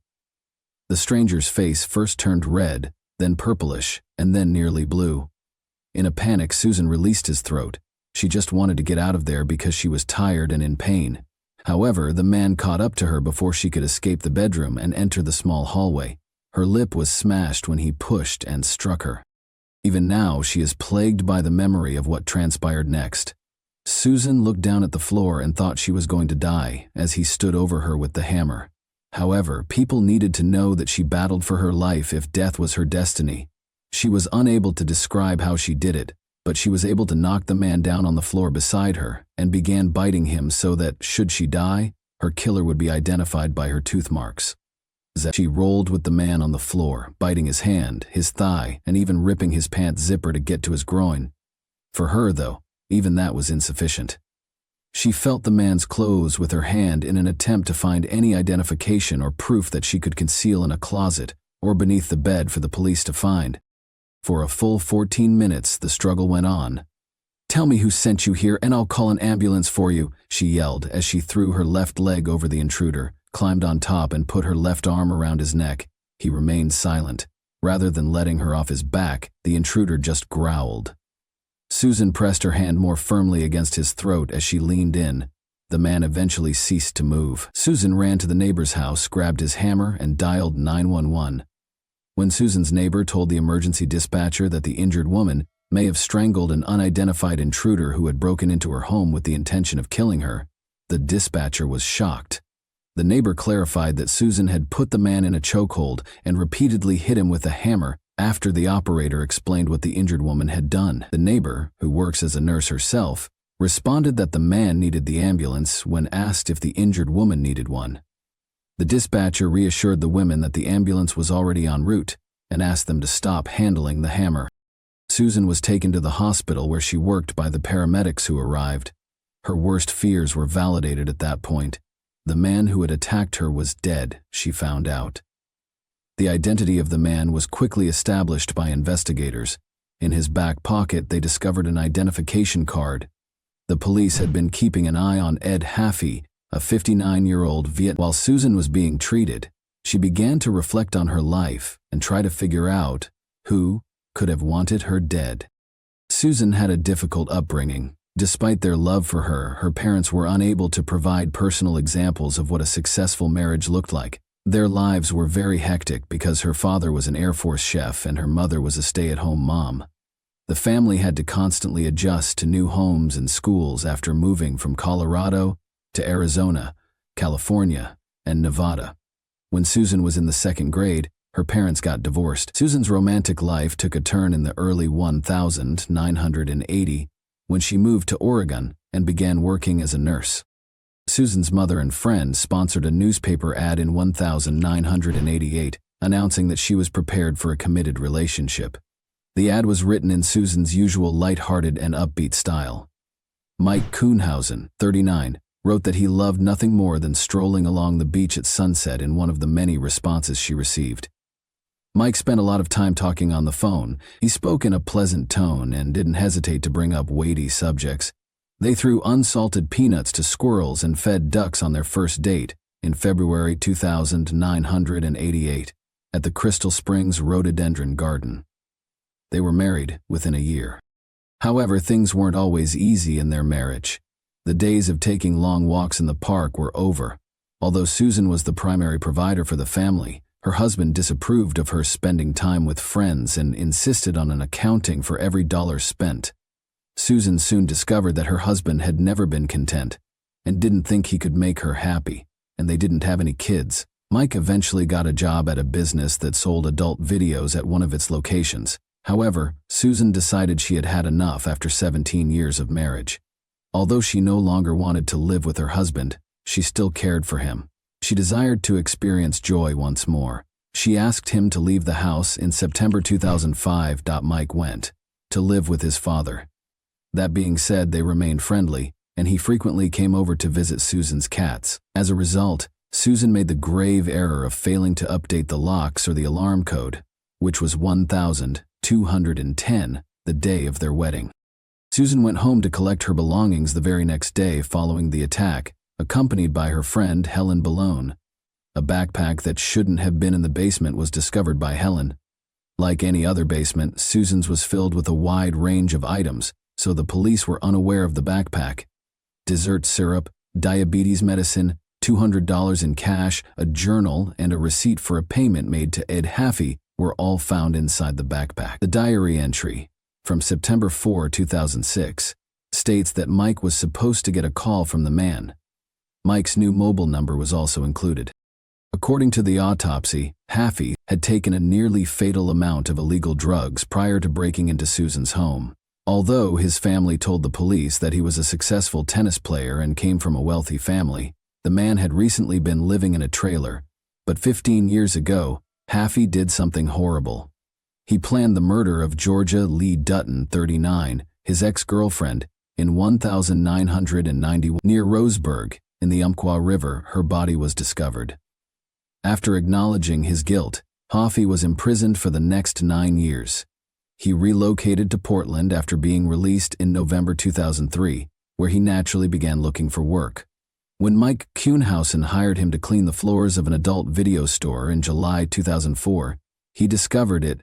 [SPEAKER 1] The stranger's face first turned red, then purplish, and then nearly blue. In a panic, Susan released his throat. She just wanted to get out of there because she was tired and in pain. However, the man caught up to her before she could escape the bedroom and enter the small hallway. Her lip was smashed when he pushed and struck her. Even now, she is plagued by the memory of what transpired next. Susan looked down at the floor and thought she was going to die as he stood over her with the hammer. However, people needed to know that she battled for her life if death was her destiny. She was unable to describe how she did it, but she was able to knock the man down on the floor beside her and began biting him so that, should she die, her killer would be identified by her tooth marks. She rolled with the man on the floor, biting his hand, his thigh, and even ripping his pants zipper to get to his groin. For her, though, even that was insufficient. She felt the man's clothes with her hand in an attempt to find any identification or proof that she could conceal in a closet or beneath the bed for the police to find. For a full 14 minutes, the struggle went on. "Tell me who sent you here and I'll call an ambulance for you," she yelled as she threw her left leg over the intruder, climbed on top and put her left arm around his neck. He remained silent. Rather than letting her off his back, the intruder just growled. Susan pressed her hand more firmly against his throat as she leaned in. The man eventually ceased to move. Susan ran to the neighbor's house, grabbed his hammer, and dialed 911. When Susan's neighbor told the emergency dispatcher that the injured woman may have strangled an unidentified intruder who had broken into her home with the intention of killing her, the dispatcher was shocked. The neighbor clarified that Susan had put the man in a chokehold and repeatedly hit him with a hammer after the operator explained what the injured woman had done. The neighbor, who works as a nurse herself, responded that the man needed the ambulance when asked if the injured woman needed one. The dispatcher reassured the women that the ambulance was already en route and asked them to stop handling the hammer. Susan was taken to the hospital where she worked by the paramedics who arrived. Her worst fears were validated at that point. The man who had attacked her was dead, she found out. The identity of the man was quickly established by investigators. In his back pocket, they discovered an identification card. The police had been keeping an eye on Ed Haffey, a 59-year-old Viet. While Susan was being treated, she began to reflect on her life and try to figure out who could have wanted her dead. Susan had a difficult upbringing. Despite their love for her, her parents were unable to provide personal examples of what a successful marriage looked like. Their lives were very hectic because her father was an Air Force chef and her mother was a stay-at-home mom. The family had to constantly adjust to new homes and schools after moving from Colorado to Arizona, California, and Nevada. When Susan was in the second grade, her parents got divorced. Susan's romantic life took a turn in the early 1980 when she moved to Oregon and began working as a nurse. Susan's mother and friend sponsored a newspaper ad in 1988 announcing that she was prepared for a committed relationship. The ad was written in Susan's usual light-hearted and upbeat style. Mike Kuhnhausen, 39, wrote that he loved nothing more than strolling along the beach at sunset in one of the many responses she received. Mike spent a lot of time talking on the phone. He spoke in a pleasant tone and didn't hesitate to bring up weighty subjects. They threw unsalted peanuts to squirrels and fed ducks on their first date in February 1988 at the Crystal Springs Rhododendron Garden. They were married within a year. However, things weren't always easy in their marriage. The days of taking long walks in the park were over. Although Susan was the primary provider for the family, her husband disapproved of her spending time with friends and insisted on an accounting for every dollar spent. Susan soon discovered that her husband had never been content and didn't think he could make her happy, and they didn't have any kids. Mike eventually got a job at a business that sold adult videos at one of its locations. However, Susan decided she had had enough after 17 years of marriage. Although she no longer wanted to live with her husband, she still cared for him. She desired to experience joy once more. She asked him to leave the house in September 2005. Mike went to live with his father. That being said, they remained friendly, and he frequently came over to visit Susan's cats. As a result, Susan made the grave error of failing to update the locks or the alarm code, which was 1,210 the day of their wedding. Susan went home to collect her belongings the very next day following the attack, accompanied by her friend Helen Ballone. A backpack that shouldn't have been in the basement was discovered by Helen. Like any other basement, Susan's was filled with a wide range of items, so the police were unaware of the backpack. Dessert syrup, diabetes medicine, $200 in cash, a journal, and a receipt for a payment made to Ed Haffey were all found inside the backpack. The diary entry, from September 4, 2006, states that Mike was supposed to get a call from the man. Mike's new mobile number was also included. According to the autopsy, Haffey had taken a nearly fatal amount of illegal drugs prior to breaking into Susan's home. Although his family told the police that he was a successful tennis player and came from a wealthy family, the man had recently been living in a trailer. But 15 years ago, Haffey did something horrible. He planned the murder of Georgia Lee Dutton, 39, his ex-girlfriend, in 1991. Near Roseburg, in the Umpqua River, her body was discovered. After acknowledging his guilt, Haffey was imprisoned for the next 9 years. He relocated to Portland after being released in November 2003, where he naturally began looking for work. When Mike Kuhnhausen hired him to clean the floors of an adult video store in July 2004, he discovered it.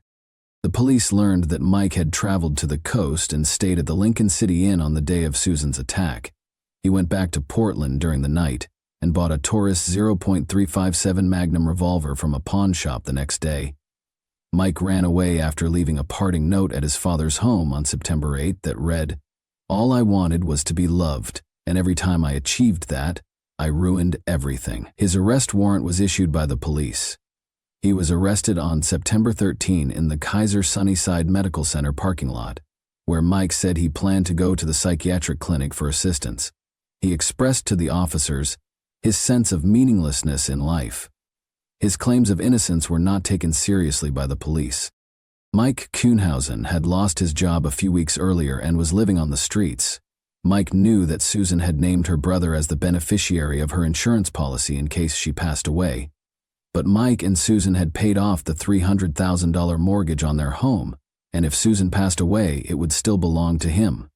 [SPEAKER 1] The police learned that Mike had traveled to the coast and stayed at the Lincoln City Inn on the day of Susan's attack. He went back to Portland during the night and bought a Taurus .357 Magnum revolver from a pawn shop the next day. Mike ran away after leaving a parting note at his father's home on September 8 that read, "All I wanted was to be loved, and every time I achieved that, I ruined everything." His arrest warrant was issued by the police. He was arrested on September 13 in the Kaiser Sunnyside Medical Center parking lot, where Mike said he planned to go to the psychiatric clinic for assistance. He expressed to the officers his sense of meaninglessness in life. His claims of innocence were not taken seriously by the police. Mike Kuhnhausen had lost his job a few weeks earlier and was living on the streets. Mike knew that Susan had named her brother as the beneficiary of her insurance policy in case she passed away. But Mike and Susan had paid off the $300,000 mortgage on their home, and if Susan passed away, it would still belong to him.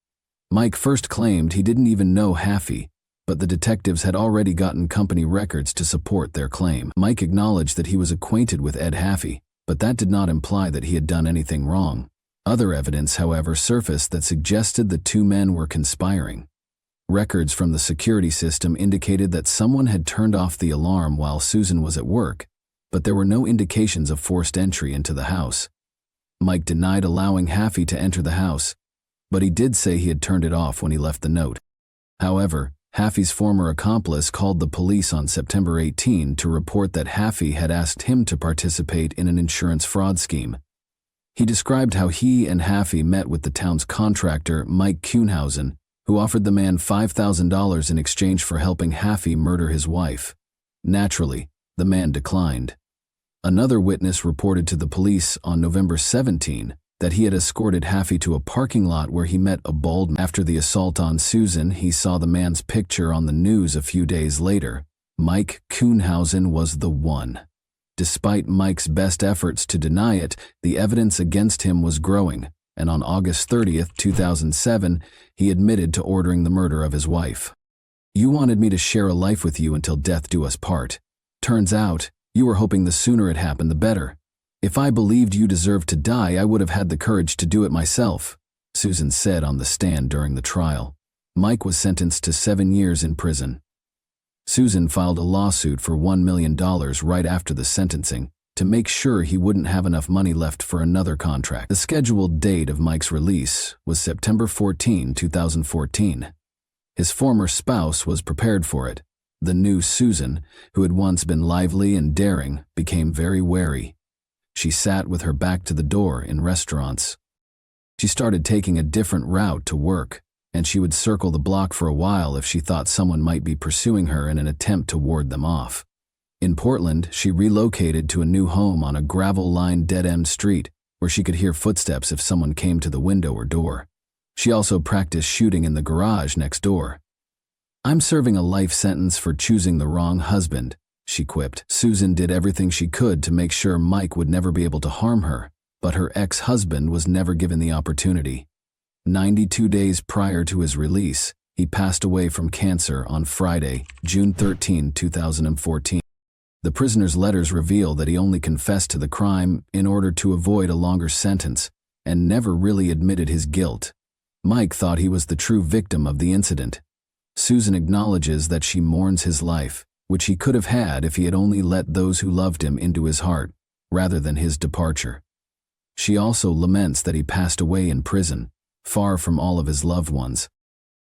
[SPEAKER 1] Mike first claimed he didn't even know Haffey, but the detectives had already gotten company records to support their claim. Mike acknowledged that he was acquainted with Ed Haffey, but that did not imply that he had done anything wrong. Other evidence, however, surfaced that suggested the two men were conspiring. Records from the security system indicated that someone had turned off the alarm while Susan was at work, but there were no indications of forced entry into the house. Mike denied allowing Haffey to enter the house, but he did say he had turned it off when he left the note. However, Haffey's former accomplice called the police on September 18 to report that Haffey had asked him to participate in an insurance fraud scheme. He described how he and Haffey met with the town's contractor, Mike Kuhnhausen, who offered the man $5,000 in exchange for helping Haffey murder his wife. Naturally, the man declined. Another witness reported to the police on November 17 that he had escorted Haffey to a parking lot where he met a bald man. After the assault on Susan, he saw the man's picture on the news a few days later. Mike Kuhnhausen was the one. Despite Mike's best efforts to deny it, the evidence against him was growing, and on August 30, 2007, he admitted to ordering the murder of his wife. "You wanted me to share a life with you until death do us part. Turns out, you were hoping the sooner it happened the better. If I believed you deserved to die, I would have had the courage to do it myself," Susan said on the stand during the trial. Mike was sentenced to 7 years in prison. Susan filed a lawsuit for $1 million right after the sentencing to make sure he wouldn't have enough money left for another contract. The scheduled date of Mike's release was September 14, 2014. His former spouse was prepared for it. The new Susan, who had once been lively and daring, became very wary. She sat with her back to the door in restaurants. She started taking a different route to work, and she would circle the block for a while if she thought someone might be pursuing her in an attempt to ward them off. In Portland, she relocated to a new home on a gravel-lined dead-end street where she could hear footsteps if someone came to the window or door. She also practiced shooting in the garage next door. "I'm serving a life sentence for choosing the wrong husband," she quipped. Susan did everything she could to make sure Mike would never be able to harm her, but her ex-husband was never given the opportunity. 92 days prior to his release, he passed away from cancer on Friday, June 13, 2014. The prisoner's letters reveal that he only confessed to the crime in order to avoid a longer sentence and never really admitted his guilt. Mike thought he was the true victim of the incident. Susan acknowledges that she mourns his life, which he could have had if he had only let those who loved him into his heart, rather than his departure. She also laments that he passed away in prison, far from all of his loved ones.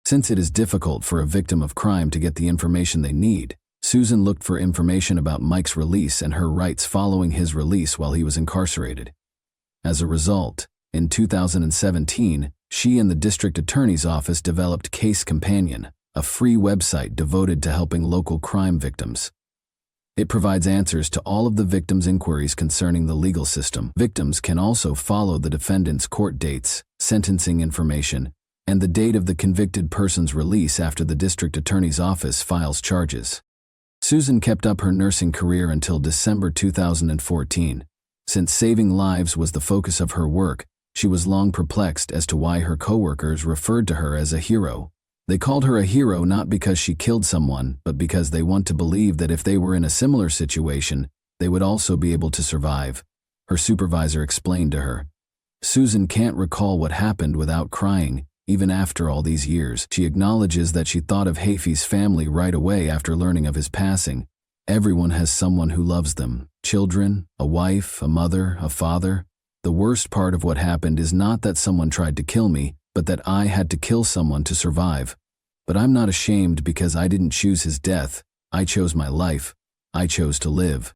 [SPEAKER 1] Since it is difficult for a victim of crime to get the information they need, Susan looked for information about Mike's release and her rights following his release while he was incarcerated. As a result, in 2017, she and the district attorney's office developed Case Companion, a free website devoted to helping local crime victims. It provides answers to all of the victims' inquiries concerning the legal system. Victims can also follow the defendant's court dates, sentencing information, and the date of the convicted person's release after the district attorney's office files charges. Susan kept up her nursing career until December 2014. Since saving lives was the focus of her work, she was long perplexed as to why her coworkers referred to her as a hero. They called her a hero not because she killed someone, but because they want to believe that if they were in a similar situation, they would also be able to survive, her supervisor explained to her. Susan can't recall what happened without crying, even after all these years. She acknowledges that she thought of Hafey's family right away after learning of his passing. Everyone has someone who loves them, children, a wife, a mother, a father. The worst part of what happened is not that someone tried to kill me, but that I had to kill someone to survive. But I'm not ashamed because I didn't choose his death. I chose my life. I chose to live.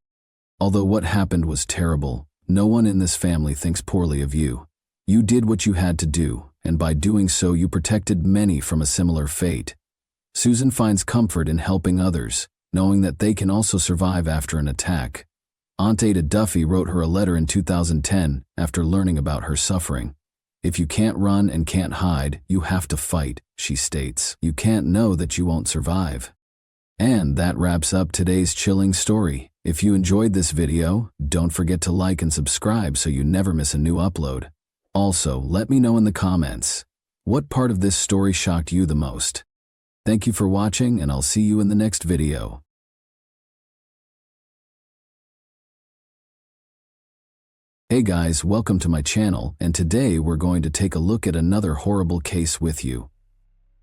[SPEAKER 1] Although what happened was terrible, no one in this family thinks poorly of you. You did what you had to do, and by doing so you protected many from a similar fate. Susan finds comfort in helping others, knowing that they can also survive after an attack. Aunt Ada Duffy wrote her a letter in 2010 after learning about her suffering. If you can't run and can't hide, you have to fight, she states. You can't know that you won't survive. And that wraps up today's chilling story. If you enjoyed this video, don't forget to like and subscribe so you never miss a new upload. Also, let me know in the comments, what part of this story shocked you the most? Thank you for watching, and I'll see you in the next video. Hey guys, welcome to my channel, and today we're going to take a look at another horrible case with you.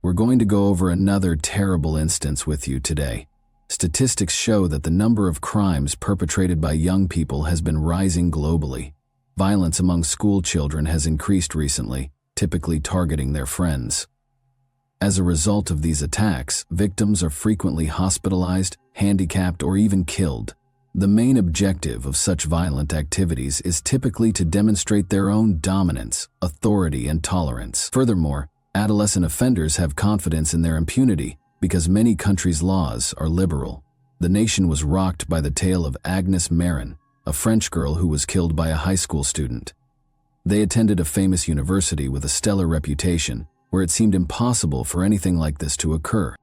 [SPEAKER 1] We're going to go over another terrible instance with you today. Statistics show that the number of crimes perpetrated by young people has been rising globally. Violence among school children has increased recently, typically targeting their friends. As a result of these attacks, victims are frequently hospitalized, handicapped, or even killed. The main objective of such violent activities is typically to demonstrate their own dominance, authority, and tolerance. Furthermore, adolescent offenders have confidence in their impunity because many countries' laws are liberal. The nation was rocked by the tale of Agnes Marin, a French girl who was killed by a high school student. They attended a famous university with a stellar reputation, where it seemed impossible for anything like this to occur.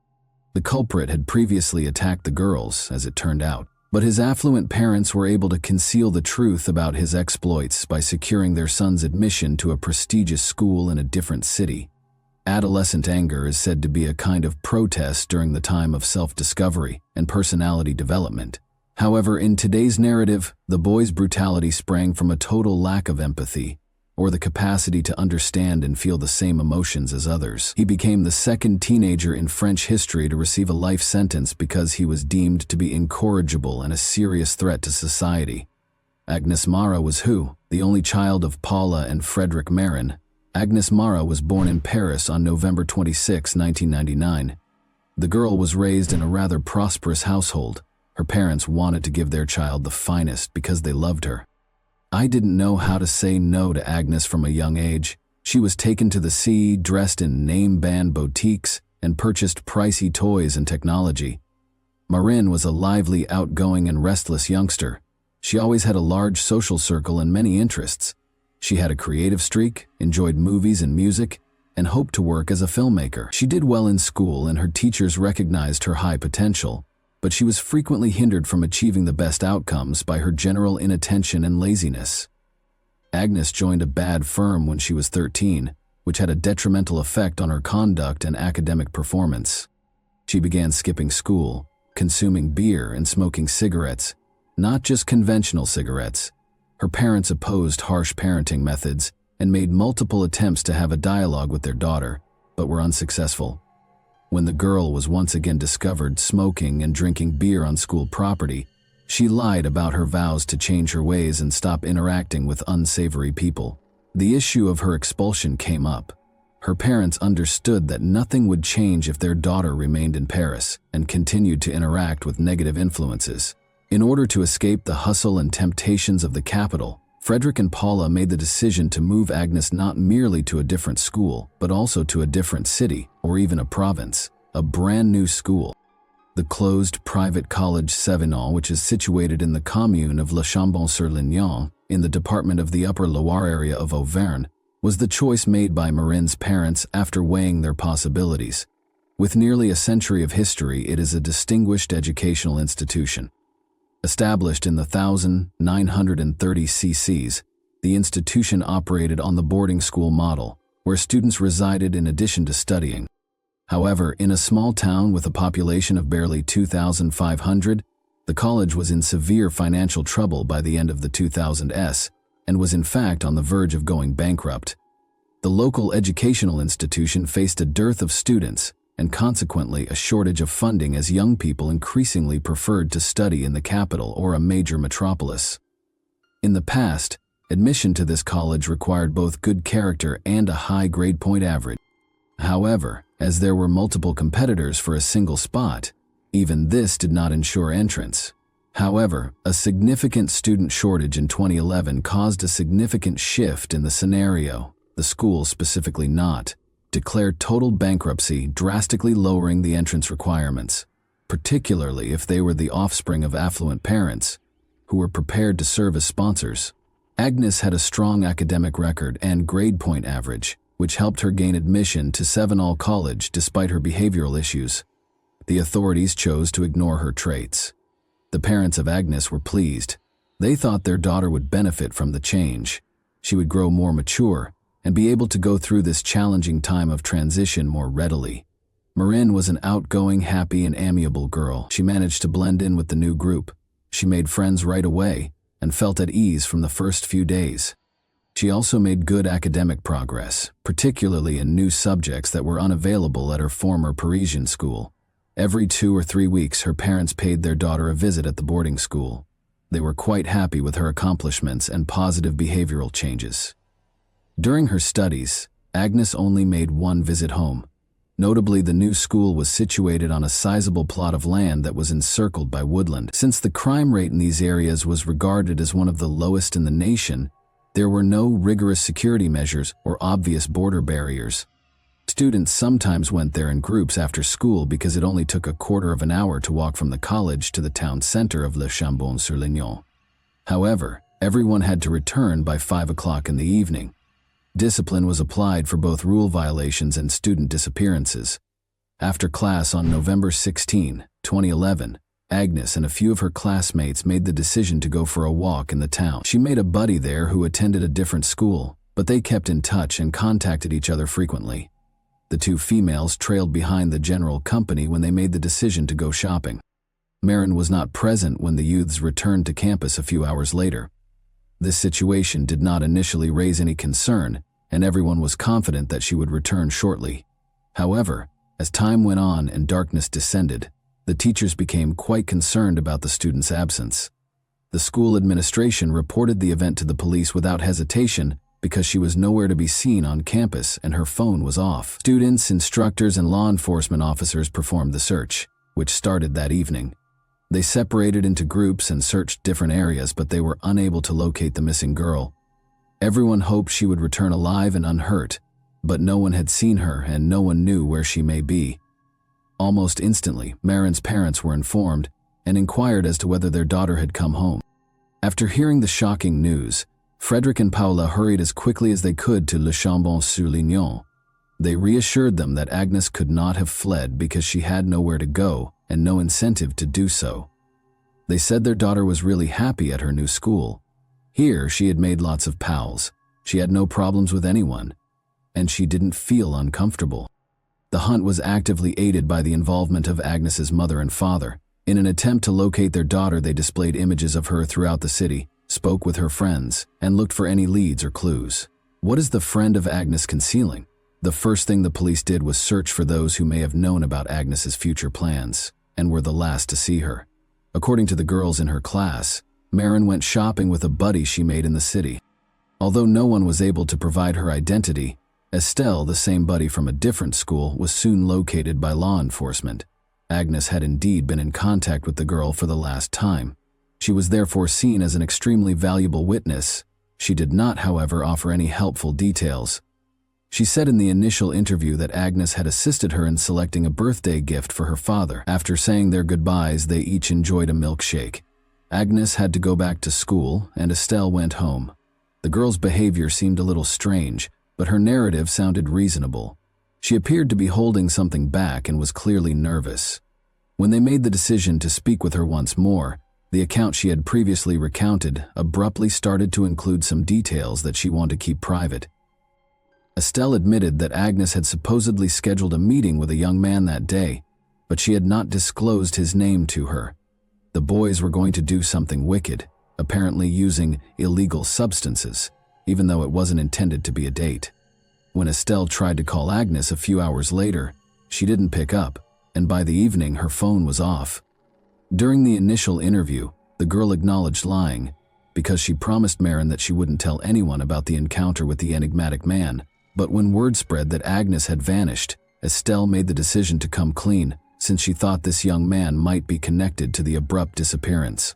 [SPEAKER 1] The culprit had previously attacked the girls, as it turned out, but his affluent parents were able to conceal the truth about his exploits by securing their son's admission to a prestigious school in a different city. Adolescent anger is said to be a kind of protest during the time of self-discovery and personality development. However, in today's narrative, the boy's brutality sprang from a total lack of empathy, or the capacity to understand and feel the same emotions as others. He became the second teenager in French history to receive a life sentence because he was deemed to be incorrigible and a serious threat to society. Agnes Mara was who? The only child of Paula and Frederick Marin. Agnes Mara was born in Paris on November 26, 1999. The girl was raised in a rather prosperous household. Her parents wanted to give their child the finest because they loved her. I didn't know how to say no to Agnes from a young age. She was taken to the sea, dressed in name-brand boutiques, and purchased pricey toys and technology. Marin was a lively, outgoing, and restless youngster. She always had a large social circle and many interests. She had a creative streak, enjoyed movies and music, and hoped to work as a filmmaker. She did well in school and her teachers recognized her high potential, but she was frequently hindered from achieving the best outcomes by her general inattention and laziness. Agnes joined a bad firm when she was 13, which had a detrimental effect on her conduct and academic performance. She began skipping school, consuming beer and smoking cigarettes, not just conventional cigarettes. Her parents opposed harsh parenting methods and made multiple attempts to have a dialogue with their daughter, but were unsuccessful. When the girl was once again discovered smoking and drinking beer on school property, she lied about her vows to change her ways and stop interacting with unsavory people. The issue of her expulsion came up. Her parents understood that nothing would change if their daughter remained in Paris and continued to interact with negative influences. In order to escape the hustle and temptations of the capital, Frederick and Paula made the decision to move Agnes not merely to a different school, but also to a different city or even a province, a brand new school. The closed private college Sévenol, which is situated in the commune of Le Chambon-sur-Lignon, in the department of the Upper Loire area of Auvergne, was the choice made by Marine's parents after weighing their possibilities. With nearly a century of history, it is a distinguished educational institution. Established in the 1930 CCs, the institution operated on the boarding school model, where students resided in addition to studying. However, in a small town with a population of barely 2,500, the college was in severe financial trouble by the end of the 2000s and was in fact on the verge of going bankrupt. The local educational institution faced a dearth of students and consequently a shortage of funding as young people increasingly preferred to study in the capital or a major metropolis. In the past, admission to this college required both good character and a high grade point average. However, as there were multiple competitors for a single spot, even this did not ensure entrance. However, a significant student shortage in 2011 caused a significant shift in the scenario. The school, specifically not, declared total bankruptcy, drastically lowering the entrance requirements, particularly if they were the offspring of affluent parents who were prepared to serve as sponsors. Agnes had a strong academic record and grade point average, which helped her gain admission to Sévenol College despite her behavioral issues. The authorities chose to ignore her traits. The parents of Agnes were pleased. They thought their daughter would benefit from the change. She would grow more mature and be able to go through this challenging time of transition more readily. Marine was an outgoing, happy, and amiable girl. She managed to blend in with the new group. She made friends right away and felt at ease from the first few days. She also made good academic progress, particularly in new subjects that were unavailable at her former Parisian school. Every 2 or 3 weeks, her parents paid their daughter a visit at the boarding school. They were quite happy with her accomplishments and positive behavioral changes. During her studies, Agnes only made one visit home. Notably, the new school was situated on a sizable plot of land that was encircled by woodland. Since the crime rate in these areas was regarded as one of the lowest in the nation, there were no rigorous security measures or obvious border barriers. Students sometimes went there in groups after school because it only took a quarter of an hour to walk from the college to the town center of Le Chambon-sur-Lignon. However, everyone had to return by 5 o'clock in the evening. Discipline was applied for both rule violations and student disappearances. After class on November 16, 2011, Agnes and a few of her classmates made the decision to go for a walk in the town. She made a buddy there who attended a different school, but they kept in touch and contacted each other frequently. The two females trailed behind the general company when they made the decision to go shopping. Marin was not present when the youths returned to campus a few hours later. This situation did not initially raise any concern, and everyone was confident that she would return shortly. However, as time went on and darkness descended, the teachers became quite concerned about the student's absence. The school administration reported the event to the police without hesitation because she was nowhere to be seen on campus and her phone was off. Students, instructors, and law enforcement officers performed the search, which started that evening. They separated into groups and searched different areas, but they were unable to locate the missing girl. Everyone hoped she would return alive and unhurt, but no one had seen her and no one knew where she may be. Almost instantly, Marin's parents were informed and inquired as to whether their daughter had come home. After hearing the shocking news, Frederick and Paula hurried as quickly as they could to Le Chambon-sur-Lignon. They reassured them that Agnes could not have fled because she had nowhere to go and no incentive to do so. They said their daughter was really happy at her new school. Here, she had made lots of pals. She had no problems with anyone, and she didn't feel uncomfortable. The hunt was actively aided by the involvement of Agnes's mother and father. In an attempt to locate their daughter, they displayed images of her throughout the city, spoke with her friends, and looked for any leads or clues. What is the friend of Agnes concealing? The first thing the police did was search for those who may have known about Agnes's future plans, and were the last to see her. According to the girls in her class, Maren went shopping with a buddy she made in the city. Although no one was able to provide her identity, Estelle, the same buddy from a different school, was soon located by law enforcement. Agnes had indeed been in contact with the girl for the last time. She was therefore seen as an extremely valuable witness. She did not, however, offer any helpful details. She said in the initial interview that Agnes had assisted her in selecting a birthday gift for her father. After saying their goodbyes, they each enjoyed a milkshake. Agnes had to go back to school, and Estelle went home. The girl's behavior seemed a little strange, but her narrative sounded reasonable. She appeared to be holding something back and was clearly nervous. When they made the decision to speak with her once more, the account she had previously recounted abruptly started to include some details that she wanted to keep private. Estelle admitted that Agnes had supposedly scheduled a meeting with a young man that day, but she had not disclosed his name to her. The boys were going to do something wicked, apparently using illegal substances, even though it wasn't intended to be a date. When Estelle tried to call Agnes a few hours later, she didn't pick up, and by the evening her phone was off. During the initial interview, the girl acknowledged lying, because she promised Maren that she wouldn't tell anyone about the encounter with the enigmatic man. But when word spread that Agnes had vanished, Estelle made the decision to come clean, since she thought this young man might be connected to the abrupt disappearance.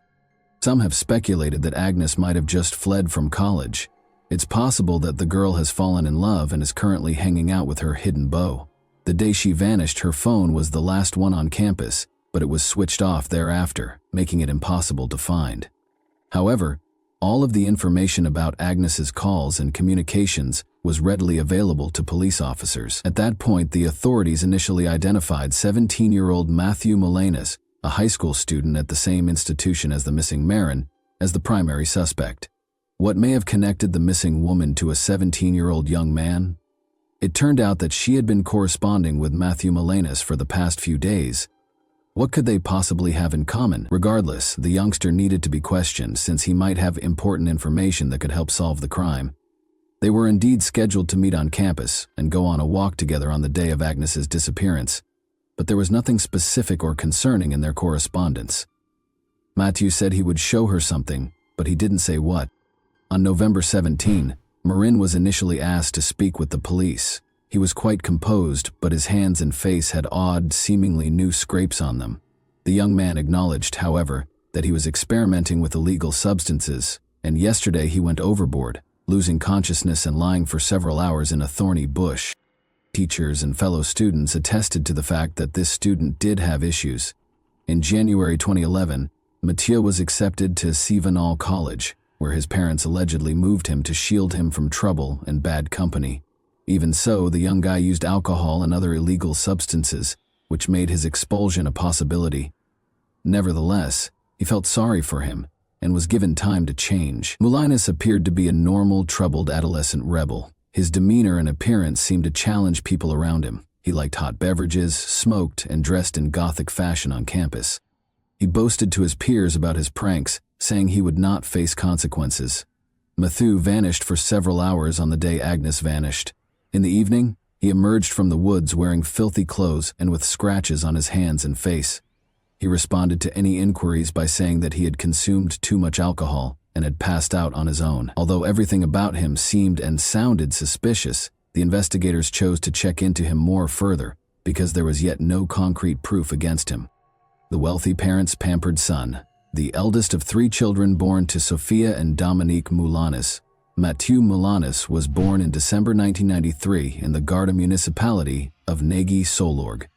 [SPEAKER 1] Some have speculated that Agnes might have just fled from college. It's possible that the girl has fallen in love and is currently hanging out with her hidden beau. The day she vanished, her phone was the last one on campus, but it was switched off thereafter, making it impossible to find. However, all of the information about Agnes's calls and communications was readily available to police officers. At that point, the authorities initially identified 17-year-old Matthew Molanas, a high school student at the same institution as the missing Maren, as the primary suspect. What may have connected the missing woman to a 17-year-old young man? It turned out that she had been corresponding with Matthew Molanas for the past few days. What could they possibly have in common? Regardless, the youngster needed to be questioned since he might have important information that could help solve the crime. They were indeed scheduled to meet on campus and go on a walk together on the day of Agnes's disappearance, but there was nothing specific or concerning in their correspondence. Matthew said he would show her something, but he didn't say what. On November 17, Marin was initially asked to speak with the police. He was quite composed, but his hands and face had odd, seemingly new scrapes on them. The young man acknowledged, however, that he was experimenting with illegal substances, and yesterday he went overboard, losing consciousness and lying for several hours in a thorny bush. Teachers and fellow students attested to the fact that this student did have issues. In January 2011, Mathieu was accepted to Sivanal College, where his parents allegedly moved him to shield him from trouble and bad company. Even so, the young guy used alcohol and other illegal substances, which made his expulsion a possibility. Nevertheless, he felt sorry for him and was given time to change. Molinas appeared to be a normal, troubled adolescent rebel. His demeanor and appearance seemed to challenge people around him. He liked hot beverages, smoked, and dressed in gothic fashion on campus. He boasted to his peers about his pranks, saying he would not face consequences. Mathieu vanished for several hours on the day Agnes vanished. In the evening, he emerged from the woods wearing filthy clothes and with scratches on his hands and face. He responded to any inquiries by saying that he had consumed too much alcohol and had passed out on his own. Although everything about him seemed and sounded suspicious, the investigators chose to check into him more further because there was yet no concrete proof against him. The wealthy parents' pampered son, the eldest of 3 children born to Sophia and Dominique Molanas, Mathieu Molanas was born in December 1993 in the Garda municipality of Negi-Solorg.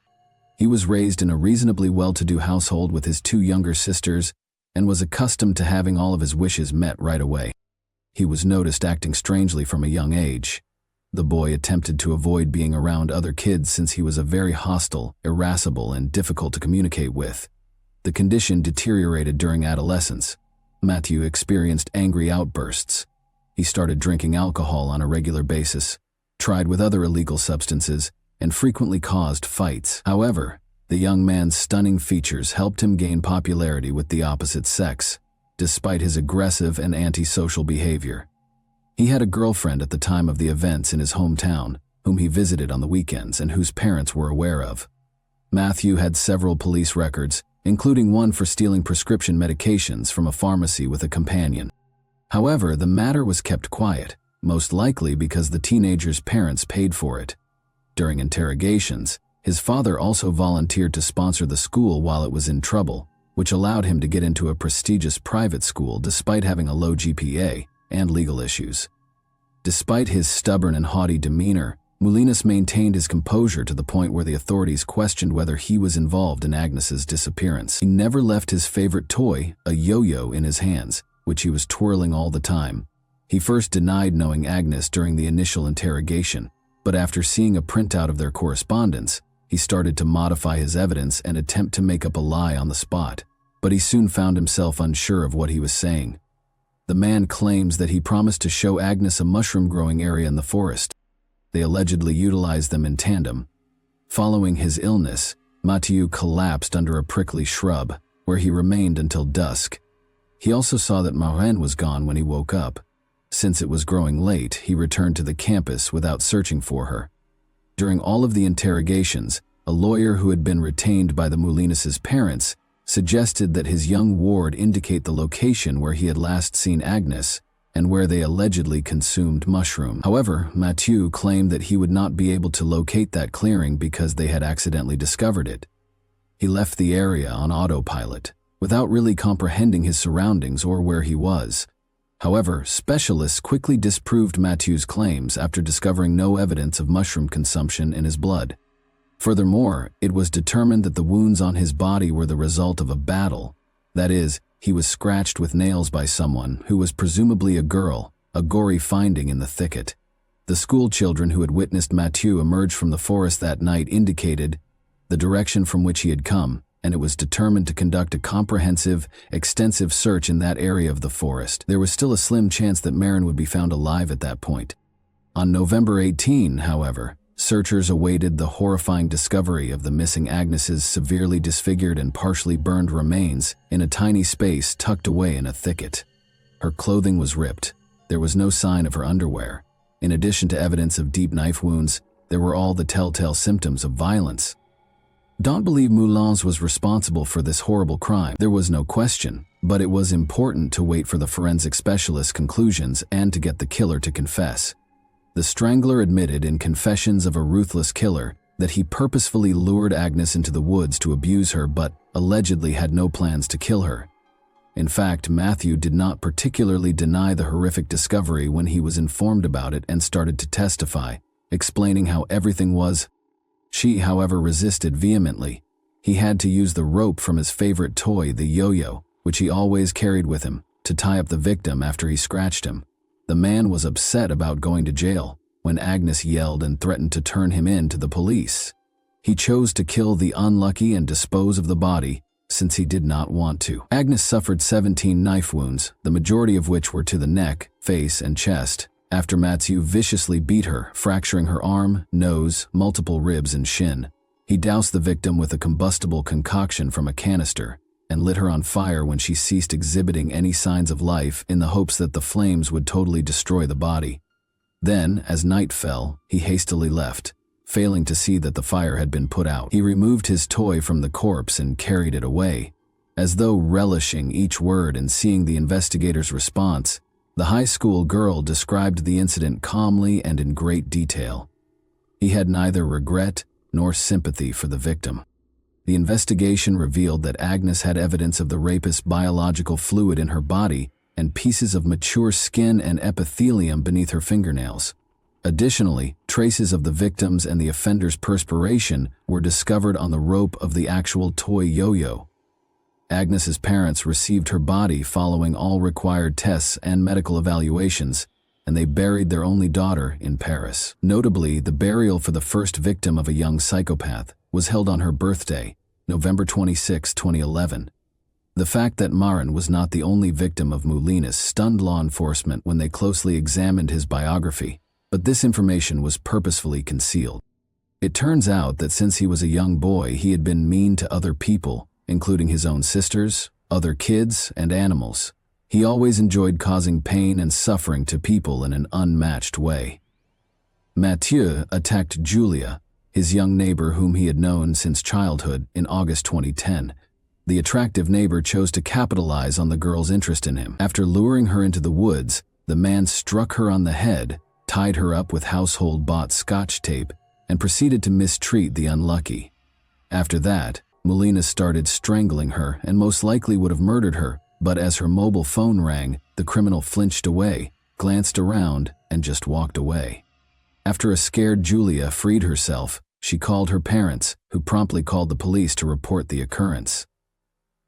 [SPEAKER 1] He was raised in a reasonably well-to-do household with his 2 younger sisters and was accustomed to having all of his wishes met right away. He was noticed acting strangely from a young age. The boy attempted to avoid being around other kids since he was a very hostile, irascible, and difficult to communicate with. The condition deteriorated during adolescence. Matthew experienced angry outbursts. He started drinking alcohol on a regular basis, tried with other illegal substances, and frequently caused fights. However, the young man's stunning features helped him gain popularity with the opposite sex, despite his aggressive and antisocial behavior. He had a girlfriend at the time of the events in his hometown, whom he visited on the weekends and whose parents were aware of. Matthew had several police records, including one for stealing prescription medications from a pharmacy with a companion. However, the matter was kept quiet, most likely because the teenager's parents paid for it. During interrogations, his father also volunteered to sponsor the school while it was in trouble, which allowed him to get into a prestigious private school despite having a low GPA and legal issues. Despite his stubborn and haughty demeanor, Molinas maintained his composure to the point where the authorities questioned whether he was involved in Agnes's disappearance. He never left his favorite toy, a yo-yo, in his hands, which he was twirling all the time. He first denied knowing Agnes during the initial interrogation, but after seeing a printout of their correspondence, he started to modify his evidence and attempt to make up a lie on the spot, but he soon found himself unsure of what he was saying. The man claims that he promised to show Agnes a mushroom-growing area in the forest. They allegedly utilized them in tandem. Following his illness, Mathieu collapsed under a prickly shrub, where he remained until dusk. He also saw that Marraine was gone when he woke up. Since it was growing late, he returned to the campus without searching for her. During all of the interrogations, a lawyer who had been retained by the Molinas' parents suggested that his young ward indicate the location where he had last seen Agnes and where they allegedly consumed mushroom. However, Mathieu claimed that he would not be able to locate that clearing because they had accidentally discovered it. He left the area on autopilot, without really comprehending his surroundings or where he was. However, specialists quickly disproved Mathieu's claims after discovering no evidence of mushroom consumption in his blood. Furthermore, it was determined that the wounds on his body were the result of a battle. That is, he was scratched with nails by someone who was presumably a girl, a gory finding in the thicket. The school children who had witnessed Mathieu emerge from the forest that night indicated the direction from which he had come, and it was determined to conduct a comprehensive, extensive search in that area of the forest. There was still a slim chance that Marraine would be found alive at that point. On November 18, however, searchers awaited the horrifying discovery of the missing Agnes's severely disfigured and partially burned remains in a tiny space tucked away in a thicket. Her clothing was ripped. There was no sign of her underwear. In addition to evidence of deep knife wounds, there were all the telltale symptoms of violence. Don't believe Moulins was responsible for this horrible crime. There was no question, but it was important to wait for the forensic specialist's conclusions and to get the killer to confess. The strangler admitted in Confessions of a Ruthless Killer that he purposefully lured Agnes into the woods to abuse her but allegedly had no plans to kill her. In fact, Mathieu did not particularly deny the horrific discovery when he was informed about it and started to testify, explaining how everything was. She, however, resisted vehemently. He had to use the rope from his favorite toy, the yo-yo, which he always carried with him, to tie up the victim after he scratched him. The man was upset about going to jail when Agnes yelled and threatened to turn him in to the police. He chose to kill the unlucky and dispose of the body since he did not want to. Agnes suffered 17 knife wounds, the majority of which were to the neck, face, and chest, after Mathieu viciously beat her, fracturing her arm, nose, multiple ribs, and shin. He doused the victim with a combustible concoction from a canister and lit her on fire when she ceased exhibiting any signs of life in the hopes that the flames would totally destroy the body. Then, as night fell, he hastily left, failing to see that the fire had been put out. He removed his toy from the corpse and carried it away. As though relishing each word and seeing the investigator's response, the high school girl described the incident calmly and in great detail. He had neither regret nor sympathy for the victim. The investigation revealed that Agnes had evidence of the rapist's biological fluid in her body and pieces of mature skin and epithelium beneath her fingernails. Additionally, traces of the victim's and the offender's perspiration were discovered on the rope of the actual toy yo-yo. Agnes's parents received her body following all required tests and medical evaluations, and they buried their only daughter in Paris. Notably, the burial for the first victim of a young psychopath was held on her birthday, November 26, 2011. The fact that Marraine was not the only victim of Molinas stunned law enforcement when they closely examined his biography, but this information was purposefully concealed. It turns out that since he was a young boy, he had been mean to other people, including his own sisters, other kids, and animals. He always enjoyed causing pain and suffering to people in an unmatched way. Mathieu attacked Julia, his young neighbor whom he had known since childhood, in August 2010. The attractive neighbor chose to capitalize on the girl's interest in him. After luring her into the woods, the man struck her on the head, tied her up with household-bought Scotch tape, and proceeded to mistreat the unlucky. After that, Molina started strangling her and most likely would have murdered her, but as her mobile phone rang, the criminal flinched away, glanced around, and just walked away. After a scared Julia freed herself, she called her parents, who promptly called the police to report the occurrence.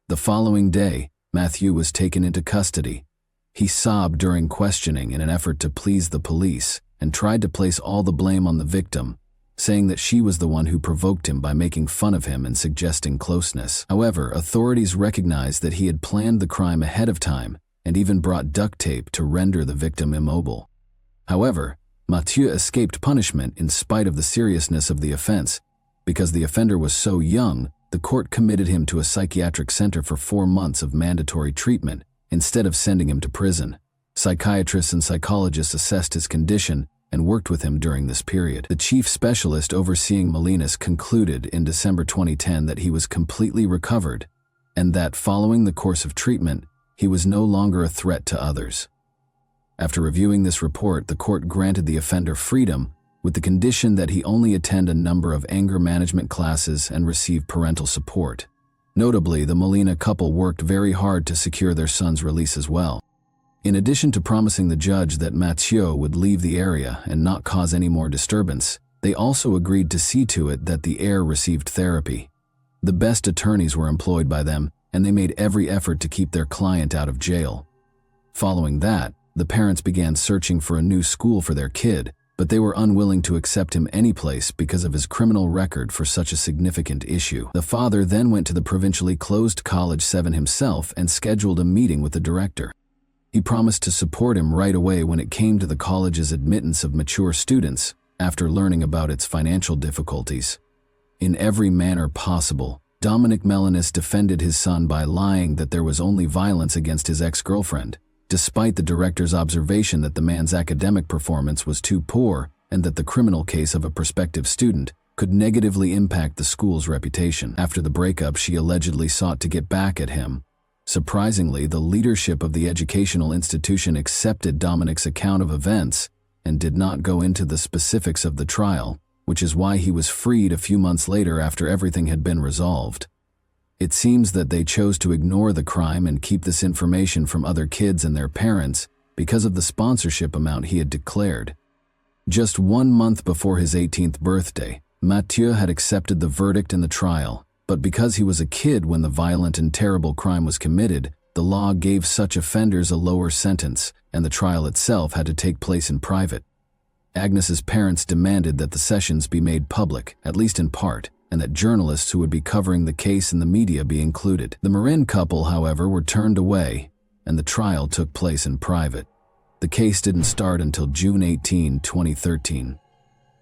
[SPEAKER 1] The following day, Mathieu was taken into custody. He sobbed during questioning in an effort to please the police and tried to place all the blame on the victim, saying that she was the one who provoked him by making fun of him and suggesting closeness. However, authorities recognized that he had planned the crime ahead of time and even brought duct tape to render the victim immobile. However, Mathieu escaped punishment in spite of the seriousness of the offense. Because the offender was so young, the court committed him to a psychiatric center for 4 months of mandatory treatment instead of sending him to prison. Psychiatrists and psychologists assessed his condition and worked with him during this period. The chief specialist overseeing Molinas concluded in December 2010 that he was completely recovered and that following the course of treatment, he was no longer a threat to others. After reviewing this report, the court granted the offender freedom with the condition that he only attend a number of anger management classes and receive parental support. Notably, the Molina couple worked very hard to secure their son's release as well. In addition to promising the judge that Mathieu would leave the area and not cause any more disturbance, they also agreed to see to it that the heir received therapy. The best attorneys were employed by them, and they made every effort to keep their client out of jail. Following that, the parents began searching for a new school for their kid, but they were unwilling to accept him anyplace because of his criminal record for such a significant issue. The father then went to the provincially closed College 7 himself and scheduled a meeting with the director. He promised to support him right away when it came to the college's admittance of mature students, after learning about its financial difficulties. In every manner possible, Dominic Melinis defended his son by lying that there was only violence against his ex-girlfriend, despite the director's observation that the man's academic performance was too poor and that the criminal case of a prospective student could negatively impact the school's reputation. After the breakup, she allegedly sought to get back at him. Surprisingly, the leadership of the educational institution accepted Dominic's account of events and did not go into the specifics of the trial, which is why he was freed a few months later after everything had been resolved. It seems that they chose to ignore the crime and keep this information from other kids and their parents because of the sponsorship amount he had declared. Just 1 month before his 18th birthday, Mathieu had accepted the verdict in the trial, but because he was a kid when the violent and terrible crime was committed, the law gave such offenders a lower sentence, and the trial itself had to take place in private. Agnes's parents demanded that the sessions be made public, at least in part, and that journalists who would be covering the case in the media be included. The Marin couple, however, were turned away, and the trial took place in private. The case didn't start until June 18, 2013.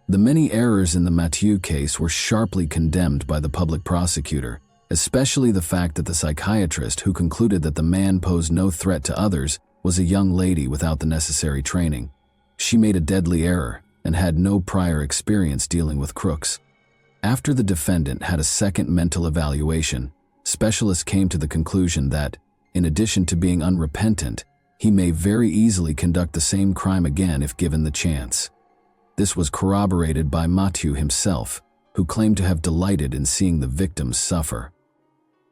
[SPEAKER 1] The many errors in the Mathieu case were sharply condemned by the public prosecutor, especially the fact that the psychiatrist who concluded that the man posed no threat to others was a young lady without the necessary training. She made a deadly error and had no prior experience dealing with crooks. After the defendant had a second mental evaluation, specialists came to the conclusion that, in addition to being unrepentant, he may very easily conduct the same crime again if given the chance. This was corroborated by Mathieu himself, who claimed to have delighted in seeing the victims suffer.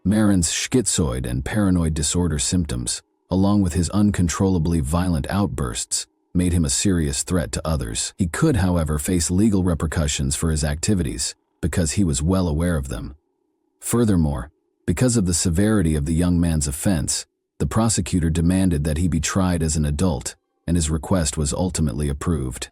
[SPEAKER 1] Marin's schizoid and paranoid disorder symptoms, along with his uncontrollably violent outbursts, made him a serious threat to others. He could, however, face legal repercussions for his activities, because he was well aware of them. Furthermore, because of the severity of the young man's offense, the prosecutor demanded that he be tried as an adult, and his request was ultimately approved.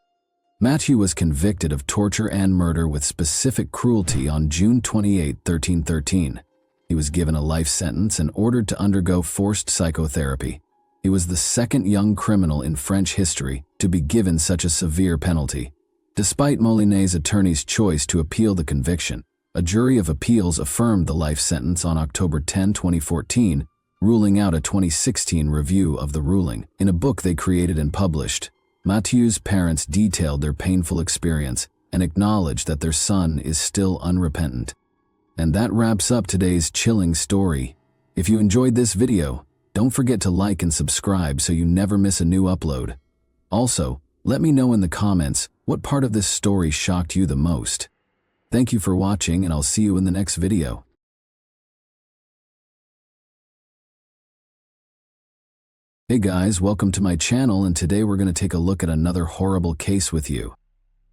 [SPEAKER 1] Mathieu was convicted of torture and murder with specific cruelty on June 28, 1313. He was given a life sentence and ordered to undergo forced psychotherapy. He was the second young criminal in French history to be given such a severe penalty. Despite Molinet's attorney's choice to appeal the conviction, a jury of appeals affirmed the life sentence on October 10, 2014, ruling out a 2016 review of the ruling. In a book they created and published, Mathieu's parents detailed their painful experience and acknowledged that their son is still unrepentant. And that wraps up today's chilling story. If you enjoyed this video, don't forget to like and subscribe so you never miss a new upload. Also, let me know in the comments what part of this story shocked you the most. Thank you for watching, and I'll see you in the next video. Hey guys, welcome to my channel, and today we're going to take a look at another horrible case with you.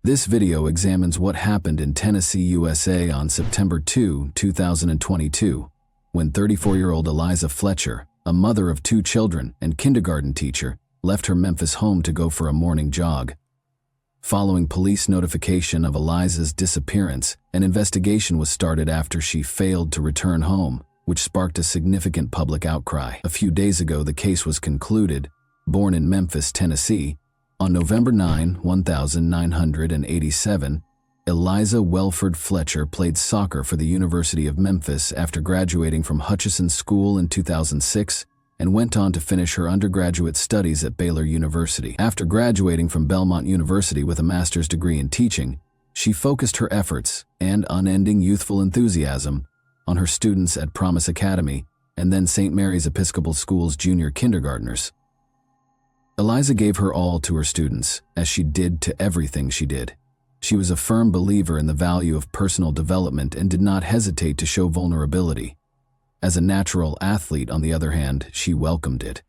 [SPEAKER 1] This video examines what happened in Tennessee, USA on September 2, 2022, when 34-year-old Eliza Fletcher, a mother of 2 children and kindergarten teacher, left her Memphis home to go for a morning jog. Following police notification of Eliza's disappearance, an investigation was started after she failed to return home, which sparked a significant public outcry. A few days ago, the case was concluded. Born in Memphis, Tennessee, on November 9, 1987, Eliza Welford Fletcher played soccer for the University of Memphis after graduating from Hutchinson School in 2006 and went on to finish her undergraduate studies at Baylor University. After graduating from Belmont University with a master's degree in teaching, she focused her efforts and unending youthful enthusiasm on her students at Promise Academy and then St. Mary's Episcopal School's junior kindergartners. Eliza gave her all to her students, as she did to everything she did. She was a firm believer in the value of personal development and did not hesitate to show vulnerability. As a natural athlete, on the other hand, she welcomed it.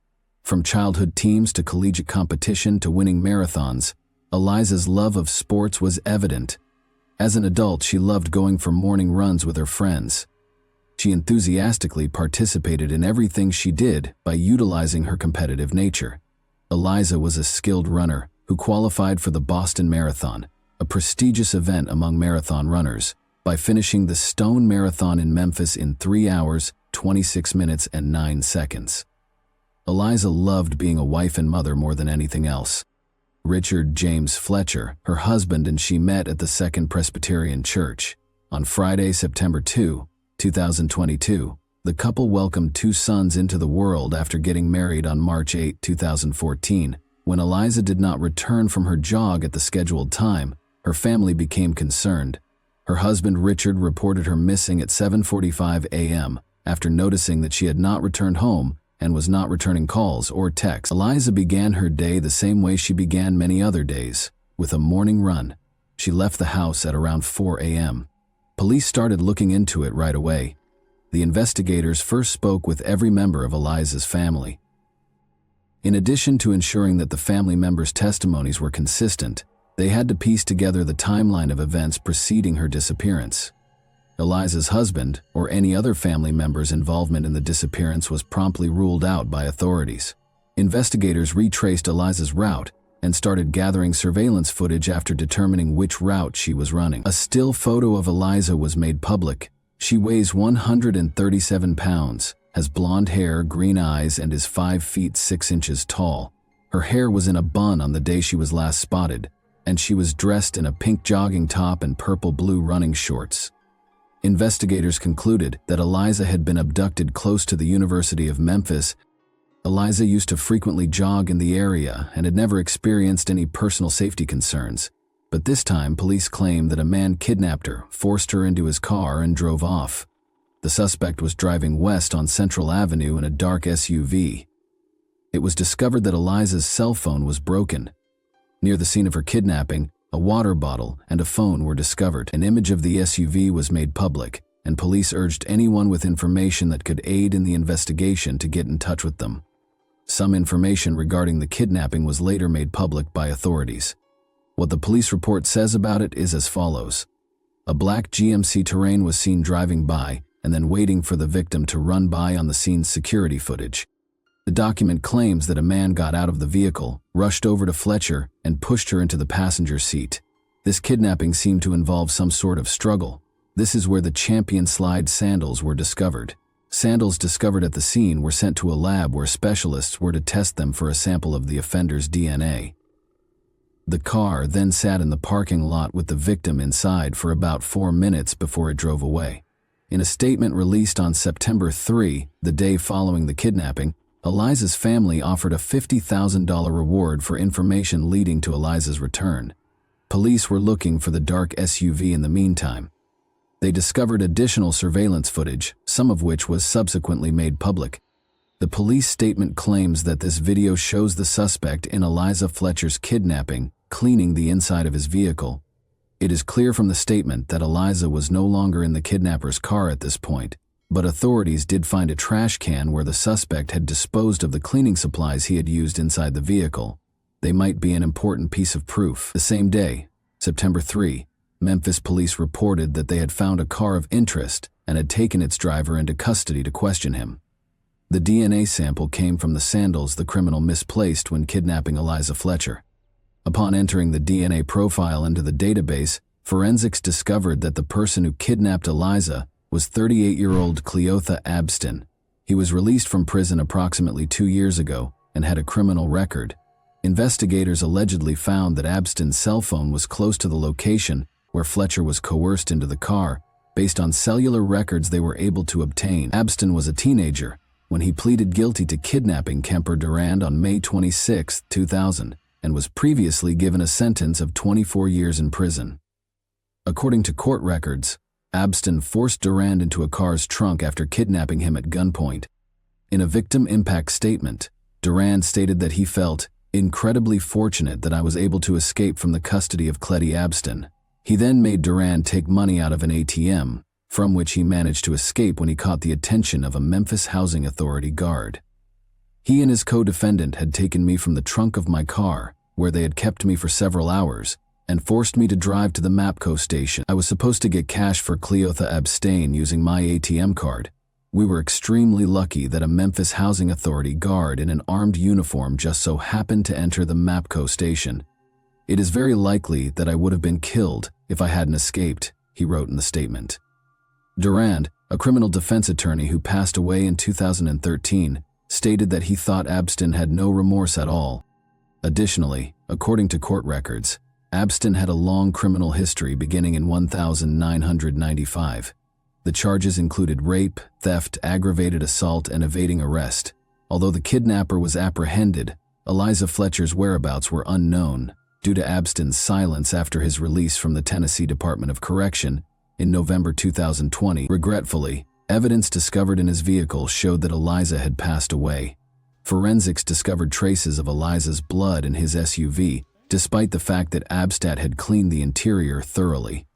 [SPEAKER 1] From childhood teams to collegiate competition to winning marathons, Eliza's love of sports was evident. As an adult, she loved going for morning runs with her friends. She enthusiastically participated in everything she did by utilizing her competitive nature. Eliza was a skilled runner who qualified for the Boston Marathon, a prestigious event among marathon runners, by finishing the Stone Marathon in Memphis in 3 hours, 26 minutes, and 9 seconds. Eliza loved being a wife and mother more than anything else. Richard James Fletcher, her husband, and she met at the Second Presbyterian Church. On Friday, September 2, 2022, the couple welcomed 2 sons into the world after getting married on March 8, 2014. When Eliza did not return from her jog at the scheduled time, her family became concerned. Her husband Richard reported her missing at 7:45 a.m. after noticing that she had not returned home and was not returning calls or texts. Eliza began her day the same way she began many other days, with a morning run. She left the house at around 4 a.m. Police started looking into it right away. The investigators first spoke with every member of Eliza's family. In addition to ensuring that the family members' testimonies were consistent, they had to piece together the timeline of events preceding her disappearance. Eliza's husband, or any other family member's involvement in the disappearance, was promptly ruled out by authorities. Investigators retraced Eliza's route and started gathering surveillance footage after determining which route she was running. A still photo of Eliza was made public. She weighs 137 pounds, has blonde hair, green eyes, and is 5 feet 6 inches tall. Her hair was in a bun on the day she was last spotted, and she was dressed in a pink jogging top and purple-blue running shorts. Investigators concluded that Eliza had been abducted close to the University of Memphis. Eliza used to frequently jog in the area and had never experienced any personal safety concerns. But this time, police claimed that a man kidnapped her, forced her into his car, and drove off. The suspect was driving west on Central Avenue in a dark SUV. It was discovered that Eliza's cell phone was broken. Near the scene of her kidnapping, a water bottle and a phone were discovered. An image of the SUV was made public, and police urged anyone with information that could aid in the investigation to get in touch with them. Some information regarding the kidnapping was later made public by authorities. What the police report says about it is as follows. A black GMC Terrain was seen driving by and then waiting for the victim to run by on the scene's security footage. The document claims that a man got out of the vehicle, rushed over to Fletcher, and pushed her into the passenger seat. This kidnapping seemed to involve some sort of struggle. This is where the Champion Slide sandals were discovered. Sandals discovered at the scene were sent to a lab where specialists were to test them for a sample of the offender's DNA. The car then sat in the parking lot with the victim inside for about 4 minutes before it drove away. In a statement released on September 3, the day following the kidnapping, Eliza's family offered a $50,000 reward for information leading to Eliza's return. Police were looking for the dark SUV in the meantime. They discovered additional surveillance footage, some of which was subsequently made public. The police statement claims that this video shows the suspect in Eliza Fletcher's kidnapping cleaning the inside of his vehicle. It is clear from the statement that Eliza was no longer in the kidnapper's car at this point, but authorities did find a trash can where the suspect had disposed of the cleaning supplies he had used inside the vehicle. They might be an important piece of proof. The same day, September 3, Memphis police reported that they had found a car of interest and had taken its driver into custody to question him. The DNA sample came from the sandals the criminal misplaced when kidnapping Eliza Fletcher. Upon entering the DNA profile into the database, forensics discovered that the person who kidnapped Eliza was 38-year-old Cleotha Abston. He was released from prison approximately 2 years ago and had a criminal record. Investigators allegedly found that Abston's cell phone was close to the location where Fletcher was coerced into the car. Based on cellular records they were able to obtain, Abston was a teenager when he pleaded guilty to kidnapping Kemper Durand on May 26, 2000, and was previously given a sentence of 24 years in prison. According to court records, Abston forced Durand into a car's trunk after kidnapping him at gunpoint. In a victim impact statement, Durand stated that he felt incredibly fortunate that I was able to escape from the custody of Cletty Abston. He then made Durand take money out of an ATM, from which he managed to escape when he caught the attention of a Memphis Housing Authority guard. He and his co-defendant had taken me from the trunk of my car, where they had kept me for several hours, and forced me to drive to the MAPCO station. I was supposed to get cash for Cleotha Abstain using my ATM card. We were extremely lucky that a Memphis Housing Authority guard in an armed uniform just so happened to enter the MAPCO station. It is very likely that I would have been killed if I hadn't escaped, he wrote in the statement. Durand, a criminal defense attorney who passed away in 2013, stated that he thought Abston had no remorse at all. Additionally, according to court records, Abston had a long criminal history beginning in 1995. The charges included rape, theft, aggravated assault, and evading arrest. Although the kidnapper was apprehended, Eliza Fletcher's whereabouts were unknown due to Abston's silence after his release from the Tennessee Department of Correction in November 2020. Regretfully, evidence discovered in his vehicle showed that Eliza had passed away. Forensics discovered traces of Eliza's blood in his SUV, despite the fact that Abstat had cleaned the interior thoroughly.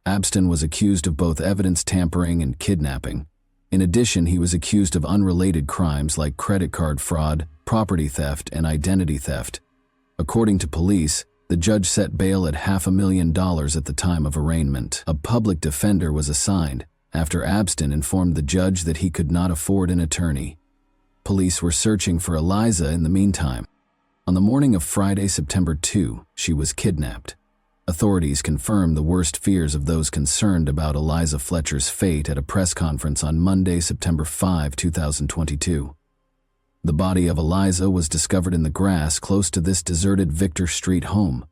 [SPEAKER 1] Abston was accused of both evidence tampering and kidnapping. In addition, he was accused of unrelated crimes like credit card fraud, property theft, and identity theft. According to police, the judge set bail at $500,000 at the time of arraignment. A public defender was assigned after Abston informed the judge that he could not afford an attorney. Police were searching for Eliza in the meantime. On the morning of Friday, September 2, she was kidnapped. Authorities confirmed the worst fears of those concerned about Eliza Fletcher's fate at a press conference on Monday, September 5, 2022. The body of Eliza was discovered in the grass close to this deserted Victor Street home.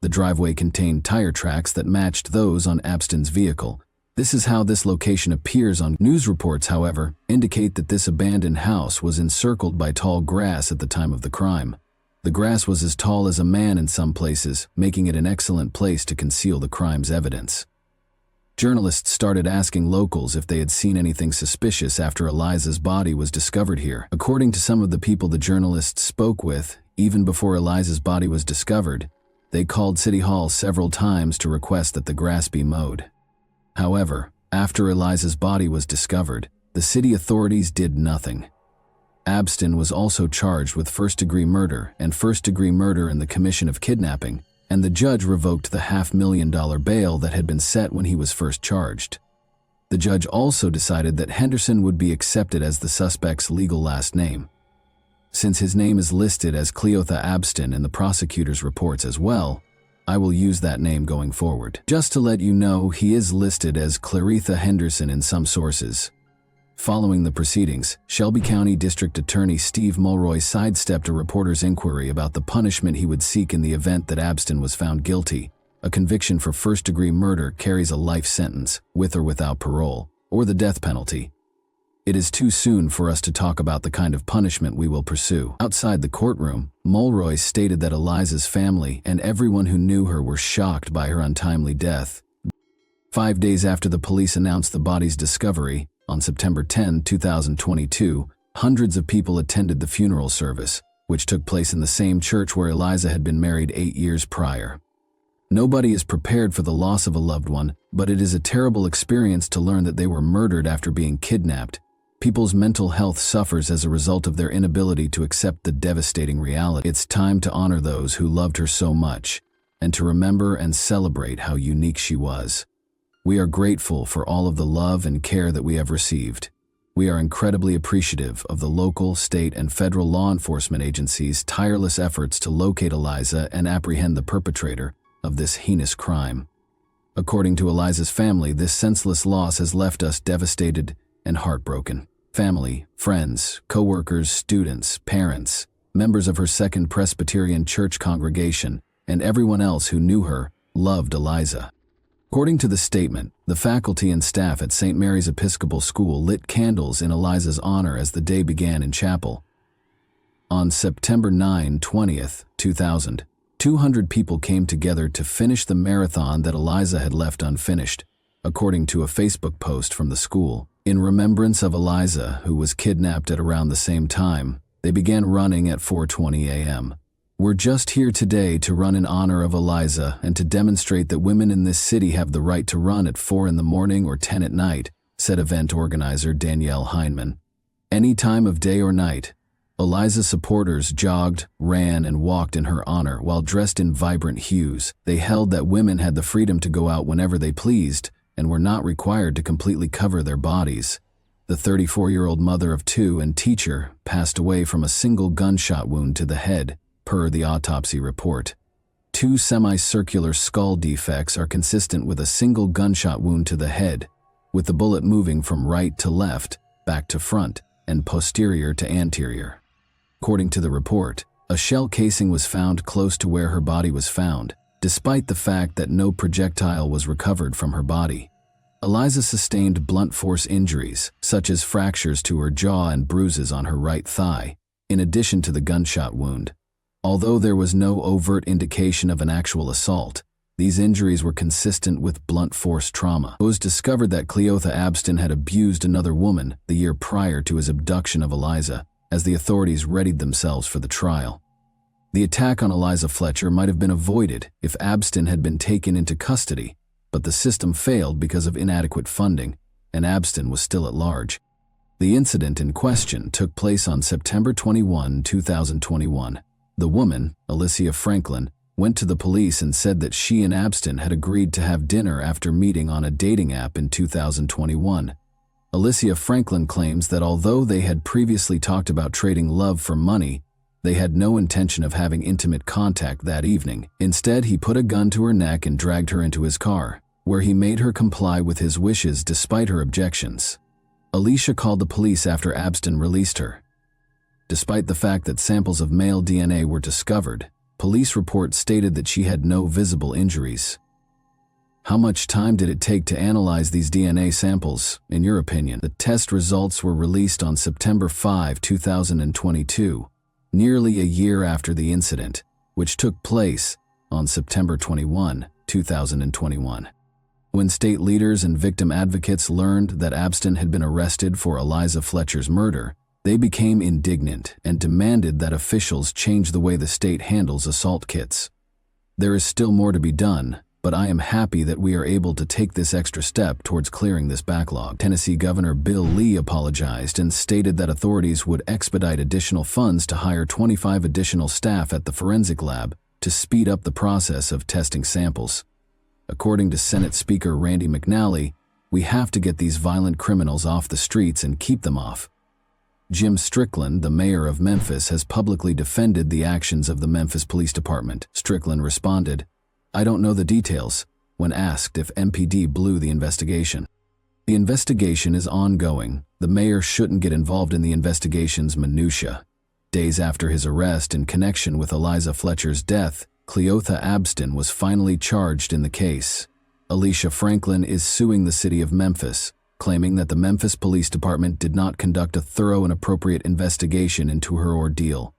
[SPEAKER 1] The driveway contained tire tracks that matched those on Abston's vehicle. This is how this location appears on news reports, however, indicate that this abandoned house was encircled by tall grass at the time of the crime. The grass was as tall as a man in some places, making it an excellent place to conceal the crime's evidence. Journalists started asking locals if they had seen anything suspicious after Eliza's body was discovered here. According to some of the people the journalists spoke with, even before Eliza's body was discovered, they called City Hall several times to request that the grass be mowed. However, after Eliza's body was discovered, the city authorities did nothing. Abston was also charged with first-degree murder and first-degree murder in the commission of kidnapping, and the judge revoked the $500,000 bail that had been set when he was first charged. The judge also decided that Henderson would be accepted as the suspect's legal last name. Since his name is listed as Cleotha Abston in the prosecutor's reports as well, I will use that name going forward. Just to let you know, he is listed as Claretha Henderson in some sources. Following the proceedings, Shelby County District Attorney Steve Mulroy sidestepped a reporter's inquiry about the punishment he would seek in the event that Abston was found guilty. A conviction for first-degree murder carries a life sentence, with or without parole, or the death penalty. It is too soon for us to talk about the kind of punishment we will pursue. Outside the courtroom, Mulroy stated that Eliza's family and everyone who knew her were shocked by her untimely death. 5 days after the police announced the body's discovery, on September 10, 2022, hundreds of people attended the funeral service, which took place in the same church where Eliza had been married 8 years prior. Nobody is prepared for the loss of a loved one, but it is a terrible experience to learn that they were murdered after being kidnapped. People's mental health suffers as a result of their inability to accept the devastating reality. It's time to honor those who loved her so much, and to remember and celebrate how unique she was. We are grateful for all of the love and care that we have received. We are incredibly appreciative of the local, state, and federal law enforcement agencies' tireless efforts to locate Eliza and apprehend the perpetrator of this heinous crime. According to Eliza's family, this senseless loss has left us devastated and heartbroken. Family, friends, co-workers, students, parents, members of her Second Presbyterian Church congregation, and everyone else who knew her loved Eliza. According to the statement, the faculty and staff at St. Mary's Episcopal School lit candles in Eliza's honor as the day began in chapel. On September 9, 20th, 2000, 200 people came together to finish the marathon that Eliza had left unfinished, according to a Facebook post from the school. In remembrance of Eliza, who was kidnapped at around the same time, they began running at 4:20 a.m. We're just here today to run in honor of Eliza and to demonstrate that women in this city have the right to run at 4 in the morning or 10 at night, said event organizer Danielle Heineman. Any time of day or night, Eliza's supporters jogged, ran, and walked in her honor while dressed in vibrant hues. They held that women had the freedom to go out whenever they pleased and were not required to completely cover their bodies. The 34-year-old mother of 2 and teacher passed away from a single gunshot wound to the head, per the autopsy report. 2 semicircular skull defects are consistent with a single gunshot wound to the head, with the bullet moving from right to left, back to front, and posterior to anterior. According to the report, a shell casing was found close to where her body was found, despite the fact that no projectile was recovered from her body. Eliza sustained blunt force injuries, such as fractures to her jaw and bruises on her right thigh, in addition to the gunshot wound. Although there was no overt indication of an actual assault, these injuries were consistent with blunt force trauma. It was discovered that Cleotha Abston had abused another woman the year prior to his abduction of Eliza, as the authorities readied themselves for the trial. The attack on Eliza Fletcher might have been avoided if Abston had been taken into custody, but the system failed because of inadequate funding, and Abston was still at large. The incident in question took place on September 21, 2021. The woman, Alicia Franklin, went to the police and said that she and Abston had agreed to have dinner after meeting on a dating app in 2021. Alicia Franklin claims that although they had previously talked about trading love for money, they had no intention of having intimate contact that evening. Instead, he put a gun to her neck and dragged her into his car, where he made her comply with his wishes despite her objections. Alicia called the police after Abston released her. Despite the fact that samples of male DNA were discovered, police reports stated that she had no visible injuries. How much time did it take to analyze these DNA samples, in your opinion? The test results were released on September 5, 2022, nearly a year after the incident, which took place on September 21, 2021. When state leaders and victim advocates learned that Abston had been arrested for Eliza Fletcher's murder, they became indignant and demanded that officials change the way the state handles assault kits. There is still more to be done, but I am happy that we are able to take this extra step towards clearing this backlog. Tennessee Governor Bill Lee apologized and stated that authorities would expedite additional funds to hire 25 additional staff at the forensic lab to speed up the process of testing samples. According to Senate Speaker Randy McNally, we have to get these violent criminals off the streets and keep them off. Jim Strickland, the mayor of Memphis, has publicly defended the actions of the Memphis Police Department. Strickland responded, "I don't know the details," when asked if MPD blew the investigation. The investigation is ongoing. The mayor shouldn't get involved in the investigation's minutiae. Days after his arrest in connection with Eliza Fletcher's death, Cleotha Abston was finally charged in the case. Alicia Franklin is suing the city of Memphis, claiming that the Memphis Police Department did not conduct a thorough and appropriate investigation into her ordeal.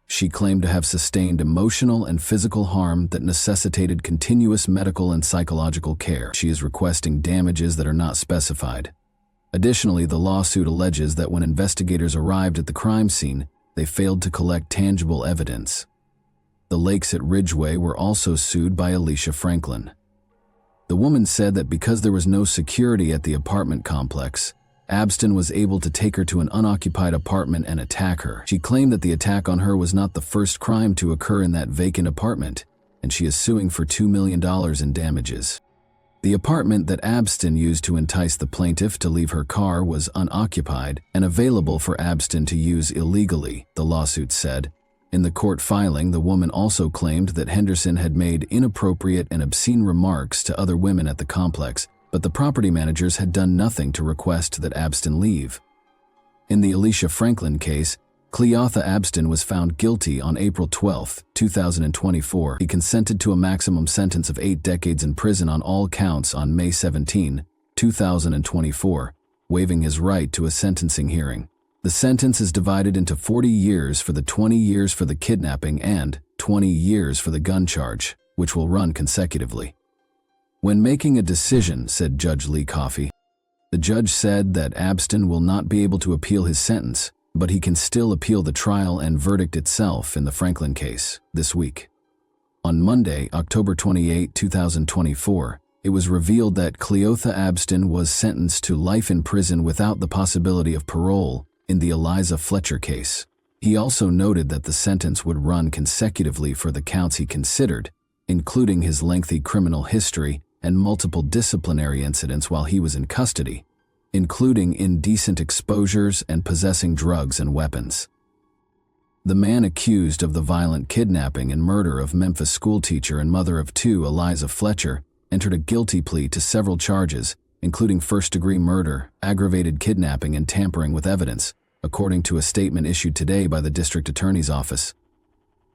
[SPEAKER 1] She claimed to have sustained emotional and physical harm that necessitated continuous medical and psychological care. She is requesting damages that are not specified. Additionally, the lawsuit alleges that when investigators arrived at the crime scene, they failed to collect tangible evidence. The Lakes at Ridgeway were also sued by Alicia Franklin. The woman said that because there was no security at the apartment complex, Abston was able to take her to an unoccupied apartment and attack her. She claimed that the attack on her was not the first crime to occur in that vacant apartment, and she is suing for $2 million in damages. The apartment that Abston used to entice the plaintiff to leave her car was unoccupied and available for Abston to use illegally, the lawsuit said. In the court filing, the woman also claimed that Henderson had made inappropriate and obscene remarks to other women at the complex, but the property managers had done nothing to request that Abston leave. In the Alicia Franklin case, Cleotha Abston was found guilty on April 12, 2024. He consented to a maximum sentence of 8 decades in prison on all counts on May 17, 2024, waiving his right to a sentencing hearing. The sentence is divided into 40 years for the 20 years for the kidnapping and 20 years for the gun charge, which will run consecutively. When making a decision, said Judge Lee Coffey, the judge said that Abston will not be able to appeal his sentence, but he can still appeal the trial and verdict itself in the Franklin case this week. On Monday, October 28, 2024, it was revealed that Cleotha Abston was sentenced to life in prison without the possibility of parole in the Eliza Fletcher case. He also noted that the sentence would run consecutively for the counts he considered, including his lengthy criminal history and multiple disciplinary incidents while he was in custody, including indecent exposures and possessing drugs and weapons. The man accused of the violent kidnapping and murder of Memphis schoolteacher and mother of 2, Eliza Fletcher, entered a guilty plea to several charges, including first-degree murder, aggravated kidnapping, and tampering with evidence, according to a statement issued today by the district attorney's office.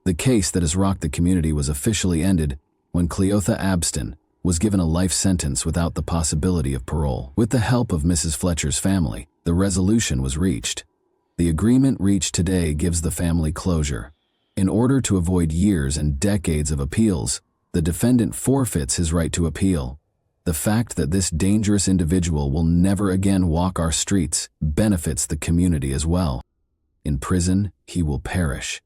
[SPEAKER 1] The case that has rocked the community was officially ended when Cleotha Abston was given a life sentence without the possibility of parole. With the help of Mrs. Fletcher's family, the resolution was reached. The agreement reached today gives the family closure. In order to avoid years and decades of appeals, the defendant forfeits his right to appeal. The fact that this dangerous individual will never again walk our streets benefits the community as well. In prison, he will perish.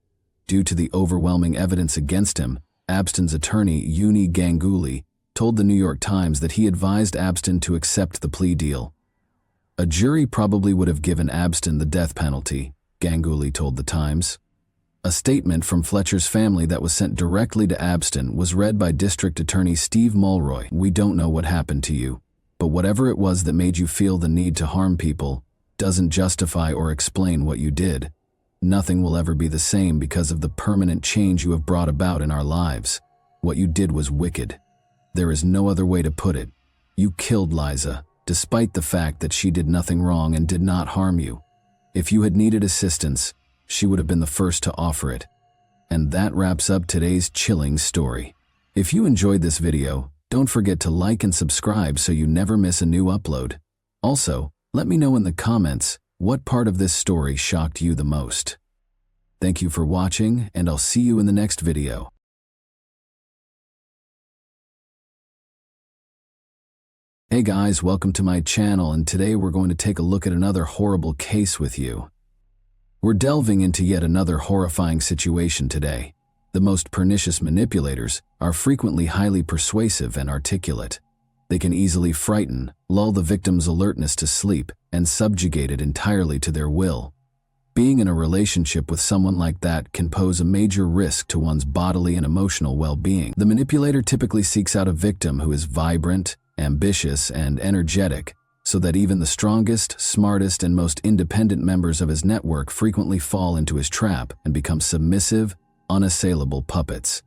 [SPEAKER 1] Due to the overwhelming evidence against him, Abston's attorney, Uni Ganguly, told the New York Times that he advised Abston to accept the plea deal. A jury probably would have given Abston the death penalty, Ganguly told the Times. A statement from Fletcher's family that was sent directly to Abston was read by District Attorney Steve Mulroy. We don't know what happened to you, but whatever it was that made you feel the need to harm people doesn't justify or explain what you did. Nothing will ever be the same because of the permanent change you have brought about in our lives. What you did was wicked. There is no other way to put it. You killed Liza, despite the fact that she did nothing wrong and did not harm you. If you had needed assistance, she would have been the first to offer it. And that wraps up today's chilling story. If you enjoyed this video, don't forget to like and subscribe so you never miss a new upload. Also, let me know in the comments what part of this story shocked you the most. Thank you for watching, and I'll see you in the next video. Hey guys, welcome to my channel, and today we're going to take a look at another horrible case with you. We're delving into yet another horrifying situation today. The most pernicious manipulators are frequently highly persuasive and articulate. They can easily frighten, lull the victim's alertness to sleep, and subjugate it entirely to their will. Being in a relationship with someone like that can pose a major risk to one's bodily and emotional well-being. The manipulator typically seeks out a victim who is vibrant, ambitious, and energetic, so that even the strongest, smartest, and most independent members of his network frequently fall into his trap and become submissive, unassailable puppets.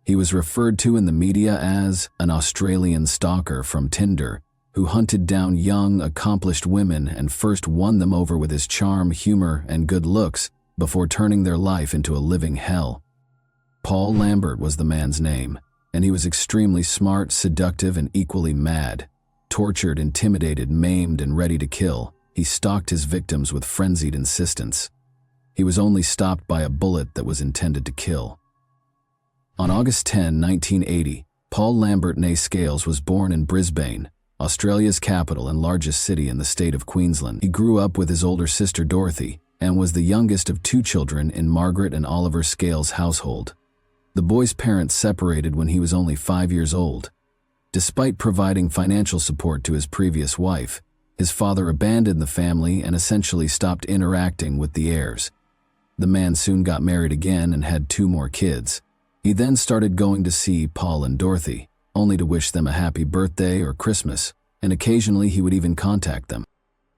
[SPEAKER 1] He was referred to in the media as an Australian stalker from Tinder, who hunted down young, accomplished women and first won them over with his charm, humor, and good looks before turning their life into a living hell. Paul Lambert was the man's name, and he was extremely smart, seductive, and equally mad. Tortured, intimidated, maimed, and ready to kill, he stalked his victims with frenzied insistence. He was only stopped by a bullet that was intended to kill. On August 10, 1980, Paul Lambert Nay Scales was born in Brisbane, Australia's capital and largest city in the state of Queensland. He grew up with his older sister Dorothy and was the youngest of two children in Margaret and Oliver Scales' household. The boy's parents separated when he was only 5 years old. Despite providing financial support to his previous wife, his father abandoned the family and essentially stopped interacting with the heirs. The man soon got married again and had 2 more kids. He then started going to see Paul and Dorothy, only to wish them a happy birthday or Christmas, and occasionally he would even contact them.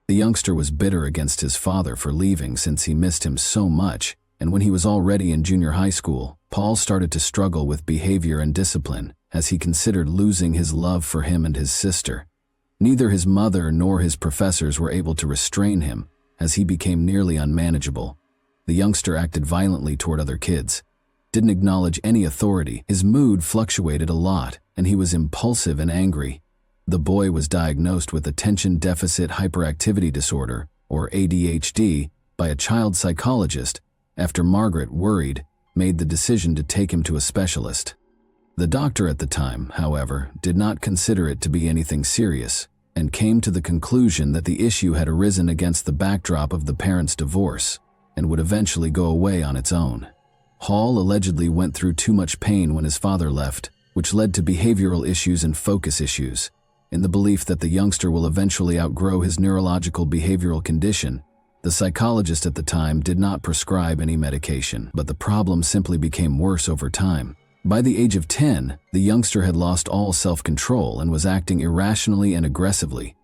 [SPEAKER 1] The youngster was bitter against his father for leaving since he missed him so much, and when he was already in junior high school, Paul started to struggle with behavior and discipline as he considered losing his love for him and his sister. Neither his mother nor his professors were able to restrain him as he became nearly unmanageable. The youngster acted violently toward other kids, didn't acknowledge any authority. His mood fluctuated a lot, and he was impulsive and angry. The boy was diagnosed with attention deficit hyperactivity disorder, or ADHD, by a child psychologist after Margaret, worried, made the decision to take him to a specialist. The doctor at the time, however, did not consider it to be anything serious and came to the conclusion that the issue had arisen against the backdrop of the parents' divorce and would eventually go away on its own. Hall allegedly went through too much pain when his father left, which led to behavioral issues and focus issues. In the belief that the youngster will eventually outgrow his neurological behavioral condition, the psychologist at the time did not prescribe any medication, but the problem simply became worse over time. By the age of 10, the youngster had lost all self-control and was acting irrationally and aggressively.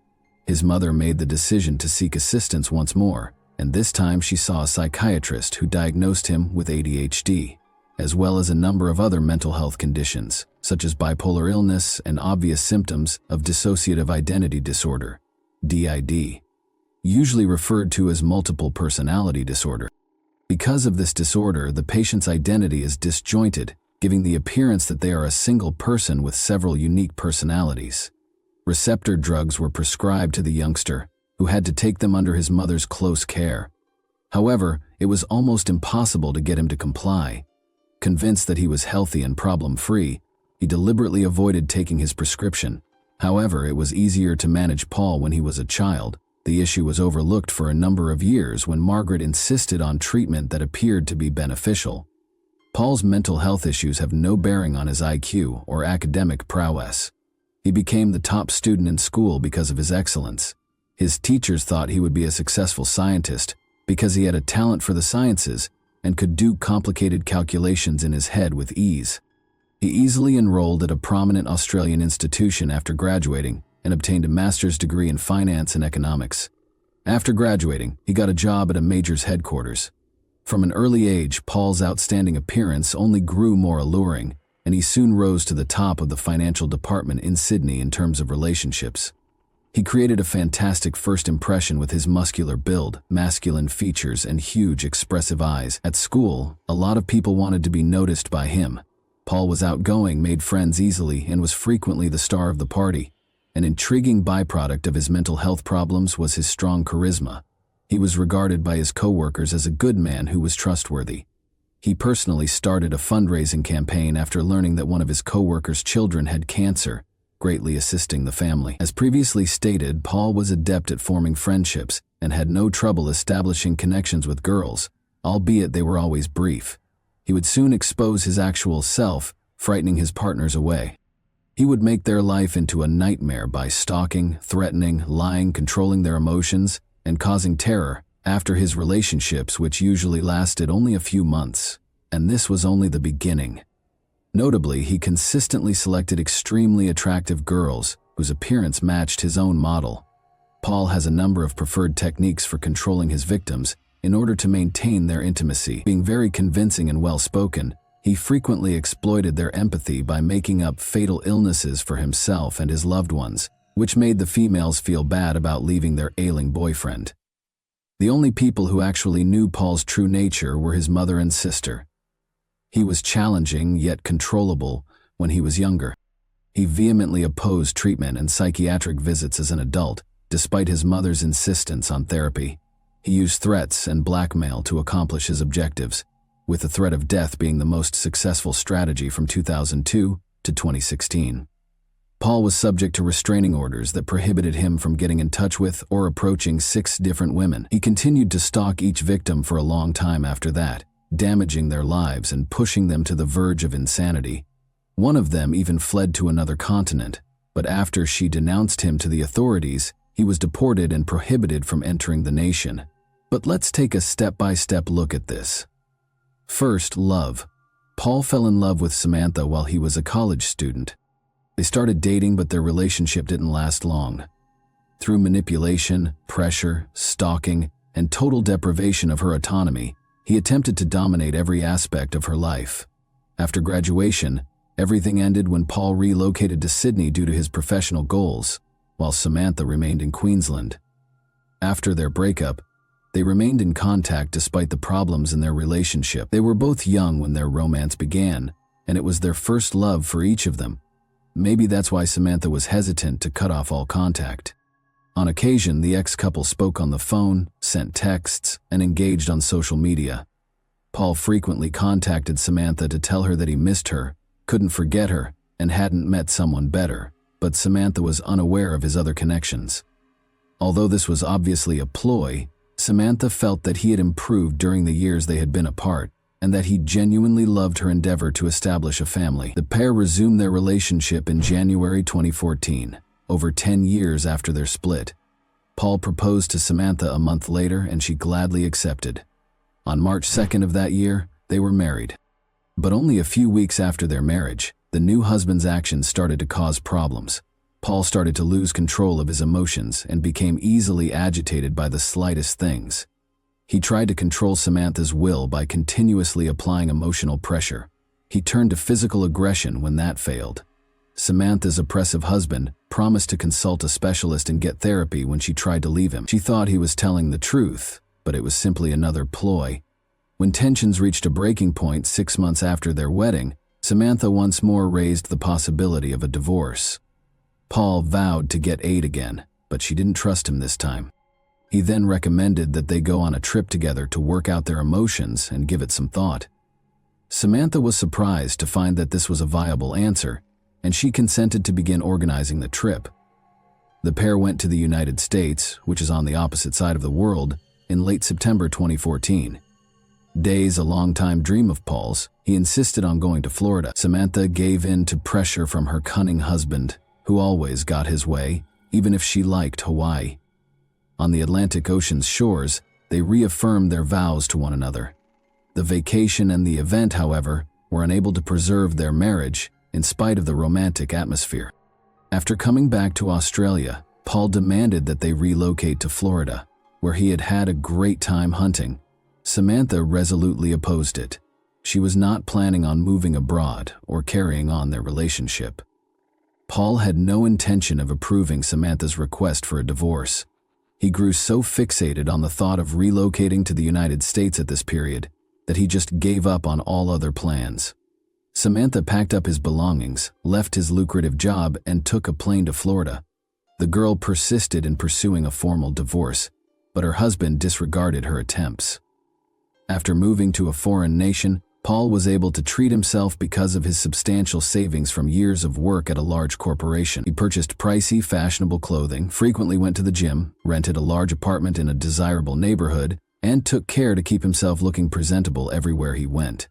[SPEAKER 1] His mother made the decision to seek assistance once more, and this time she saw a psychiatrist who diagnosed him with ADHD, as well as a number of other mental health conditions, such as bipolar illness and obvious symptoms of dissociative identity disorder, DID, usually referred to as multiple personality disorder. Because of this disorder, the patient's identity is disjointed, giving the appearance that they are a single person with several unique personalities. Receptor drugs were prescribed to the youngster, who had to take them under his mother's close care. However, it was almost impossible to get him to comply. Convinced that he was healthy and problem-free, he deliberately avoided taking his prescription. However, it was easier to manage Paul when he was a child. The issue was overlooked for a number of years when Margaret insisted on treatment that appeared to be beneficial. Paul's mental health issues have no bearing on his IQ or academic prowess. He became the top student in school because of his excellence. His teachers thought he would be a successful scientist because he had a talent for the sciences and could do complicated calculations in his head with ease. He easily enrolled at a prominent Australian institution after graduating and obtained a master's degree in finance and economics. After graduating, he got a job at a major's headquarters. From an early age, Paul's outstanding appearance only grew more alluring, and he soon rose to the top of the financial department in Sydney in terms of relationships. He created a fantastic first impression with his muscular build, masculine features, and huge expressive eyes. At school, a lot of people wanted to be noticed by him. Paul was outgoing, made friends easily, and was frequently the star of the party. An intriguing byproduct of his mental health problems was his strong charisma. He was regarded by his co-workers as a good man who was trustworthy. He personally started a fundraising campaign after learning that one of his co-workers' children had cancer, greatly assisting the family. As previously stated, Paul was adept at forming friendships and had no trouble establishing connections with girls, albeit they were always brief. He would soon expose his actual self, frightening his partners away. He would make their life into a nightmare by stalking, threatening, lying, controlling their emotions, and causing terror after his relationships, which usually lasted only a few months. And this was only the beginning. Notably, he consistently selected extremely attractive girls whose appearance matched his own model. Paul has a number of preferred techniques for controlling his victims in order to maintain their intimacy. Being very convincing and well-spoken, he frequently exploited their empathy by making up fatal illnesses for himself and his loved ones, which made the females feel bad about leaving their ailing boyfriend. The only people who actually knew Paul's true nature were his mother and sister. He was challenging yet controllable when he was younger. He vehemently opposed treatment and psychiatric visits as an adult, despite his mother's insistence on therapy. He used threats and blackmail to accomplish his objectives, with the threat of death being the most successful strategy from 2002 to 2016. Paul was subject to restraining orders that prohibited him from getting in touch with or approaching 6 different women. He continued to stalk each victim for a long time after that, damaging their lives and pushing them to the verge of insanity. One of them even fled to another continent, but after she denounced him to the authorities, he was deported and prohibited from entering the nation. But let's take a step-by-step look at this. First, love. Paul fell in love with Samantha while he was a college student. They started dating, but their relationship didn't last long. Through manipulation, pressure, stalking, and total deprivation of her autonomy, he attempted to dominate every aspect of her life. After graduation, everything ended when Paul relocated to Sydney due to his professional goals, while Samantha remained in Queensland. After their breakup, they remained in contact despite the problems in their relationship. They were both young when their romance began, and it was their first love for each of them. Maybe that's why Samantha was hesitant to cut off all contact. On occasion, the ex-couple spoke on the phone, sent texts, and engaged on social media. Paul frequently contacted Samantha to tell her that he missed her, couldn't forget her, and hadn't met someone better, but Samantha was unaware of his other connections. Although this was obviously a ploy, Samantha felt that he had improved during the years they had been apart, and that he genuinely loved her endeavor to establish a family. The pair resumed their relationship in January 2014, over 10 years after their split. Paul proposed to Samantha a month later, and she gladly accepted. On March 2nd of that year, they were married. But only a few weeks after their marriage, the new husband's actions started to cause problems. Paul started to lose control of his emotions and became easily agitated by the slightest things. He tried to control Samantha's will by continuously applying emotional pressure. He turned to physical aggression when that failed. Samantha's oppressive husband promised to consult a specialist and get therapy when she tried to leave him. She thought he was telling the truth, but it was simply another ploy. When tensions reached a breaking point 6 months after their wedding, Samantha once more raised the possibility of a divorce. Paul vowed to get aid again, but she didn't trust him this time. He then recommended that they go on a trip together to work out their emotions and give it some thought. Samantha was surprised to find that this was a viable answer, and she consented to begin organizing the trip. The pair went to the United States, which is on the opposite side of the world, in late September 2014. Days a long-time dream of Paul's, he insisted on going to Florida. Samantha gave in to pressure from her cunning husband, who always got his way, even if she liked Hawaii. On the Atlantic Ocean's shores, they reaffirmed their vows to one another. The vacation and the event, however, were unable to preserve their marriage in spite of the romantic atmosphere. After coming back to Australia, Paul demanded that they relocate to Florida, where he had had a great time hunting. Samantha resolutely opposed it. She was not planning on moving abroad or carrying on their relationship. Paul had no intention of approving Samantha's request for a divorce. He grew so fixated on the thought of relocating to the United States at this period that he just gave up on all other plans. Samantha packed up his belongings, left his lucrative job, and took a plane to Florida. The girl persisted in pursuing a formal divorce, but her husband disregarded her attempts. After moving to a foreign nation, Paul was able to treat himself because of his substantial savings from years of work at a large corporation. He purchased pricey, fashionable clothing, frequently went to the gym, rented a large apartment in a desirable neighborhood, and took care to keep himself looking presentable everywhere he went.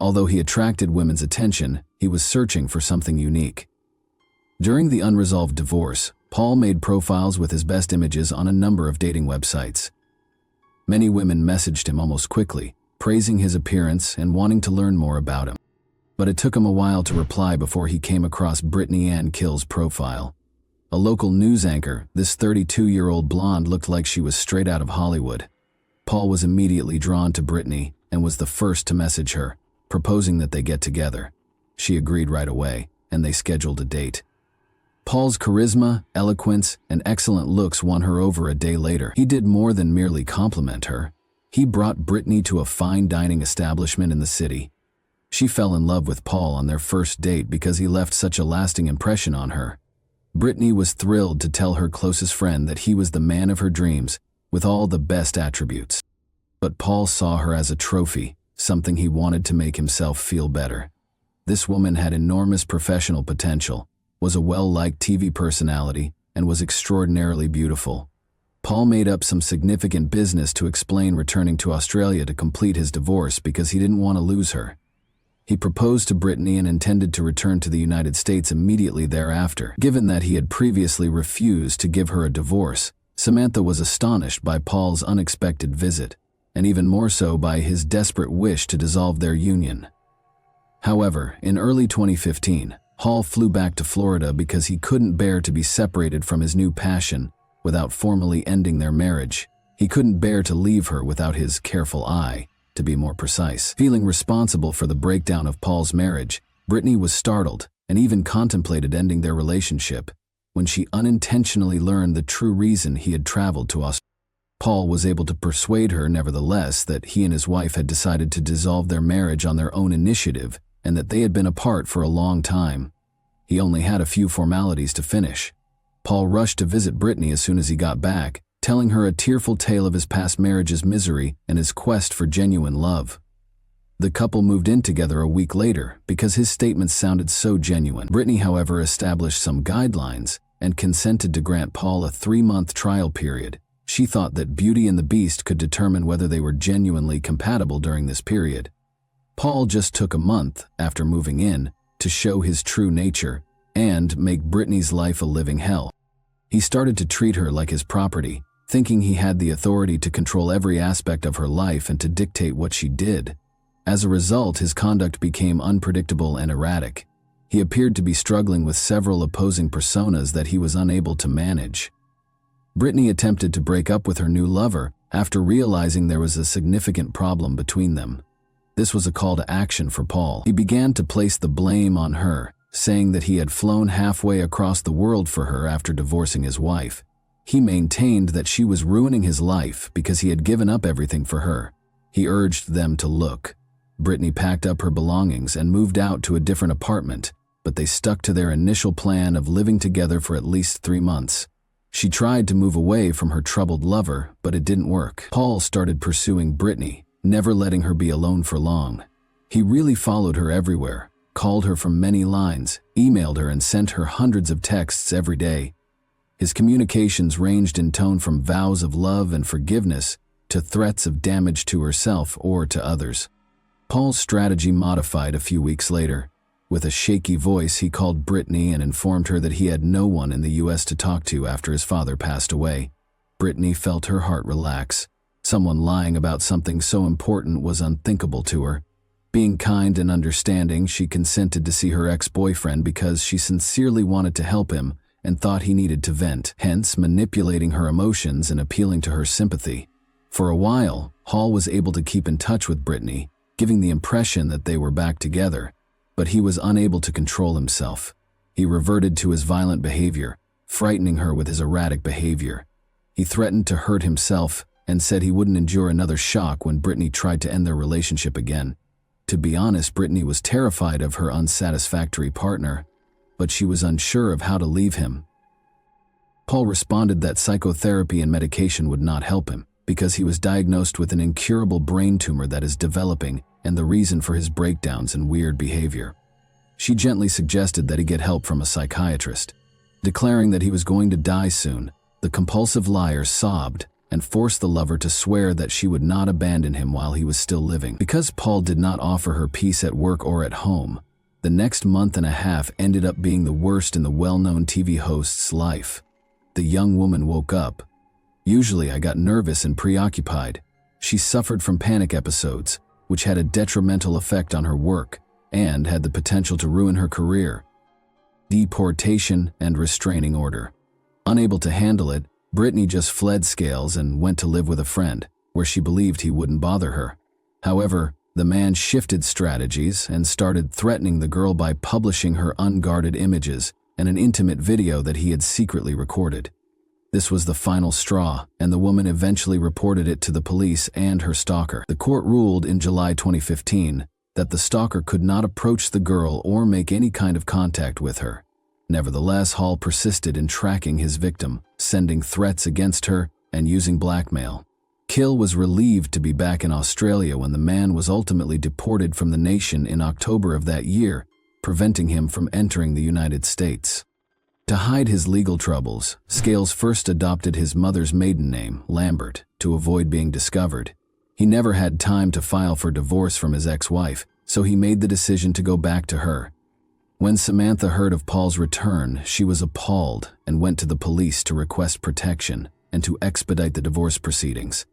[SPEAKER 1] Although he attracted women's attention, he was searching for something unique. During the unresolved divorce, Paul made profiles with his best images on a number of dating websites. Many women messaged him almost quickly, praising his appearance and wanting to learn more about him. But it took him a while to reply before he came across Brittany Ann Kill's profile. A local news anchor, this 32-year-old blonde looked like she was straight out of Hollywood. Paul was immediately drawn to Brittany and was the first to message her, proposing that they get together. She agreed right away, and they scheduled a date. Paul's charisma, eloquence, and excellent looks won her over a day later. He did more than merely compliment her. He brought Brittany to a fine dining establishment in the city. She fell in love with Paul on their first date because he left such a lasting impression on her. Brittany was thrilled to tell her closest friend that he was the man of her dreams, with all the best attributes. But Paul saw her as a trophy, something he wanted to make himself feel better. This woman had enormous professional potential, was a well-liked TV personality, and was extraordinarily beautiful. Paul made up some significant business to explain returning to Australia to complete his divorce because he didn't want to lose her. He proposed to Brittany and intended to return to the United States immediately thereafter. Given that he had previously refused to give her a divorce, Samantha was astonished by Paul's unexpected visit, and even more so by his desperate wish to dissolve their union. However, in early 2015, Hall flew back to Florida because he couldn't bear to be separated from his new passion without formally ending their marriage. He couldn't bear to leave her without his careful eye, to be more precise. Feeling responsible for the breakdown of Paul's marriage, Brittany was startled and even contemplated ending their relationship when she unintentionally learned the true reason he had traveled to Australia. Paul was able to persuade her, nevertheless, that he and his wife had decided to dissolve their marriage on their own initiative and that they had been apart for a long time. He only had a few formalities to finish. Paul rushed to visit Brittany as soon as he got back, telling her a tearful tale of his past marriage's misery and his quest for genuine love. The couple moved in together a week later because his statements sounded so genuine. Brittany, however, established some guidelines and consented to grant Paul a 3-month trial period. She thought that Beauty and the Beast could determine whether they were genuinely compatible during this period. Paul just took a month after moving in to show his true nature and make Brittany's life a living hell. He started to treat her like his property, thinking he had the authority to control every aspect of her life and to dictate what she did. As a result, his conduct became unpredictable and erratic. He appeared to be struggling with several opposing personas that he was unable to manage. Brittany attempted to break up with her new lover after realizing there was a significant problem between them. This was a call to action for Paul. He began to place the blame on her, saying that he had flown halfway across the world for her after divorcing his wife. He maintained that she was ruining his life because he had given up everything for her. He urged them to look. Brittany packed up her belongings and moved out to a different apartment, but they stuck to their initial plan of living together for at least 3 months. She tried to move away from her troubled lover, but it didn't work. Paul started pursuing Brittany, never letting her be alone for long. He really followed her everywhere, called her from many lines, emailed her, and sent her hundreds of texts every day. His communications ranged in tone from vows of love and forgiveness to threats of damage to herself or to others. Paul's strategy modified a few weeks later. With a shaky voice, he called Brittany and informed her that he had no one in the U.S. to talk to after his father passed away. Brittany felt her heart relax. Someone lying about something so important was unthinkable to her. Being kind and understanding, she consented to see her ex-boyfriend because she sincerely wanted to help him and thought he needed to vent, hence manipulating her emotions and appealing to her sympathy. For a while, Hall was able to keep in touch with Brittany, giving the impression that they were back together, but he was unable to control himself. He reverted to his violent behavior, frightening her with his erratic behavior. He threatened to hurt himself and said he wouldn't endure another shock when Brittany tried to end their relationship again. To be honest, Brittany was terrified of her unsatisfactory partner, but she was unsure of how to leave him. Paul responded that psychotherapy and medication would not help him because he was diagnosed with an incurable brain tumor that is developing and the reason for his breakdowns and weird behavior. She gently suggested that he get help from a psychiatrist. Declaring that he was going to die soon, the compulsive liar sobbed and forced the lover to swear that she would not abandon him while he was still living. Because Paul did not offer her peace at work or at home, the next month and a half ended up being the worst in the well-known TV host's life. The young woman woke up. "Usually I got nervous and preoccupied." She suffered from panic episodes, which had a detrimental effect on her work and had the potential to ruin her career. Deportation and restraining order. Unable to handle it, Brittany just fled Scales and went to live with a friend, where she believed he wouldn't bother her. However, the man shifted strategies and started threatening the girl by publishing her unguarded images and an intimate video that he had secretly recorded. This was the final straw, and the woman eventually reported it to the police and her stalker. The court ruled in July 2015 that the stalker could not approach the girl or make any kind of contact with her. Nevertheless, Hall persisted in tracking his victim, sending threats against her, and using blackmail. Kill was relieved to be back in Australia when the man was ultimately deported from the nation in October of that year, preventing him from entering the United States. To hide his legal troubles, Scales first adopted his mother's maiden name, Lambert, to avoid being discovered. He never had time to file for divorce from his ex-wife, so he made the decision to go back to her. When Samantha heard of Paul's return, she was appalled and went to the police to request protection and to expedite the divorce proceedings.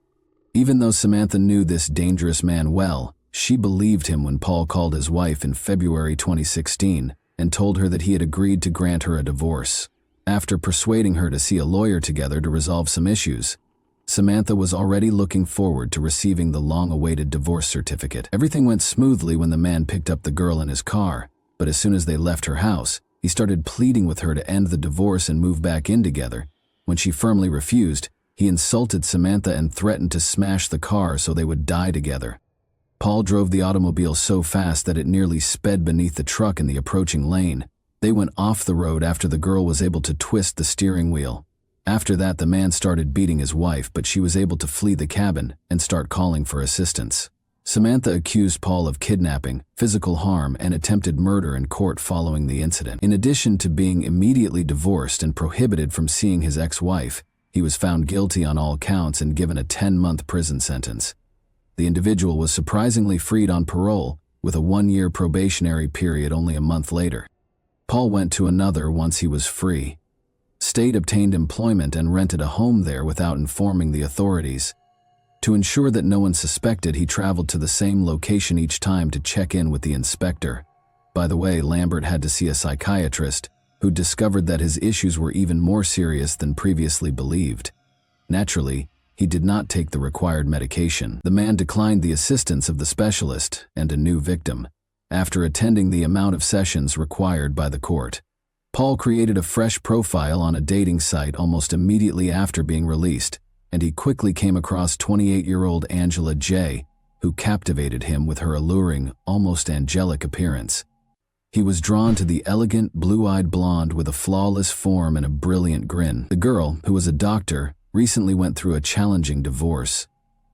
[SPEAKER 1] Even though Samantha knew this dangerous man well, she believed him when Paul called his wife in February 2016 and told her that he had agreed to grant her a divorce. After persuading her to see a lawyer together to resolve some issues, Samantha was already looking forward to receiving the long-awaited divorce certificate. Everything went smoothly when the man picked up the girl in his car, but as soon as they left her house, he started pleading with her to end the divorce and move back in together. When she firmly refused, he insulted Samantha and threatened to smash the car so they would die together. Paul drove the automobile so fast that it nearly sped beneath the truck in the approaching lane. They went off the road after the girl was able to twist the steering wheel. After that, the man started beating his wife, but she was able to flee the cabin and start calling for assistance. Samantha accused Paul of kidnapping, physical harm, and attempted murder in court following the incident. In addition to being immediately divorced and prohibited from seeing his ex-wife, he was found guilty on all counts and given a 10-month prison sentence. The individual was surprisingly freed on parole, with a 1-year probationary period only a month later. Paul went to another once he was free. State obtained employment and rented a home there without informing the authorities. To ensure that no one suspected, he traveled to the same location each time to check in with the inspector. By the way, Lambert had to see a psychiatrist, who discovered that his issues were even more serious than previously believed. Naturally, he did not take the required medication. The man declined the assistance of the specialist and a new victim, after attending the amount of sessions required by the court. Paul created a fresh profile on a dating site almost immediately after being released, and he quickly came across 28-year-old Angela J., who captivated him with her alluring, almost angelic appearance. He was drawn to the elegant, blue-eyed blonde with a flawless form and a brilliant grin. The girl, who was a doctor, recently went through a challenging divorce.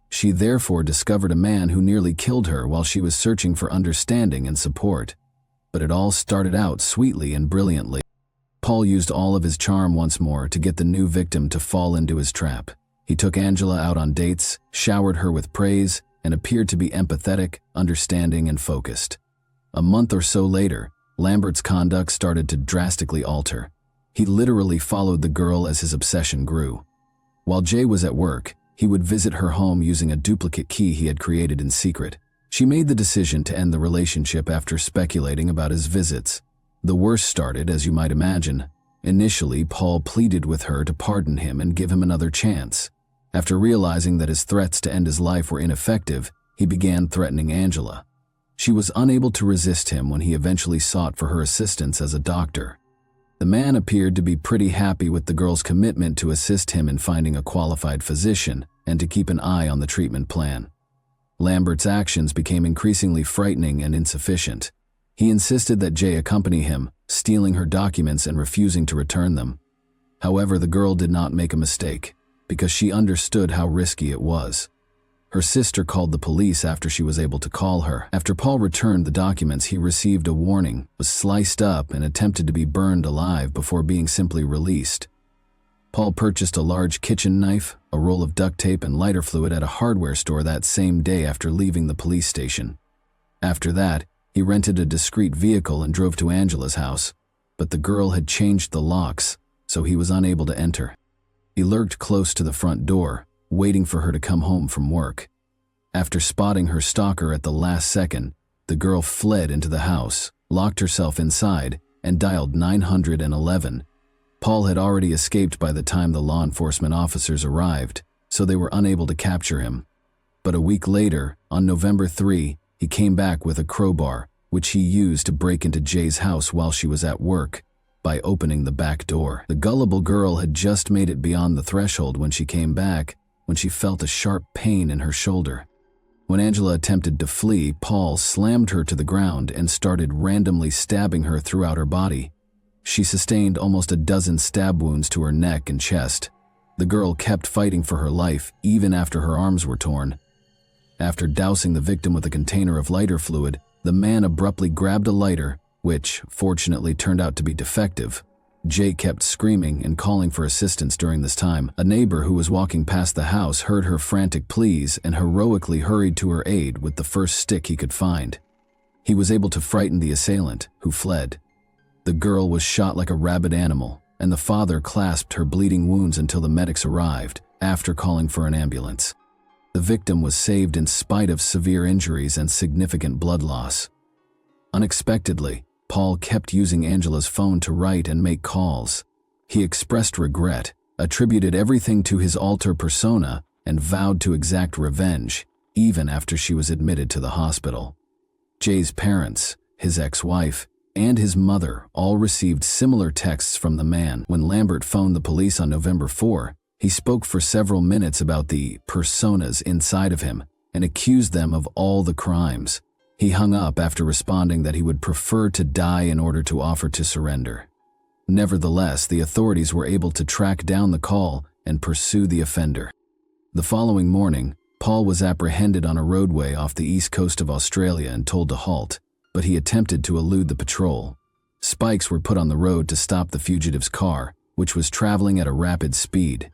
[SPEAKER 1] She therefore discovered a man who nearly killed her while she was searching for understanding and support. But it all started out sweetly and brilliantly. Paul used all of his charm once more to get the new victim to fall into his trap. He took Angela out on dates, showered her with praise, and appeared to be empathetic, understanding, and focused. A month or so later, Lambert's conduct started to drastically alter. He literally followed the girl as his obsession grew. While Jay was at work, he would visit her home using a duplicate key he had created in secret. She made the decision to end the relationship after speculating about his visits. The worst started, as you might imagine. Initially, Paul pleaded with her to pardon him and give him another chance. After realizing that his threats to end his life were ineffective, he began threatening Angela. She was unable to resist him when he eventually sought for her assistance as a doctor. The man appeared to be pretty happy with the girl's commitment to assist him in finding a qualified physician and to keep an eye on the treatment plan. Lambert's actions became increasingly frightening and insufficient. He insisted that Jay accompany him, stealing her documents and refusing to return them. However, the girl did not make a mistake, because she understood how risky it was. Her sister called the police after she was able to call her. After Paul returned the documents, he received a warning, was sliced up, and attempted to be burned alive before being simply released. Paul purchased a large kitchen knife, a roll of duct tape, and lighter fluid at a hardware store that same day after leaving the police station. After that, he rented a discreet vehicle and drove to Angela's house, but the girl had changed the locks, so he was unable to enter. He lurked close to the front door, waiting for her to come home from work. After spotting her stalker at the last second, the girl fled into the house, locked herself inside, and dialed 911. Paul had already escaped by the time the law enforcement officers arrived, so they were unable to capture him. But a week later, on November 3, he came back with a crowbar, which he used to break into Jay's house while she was at work, by opening the back door. The gullible girl had just made it beyond the threshold when she came back, when she felt a sharp pain in her shoulder. When Angela attempted to flee, Paul slammed her to the ground and started randomly stabbing her throughout her body. She sustained almost a dozen stab wounds to her neck and chest. The girl kept fighting for her life even after her arms were torn. After dousing the victim with a container of lighter fluid, the man abruptly grabbed a lighter, which fortunately turned out to be defective. Jay kept screaming and calling for assistance during this time. A neighbor who was walking past the house heard her frantic pleas and heroically hurried to her aid with the first stick he could find. He was able to frighten the assailant, who fled. The girl was shot like a rabid animal, and the father clasped her bleeding wounds until the medics arrived, after calling for an ambulance. The victim was saved in spite of severe injuries and significant blood loss. Unexpectedly, Paul kept using Angela's phone to write and make calls. He expressed regret, attributed everything to his alter persona, and vowed to exact revenge, even after she was admitted to the hospital. Jay's parents, his ex-wife, and his mother all received similar texts from the man. When Lambert phoned the police on November 4, he spoke for several minutes about the personas inside of him and accused them of all the crimes. He hung up after responding that he would prefer to die in order to offer to surrender. Nevertheless, the authorities were able to track down the call and pursue the offender. The following morning, Paul was apprehended on a roadway off the east coast of Australia and told to halt, but he attempted to elude the patrol. Spikes were put on the road to stop the fugitive's car, which was traveling at a rapid speed.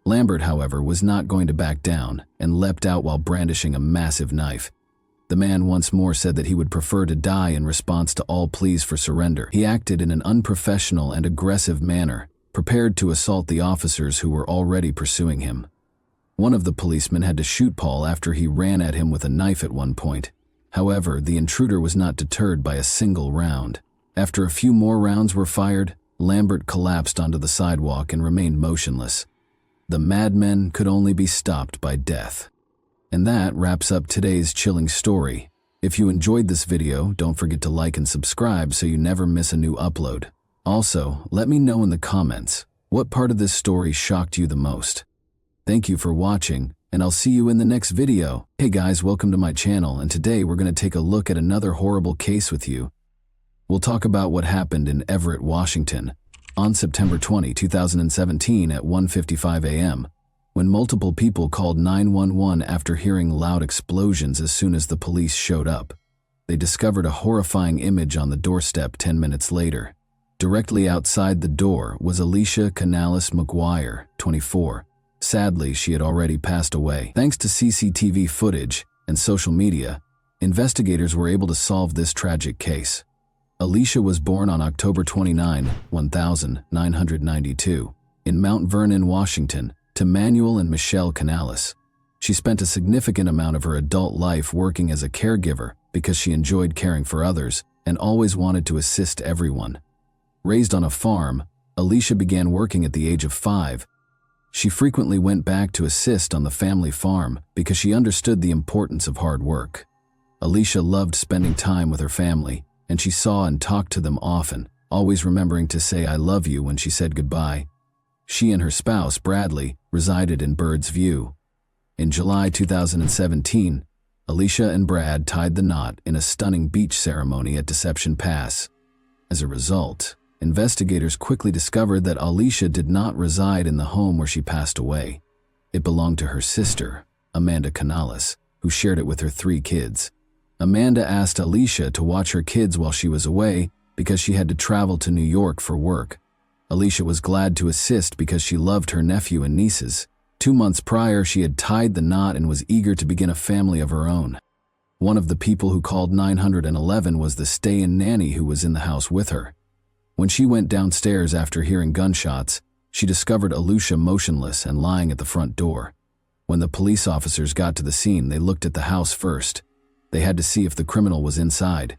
[SPEAKER 1] Lambert, however, was not going to back down and leapt out while brandishing a massive knife. The man once more said that he would prefer to die in response to all pleas for surrender. He acted in an unprofessional and aggressive manner, prepared to assault the officers who were already pursuing him. One of the policemen had to shoot Paul after he ran at him with a knife at one point. However, the intruder was not deterred by a single round. After a few more rounds were fired, Lambert collapsed onto the sidewalk and remained motionless. The madmen could only be stopped by death. And that wraps up today's chilling story. If you enjoyed this video, don't forget to like and subscribe so you never miss a new upload. Also, let me know in the comments, what part of this story shocked you the most? Thank you for watching, and I'll see you in the next video. Hey guys, welcome to my channel, and today we're going to take a look at another horrible case with you. We'll talk about what happened in Everett, Washington, on September 20, 2017 at 1:55 a.m. when multiple people called 911 after hearing loud explosions as soon as the police showed up. They discovered a horrifying image on the doorstep 10 minutes later. Directly outside the door was Alicia Canales McGuire, 24. Sadly, she had already passed away. Thanks to CCTV footage and social media, investigators were able to solve this tragic case. Alicia was born on October 29, 1992, in Mount Vernon, Washington, to Manuel and Michelle Canales. She spent a significant amount of her adult life working as a caregiver because she enjoyed caring for others and always wanted to assist everyone. Raised on a farm, Alicia began working at the age of 5. She frequently went back to assist on the family farm because she understood the importance of hard work. Alicia loved spending time with her family, and she saw and talked to them often, always remembering to say "I love you" when she said goodbye. She and her spouse, Bradley, resided in Bird's View. In July 2017, Alicia and Brad tied the knot in a stunning beach ceremony at Deception Pass. As a result, investigators quickly discovered that Alicia did not reside in the home where she passed away. It belonged to her sister, Amanda Canales, who shared it with her 3 kids. Amanda asked Alicia to watch her kids while she was away because she had to travel to New York for work. Alicia was glad to assist because she loved her nephew and nieces. 2 months prior, she had tied the knot and was eager to begin a family of her own. One of the people who called 911 was the stay-in nanny who was in the house with her. When she went downstairs after hearing gunshots, she discovered Alicia motionless and lying at the front door. When the police officers got to the scene, they looked at the house first. They had to see if the criminal was inside.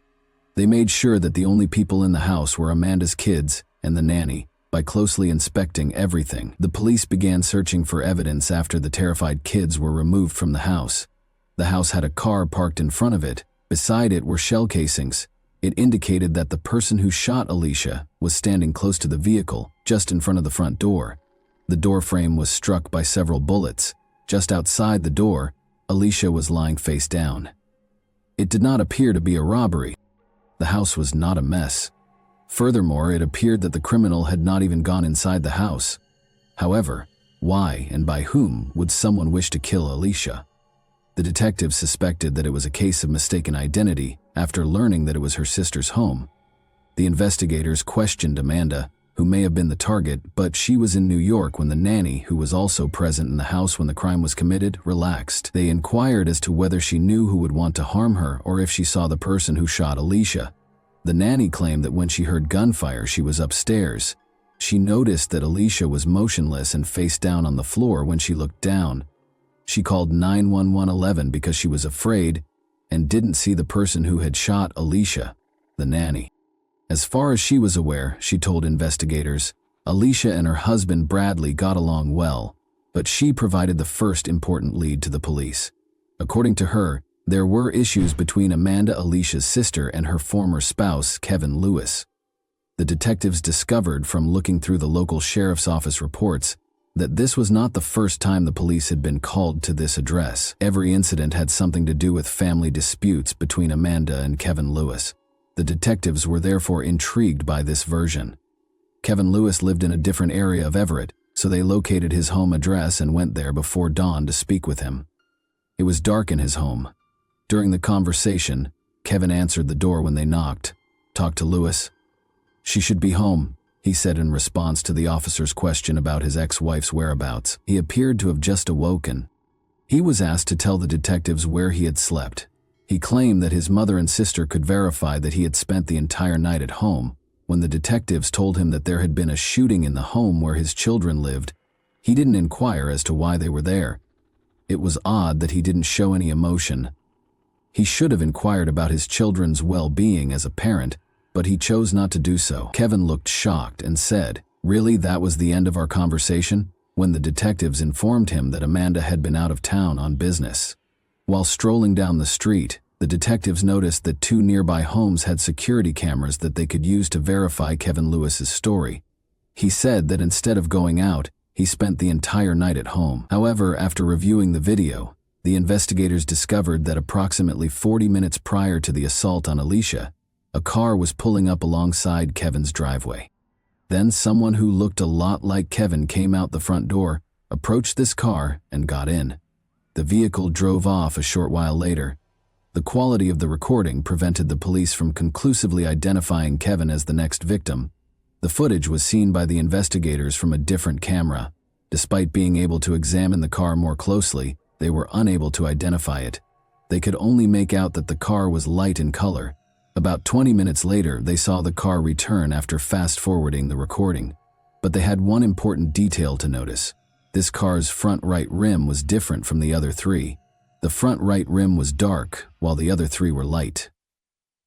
[SPEAKER 1] They made sure that the only people in the house were Amanda's kids and the nanny. By closely inspecting everything, the police began searching for evidence after the terrified kids were removed from the house. The house had a car parked in front of it. Beside it were shell casings. It indicated that the person who shot Alicia was standing close to the vehicle, just in front of the front door. The door frame was struck by several bullets. Just outside the door, Alicia was lying face down. It did not appear to be a robbery. The house was not a mess. Furthermore, it appeared that the criminal had not even gone inside the house. However, why and by whom would someone wish to kill Alicia? The detectives suspected that it was a case of mistaken identity after learning that it was her sister's home. The investigators questioned Amanda, who may have been the target, but she was in New York when the nanny, who was also present in the house when the crime was committed, relaxed. They inquired as to whether she knew who would want to harm her or if she saw the person who shot Alicia. The nanny claimed that when she heard gunfire, she was upstairs. She noticed that Alicia was motionless and face down on the floor when she looked down. She called 911 because she was afraid and didn't see the person who had shot Alicia, the nanny. As far as she was aware, she told investigators, Alicia and her husband Bradley got along well, but she provided the first important lead to the police. According to her, there were issues between Amanda, Alicia's sister, and her former spouse, Kevin Lewis. The detectives discovered from looking through the local sheriff's office reports that this was not the first time the police had been called to this address. Every incident had something to do with family disputes between Amanda and Kevin Lewis. The detectives were therefore intrigued by this version. Kevin Lewis lived in a different area of Everett, so they located his home address and went there before dawn to speak with him. It was dark in his home. During the conversation, Kevin answered the door when they knocked. "Talk to Lewis." "She should be home," he said in response to the officer's question about his ex-wife's whereabouts. He appeared to have just awoken. He was asked to tell the detectives where he had slept. He claimed that his mother and sister could verify that he had spent the entire night at home. When the detectives told him that there had been a shooting in the home where his children lived, he didn't inquire as to why they were there. It was odd that he didn't show any emotion. He should have inquired about his children's well-being as a parent, but he chose not to do so. Kevin looked shocked and said, "Really, that was the end of our conversation?" when the detectives informed him that Amanda had been out of town on business. While strolling down the street, the detectives noticed that 2 nearby homes had security cameras that they could use to verify Kevin Lewis's story. He said that instead of going out, he spent the entire night at home. However, after reviewing the video, the investigators discovered that approximately 40 minutes prior to the assault on Alicia, a car was pulling up alongside Kevin's driveway. Then someone who looked a lot like Kevin came out the front door, approached this car, and got in. The vehicle drove off a short while later. The quality of the recording prevented the police from conclusively identifying Kevin as the next victim. The footage was seen by the investigators from a different camera. Despite being able to examine the car more closely, they were unable to identify it. They could only make out that the car was light in color. About 20 minutes later, they saw the car return after fast-forwarding the recording. But they had one important detail to notice. This car's front right rim was different from the other 3. The front right rim was dark, while the other 3 were light.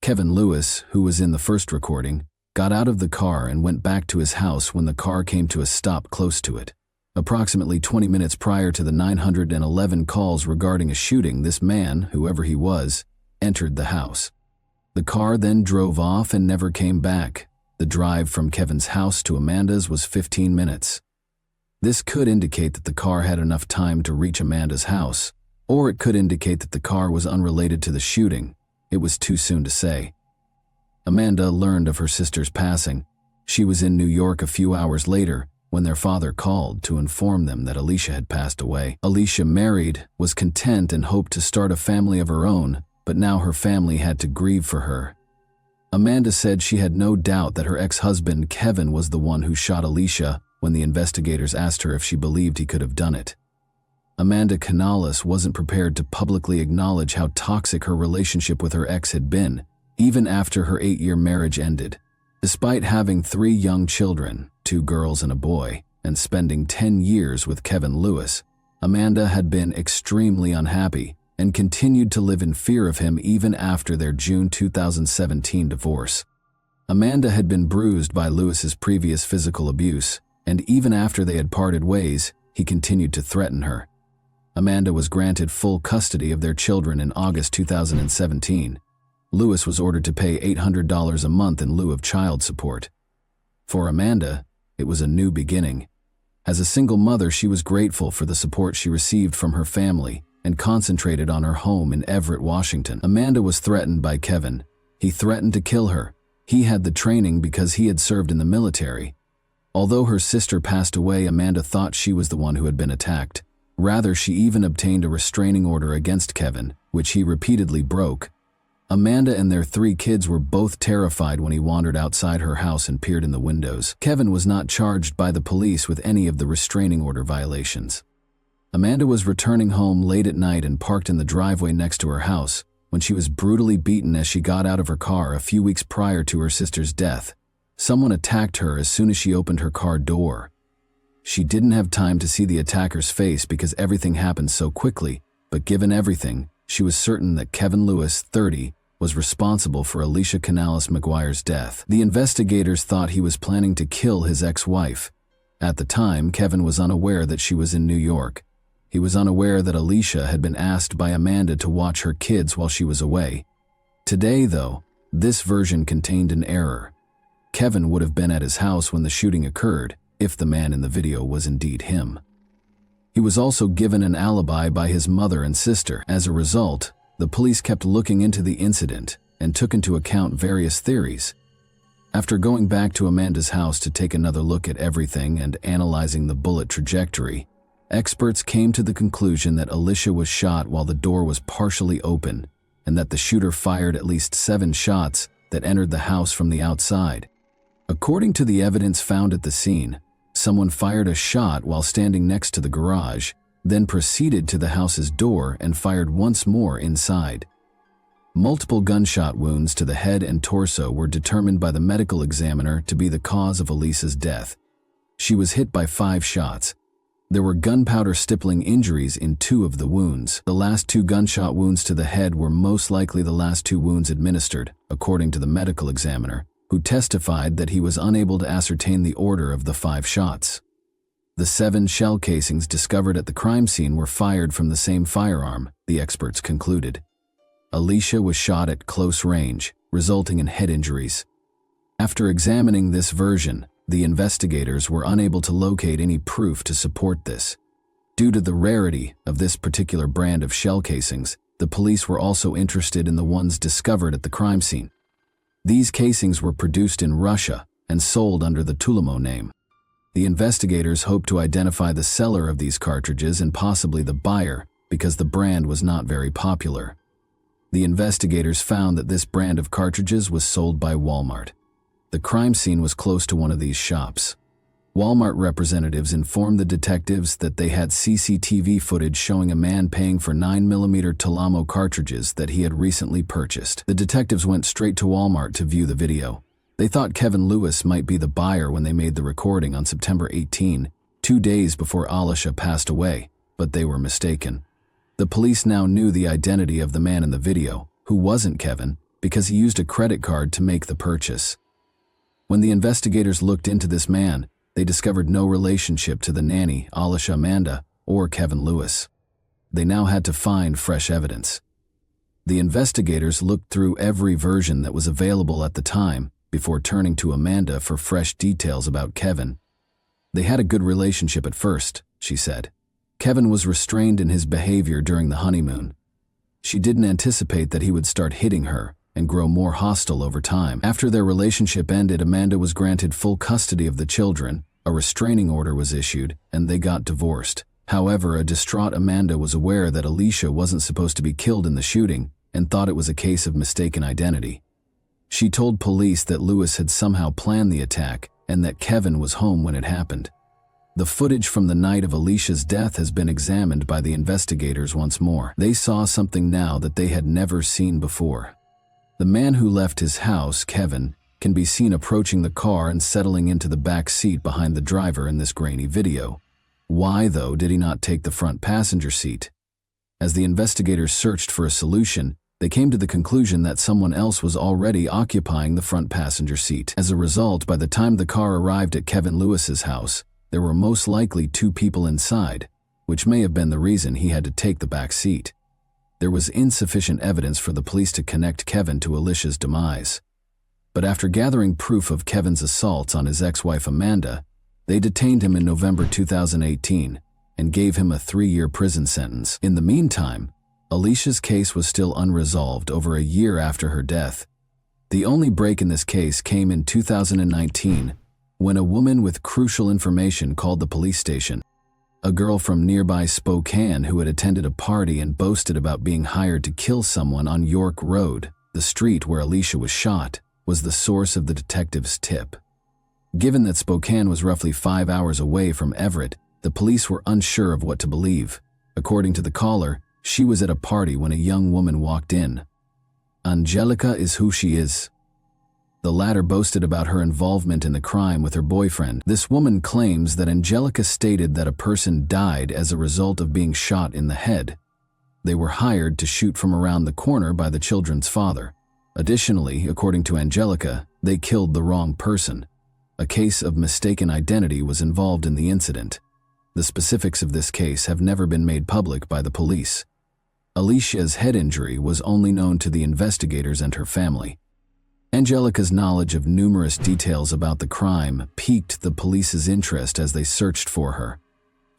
[SPEAKER 1] Kevin Lewis, who was in the first recording, got out of the car and went back to his house when the car came to a stop close to it. Approximately 20 minutes prior to the 911 calls regarding a shooting, this man, whoever he was, entered the house. The car then drove off and never came back. The drive from Kevin's house to Amanda's was 15 minutes. This could indicate that the car had enough time to reach Amanda's house, or it could indicate that the car was unrelated to the shooting. It was too soon to say. Amanda learned of her sister's passing. She was in New York a few hours later when their father called to inform them that Alicia had passed away. Alicia married, was content, and hoped to start a family of her own, but now her family had to grieve for her. Amanda said she had no doubt that her ex-husband Kevin was the one who shot Alicia when the investigators asked her if she believed he could have done it. Amanda Canales wasn't prepared to publicly acknowledge how toxic her relationship with her ex had been, even after her 8-year marriage ended. Despite having 3 young children, 2 girls and a boy, and spending 10 years with Kevin Lewis, Amanda had been extremely unhappy and continued to live in fear of him even after their June 2017 divorce. Amanda had been bruised by Lewis's previous physical abuse, and even after they had parted ways, he continued to threaten her. Amanda was granted full custody of their children in August 2017. Lewis was ordered to pay $800 a month in lieu of child support. For Amanda, it was a new beginning. As a single mother, she was grateful for the support she received from her family, and concentrated on her home in Everett, Washington. Amanda was threatened by Kevin. He threatened to kill her. He had the training because he had served in the military. Although her sister passed away, Amanda thought she was the one who had been attacked. Rather, she even obtained a restraining order against Kevin, which he repeatedly broke. Amanda and their 3 kids were both terrified when he wandered outside her house and peered in the windows. Kevin was not charged by the police with any of the restraining order violations. Amanda was returning home late at night and parked in the driveway next to her house when she was brutally beaten as she got out of her car a few weeks prior to her sister's death. Someone attacked her as soon as she opened her car door. She didn't have time to see the attacker's face because everything happened so quickly, but given everything, she was certain that Kevin Lewis, 30, was responsible for Alicia Canales McGuire's death. The investigators thought he was planning to kill his ex-wife. At the time, Kevin was unaware that she was in New York. He was unaware that Alicia had been asked by Amanda to watch her kids while she was away. Today, though, this version contained an error. Kevin would have been at his house when the shooting occurred, if the man in the video was indeed him. He was also given an alibi by his mother and sister. As a result, the police kept looking into the incident and took into account various theories. After going back to Amanda's house to take another look at everything and analyzing the bullet trajectory, experts came to the conclusion that Alicia was shot while the door was partially open and that the shooter fired at least 7 shots that entered the house from the outside. According to the evidence found at the scene, someone fired a shot while standing next to the garage, then proceeded to the house's door and fired once more inside. Multiple gunshot wounds to the head and torso were determined by the medical examiner to be the cause of Alicia's death. She was hit by 5 shots. There were gunpowder stippling injuries in 2 of the wounds. The last 2 gunshot wounds to the head were most likely the last 2 wounds administered, according to the medical examiner, who testified that he was unable to ascertain the order of the 5 shots. The 7 shell casings discovered at the crime scene were fired from the same firearm, the experts concluded. Alicia was shot at close range, resulting in head injuries. After examining this version, the investigators were unable to locate any proof to support this. Due to the rarity of this particular brand of shell casings, the police were also interested in the ones discovered at the crime scene. These casings were produced in Russia and sold under the Tulimo name. The investigators hoped to identify the seller of these cartridges and possibly the buyer because the brand was not very popular. The investigators found that this brand of cartridges was sold by Walmart. The crime scene was close to one of these shops. Walmart representatives informed the detectives that they had CCTV footage showing a man paying for 9mm Tulimo cartridges that he had recently purchased. The detectives went straight to Walmart to view the video. They thought Kevin Lewis might be the buyer when they made the recording on September 18, 2 days before Alicia passed away, but they were mistaken. The police now knew the identity of the man in the video, who wasn't Kevin, because he used a credit card to make the purchase. When the investigators looked into this man, they discovered no relationship to the nanny, Alicia Amanda, or Kevin Lewis. They now had to find fresh evidence. The investigators looked through every version that was available at the time before turning to Amanda for fresh details about Kevin. They had a good relationship at first, she said. Kevin was restrained in his behavior during the honeymoon. She didn't anticipate that he would start hitting her and grow more hostile over time. After their relationship ended, Amanda was granted full custody of the children, a restraining order was issued, and they got divorced. However, a distraught Amanda was aware that Alicia wasn't supposed to be killed in the shooting and thought it was a case of mistaken identity. She told police that Lewis had somehow planned the attack and that Kevin was home when it happened. The footage from the night of Alicia's death has been examined by the investigators once more. They saw something now that they had never seen before. The man who left his house, Kevin, can be seen approaching the car and settling into the back seat behind the driver in this grainy video. Why, though, did he not take the front passenger seat? As the investigators searched for a solution, they came to the conclusion that someone else was already occupying the front passenger seat. As a result, by the time the car arrived at Kevin Lewis's house, there were most likely 2 people inside, which may have been the reason he had to take the back seat. There was insufficient evidence for the police to connect Kevin to Alicia's demise. But after gathering proof of Kevin's assaults on his ex-wife Amanda, they detained him in November 2018 and gave him a 3-year prison sentence. In the meantime, Alicia's case was still unresolved over a year after her death. The only break in this case came in 2019 when a woman with crucial information called the police station. A girl from nearby Spokane who had attended a party and boasted about being hired to kill someone on York Road, the street where Alicia was shot, was the source of the detective's tip. Given that Spokane was roughly 5 hours away from Everett, the police were unsure of what to believe. According to the caller, she was at a party when a young woman walked in. Angelica is who she is. The latter boasted about her involvement in the crime with her boyfriend. This woman claims that Angelica stated that a person died as a result of being shot in the head. They were hired to shoot from around the corner by the children's father. Additionally, according to Angelica, they killed the wrong person. A case of mistaken identity was involved in the incident. The specifics of this case have never been made public by the police. Alicia's head injury was only known to the investigators and her family. Angelica's knowledge of numerous details about the crime piqued the police's interest as they searched for her.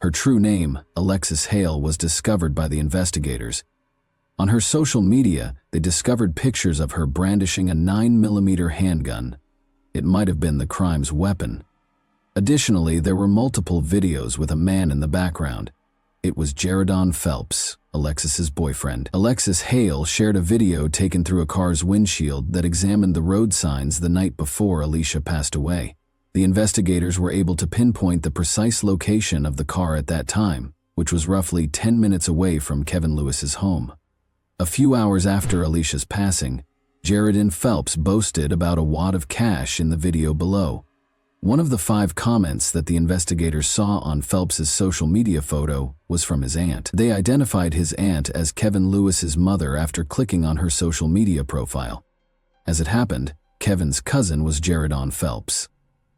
[SPEAKER 1] Her true name, Alexis Hale, was discovered by the investigators. On her social media, they discovered pictures of her brandishing a 9mm handgun. It might have been the crime's weapon. Additionally, there were multiple videos with a man in the background. It was Jaredon Phelps, Alexis's boyfriend. Alexis Hale shared a video taken through a car's windshield that examined the road signs the night before Alicia passed away. The investigators were able to pinpoint the precise location of the car at that time, which was roughly 10 minutes away from Kevin Lewis's home. A few hours after Alicia's passing, Jaredon Phelps boasted about a wad of cash in the video below. One of the 5 comments that the investigators saw on Phelps's social media photo was from his aunt. They identified his aunt as Kevin Lewis's mother after clicking on her social media profile. As it happened, Kevin's cousin was Jaredon Phelps.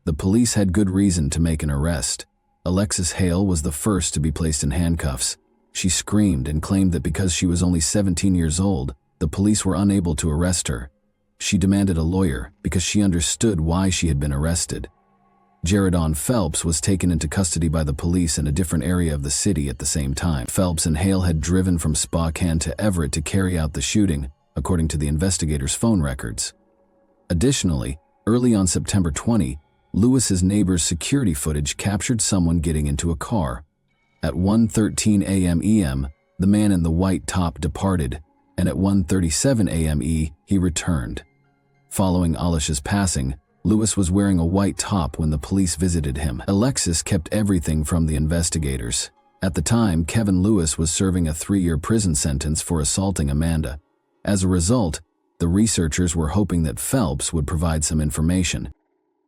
[SPEAKER 1] The police had good reason to make an arrest. Alexis Hale was the first to be placed in handcuffs. She screamed and claimed that because she was only 17 years old, the police were unable to arrest her. She demanded a lawyer because she understood why she had been arrested. Jaredon Phelps was taken into custody by the police in a different area of the city at the same time. Phelps and Hale had driven from Spokane to Everett to carry out the shooting, according to the investigators' phone records. Additionally, early on September 20, Lewis's neighbor's security footage captured someone getting into a car. At 1:13 a.m. EM, the man in the white top departed, and at 1:37 a.m. he returned. Following Alicia's passing, Lewis was wearing a white top when the police visited him. Alexis kept everything from the investigators. At the time, Kevin Lewis was serving a 3-year prison sentence for assaulting Amanda. As a result, the researchers were hoping that Phelps would provide some information.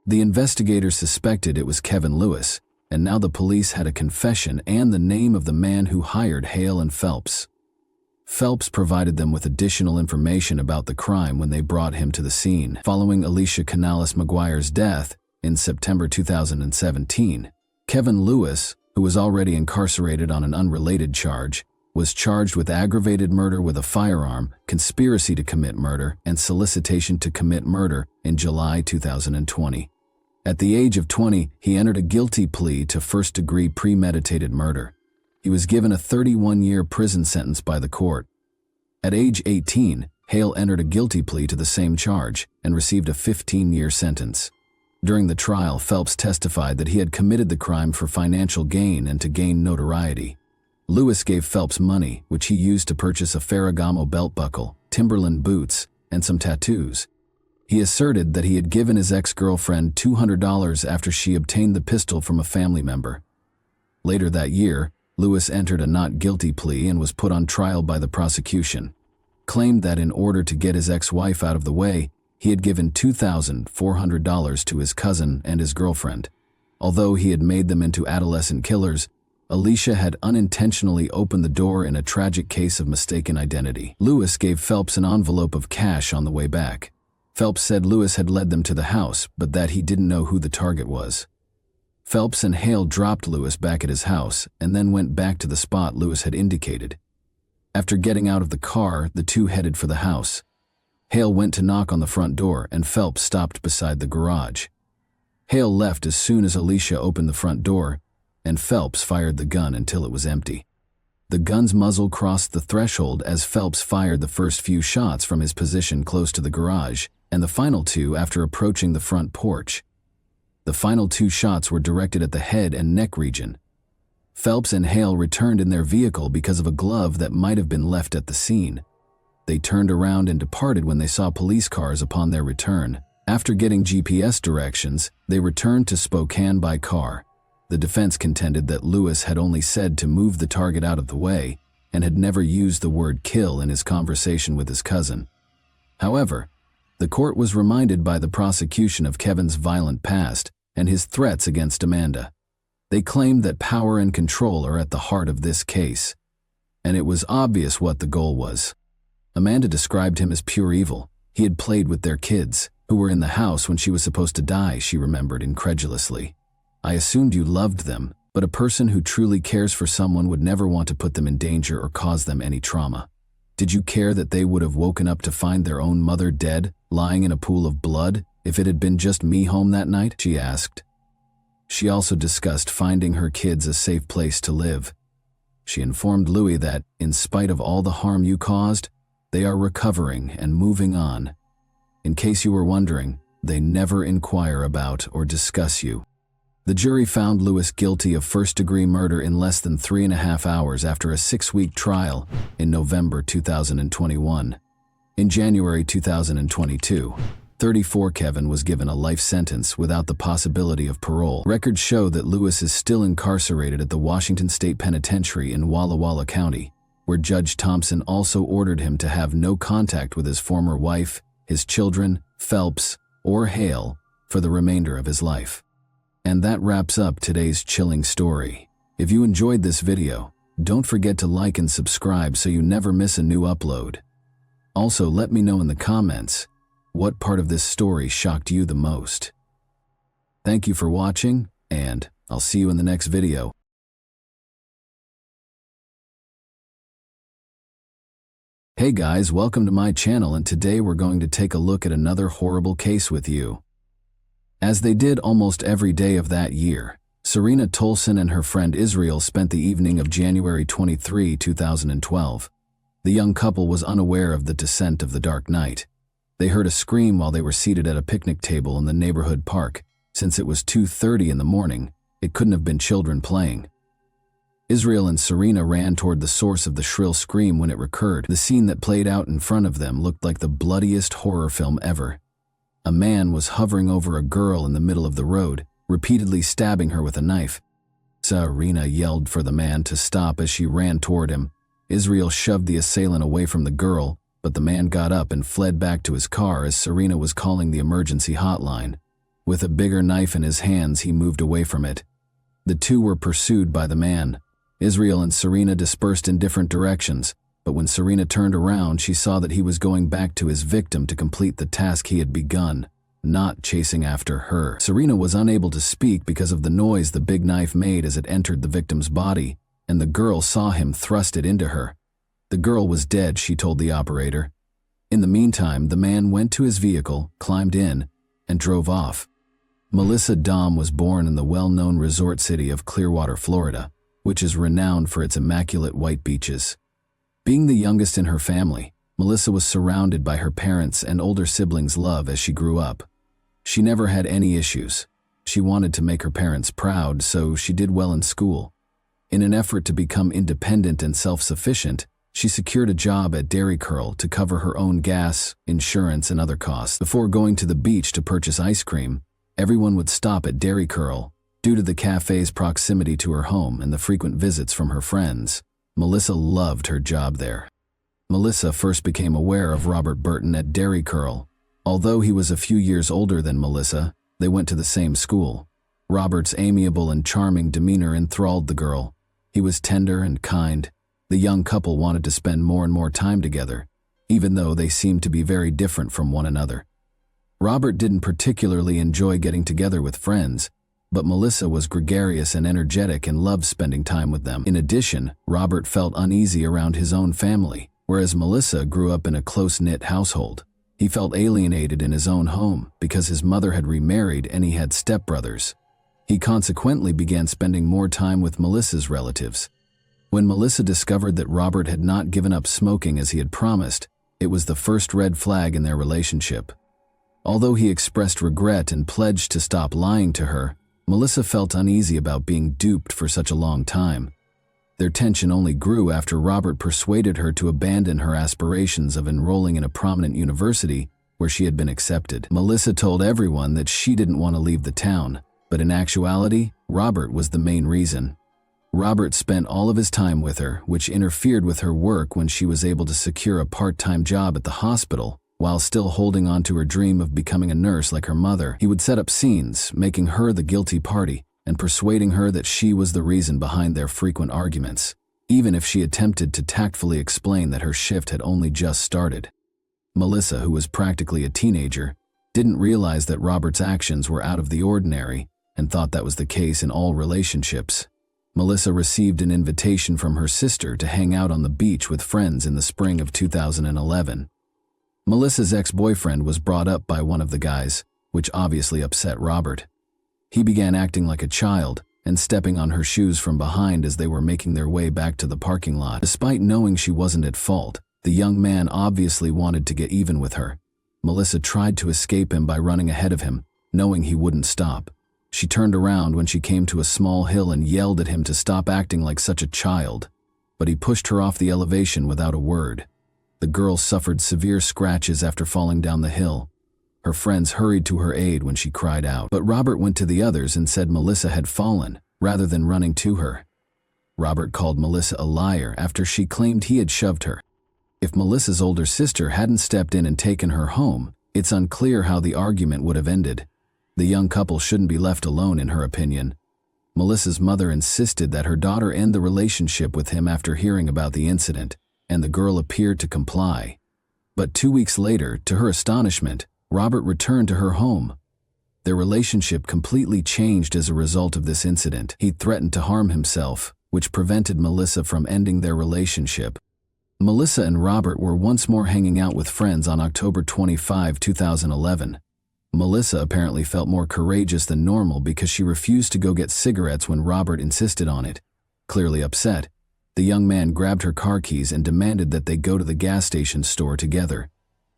[SPEAKER 1] The investigators suspected it was Kevin Lewis, and now the police had a confession and the name of the man who hired Hale and Phelps. Phelps provided them with additional information about the crime when they brought him to the scene. Following Alicia Canales McGuire's death in September 2017, Kevin Lewis, who was already incarcerated on an unrelated charge, was charged with aggravated murder with a firearm, conspiracy to commit murder, and solicitation to commit murder in July 2020. At the age of 20, he entered a guilty plea to first-degree premeditated murder. He was given a 31-year prison sentence by the court. At age 18, Hale entered a guilty plea to the same charge and received a 15-year sentence. During the trial, Phelps testified that he had committed the crime for financial gain and to gain notoriety. Lewis gave Phelps money, which he used to purchase a Ferragamo belt buckle, Timberland boots, and some tattoos. He asserted that he had given his ex-girlfriend $200 after she obtained the pistol from a family member. Later that year, Lewis entered a not guilty plea and was put on trial by the prosecution. Claimed that in order to get his ex-wife out of the way, he had given $2,400 to his cousin and his girlfriend. Although he had made them into adolescent killers, Alicia had unintentionally opened the door in a tragic case of mistaken identity. Lewis gave Phelps an envelope of cash on the way back. Phelps said Lewis had led them to the house, but that he didn't know who the target was. Phelps and Hale dropped Lewis back at his house and then went back to the spot Lewis had indicated. After getting out of the car, the two headed for the house. Hale went to knock on the front door and Phelps stopped beside the garage. Hale left as soon as Alicia opened the front door, and Phelps fired the gun until it was empty. The gun's muzzle crossed the threshold as Phelps fired the first few shots from his position close to the garage, and the final two after approaching the front porch. The final two shots were directed at the head and neck region. Phelps and Hale returned in their vehicle because of a glove that might have been left at the scene. They turned around and departed when they saw police cars upon their return. After getting GPS directions, they returned to Spokane by car. The defense contended that Lewis had only said to move the target out of the way and had never used the word kill in his conversation with his cousin. However, the court was reminded by the prosecution of Kevin's violent past and his threats against Amanda. They claimed that power and control are at the heart of this case, and it was obvious what the goal was. Amanda described him as pure evil. He had played with their kids, who were in the house when she was supposed to die, she remembered incredulously. I assumed you loved them, but a person who truly cares for someone would never want to put them in danger or cause them any trauma. Did you care that they would have woken up to find their own mother dead, lying in a pool of blood, if it had been just me home that night? She asked. She also discussed finding her kids a safe place to live. She informed Louis that, in spite of all the harm you caused, they are recovering and moving on. In case you were wondering, they never inquire about or discuss you. The jury found Lewis guilty of first-degree murder in less than 3.5 hours after a 6-week trial in November 2021. In January 2022, 34 Kevin was given a life sentence without the possibility of parole. Records show that Lewis is still incarcerated at the Washington State Penitentiary in Walla Walla County, where Judge Thompson also ordered him to have no contact with his former wife, his children, Phelps, or Hale for the remainder of his life. And that wraps up today's chilling story. If you enjoyed this video, don't forget to like and subscribe so you never miss a new upload. Also, let me know in the comments, what part of this story shocked you the most? Thank you for watching, and I'll see you in the next video. Hey guys, welcome to my channel, and today we're going to take a look at another horrible case with you. As they did almost every day of that year, Serena Tolson and her friend Israel spent the evening of January 23, 2012. The young couple was unaware of the descent of the dark night. They heard a scream while they were seated at a picnic table in the neighborhood park. Since it was 2:30 in the morning, it couldn't have been children playing. Israel and Serena ran toward the source of the shrill scream when it recurred. The scene that played out in front of them looked like the bloodiest horror film ever. A man was hovering over a girl in the middle of the road, repeatedly stabbing her with a knife. Serena yelled for the man to stop as she ran toward him. Israel shoved the assailant away from the girl, but the man got up and fled back to his car as Serena was calling the emergency hotline. With a bigger knife in his hands, he moved away from it. The two were pursued by the man. Israel and Serena dispersed in different directions, but when Serena turned around, she saw that he was going back to his victim to complete the task he had begun, not chasing after her. Serena was unable to speak because of the noise the big knife made as it entered the victim's body, and the girl saw him thrust it into her. The girl was dead, she told the operator. In the meantime, the man went to his vehicle, climbed in, and drove off. Melissa Dahm was born in the well-known resort city of Clearwater, Florida, which is renowned for its immaculate white beaches. Being the youngest in her family, Melissa was surrounded by her parents' and older siblings' love as she grew up. She never had any issues. She wanted to make her parents proud, so she did well in school. In an effort to become independent and self-sufficient, she secured a job at Dairy Curl to cover her own gas, insurance, and other costs. Before going to the beach to purchase ice cream, everyone would stop at Dairy Curl. Due to the cafe's proximity to her home and the frequent visits from her friends, Melissa loved her job there. Melissa first became aware of Robert Burton at Dairy Curl. Although he was a few years older than Melissa, they went to the same school. Robert's amiable and charming demeanor enthralled the girl. He was tender and kind. The young couple wanted to spend more and more time together, even though they seemed to be very different from one another. Robert didn't particularly enjoy getting together with friends, but Melissa was gregarious and energetic and loved spending time with them. In addition, Robert felt uneasy around his own family, whereas Melissa grew up in a close-knit household. He felt alienated in his own home because his mother had remarried and he had stepbrothers. He consequently began spending more time with Melissa's relatives. When Melissa discovered that Robert had not given up smoking as he had promised, it was the first red flag in their relationship. Although he expressed regret and pledged to stop lying to her, Melissa felt uneasy about being duped for such a long time. Their tension only grew after Robert persuaded her to abandon her aspirations of enrolling in a prominent university where she had been accepted. Melissa told everyone that she didn't want to leave the town, but in actuality, Robert was the main reason. Robert spent all of his time with her, which interfered with her work when she was able to secure a part-time job at the hospital. While still holding on to her dream of becoming a nurse like her mother, he would set up scenes, making her the guilty party and persuading her that she was the reason behind their frequent arguments, even if she attempted to tactfully explain that her shift had only just started. Melissa, who was practically a teenager, didn't realize that Robert's actions were out of the ordinary and thought that was the case in all relationships. Melissa received an invitation from her sister to hang out on the beach with friends in the spring of 2011. Melissa's ex-boyfriend was brought up by one of the guys, which obviously upset Robert. He began acting like a child and stepping on her shoes from behind as they were making their way back to the parking lot. Despite knowing she wasn't at fault, the young man obviously wanted to get even with her. Melissa tried to escape him by running ahead of him, knowing he wouldn't stop. She turned around when she came to a small hill and yelled at him to stop acting like such a child, but he pushed her off the elevation without a word. The girl suffered severe scratches after falling down the hill. Her friends hurried to her aid when she cried out, but Robert went to the others and said Melissa had fallen, rather than running to her. Robert called Melissa a liar after she claimed he had shoved her. If Melissa's older sister hadn't stepped in and taken her home, it's unclear how the argument would have ended. The young couple shouldn't be left alone, in her opinion. Melissa's mother insisted that her daughter end the relationship with him after hearing about the incident, and the girl appeared to comply. But 2 weeks later, to her astonishment, Robert returned to her home. Their relationship completely changed as a result of this incident. He threatened to harm himself, which prevented Melissa from ending their relationship. Melissa and Robert were once more hanging out with friends on October 25, 2011. Melissa apparently felt more courageous than normal because she refused to go get cigarettes when Robert insisted on it. Clearly upset, the young man grabbed her car keys and demanded that they go to the gas station store together.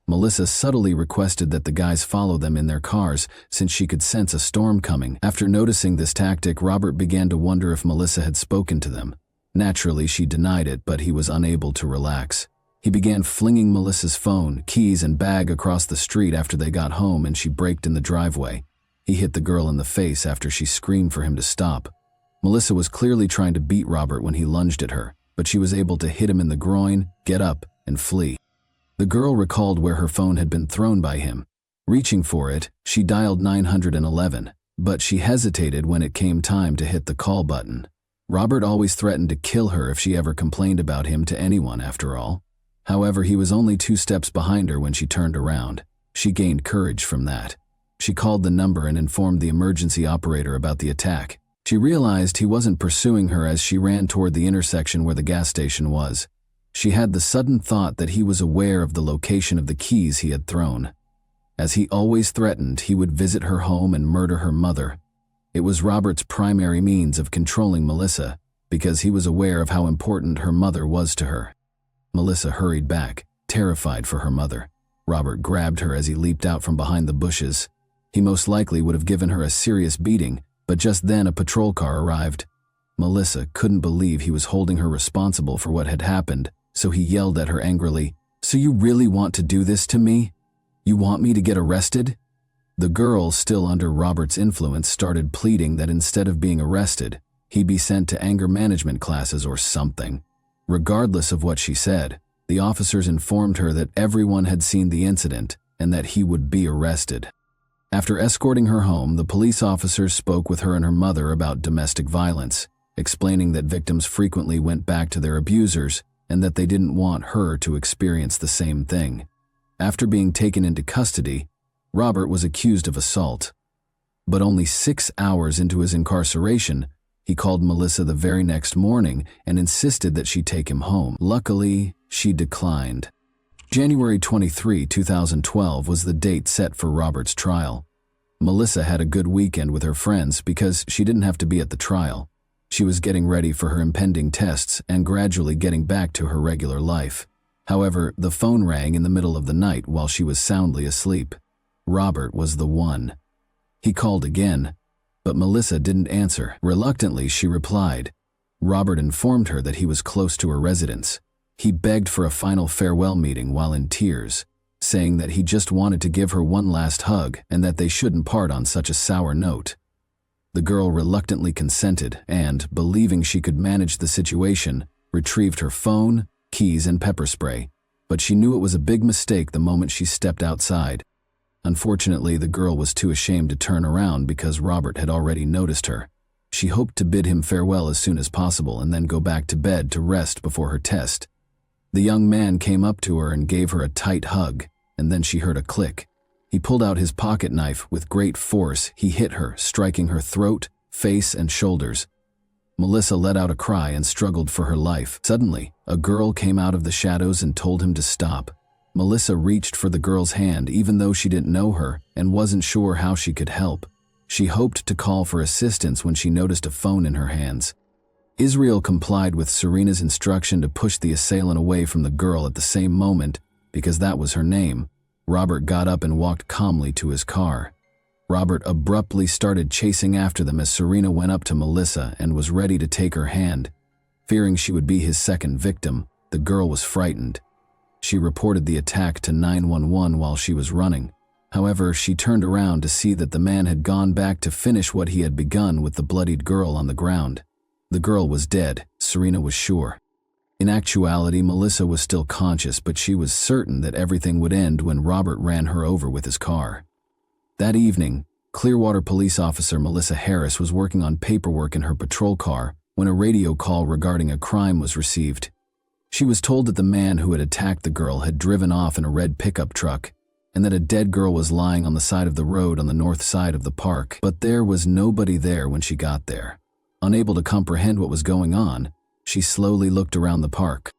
[SPEAKER 1] Melissa subtly requested that the guys follow them in their cars since she could sense a storm coming. After noticing this tactic, Robert began to wonder if Melissa had spoken to them. Naturally, she denied it, but he was unable to relax. He began flinging Melissa's phone, keys, and bag across the street after they got home and she braked in the driveway. He hit the girl in the face after she screamed for him to stop. Melissa was clearly trying to beat Robert when he lunged at her, but she was able to hit him in the groin, get up, and flee. The girl recalled where her phone had been thrown by him. Reaching for it, she dialed 911, but she hesitated when it came time to hit the call button. Robert always threatened to kill her if she ever complained about him to anyone, after all. However, he was only 2 steps behind her when she turned around. She gained courage from that. She called the number and informed the emergency operator about the attack. She realized he wasn't pursuing her as she ran toward the intersection where the gas station was. She had the sudden thought that he was aware of the location of the keys he had thrown. As he always threatened, he would visit her home and murder her mother. It was Robert's primary means of controlling Melissa, because he was aware of how important her mother was to her. Melissa hurried back, terrified for her mother. Robert grabbed her as he leaped out from behind the bushes. He most likely would have given her a serious beating, but just then a patrol car arrived. Melissa couldn't believe he was holding her responsible for what had happened, so he yelled at her angrily, "So you really want to do this to me? You want me to get arrested?" The girl, still under Robert's influence, started pleading that instead of being arrested, he be sent to anger management classes or something. Regardless of what she said, the officers informed her that everyone had seen the incident and that he would be arrested. After escorting her home, the police officers spoke with her and her mother about domestic violence, explaining that victims frequently went back to their abusers and that they didn't want her to experience the same thing. After being taken into custody, Robert was accused of assault. But only 6 hours into his incarceration, he called Melissa the very next morning and insisted that she take him home. Luckily, she declined. January 23, 2012 was the date set for Robert's trial. Melissa had a good weekend with her friends because she didn't have to be at the trial. She was getting ready for her impending tests and gradually getting back to her regular life. However, the phone rang in the middle of the night while she was soundly asleep. Robert was the one. He called again, but Melissa didn't answer. Reluctantly, she replied. Robert informed her that he was close to her residence. He begged for a final farewell meeting while in tears, saying that he just wanted to give her one last hug and that they shouldn't part on such a sour note. The girl reluctantly consented and, believing she could manage the situation, retrieved her phone, keys, and pepper spray, but she knew it was a big mistake the moment she stepped outside. Unfortunately, the girl was too ashamed to turn around because Robert had already noticed her. She hoped to bid him farewell as soon as possible and then go back to bed to rest before her test. The young man came up to her and gave her a tight hug, and then she heard a click. He pulled out his pocket knife. With great force, he hit her, striking her throat, face, and shoulders. Melissa let out a cry and struggled for her life. Suddenly, a girl came out of the shadows and told him to stop. Melissa reached for the girl's hand even though she didn't know her and wasn't sure how she could help. She hoped to call for assistance when she noticed a phone in her hands. Israel complied with Serena's instruction to push the assailant away from the girl at the same moment, because that was her name. Robert got up and walked calmly to his car. Robert abruptly started chasing after them as Serena went up to Melissa and was ready to take her hand. Fearing she would be his second victim, the girl was frightened. She reported the attack to 911 while she was running. However, she turned around to see that the man had gone back to finish what he had begun with the bloodied girl on the ground. The girl was dead, Serena was sure. In actuality, Melissa was still conscious, but she was certain that everything would end when Robert ran her over with his car. That evening, Clearwater police officer Melissa Harris was working on paperwork in her patrol car when a radio call regarding a crime was received. She was told that the man who had attacked the girl had driven off in a red pickup truck and that a dead girl was lying on the side of the road on the north side of the park, but there was nobody there when she got there. Unable to comprehend what was going on, she slowly looked around the park.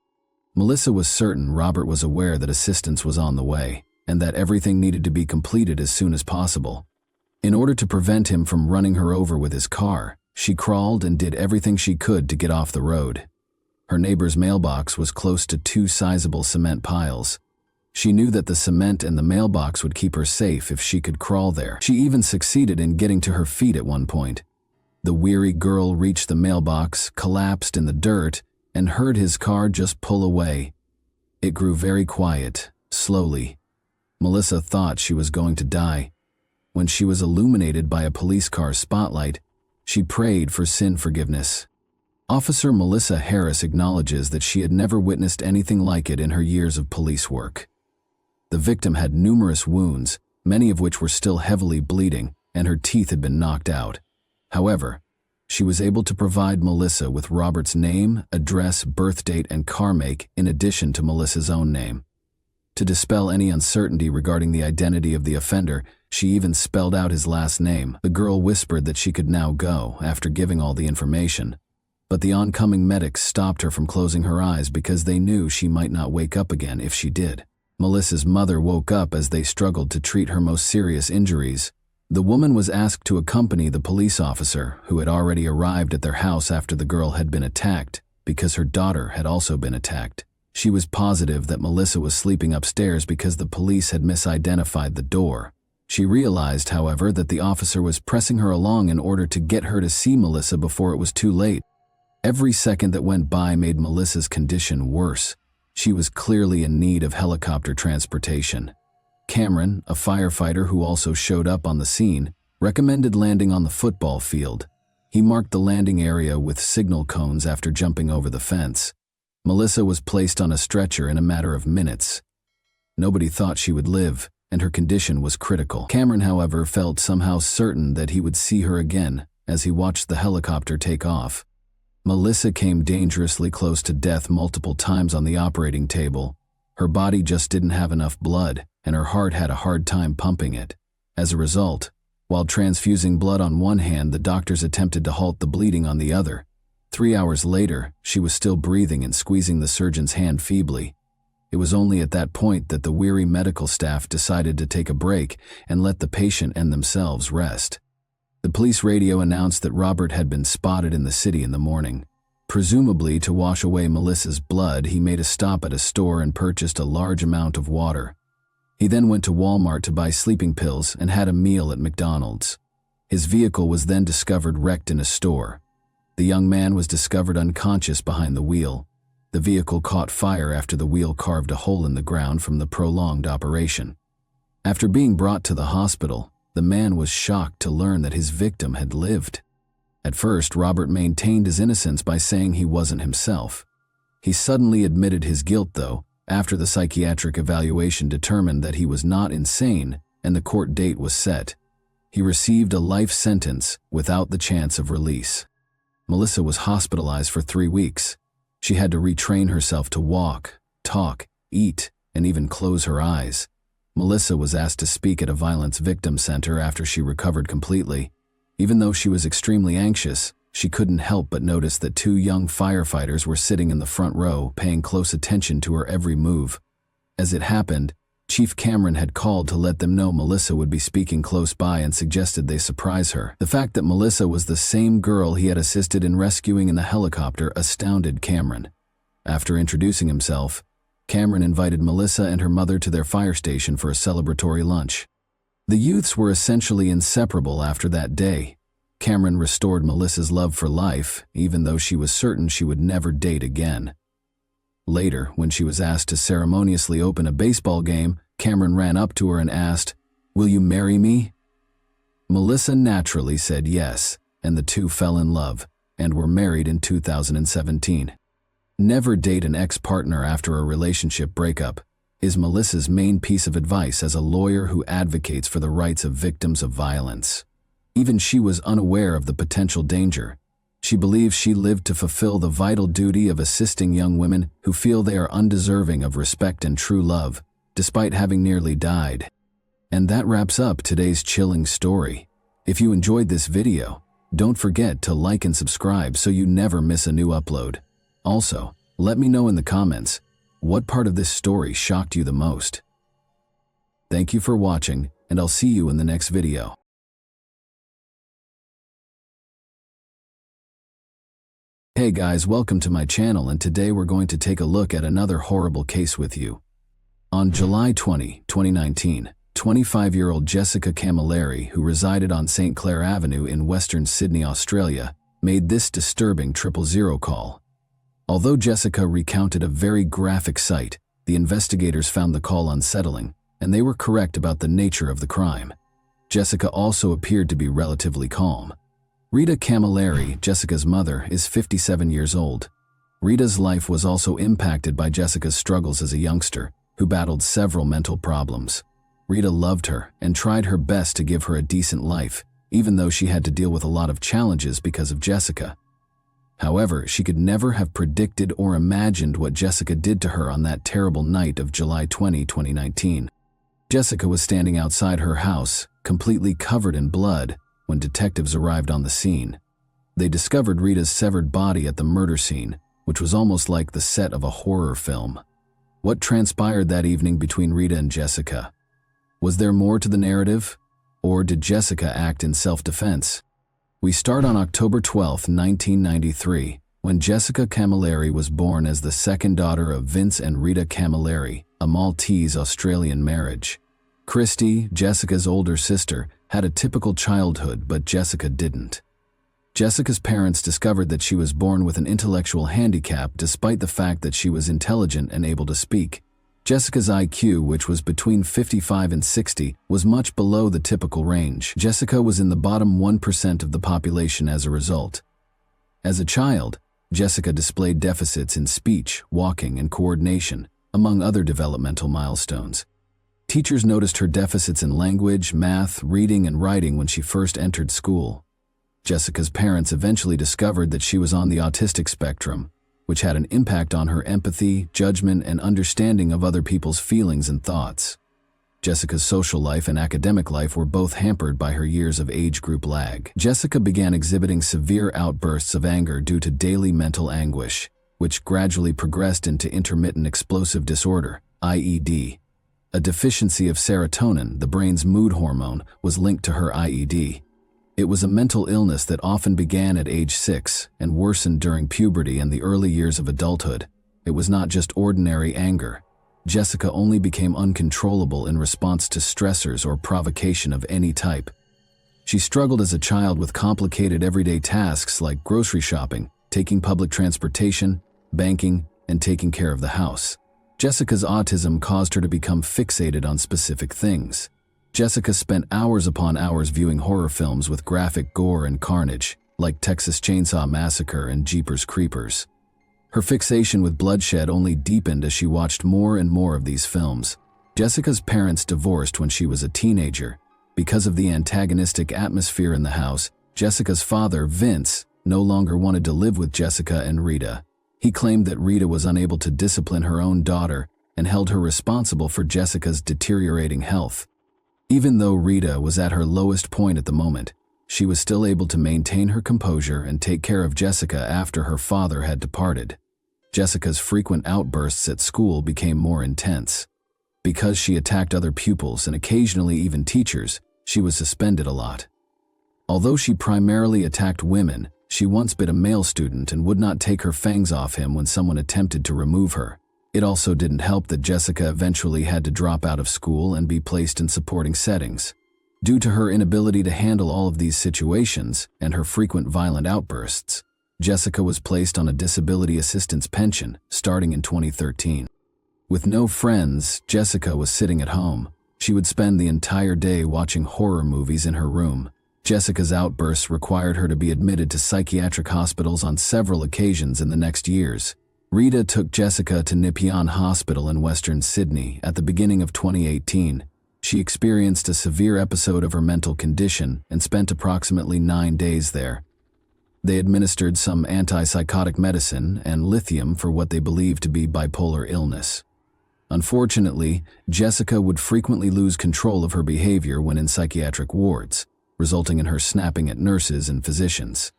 [SPEAKER 1] Melissa was certain Robert was aware that assistance was on the way and that everything needed to be completed as soon as possible. In order to prevent him from running her over with his car, she crawled and did everything she could to get off the road. Her neighbor's mailbox was close to two sizable cement piles. She knew that the cement and the mailbox would keep her safe if she could crawl there. She even succeeded in getting to her feet at one point. The weary girl reached the mailbox, collapsed in the dirt, and heard his car just pull away. It grew very quiet, slowly. Melissa thought she was going to die. When she was illuminated by a police car's spotlight, she prayed for sin forgiveness. Officer Melissa Harris acknowledges that she had never witnessed anything like it in her years of police work. The victim had numerous wounds, many of which were still heavily bleeding, and her teeth had been knocked out. However, she was able to provide Melissa with Robert's name, address, birth date, and car make in addition to Melissa's own name. To dispel any uncertainty regarding the identity of the offender, she even spelled out his last name. The girl whispered that she could now go after giving all the information. But the oncoming medics stopped her from closing her eyes because they knew she might not wake up again if she did. Melissa's mother woke up as they struggled to treat her most serious injuries. The woman was asked to accompany the police officer, who had already arrived at their house after the girl had been attacked, because her daughter had also been attacked. She was positive that Melissa was sleeping upstairs because the police had misidentified the door. She realized, however, that the officer was pressing her along in order to get her to see Melissa before it was too late. Every second that went by made Melissa's condition worse. She was clearly in need of helicopter transportation. Cameron, a firefighter who also showed up on the scene, recommended landing on the football field. He marked the landing area with signal cones after jumping over the fence. Melissa was placed on a stretcher in a matter of minutes. Nobody thought she would live, and her condition was critical. Cameron, however, felt somehow certain that he would see her again as he watched the helicopter take off. Melissa came dangerously close to death multiple times on the operating table. Her body just didn't have enough blood, and her heart had a hard time pumping it. As a result, while transfusing blood on one hand, the doctors attempted to halt the bleeding on the other. 3 hours later, she was still breathing and squeezing the surgeon's hand feebly. It was only at that point that the weary medical staff decided to take a break and let the patient and themselves rest. The police radio announced that Robert had been spotted in the city in the morning. Presumably to wash away Melissa's blood, he made a stop at a store and purchased a large amount of water. He then went to Walmart to buy sleeping pills and had a meal at McDonald's. His vehicle was then discovered wrecked in a store. The young man was discovered unconscious behind the wheel. The vehicle caught fire after the wheel carved a hole in the ground from the prolonged operation. After being brought to the hospital, the man was shocked to learn that his victim had lived. At first, Robert maintained his innocence by saying he wasn't himself. He suddenly admitted his guilt, though, after the psychiatric evaluation determined that he was not insane and the court date was set. He received a life sentence without the chance of release. Melissa was hospitalized for 3 weeks. She had to retrain herself to walk, talk, eat, and even close her eyes. Melissa was asked to speak at a violence victim center after she recovered completely. Even though she was extremely anxious, she couldn't help but notice that 2 young firefighters were sitting in the front row, paying close attention to her every move. As it happened, Chief Cameron had called to let them know Melissa would be speaking close by and suggested they surprise her. The fact that Melissa was the same girl he had assisted in rescuing in the helicopter astounded Cameron. After introducing himself, Cameron invited Melissa and her mother to their fire station for a celebratory lunch. The youths were essentially inseparable after that day. Cameron restored Melissa's love for life, even though she was certain she would never date again. Later, when she was asked to ceremoniously open a baseball game, Cameron ran up to her and asked, "Will you marry me?" Melissa naturally said yes, and the two fell in love and were married in 2017. Never date an ex-partner after a relationship breakup is Melissa's main piece of advice as a lawyer who advocates for the rights of victims of violence. Even she was unaware of the potential danger. She believes she lived to fulfill the vital duty of assisting young women who feel they are undeserving of respect and true love, despite having nearly died. And that wraps up today's chilling story. If you enjoyed this video, don't forget to like and subscribe so you never miss a new upload. Also, let me know in the comments, what part of this story shocked you the most? Thank you for watching, and I'll see you in the next video. Hey guys, welcome to my channel, and today we're going to take a look at another horrible case with you. On July 20, 2019, 25-year-old Jessica Camilleri, who resided on St. Clair Avenue in Western Sydney, Australia, made this disturbing 000 call. Although Jessica recounted a very graphic sight, the investigators found the call unsettling, and they were correct about the nature of the crime. Jessica also appeared to be relatively calm. Rita Camilleri, Jessica's mother, is 57 years old. Rita's life was also impacted by Jessica's struggles as a youngster, who battled several mental problems. Rita loved her and tried her best to give her a decent life, even though she had to deal with a lot of challenges because of Jessica. However, she could never have predicted or imagined what Jessica did to her on that terrible night of July 20, 2019. Jessica was standing outside her house, completely covered in blood, when detectives arrived on the scene. They discovered Rita's severed body at the murder scene, which was almost like the set of a horror film. What transpired that evening between Rita and Jessica? Was there more to the narrative? Or did Jessica act in self-defense? We start on October 12, 1993, when Jessica Camilleri was born as the second daughter of Vince and Rita Camilleri, a Maltese-Australian marriage. Christy, Jessica's older sister, had a typical childhood, but Jessica didn't. Jessica's parents discovered that she was born with an intellectual handicap despite the fact that she was intelligent and able to speak. Jessica's IQ, which was between 55 and 60, was much below the typical range. Jessica was in the bottom 1% of the population as a result. As a child, Jessica displayed deficits in speech, walking, and coordination, among other developmental milestones. Teachers noticed her deficits in language, math, reading, and writing when she first entered school. Jessica's parents eventually discovered that she was on the autistic spectrum, which had an impact on her empathy, judgment, and understanding of other people's feelings and thoughts. Jessica's social life and academic life were both hampered by her years of age group lag. Jessica began exhibiting severe outbursts of anger due to daily mental anguish. which gradually progressed into intermittent explosive disorder, IED. A deficiency of serotonin, the brain's mood hormone, was linked to her IED. It was a mental illness that often began at age 6 and worsened during puberty and the early years of adulthood. It was not just ordinary anger. Jessica only became uncontrollable in response to stressors or provocation of any type. She struggled as a child with complicated everyday tasks like grocery shopping, taking public transportation, banking, and taking care of the house. Jessica's autism caused her to become fixated on specific things. Jessica spent hours upon hours viewing horror films with graphic gore and carnage, like Texas Chainsaw Massacre and Jeepers Creepers. Her fixation with bloodshed only deepened as she watched more and more of these films. Jessica's parents divorced when she was a teenager. Because of the antagonistic atmosphere in the house, Jessica's father, Vince, no longer wanted to live with Jessica and Rita. He claimed that Rita was unable to discipline her own daughter and held her responsible for Jessica's deteriorating health. Even though Rita was at her lowest point at the moment, she was still able to maintain her composure and take care of Jessica after her father had departed. Jessica's frequent outbursts at school became more intense. Because she attacked other pupils and occasionally even teachers, she was suspended a lot. Although she primarily attacked women, she once bit a male student and would not take her fangs off him when someone attempted to remove her. It also didn't help that Jessica eventually had to drop out of school and be placed in supporting settings. Due to her inability to handle all of these situations and her frequent violent outbursts, Jessica was placed on a disability assistance pension starting in 2013. With no friends, Jessica was sitting at home. She would spend the entire day watching horror movies in her room. Jessica's outbursts required her to be admitted to psychiatric hospitals on several occasions in the next years. Rita took Jessica to Nepean Hospital in Western Sydney at the beginning of 2018. She experienced a severe episode of her mental condition and spent approximately 9 days there. They administered some antipsychotic medicine and lithium for what they believed to be bipolar illness. Unfortunately, Jessica would frequently lose control of her behavior when in psychiatric wards, resulting in her snapping at nurses and physicians.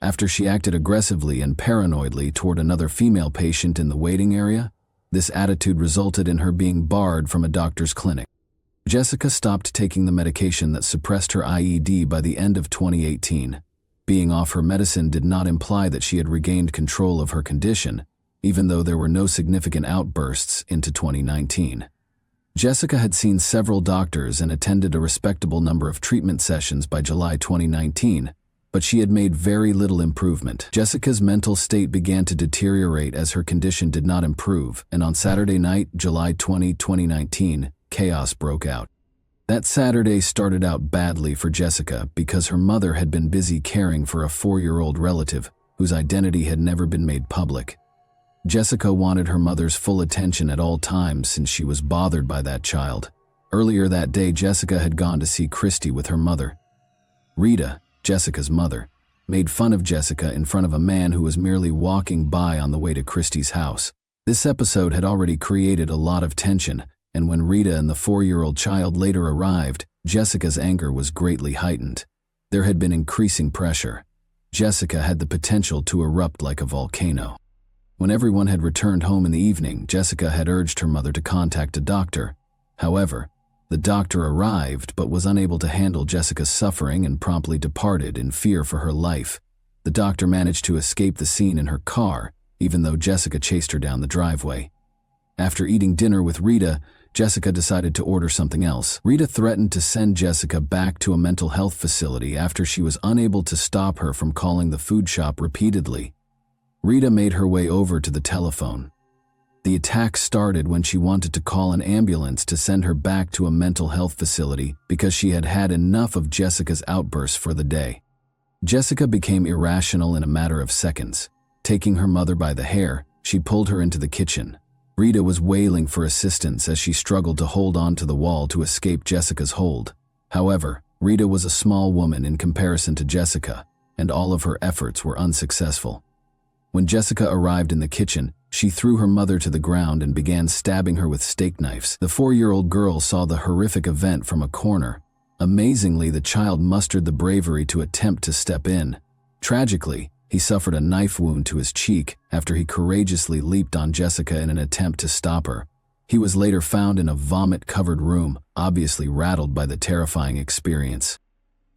[SPEAKER 1] After she acted aggressively and paranoidly toward another female patient in the waiting area, this attitude resulted in her being barred from a doctor's clinic. Jessica stopped taking the medication that suppressed her IED by the end of 2018. Being off her medicine did not imply that she had regained control of her condition, even though there were no significant outbursts into 2019. Jessica had seen several doctors and attended a respectable number of treatment sessions by July 2019, but she had made very little improvement. Jessica's mental state began to deteriorate as her condition did not improve, and on Saturday night, July 20, 2019, chaos broke out. That Saturday started out badly for Jessica because her mother had been busy caring for a 4-year-old relative whose identity had never been made public. Jessica wanted her mother's full attention at all times since she was bothered by that child. Earlier that day, Jessica had gone to see Christy with her mother. Rita, Jessica's mother, made fun of Jessica in front of a man who was merely walking by on the way to Christy's house. This episode had already created a lot of tension, and when Rita and the 4-year-old child later arrived, Jessica's anger was greatly heightened. There had been increasing pressure. Jessica had the potential to erupt like a volcano. When everyone had returned home in the evening, Jessica had urged her mother to contact a doctor. However, the doctor arrived but was unable to handle Jessica's suffering and promptly departed in fear for her life. The doctor managed to escape the scene in her car, even though Jessica chased her down the driveway. After eating dinner with Rita, Jessica decided to order something else. Rita threatened to send Jessica back to a mental health facility after she was unable to stop her from calling the food shop repeatedly. Rita made her way over to the telephone. The attack started when she wanted to call an ambulance to send her back to a mental health facility because she had had enough of Jessica's outbursts for the day. Jessica became irrational in a matter of seconds. Taking her mother by the hair, she pulled her into the kitchen. Rita was wailing for assistance as she struggled to hold on to the wall to escape Jessica's hold. However, Rita was a small woman in comparison to Jessica, and all of her efforts were unsuccessful. When Jessica arrived in the kitchen, she threw her mother to the ground and began stabbing her with steak knives. The 4-year-old girl saw the horrific event from a corner. Amazingly, the child mustered the bravery to attempt to step in. Tragically, He suffered a knife wound to his cheek after he courageously leaped on Jessica in an attempt to stop her. He was later found in a vomit-covered room, obviously rattled by the terrifying experience.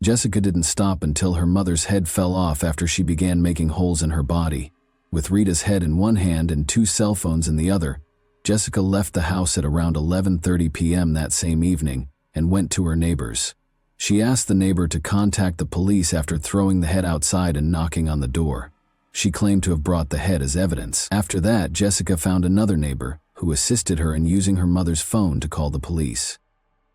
[SPEAKER 1] Jessica didn't stop until her mother's head fell off after she began making holes in her body. With Rita's head in one hand and 2 cell phones in the other, Jessica left the house at around 11:30 p.m. that same evening and went to her neighbor's. She asked the neighbor to contact the police after throwing the head outside and knocking on the door. She claimed to have brought the head as evidence. After that, Jessica found another neighbor who assisted her in using her mother's phone to call the police.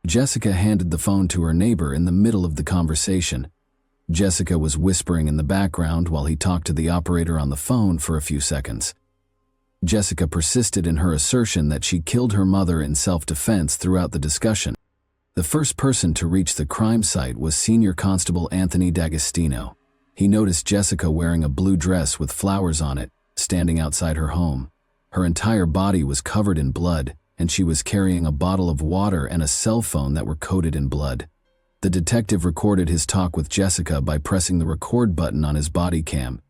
[SPEAKER 1] Jessica handed the phone to her neighbor in the middle of the conversation. Jessica was whispering in the background while he talked to the operator on the phone for a few seconds. Jessica persisted in her assertion that she killed her mother in self-defense throughout the discussion. The first person to reach the crime site was Senior Constable Anthony D'Agostino. He noticed Jessica wearing a blue dress with flowers on it, standing outside her home. Her entire body was covered in blood, and she was carrying a bottle of water and a cell phone that were coated in blood. The detective recorded his talk with Jessica by pressing the record button on his body cam.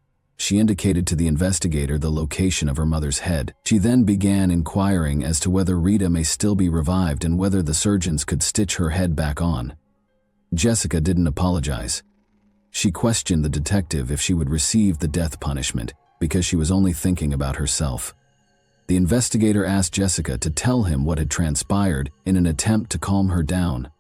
[SPEAKER 1] She indicated to the investigator the location of her mother's head. She then began inquiring as to whether Rita may still be revived and whether the surgeons could stitch her head back on. Jessica didn't apologize. She questioned the detective if she would receive the death punishment because she was only thinking about herself. The investigator asked Jessica to tell him what had transpired in an attempt to calm her down.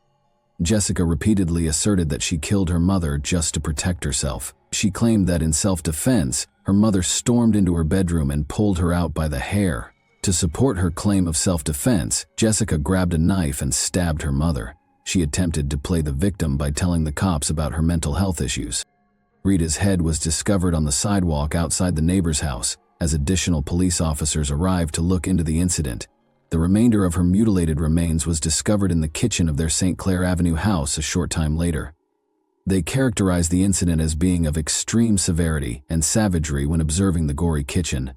[SPEAKER 1] Jessica repeatedly asserted that she killed her mother just to protect herself. She claimed that in self-defense, her mother stormed into her bedroom and pulled her out by the hair. To support her claim of self-defense, Jessica grabbed a knife and stabbed her mother. She attempted to play the victim by telling the cops about her mental health issues. Rita's head was discovered on the sidewalk outside the neighbor's house as additional police officers arrived to look into the incident. The remainder of her mutilated remains was discovered in the kitchen of their St. Clair Avenue house a short time later. They characterized the incident as being of extreme severity and savagery when observing the gory kitchen.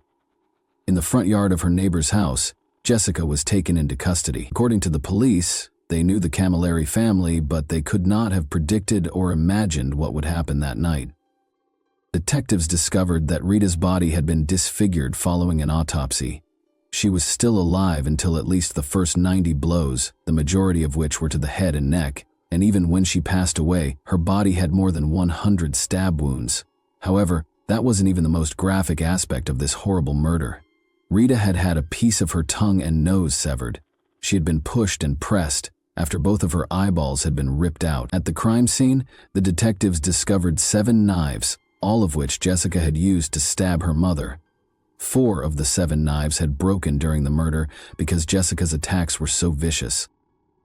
[SPEAKER 1] In the front yard of her neighbor's house, Jessica was taken into custody. According to the police, they knew the Camilleri family, but they could not have predicted or imagined what would happen that night. Detectives discovered that Rita's body had been disfigured following an autopsy. She was still alive until at least the first 90 blows, the majority of which were to the head and neck, and even when she passed away, her body had more than 100 stab wounds. However, that wasn't even the most graphic aspect of this horrible murder. Rita had had a piece of her tongue and nose severed. She had been pushed and pressed after both of her eyeballs had been ripped out. At the crime scene, the detectives discovered 7 knives, all of which Jessica had used to stab her mother. 4 of the 7 knives had broken during the murder because Jessica's attacks were so vicious.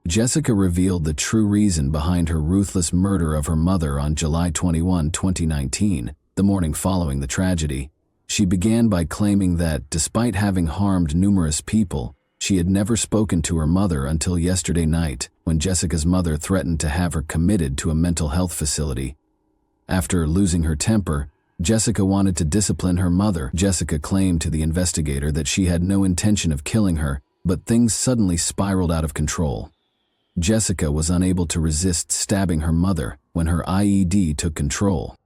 [SPEAKER 1] Jessica revealed the true reason behind her ruthless murder of her mother on July 21, 2019, the morning following the tragedy. She began by claiming that, despite having harmed numerous people, she had never spoken to her mother until yesterday night, when Jessica's mother threatened to have her committed to a mental health facility. After losing her temper, Jessica wanted to discipline her mother. Jessica claimed to the investigator that she had no intention of killing her, but things suddenly spiraled out of control. Jessica was unable to resist stabbing her mother when her IED took control.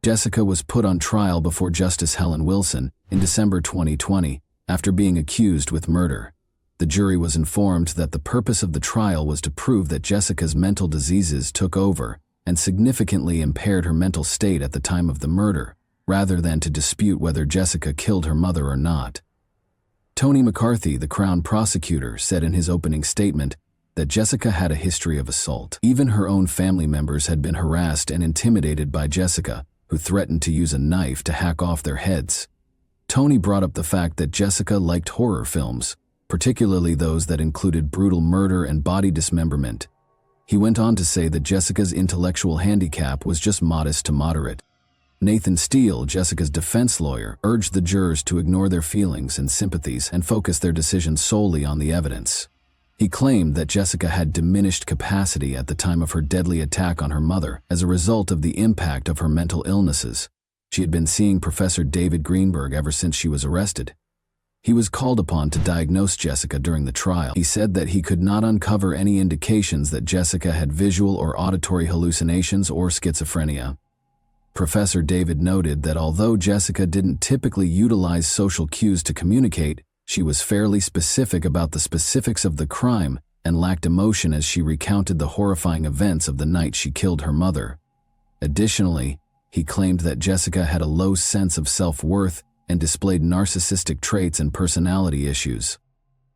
[SPEAKER 1] Jessica was put on trial before Justice Helen Wilson in December 2020 after being accused with murder. The jury was informed that the purpose of the trial was to prove that Jessica's mental diseases took over and significantly impaired her mental state at the time of the murder, rather than to dispute whether Jessica killed her mother or not. Tony McCarthy, the Crown prosecutor, said in his opening statement that Jessica had a history of assault. Even her own family members had been harassed and intimidated by Jessica, who threatened to use a knife to hack off their heads. Tony brought up the fact that Jessica liked horror films, particularly those that included brutal murder and body dismemberment. He went on to say that Jessica's intellectual handicap was just modest to moderate. Nathan Steele, Jessica's defense lawyer, urged the jurors to ignore their feelings and sympathies and focus their decision solely on the evidence. He claimed that Jessica had diminished capacity at the time of her deadly attack on her mother as a result of the impact of her mental illnesses. She had been seeing Professor David Greenberg ever since she was arrested. He was called upon to diagnose Jessica during the trial. He said that he could not uncover any indications that Jessica had visual or auditory hallucinations or schizophrenia. Professor David noted that although Jessica didn't typically utilize social cues to communicate, she was fairly specific about the specifics of the crime and lacked emotion as she recounted the horrifying events of the night she killed her mother. Additionally, he claimed that Jessica had a low sense of self-worth and displayed narcissistic traits and personality issues.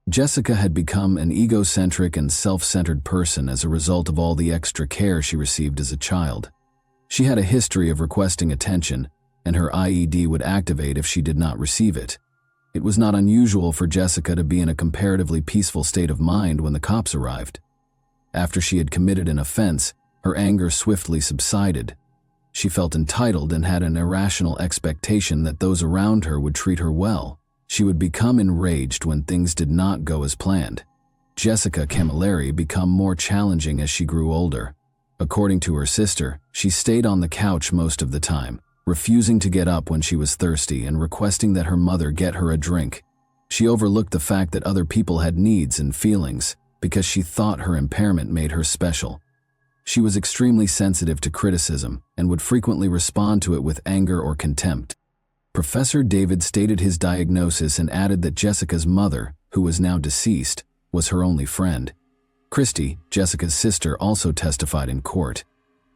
[SPEAKER 1] Jessica had become an egocentric and self-centered person as a result of all the extra care she received as a child. She had a history of requesting attention, and her IED would activate if she did not receive it. It was not unusual for Jessica to be in a comparatively peaceful state of mind when the cops arrived. After she had committed an offense, her anger swiftly subsided. She felt entitled and had an irrational expectation that those around her would treat her well. She would become enraged when things did not go as planned. Jessica Camilleri became more challenging as she grew older. According to her sister, she stayed on the couch most of the time, refusing to get up when she was thirsty and requesting that her mother get her a drink. She overlooked the fact that other people had needs and feelings because she thought her impairment made her special. She was extremely sensitive to criticism and would frequently respond to it with anger or contempt. Professor David stated his diagnosis and added that Jessica's mother, who was now deceased, was her only friend. Christy, Jessica's sister, also testified in court.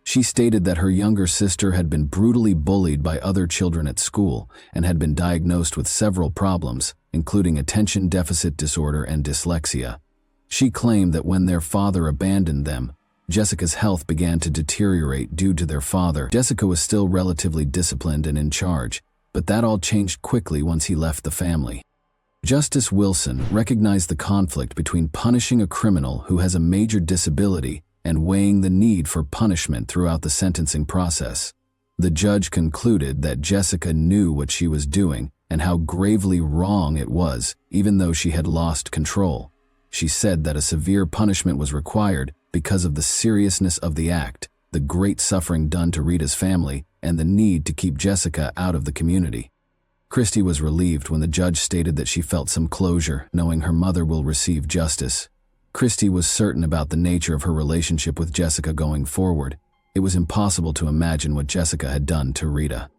[SPEAKER 1] She stated that her younger sister had been brutally bullied by other children at school and had been diagnosed with several problems, including attention deficit disorder and dyslexia. She claimed that when their father abandoned them, Jessica's health began to deteriorate due to their father. Jessica was still relatively disciplined and in charge, but that all changed quickly once he left the family. Justice Wilson recognized the conflict between punishing a criminal who has a major disability and weighing the need for punishment throughout the sentencing process. The judge concluded that Jessica knew what she was doing and how gravely wrong it was, even though she had lost control. She said that a severe punishment was required because of the seriousness of the act, the great suffering done to Rita's family, and the need to keep Jessica out of the community. Christy was relieved when the judge stated that she felt some closure, knowing her mother will receive justice. Christy was certain about the nature of her relationship with Jessica going forward. It was impossible to imagine what Jessica had done to Rita.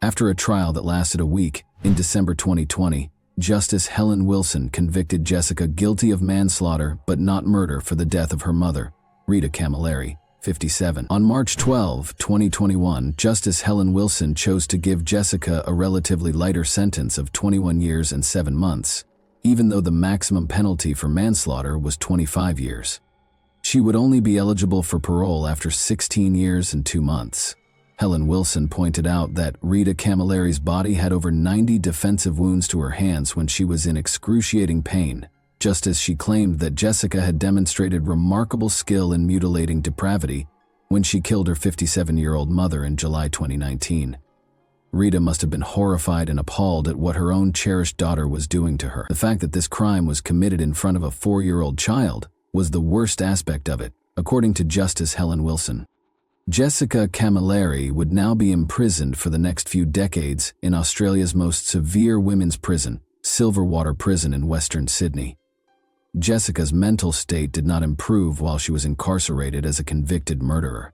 [SPEAKER 1] After a trial that lasted a week, in December 2020, Justice Helen Wilson convicted Jessica guilty of manslaughter but not murder for the death of her mother, Rita Camilleri, 57. On March 12, 2021, Justice Helen Wilson chose to give Jessica a relatively lighter sentence of 21 years and 7 months, even though the maximum penalty for manslaughter was 25 years. She would only be eligible for parole after 16 years and 2 months. Helen Wilson pointed out that Rita Camilleri's body had over 90 defensive wounds to her hands when she was in excruciating pain, just as she claimed that Jessica had demonstrated remarkable skill in mutilating depravity when she killed her 57-year-old mother in July 2019. Rita must have been horrified and appalled at what her own cherished daughter was doing to her. The fact that this crime was committed in front of a 4-year-old child was the worst aspect of it, according to Justice Helen Wilson. Jessica Camilleri would now be imprisoned for the next few decades in Australia's most severe women's prison, Silverwater Prison in Western Sydney. Jessica's mental state did not improve while she was incarcerated as a convicted murderer.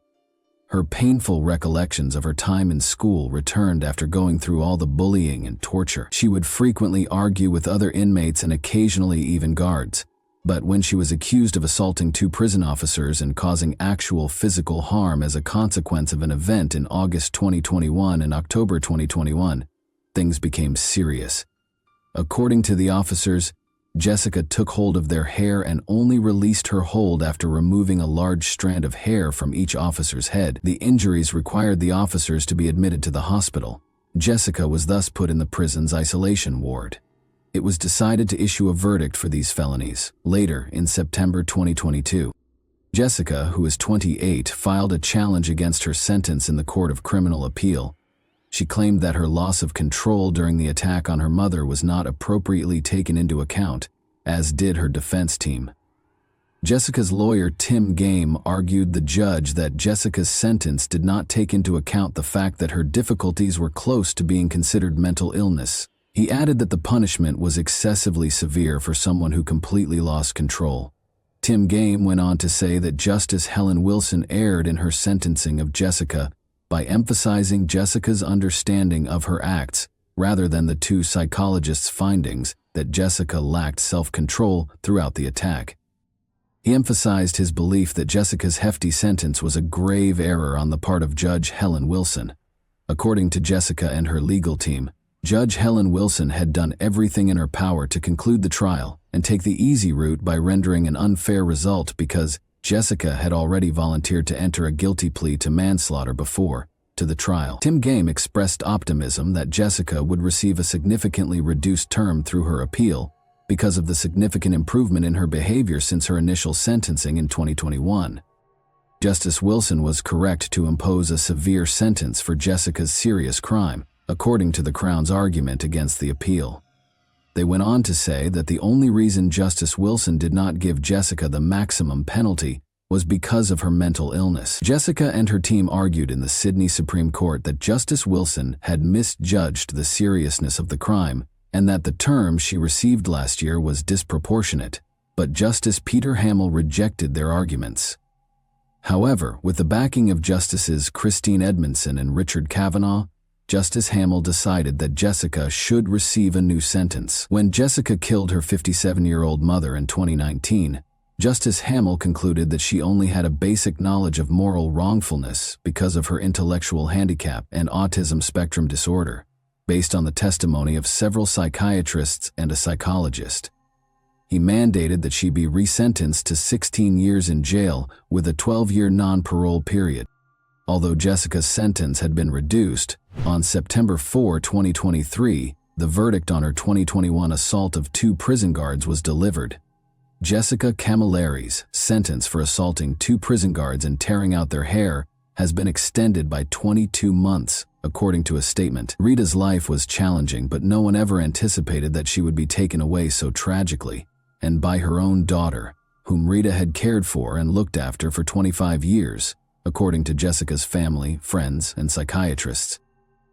[SPEAKER 1] Her painful recollections of her time in school returned after going through all the bullying and torture. She would frequently argue with other inmates and occasionally even guards. But when she was accused of assaulting 2 prison officers and causing actual physical harm as a consequence of an event in August 2021 and October 2021, things became serious. According to the officers, Jessica took hold of their hair and only released her hold after removing a large strand of hair from each officer's head. The injuries required the officers to be admitted to the hospital. Jessica was thus put in the prison's isolation ward. It was decided to issue a verdict for these felonies later in September 2022. Jessica, who is 28, filed a challenge against her sentence in the Court of Criminal Appeal. She claimed that her loss of control during the attack on her mother was not appropriately taken into account, as did her defense team. Jessica's lawyer Tim Game argued the judge that Jessica's sentence did not take into account the fact that her difficulties were close to being considered mental illness. He added that the punishment was excessively severe for someone who completely lost control. Tim Game went on to say that Justice Helen Wilson erred in her sentencing of Jessica by emphasizing Jessica's understanding of her acts rather than the two psychologists' findings that Jessica lacked self-control throughout the attack. He emphasized his belief that Jessica's hefty sentence was a grave error on the part of Judge Helen Wilson. According to Jessica and her legal team, Judge Helen Wilson had done everything in her power to conclude the trial and take the easy route by rendering an unfair result because Jessica had already volunteered to enter a guilty plea to manslaughter before to the trial. Tim Game expressed optimism that Jessica would receive a significantly reduced term through her appeal because of the significant improvement in her behavior since her initial sentencing in 2021. Justice Wilson was correct to impose a severe sentence for Jessica's serious crime, according to the Crown's argument against the appeal. They went on to say that the only reason Justice Wilson did not give Jessica the maximum penalty was because of her mental illness. Jessica and her team argued in the Sydney Supreme Court that Justice Wilson had misjudged the seriousness of the crime and that the term she received last year was disproportionate, but Justice Peter Hamill rejected their arguments. However, with the backing of Justices Christine Edmondson and Richard Kavanaugh, Justice Hamill decided that Jessica should receive a new sentence. When Jessica killed her 57-year-old mother in 2019, Justice Hamill concluded that she only had a basic knowledge of moral wrongfulness because of her intellectual handicap and autism spectrum disorder, based on the testimony of several psychiatrists and a psychologist. He mandated that she be resentenced to 16 years in jail with a 12-year non-parole period. Although Jessica's sentence had been reduced, on September 4, 2023, the verdict on her 2021 assault of 2 prison guards was delivered. Jessica Camilleri's sentence for assaulting 2 prison guards and tearing out their hair has been extended by 22 months, according to a statement. Rita's life was challenging, but no one ever anticipated that she would be taken away so tragically, and by her own daughter, whom Rita had cared for and looked after for 25 years, according to Jessica's family, friends, and psychiatrists.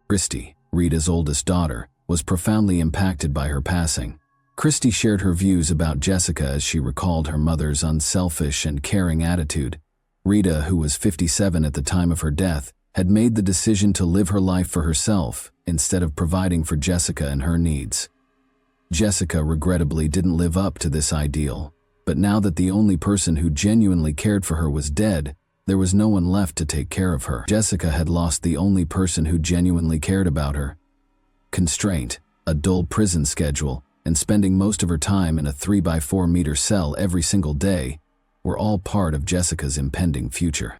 [SPEAKER 1] Christy, Rita's oldest daughter, was profoundly impacted by her passing. Christy shared her views about Jessica as she recalled her mother's unselfish and caring attitude. Rita, who was 57 at the time of her death, had made the decision to live her life for herself instead of providing for Jessica and her needs. Jessica regrettably didn't live up to this ideal, but now that the only person who genuinely cared for her was dead, there was no one left to take care of her. Jessica had lost the only person who genuinely cared about her. Constraint, a dull prison schedule, and spending most of her time in a 3x4-meter cell every single day were all part of Jessica's impending future.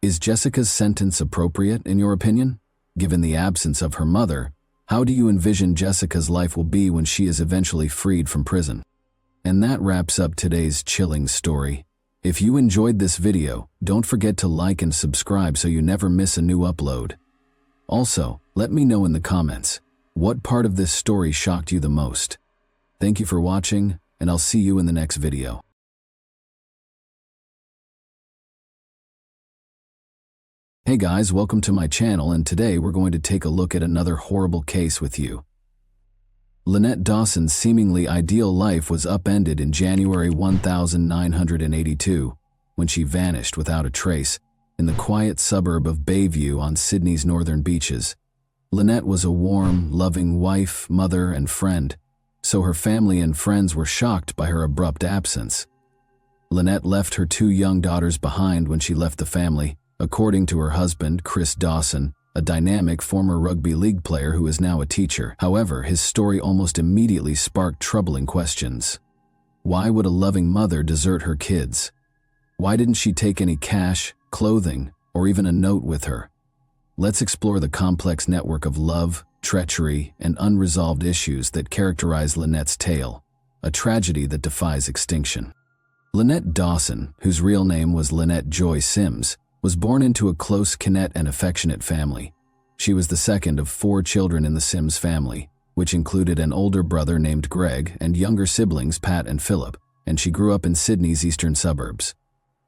[SPEAKER 1] Is Jessica's sentence appropriate, in your opinion? Given the absence of her mother, how do you envision Jessica's life will be when she is eventually freed from prison? And that wraps up today's chilling story. If you enjoyed this video, don't forget to like and subscribe so you never miss a new upload. Also, let me know in the comments, what part of this story shocked you the most? Thank you for watching, and I'll see you in the next video. Hey guys, welcome to my channel, and today we're going to take a look at another horrible case with you. Lynette Dawson's seemingly ideal life was upended in January 1982 when she vanished without a trace in the quiet suburb of Bayview on Sydney's northern beaches. Lynette was a warm, loving wife, mother, and friend, so her family and friends were shocked by her abrupt absence. Lynette left her 2 young daughters behind when she left the family, according to her husband, Chris Dawson, a dynamic former rugby league player who is now a teacher. However, his story almost immediately sparked troubling questions. Why would a loving mother desert her kids? Why didn't she take any cash, clothing, or even a note with her? Let's explore the complex network of love, treachery, and unresolved issues that characterize Lynette's tale, a tragedy that defies extinction. Lynette Dawson, whose real name was Lynette Joy Sims, was born into a close-knit and affectionate family. She was the second of 4 children in the Sims family, which included an older brother named Greg and younger siblings Pat and Philip, and she grew up in Sydney's eastern suburbs.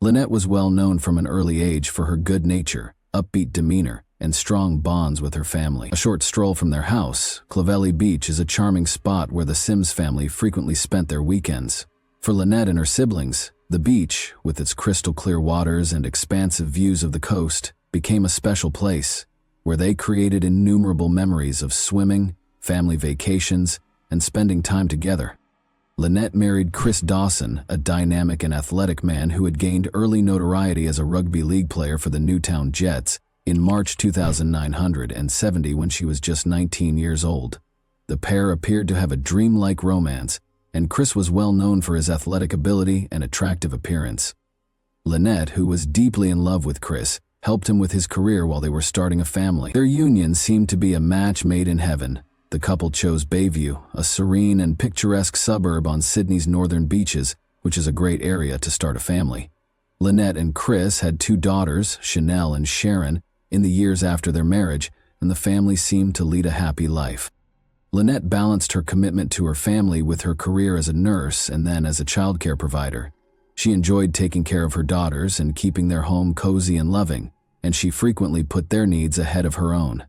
[SPEAKER 1] Lynette was well known from an early age for her good nature, upbeat demeanor, and strong bonds with her family. A short stroll from their house, Clovelly Beach is a charming spot where the Sims family frequently spent their weekends. For Lynette and her siblings, the beach, with its crystal-clear waters and expansive views of the coast, became a special place, where they created innumerable memories of swimming, family vacations, and spending time together. Lynette married Chris Dawson, a dynamic and athletic man who had gained early notoriety as a rugby league player for the Newtown Jets, in March 2970 when she was just 19 years old. The pair appeared to have a dreamlike romance, and Chris was well known for his athletic ability and attractive appearance. Lynette, who was deeply in love with Chris, helped him with his career while they were starting a family. Their union seemed to be a match made in heaven. The couple chose Bayview, a serene and picturesque suburb on Sydney's northern beaches, which is a great area to start a family. Lynette and Chris had 2 daughters, Chanel and Sharon, in the years after their marriage, and the family seemed to lead a happy life. Lynette balanced her commitment to her family with her career as a nurse and then as a childcare provider. She enjoyed taking care of her daughters and keeping their home cozy and loving, and she frequently put their needs ahead of her own.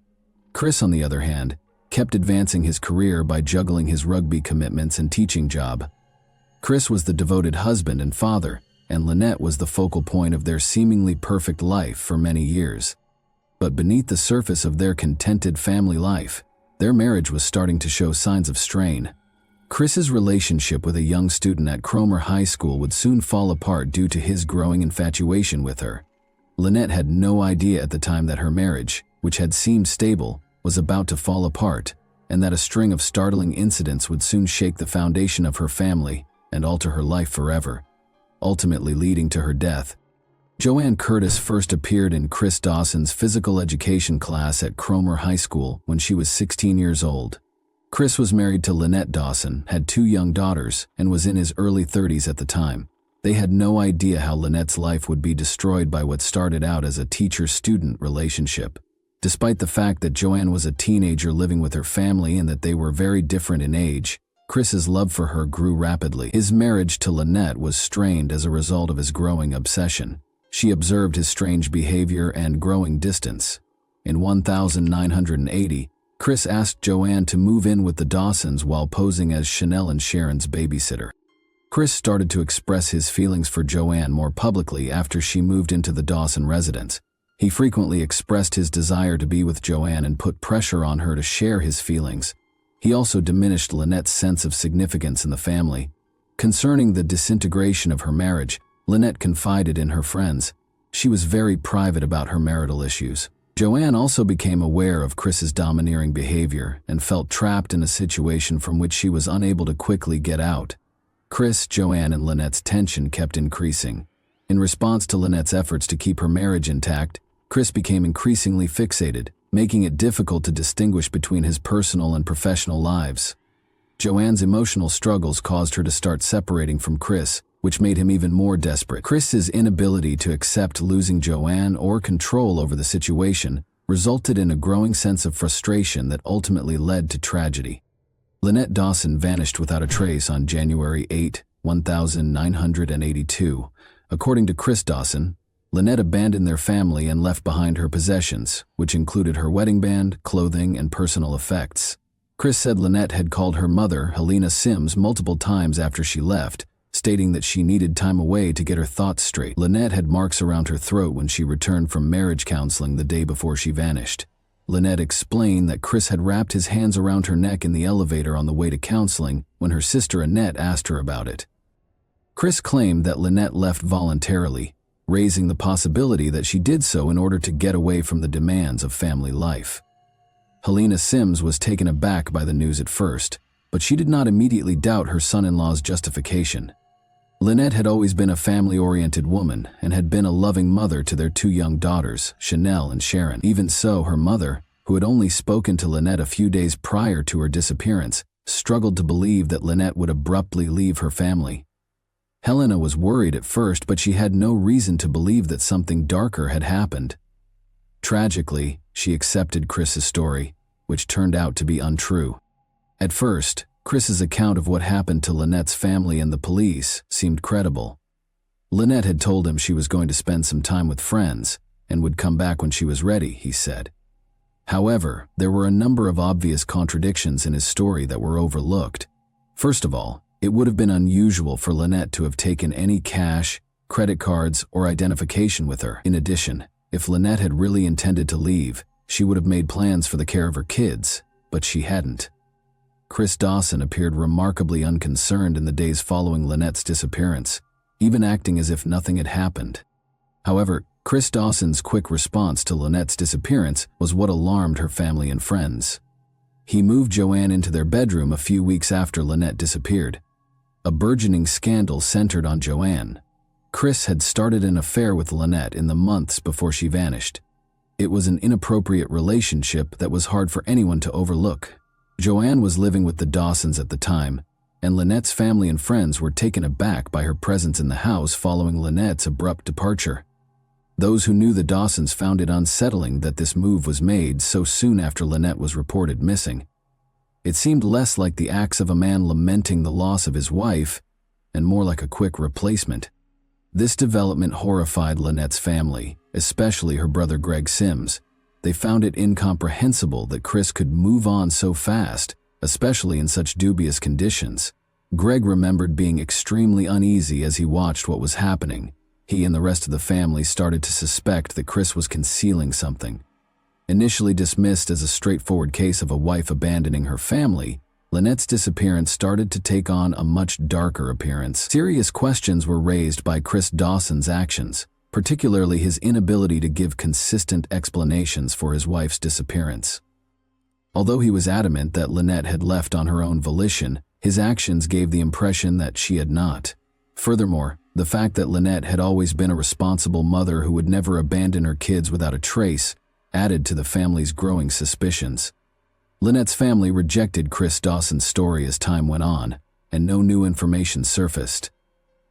[SPEAKER 1] Chris, on the other hand, kept advancing his career by juggling his rugby commitments and teaching job. Chris was the devoted husband and father, and Lynette was the focal point of their seemingly perfect life for many years. But beneath the surface of their contented family life, their marriage was starting to show signs of strain. Chris's relationship with a young student at Cromer High School would soon fall apart due to his growing infatuation with her. Lynette had no idea at the time that her marriage, which had seemed stable, was about to fall apart, and that a string of startling incidents would soon shake the foundation of her family and alter her life forever, ultimately leading to her death. Joanne Curtis first appeared in Chris Dawson's physical education class at Cromer High School when she was 16 years old. Chris was married to Lynette Dawson, had 2 young daughters, and was in his early 30s at the time. They had no idea how Lynette's life would be destroyed by what started out as a teacher-student relationship. Despite the fact that Joanne was a teenager living with her family and that they were very different in age, Chris's love for her grew rapidly. His marriage to Lynette was strained as a result of his growing obsession. She observed his strange behavior and growing distance. In 1980, Chris asked Joanne to move in with the Dawsons while posing as Chanel and Sharon's babysitter. Chris started to express his feelings for Joanne more publicly after she moved into the Dawson residence. He frequently expressed his desire to be with Joanne and put pressure on her to share his feelings. He also diminished Lynette's sense of significance in the family. Concerning the disintegration of her marriage, Lynette confided in her friends. She was very private about her marital issues. Joanne also became aware of Chris's domineering behavior and felt trapped in a situation from which she was unable to quickly get out. Chris, Joanne, and Lynette's tension kept increasing. In response to Lynette's efforts to keep her marriage intact, Chris became increasingly fixated, making it difficult to distinguish between his personal and professional lives. Joanne's emotional struggles caused her to start separating from Chris, which made him even more desperate. Chris's inability to accept losing Joanne or control over the situation resulted in a growing sense of frustration that ultimately led to tragedy. Lynette Dawson vanished without a trace on January 8, 1982. According to Chris Dawson, Lynette abandoned their family and left behind her possessions, which included her wedding band, clothing, and personal effects. Chris said Lynette had called her mother, Helena Sims, multiple times after she left, stating that she needed time away to get her thoughts straight. Lynette had marks around her throat when she returned from marriage counseling the day before she vanished. Lynette explained that Chris had wrapped his hands around her neck in the elevator on the way to counseling when her sister Annette asked her about it. Chris claimed that Lynette left voluntarily, raising the possibility that she did so in order to get away from the demands of family life. Helena Sims was taken aback by the news at first, but she did not immediately doubt her son-in-law's justification. Lynette had always been a family-oriented woman and had been a loving mother to their 2 young daughters, Chanel and Sharon. Even so, her mother, who had only spoken to Lynette a few days prior to her disappearance, struggled to believe that Lynette would abruptly leave her family. Helena was worried at first, but she had no reason to believe that something darker had happened. Tragically, she accepted Chris's story, which turned out to be untrue. At first, Chris's account of what happened to Lynette's family and the police seemed credible. Lynette had told him she was going to spend some time with friends and would come back when she was ready, he said. However, there were a number of obvious contradictions in his story that were overlooked. First of all, it would have been unusual for Lynette to have taken any cash, credit cards, or identification with her. In addition, If Lynette had really intended to leave, she would have made plans for the care of her kids, but she hadn't. Chris Dawson appeared remarkably unconcerned in the days following Lynette's disappearance, even acting as if nothing had happened. However, Chris Dawson's quick response to Lynette's disappearance was what alarmed her family and friends. He moved Joanne into their bedroom a few weeks after Lynette disappeared. A burgeoning scandal centered on Joanne. Chris had started an affair with Lynette in the months before she vanished. It was an inappropriate relationship that was hard for anyone to overlook. Joanne was living with the Dawsons at the time, and Lynette's family and friends were taken aback by her presence in the house following Lynette's abrupt departure. Those who knew the Dawsons found it unsettling that this move was made so soon after Lynette was reported missing. It seemed less like the acts of a man lamenting the loss of his wife, and more like a quick replacement. This development horrified Lynette's family, especially her brother Greg Sims. They found it incomprehensible that Chris could move on so fast, especially in such dubious conditions. Greg remembered being extremely uneasy as he watched what was happening. He and the rest of the family started to suspect that Chris was concealing something. Initially dismissed as a straightforward case of a wife abandoning her family, Lynette's disappearance started to take on a much darker appearance. Serious questions were raised by Chris Dawson's actions, particularly his inability to give consistent explanations for his wife's disappearance. Although he was adamant that Lynette had left on her own volition, his actions gave the impression that she had not. Furthermore, the fact that Lynette had always been a responsible mother who would never abandon her kids without a trace added to the family's growing suspicions. Lynette's family rejected Chris Dawson's story as time went on, and no new information surfaced.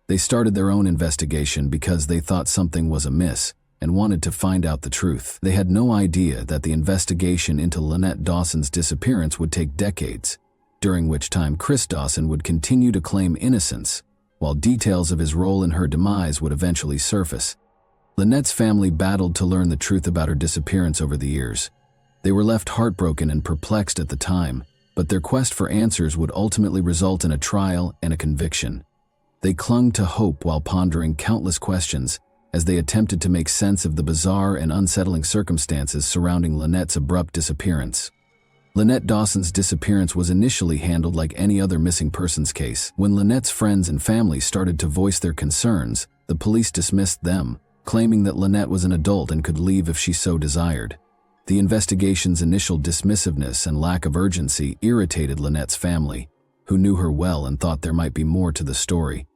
[SPEAKER 1] They started their own investigation because they thought something was amiss and wanted to find out the truth. They had no idea that the investigation into Lynette Dawson's disappearance would take decades, during which time Chris Dawson would continue to claim innocence, while details of his role in her demise would eventually surface. Lynette's family battled to learn the truth about her disappearance over the years. They were left heartbroken and perplexed at the time, but their quest for answers would ultimately result in a trial and a conviction. They clung to hope while pondering countless questions as they attempted to make sense of the bizarre and unsettling circumstances surrounding Lynette's abrupt disappearance. Lynette Dawson's disappearance was initially handled like any other missing persons case. When Lynette's friends and family started to voice their concerns, the police dismissed them, claiming that Lynette was an adult and could leave if she so desired. The investigation's initial dismissiveness and lack of urgency irritated Lynette's family, who knew her well and thought there might be more to the story.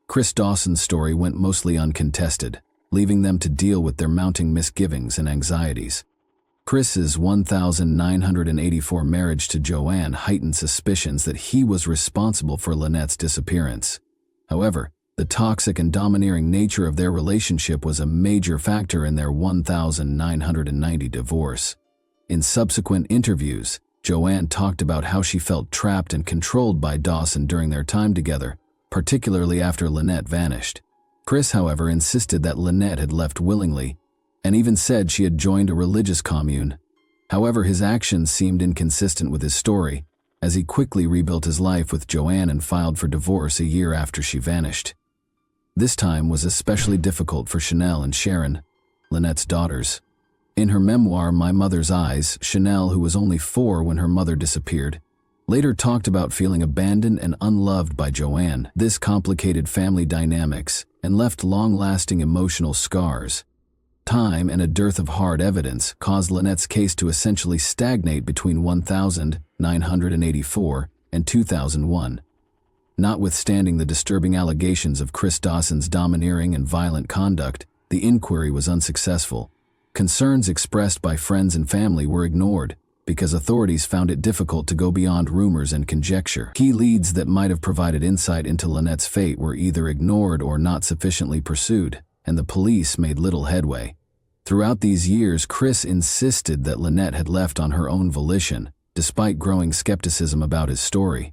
[SPEAKER 1] Chris Dawson's story went mostly uncontested, leaving them to deal with their mounting misgivings and anxieties. Chris's 1984 marriage to Joanne heightened suspicions that he was responsible for Lynette's disappearance. However, the toxic and domineering nature of their relationship was a major factor in their 1990 divorce. In subsequent interviews, Joanne talked about how she felt trapped and controlled by Dawson during their time together, particularly after Lynette vanished. Chris, however, insisted that Lynette had left willingly, and even said she had joined a religious commune. However, his actions seemed inconsistent with his story, as he quickly rebuilt his life with Joanne and filed for divorce a year after she vanished. This time was especially difficult for Chanel and Sharon, Lynette's daughters. In her memoir, My Mother's Eyes, Chanel, who was only 4 when her mother disappeared, later talked about feeling abandoned and unloved by Joanne. This complicated family dynamics and left long-lasting emotional scars. Time and a dearth of hard evidence caused Lynette's case to essentially stagnate between 1984 and 2001. Notwithstanding the disturbing allegations of Chris Dawson's domineering and violent conduct, the inquiry was unsuccessful. Concerns expressed by friends and family were ignored because authorities found it difficult to go beyond rumors and conjecture. Key leads that might have provided insight into Lynette's fate were either ignored or not sufficiently pursued, and the police made little headway. Throughout these years, Chris insisted that Lynette had left on her own volition, despite growing skepticism about his story.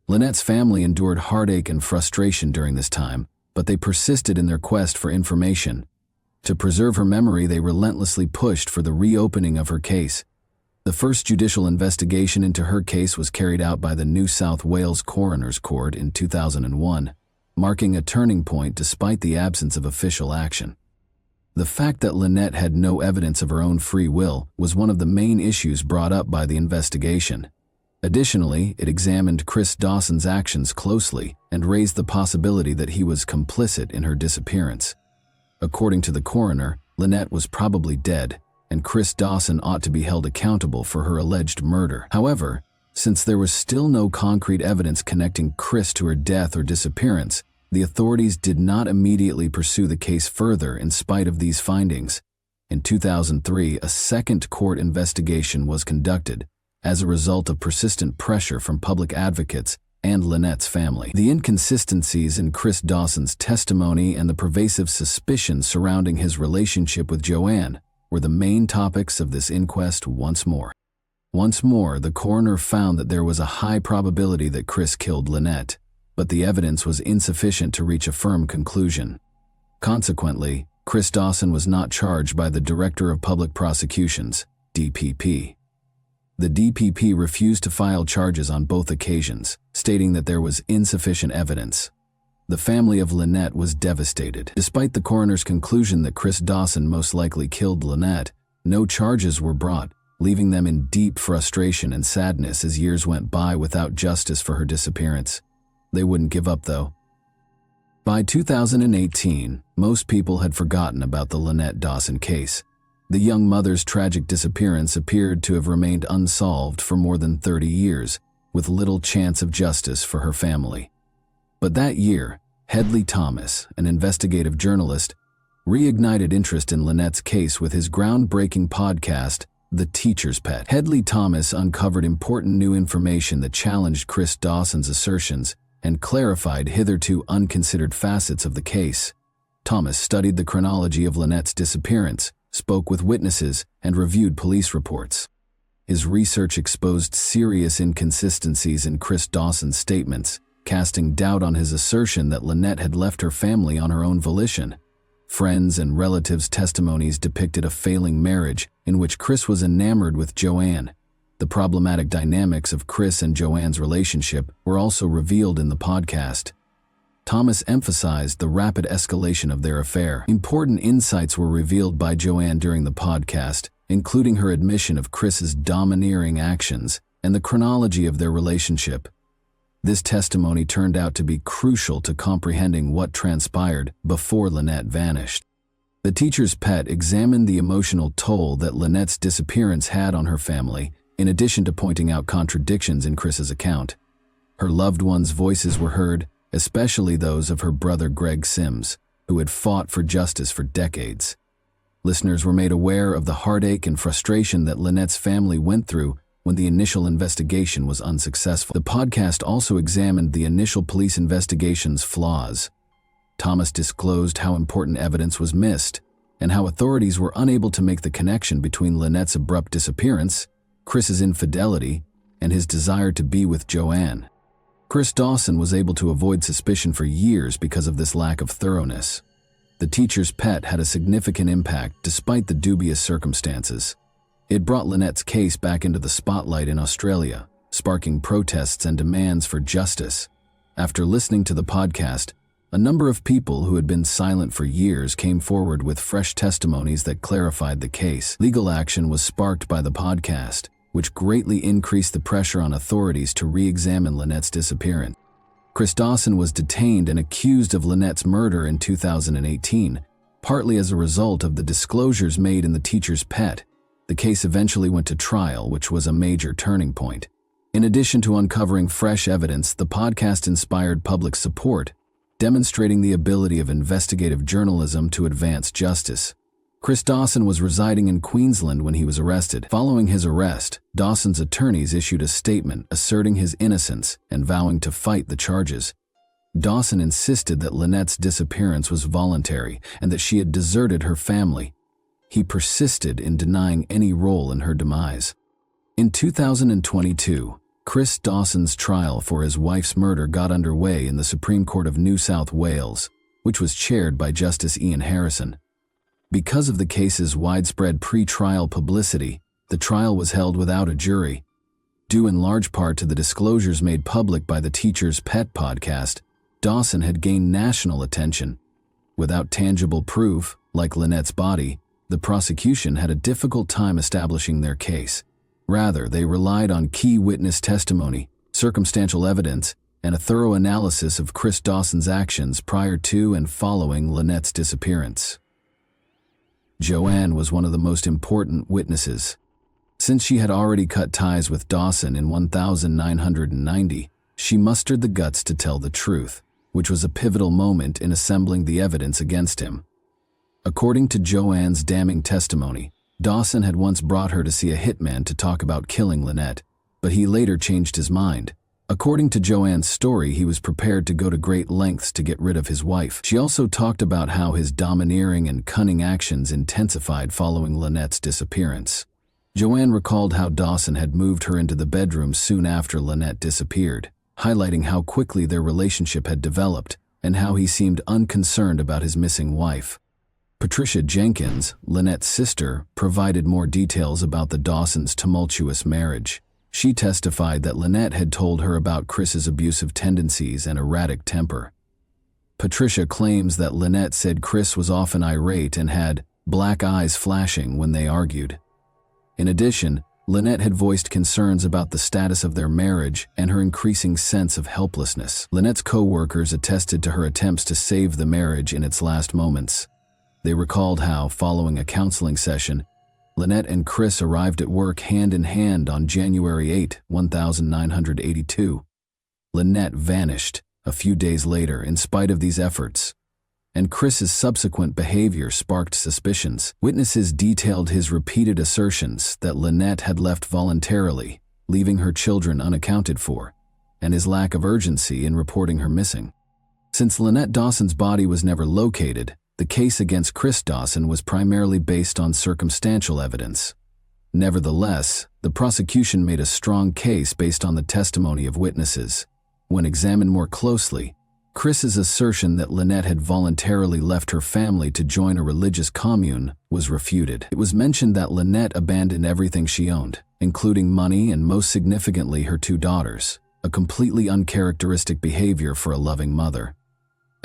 [SPEAKER 1] Lynette's family endured heartache and frustration during this time, but they persisted in their quest for information. To preserve her memory, they relentlessly pushed for the reopening of her case. The first judicial investigation into her case was carried out by the New South Wales Coroner's Court in 2001, marking a turning point despite the absence of official action. The fact that Lynette had no evidence of her own free will was one of the main issues brought up by the investigation. Additionally, it examined Chris Dawson's actions closely and raised the possibility that he was complicit in her disappearance. According to the coroner, Lynette was probably dead, and Chris Dawson ought to be held accountable for her alleged murder. However, since there was still no concrete evidence connecting Chris to her death or disappearance, the authorities did not immediately pursue the case further in spite of these findings. In 2003, a second court investigation was conducted as a result of persistent pressure from public advocates and Lynette's family. The inconsistencies in Chris Dawson's testimony and the pervasive suspicions surrounding his relationship with Joanne were the main topics of this inquest once more. Once more, the coroner found that there was a high probability that Chris killed Lynette, but the evidence was insufficient to reach a firm conclusion. Consequently, Chris Dawson was not charged by the Director of Public Prosecutions, DPP. The DPP refused to file charges on both occasions, stating that there was insufficient evidence. The family of Lynette was devastated. Despite the coroner's conclusion that Chris Dawson most likely killed Lynette, no charges were brought, leaving them in deep frustration and sadness as years went by without justice for her disappearance. They wouldn't give up, though. By 2018, most people had forgotten about the Lynette Dawson case. The young mother's tragic disappearance appeared to have remained unsolved for more than 30 years, with little chance of justice for her family. But that year, Hedley Thomas, an investigative journalist, reignited interest in Lynette's case with his groundbreaking podcast, The Teacher's Pet. Hedley Thomas uncovered important new information that challenged Chris Dawson's assertions and clarified hitherto unconsidered facets of the case. Thomas studied the chronology of Lynette's disappearance, spoke with witnesses, and reviewed police reports. His research exposed serious inconsistencies in Chris Dawson's statements, casting doubt on his assertion that Lynette had left her family on her own volition. Friends and relatives' testimonies depicted a failing marriage in which Chris was enamored with Joanne. The problematic dynamics of Chris and Joanne's relationship were also revealed in the podcast. Thomas emphasized the rapid escalation of their affair. Important insights were revealed by Joanne during the podcast, including her admission of Chris's domineering actions and the chronology of their relationship. This testimony turned out to be crucial to comprehending what transpired before Lynette vanished. The Teacher's Pet examined the emotional toll that Lynette's disappearance had on her family, in addition to pointing out contradictions in Chris's account. Her loved ones' voices were heard, especially those of her brother Greg Sims, who had fought for justice for decades. Listeners were made aware of the heartache and frustration that Lynette's family went through when the initial investigation was unsuccessful. The podcast also examined the initial police investigation's flaws. Thomas disclosed how important evidence was missed, and how authorities were unable to make the connection between Lynette's abrupt disappearance, Chris's infidelity, and his desire to be with Joanne. Chris Dawson was able to avoid suspicion for years because of this lack of thoroughness. The Teacher's Pet had a significant impact despite the dubious circumstances. It brought Lynette's case back into the spotlight in Australia, sparking protests and demands for justice. After listening to the podcast, a number of people who had been silent for years came forward with fresh testimonies that clarified the case. Legal action was sparked by the podcast, which greatly increased the pressure on authorities to re-examine Lynette's disappearance. Chris Dawson was detained and accused of Lynette's murder in 2018, partly as a result of the disclosures made in The Teacher's Pet. The case eventually went to trial, which was a major turning point. In addition to uncovering fresh evidence, the podcast inspired public support, demonstrating the ability of investigative journalism to advance justice. Chris Dawson was residing in Queensland when he was arrested. Following his arrest, Dawson's attorneys issued a statement asserting his innocence and vowing to fight the charges. Dawson insisted that Lynette's disappearance was voluntary and that she had deserted her family. He persisted in denying any role in her demise. In 2022, Chris Dawson's trial for his wife's murder got underway in the Supreme Court of New South Wales, which was chaired by Justice Ian Harrison. Because of the case's widespread pre-trial publicity, the trial was held without a jury. Due in large part to the disclosures made public by the Teacher's Pet podcast, Dawson had gained national attention. Without tangible proof, Like Lynette's body, the prosecution had a difficult time establishing their case. Rather, they relied on key witness testimony, circumstantial evidence, and a thorough analysis of Chris Dawson's actions prior to and following Lynette's disappearance. Joanne was one of the most important witnesses. Since she had already cut ties with Dawson in 1990, she mustered the guts to tell the truth, which was a pivotal moment in assembling the evidence against him. According to Joanne's damning testimony, Dawson had once brought her to see a hitman to talk about killing Lynette, but he later changed his mind. According to Joanne's story, he was prepared to go to great lengths to get rid of his wife. She also talked about how his domineering and cunning actions intensified following Lynette's disappearance. Joanne recalled how Dawson had moved her into the bedroom soon after Lynette disappeared, highlighting how quickly their relationship had developed and how he seemed unconcerned about his missing wife. Patricia Jenkins, Lynette's sister, provided more details about the Dawsons' tumultuous marriage. She testified that Lynette had told her about Chris's abusive tendencies and erratic temper. Patricia claims that Lynette said Chris was often irate and had black eyes flashing when they argued. In addition, Lynette had voiced concerns about the status of their marriage and her increasing sense of helplessness. Lynette's co-workers attested to her attempts to save the marriage in its last moments. They recalled how, following a counseling session, Lynette and Chris arrived at work hand in hand on January 8, 1982. Lynette vanished a few days later in spite of these efforts, and Chris's subsequent behavior sparked suspicions. Witnesses detailed his repeated assertions that Lynette had left voluntarily, leaving her children unaccounted for, and his lack of urgency in reporting her missing. Since Lynette Dawson's body was never located, the case against Chris Dawson was primarily based on circumstantial evidence. Nevertheless, the prosecution made a strong case based on the testimony of witnesses. When examined more closely, Chris's assertion that Lynette had voluntarily left her family to join a religious commune was refuted. It was mentioned that Lynette abandoned everything she owned, including money and most significantly her 2 daughters, a completely uncharacteristic behavior for a loving mother.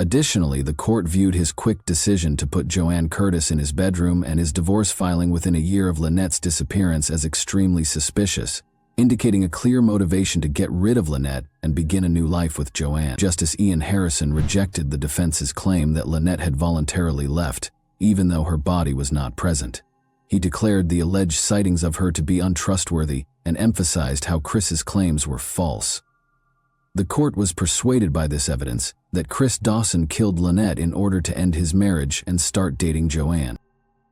[SPEAKER 1] Additionally, the court viewed his quick decision to put Joanne Curtis in his bedroom and his divorce filing within a year of Lynette's disappearance as extremely suspicious, indicating a clear motivation to get rid of Lynette and begin a new life with Joanne. Justice Ian Harrison rejected the defense's claim that Lynette had voluntarily left, even though her body was not present. He declared the alleged sightings of her to be untrustworthy and emphasized how Chris's claims were false. The court was persuaded by this evidence that Chris Dawson killed Lynette in order to end his marriage and start dating Joanne.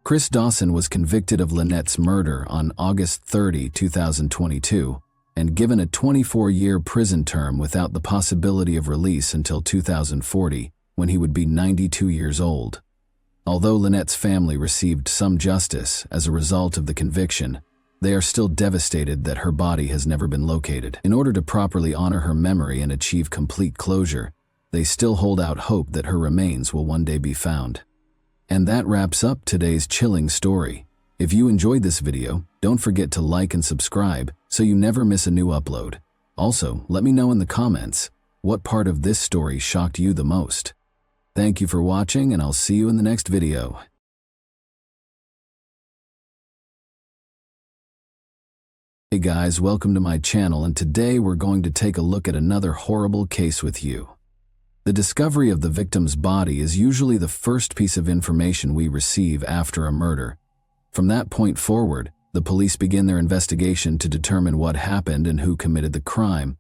[SPEAKER 1] Chris Dawson was convicted of Lynette's murder on August 30, 2022, and given a 24-year prison term without the possibility of release until 2040, when he would be 92 years old. Although Lynette's family received some justice as a result of the conviction, they are still devastated that her body has never been located. In order to properly honor her memory and achieve complete closure, they still hold out hope that her remains will one day be found. And that wraps up today's chilling story. If you enjoyed this video, don't forget to like and subscribe so you never miss a new upload. Also, let me know in the comments what part of this story shocked you the most. Thank you for watching, and I'll see you in the next video. Hey guys, welcome to my channel, and today we're going to take a look at another horrible case with you. The discovery of the victim's body is usually the first piece of information we receive after a murder. From that point forward, the police begin their investigation to determine what happened and who committed the crime.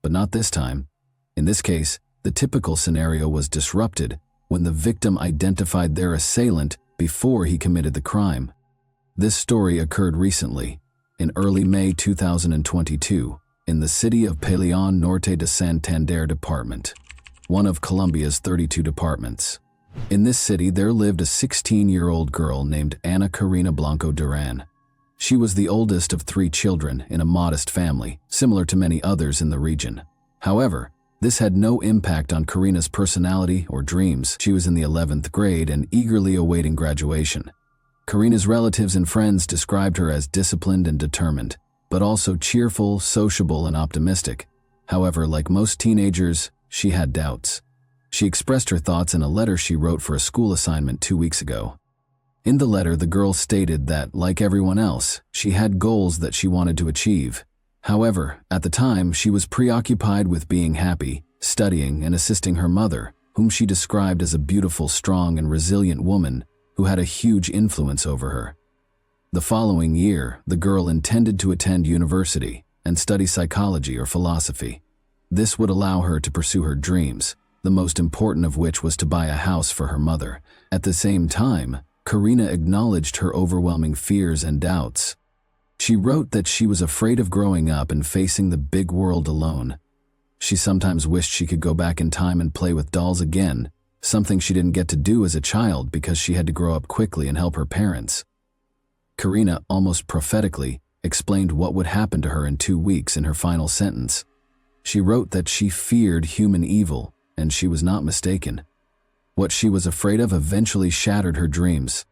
[SPEAKER 1] But not this time. In this case, the typical scenario was disrupted when the victim identified their assailant before he committed the crime. This story occurred recently, in early May 2022, in the city of Peleon Norte de Santander Department, one of Colombia's 32 departments. In this city, there lived a 16-year-old girl named Ana Karina Blanco Duran. She was the oldest of 3 children in a modest family, similar to many others in the region. However, this had no impact on Karina's personality or dreams. She was in the 11th grade and eagerly awaiting graduation. Karina's relatives and friends described her as disciplined and determined, but also cheerful, sociable, and optimistic. However, like most teenagers, she had doubts. She expressed her thoughts in a letter she wrote for a school assignment 2 weeks ago. In the letter, the girl stated that, like everyone else, she had goals that she wanted to achieve. However, at the time, she was preoccupied with being happy, studying, and assisting her mother, whom she described as a beautiful, strong, and resilient woman who had a huge influence over her. The following year, the girl intended to attend university and study psychology or philosophy. This would allow her to pursue her dreams, the most important of which was to buy a house for her mother. At the same time, Karina acknowledged her overwhelming fears and doubts. She wrote that she was afraid of growing up and facing the big world alone. She sometimes wished she could go back in time and play with dolls again, something she didn't get to do as a child because she had to grow up quickly and help her parents. Karina, almost prophetically, explained what would happen to her in 2 weeks in her final sentence. She wrote that she feared human evil, and she was not mistaken. What she was afraid of eventually shattered her dreams.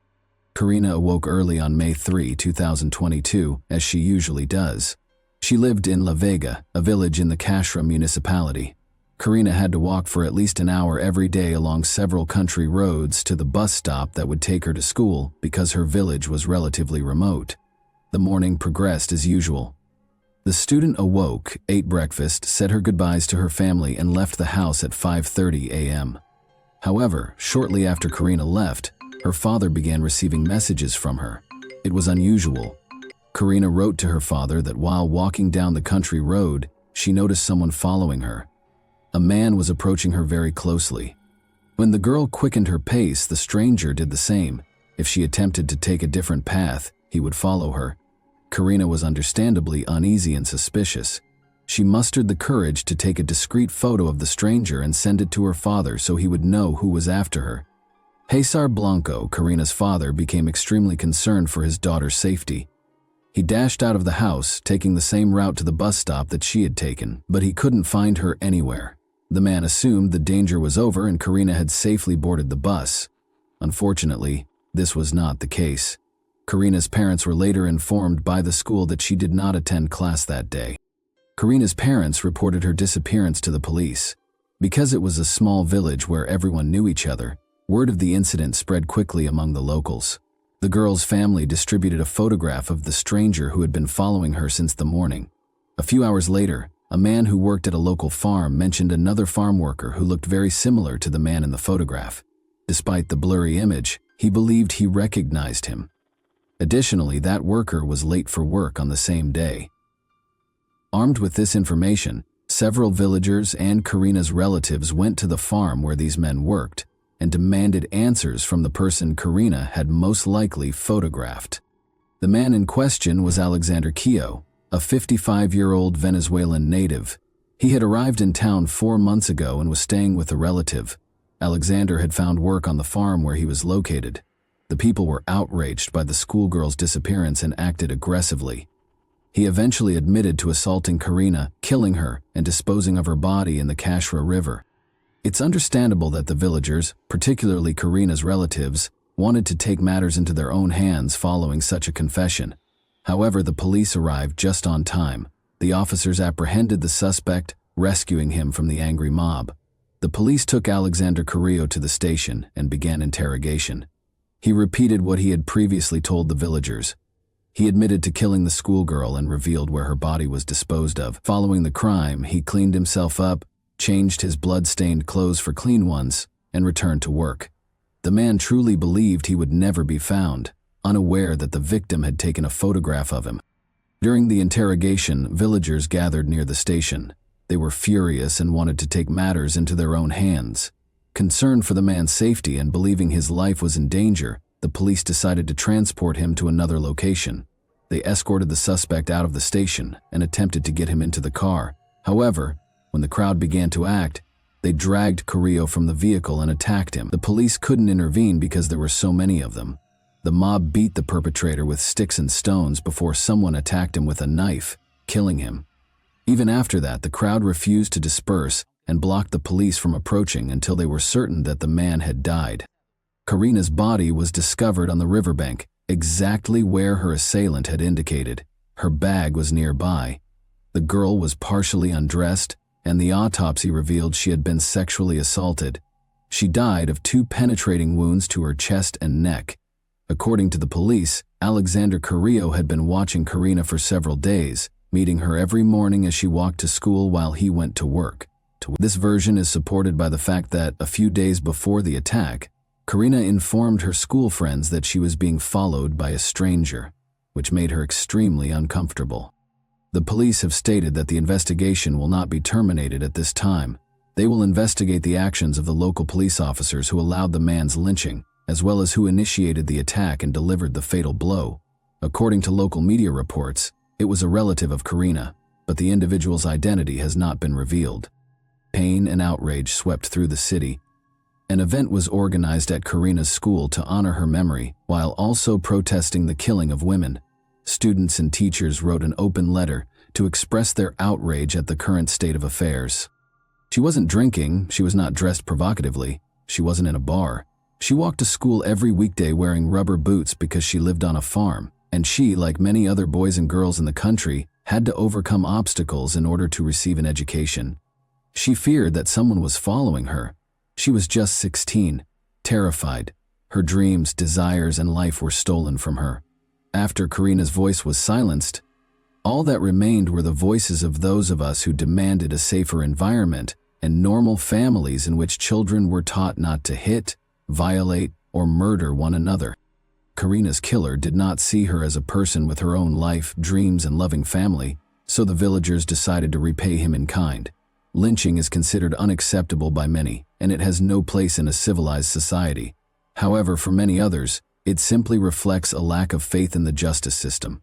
[SPEAKER 1] Karina awoke early on May 3, 2022, as she usually does. She lived in La Vega, a village in the Cashra municipality. Karina had to walk for at least an hour every day along several country roads to the bus stop that would take her to school because her village was relatively remote. The morning progressed as usual. The student awoke, ate breakfast, said her goodbyes to her family, and left the house at 5:30 a.m. However, shortly after Karina left, her father began receiving messages from her. It was unusual. Karina wrote to her father that while walking down the country road, she noticed someone following her. A man was approaching her very closely. When the girl quickened her pace, the stranger did the same. If she attempted to take a different path, he would follow her. Karina was understandably uneasy and suspicious. She mustered the courage to take a discreet photo of the stranger and send it to her father so he would know who was after her. Cesar Blanco, Karina's father, became extremely concerned for his daughter's safety. He dashed out of the house, taking the same route to the bus stop that she had taken, but he couldn't find her anywhere. The man assumed the danger was over and Karina had safely boarded the bus. Unfortunately, this was not the case. Karina's parents were later informed by the school that she did not attend class that day. Karina's parents reported her disappearance to the police. Because it was a small village where everyone knew each other, word of the incident spread quickly among the locals. The girl's family distributed a photograph of the stranger who had been following her since the morning. A few hours later, a man who worked at a local farm mentioned another farm worker who looked very similar to the man in the photograph. Despite the blurry image, he believed he recognized him. Additionally, that worker was late for work on the same day. Armed with this information, several villagers and Karina's relatives went to the farm where these men worked and demanded answers from the person Karina had most likely photographed. The man in question was Alexander Keogh, a 55-year-old Venezuelan native. He had arrived in town 4 months ago and was staying with a relative. Alexander had found work on the farm where he was located. The people were outraged by the schoolgirl's disappearance and acted aggressively. He eventually admitted to assaulting Karina, killing her, and disposing of her body in the Cashra River. It's understandable that the villagers, particularly Karina's relatives, wanted to take matters into their own hands following such a confession. However, the police arrived just on time. The officers apprehended the suspect, rescuing him from the angry mob. The police took Alexander Carrillo to the station and began interrogation. He repeated what he had previously told the villagers. He admitted to killing the schoolgirl and revealed where her body was disposed of. Following the crime, he cleaned himself up, changed his blood-stained clothes for clean ones, and returned to work. The man truly believed he would never be found, unaware that the victim had taken a photograph of him. During the interrogation, villagers gathered near the station. They were furious and wanted to take matters into their own hands. Concerned for the man's safety and believing his life was in danger, the police decided to transport him to another location. They escorted the suspect out of the station and attempted to get him into the car. However, when the crowd began to act, they dragged Carrillo from the vehicle and attacked him. The police couldn't intervene because there were so many of them. The mob beat the perpetrator with sticks and stones before someone attacked him with a knife, killing him. Even after that, the crowd refused to disperse and blocked the police from approaching until they were certain that the man had died. Karina's body was discovered on the riverbank, exactly where her assailant had indicated. Her bag was nearby. The girl was partially undressed, and the autopsy revealed she had been sexually assaulted. She died of 2 penetrating wounds to her chest and neck. According to the police, Alexander Carrillo had been watching Karina for several days, meeting her every morning as she walked to school while he went to work. This version is supported by the fact that, a few days before the attack, Karina informed her school friends that she was being followed by a stranger, which made her extremely uncomfortable. The police have stated that the investigation will not be terminated at this time. They will investigate the actions of the local police officers who allowed the man's lynching, as well as who initiated the attack and delivered the fatal blow. According to local media reports, it was a relative of Karina, but the individual's identity has not been revealed. Pain and outrage swept through the city. An event was organized at Karina's school to honor her memory, while also protesting the killing of women. Students and teachers wrote an open letter to express their outrage at the current state of affairs. She wasn't drinking, she was not dressed provocatively, she wasn't in a bar. She walked to school every weekday wearing rubber boots because she lived on a farm, and she, like many other boys and girls in the country, had to overcome obstacles in order to receive an education. She feared that someone was following her. She was just 16, terrified. Her dreams, desires, and life were stolen from her. After Karina's voice was silenced, all that remained were the voices of those of us who demanded a safer environment and normal families in which children were taught not to hit, violate, or murder one another. Karina's killer did not see her as a person with her own life, dreams, and loving family, so the villagers decided to repay him in kind. Lynching is considered unacceptable by many, and it has no place in a civilized society. However, for many others, it simply reflects a lack of faith in the justice system.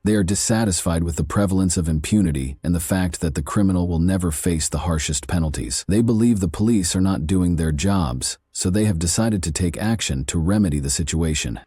[SPEAKER 1] They are dissatisfied with the prevalence of impunity and the fact that the criminal will never face the harshest penalties. They believe the police are not doing their jobs, so they have decided to take action to remedy the situation.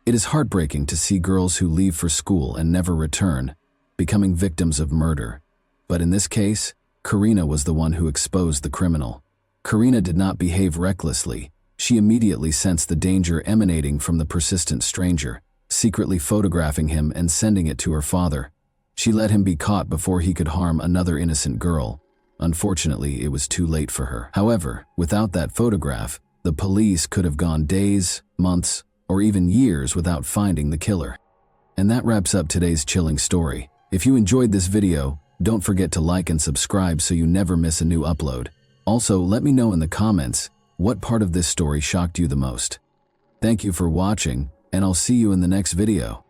[SPEAKER 1] It is heartbreaking to see girls who leave for school and never return, becoming victims of murder. But in this case, Karina was the one who exposed the criminal. Karina did not behave recklessly. She immediately sensed the danger emanating from the persistent stranger, secretly photographing him and sending it to her father. She let him be caught before he could harm another innocent girl. Unfortunately, it was too late for her. However, without that photograph, the police could have gone days, months, or even years without finding the killer. And that wraps up today's chilling story. If you enjoyed this video, don't forget to like and subscribe so you never miss a new upload. Also, let me know in the comments what part of this story shocked you the most. Thank you for watching, and I'll see you in the next video.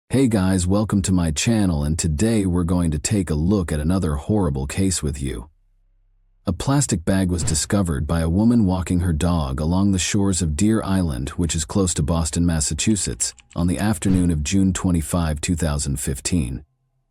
[SPEAKER 1] Hey guys, welcome to my channel, and today we're going to take a look at another horrible case with you. A plastic bag was discovered by a woman walking her dog along the shores of Deer Island, which is close to Boston, Massachusetts, on the afternoon of June 25, 2015.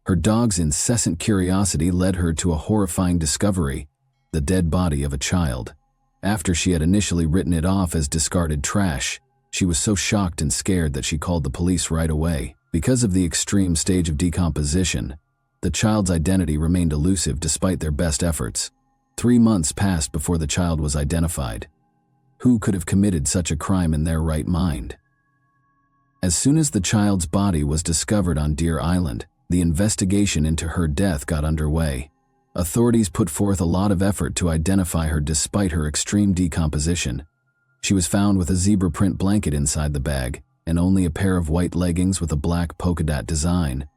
[SPEAKER 1] Her dog's incessant curiosity led her to a horrifying discovery: the dead body of a child. After she had initially written it off as discarded trash, she was so shocked and scared that she called the police right away. Because of the extreme stage of decomposition, the child's identity remained elusive despite their best efforts. 3 months passed before the child was identified. Who could have committed such a crime in their right mind? As soon as the child's body was discovered on Deer Island, the investigation into her death got underway. Authorities put forth a lot of effort to identify her despite her extreme decomposition. She was found with a zebra print blanket inside the bag, and only a pair of white leggings with a black polka dot design.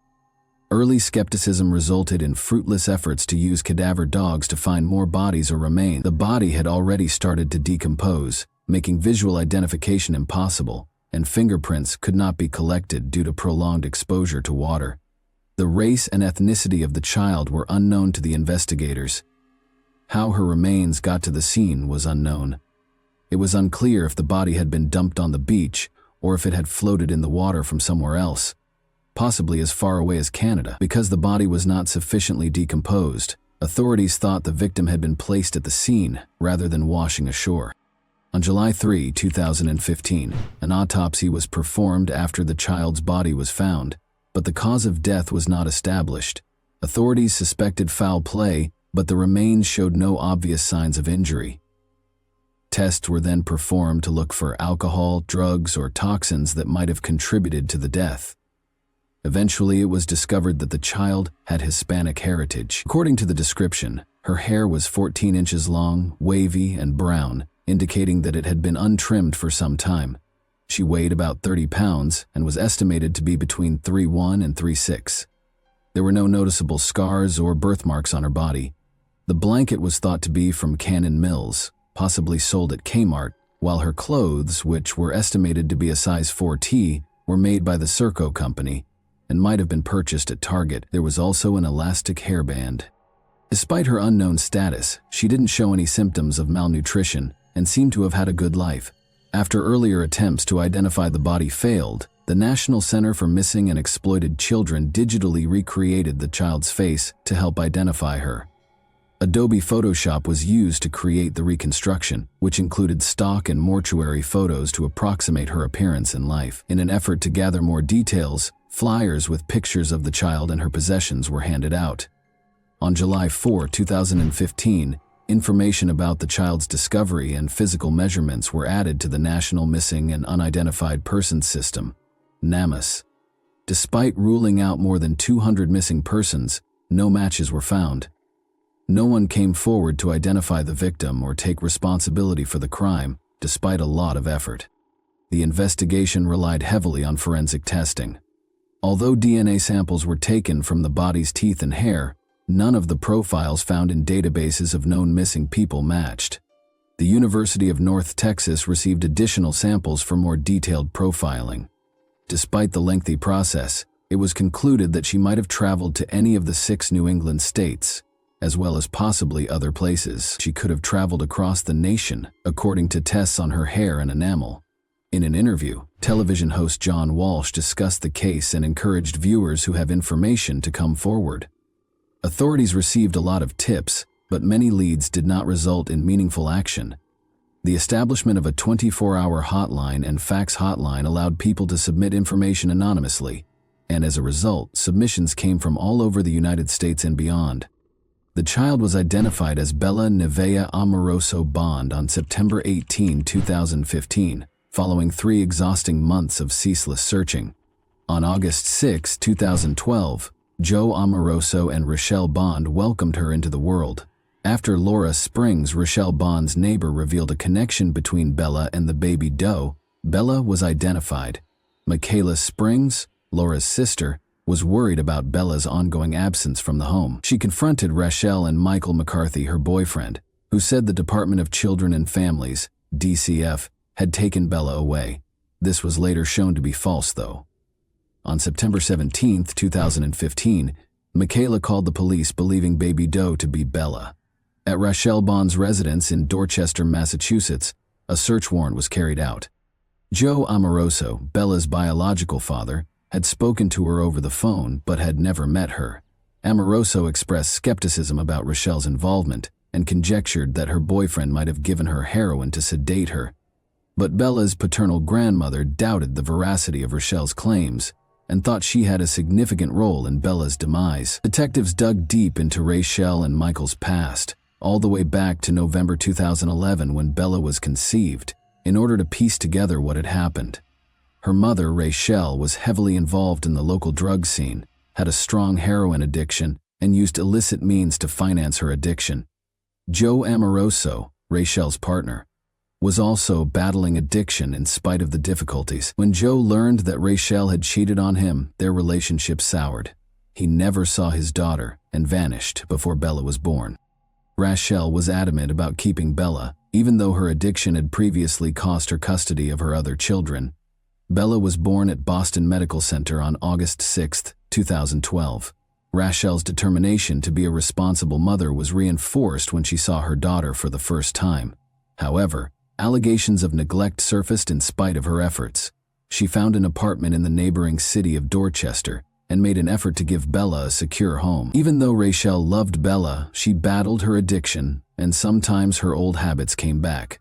[SPEAKER 1] Early skepticism resulted in fruitless efforts to use cadaver dogs to find more bodies or remains. The body had already started to decompose, making visual identification impossible, and fingerprints could not be collected due to prolonged exposure to water. The race and ethnicity of the child were unknown to the investigators. How her remains got to the scene was unknown. It was unclear if the body had been dumped on the beach or if it had floated in the water from somewhere else, possibly as far away as Canada. Because the body was not sufficiently decomposed, authorities thought the victim had been placed at the scene rather than washing ashore. On July 3, 2015, an autopsy was performed after the child's body was found, but the cause of death was not established. Authorities suspected foul play, but the remains showed no obvious signs of injury. Tests were then performed to look for alcohol, drugs, or toxins that might have contributed to the death. Eventually, it was discovered that the child had Hispanic heritage. According to the description, her hair was 14 inches long, wavy, and brown, indicating that it had been untrimmed for some time. She weighed about 30 pounds and was estimated to be between 3'1" and 3'6". There were no noticeable scars or birthmarks on her body. The blanket was thought to be from Cannon Mills, possibly sold at Kmart, while her clothes, which were estimated to be a size 4T, were made by the Serco company and might have been purchased at Target. There was also an elastic hairband. Despite her unknown status, she didn't show any symptoms of malnutrition and seemed to have had a good life. After earlier attempts to identify the body failed, the National Center for Missing and Exploited Children digitally recreated the child's face to help identify her. Adobe Photoshop was used to create the reconstruction, which included stock and mortuary photos to approximate her appearance and life. In an effort to gather more details, flyers with pictures of the child and her possessions were handed out. On July 4, 2015, information about the child's discovery and physical measurements were added to the National Missing and Unidentified Persons System, NAMUS. Despite ruling out more than 200 missing persons, no matches were found. No one came forward to identify the victim or take responsibility for the crime, despite a lot of effort. The investigation relied heavily on forensic testing. Although DNA samples were taken from the body's teeth and hair, none of the profiles found in databases of known missing people matched. The University of North Texas received additional samples for more detailed profiling. Despite the lengthy process, it was concluded that she might have traveled to any of the 6 New England states, as well as possibly other places. She could have traveled across the nation, according to tests on her hair and enamel. In an interview, television host John Walsh discussed the case and encouraged viewers who have information to come forward. Authorities received a lot of tips, but many leads did not result in meaningful action. The establishment of a 24-hour hotline and fax hotline allowed people to submit information anonymously, and as a result, submissions came from all over the United States and beyond. The child was identified as Bella Nevaeh Amoroso Bond on September 18, 2015, following 3 exhausting months of ceaseless searching. On August 6, 2012, Joe Amoroso and Rochelle Bond welcomed her into the world. After Laura Springs, Rochelle Bond's neighbor, revealed a connection between Bella and the baby doe, Bella was identified. Michaela Springs, Laura's sister, was worried about Bella's ongoing absence from the home. She confronted Rochelle and Michael McCarthy, her boyfriend, who said the Department of Children and Families, DCF, had taken Bella away. This was later shown to be false, though. On September 17, 2015, Michaela called the police believing baby doe to be Bella. At Rochelle Bond's residence in Dorchester, Massachusetts, a search warrant was carried out. Joe Amoroso, Bella's biological father, had spoken to her over the phone but had never met her. Amoroso expressed skepticism about Rochelle's involvement and conjectured that her boyfriend might have given her heroin to sedate her. But Bella's paternal grandmother doubted the veracity of Rochelle's claims and thought she had a significant role in Bella's demise. Detectives dug deep into Rochelle and Michael's past, all the way back to November 2011 when Bella was conceived, in order to piece together what had happened. Her mother, Rochelle, was heavily involved in the local drug scene, had a strong heroin addiction, and used illicit means to finance her addiction. Joe Amoroso, Rochelle's partner, was also battling addiction in spite of the difficulties. When Joe learned that Rochelle had cheated on him, their relationship soured. He never saw his daughter and vanished before Bella was born. Rochelle was adamant about keeping Bella, even though her addiction had previously cost her custody of her other children. Bella was born at Boston Medical Center on August 6, 2012. Rochelle's determination to be a responsible mother was reinforced when she saw her daughter for the first time. However, allegations of neglect surfaced in spite of her efforts. She found an apartment in the neighboring city of Dorchester and made an effort to give Bella a secure home. Even though Rochelle loved Bella, she battled her addiction, and sometimes her old habits came back.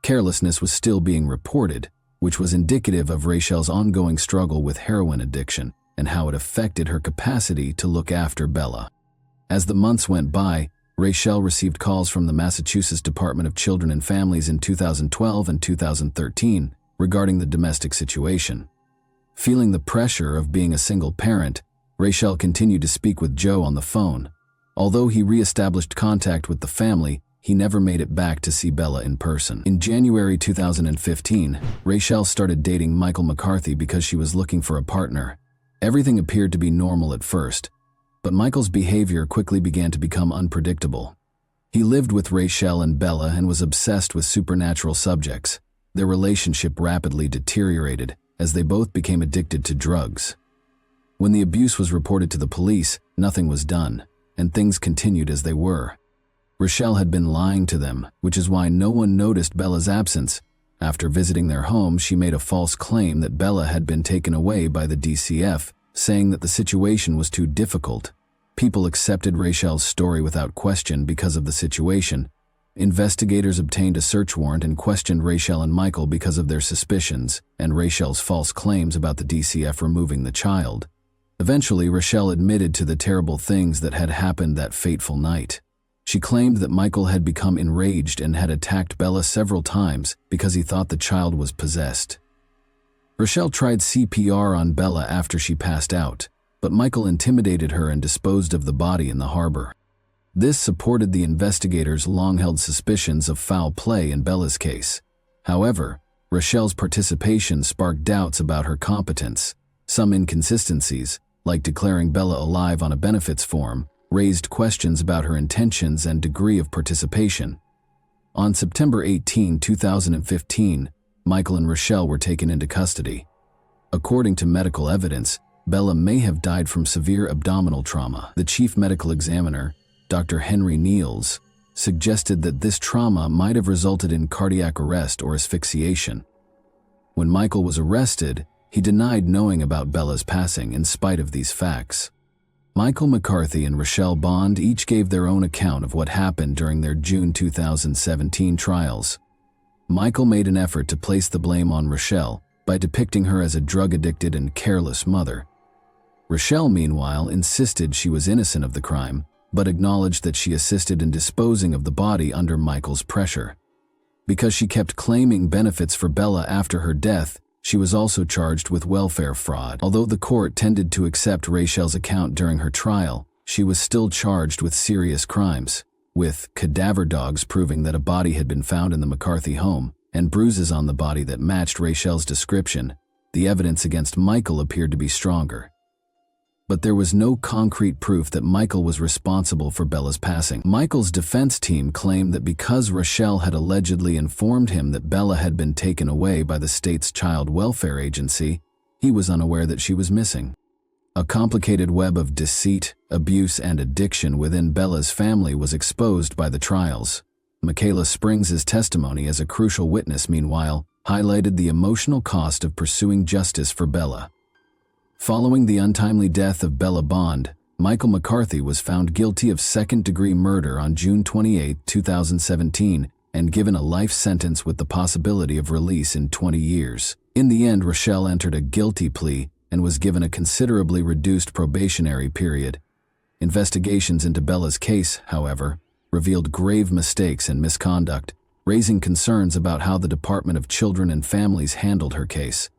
[SPEAKER 1] Carelessness was still being reported, which was indicative of Rochelle's ongoing struggle with heroin addiction and how it affected her capacity to look after Bella. As the months went by, Rochelle received calls from the Massachusetts Department of Children and Families in 2012 and 2013 regarding the domestic situation. Feeling the pressure of being a single parent, Rachel continued to speak with Joe on the phone. Although he re-established contact with the family, he never made it back to see Bella in person. In January 2015, Rachel started dating Michael McCarthy because she was looking for a partner. Everything appeared to be normal at first, but Michael's behavior quickly began to become unpredictable. He lived with Rachel and Bella and was obsessed with supernatural subjects. Their relationship rapidly deteriorated as they both became addicted to drugs. When the abuse was reported to the police, nothing was done, and things continued as they were. Rachel had been lying to them, which is why no one noticed Bella's absence. After visiting their home, she made a false claim that Bella had been taken away by the DCF, saying that the situation was too difficult. People accepted Rachel's story without question because of the situation. Investigators obtained a search warrant and questioned Rachel and Michael because of their suspicions and Rachel's false claims about the DCF removing the child. Eventually, Rachel admitted to the terrible things that had happened that fateful night. She claimed that Michael had become enraged and had attacked Bella several times because he thought the child was possessed. Rachel tried CPR on Bella after she passed out, but Michael intimidated her and disposed of the body in the harbor. This supported the investigators' long-held suspicions of foul play in Bella's case. However, Rachel's participation sparked doubts about her competence. Some inconsistencies, like declaring Bella alive on a benefits form, raised questions about her intentions and degree of participation. On September 18, 2015, Michael and Rachel were taken into custody. According to medical evidence, Bella may have died from severe abdominal trauma. The chief medical examiner, Dr. Henry Niels, suggested that this trauma might have resulted in cardiac arrest or asphyxiation. When Michael was arrested, he denied knowing about Bella's passing in spite of these facts. Michael McCarthy and Rachel Bond each gave their own account of what happened during their June 2017 trials. Michael made an effort to place the blame on Rachel by depicting her as a drug-addicted and careless mother. Rachel, meanwhile, insisted she was innocent of the crime, but acknowledged that she assisted in disposing of the body under Michael's pressure. Because she kept claiming benefits for Bella after her death, she was also charged with welfare fraud. Although the court tended to accept Rachel's account during her trial, she was still charged with serious crimes, with cadaver dogs proving that a body had been found in the McCarthy home and bruises on the body that matched Rachel's description. The evidence against Michael appeared to be stronger. But there was no concrete proof that Michael was responsible for Bella's passing. Michael's defense team claimed that because Rachel had allegedly informed him that Bella had been taken away by the state's child welfare agency, he was unaware that she was missing. A complicated web of deceit, abuse, and addiction within Bella's family was exposed by the trials. Michaela Springs' testimony as a crucial witness, meanwhile, highlighted the emotional cost of pursuing justice for Bella. Following the untimely death of Bella Bond, Michael McCarthy was found guilty of second-degree murder on June 28, 2017, and given a life sentence with the possibility of release in 20 years. In the end, Rachel entered a guilty plea and was given a considerably reduced probationary period. Investigations into Bella's case, however, revealed grave mistakes and misconduct, raising concerns about how the Department of Children and Families handled her case.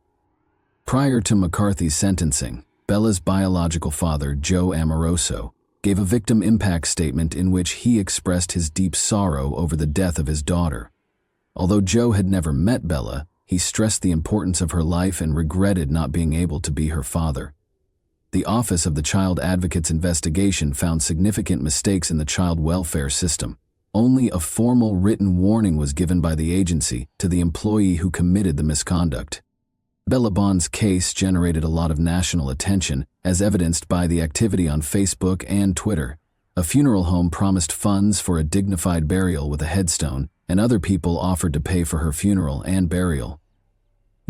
[SPEAKER 1] Prior to McCarthy's sentencing, Bella's biological father, Joe Amoroso, gave a victim impact statement in which he expressed his deep sorrow over the death of his daughter. Although Joe had never met Bella, he stressed the importance of her life and regretted not being able to be her father. The Office of the Child Advocate's investigation found significant mistakes in the child welfare system. Only a formal written warning was given by the agency to the employee who committed the misconduct. Bella Bond's case generated a lot of national attention, as evidenced by the activity on Facebook and Twitter. A funeral home promised funds for a dignified burial with a headstone, and other people offered to pay for her funeral and burial.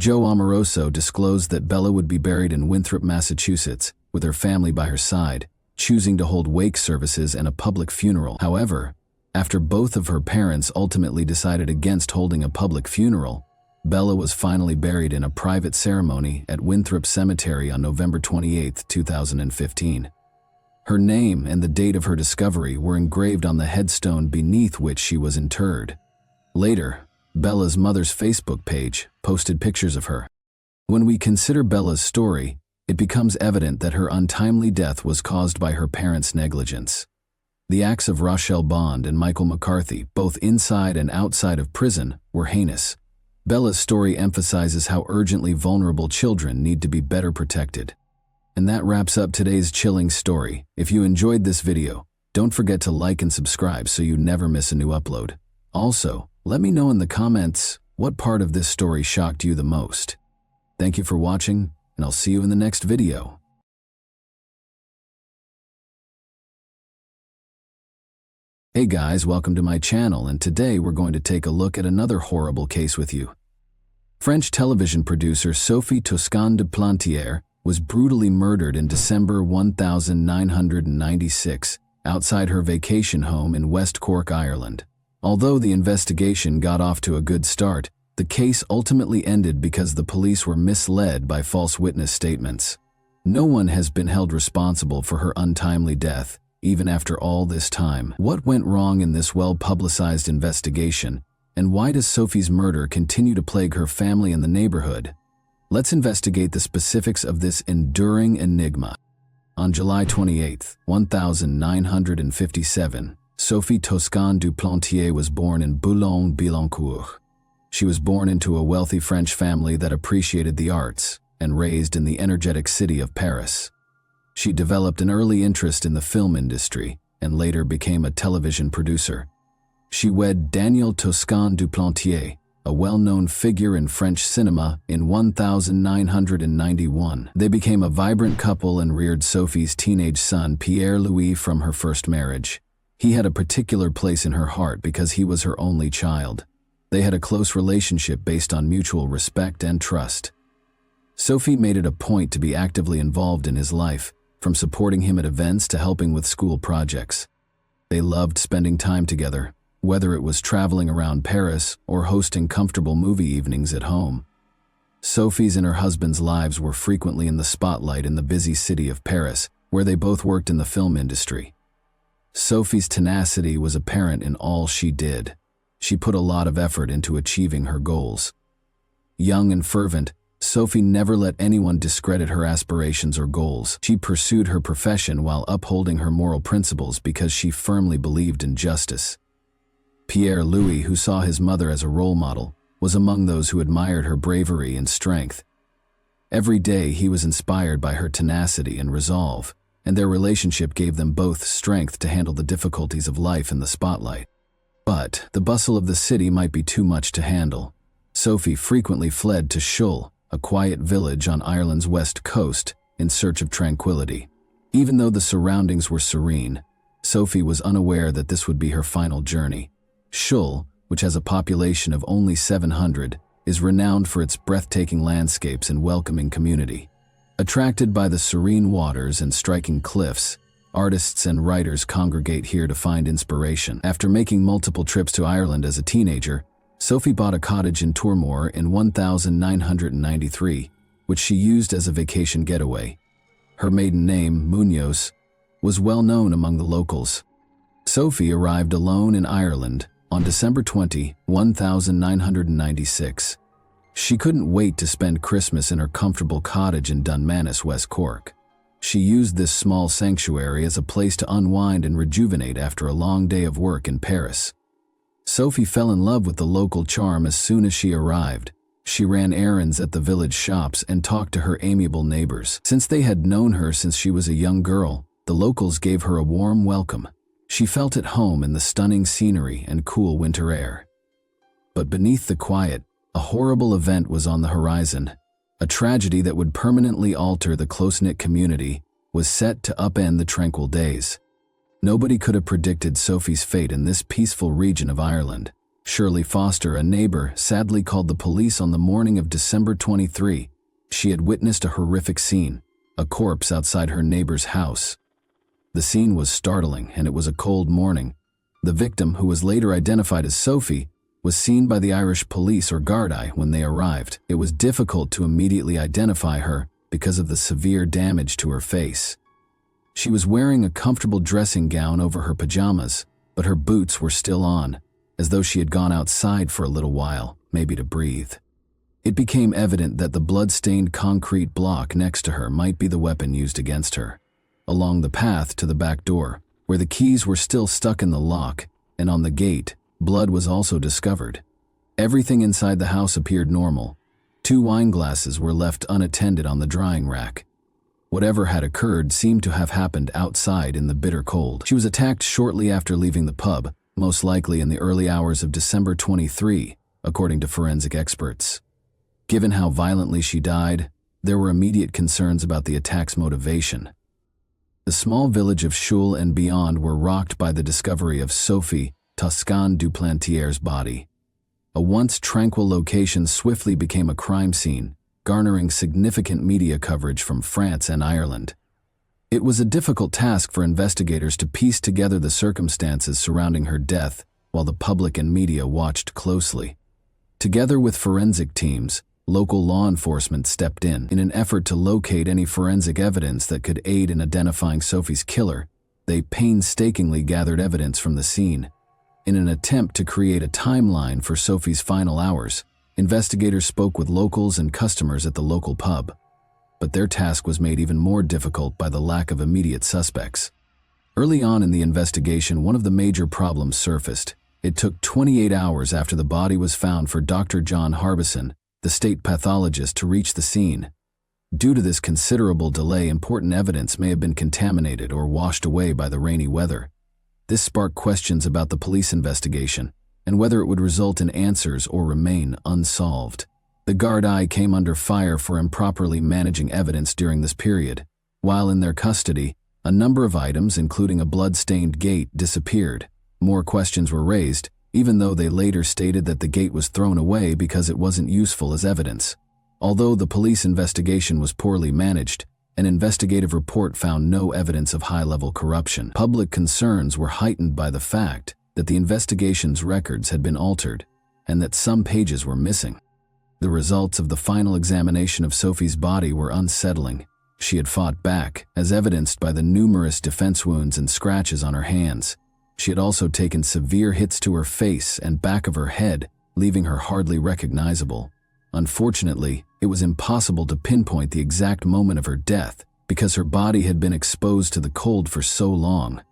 [SPEAKER 1] Joe Amoroso disclosed that Bella would be buried in Winthrop, Massachusetts, with her family by her side, choosing to hold wake services and a public funeral. However, after both of her parents ultimately decided against holding a public funeral, Bella was finally buried in a private ceremony at Winthrop Cemetery on November 28, 2015. Her name and the date of her discovery were engraved on the headstone beneath which she was interred. Later, Bella's mother's Facebook page posted pictures of her. When we consider Bella's story, it becomes evident that her untimely death was caused by her parents' negligence. The acts of Rochelle Bond and Michael McCarthy, both inside and outside of prison, were heinous. Bella's story emphasizes how urgently vulnerable children need to be better protected. And that wraps up today's chilling story. If you enjoyed this video, don't forget to like and subscribe so you never miss a new upload. Also, let me know in the comments what part of this story shocked you the most. Thank you for watching, and I'll see you in the next video. Hey guys, welcome to my channel, and today we're going to take a look at another horrible case with you. French television producer Sophie Toscan de Plantier was brutally murdered in December 1996 outside her vacation home in West Cork, Ireland. Although the investigation got off to a good start, the case ultimately ended because the police were misled by false witness statements. No one has been held responsible for her untimely death, even after all this time. What went wrong in this well-publicized investigation, and why does Sophie's murder continue to plague her family and the neighborhood? Let's investigate the specifics of this enduring enigma. On July 28, 1957, Sophie Toscan du Plantier was born in Boulogne-Billancourt. She was born into a wealthy French family that appreciated the arts and raised in the energetic city of Paris. She developed an early interest in the film industry and later became a television producer. She wed Daniel Toscan du Plantier, a well-known figure in French cinema, in 1991. They became a vibrant couple and reared Sophie's teenage son Pierre-Louis from her first marriage. He had a particular place in her heart because he was her only child. They had a close relationship based on mutual respect and trust. Sophie made it a point to be actively involved in his life, from supporting him at events to helping with school projects. They loved spending time together, whether it was traveling around Paris or hosting comfortable movie evenings at home. Sophie's and her husband's lives were frequently in the spotlight in the busy city of Paris, where they both worked in the film industry. Sophie's tenacity was apparent in all she did. She put a lot of effort into achieving her goals. Young and fervent, Sophie never let anyone discredit her aspirations or goals. She pursued her profession while upholding her moral principles because she firmly believed in justice. Pierre-Louis, who saw his mother as a role model, was among those who admired her bravery and strength. Every day he was inspired by her tenacity and resolve, and their relationship gave them both strength to handle the difficulties of life in the spotlight. But the bustle of the city might be too much to handle. Sophie frequently fled to Shull, a quiet village on Ireland's west coast, in search of tranquility. Even though the surroundings were serene, Sophie was unaware that this would be her final journey. Shull, which has a population of only 700, is renowned for its breathtaking landscapes and welcoming community. Attracted by the serene waters and striking cliffs, artists and writers congregate here to find inspiration. After making multiple trips to Ireland as a teenager, Sophie bought a cottage in Toormore in 1993, which she used as a vacation getaway. Her maiden name, Munoz, was well known among the locals. Sophie arrived alone in Ireland on December 20, 1996. She couldn't wait to spend Christmas in her comfortable cottage in Dunmanus, West Cork. She used this small sanctuary as a place to unwind and rejuvenate after a long day of work in Paris. Sophie fell in love with the local charm as soon as she arrived. She ran errands at the village shops and talked to her amiable neighbors. Since they had known her since she was a young girl, the locals gave her a warm welcome. She felt at home in the stunning scenery and cool winter air. But beneath the quiet, a horrible event was on the horizon. A tragedy that would permanently alter the close-knit community was set to upend the tranquil days. Nobody could have predicted Sophie's fate in this peaceful region of Ireland. Shirley Foster, a neighbor, sadly called the police on the morning of December 23. She had witnessed a horrific scene, a corpse outside her neighbor's house. The scene was startling, and it was a cold morning. The victim, who was later identified as Sophie, was seen by the Irish police or Gardaí when they arrived. It was difficult to immediately identify her because of the severe damage to her face. She was wearing a comfortable dressing gown over her pajamas, but her boots were still on, as though she had gone outside for a little while, maybe to breathe. It became evident that the blood-stained concrete block next to her might be the weapon used against her. Along the path to the back door, where the keys were still stuck in the lock, and on the gate, blood was also discovered. Everything inside the house appeared normal. 2 wine glasses were left unattended on the drying rack. Whatever had occurred seemed to have happened outside in the bitter cold. She was attacked shortly after leaving the pub, most likely in the early hours of December 23, according to forensic experts. Given how violently she died, there were immediate concerns about the attack's motivation. The small village of Choules and beyond were rocked by the discovery of Sophie Toscan Duplantier's body. A once tranquil location swiftly became a crime scene, garnering significant media coverage from France and Ireland. It was a difficult task for investigators to piece together the circumstances surrounding her death while the public and media watched closely. Together with forensic teams, local law enforcement stepped in an effort to locate any forensic evidence that could aid in identifying Sophie's killer. They painstakingly gathered evidence from the scene. In an attempt to create a timeline for Sophie's final hours, investigators spoke with locals and customers at the local pub. But their task was made even more difficult by the lack of immediate suspects. Early on in the investigation, one of the major problems surfaced. It took 28 hours after the body was found for Dr. John Harbison, the state pathologist, to reach the scene. Due to this considerable delay, important evidence may have been contaminated or washed away by the rainy weather. This sparked questions about the police investigation and whether it would result in answers or remain unsolved. The Gardaí came under fire for improperly managing evidence during this period. While in their custody, a number of items, including a blood-stained gate, disappeared. More questions were raised, even though they later stated that the gate was thrown away because it wasn't useful as evidence. Although the police investigation was poorly managed, an investigative report found no evidence of high-level corruption. Public concerns were heightened by the fact that the investigation's records had been altered and that some pages were missing. The results of the final examination of Sophie's body were unsettling. She had fought back, as evidenced by the numerous defense wounds and scratches on her hands. She had also taken severe hits to her face and back of her head, leaving her hardly recognizable. Unfortunately, it was impossible to pinpoint the exact moment of her death because her body had been exposed to the cold for so long.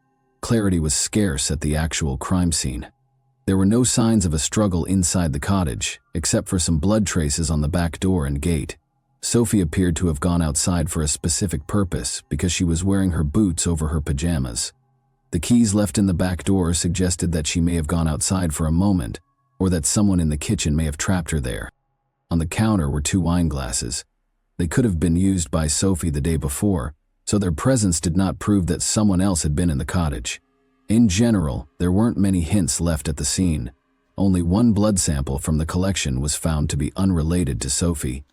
[SPEAKER 1] Clarity was scarce at the actual crime scene. There were no signs of a struggle inside the cottage, except for some blood traces on the back door and gate. Sophie appeared to have gone outside for a specific purpose because she was wearing her boots over her pajamas. The keys left in the back door suggested that she may have gone outside for a moment, or that someone in the kitchen may have trapped her there. On the counter were 2 wine glasses. They could have been used by Sophie the day before, so their presence did not prove that someone else had been in the cottage. In general, there weren't many hints left at the scene. Only 1 blood sample from the collection was found to be unrelated to Sophie.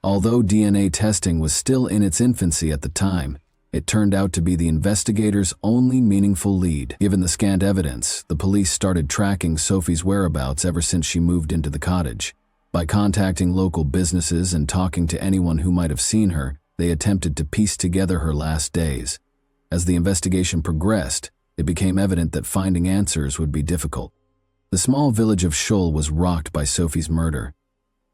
[SPEAKER 1] Although DNA testing was still in its infancy at the time, it turned out to be the investigators' only meaningful lead. Given the scant evidence, the police started tracking Sophie's whereabouts ever since she moved into the cottage. By contacting local businesses and talking to anyone who might have seen her, they attempted to piece together her last days. As the investigation progressed, it became evident that finding answers would be difficult. The small village of Choules was rocked by Sophie's murder.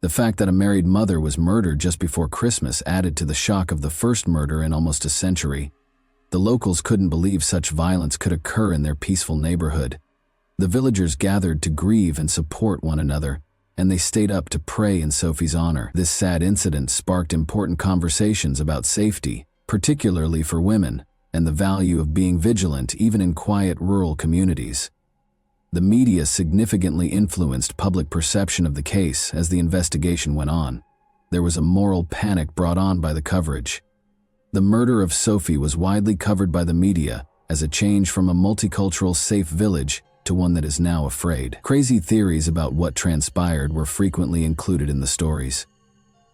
[SPEAKER 1] The fact that a married mother was murdered just before Christmas added to the shock of the first murder in almost a century. The locals couldn't believe such violence could occur in their peaceful neighborhood. The villagers gathered to grieve and support one another, and they stayed up to pray in Sophie's honor. This sad incident sparked important conversations about safety, particularly for women, and the value of being vigilant even in quiet rural communities. The media significantly influenced public perception of the case as the investigation went on. There was a moral panic brought on by the coverage. The murder of Sophie was widely covered by the media as a change from a multicultural safe village to one that is now afraid. Crazy theories about what transpired were frequently included in the stories.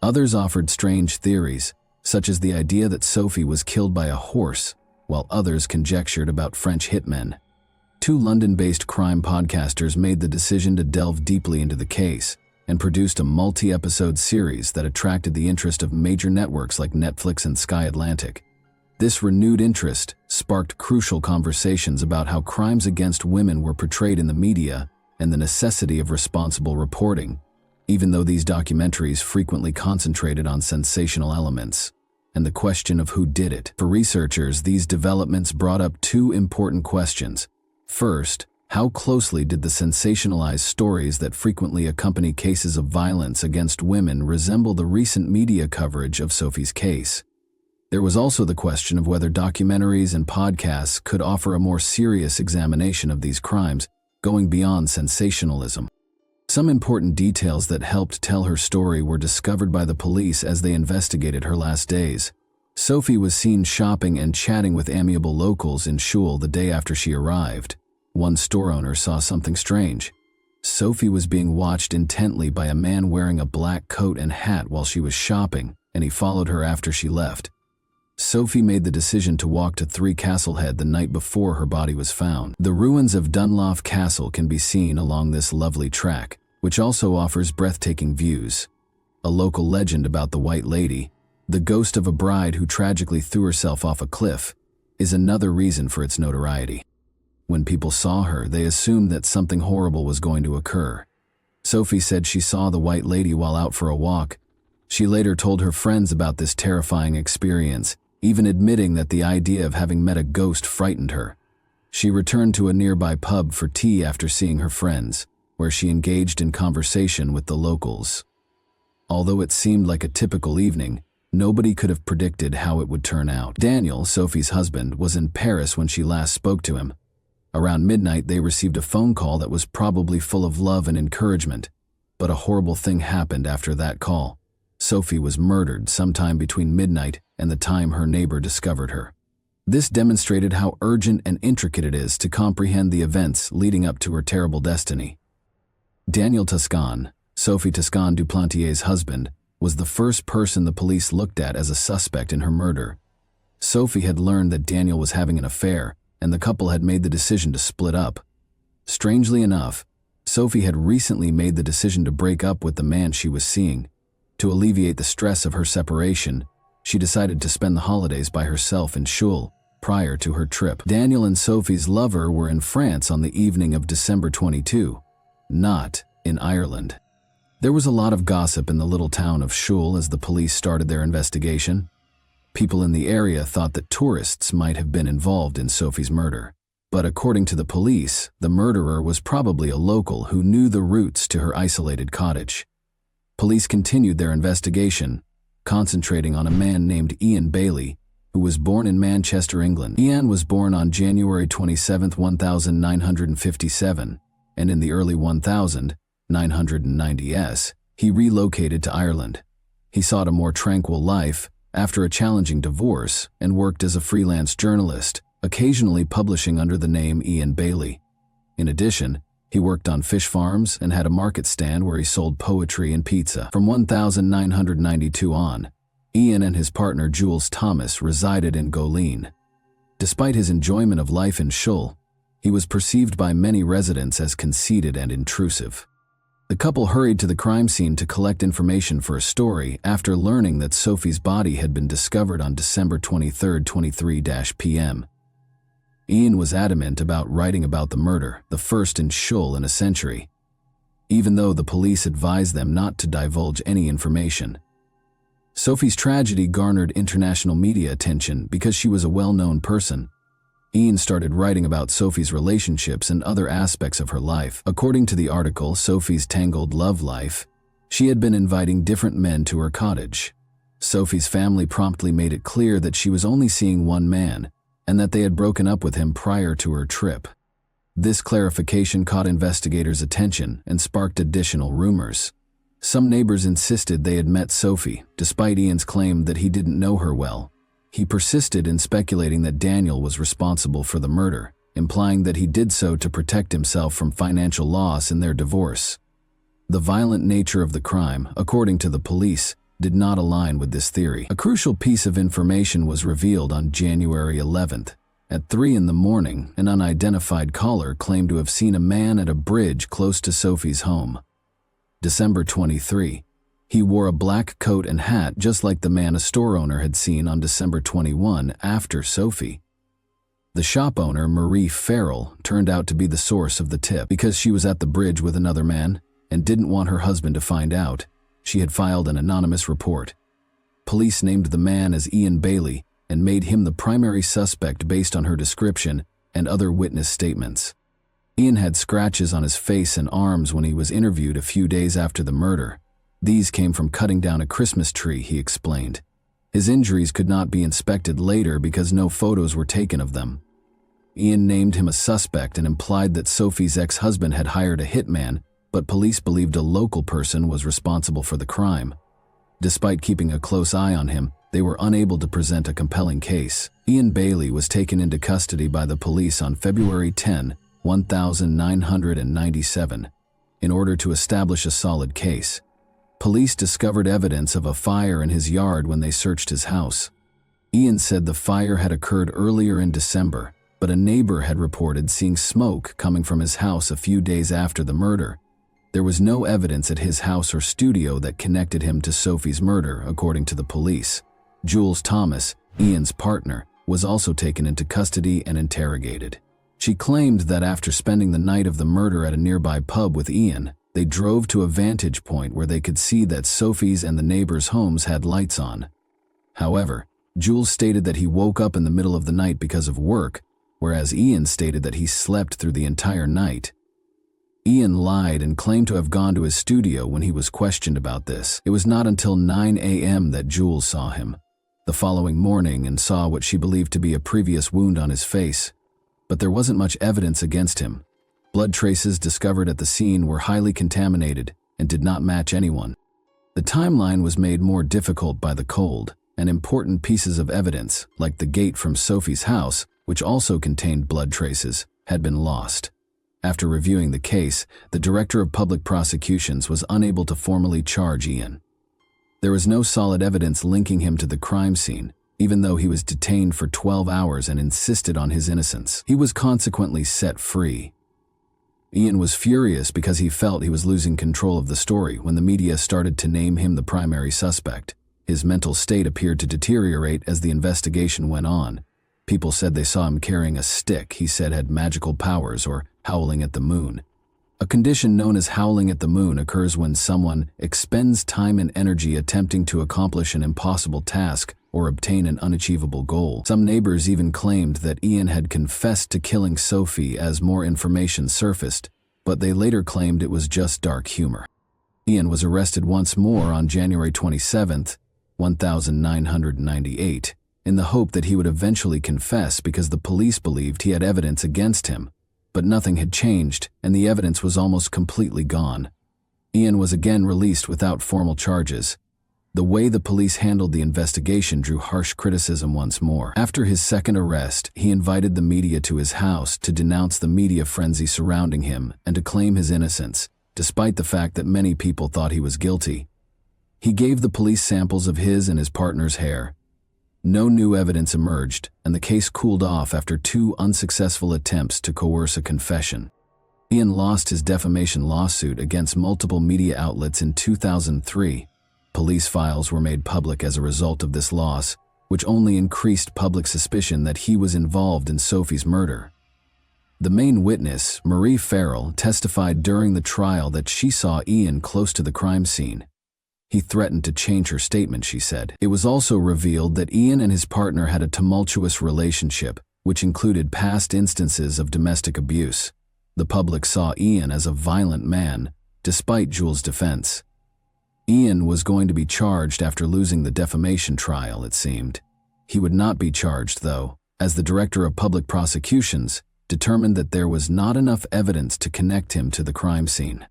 [SPEAKER 1] Others offered strange theories, such as the idea that Sophie was killed by a horse, while others conjectured about French hitmen. 2 London-based crime podcasters made the decision to delve deeply into the case and produced a multi-episode series that attracted the interest of major networks like Netflix and Sky Atlantic. This renewed interest sparked crucial conversations about how crimes against women were portrayed in the media and the necessity of responsible reporting. even though these documentaries frequently concentrated on sensational elements and the question of who did it. For researchers, these developments brought up two important questions. First, how closely did the sensationalized stories that frequently accompany cases of violence against women resemble the recent media coverage of Sophie's case? There was also the question of whether documentaries and podcasts could offer a more serious examination of these crimes, going beyond sensationalism. Some important details that helped tell her story were discovered by the police as they investigated her last days. Sophie was seen shopping and chatting with amiable locals in Shul the day after she arrived. One store owner saw something strange. Sophie was being watched intently by a man wearing a black coat and hat while she was shopping, and he followed her after she left. Sophie made the decision to walk to 3 Castlehead the night before her body was found. The ruins of Dunlough Castle can be seen along this lovely track, which also offers breathtaking views. A local legend about the White Lady, the ghost of a bride who tragically threw herself off a cliff, is another reason for its notoriety. When people saw her, they assumed that something horrible was going to occur. Sophie said she saw the White Lady while out for a walk. She later told her friends about this terrifying experience, even admitting that the idea of having met a ghost frightened her. She returned to a nearby pub for tea after seeing her friends, where she engaged in conversation with the locals. Although it seemed like a typical evening, nobody could have predicted how it would turn out. Daniel, Sophie's husband, was in Paris when she last spoke to him. Around midnight, they received a phone call that was probably full of love and encouragement, but a horrible thing happened after that call. Sophie was murdered sometime between midnight and the time her neighbor discovered her. This demonstrated how urgent and intricate it is to comprehend the events leading up to her terrible destiny. Daniel Toscan, Sophie Toscan Duplantier's husband, was the first person the police looked at as a suspect in her murder. Sophie had learned that Daniel was having an affair, and the couple had made the decision to split up. Strangely enough, Sophie had recently made the decision to break up with the man she was seeing. To alleviate the stress of her separation, she decided to spend the holidays by herself in Shul prior to her trip. Daniel and Sophie's lover were in France on the evening of December 22, not in Ireland. There was a lot of gossip in the little town of Shul as the police started their investigation. People in the area thought that tourists might have been involved in Sophie's murder. But according to the police, the murderer was probably a local who knew the routes to her isolated cottage. Police continued their investigation, concentrating on a man named Ian Bailey, who was born in Manchester, England. Ian was born on January 27, 1957, and in the early 1990s, he relocated to Ireland. He sought a more tranquil life after a challenging divorce and worked as a freelance journalist, occasionally publishing under the name Ian Bailey. In addition, he worked on fish farms and had a market stand where he sold poetry and pizza. From 1992 on, Ian and his partner Jules Thomas resided in Goleen. Despite his enjoyment of life in Shul, he was perceived by many residents as conceited and intrusive. The couple hurried to the crime scene to collect information for a story after learning that Sophie's body had been discovered on December 23, 23 p.m. Ian was adamant about writing about the murder, the first in Shul in a century, even though the police advised them not to divulge any information. Sophie's tragedy garnered international media attention because she was a well-known person. Ian started writing about Sophie's relationships and other aspects of her life. According to the article Sophie's Tangled Love Life, she had been inviting different men to her cottage. Sophie's family promptly made it clear that she was only seeing one man, and that they had broken up with him prior to her trip. This clarification caught investigators' attention and sparked additional rumors. Some neighbors insisted they had met Sophie, despite Ian's claim that he didn't know her well. He persisted in speculating that Daniel was responsible for the murder, implying that he did so to protect himself from financial loss in their divorce. The violent nature of the crime, according to the police, did not align with this theory. A crucial piece of information was revealed on January 11th. At 3 in the morning, an unidentified caller claimed to have seen a man at a bridge close to Sophie's home. December 23. He wore a black coat and hat just like the man a store owner had seen on December 21 after Sophie. The shop owner, Marie Farrell, turned out to be the source of the tip because she was at the bridge with another man, and didn't want her husband to find out. She had filed an anonymous report. Police named the man as Ian Bailey and made him the primary suspect based on her description and other witness statements. Ian had scratches on his face and arms when he was interviewed a few days after the murder. These came from cutting down a Christmas tree, he explained. His injuries could not be inspected later because no photos were taken of them. Ian named him a suspect and implied that Sophie's ex-husband had hired a hitman, but police believed a local person was responsible for the crime. Despite keeping a close eye on him, they were unable to present a compelling case. Ian Bailey was taken into custody by the police on February 10, 1997, in order to establish a solid case. Police discovered evidence of a fire in his yard when they searched his house. Ian said the fire had occurred earlier in December, but a neighbor had reported seeing smoke coming from his house a few days after the murder. There was no evidence at his house or studio that connected him to Sophie's murder, according to the police. Jules Thomas, Ian's partner, was also taken into custody and interrogated. She claimed that after spending the night of the murder at a nearby pub with Ian, they drove to a vantage point where they could see that Sophie's and the neighbors' homes had lights on. However, Jules stated that he woke up in the middle of the night because of work, whereas Ian stated that he slept through the entire night. Ian lied and claimed to have gone to his studio when he was questioned about this. It was not until 9 a.m. that Jules saw him the following morning and saw what she believed to be a previous wound on his face. But there wasn't much evidence against him. Blood traces discovered at the scene were highly contaminated and did not match anyone. The timeline was made more difficult by the cold, and important pieces of evidence, like the gate from Sophie's house, which also contained blood traces, had been lost. After reviewing the case, the Director of Public Prosecutions was unable to formally charge Ian. There was no solid evidence linking him to the crime scene, even though he was detained for 12 hours and insisted on his innocence. He was consequently set free. Ian was furious because he felt he was losing control of the story when the media started to name him the primary suspect. His mental state appeared to deteriorate as the investigation went on. People said they saw him carrying a stick he said had magical powers, or howling at the moon. A condition known as howling at the moon occurs when someone expends time and energy attempting to accomplish an impossible task or obtain an unachievable goal. Some neighbors even claimed that Ian had confessed to killing Sophie as more information surfaced, but they later claimed it was just dark humor. Ian was arrested once more on January 27, 1998, in the hope that he would eventually confess because the police believed he had evidence against him. But nothing had changed, and the evidence was almost completely gone. Ian was again released without formal charges. The way the police handled the investigation drew harsh criticism once more. After his second arrest, he invited the media to his house to denounce the media frenzy surrounding him and to claim his innocence, despite the fact that many people thought he was guilty. He gave the police samples of his and his partner's hair. No new evidence emerged, and the case cooled off after 2 unsuccessful attempts to coerce a confession. Ian lost his defamation lawsuit against multiple media outlets in 2003. Police files were made public as a result of this loss, which only increased public suspicion that he was involved in Sophie's murder. The main witness, Marie Farrell, testified during the trial that she saw Ian close to the crime scene. He threatened to change her statement, she said. It was also revealed that Ian and his partner had a tumultuous relationship, which included past instances of domestic abuse. The public saw Ian as a violent man, despite Jules' defense. Ian was going to be charged after losing the defamation trial, it seemed. He would not be charged, though, as the Director of Public Prosecutions determined that there was not enough evidence to connect him to the crime scene.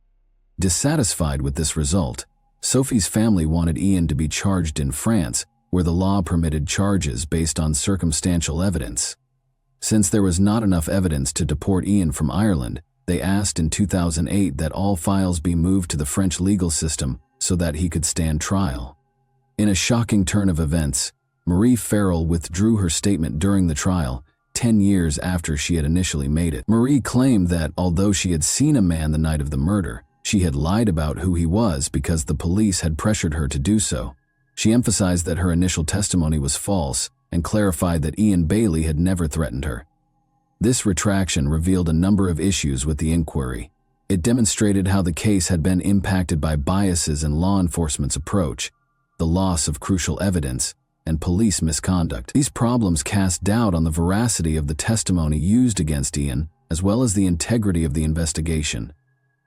[SPEAKER 1] Dissatisfied with this result, Sophie's family wanted Ian to be charged in France, where the law permitted charges based on circumstantial evidence. Since there was not enough evidence to deport Ian from Ireland, they asked in 2008 that all files be moved to the French legal system so that he could stand trial. In a shocking turn of events, Marie Farrell withdrew her statement during the trial, 10 years after she had initially made it. Marie claimed that although she had seen a man the night of the murder, she had lied about who he was because the police had pressured her to do so. She emphasized that her initial testimony was false and clarified that Ian Bailey had never threatened her. This retraction revealed a number of issues with the inquiry. It demonstrated how the case had been impacted by biases in law enforcement's approach, the loss of crucial evidence, and police misconduct. These problems cast doubt on the veracity of the testimony used against Ian, as well as the integrity of the investigation.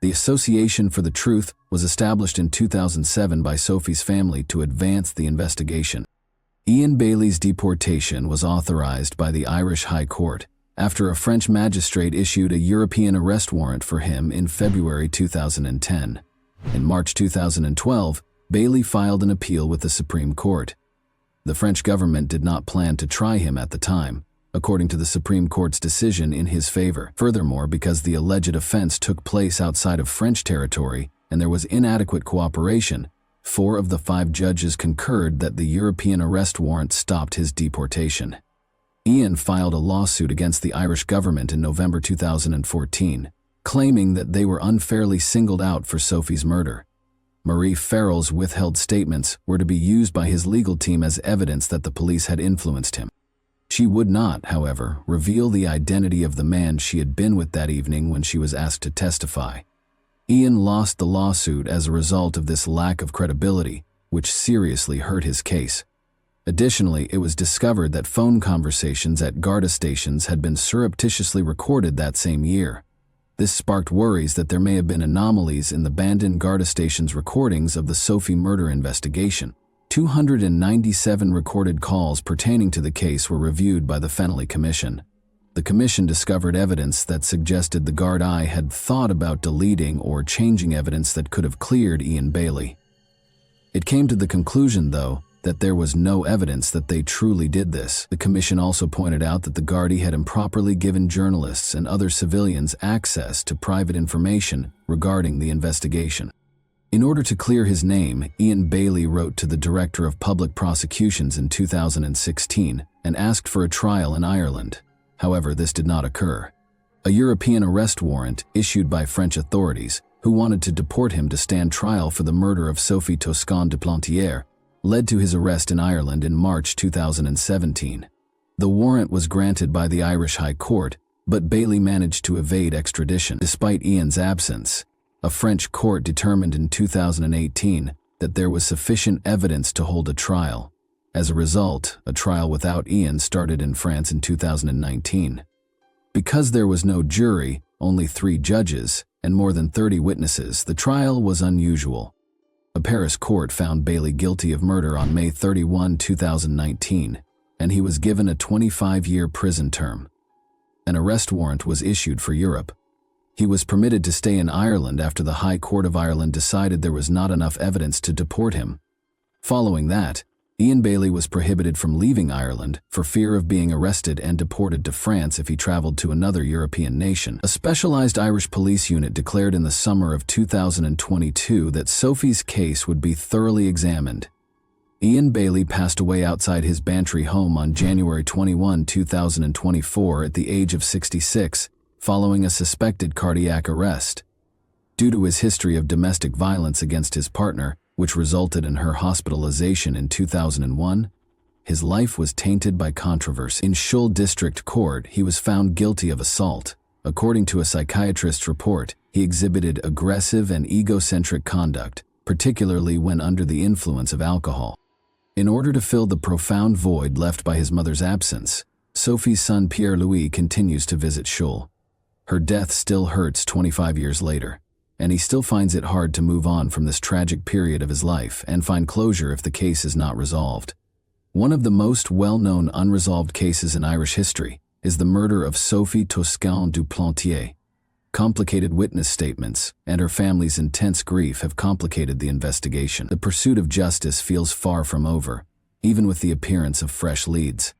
[SPEAKER 1] The Association for the Truth was established in 2007 by Sophie's family to advance the investigation. Ian Bailey's deportation was authorized by the Irish High Court after a French magistrate issued a European arrest warrant for him in February 2010. In March 2012, Bailey filed an appeal with the Supreme Court. The French government did not plan to try him at the time, according to the Supreme Court's decision in his favor. Furthermore, because the alleged offense took place outside of French territory and there was inadequate cooperation, 4 of the 5 judges concurred that the European arrest warrant stopped his deportation. Ian filed a lawsuit against the Irish government in November 2014, claiming that they were unfairly singled out for Sophie's murder. Marie Farrell's withheld statements were to be used by his legal team as evidence that the police had influenced him. She would not, however, reveal the identity of the man she had been with that evening when she was asked to testify. Ian lost the lawsuit as a result of this lack of credibility, which seriously hurt his case. Additionally, it was discovered that phone conversations at Garda stations had been surreptitiously recorded that same year. This sparked worries that there may have been anomalies in the abandoned Garda station's recordings of the Sophie murder investigation. 297 recorded calls pertaining to the case were reviewed by the Fennelly Commission. The commission discovered evidence that suggested the Gardaí had thought about deleting or changing evidence that could have cleared Ian Bailey. It came to the conclusion, though, that there was no evidence that they truly did this. The commission also pointed out that the Gardaí had improperly given journalists and other civilians access to private information regarding the investigation. In order to clear his name, Ian Bailey wrote to the Director of Public Prosecutions in 2016 and asked for a trial in Ireland. However, this did not occur. A European arrest warrant issued by French authorities, who wanted to deport him to stand trial for the murder of Sophie Toscan de Plantier, led to his arrest in Ireland in March 2017. The warrant was granted by the Irish High Court, but Bailey managed to evade extradition. Despite Ian's absence, a French court determined in 2018 that there was sufficient evidence to hold a trial. As a result, a trial without Ian started in France in 2019. Because there was no jury, only 3 judges, and more than 30 witnesses, the trial was unusual. A Paris court found Bailey guilty of murder on May 31, 2019, and he was given a 25-year prison term. An arrest warrant was issued for Europe. He was permitted to stay in Ireland after the High Court of Ireland decided there was not enough evidence to deport him. Following that, Ian Bailey was prohibited from leaving Ireland for fear of being arrested and deported to France if he traveled to another European nation. A specialized Irish police unit declared in the summer of 2022 that Sophie's case would be thoroughly examined. Ian Bailey passed away outside his Bantry home on January 21, 2024 at the age of 66, following a suspected cardiac arrest. Due to his history of domestic violence against his partner, which resulted in her hospitalization in 2001, his life was tainted by controversy. In Shull District Court, he was found guilty of assault. According to a psychiatrist's report, he exhibited aggressive and egocentric conduct, particularly when under the influence of alcohol. In order to fill the profound void left by his mother's absence, Sophie's son Pierre-Louis continues to visit Shull. Her death still hurts 25 years later, and he still finds it hard to move on from this tragic period of his life and find closure if the case is not resolved. One of the most well-known unresolved cases in Irish history is the murder of Sophie Toscan du Plantier. Complicated witness statements and her family's intense grief have complicated the investigation. The pursuit of justice feels far from over, even with the appearance of fresh leads.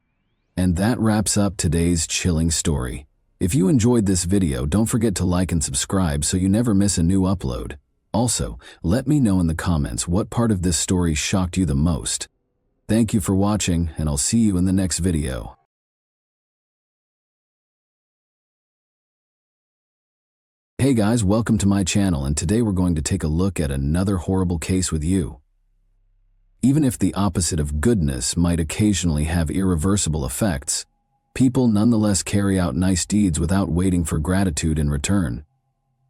[SPEAKER 1] And that wraps up today's chilling story. If you enjoyed this video, don't forget to like and subscribe so you never miss a new upload. Also, let me know in the comments what part of this story shocked you the most. Thank you for watching, and I'll see you in the next video. Hey guys, welcome to my channel, and today we're going to take a look at another horrible case with you. Even if the opposite of goodness might occasionally have irreversible effects, people nonetheless carry out nice deeds without waiting for gratitude in return.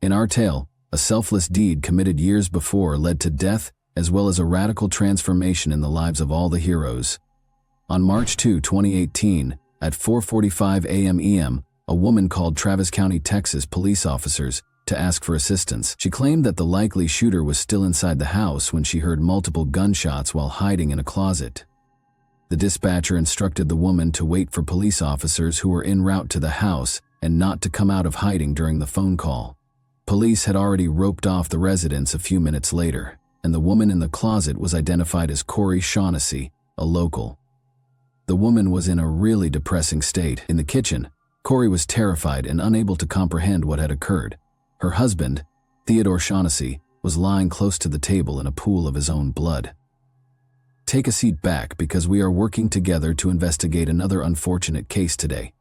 [SPEAKER 1] In our tale, a selfless deed committed years before led to death as well as a radical transformation in the lives of all the heroes. On March 2, 2018, at 4:45 a.m. a woman called Travis County, Texas police officers to ask for assistance. She claimed that the likely shooter was still inside the house when she heard multiple gunshots while hiding in a closet. The dispatcher instructed the woman to wait for police officers who were en route to the house and not to come out of hiding during the phone call. Police had already roped off the residence a few minutes later, and the woman in the closet was identified as Corey Shaughnessy, a local. The woman was in a really depressing state. In the kitchen, Corey was terrified and unable to comprehend what had occurred. Her husband, Theodore Shaughnessy, was lying close to the table in a pool of his own blood. Take a seat back because we are working together to investigate another unfortunate case today.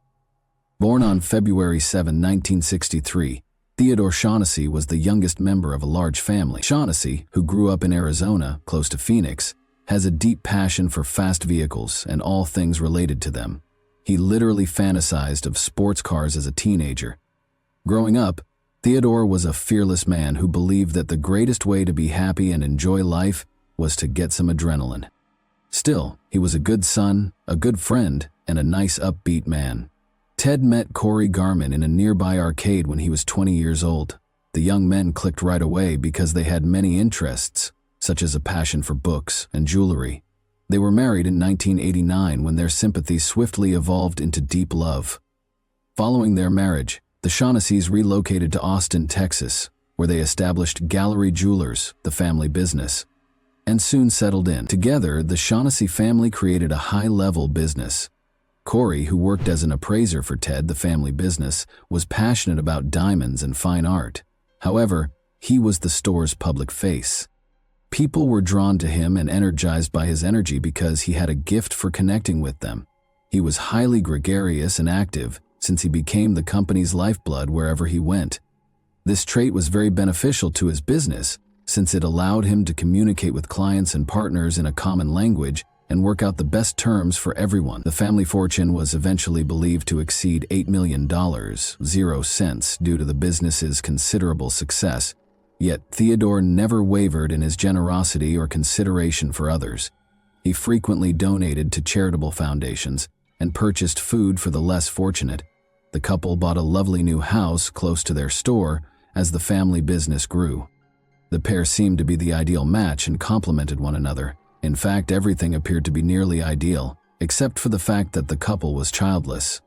[SPEAKER 1] Born on February 7, 1963, Theodore Shaughnessy was the youngest member of a large family. Shaughnessy, who grew up in Arizona, close to Phoenix, has a deep passion for fast vehicles and all things related to them. He literally fantasized of sports cars as a teenager. Growing up, Theodore was a fearless man who believed that the greatest way to be happy and enjoy life was to get some adrenaline. Still, he was a good son, a good friend, and a nice upbeat man. Ted met Corey Garman in a nearby arcade when he was 20 years old. The young men clicked right away because they had many interests, such as a passion for books and jewelry. They were married in 1989 when their sympathy swiftly evolved into deep love. Following their marriage, the Shaughnesseys relocated to Austin, Texas, where they established Gallery Jewelers, the family business, and soon settled in. Together, the Shaughnessy family created a high-level business. Corey, who worked as an appraiser for Ted, the family business, was passionate about diamonds and fine art. However, he was the store's public face. People were drawn to him and energized by his energy because he had a gift for connecting with them. He was highly gregarious and active, since he became the company's lifeblood wherever he went. This trait was very beneficial to his business, since it allowed him to communicate with clients and partners in a common language and work out the best terms for everyone. The family fortune was eventually believed to exceed $8 million, 0 cents, due to the business's considerable success. Yet Theodore never wavered in his generosity or consideration for others. He frequently donated to charitable foundations and purchased food for the less fortunate. The couple bought a lovely new house close to their store as the family business grew. The pair seemed to be the ideal match and complemented one another. In fact, everything appeared to be nearly ideal, except for the fact that the couple was childless.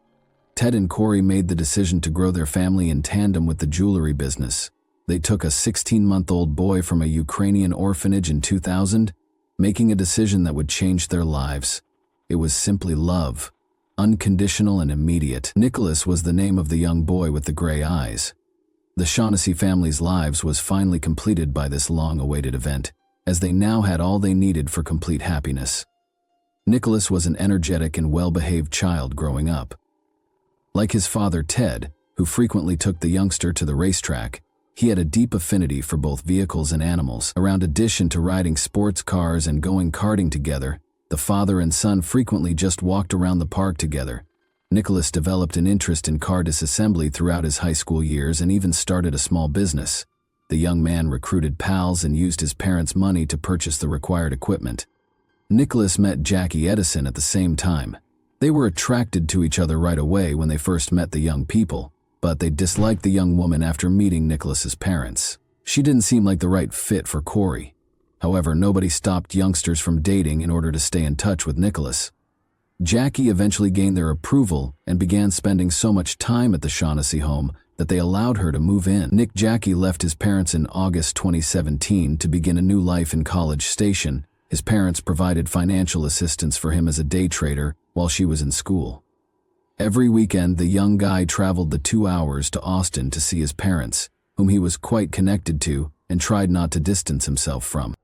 [SPEAKER 1] Ted and Corey made the decision to grow their family in tandem with the jewelry business. They took a 16-month-old boy from a Ukrainian orphanage in 2000, making a decision that would change their lives. It was simply love, unconditional and immediate. Nicholas was the name of the young boy with the gray eyes. The Shaughnessy family's lives was finally completed by this long-awaited event, as they now had all they needed for complete happiness. Nicholas was an energetic and well-behaved child growing up. Like his father Ted, who frequently took the youngster to the racetrack, he had a deep affinity for both vehicles and animals. Around addition to riding sports cars and going karting together, the father and son frequently just walked around the park together. Nicholas developed an interest in car disassembly throughout his high school years and even started a small business. The young man recruited pals and used his parents' money to purchase the required equipment. Nicholas met Jackie Edison at the same time. They were attracted to each other right away when they first met the young people, but they disliked the young woman after meeting Nicholas's parents. She didn't seem like the right fit for Corey. However, nobody stopped youngsters from dating in order to stay in touch with Nicholas. Jackie eventually gained their approval and began spending so much time at the Shaughnessy home that they allowed her to move in. Jackie left his parents in August 2017 to begin a new life in College Station. His parents provided financial assistance for him as a day trader while she was in school. Every weekend, the young guy traveled the 2 hours to Austin to see his parents, whom he was quite connected to and tried not to distance himself from.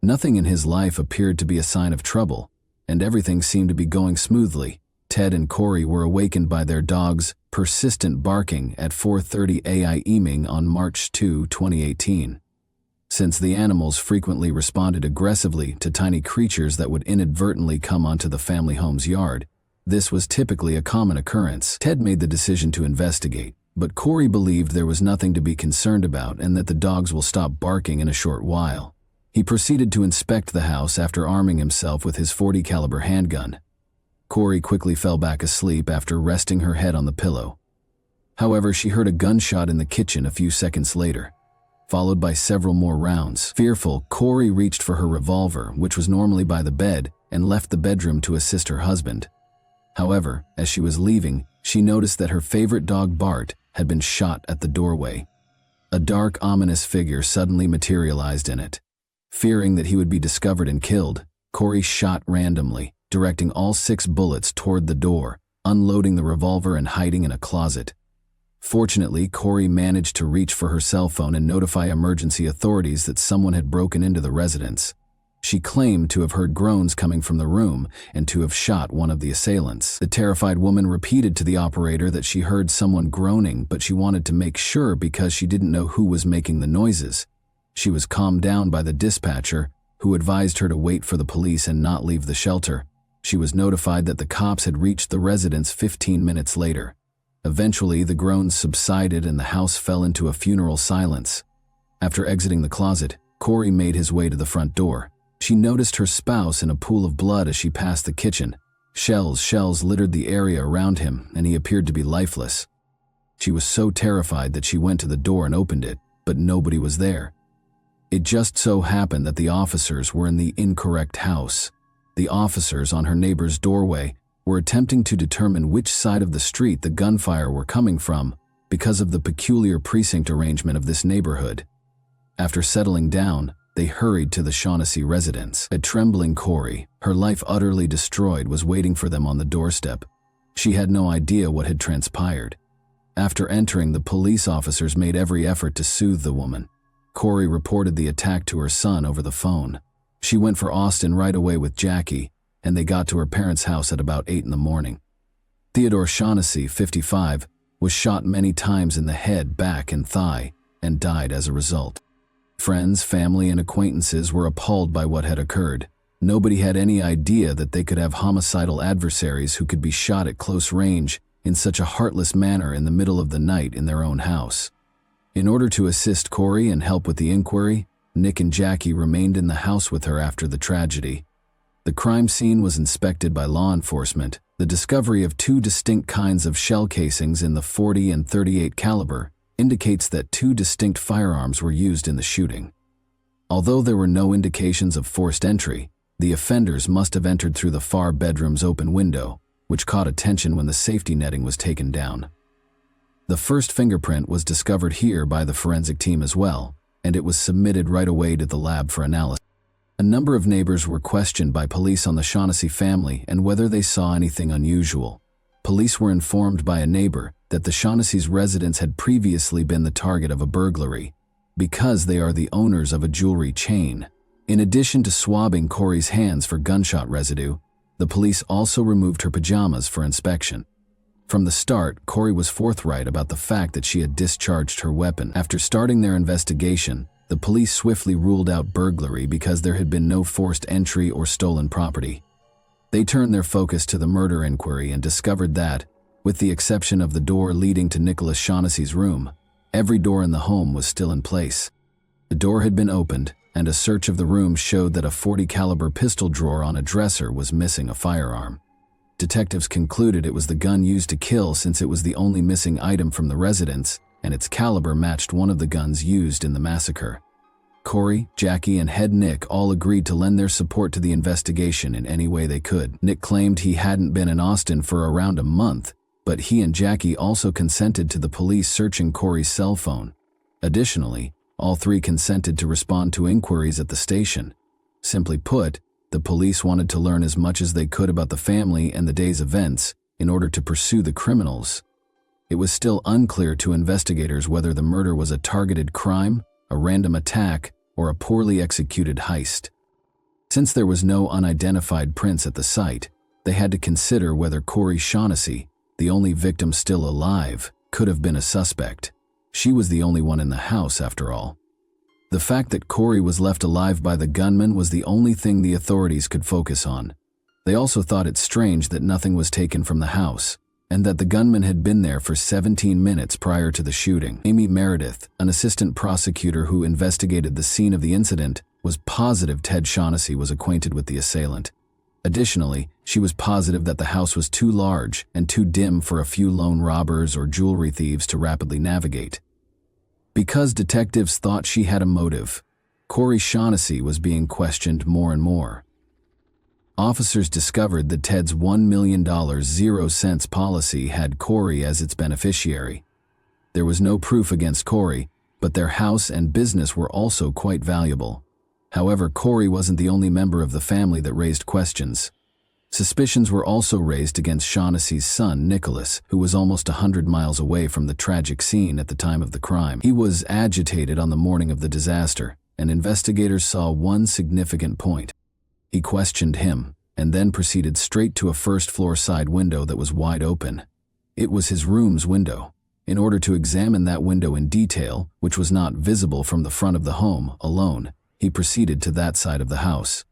[SPEAKER 1] Nothing in his life appeared to be a sign of trouble, and everything seemed to be going smoothly. Ted and Corey were awakened by their dog's persistent barking at 4:30 a.m. on March 2, 2018. Since the animals frequently responded aggressively to tiny creatures that would inadvertently come onto the family home's yard, this was typically a common occurrence. Ted made the decision to investigate, But Corey believed there was nothing to be concerned about and that the dogs will stop barking in a short while. He proceeded to inspect the house after arming himself with his .40 caliber handgun. Corey quickly fell back asleep after resting her head on the pillow. However, she heard a gunshot in the kitchen a few seconds later, followed by several more rounds. Fearful, Corey reached for her revolver, which was normally by the bed, and left the bedroom to assist her husband. However, as she was leaving, she noticed that her favorite dog Bart had been shot at the doorway. A dark, ominous figure suddenly materialized in it. Fearing that he would be discovered and killed, Corey shot randomly, directing all 6 bullets toward the door, unloading the revolver and hiding in a closet. Fortunately, Corey managed to reach for her cell phone and notify emergency authorities that someone had broken into the residence. She claimed to have heard groans coming from the room and to have shot one of the assailants. The terrified woman repeated to the operator that she heard someone groaning, but she wanted to make sure because she didn't know who was making the noises. She was calmed down by the dispatcher, who advised her to wait for the police and not leave the shelter. She was notified that the cops had reached the residence 15 minutes later. Eventually, the groans subsided and the house fell into a funeral silence. After exiting the closet, Corey made his way to the front door. She noticed her spouse in a pool of blood as she passed the kitchen. Shells littered the area around him, and he appeared to be lifeless. She was so terrified that she went to the door and opened it, but nobody was there. It just so happened that the officers were in the incorrect house. The officers on her neighbor's doorway were attempting to determine which side of the street the gunfire were coming from because of the peculiar precinct arrangement of this neighborhood. After settling down, they hurried to the Shaughnessy residence. A trembling Corey, her life utterly destroyed, was waiting for them on the doorstep. She had no idea what had transpired. After entering, the police officers made every effort to soothe the woman. Corey reported the attack to her son over the phone. She went for Austin right away with Jackie, and they got to her parents' house at about 8 in the morning. Theodore Shaughnessy, 55, was shot many times in the head, back, and thigh, and died as a result. Friends, family, and acquaintances were appalled by what had occurred. Nobody had any idea that they could have homicidal adversaries who could be shot at close range in such a heartless manner in the middle of the night in their own house. In order to assist Corey and help with the inquiry, Nick and Jackie remained in the house with her after the tragedy. The crime scene was inspected by law enforcement. The discovery of 2 distinct kinds of shell casings in the .40 and .38 caliber indicates that 2 distinct firearms were used in the shooting. Although there were no indications of forced entry, the offenders must have entered through the far bedroom's open window, which caught attention when the safety netting was taken down. The first fingerprint was discovered here by the forensic team as well, and it was submitted right away to the lab for analysis. A number of neighbors were questioned by police on the Shaughnessy family and whether they saw anything unusual. Police were informed by a neighbor that the Shaughnessy's residence had previously been the target of a burglary, because they are the owners of a jewelry chain. In addition to swabbing Corey's hands for gunshot residue, the police also removed her pajamas for inspection. From the start, Corey was forthright about the fact that she had discharged her weapon. After starting their investigation, the police swiftly ruled out burglary because there had been no forced entry or stolen property. They turned their focus to the murder inquiry and discovered that, with the exception of the door leading to Nicholas Shaughnessy's room, every door in the home was still in place. The door had been opened, and a search of the room showed that a .40 caliber pistol drawer on a dresser was missing a firearm. Detectives concluded it was the gun used to kill since it was the only missing item from the residence, and its caliber matched one of the guns used in the massacre. Corey, Jackie, and head Nick all agreed to lend their support to the investigation in any way they could. Nick claimed he hadn't been in Austin for around a month, but he and Jackie also consented to the police searching Corey's cell phone. Additionally, all 3 consented to respond to inquiries at the station. Simply put, the police wanted to learn as much as they could about the family and the day's events in order to pursue the criminals. It was still unclear to investigators whether the murder was a targeted crime, a random attack, or a poorly executed heist. Since there was no unidentified prints at the site, they had to consider whether Corey Shaughnessy, the only victim still alive, could have been a suspect. She was the only one in the house, after all. The fact that Corey was left alive by the gunman was the only thing the authorities could focus on. They also thought it strange that nothing was taken from the house. and that the gunman had been there for 17 minutes prior to the shooting. Amy Meredith, an assistant prosecutor who investigated the scene of the incident, was positive Ted Shaughnessy was acquainted with the assailant. Additionally, she was positive that the house was too large and too dim for a few lone robbers or jewelry thieves to rapidly navigate. Because detectives thought she had a motive, Corey Shaughnessy was being questioned more and more. Officers discovered that Ted's $1 million 0 cents policy had Corey as its beneficiary. There was no proof against Corey, but their house and business were also quite valuable. However, Corey wasn't the only member of the family that raised questions. Suspicions were also raised against Shaughnessy's son, Nicholas, who was almost 100 miles away from the tragic scene at the time of the crime. He was agitated on the morning of the disaster, and investigators saw one significant point. He questioned him, and then proceeded straight to a first-floor side window that was wide open. It was his room's window. In order to examine that window in detail, which was not visible from the front of the home alone, he proceeded to that side of the house.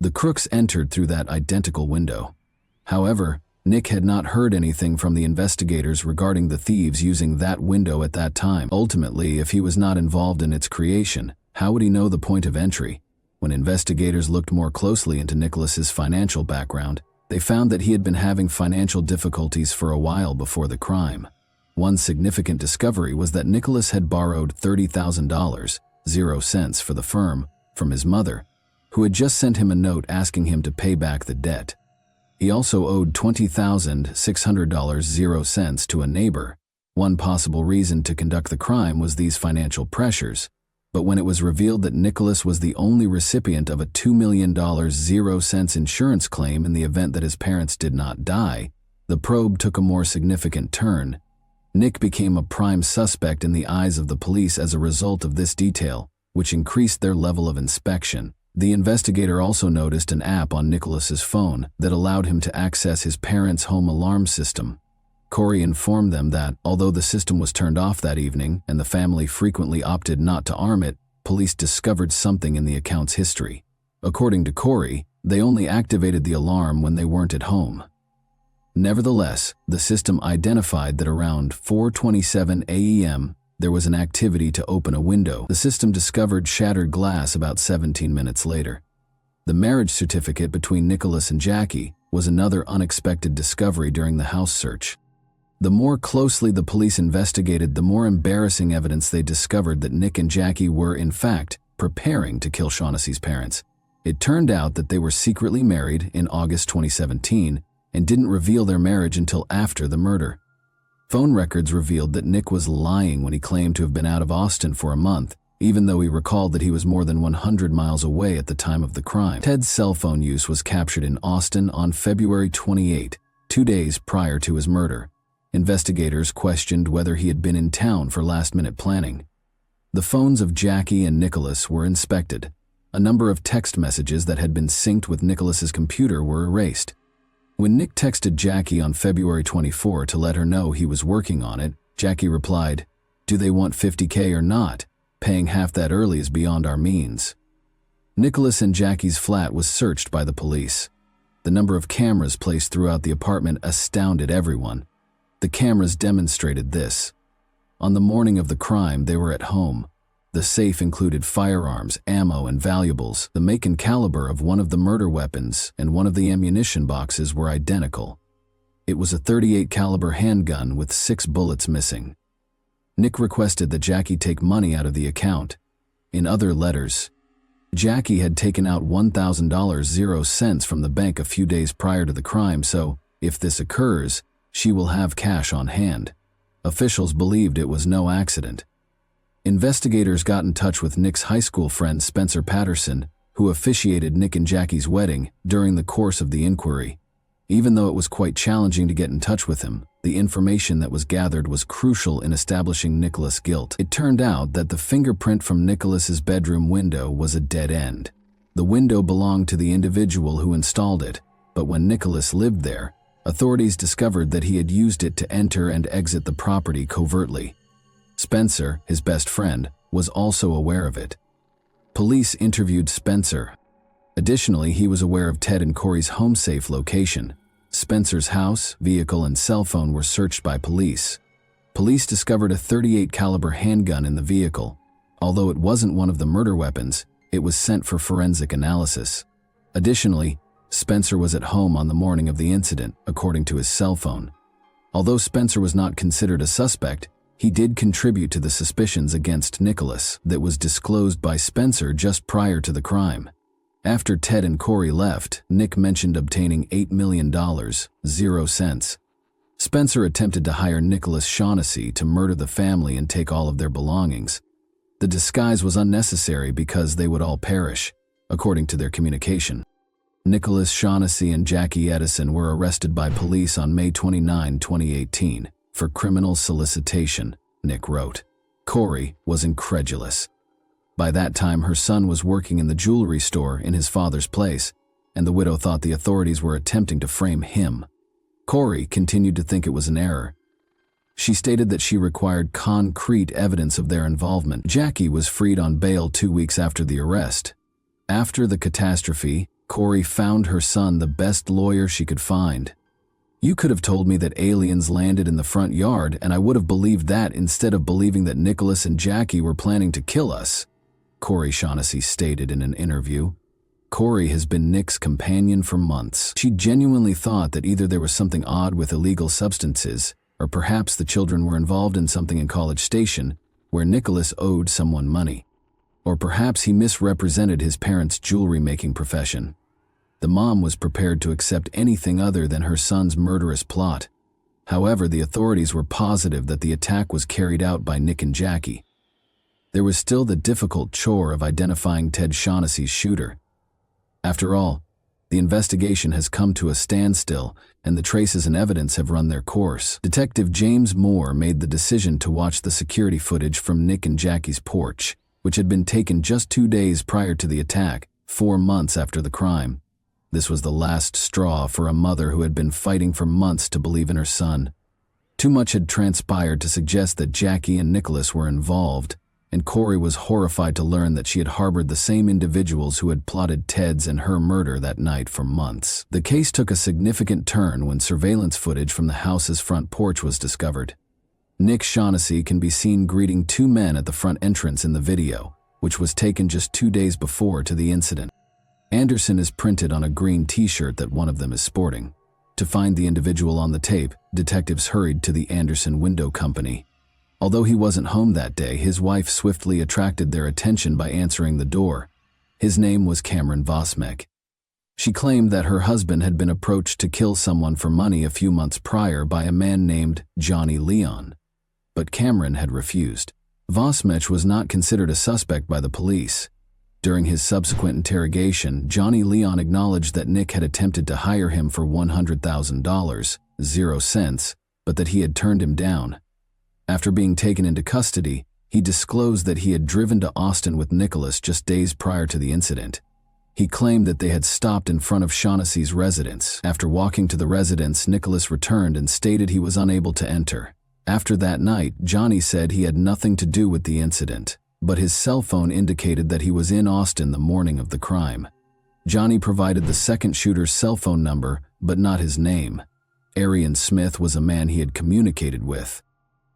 [SPEAKER 1] The crooks entered through that identical window. However, Nick had not heard anything from the investigators regarding the thieves using that window at that time. Ultimately, if he was not involved in its creation, how would he know the point of entry? When investigators looked more closely into Nicholas's financial background, they found that he had been having financial difficulties for a while before the crime. One significant discovery was that Nicholas had borrowed $30,000, 0 cents for the firm, from his mother, who had just sent him a note asking him to pay back the debt. He also owed $20,600, 0 cents to a neighbor. One possible reason to conduct the crime was these financial pressures, but when it was revealed that Nicholas was the only recipient of a $2 million 0 cents insurance claim in the event that his parents did not die, the probe took a more significant turn. Nick became a prime suspect in the eyes of the police as a result of this detail, which increased their level of inspection. The investigator also noticed an app on Nicholas's phone that allowed him to access his parents' home alarm system. Corey informed them that, although the system was turned off that evening and the family frequently opted not to arm it, police discovered something in the account's history. According to Corey, they only activated the alarm when they weren't at home. Nevertheless, the system identified that around 4:27 a.m., there was an activity to open a window. The system discovered shattered glass about 17 minutes later. The marriage certificate between Nicholas and Jackie was another unexpected discovery during the house search. The more closely the police investigated, the more embarrassing evidence they discovered that Nick and Jackie were, in fact, preparing to kill Shaughnessy's parents. It turned out that they were secretly married in August 2017 and didn't reveal their marriage until after the murder. Phone records revealed that Nick was lying when he claimed to have been out of Austin for a month, even though he recalled that he was more than 100 miles away at the time of the crime. Ted's cell phone use was captured in Austin on February 28, 2 days prior to his murder. Investigators questioned whether he had been in town for last-minute planning. The phones of Jackie and Nicholas were inspected. A number of text messages that had been synced with Nicholas's computer were erased. When Nick texted Jackie on February 24 to let her know he was working on it, Jackie replied, "Do they want $50K or not? Paying half that early is beyond our means." Nicholas and Jackie's flat was searched by the police. The number of cameras placed throughout the apartment astounded everyone. The cameras demonstrated this. On the morning of the crime, they were at home. The safe included firearms, ammo, and valuables. The make and caliber of one of the murder weapons and one of the ammunition boxes were identical. It was a .38 caliber handgun with 6 bullets missing. Nick requested that Jackie take money out of the account. In other letters, Jackie had taken out $1,000 0 cents from the bank a few days prior to the crime, so if this occurs, she will have cash on hand. Officials believed it was no accident. Investigators got in touch with Nick's high school friend Spencer Patterson, who officiated Nick and Jackie's wedding during the course of the inquiry. Even though it was quite challenging to get in touch with him, the information that was gathered was crucial in establishing Nicholas' guilt. It turned out that the fingerprint from Nicholas's bedroom window was a dead end. The window belonged to the individual who installed it, but when Nicholas lived there, authorities discovered that he had used it to enter and exit the property covertly. Spencer, his best friend, was also aware of it. Police interviewed Spencer. Additionally, he was aware of Ted and Corey's home safe location, Spencer's house, vehicle, and cell phone were searched by police. Police discovered a .38 caliber handgun in the vehicle. Although it wasn't one of the murder weapons, it was sent for forensic analysis. Additionally, Spencer was at home on the morning of the incident, according to his cell phone. Although Spencer was not considered a suspect, he did contribute to the suspicions against Nicholas that was disclosed by Spencer just prior to the crime. After Ted and Corey left, Nick mentioned obtaining $8 million, 0 cents. Spencer attempted to hire Nicholas Shaughnessy to murder the family and take all of their belongings. The disguise was unnecessary because they would all perish, according to their communication. Nicholas Shaughnessy and Jackie Edison were arrested by police on May 29, 2018, for criminal solicitation, Nick wrote. Corey was incredulous. By that time, her son was working in the jewelry store in his father's place, and the widow thought the authorities were attempting to frame him. Corey continued to think it was an error. She stated that she required concrete evidence of their involvement. Jackie was freed on bail 2 weeks after the arrest. After the catastrophe, Corey found her son the best lawyer she could find. "You could have told me that aliens landed in the front yard, and I would have believed that instead of believing that Nicholas and Jackie were planning to kill us," Corey Shaughnessy stated in an interview. Corey has been Nick's companion for months. She genuinely thought that either there was something odd with illegal substances, or perhaps the children were involved in something in College Station, where Nicholas owed someone money. Or perhaps he misrepresented his parents' jewelry-making profession. The mom was prepared to accept anything other than her son's murderous plot. However, the authorities were positive that the attack was carried out by Nick and Jackie. There was still the difficult chore of identifying Ted Shaughnessy's shooter. After all, the investigation has come to a standstill, and the traces and evidence have run their course. Detective James Moore made the decision to watch the security footage from Nick and Jackie's porch, which had been taken just 2 days prior to the attack, 4 months after the crime. This was the last straw for a mother who had been fighting for months to believe in her son. Too much had transpired to suggest that Jackie and Nicholas were involved, and Corey was horrified to learn that she had harbored the same individuals who had plotted Ted's and her murder that night for months. The case took a significant turn when surveillance footage from the house's front porch was discovered. Nick Shaughnessy can be seen greeting 2 men at the front entrance in the video, which was taken just 2 days before to the incident. Anderson is printed on a green t-shirt that one of them is sporting. To find the individual on the tape, detectives hurried to the Anderson Window Company. Although he wasn't home that day, his wife swiftly attracted their attention by answering the door. His name was Cameron Vosmek. She claimed that her husband had been approached to kill someone for money a few months prior by a man named Johnny Leon. But Cameron had refused. Vosmek was not considered a suspect by the police. During his subsequent interrogation, Johnny Leon acknowledged that Nick had attempted to hire him for $100,000, 0 cents, but that he had turned him down. After being taken into custody, he disclosed that he had driven to Austin with Nicholas just days prior to the incident. He claimed that they had stopped in front of Shaughnessy's residence. After walking to the residence, Nicholas returned and stated he was unable to enter. After that night, Johnny said he had nothing to do with the incident, but his cell phone indicated that he was in Austin the morning of the crime. Johnny provided the second shooter's cell phone number, but not his name. Arian Smith was a man he had communicated with.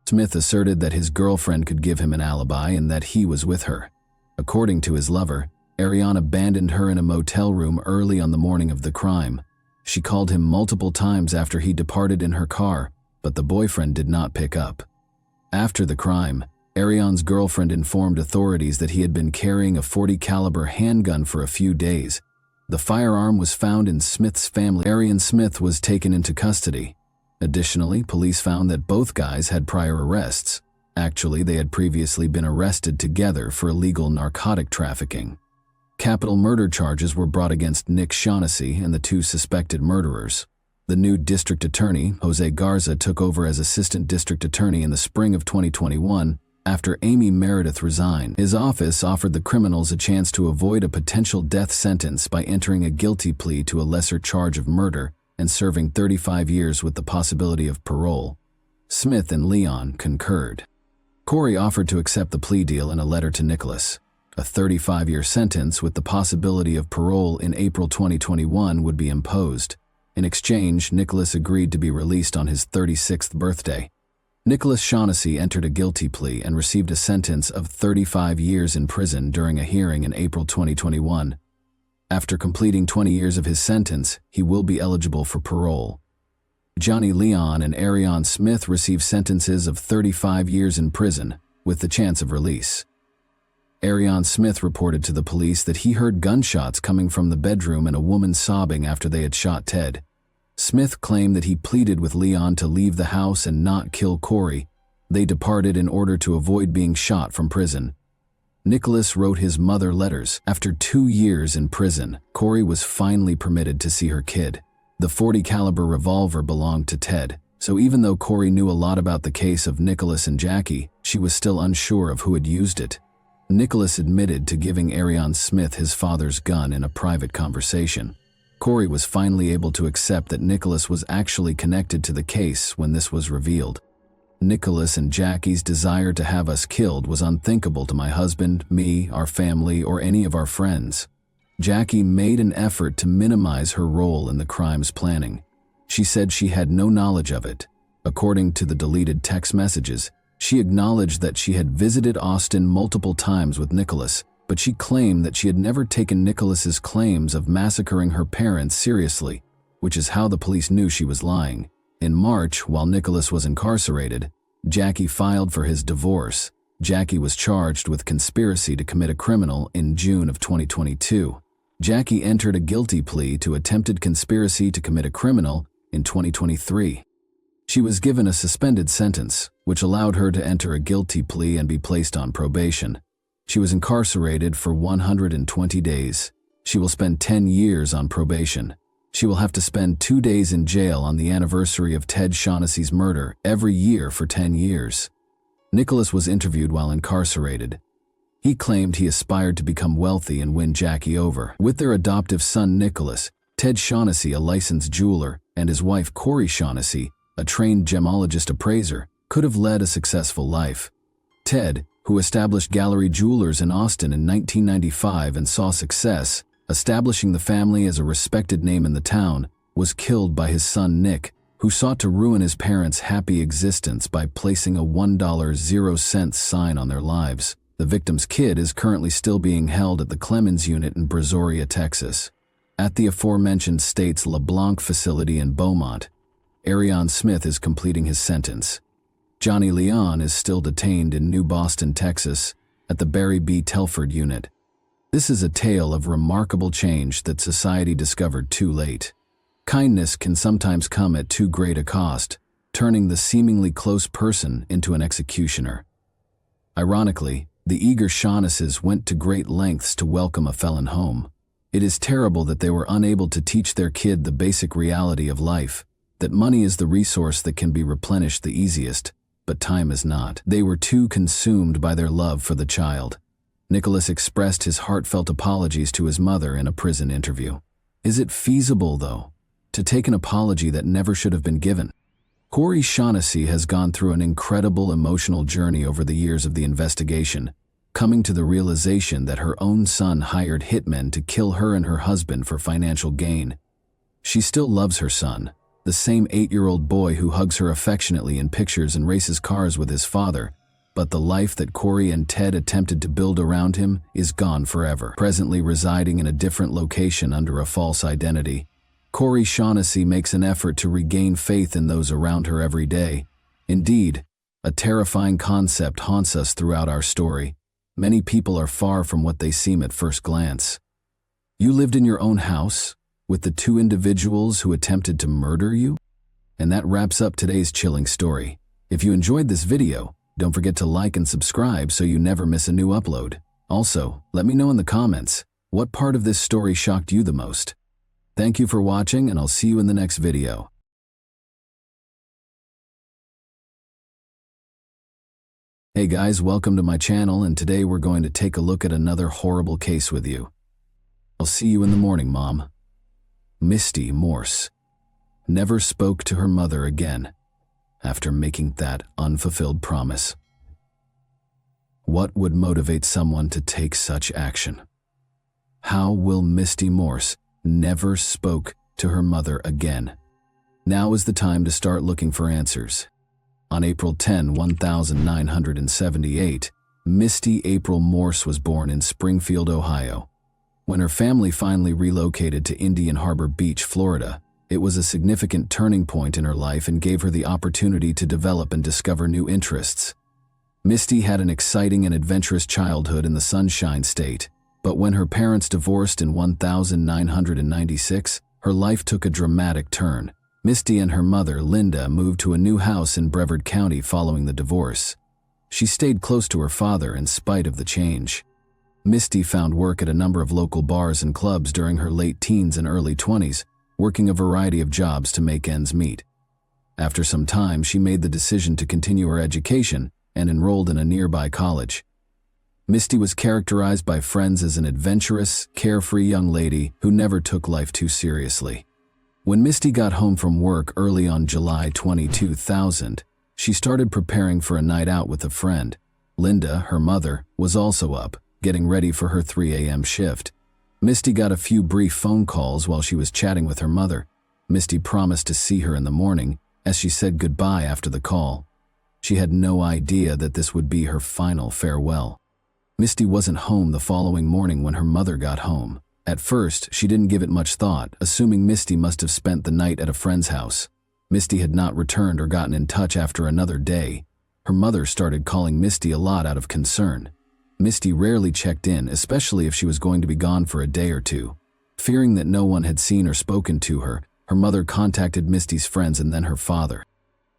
[SPEAKER 1] Smith asserted that his girlfriend could give him an alibi and that he was with her. According to his lover, Ariane abandoned her in a motel room early on the morning of the crime. She called him multiple times after he departed in her car, but the boyfriend did not pick up. After the crime, Ariane's girlfriend informed authorities that he had been carrying a .40 caliber handgun for a few days. The firearm was found in Smith's family. Arian Smith was taken into custody. Additionally, police found that both guys had prior arrests. Actually, they had previously been arrested together for illegal narcotic trafficking. Capital murder charges were brought against Nick Shaughnessy and the 2 suspected murderers. The new district attorney, Jose Garza, took over as assistant district attorney in the spring of 2021 after Amy Meredith resigned. His office offered the criminals a chance to avoid a potential death sentence by entering a guilty plea to a lesser charge of murder and serving 35 years with the possibility of parole. Smith and Leon concurred. Corey offered to accept the plea deal in a letter to Nicholas. A 35-year sentence with the possibility of parole in April 2021 would be imposed. In exchange, Nicholas agreed to be released on his 36th birthday. Nicholas Shaughnessy entered a guilty plea and received a sentence of 35 years in prison during a hearing in April 2021. After completing 20 years of his sentence, he will be eligible for parole. Johnny Leon and Ariane Smith received sentences of 35 years in prison, with the chance of release. Ariane Smith reported to the police that he heard gunshots coming from the bedroom and a woman sobbing after they had shot Ted. Smith claimed that he pleaded with Leon to leave the house and not kill Corey. They departed in order to avoid being shot from prison. Nicholas wrote his mother letters. After 2 years in prison, Corey was finally permitted to see her kid. The .40 caliber revolver belonged to Ted, so even though Corey knew a lot about the case of Nicholas and Jackie, she was still unsure of who had used it. Nicholas admitted to giving Ariane Smith his father's gun in a private conversation. Corey was finally able to accept that Nicholas was actually connected to the case when this was revealed. Nicholas and Jackie's desire to have us killed was unthinkable to my husband, me, our family, or any of our friends. Jackie made an effort to minimize her role in the crime's planning. She said she had no knowledge of it. According to the deleted text messages, she acknowledged that she had visited Austin multiple times with Nicholas, but she claimed that she had never taken Nicholas's claims of massacring her parents seriously, which is how the police knew she was lying. In March, while Nicholas was incarcerated, Jackie filed for his divorce. Jackie was charged with conspiracy to commit a criminal in June of 2022. Jackie entered a guilty plea to attempted conspiracy to commit a criminal in 2023. She was given a suspended sentence, which allowed her to enter a guilty plea and be placed on probation. She was incarcerated for 120 days. She will spend 10 years on probation. She will have to spend 2 days in jail on the anniversary of Ted Shaughnessy's murder every year for 10 years. Nicholas was interviewed while incarcerated. He claimed he aspired to become wealthy and win Jackie over. With their adoptive son Nicholas, Ted Shaughnessy, a licensed jeweler, and his wife Corey Shaughnessy, a trained gemologist appraiser, could have led a successful life. Ted, who established Gallery Jewelers in Austin in 1995 and saw success, establishing the family as a respected name in the town, was killed by his son Nick, who sought to ruin his parents' happy existence by placing a $1.00 sign on their lives. The victim's kid is currently still being held at the Clemens unit in Brazoria, Texas. At the aforementioned state's LeBlanc facility in Beaumont, Ariane Smith is completing his sentence. Johnny Leon is still detained in New Boston, Texas, at the Barry B. Telford unit. This is a tale of remarkable change that society discovered too late. Kindness can sometimes come at too great a cost, turning the seemingly close person into an executioner. Ironically, the eager Shaughnesses went to great lengths to welcome a felon home. It is terrible that they were unable to teach their kid the basic reality of life, that money is the resource that can be replenished the easiest, but time is not. They were too consumed by their love for the child. Nicholas expressed his heartfelt apologies to his mother in a prison interview. Is it feasible, though, to take an apology that never should have been given? Corey Shaughnessy has gone through an incredible emotional journey over the years of the investigation, coming to the realization that her own son hired hitmen to kill her and her husband for financial gain. She still loves her son, the same 8-year-old boy who hugs her affectionately in pictures and races cars with his father, but the life that Corey and Ted attempted to build around him is gone forever. Presently residing in a different location under a false identity, Corey Shaughnessy makes an effort to regain faith in those around her every day. Indeed, a terrifying concept haunts us throughout our story. Many people are far from what they seem at first glance. You lived in your own house with the 2 individuals who attempted to murder you? And that wraps up today's chilling story. If you enjoyed this video, don't forget to like and subscribe so you never miss a new upload. Also, let me know in the comments, what part of this story shocked you the most? Thank you for watching, and I'll see you in the next video. Hey guys, welcome to my channel, and today we're going to take a look at another horrible case with you. I'll see you in the morning, Mom. Misty Morse never spoke to her mother again after making that unfulfilled promise. What would motivate someone to take such action? How will Misty Morse never spoke to her mother again. Now is the time to start looking for answers. On April 10, 1978, Misty April Morse was born in Springfield, Ohio. When her family finally relocated to Indian Harbor Beach, Florida, it was a significant turning point in her life and gave her the opportunity to develop and discover new interests. Misty had an exciting and adventurous childhood in the Sunshine State, but when her parents divorced in 1996, her life took a dramatic turn. Misty and her mother, Linda, moved to a new house in Brevard County following the divorce. She stayed close to her father in spite of the change. Misty found work at a number of local bars and clubs during her late teens and early 20s, working a variety of jobs to make ends meet. After some time, she made the decision to continue her education and enrolled in a nearby college. Misty was characterized by friends as an adventurous, carefree young lady who never took life too seriously. When Misty got home from work early on July 20, 2000, she started preparing for a night out with a friend. Linda, her mother, was also up, getting ready for her 3 a.m. shift. Misty got a few brief phone calls while she was chatting with her mother. Misty promised to see her in the morning, as she said goodbye after the call. She had no idea that this would be her final farewell. Misty wasn't home the following morning when her mother got home. At first, she didn't give it much thought, assuming Misty must have spent the night at a friend's house. Misty had not returned or gotten in touch after another day. Her mother started calling Misty a lot out of concern. Misty rarely checked in, especially if she was going to be gone for a day or two. Fearing that no one had seen or spoken to her, her mother contacted Misty's friends and then her father.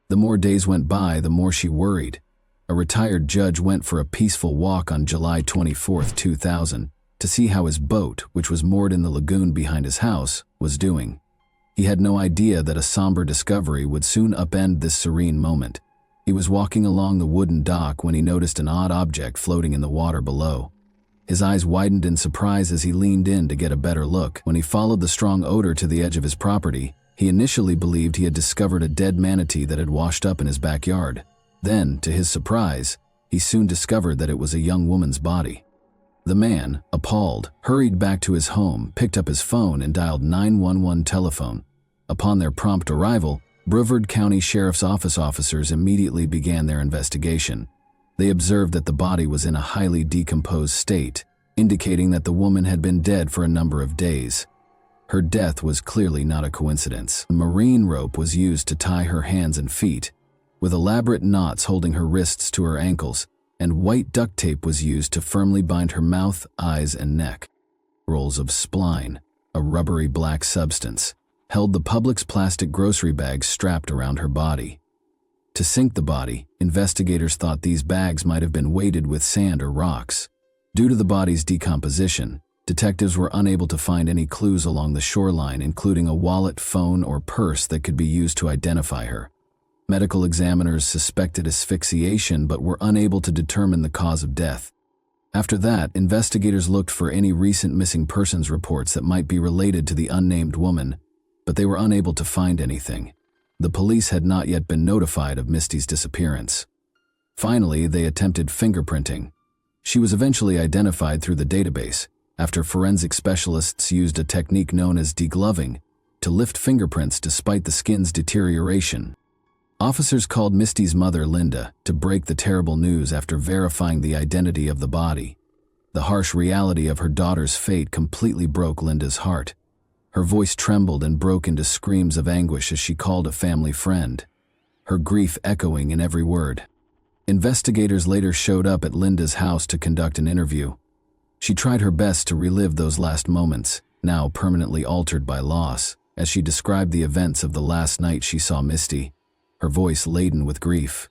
[SPEAKER 1] The more days went by, the more she worried. A retired judge went for a peaceful walk on July 24, 2000, to see how his boat, which was moored in the lagoon behind his house, was doing. He had no idea that a somber discovery would soon upend this serene moment. He was walking along the wooden dock when he noticed an odd object floating in the water below. His eyes widened in surprise as he leaned in to get a better look. When he followed the strong odor to the edge of his property, he initially believed he had discovered a dead manatee that had washed up in his backyard. Then, to his surprise, he soon discovered that it was a young woman's body. The man, appalled, hurried back to his home, picked up his phone, and dialed 911 telephone. Upon their prompt arrival, Brevard County Sheriff's Office officers immediately began their investigation. They observed that the body was in a highly decomposed state, indicating that the woman had been dead for a number of days. Her death was clearly not a coincidence. A marine rope was used to tie her hands and feet, with elaborate knots holding her wrists to her ankles, and white duct tape was used to firmly bind her mouth, eyes, and neck. Rolls of spline, a rubbery black substance, held the Publix plastic grocery bags strapped around her body. To sink the body, investigators thought these bags might have been weighted with sand or rocks. Due to the body's decomposition, detectives were unable to find any clues along the shoreline, including a wallet, phone, or purse that could be used to identify her. Medical examiners suspected asphyxiation but were unable to determine the cause of death. After that, investigators looked for any recent missing persons reports that might be related to the unnamed woman, but they were unable to find anything. The police had not yet been notified of Misty's disappearance. Finally, they attempted fingerprinting. She was eventually identified through the database, after forensic specialists used a technique known as degloving to lift fingerprints despite the skin's deterioration. Officers called Misty's mother, Linda, to break the terrible news after verifying the identity of the body. The harsh reality of her daughter's fate completely broke Linda's heart. Her voice trembled and broke into screams of anguish as she called a family friend, her grief echoing in every word. Investigators later showed up at Linda's house to conduct an interview. She tried her best to relive those last moments, now permanently altered by loss, as she described the events of the last night she saw Misty, her voice laden with grief.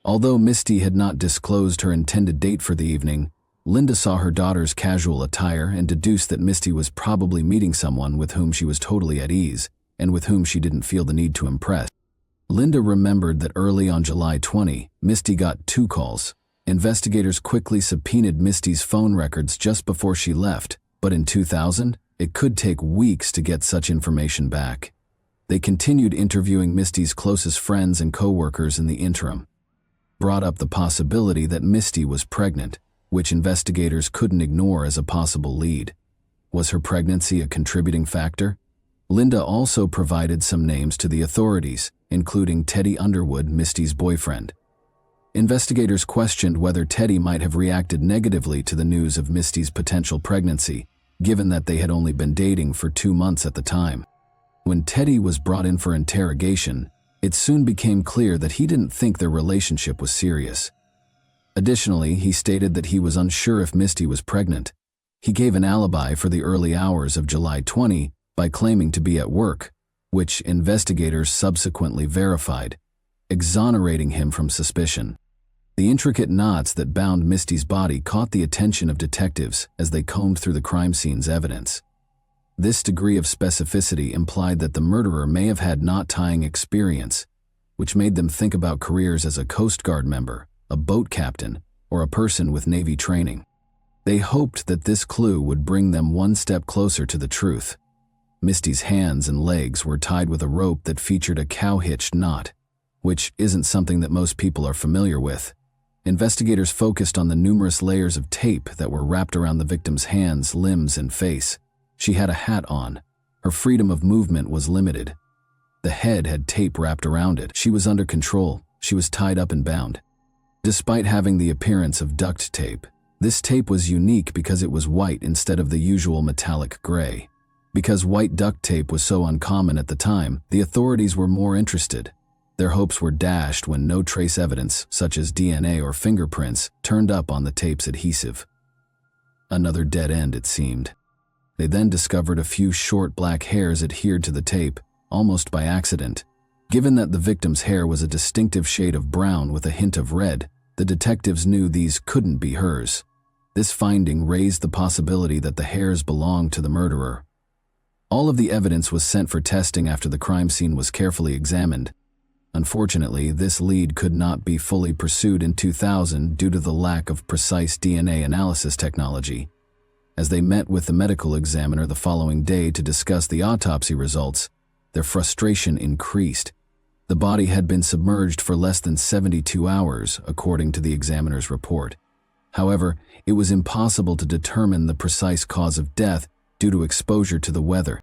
[SPEAKER 1] Although Misty had not disclosed her intended date for the evening, Linda saw her daughter's casual attire and deduced that Misty was probably meeting someone with whom she was totally at ease and with whom she didn't feel the need to impress. Linda remembered that early on July 20, Misty got 2 calls. Investigators quickly subpoenaed Misty's phone records just before she left, but in 2000, it could take weeks to get such information back. They continued interviewing Misty's closest friends and co-workers in the interim. Brought up the possibility that Misty was pregnant, which investigators couldn't ignore as a possible lead. Was her pregnancy a contributing factor? Linda also provided some names to the authorities, including Teddy Underwood, Misty's boyfriend. Investigators questioned whether Teddy might have reacted negatively to the news of Misty's potential pregnancy, given that they had only been dating for 2 months at the time. When Teddy was brought in for interrogation, it soon became clear that he didn't think their relationship was serious. Additionally, he stated that he was unsure if Misty was pregnant. He gave an alibi for the early hours of July 20 by claiming to be at work, which investigators subsequently verified, exonerating him from suspicion. The intricate knots that bound Misty's body caught the attention of detectives as they combed through the crime scene's evidence. This degree of specificity implied that the murderer may have had knot-tying experience, which made them think about careers as a Coast Guard member, a boat captain, or a person with Navy training. They hoped that this clue would bring them one step closer to the truth. Misty's hands and legs were tied with a rope that featured a cow-hitched knot, which isn't something that most people are familiar with. Investigators focused on the numerous layers of tape that were wrapped around the victim's hands, limbs, and face. She had a hat on. Her freedom of movement was limited. The head had tape wrapped around it. She was under control. She was tied up and bound. Despite having the appearance of duct tape, this tape was unique because it was white instead of the usual metallic gray. Because white duct tape was so uncommon at the time, the authorities were more interested. Their hopes were dashed when no trace evidence, such as DNA or fingerprints, turned up on the tape's adhesive. Another dead end, it seemed. They then discovered a few short black hairs adhered to the tape, almost by accident. Given that the victim's hair was a distinctive shade of brown with a hint of red, the detectives knew these couldn't be hers. This finding raised the possibility that the hairs belonged to the murderer. All of the evidence was sent for testing after the crime scene was carefully examined. Unfortunately, this lead could not be fully pursued in 2000 due to the lack of precise DNA analysis technology. As they met with the medical examiner the following day to discuss the autopsy results, their frustration increased. The body had been submerged for less than 72 hours, according to the examiner's report. However, it was impossible to determine the precise cause of death due to exposure to the weather.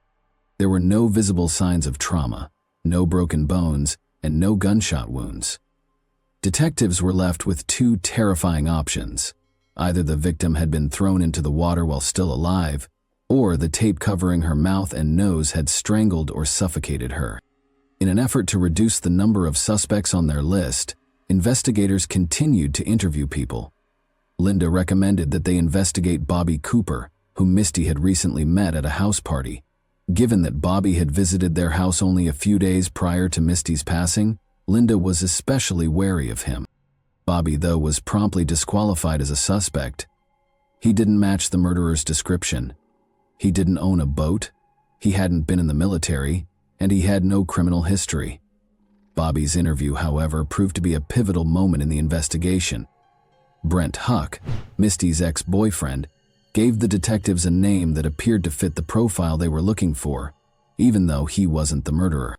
[SPEAKER 1] There were no visible signs of trauma, no broken bones, and no gunshot wounds. Detectives were left with two terrifying options. Either the victim had been thrown into the water while still alive, or the tape covering her mouth and nose had strangled or suffocated her. In an effort to reduce the number of suspects on their list, investigators continued to interview people. Linda recommended that they investigate Bobby Cooper, whom Misty had recently met at a house party. Given that Bobby had visited their house only a few days prior to Misty's passing, Linda was especially wary of him. Bobby, though, was promptly disqualified as a suspect. He didn't match the murderer's description. He didn't own a boat, he hadn't been in the military, and he had no criminal history. Bobby's interview, however, proved to be a pivotal moment in the investigation. Brent Huck, Misty's ex-boyfriend, gave the detectives a name that appeared to fit the profile they were looking for, even though he wasn't the murderer.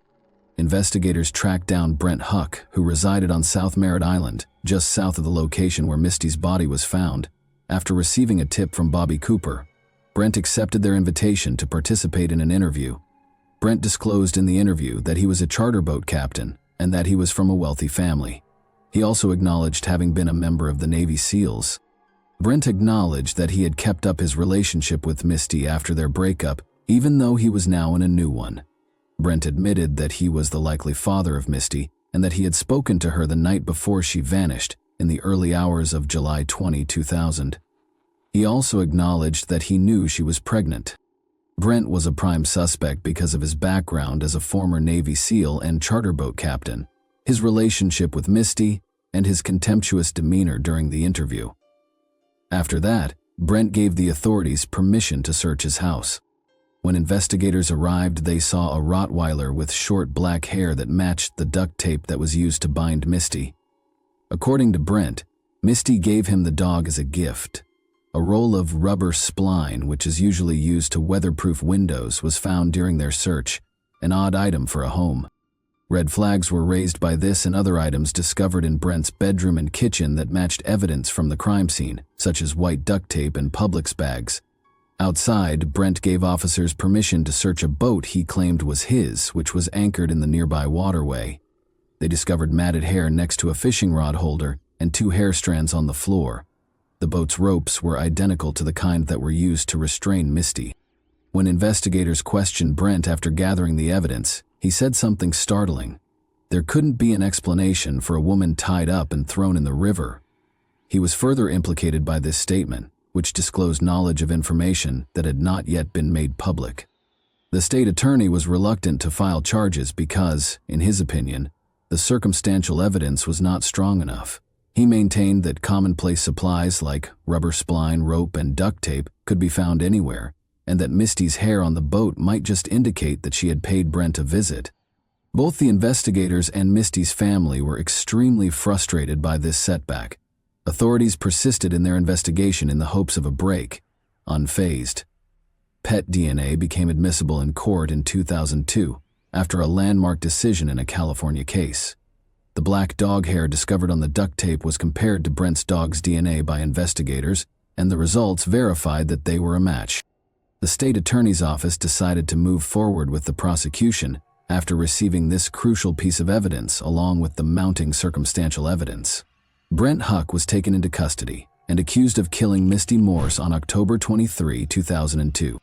[SPEAKER 1] Investigators tracked down Brent Huck, who resided on South Merritt Island, just south of the location where Misty's body was found. After receiving a tip from Bobby Cooper, Brent accepted their invitation to participate in an interview. Brent disclosed in the interview that he was a charter boat captain and that he was from a wealthy family. He also acknowledged having been a member of the Navy SEALs. Brent acknowledged that he had kept up his relationship with Misty after their breakup, even though he was now in a new one. Brent admitted that he was the likely father of Misty and that he had spoken to her the night before she vanished in the early hours of July 20, 2000. He also acknowledged that he knew she was pregnant. Brent was a prime suspect because of his background as a former Navy SEAL and charter boat captain, his relationship with Misty, and his contemptuous demeanor during the interview. After that, Brent gave the authorities permission to search his house. When investigators arrived, they saw a Rottweiler with short black hair that matched the duct tape that was used to bind Misty. According to Brent, Misty gave him the dog as a gift. A roll of rubber spline, which is usually used to weatherproof windows, was found during their search, an odd item for a home. Red flags were raised by this and other items discovered in Brent's bedroom and kitchen that matched evidence from the crime scene, such as white duct tape and Publix bags. Outside, Brent gave officers permission to search a boat he claimed was his, which was anchored in the nearby waterway. They discovered matted hair next to a fishing rod holder and 2 hair strands on the floor. The boat's ropes were identical to the kind that were used to restrain Misty. When investigators questioned Brent after gathering the evidence, he said something startling. There couldn't be an explanation for a woman tied up and thrown in the river. He was further implicated by this statement, which disclosed knowledge of information that had not yet been made public. The state attorney was reluctant to file charges because, in his opinion, the circumstantial evidence was not strong enough. He maintained that commonplace supplies like rubber spline, rope, and duct tape could be found anywhere, and that Misty's hair on the boat might just indicate that she had paid Brent a visit. Both the investigators and Misty's family were extremely frustrated by this setback. Authorities persisted in their investigation in the hopes of a break, unfazed. Pet DNA became admissible in court in 2002 after a landmark decision in a California case. The black dog hair discovered on the duct tape was compared to Brent's dog's DNA by investigators, and the results verified that they were a match. The state attorney's office decided to move forward with the prosecution after receiving this crucial piece of evidence along with the mounting circumstantial evidence. Brent Huck was taken into custody and accused of killing Misty Morse on October 23, 2002.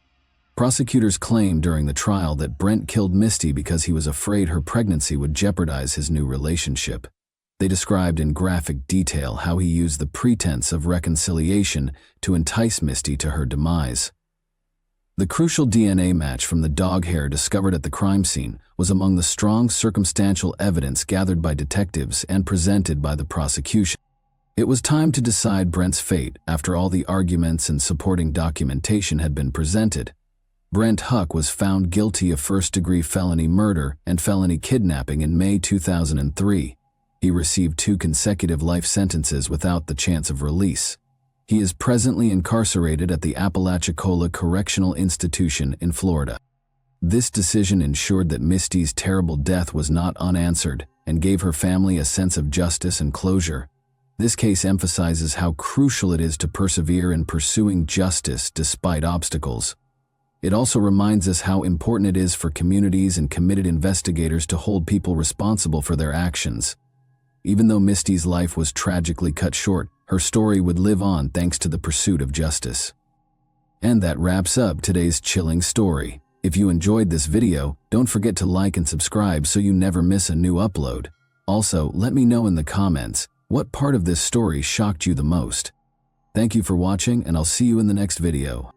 [SPEAKER 1] Prosecutors claimed during the trial that Brent killed Misty because he was afraid her pregnancy would jeopardize his new relationship. They described in graphic detail how he used the pretense of reconciliation to entice Misty to her demise. The crucial DNA match from the dog hair discovered at the crime scene was among the strong circumstantial evidence gathered by detectives and presented by the prosecution. It was time to decide Brent's fate after all the arguments and supporting documentation had been presented. Brent Huck was found guilty of first-degree felony murder and felony kidnapping in May 2003. He received 2 consecutive life sentences without the chance of release. He is presently incarcerated at the Apalachicola Correctional Institution in Florida. This decision ensured that Misty's terrible death was not unanswered and gave her family a sense of justice and closure. This case emphasizes how crucial it is to persevere in pursuing justice despite obstacles. It also reminds us how important it is for communities and committed investigators to hold people responsible for their actions. Even though Misty's life was tragically cut short, her story would live on thanks to the pursuit of justice. And that wraps up today's chilling story. If you enjoyed this video, don't forget to like and subscribe so you never miss a new upload. Also, let me know in the comments, what part of this story shocked you the most? Thank you for watching, and I'll see you in the next video.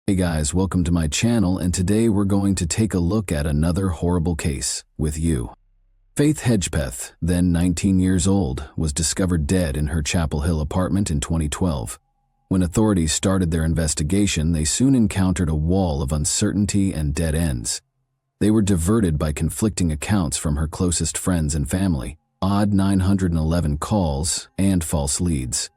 [SPEAKER 1] Hey guys, welcome to my channel, and today we're going to take a look at another horrible case with you. Faith Hedgepeth, then 19 years old, was discovered dead in her Chapel Hill apartment in 2012. When authorities started their investigation, they soon encountered a wall of uncertainty and dead ends. They were diverted by conflicting accounts from her closest friends and family, odd 911 calls, and false leads.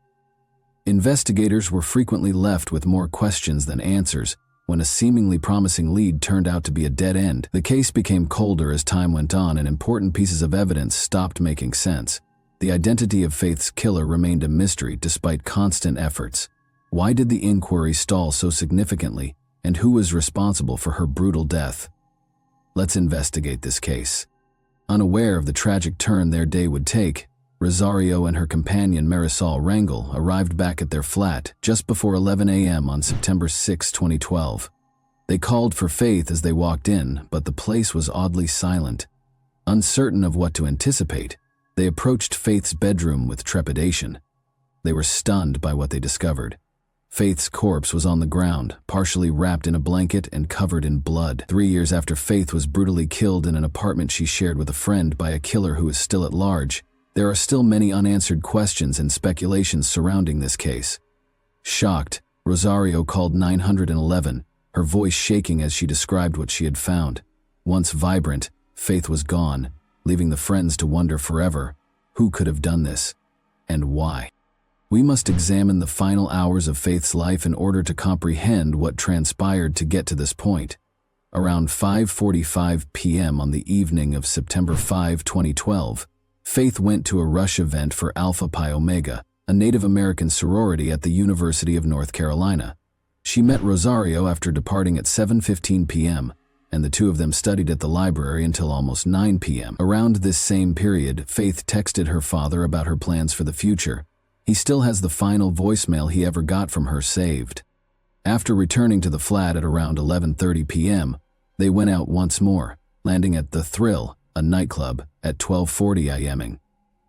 [SPEAKER 1] Investigators were frequently left with more questions than answers. When a seemingly promising lead turned out to be a dead end, the case became colder as time went on and important pieces of evidence stopped making sense. The identity of Faith's killer remained a mystery despite constant efforts. Why did the inquiry stall so significantly, and who was responsible for her brutal death? Let's investigate this case. Unaware of the tragic turn their day would take, Rosario and her companion Marisol Rangel arrived back at their flat just before 11 a.m. on September 6, 2012. They called for Faith as they walked in, but the place was oddly silent. Uncertain of what to anticipate, they approached Faith's bedroom with trepidation. They were stunned by what they discovered. Faith's corpse was on the ground, partially wrapped in a blanket and covered in blood. 3 years after Faith was brutally killed in an apartment she shared with a friend by a killer who is still at large, there are still many unanswered questions and speculations surrounding this case. Shocked, Rosario called 911, her voice shaking as she described what she had found. Once vibrant, Faith was gone, leaving the friends to wonder forever, who could have done this, and why? We must examine the final hours of Faith's life in order to comprehend what transpired to get to this point. Around 5:45 p.m. on the evening of September 5, 2012, Faith went to a rush event for Alpha Pi Omega, a Native American sorority at the University of North Carolina. She met Rosario after departing at 7:15 p.m., and the two of them studied at the library until almost 9 p.m. Around this same period, Faith texted her father about her plans for the future. He still has the final voicemail he ever got from her saved. After returning to the flat at around 11:30 p.m., they went out once more, landing at The Thrill, a nightclub, at 12:40 a.m.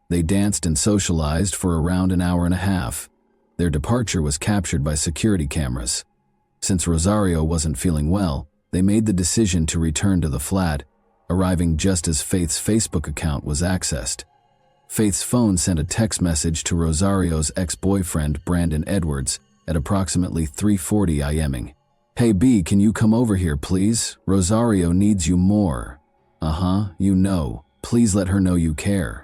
[SPEAKER 1] They danced and socialized for around an hour and a half. Their departure was captured by security cameras. Since Rosario wasn't feeling well, they made the decision to return to the flat, arriving just as Faith's Facebook account was accessed. Faith's phone sent a text message to Rosario's ex-boyfriend, Brandon Edwards, at approximately 3:40 a.m. "Hey B, can you come over here, please? Rosario needs you more." You know. Please let her know you care."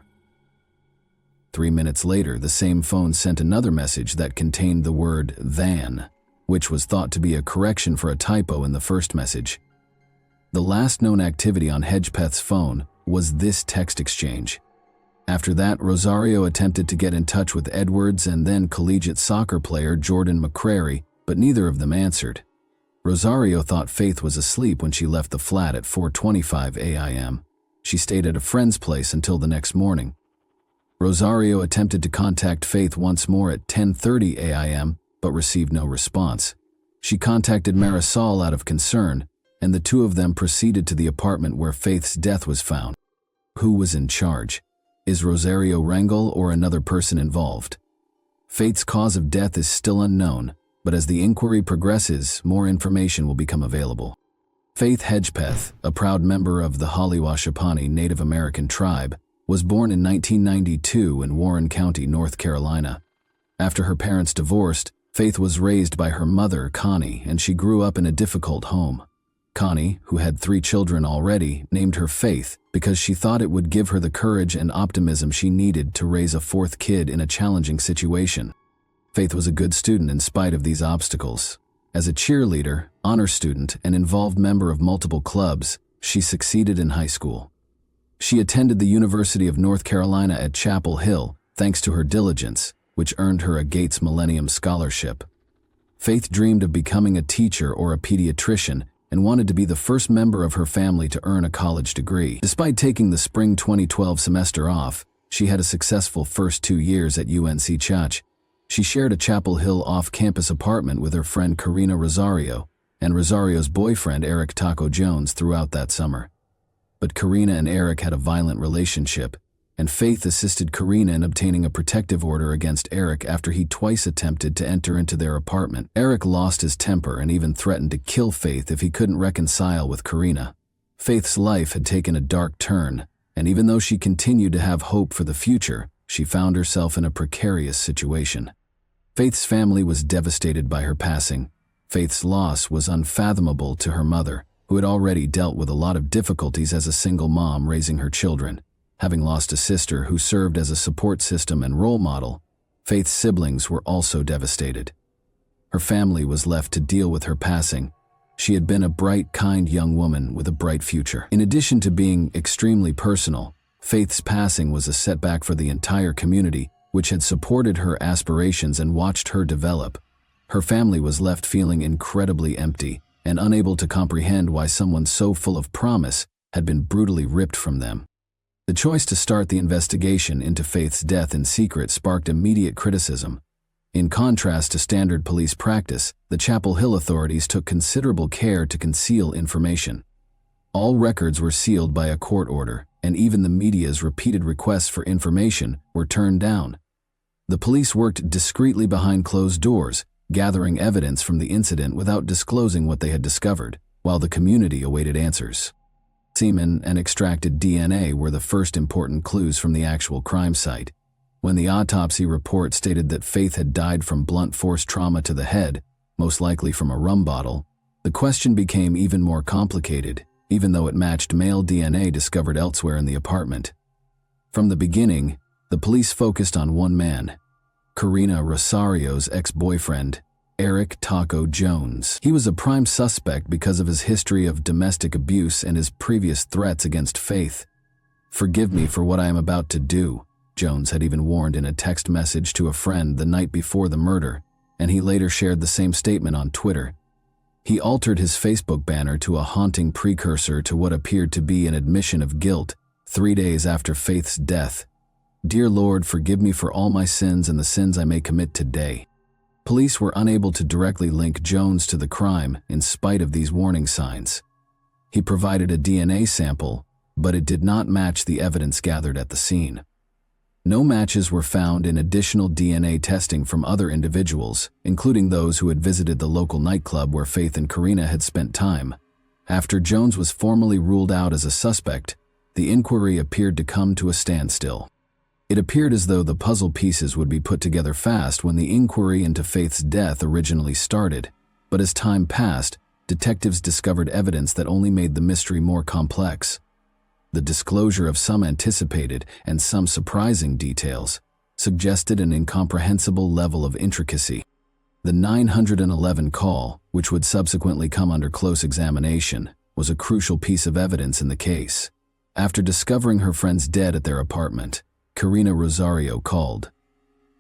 [SPEAKER 1] 3 minutes later, the same phone sent another message that contained the word "than," which was thought to be a correction for a typo in the first message. The last known activity on Hedgepeth's phone was this text exchange. After that, Rosario attempted to get in touch with Edwards and then collegiate soccer player Jordan McCrary, but neither of them answered. Rosario thought Faith was asleep when she left the flat at 4:25 a.m. She stayed at a friend's place until the next morning. Rosario attempted to contact Faith once more at 10:30 a.m., but received no response. She contacted Marisol out of concern, and the two of them proceeded to the apartment where Faith's death was found. Who was in charge? Is Rosario Rangel or another person involved? Faith's cause of death is still unknown, but as the inquiry progresses, more information will become available. Faith Hedgepeth, a proud member of the Holly-Washapani Native American tribe, was born in 1992 in Warren County, North Carolina. After her parents divorced, Faith was raised by her mother, Connie, and she grew up in a difficult home. Connie, who had 3 children already, named her Faith because she thought it would give her the courage and optimism she needed to raise a 4th kid in a challenging situation. Faith was a good student in spite of these obstacles. As a cheerleader, honor student, and involved member of multiple clubs, she succeeded in high school. She attended the University of North Carolina at Chapel Hill, thanks to her diligence, which earned her a Gates Millennium Scholarship. Faith dreamed of becoming a teacher or a pediatrician and wanted to be the first member of her family to earn a college degree. Despite taking the spring 2012 semester off, she had a successful first 2 years at UNC Chach. She shared a Chapel Hill off-campus apartment with her friend Karina Rosario and Rosario's boyfriend Eric Taco Jones throughout that summer. But Karina and Eric had a violent relationship, and Faith assisted Karina in obtaining a protective order against Eric after he twice attempted to enter into their apartment. Eric lost his temper and even threatened to kill Faith if he couldn't reconcile with Karina. Faith's life had taken a dark turn, and even though she continued to have hope for the future, she found herself in a precarious situation. Faith's family was devastated by her passing. Faith's loss was unfathomable to her mother, who had already dealt with a lot of difficulties as a single mom raising her children. Having lost a sister who served as a support system and role model, Faith's siblings were also devastated. Her family was left to deal with her passing. She had been a bright, kind young woman with a bright future. In addition to being extremely personal, Faith's passing was a setback for the entire community, which had supported her aspirations and watched her develop. Her family was left feeling incredibly empty and unable to comprehend why someone so full of promise had been brutally ripped from them. The choice to start the investigation into Faith's death in secret sparked immediate criticism. In contrast to standard police practice, the Chapel Hill authorities took considerable care to conceal information. All records were sealed by a court order, and even the media's repeated requests for information were turned down. The police worked discreetly behind closed doors, gathering evidence from the incident without disclosing what they had discovered, while the community awaited answers. Semen and extracted DNA were the first important clues from the actual crime site. When the autopsy report stated that Faith had died from blunt force trauma to the head, most likely from a rum bottle, the question became even more complicated, even though it matched male DNA discovered elsewhere in the apartment. From the beginning, the police focused on one man, Karina Rosario's ex-boyfriend, Eric Taco Jones. He was a prime suspect because of his history of domestic abuse and his previous threats against Faith. "Forgive me for what I am about to do," Jones had even warned in a text message to a friend the night before the murder, and he later shared the same statement on Twitter. He altered his Facebook banner to a haunting precursor to what appeared to be an admission of guilt 3 days after Faith's death. "Dear Lord, forgive me for all my sins and the sins I may commit today." Police were unable to directly link Jones to the crime in spite of these warning signs. He provided a DNA sample, but it did not match the evidence gathered at the scene. No matches were found in additional DNA testing from other individuals, including those who had visited the local nightclub where Faith and Karina had spent time. After Jones was formally ruled out as a suspect, the inquiry appeared to come to a standstill. It appeared as though the puzzle pieces would be put together fast when the inquiry into Faith's death originally started, but as time passed, detectives discovered evidence that only made the mystery more complex. The disclosure of some anticipated and some surprising details suggested an incomprehensible level of intricacy. The 911 call, which would subsequently come under close examination, was a crucial piece of evidence in the case. After discovering her friends dead at their apartment, Karina Rosario called.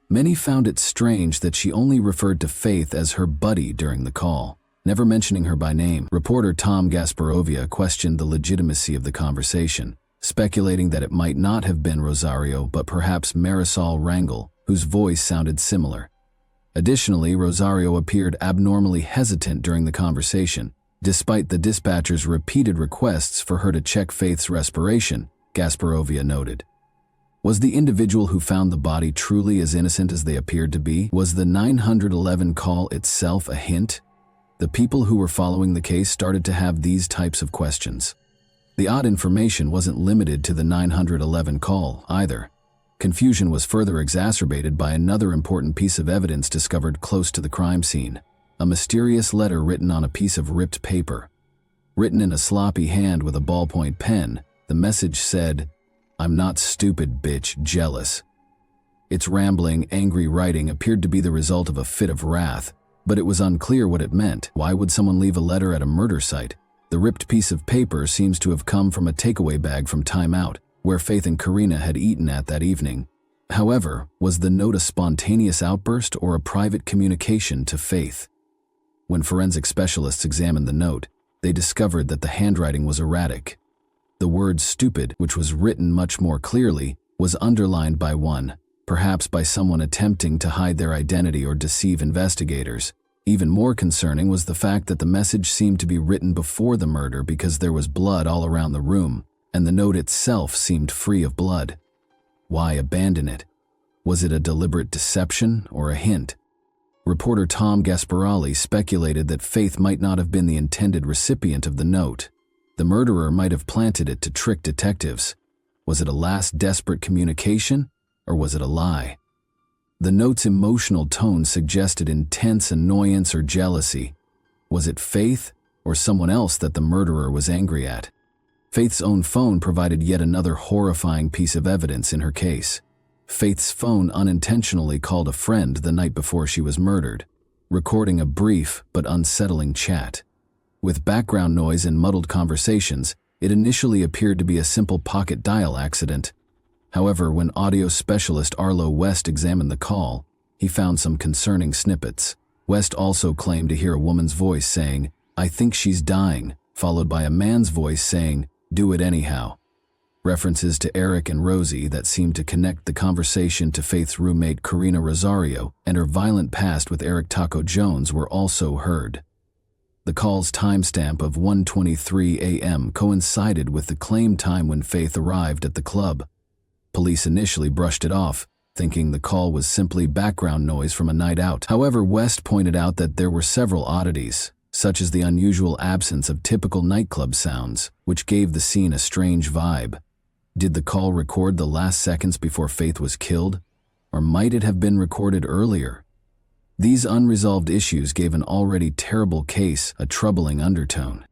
[SPEAKER 1] Many found it strange that she only referred to Faith as her buddy during the call, never mentioning her by name. Reporter Tom Gasparovia questioned the legitimacy of the conversation, speculating that it might not have been Rosario but perhaps Marisol Rangel, whose voice sounded similar. Additionally, Rosario appeared abnormally hesitant during the conversation, despite the dispatcher's repeated requests for her to check Faith's respiration, Gasparovia noted. Was the individual who found the body truly as innocent as they appeared to be? Was the 911 call itself a hint? The people who were following the case started to have these types of questions. The odd information wasn't limited to the 911 call, either. Confusion was further exacerbated by another important piece of evidence discovered close to the crime scene: a mysterious letter written on a piece of ripped paper. Written in a sloppy hand with a ballpoint pen, the message said, "I'm not stupid, bitch, jealous." Its rambling, angry writing appeared to be the result of a fit of wrath, but it was unclear what it meant. Why would someone leave a letter at a murder site? The ripped piece of paper seems to have come from a takeaway bag from Time Out, where Faith and Karina had eaten at that evening. However, was the note a spontaneous outburst or a private communication to Faith? When forensic specialists examined the note, they discovered that the handwriting was erratic. The word "stupid," which was written much more clearly, was underlined by one, perhaps by someone attempting to hide their identity or deceive investigators. Even more concerning was the fact that the message seemed to be written before the murder because there was blood all around the room, and the note itself seemed free of blood. Why abandon it? Was it a deliberate deception or a hint? Reporter Tom Gasparelli speculated that Faith might not have been the intended recipient of the note. The murderer might have planted it to trick detectives. Was it a last desperate communication, or was it a lie? The note's emotional tone suggested intense annoyance or jealousy. Was it Faith or someone else that the murderer was angry at? Faith's own phone provided yet another horrifying piece of evidence in her case. Faith's phone unintentionally called a friend the night before she was murdered, recording a brief but unsettling chat. With background noise and muddled conversations, it initially appeared to be a simple pocket dial accident. However, when audio specialist Arlo West examined the call, he found some concerning snippets. West also claimed to hear a woman's voice saying, "I think she's dying," followed by a man's voice saying, "Do it anyhow." References to Eric and Rosie that seemed to connect the conversation to Faith's roommate Karina Rosario and her violent past with Eric Taco Jones were also heard. The call's timestamp of 1:23 a.m. coincided with the claimed time when Faith arrived at the club. Police initially brushed it off, thinking the call was simply background noise from a night out. However, West pointed out that there were several oddities, such as the unusual absence of typical nightclub sounds, which gave the scene a strange vibe. Did the call record the last seconds before Faith was killed? Or might it have been recorded earlier? These unresolved issues gave an already terrible case a troubling undertone.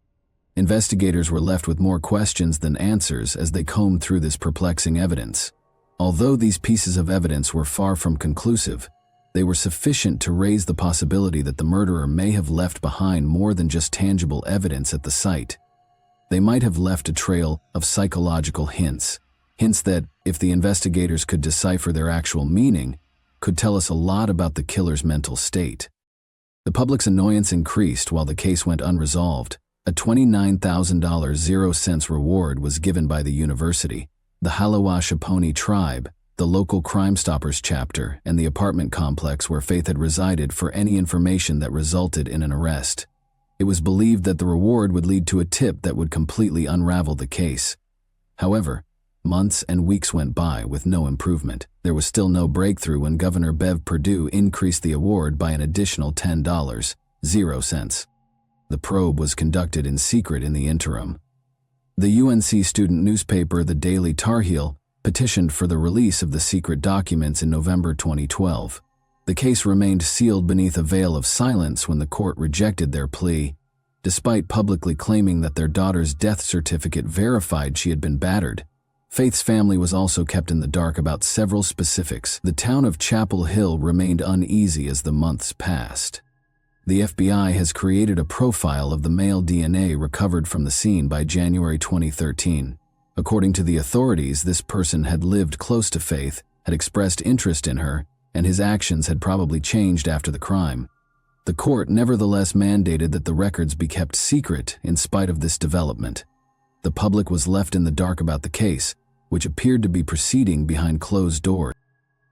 [SPEAKER 1] Investigators were left with more questions than answers as they combed through this perplexing evidence. Although these pieces of evidence were far from conclusive, they were sufficient to raise the possibility that the murderer may have left behind more than just tangible evidence at the site. They might have left a trail of psychological hints, Hints that, if the investigators could decipher their actual meaning, could tell us a lot about the killer's mental state. The public's annoyance increased while the case went unresolved. A $29,000 0-cents reward was given by the university, the Halawashaponi tribe, the local Crime Stoppers chapter, and the apartment complex where Faith had resided for any information that resulted in an arrest. It was believed that the reward would lead to a tip that would completely unravel the case. However, months and weeks went by with no improvement. There was still no breakthrough when Governor Bev Perdue increased the award by an additional $10.00. The probe was conducted in secret in the interim. The UNC student newspaper, the Daily Tar Heel, petitioned for the release of the secret documents in November 2012. The case remained sealed beneath a veil of silence when the court rejected their plea, despite publicly claiming that their daughter's death certificate verified she had been battered. Faith's family was also kept in the dark about several specifics. The town of Chapel Hill remained uneasy as the months passed. The FBI has created a profile of the male DNA recovered from the scene by January 2013. According to the authorities, this person had lived close to Faith, had expressed interest in her, and his actions had probably changed after the crime. The court nevertheless mandated that the records be kept secret in spite of this development. The public was left in the dark about the case, which appeared to be proceeding behind closed doors.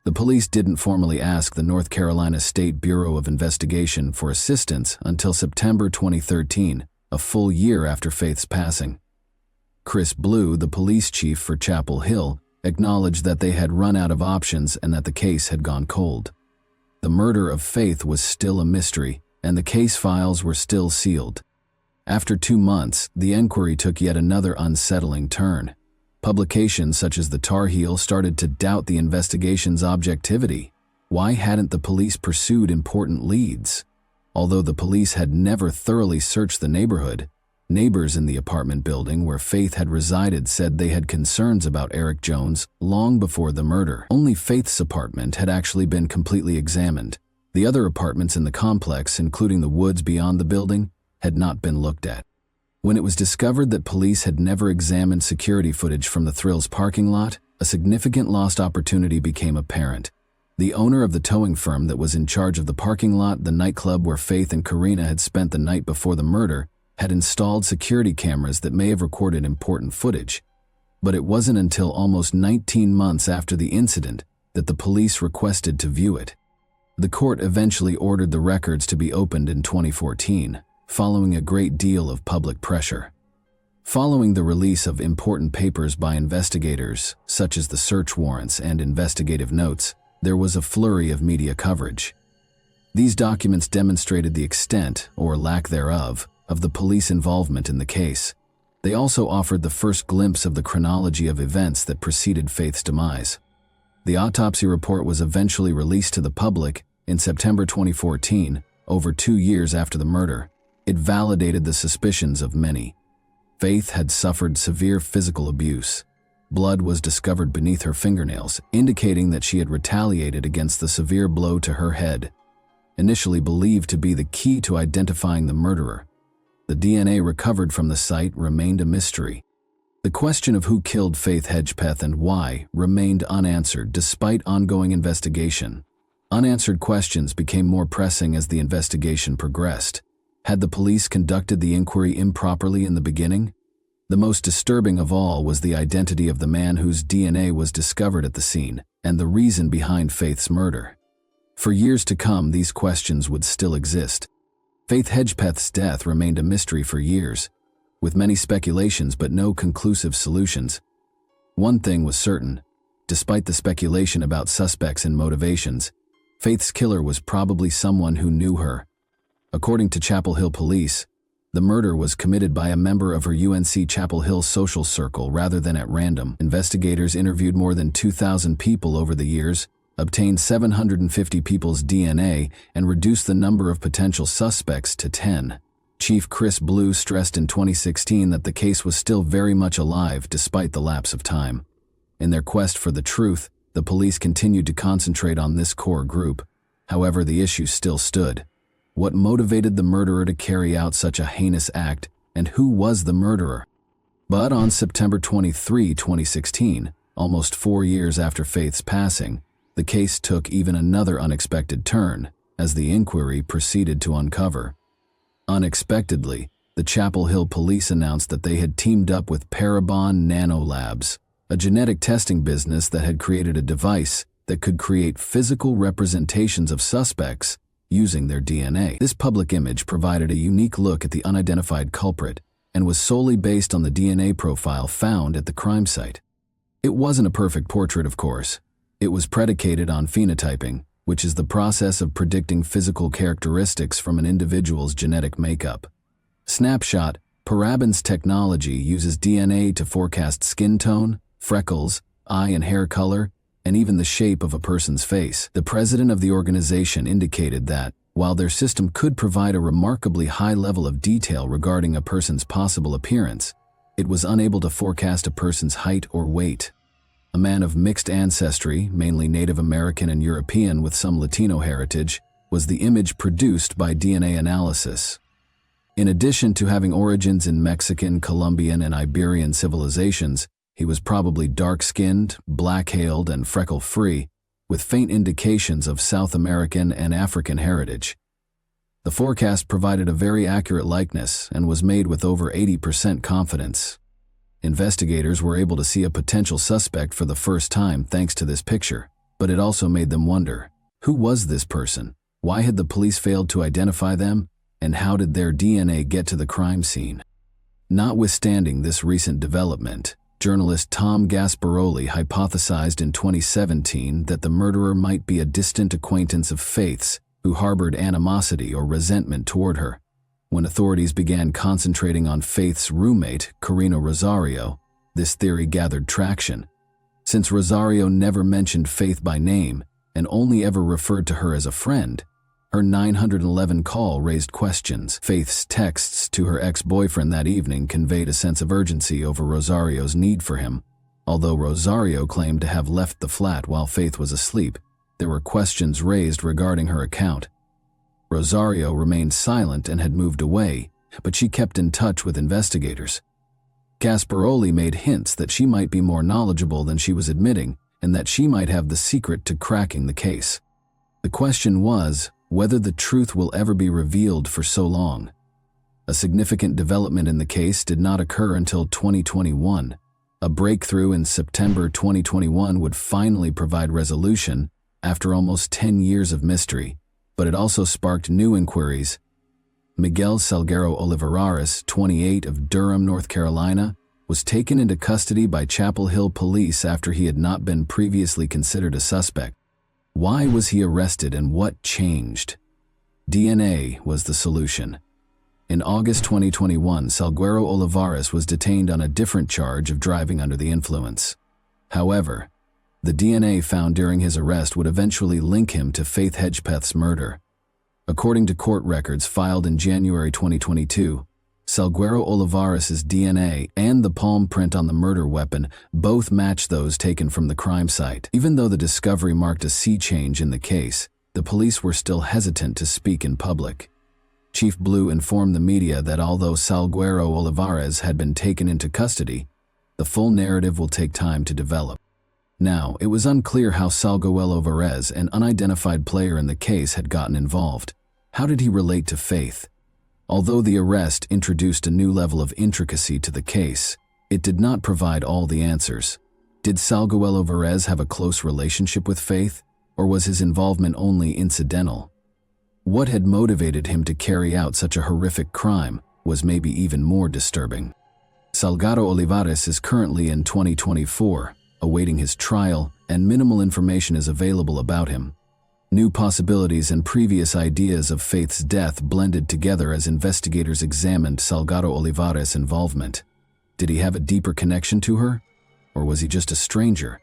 [SPEAKER 1] The police didn't formally ask the North Carolina State Bureau of Investigation for assistance until September 2013, a full year after Faith's passing. Chris Blue, the police chief for Chapel Hill, acknowledged that they had run out of options and that the case had gone cold. The murder of Faith was still a mystery, and the case files were still sealed. After 2 months, the inquiry took yet another unsettling turn. Publications such as the Tar Heel started to doubt the investigation's objectivity. Why hadn't the police pursued important leads? Although the police had never thoroughly searched the neighborhood, neighbors in the apartment building where Faith had resided said they had concerns about Eric Jones long before the murder. Only Faith's apartment had actually been completely examined. The other apartments in the complex, including the woods beyond the building, had not been looked at. When it was discovered that police had never examined security footage from the Thrills parking lot, a significant lost opportunity became apparent. The owner of the towing firm that was in charge of the parking lot, the nightclub where Faith and Karina had spent the night before the murder, had installed security cameras that may have recorded important footage. But it wasn't until almost 19 months after the incident that the police requested to view it. The court eventually ordered the records to be opened in 2014, following a great deal of public pressure. Following the release of important papers by investigators, such as the search warrants and investigative notes, there was a flurry of media coverage. These documents demonstrated the extent, or lack thereof, of the police involvement in the case. They also offered the first glimpse of the chronology of events that preceded Faith's demise. The autopsy report was eventually released to the public in September 2014, over 2 years after the murder. It validated the suspicions of many. Faith had suffered severe physical abuse. Blood was discovered beneath her fingernails, indicating that she had retaliated against the severe blow to her head. Initially believed to be the key to identifying the murderer, the DNA recovered from the site remained a mystery. The question of who killed Faith Hedgepeth and why remained unanswered despite ongoing investigation. Unanswered questions became more pressing as the investigation progressed. Had the police conducted the inquiry improperly in the beginning? The most disturbing of all was the identity of the man whose DNA was discovered at the scene, and the reason behind Faith's murder. For years to come, these questions would still exist. Faith Hedgepeth's death remained a mystery for years, with many speculations but no conclusive solutions. One thing was certain: despite the speculation about suspects and motivations, Faith's killer was probably someone who knew her. According to Chapel Hill police, the murder was committed by a member of her UNC Chapel Hill social circle rather than at random. Investigators interviewed more than 2,000 people over the years, obtained 750 people's DNA, and reduced the number of potential suspects to 10. Chief Chris Blue stressed in 2016 that the case was still very much alive despite the lapse of time. In their quest for the truth, the police continued to concentrate on this core group. However, the issue still stood. What motivated the murderer to carry out such a heinous act, and who was the murderer? But on September 23, 2016, almost 4 years after Faith's passing, the case took even another unexpected turn as the inquiry proceeded to uncover. Unexpectedly, the Chapel Hill police announced that they had teamed up with Parabon Nanolabs, a genetic testing business that had created a device that could create physical representations of suspects using their DNA. This public image provided a unique look at the unidentified culprit and was solely based on the DNA profile found at the crime site. It wasn't a perfect portrait, of course. It was predicated on phenotyping, which is the process of predicting physical characteristics from an individual's genetic makeup. Snapshot: Parabon's technology uses DNA to forecast skin tone, freckles, eye and hair color, and even the shape of a person's face. The president of the organization indicated that, while their system could provide a remarkably high level of detail regarding a person's possible appearance, it was unable to forecast a person's height or weight. A man of mixed ancestry, mainly Native American and European with some Latino heritage, was the image produced by DNA analysis. In addition to having origins in Mexican, Colombian, and Iberian civilizations, he was probably dark-skinned, black-hailed, and freckle-free, with faint indications of South American and African heritage. The forecast provided a very accurate likeness and was made with over 80% confidence. Investigators were able to see a potential suspect for the first time thanks to this picture, but it also made them wonder, who was this person? Why had the police failed to identify them? And how did their DNA get to the crime scene? Notwithstanding this recent development, journalist Tom Gasparoli hypothesized in 2017 that the murderer might be a distant acquaintance of Faith's who harbored animosity or resentment toward her. When authorities began concentrating on Faith's roommate, Karina Rosario, this theory gathered traction. Since Rosario never mentioned Faith by name and only ever referred to her as a friend, her 911 call raised questions. Faith's texts to her ex-boyfriend that evening conveyed a sense of urgency over Rosario's need for him. Although Rosario claimed to have left the flat while Faith was asleep, there were questions raised regarding her account. Rosario remained silent and had moved away, but she kept in touch with investigators. Gasparoli made hints that she might be more knowledgeable than she was admitting and that she might have the secret to cracking the case. The question was whether the truth will ever be revealed for so long. A significant development in the case did not occur until 2021. A breakthrough in September 2021 would finally provide resolution after almost 10 years of mystery, but it also sparked new inquiries. Miguel Salguero Olivares, 28, of Durham, North Carolina, was taken into custody by Chapel Hill police after he had not been previously considered a suspect. Why was he arrested and what changed? DNA was the solution. In August 2021, Salguero Olivares was detained on a different charge of driving under the influence. However, the DNA found during his arrest would eventually link him to Faith Hedgepeth's murder. According to court records filed in January 2022, Salguero Olivares' DNA and the palm print on the murder weapon both matched those taken from the crime site. Even though the discovery marked a sea change in the case, the police were still hesitant to speak in public. Chief Blue informed the media that although Salguero Olivares had been taken into custody, the full narrative will take time to develop. Now, it was unclear how Salguero Olivares, an unidentified player in the case, had gotten involved. How did he relate to Faith? Although the arrest introduced a new level of intricacy to the case, it did not provide all the answers. Did Salguero Olivares have a close relationship with Faith, or was his involvement only incidental? What had motivated him to carry out such a horrific crime was maybe even more disturbing. Salguero Olivares is currently in 2024, awaiting his trial, and minimal information is available about him. New possibilities and previous ideas of Faith's death blended together as investigators examined Salguero Olivares' involvement. Did he have a deeper connection to her? Or was he just a stranger?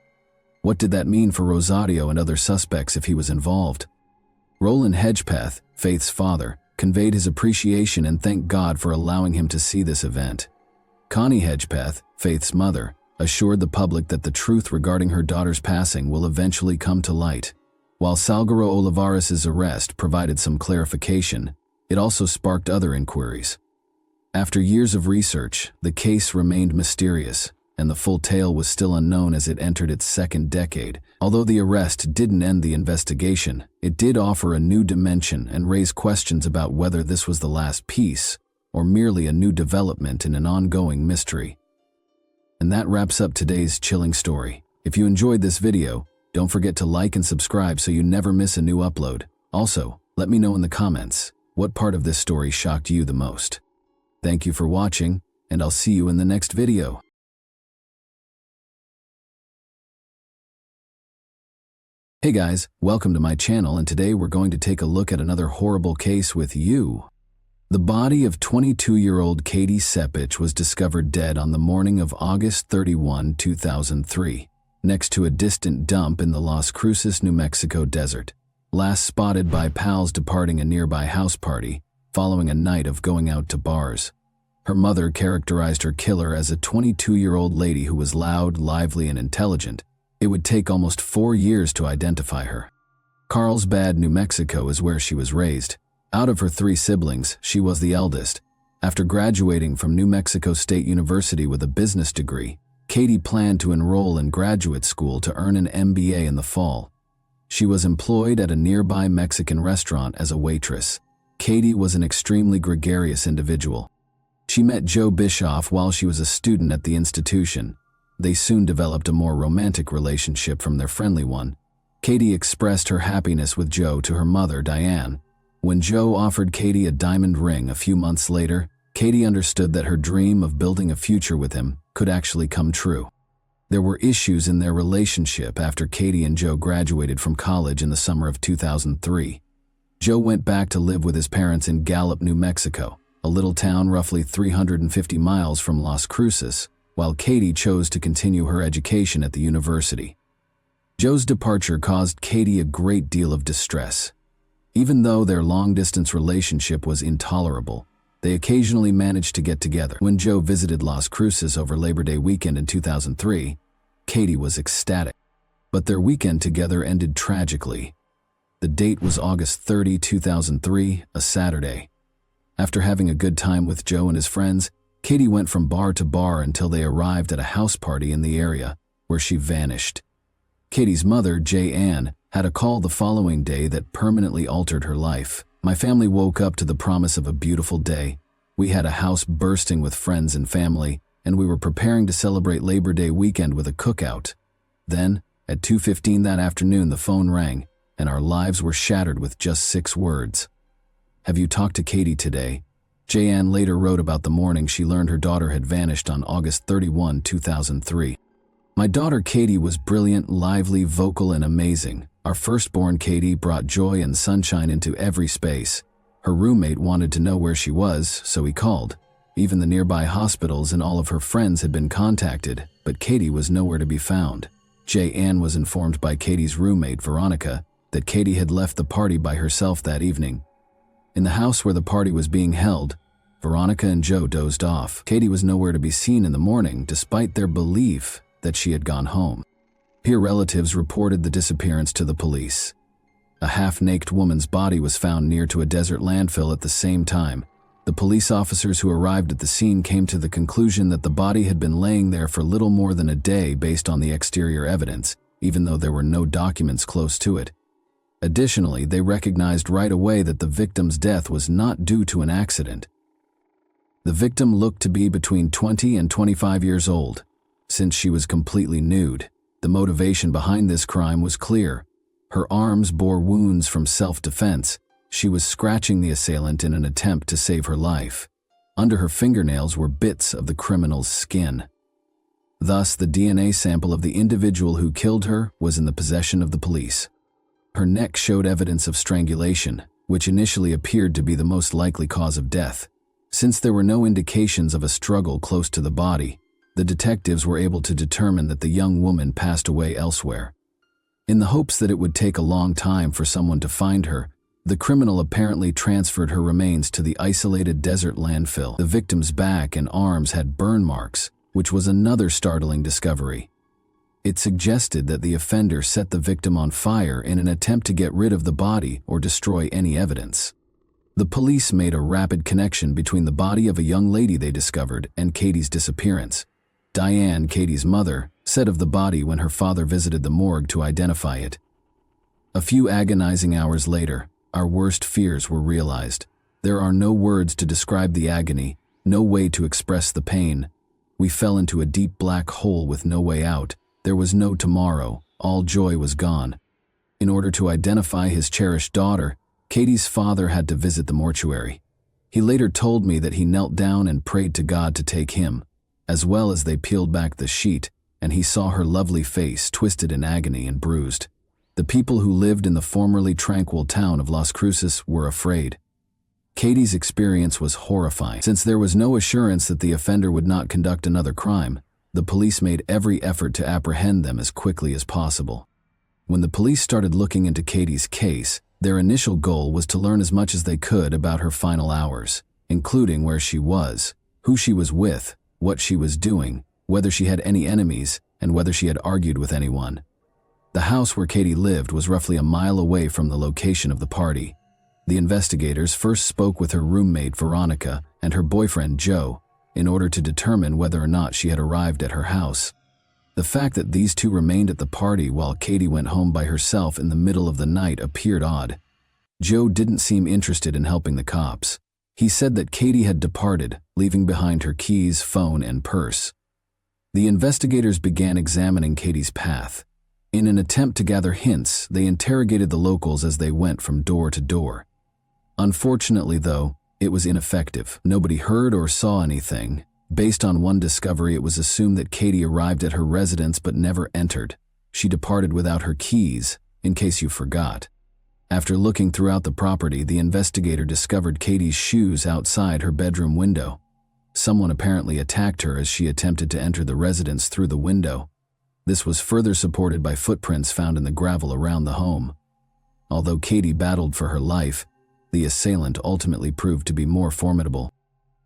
[SPEAKER 1] What did that mean for Rosario and other suspects if he was involved? Roland Hedgepeth, Faith's father, conveyed his appreciation and thanked God for allowing him to see this event. Connie Hedgepeth, Faith's mother, assured the public that the truth regarding her daughter's passing will eventually come to light. While Salguero Olivares' arrest provided some clarification, it also sparked other inquiries. After years of research, the case remained mysterious. and the full tale was still unknown as it entered its second decade. Although the arrest didn't end the investigation, it did offer a new dimension and raise questions about whether this was the last piece or merely a new development in an ongoing mystery. And that wraps up today's chilling story. If you enjoyed this video, don't forget to like and subscribe so you never miss a new upload. Also, let me know in the comments what part of this story shocked you the most. Thank you for watching, and I'll see you in the next video. Hey guys, welcome to my channel, and today we're going to take a look at another horrible case with you. The body of 22-year-old Katie Sepich was discovered dead on the morning of August 31, 2003, next to a distant dump in the Las Cruces, New Mexico desert. Last spotted by pals departing a nearby house party, following a night of going out to bars. Her mother characterized her killer as a 22-year-old lady who was loud, lively, and intelligent. It would take almost 4 years to identify her. Carlsbad, New Mexico is where she was raised. Out of her 3 siblings, she was the eldest. After graduating from New Mexico State University with a business degree, Katie planned to enroll in graduate school to earn an MBA in the fall. She was employed at a nearby Mexican restaurant as a waitress. Katie was an extremely gregarious individual. She met Joe Bischoff while she was a student at the institution. They soon developed a more romantic relationship from their friendly one. Katie expressed her happiness with Joe to her mother, Diane. When Joe offered Katie a diamond ring a few months later, Katie understood that her dream of building a future with him could actually come true. There were issues in their relationship after Katie and Joe graduated from college in the summer of 2003. Joe went back to live with his parents in Gallup, New Mexico, a little town roughly 350 miles from Las Cruces, while Katie chose to continue her education at the university. Joe's departure caused Katie a great deal of distress. Even though their long-distance relationship was intolerable, they occasionally managed to get together. When Joe visited Las Cruces over Labor Day weekend in 2003, Katie was ecstatic. But their weekend together ended tragically. The date was August 30, 2003, a Saturday. After having a good time with Joe and his friends, Katie went from bar to bar until they arrived at a house party in the area, where she vanished. Katie's mother, Ann, had a call the following day that permanently altered her life. My family woke up to the promise of a beautiful day. We had a house bursting with friends and family, and we were preparing to celebrate Labor Day weekend with a cookout. Then, at 2:15 that afternoon, the phone rang, and our lives were shattered with just 6 words. "Have you talked to Katie today?" Ann later wrote about the morning she learned her daughter had vanished on August 31, 2003. "My daughter Katie was brilliant, lively, vocal, and amazing. Our firstborn Katie brought joy and sunshine into every space. Her roommate wanted to know where she was, so he called. Even the nearby hospitals and all of her friends had been contacted, but Katie was nowhere to be found." Ann was informed by Katie's roommate, Veronica, that Katie had left the party by herself that evening. In the house where the party was being held, Veronica and Joe dozed off. Katie was nowhere to be seen in the morning, despite their belief that she had gone home. Her relatives reported the disappearance to the police. A half-naked woman's body was found near to a desert landfill at the same time. The police officers who arrived at the scene came to the conclusion that the body had been laying there for little more than a day based on the exterior evidence, even though there were no documents close to it. Additionally, they recognized right away that the victim's death was not due to an accident. The victim looked to be between 20 and 25 years old. Since she was completely nude, the motivation behind this crime was clear. Her arms bore wounds from self-defense. She was scratching the assailant in an attempt to save her life. Under her fingernails were bits of the criminal's skin. Thus, the DNA sample of the individual who killed her was in the possession of the police. Her neck showed evidence of strangulation, which initially appeared to be the most likely cause of death. Since there were no indications of a struggle close to the body, the detectives were able to determine that the young woman passed away elsewhere. In the hopes that it would take a long time for someone to find her, the criminal apparently transferred her remains to the isolated desert landfill. The victim's back and arms had burn marks, which was another startling discovery. It suggested that the offender set the victim on fire in an attempt to get rid of the body or destroy any evidence. The police made a rapid connection between the body of a young lady they discovered and Katie's disappearance. Diane, Katie's mother, said of the body when her father visited the morgue to identify it. A few agonizing hours later, our worst fears were realized. There are no words to describe the agony, no way to express the pain. We fell into a deep black hole with no way out. There was no tomorrow. All joy was gone. In order to identify his cherished daughter, Katie's father had to visit the mortuary. He later told me that he knelt down and prayed to God to take him, as well as they peeled back the sheet, and he saw her lovely face twisted in agony and bruised. The people who lived in the formerly tranquil town of Las Cruces were afraid. Katie's experience was horrifying. Since there was no assurance that the offender would not conduct another crime, the police made every effort to apprehend them as quickly as possible. When the police started looking into Katie's case, their initial goal was to learn as much as they could about her final hours, including where she was, who she was with, what she was doing, whether she had any enemies, and whether she had argued with anyone. The house where Katie lived was roughly a mile away from the location of the party. The investigators first spoke with her roommate Veronica and her boyfriend Joe in order to determine whether or not she had arrived at her house. The fact that these two remained at the party while Katie went home by herself in the middle of the night appeared odd. Joe didn't seem interested in helping the cops. He said that Katie had departed, leaving behind her keys, phone, and purse. The investigators began examining Katie's path. In an attempt to gather hints, they interrogated the locals as they went from door to door. Unfortunately, though, it was ineffective. Nobody heard or saw anything. Based on one discovery, it was assumed that Katie arrived at her residence but never entered. She departed without her keys, in case you forgot. After looking throughout the property, the investigator discovered Katie's shoes outside her bedroom window. Someone apparently attacked her as she attempted to enter the residence through the window. This was further supported by footprints found in the gravel around the home. Although Katie battled for her life, the assailant ultimately proved to be more formidable.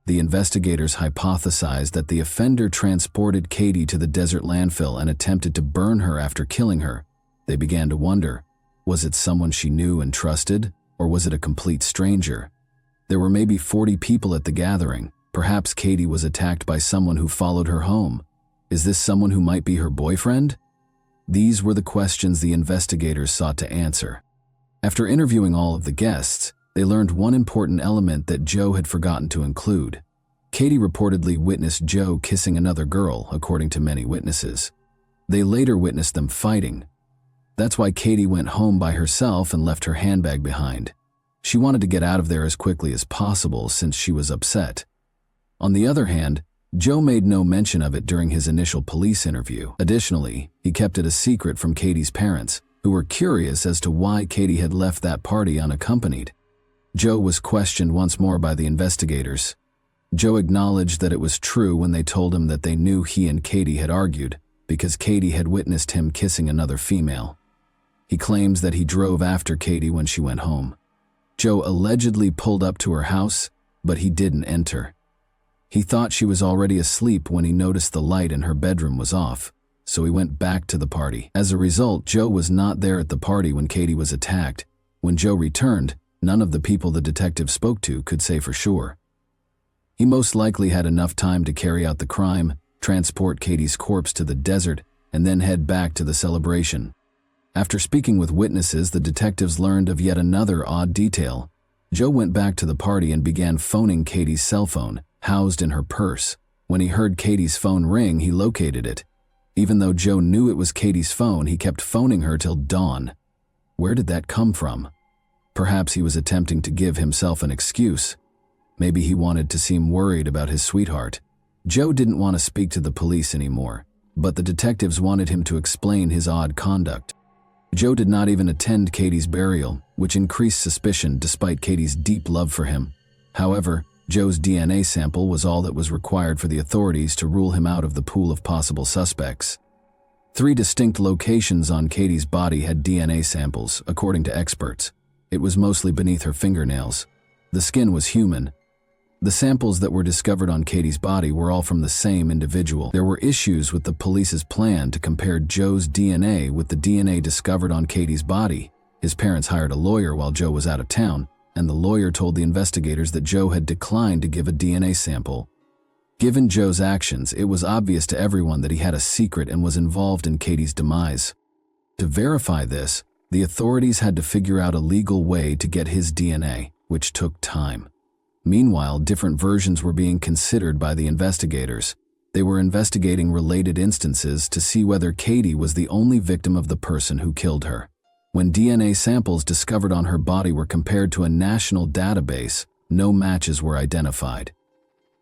[SPEAKER 1] The investigators hypothesized that the offender transported Katie to the desert landfill and attempted to burn her after killing her. They began to wonder, was it someone she knew and trusted, or was it a complete stranger? There were maybe 40 people at the gathering. Perhaps Katie was attacked by someone who followed her home. Is this someone who might be her boyfriend? These were the questions the investigators sought to answer. After interviewing all of the guests, they learned one important element that Joe had forgotten to include. Katie reportedly witnessed Joe kissing another girl, according to many witnesses. They later witnessed them fighting. That's why Katie went home by herself and left her handbag behind. She wanted to get out of there as quickly as possible since she was upset. On the other hand, Joe made no mention of it during his initial police interview. Additionally, he kept it a secret from Katie's parents, who were curious as to why Katie had left that party unaccompanied. Joe was questioned once more by the investigators. Joe acknowledged that it was true when they told him that they knew he and Katie had argued because Katie had witnessed him kissing another female. He claims that he drove after Katie when she went home. Joe allegedly pulled up to her house, but he didn't enter. He thought she was already asleep when he noticed the light in her bedroom was off, so he went back to the party. As a result, Joe was not there at the party when Katie was attacked. When Joe returned, none of the people the detective spoke to could say for sure. He most likely had enough time to carry out the crime, transport Katie's corpse to the desert, and then head back to the celebration. After speaking with witnesses, the detectives learned of yet another odd detail. Joe went back to the party and began phoning Katie's cell phone, housed in her purse. When he heard Katie's phone ring, he located it. Even though Joe knew it was Katie's phone, he kept phoning her till dawn. Where did that come from? Perhaps he was attempting to give himself an excuse. Maybe he wanted to seem worried about his sweetheart. Joe didn't want to speak to the police anymore, but the detectives wanted him to explain his odd conduct. Joe did not even attend Katie's burial, which increased suspicion despite Katie's deep love for him. However, Joe's DNA sample was all that was required for the authorities to rule him out of the pool of possible suspects. 3 distinct locations on Katie's body had DNA samples, according to experts. It was mostly beneath her fingernails. The skin was human. The samples that were discovered on Katie's body were all from the same individual. There were issues with the police's plan to compare Joe's DNA with the DNA discovered on Katie's body. His parents hired a lawyer while Joe was out of town, and the lawyer told the investigators that Joe had declined to give a DNA sample. Given Joe's actions, it was obvious to everyone that he had a secret and was involved in Katie's demise. To verify this, the authorities had to figure out a legal way to get his DNA, which took time. Meanwhile, different versions were being considered by the investigators. They were investigating related instances to see whether Katie was the only victim of the person who killed her. When DNA samples discovered on her body were compared to a national database, no matches were identified.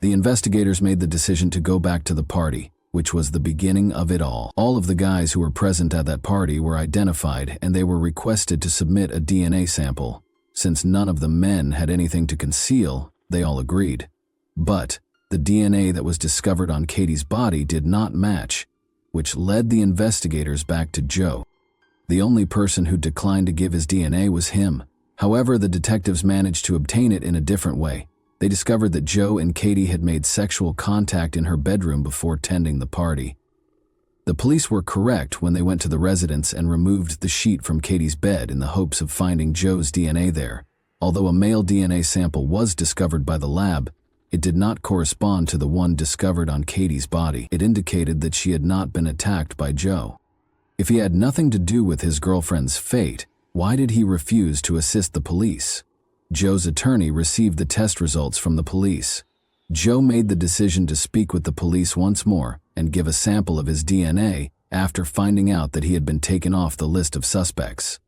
[SPEAKER 1] The investigators made the decision to go back to the party, which was the beginning of it all. All of the guys who were present at that party were identified, and they were requested to submit a DNA sample. Since none of the men had anything to conceal, they all agreed. But the DNA that was discovered on Katie's body did not match, which led the investigators back to Joe. The only person who declined to give his DNA was him. However, the detectives managed to obtain it in a different way. They discovered that Joe and Katie had made sexual contact in her bedroom before attending the party. The police were correct when they went to the residence and removed the sheet from Katie's bed in the hopes of finding Joe's DNA there. Although a male DNA sample was discovered by the lab, it did not correspond to the one discovered on Katie's body. It indicated that she had not been attacked by Joe. If he had nothing to do with his girlfriend's fate, why did he refuse to assist the police? Joe's attorney received the test results from the police. Joe made the decision to speak with the police once more and give a sample of his DNA after finding out that he had been taken off the list of suspects.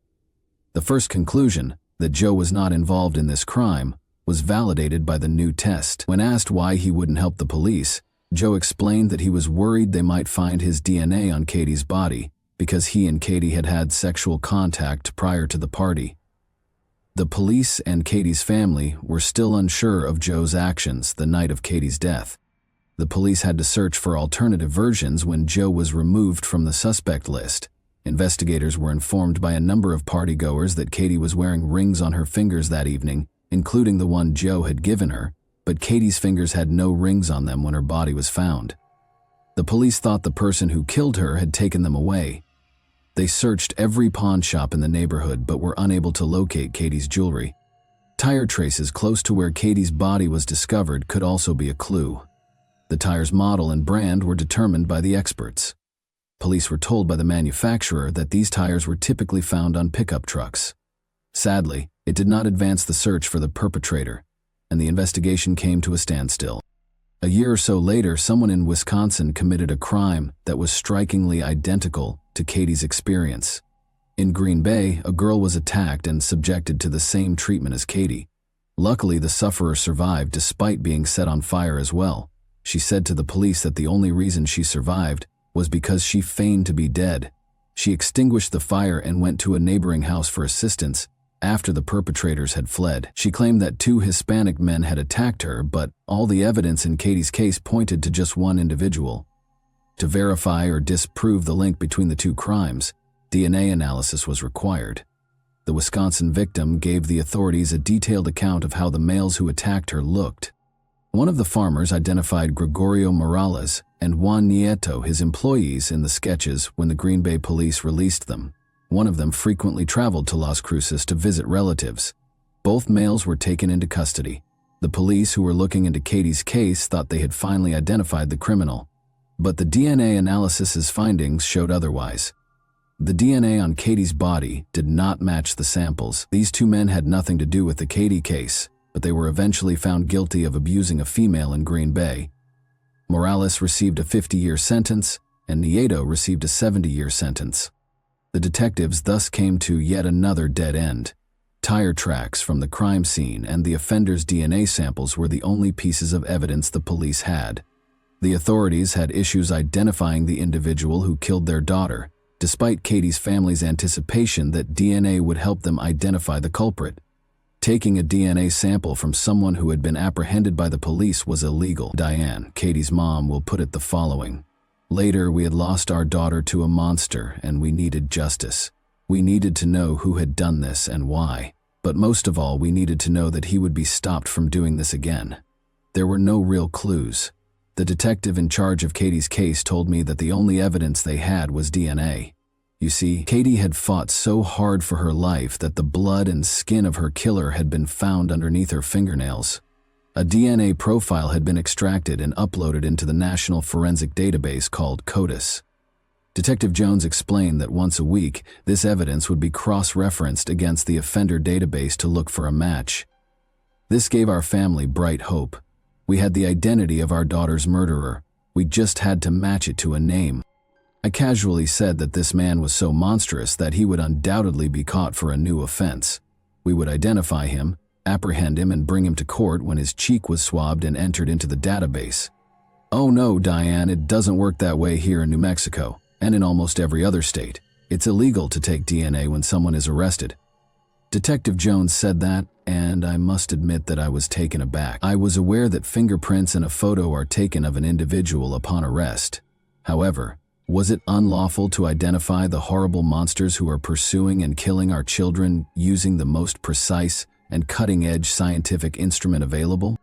[SPEAKER 1] The first conclusion, that Joe was not involved in this crime, was validated by the new test. When asked why he wouldn't help the police, Joe explained that he was worried they might find his DNA on Katie's body because he and Katie had had sexual contact prior to the party. The police and Katie's family were still unsure of Joe's actions the night of Katie's death. The police had to search for alternative versions when Joe was removed from the suspect list. Investigators were informed by a number of partygoers that Katie was wearing rings on her fingers that evening, including the one Joe had given her, but Katie's fingers had no rings on them when her body was found. The police thought the person who killed her had taken them away. They searched every pawn shop in the neighborhood but were unable to locate Katie's jewelry. Tire traces close to where Katie's body was discovered could also be a clue. The tire's model and brand were determined by the experts. Police were told by the manufacturer that these tires were typically found on pickup trucks. Sadly, it did not advance the search for the perpetrator, and the investigation came to a standstill. A year or so later, someone in Wisconsin committed a crime that was strikingly identical to Katie's experience. In Green Bay, a girl was attacked and subjected to the same treatment as Katie. Luckily, the sufferer survived despite being set on fire as well. She said to the police that the only reason she survived was because she feigned to be dead. She extinguished the fire and went to a neighboring house for assistance after the perpetrators had fled. She claimed that 2 Hispanic men had attacked her, but all the evidence in Katie's case pointed to just one individual. To verify or disprove the link between the 2 crimes, DNA analysis was required. The Wisconsin victim gave the authorities a detailed account of how the males who attacked her looked. One of the farmers identified Gregorio Morales and Juan Nieto, his employees, in the sketches when the Green Bay police released them. One of them frequently traveled to Las Cruces to visit relatives. Both males were taken into custody. The police who were looking into Katie's case thought they had finally identified the criminal, but the DNA analysis's findings showed otherwise. The DNA on Katie's body did not match the samples. These 2 men had nothing to do with the Katie case, but they were eventually found guilty of abusing a female in Green Bay. Morales received a 50-year sentence, and Nieto received a 70-year sentence. The detectives thus came to yet another dead end. Tire tracks from the crime scene and the offender's DNA samples were the only pieces of evidence the police had. The authorities had issues identifying the individual who killed their daughter, despite Katie's family's anticipation that DNA would help them identify the culprit. Taking a DNA sample from someone who had been apprehended by the police was illegal. Diane, Katie's mom, will put it the following: "Later, we had lost our daughter to a monster and we needed justice. We needed to know who had done this and why. But most of all, we needed to know that he would be stopped from doing this again." There were no real clues. The detective in charge of Katie's case told me that the only evidence they had was DNA. You see, Katie had fought so hard for her life that the blood and skin of her killer had been found underneath her fingernails. A DNA profile had been extracted and uploaded into the National Forensic Database called CODIS. Detective Jones explained that once a week, this evidence would be cross-referenced against the offender database to look for a match. This gave our family bright hope. We had the identity of our daughter's murderer. We just had to match it to a name. I casually said that this man was so monstrous that he would undoubtedly be caught for a new offense. We would identify him, apprehend him, and bring him to court when his cheek was swabbed and entered into the database. Oh no, Diane, it doesn't work that way here in New Mexico, and in almost every other state. It's illegal to take DNA when someone is arrested. Detective Jones said that, and I must admit that I was taken aback. I was aware that fingerprints and a photo are taken of an individual upon arrest. However, was it unlawful to identify the horrible monsters who are pursuing and killing our children using the most precise and cutting-edge scientific instrument available?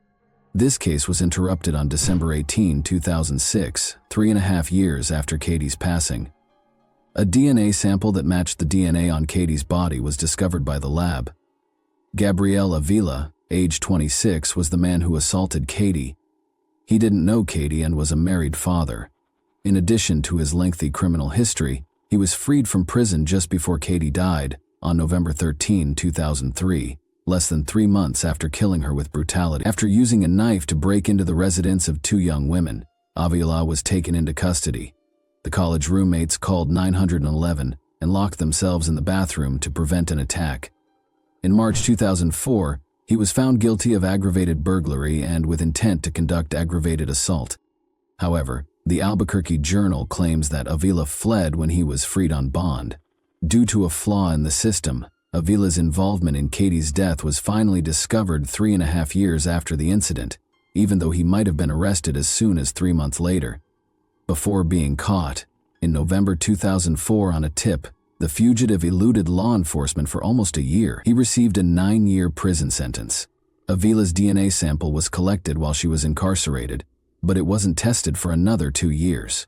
[SPEAKER 1] This case was interrupted on December 18, 2006, 3.5 years after Katie's passing. A DNA sample that matched the DNA on Katie's body was discovered by the lab. Gabriel Avila, age 26, was the man who assaulted Katie. He didn't know Katie and was a married father. In addition to his lengthy criminal history, he was freed from prison just before Katie died, on November 13, 2003, less than 3 months after killing her with brutality. After using a knife to break into the residence of 2 young women, Avila was taken into custody. The college roommates called 911 and locked themselves in the bathroom to prevent an attack. In March 2004, he was found guilty of aggravated burglary and with intent to conduct aggravated assault. However, the Albuquerque Journal claims that Avila fled when he was freed on bond. Due to a flaw in the system, Avila's involvement in Katie's death was finally discovered 3.5 years after the incident, even though he might have been arrested as soon as 3 months later. Before being caught, in November 2004 on a tip, the fugitive eluded law enforcement for almost a year. He received a 9-year prison sentence. Avila's DNA sample was collected while she was incarcerated, but it wasn't tested for another 2 years.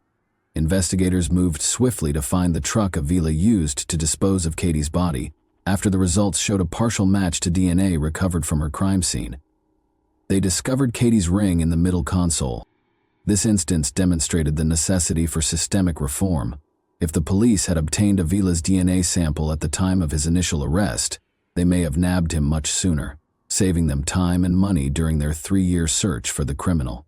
[SPEAKER 1] Investigators moved swiftly to find the truck Avila used to dispose of Katie's body, after the results showed a partial match to DNA recovered from her crime scene. They discovered Katie's ring in the middle console. This instance demonstrated the necessity for systemic reform. If the police had obtained Avila's DNA sample at the time of his initial arrest, they may have nabbed him much sooner, saving them time and money during their 3-year search for the criminal.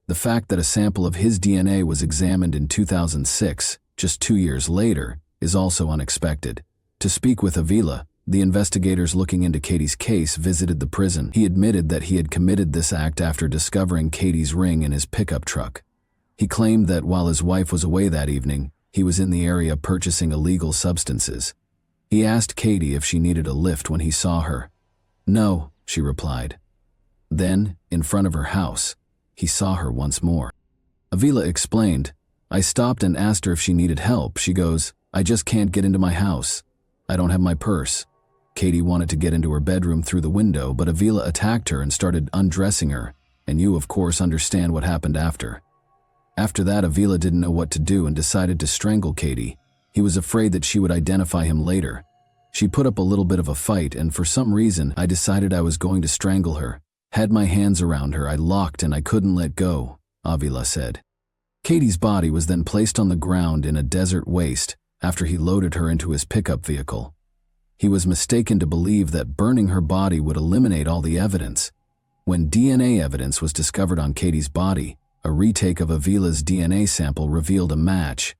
[SPEAKER 1] The fact that a sample of his DNA was examined in 2006, just 2 years later, is also unexpected. To speak with Avila, the investigators looking into Katie's case visited the prison. He admitted that he had committed this act after discovering Katie's ring in his pickup truck. He claimed that while his wife was away that evening, he was in the area purchasing illegal substances. He asked Katie if she needed a lift when he saw her. "No," she replied. Then, in front of her house, he saw her once more. Avila explained, "I stopped and asked her if she needed help. She goes, 'I just can't get into my house. I don't have my purse.'" Katie wanted to get into her bedroom through the window, but Avila attacked her and started undressing her, and you, of course, understand what happened after. After that, Avila didn't know what to do and decided to strangle Katie. He was afraid that she would identify him later. She put up a little bit of a fight, and for some reason, I decided I was going to strangle her. Had my hands around her, I locked and I couldn't let go, Avila said. Katie's body was then placed on the ground in a desert waste after he loaded her into his pickup vehicle. He was mistaken to believe that burning her body would eliminate all the evidence. When DNA evidence was discovered on Katie's body, a retake of Avila's DNA sample revealed a match.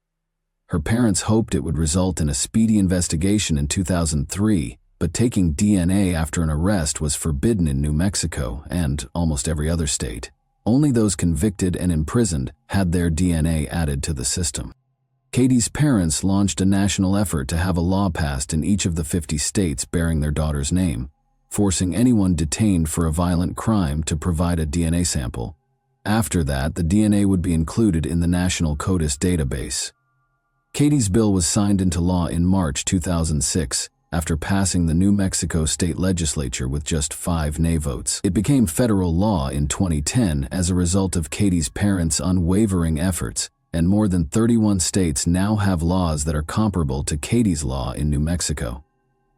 [SPEAKER 1] Her parents hoped it would result in a speedy investigation in 2003, but taking DNA after an arrest was forbidden in New Mexico and almost every other state. Only those convicted and imprisoned had their DNA added to the system. Katie's parents launched a national effort to have a law passed in each of the 50 states bearing their daughter's name, forcing anyone detained for a violent crime to provide a DNA sample. After that, the DNA would be included in the National CODIS database. Katie's bill was signed into law in March 2006, after passing the New Mexico state legislature with just 5 nay votes. It became federal law in 2010 as a result of Katie's parents' unwavering efforts, and more than 31 states now have laws that are comparable to Katie's law in New Mexico.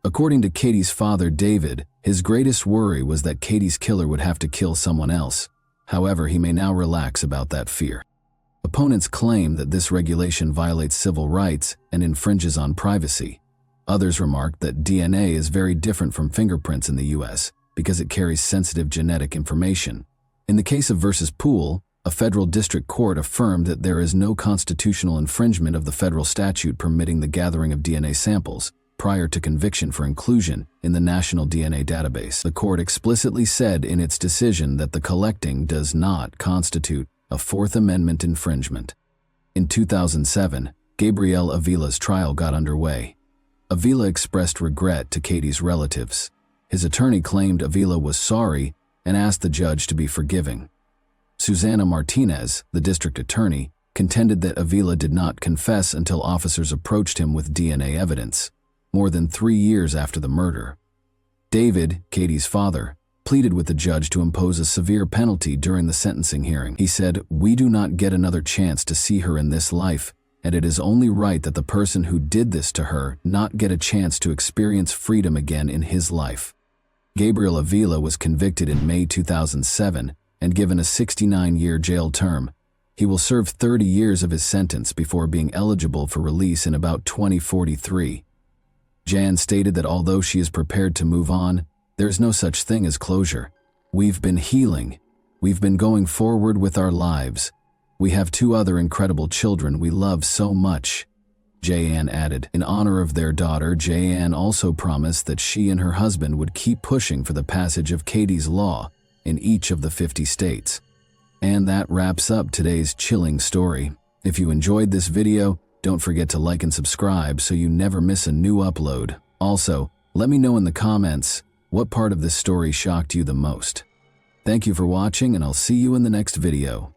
[SPEAKER 1] According to Katie's father, David, His greatest worry was that Katie's killer would have to kill someone else. However, he may now relax about that fear. Opponents claim that this regulation violates civil rights and infringes on privacy. Others remark that DNA is very different from fingerprints in the US because it carries sensitive genetic information. In the case of versus Poole, a federal district court affirmed that there is no constitutional infringement of the federal statute permitting the gathering of DNA samples prior to conviction for inclusion in the National DNA Database. The court explicitly said in its decision that the collecting does not constitute a Fourth Amendment infringement. In 2007, Gabriel Avila's trial got underway. Avila expressed regret to Katie's relatives. His attorney claimed Avila was sorry and asked the judge to be forgiving. Susana Martinez, the district attorney, contended that Avila did not confess until officers approached him with DNA evidence, more than 3 years after the murder. David, Katie's father, pleaded with the judge to impose a severe penalty during the sentencing hearing. He said, "We do not get another chance to see her in this life, and it is only right that the person who did this to her not get a chance to experience freedom again in his life." Gabriel Avila was convicted in May 2007 and given a 69-year jail term. He will serve 30 years of his sentence before being eligible for release in about 2043. Jan stated that although she is prepared to move on, there's no such thing as closure. "We've been healing. We've been going forward with our lives. We have 2 other incredible children we love so much." Jan added. In honor of their daughter, Jan also promised that she and her husband would keep pushing for the passage of Katie's Law in each of the 50 states. And that wraps up today's chilling story. If you enjoyed this video, don't forget to like and subscribe so you never miss a new upload. Also, let me know in the comments what part of this story shocked you the most. Thank you for watching, and I'll see you in the next video.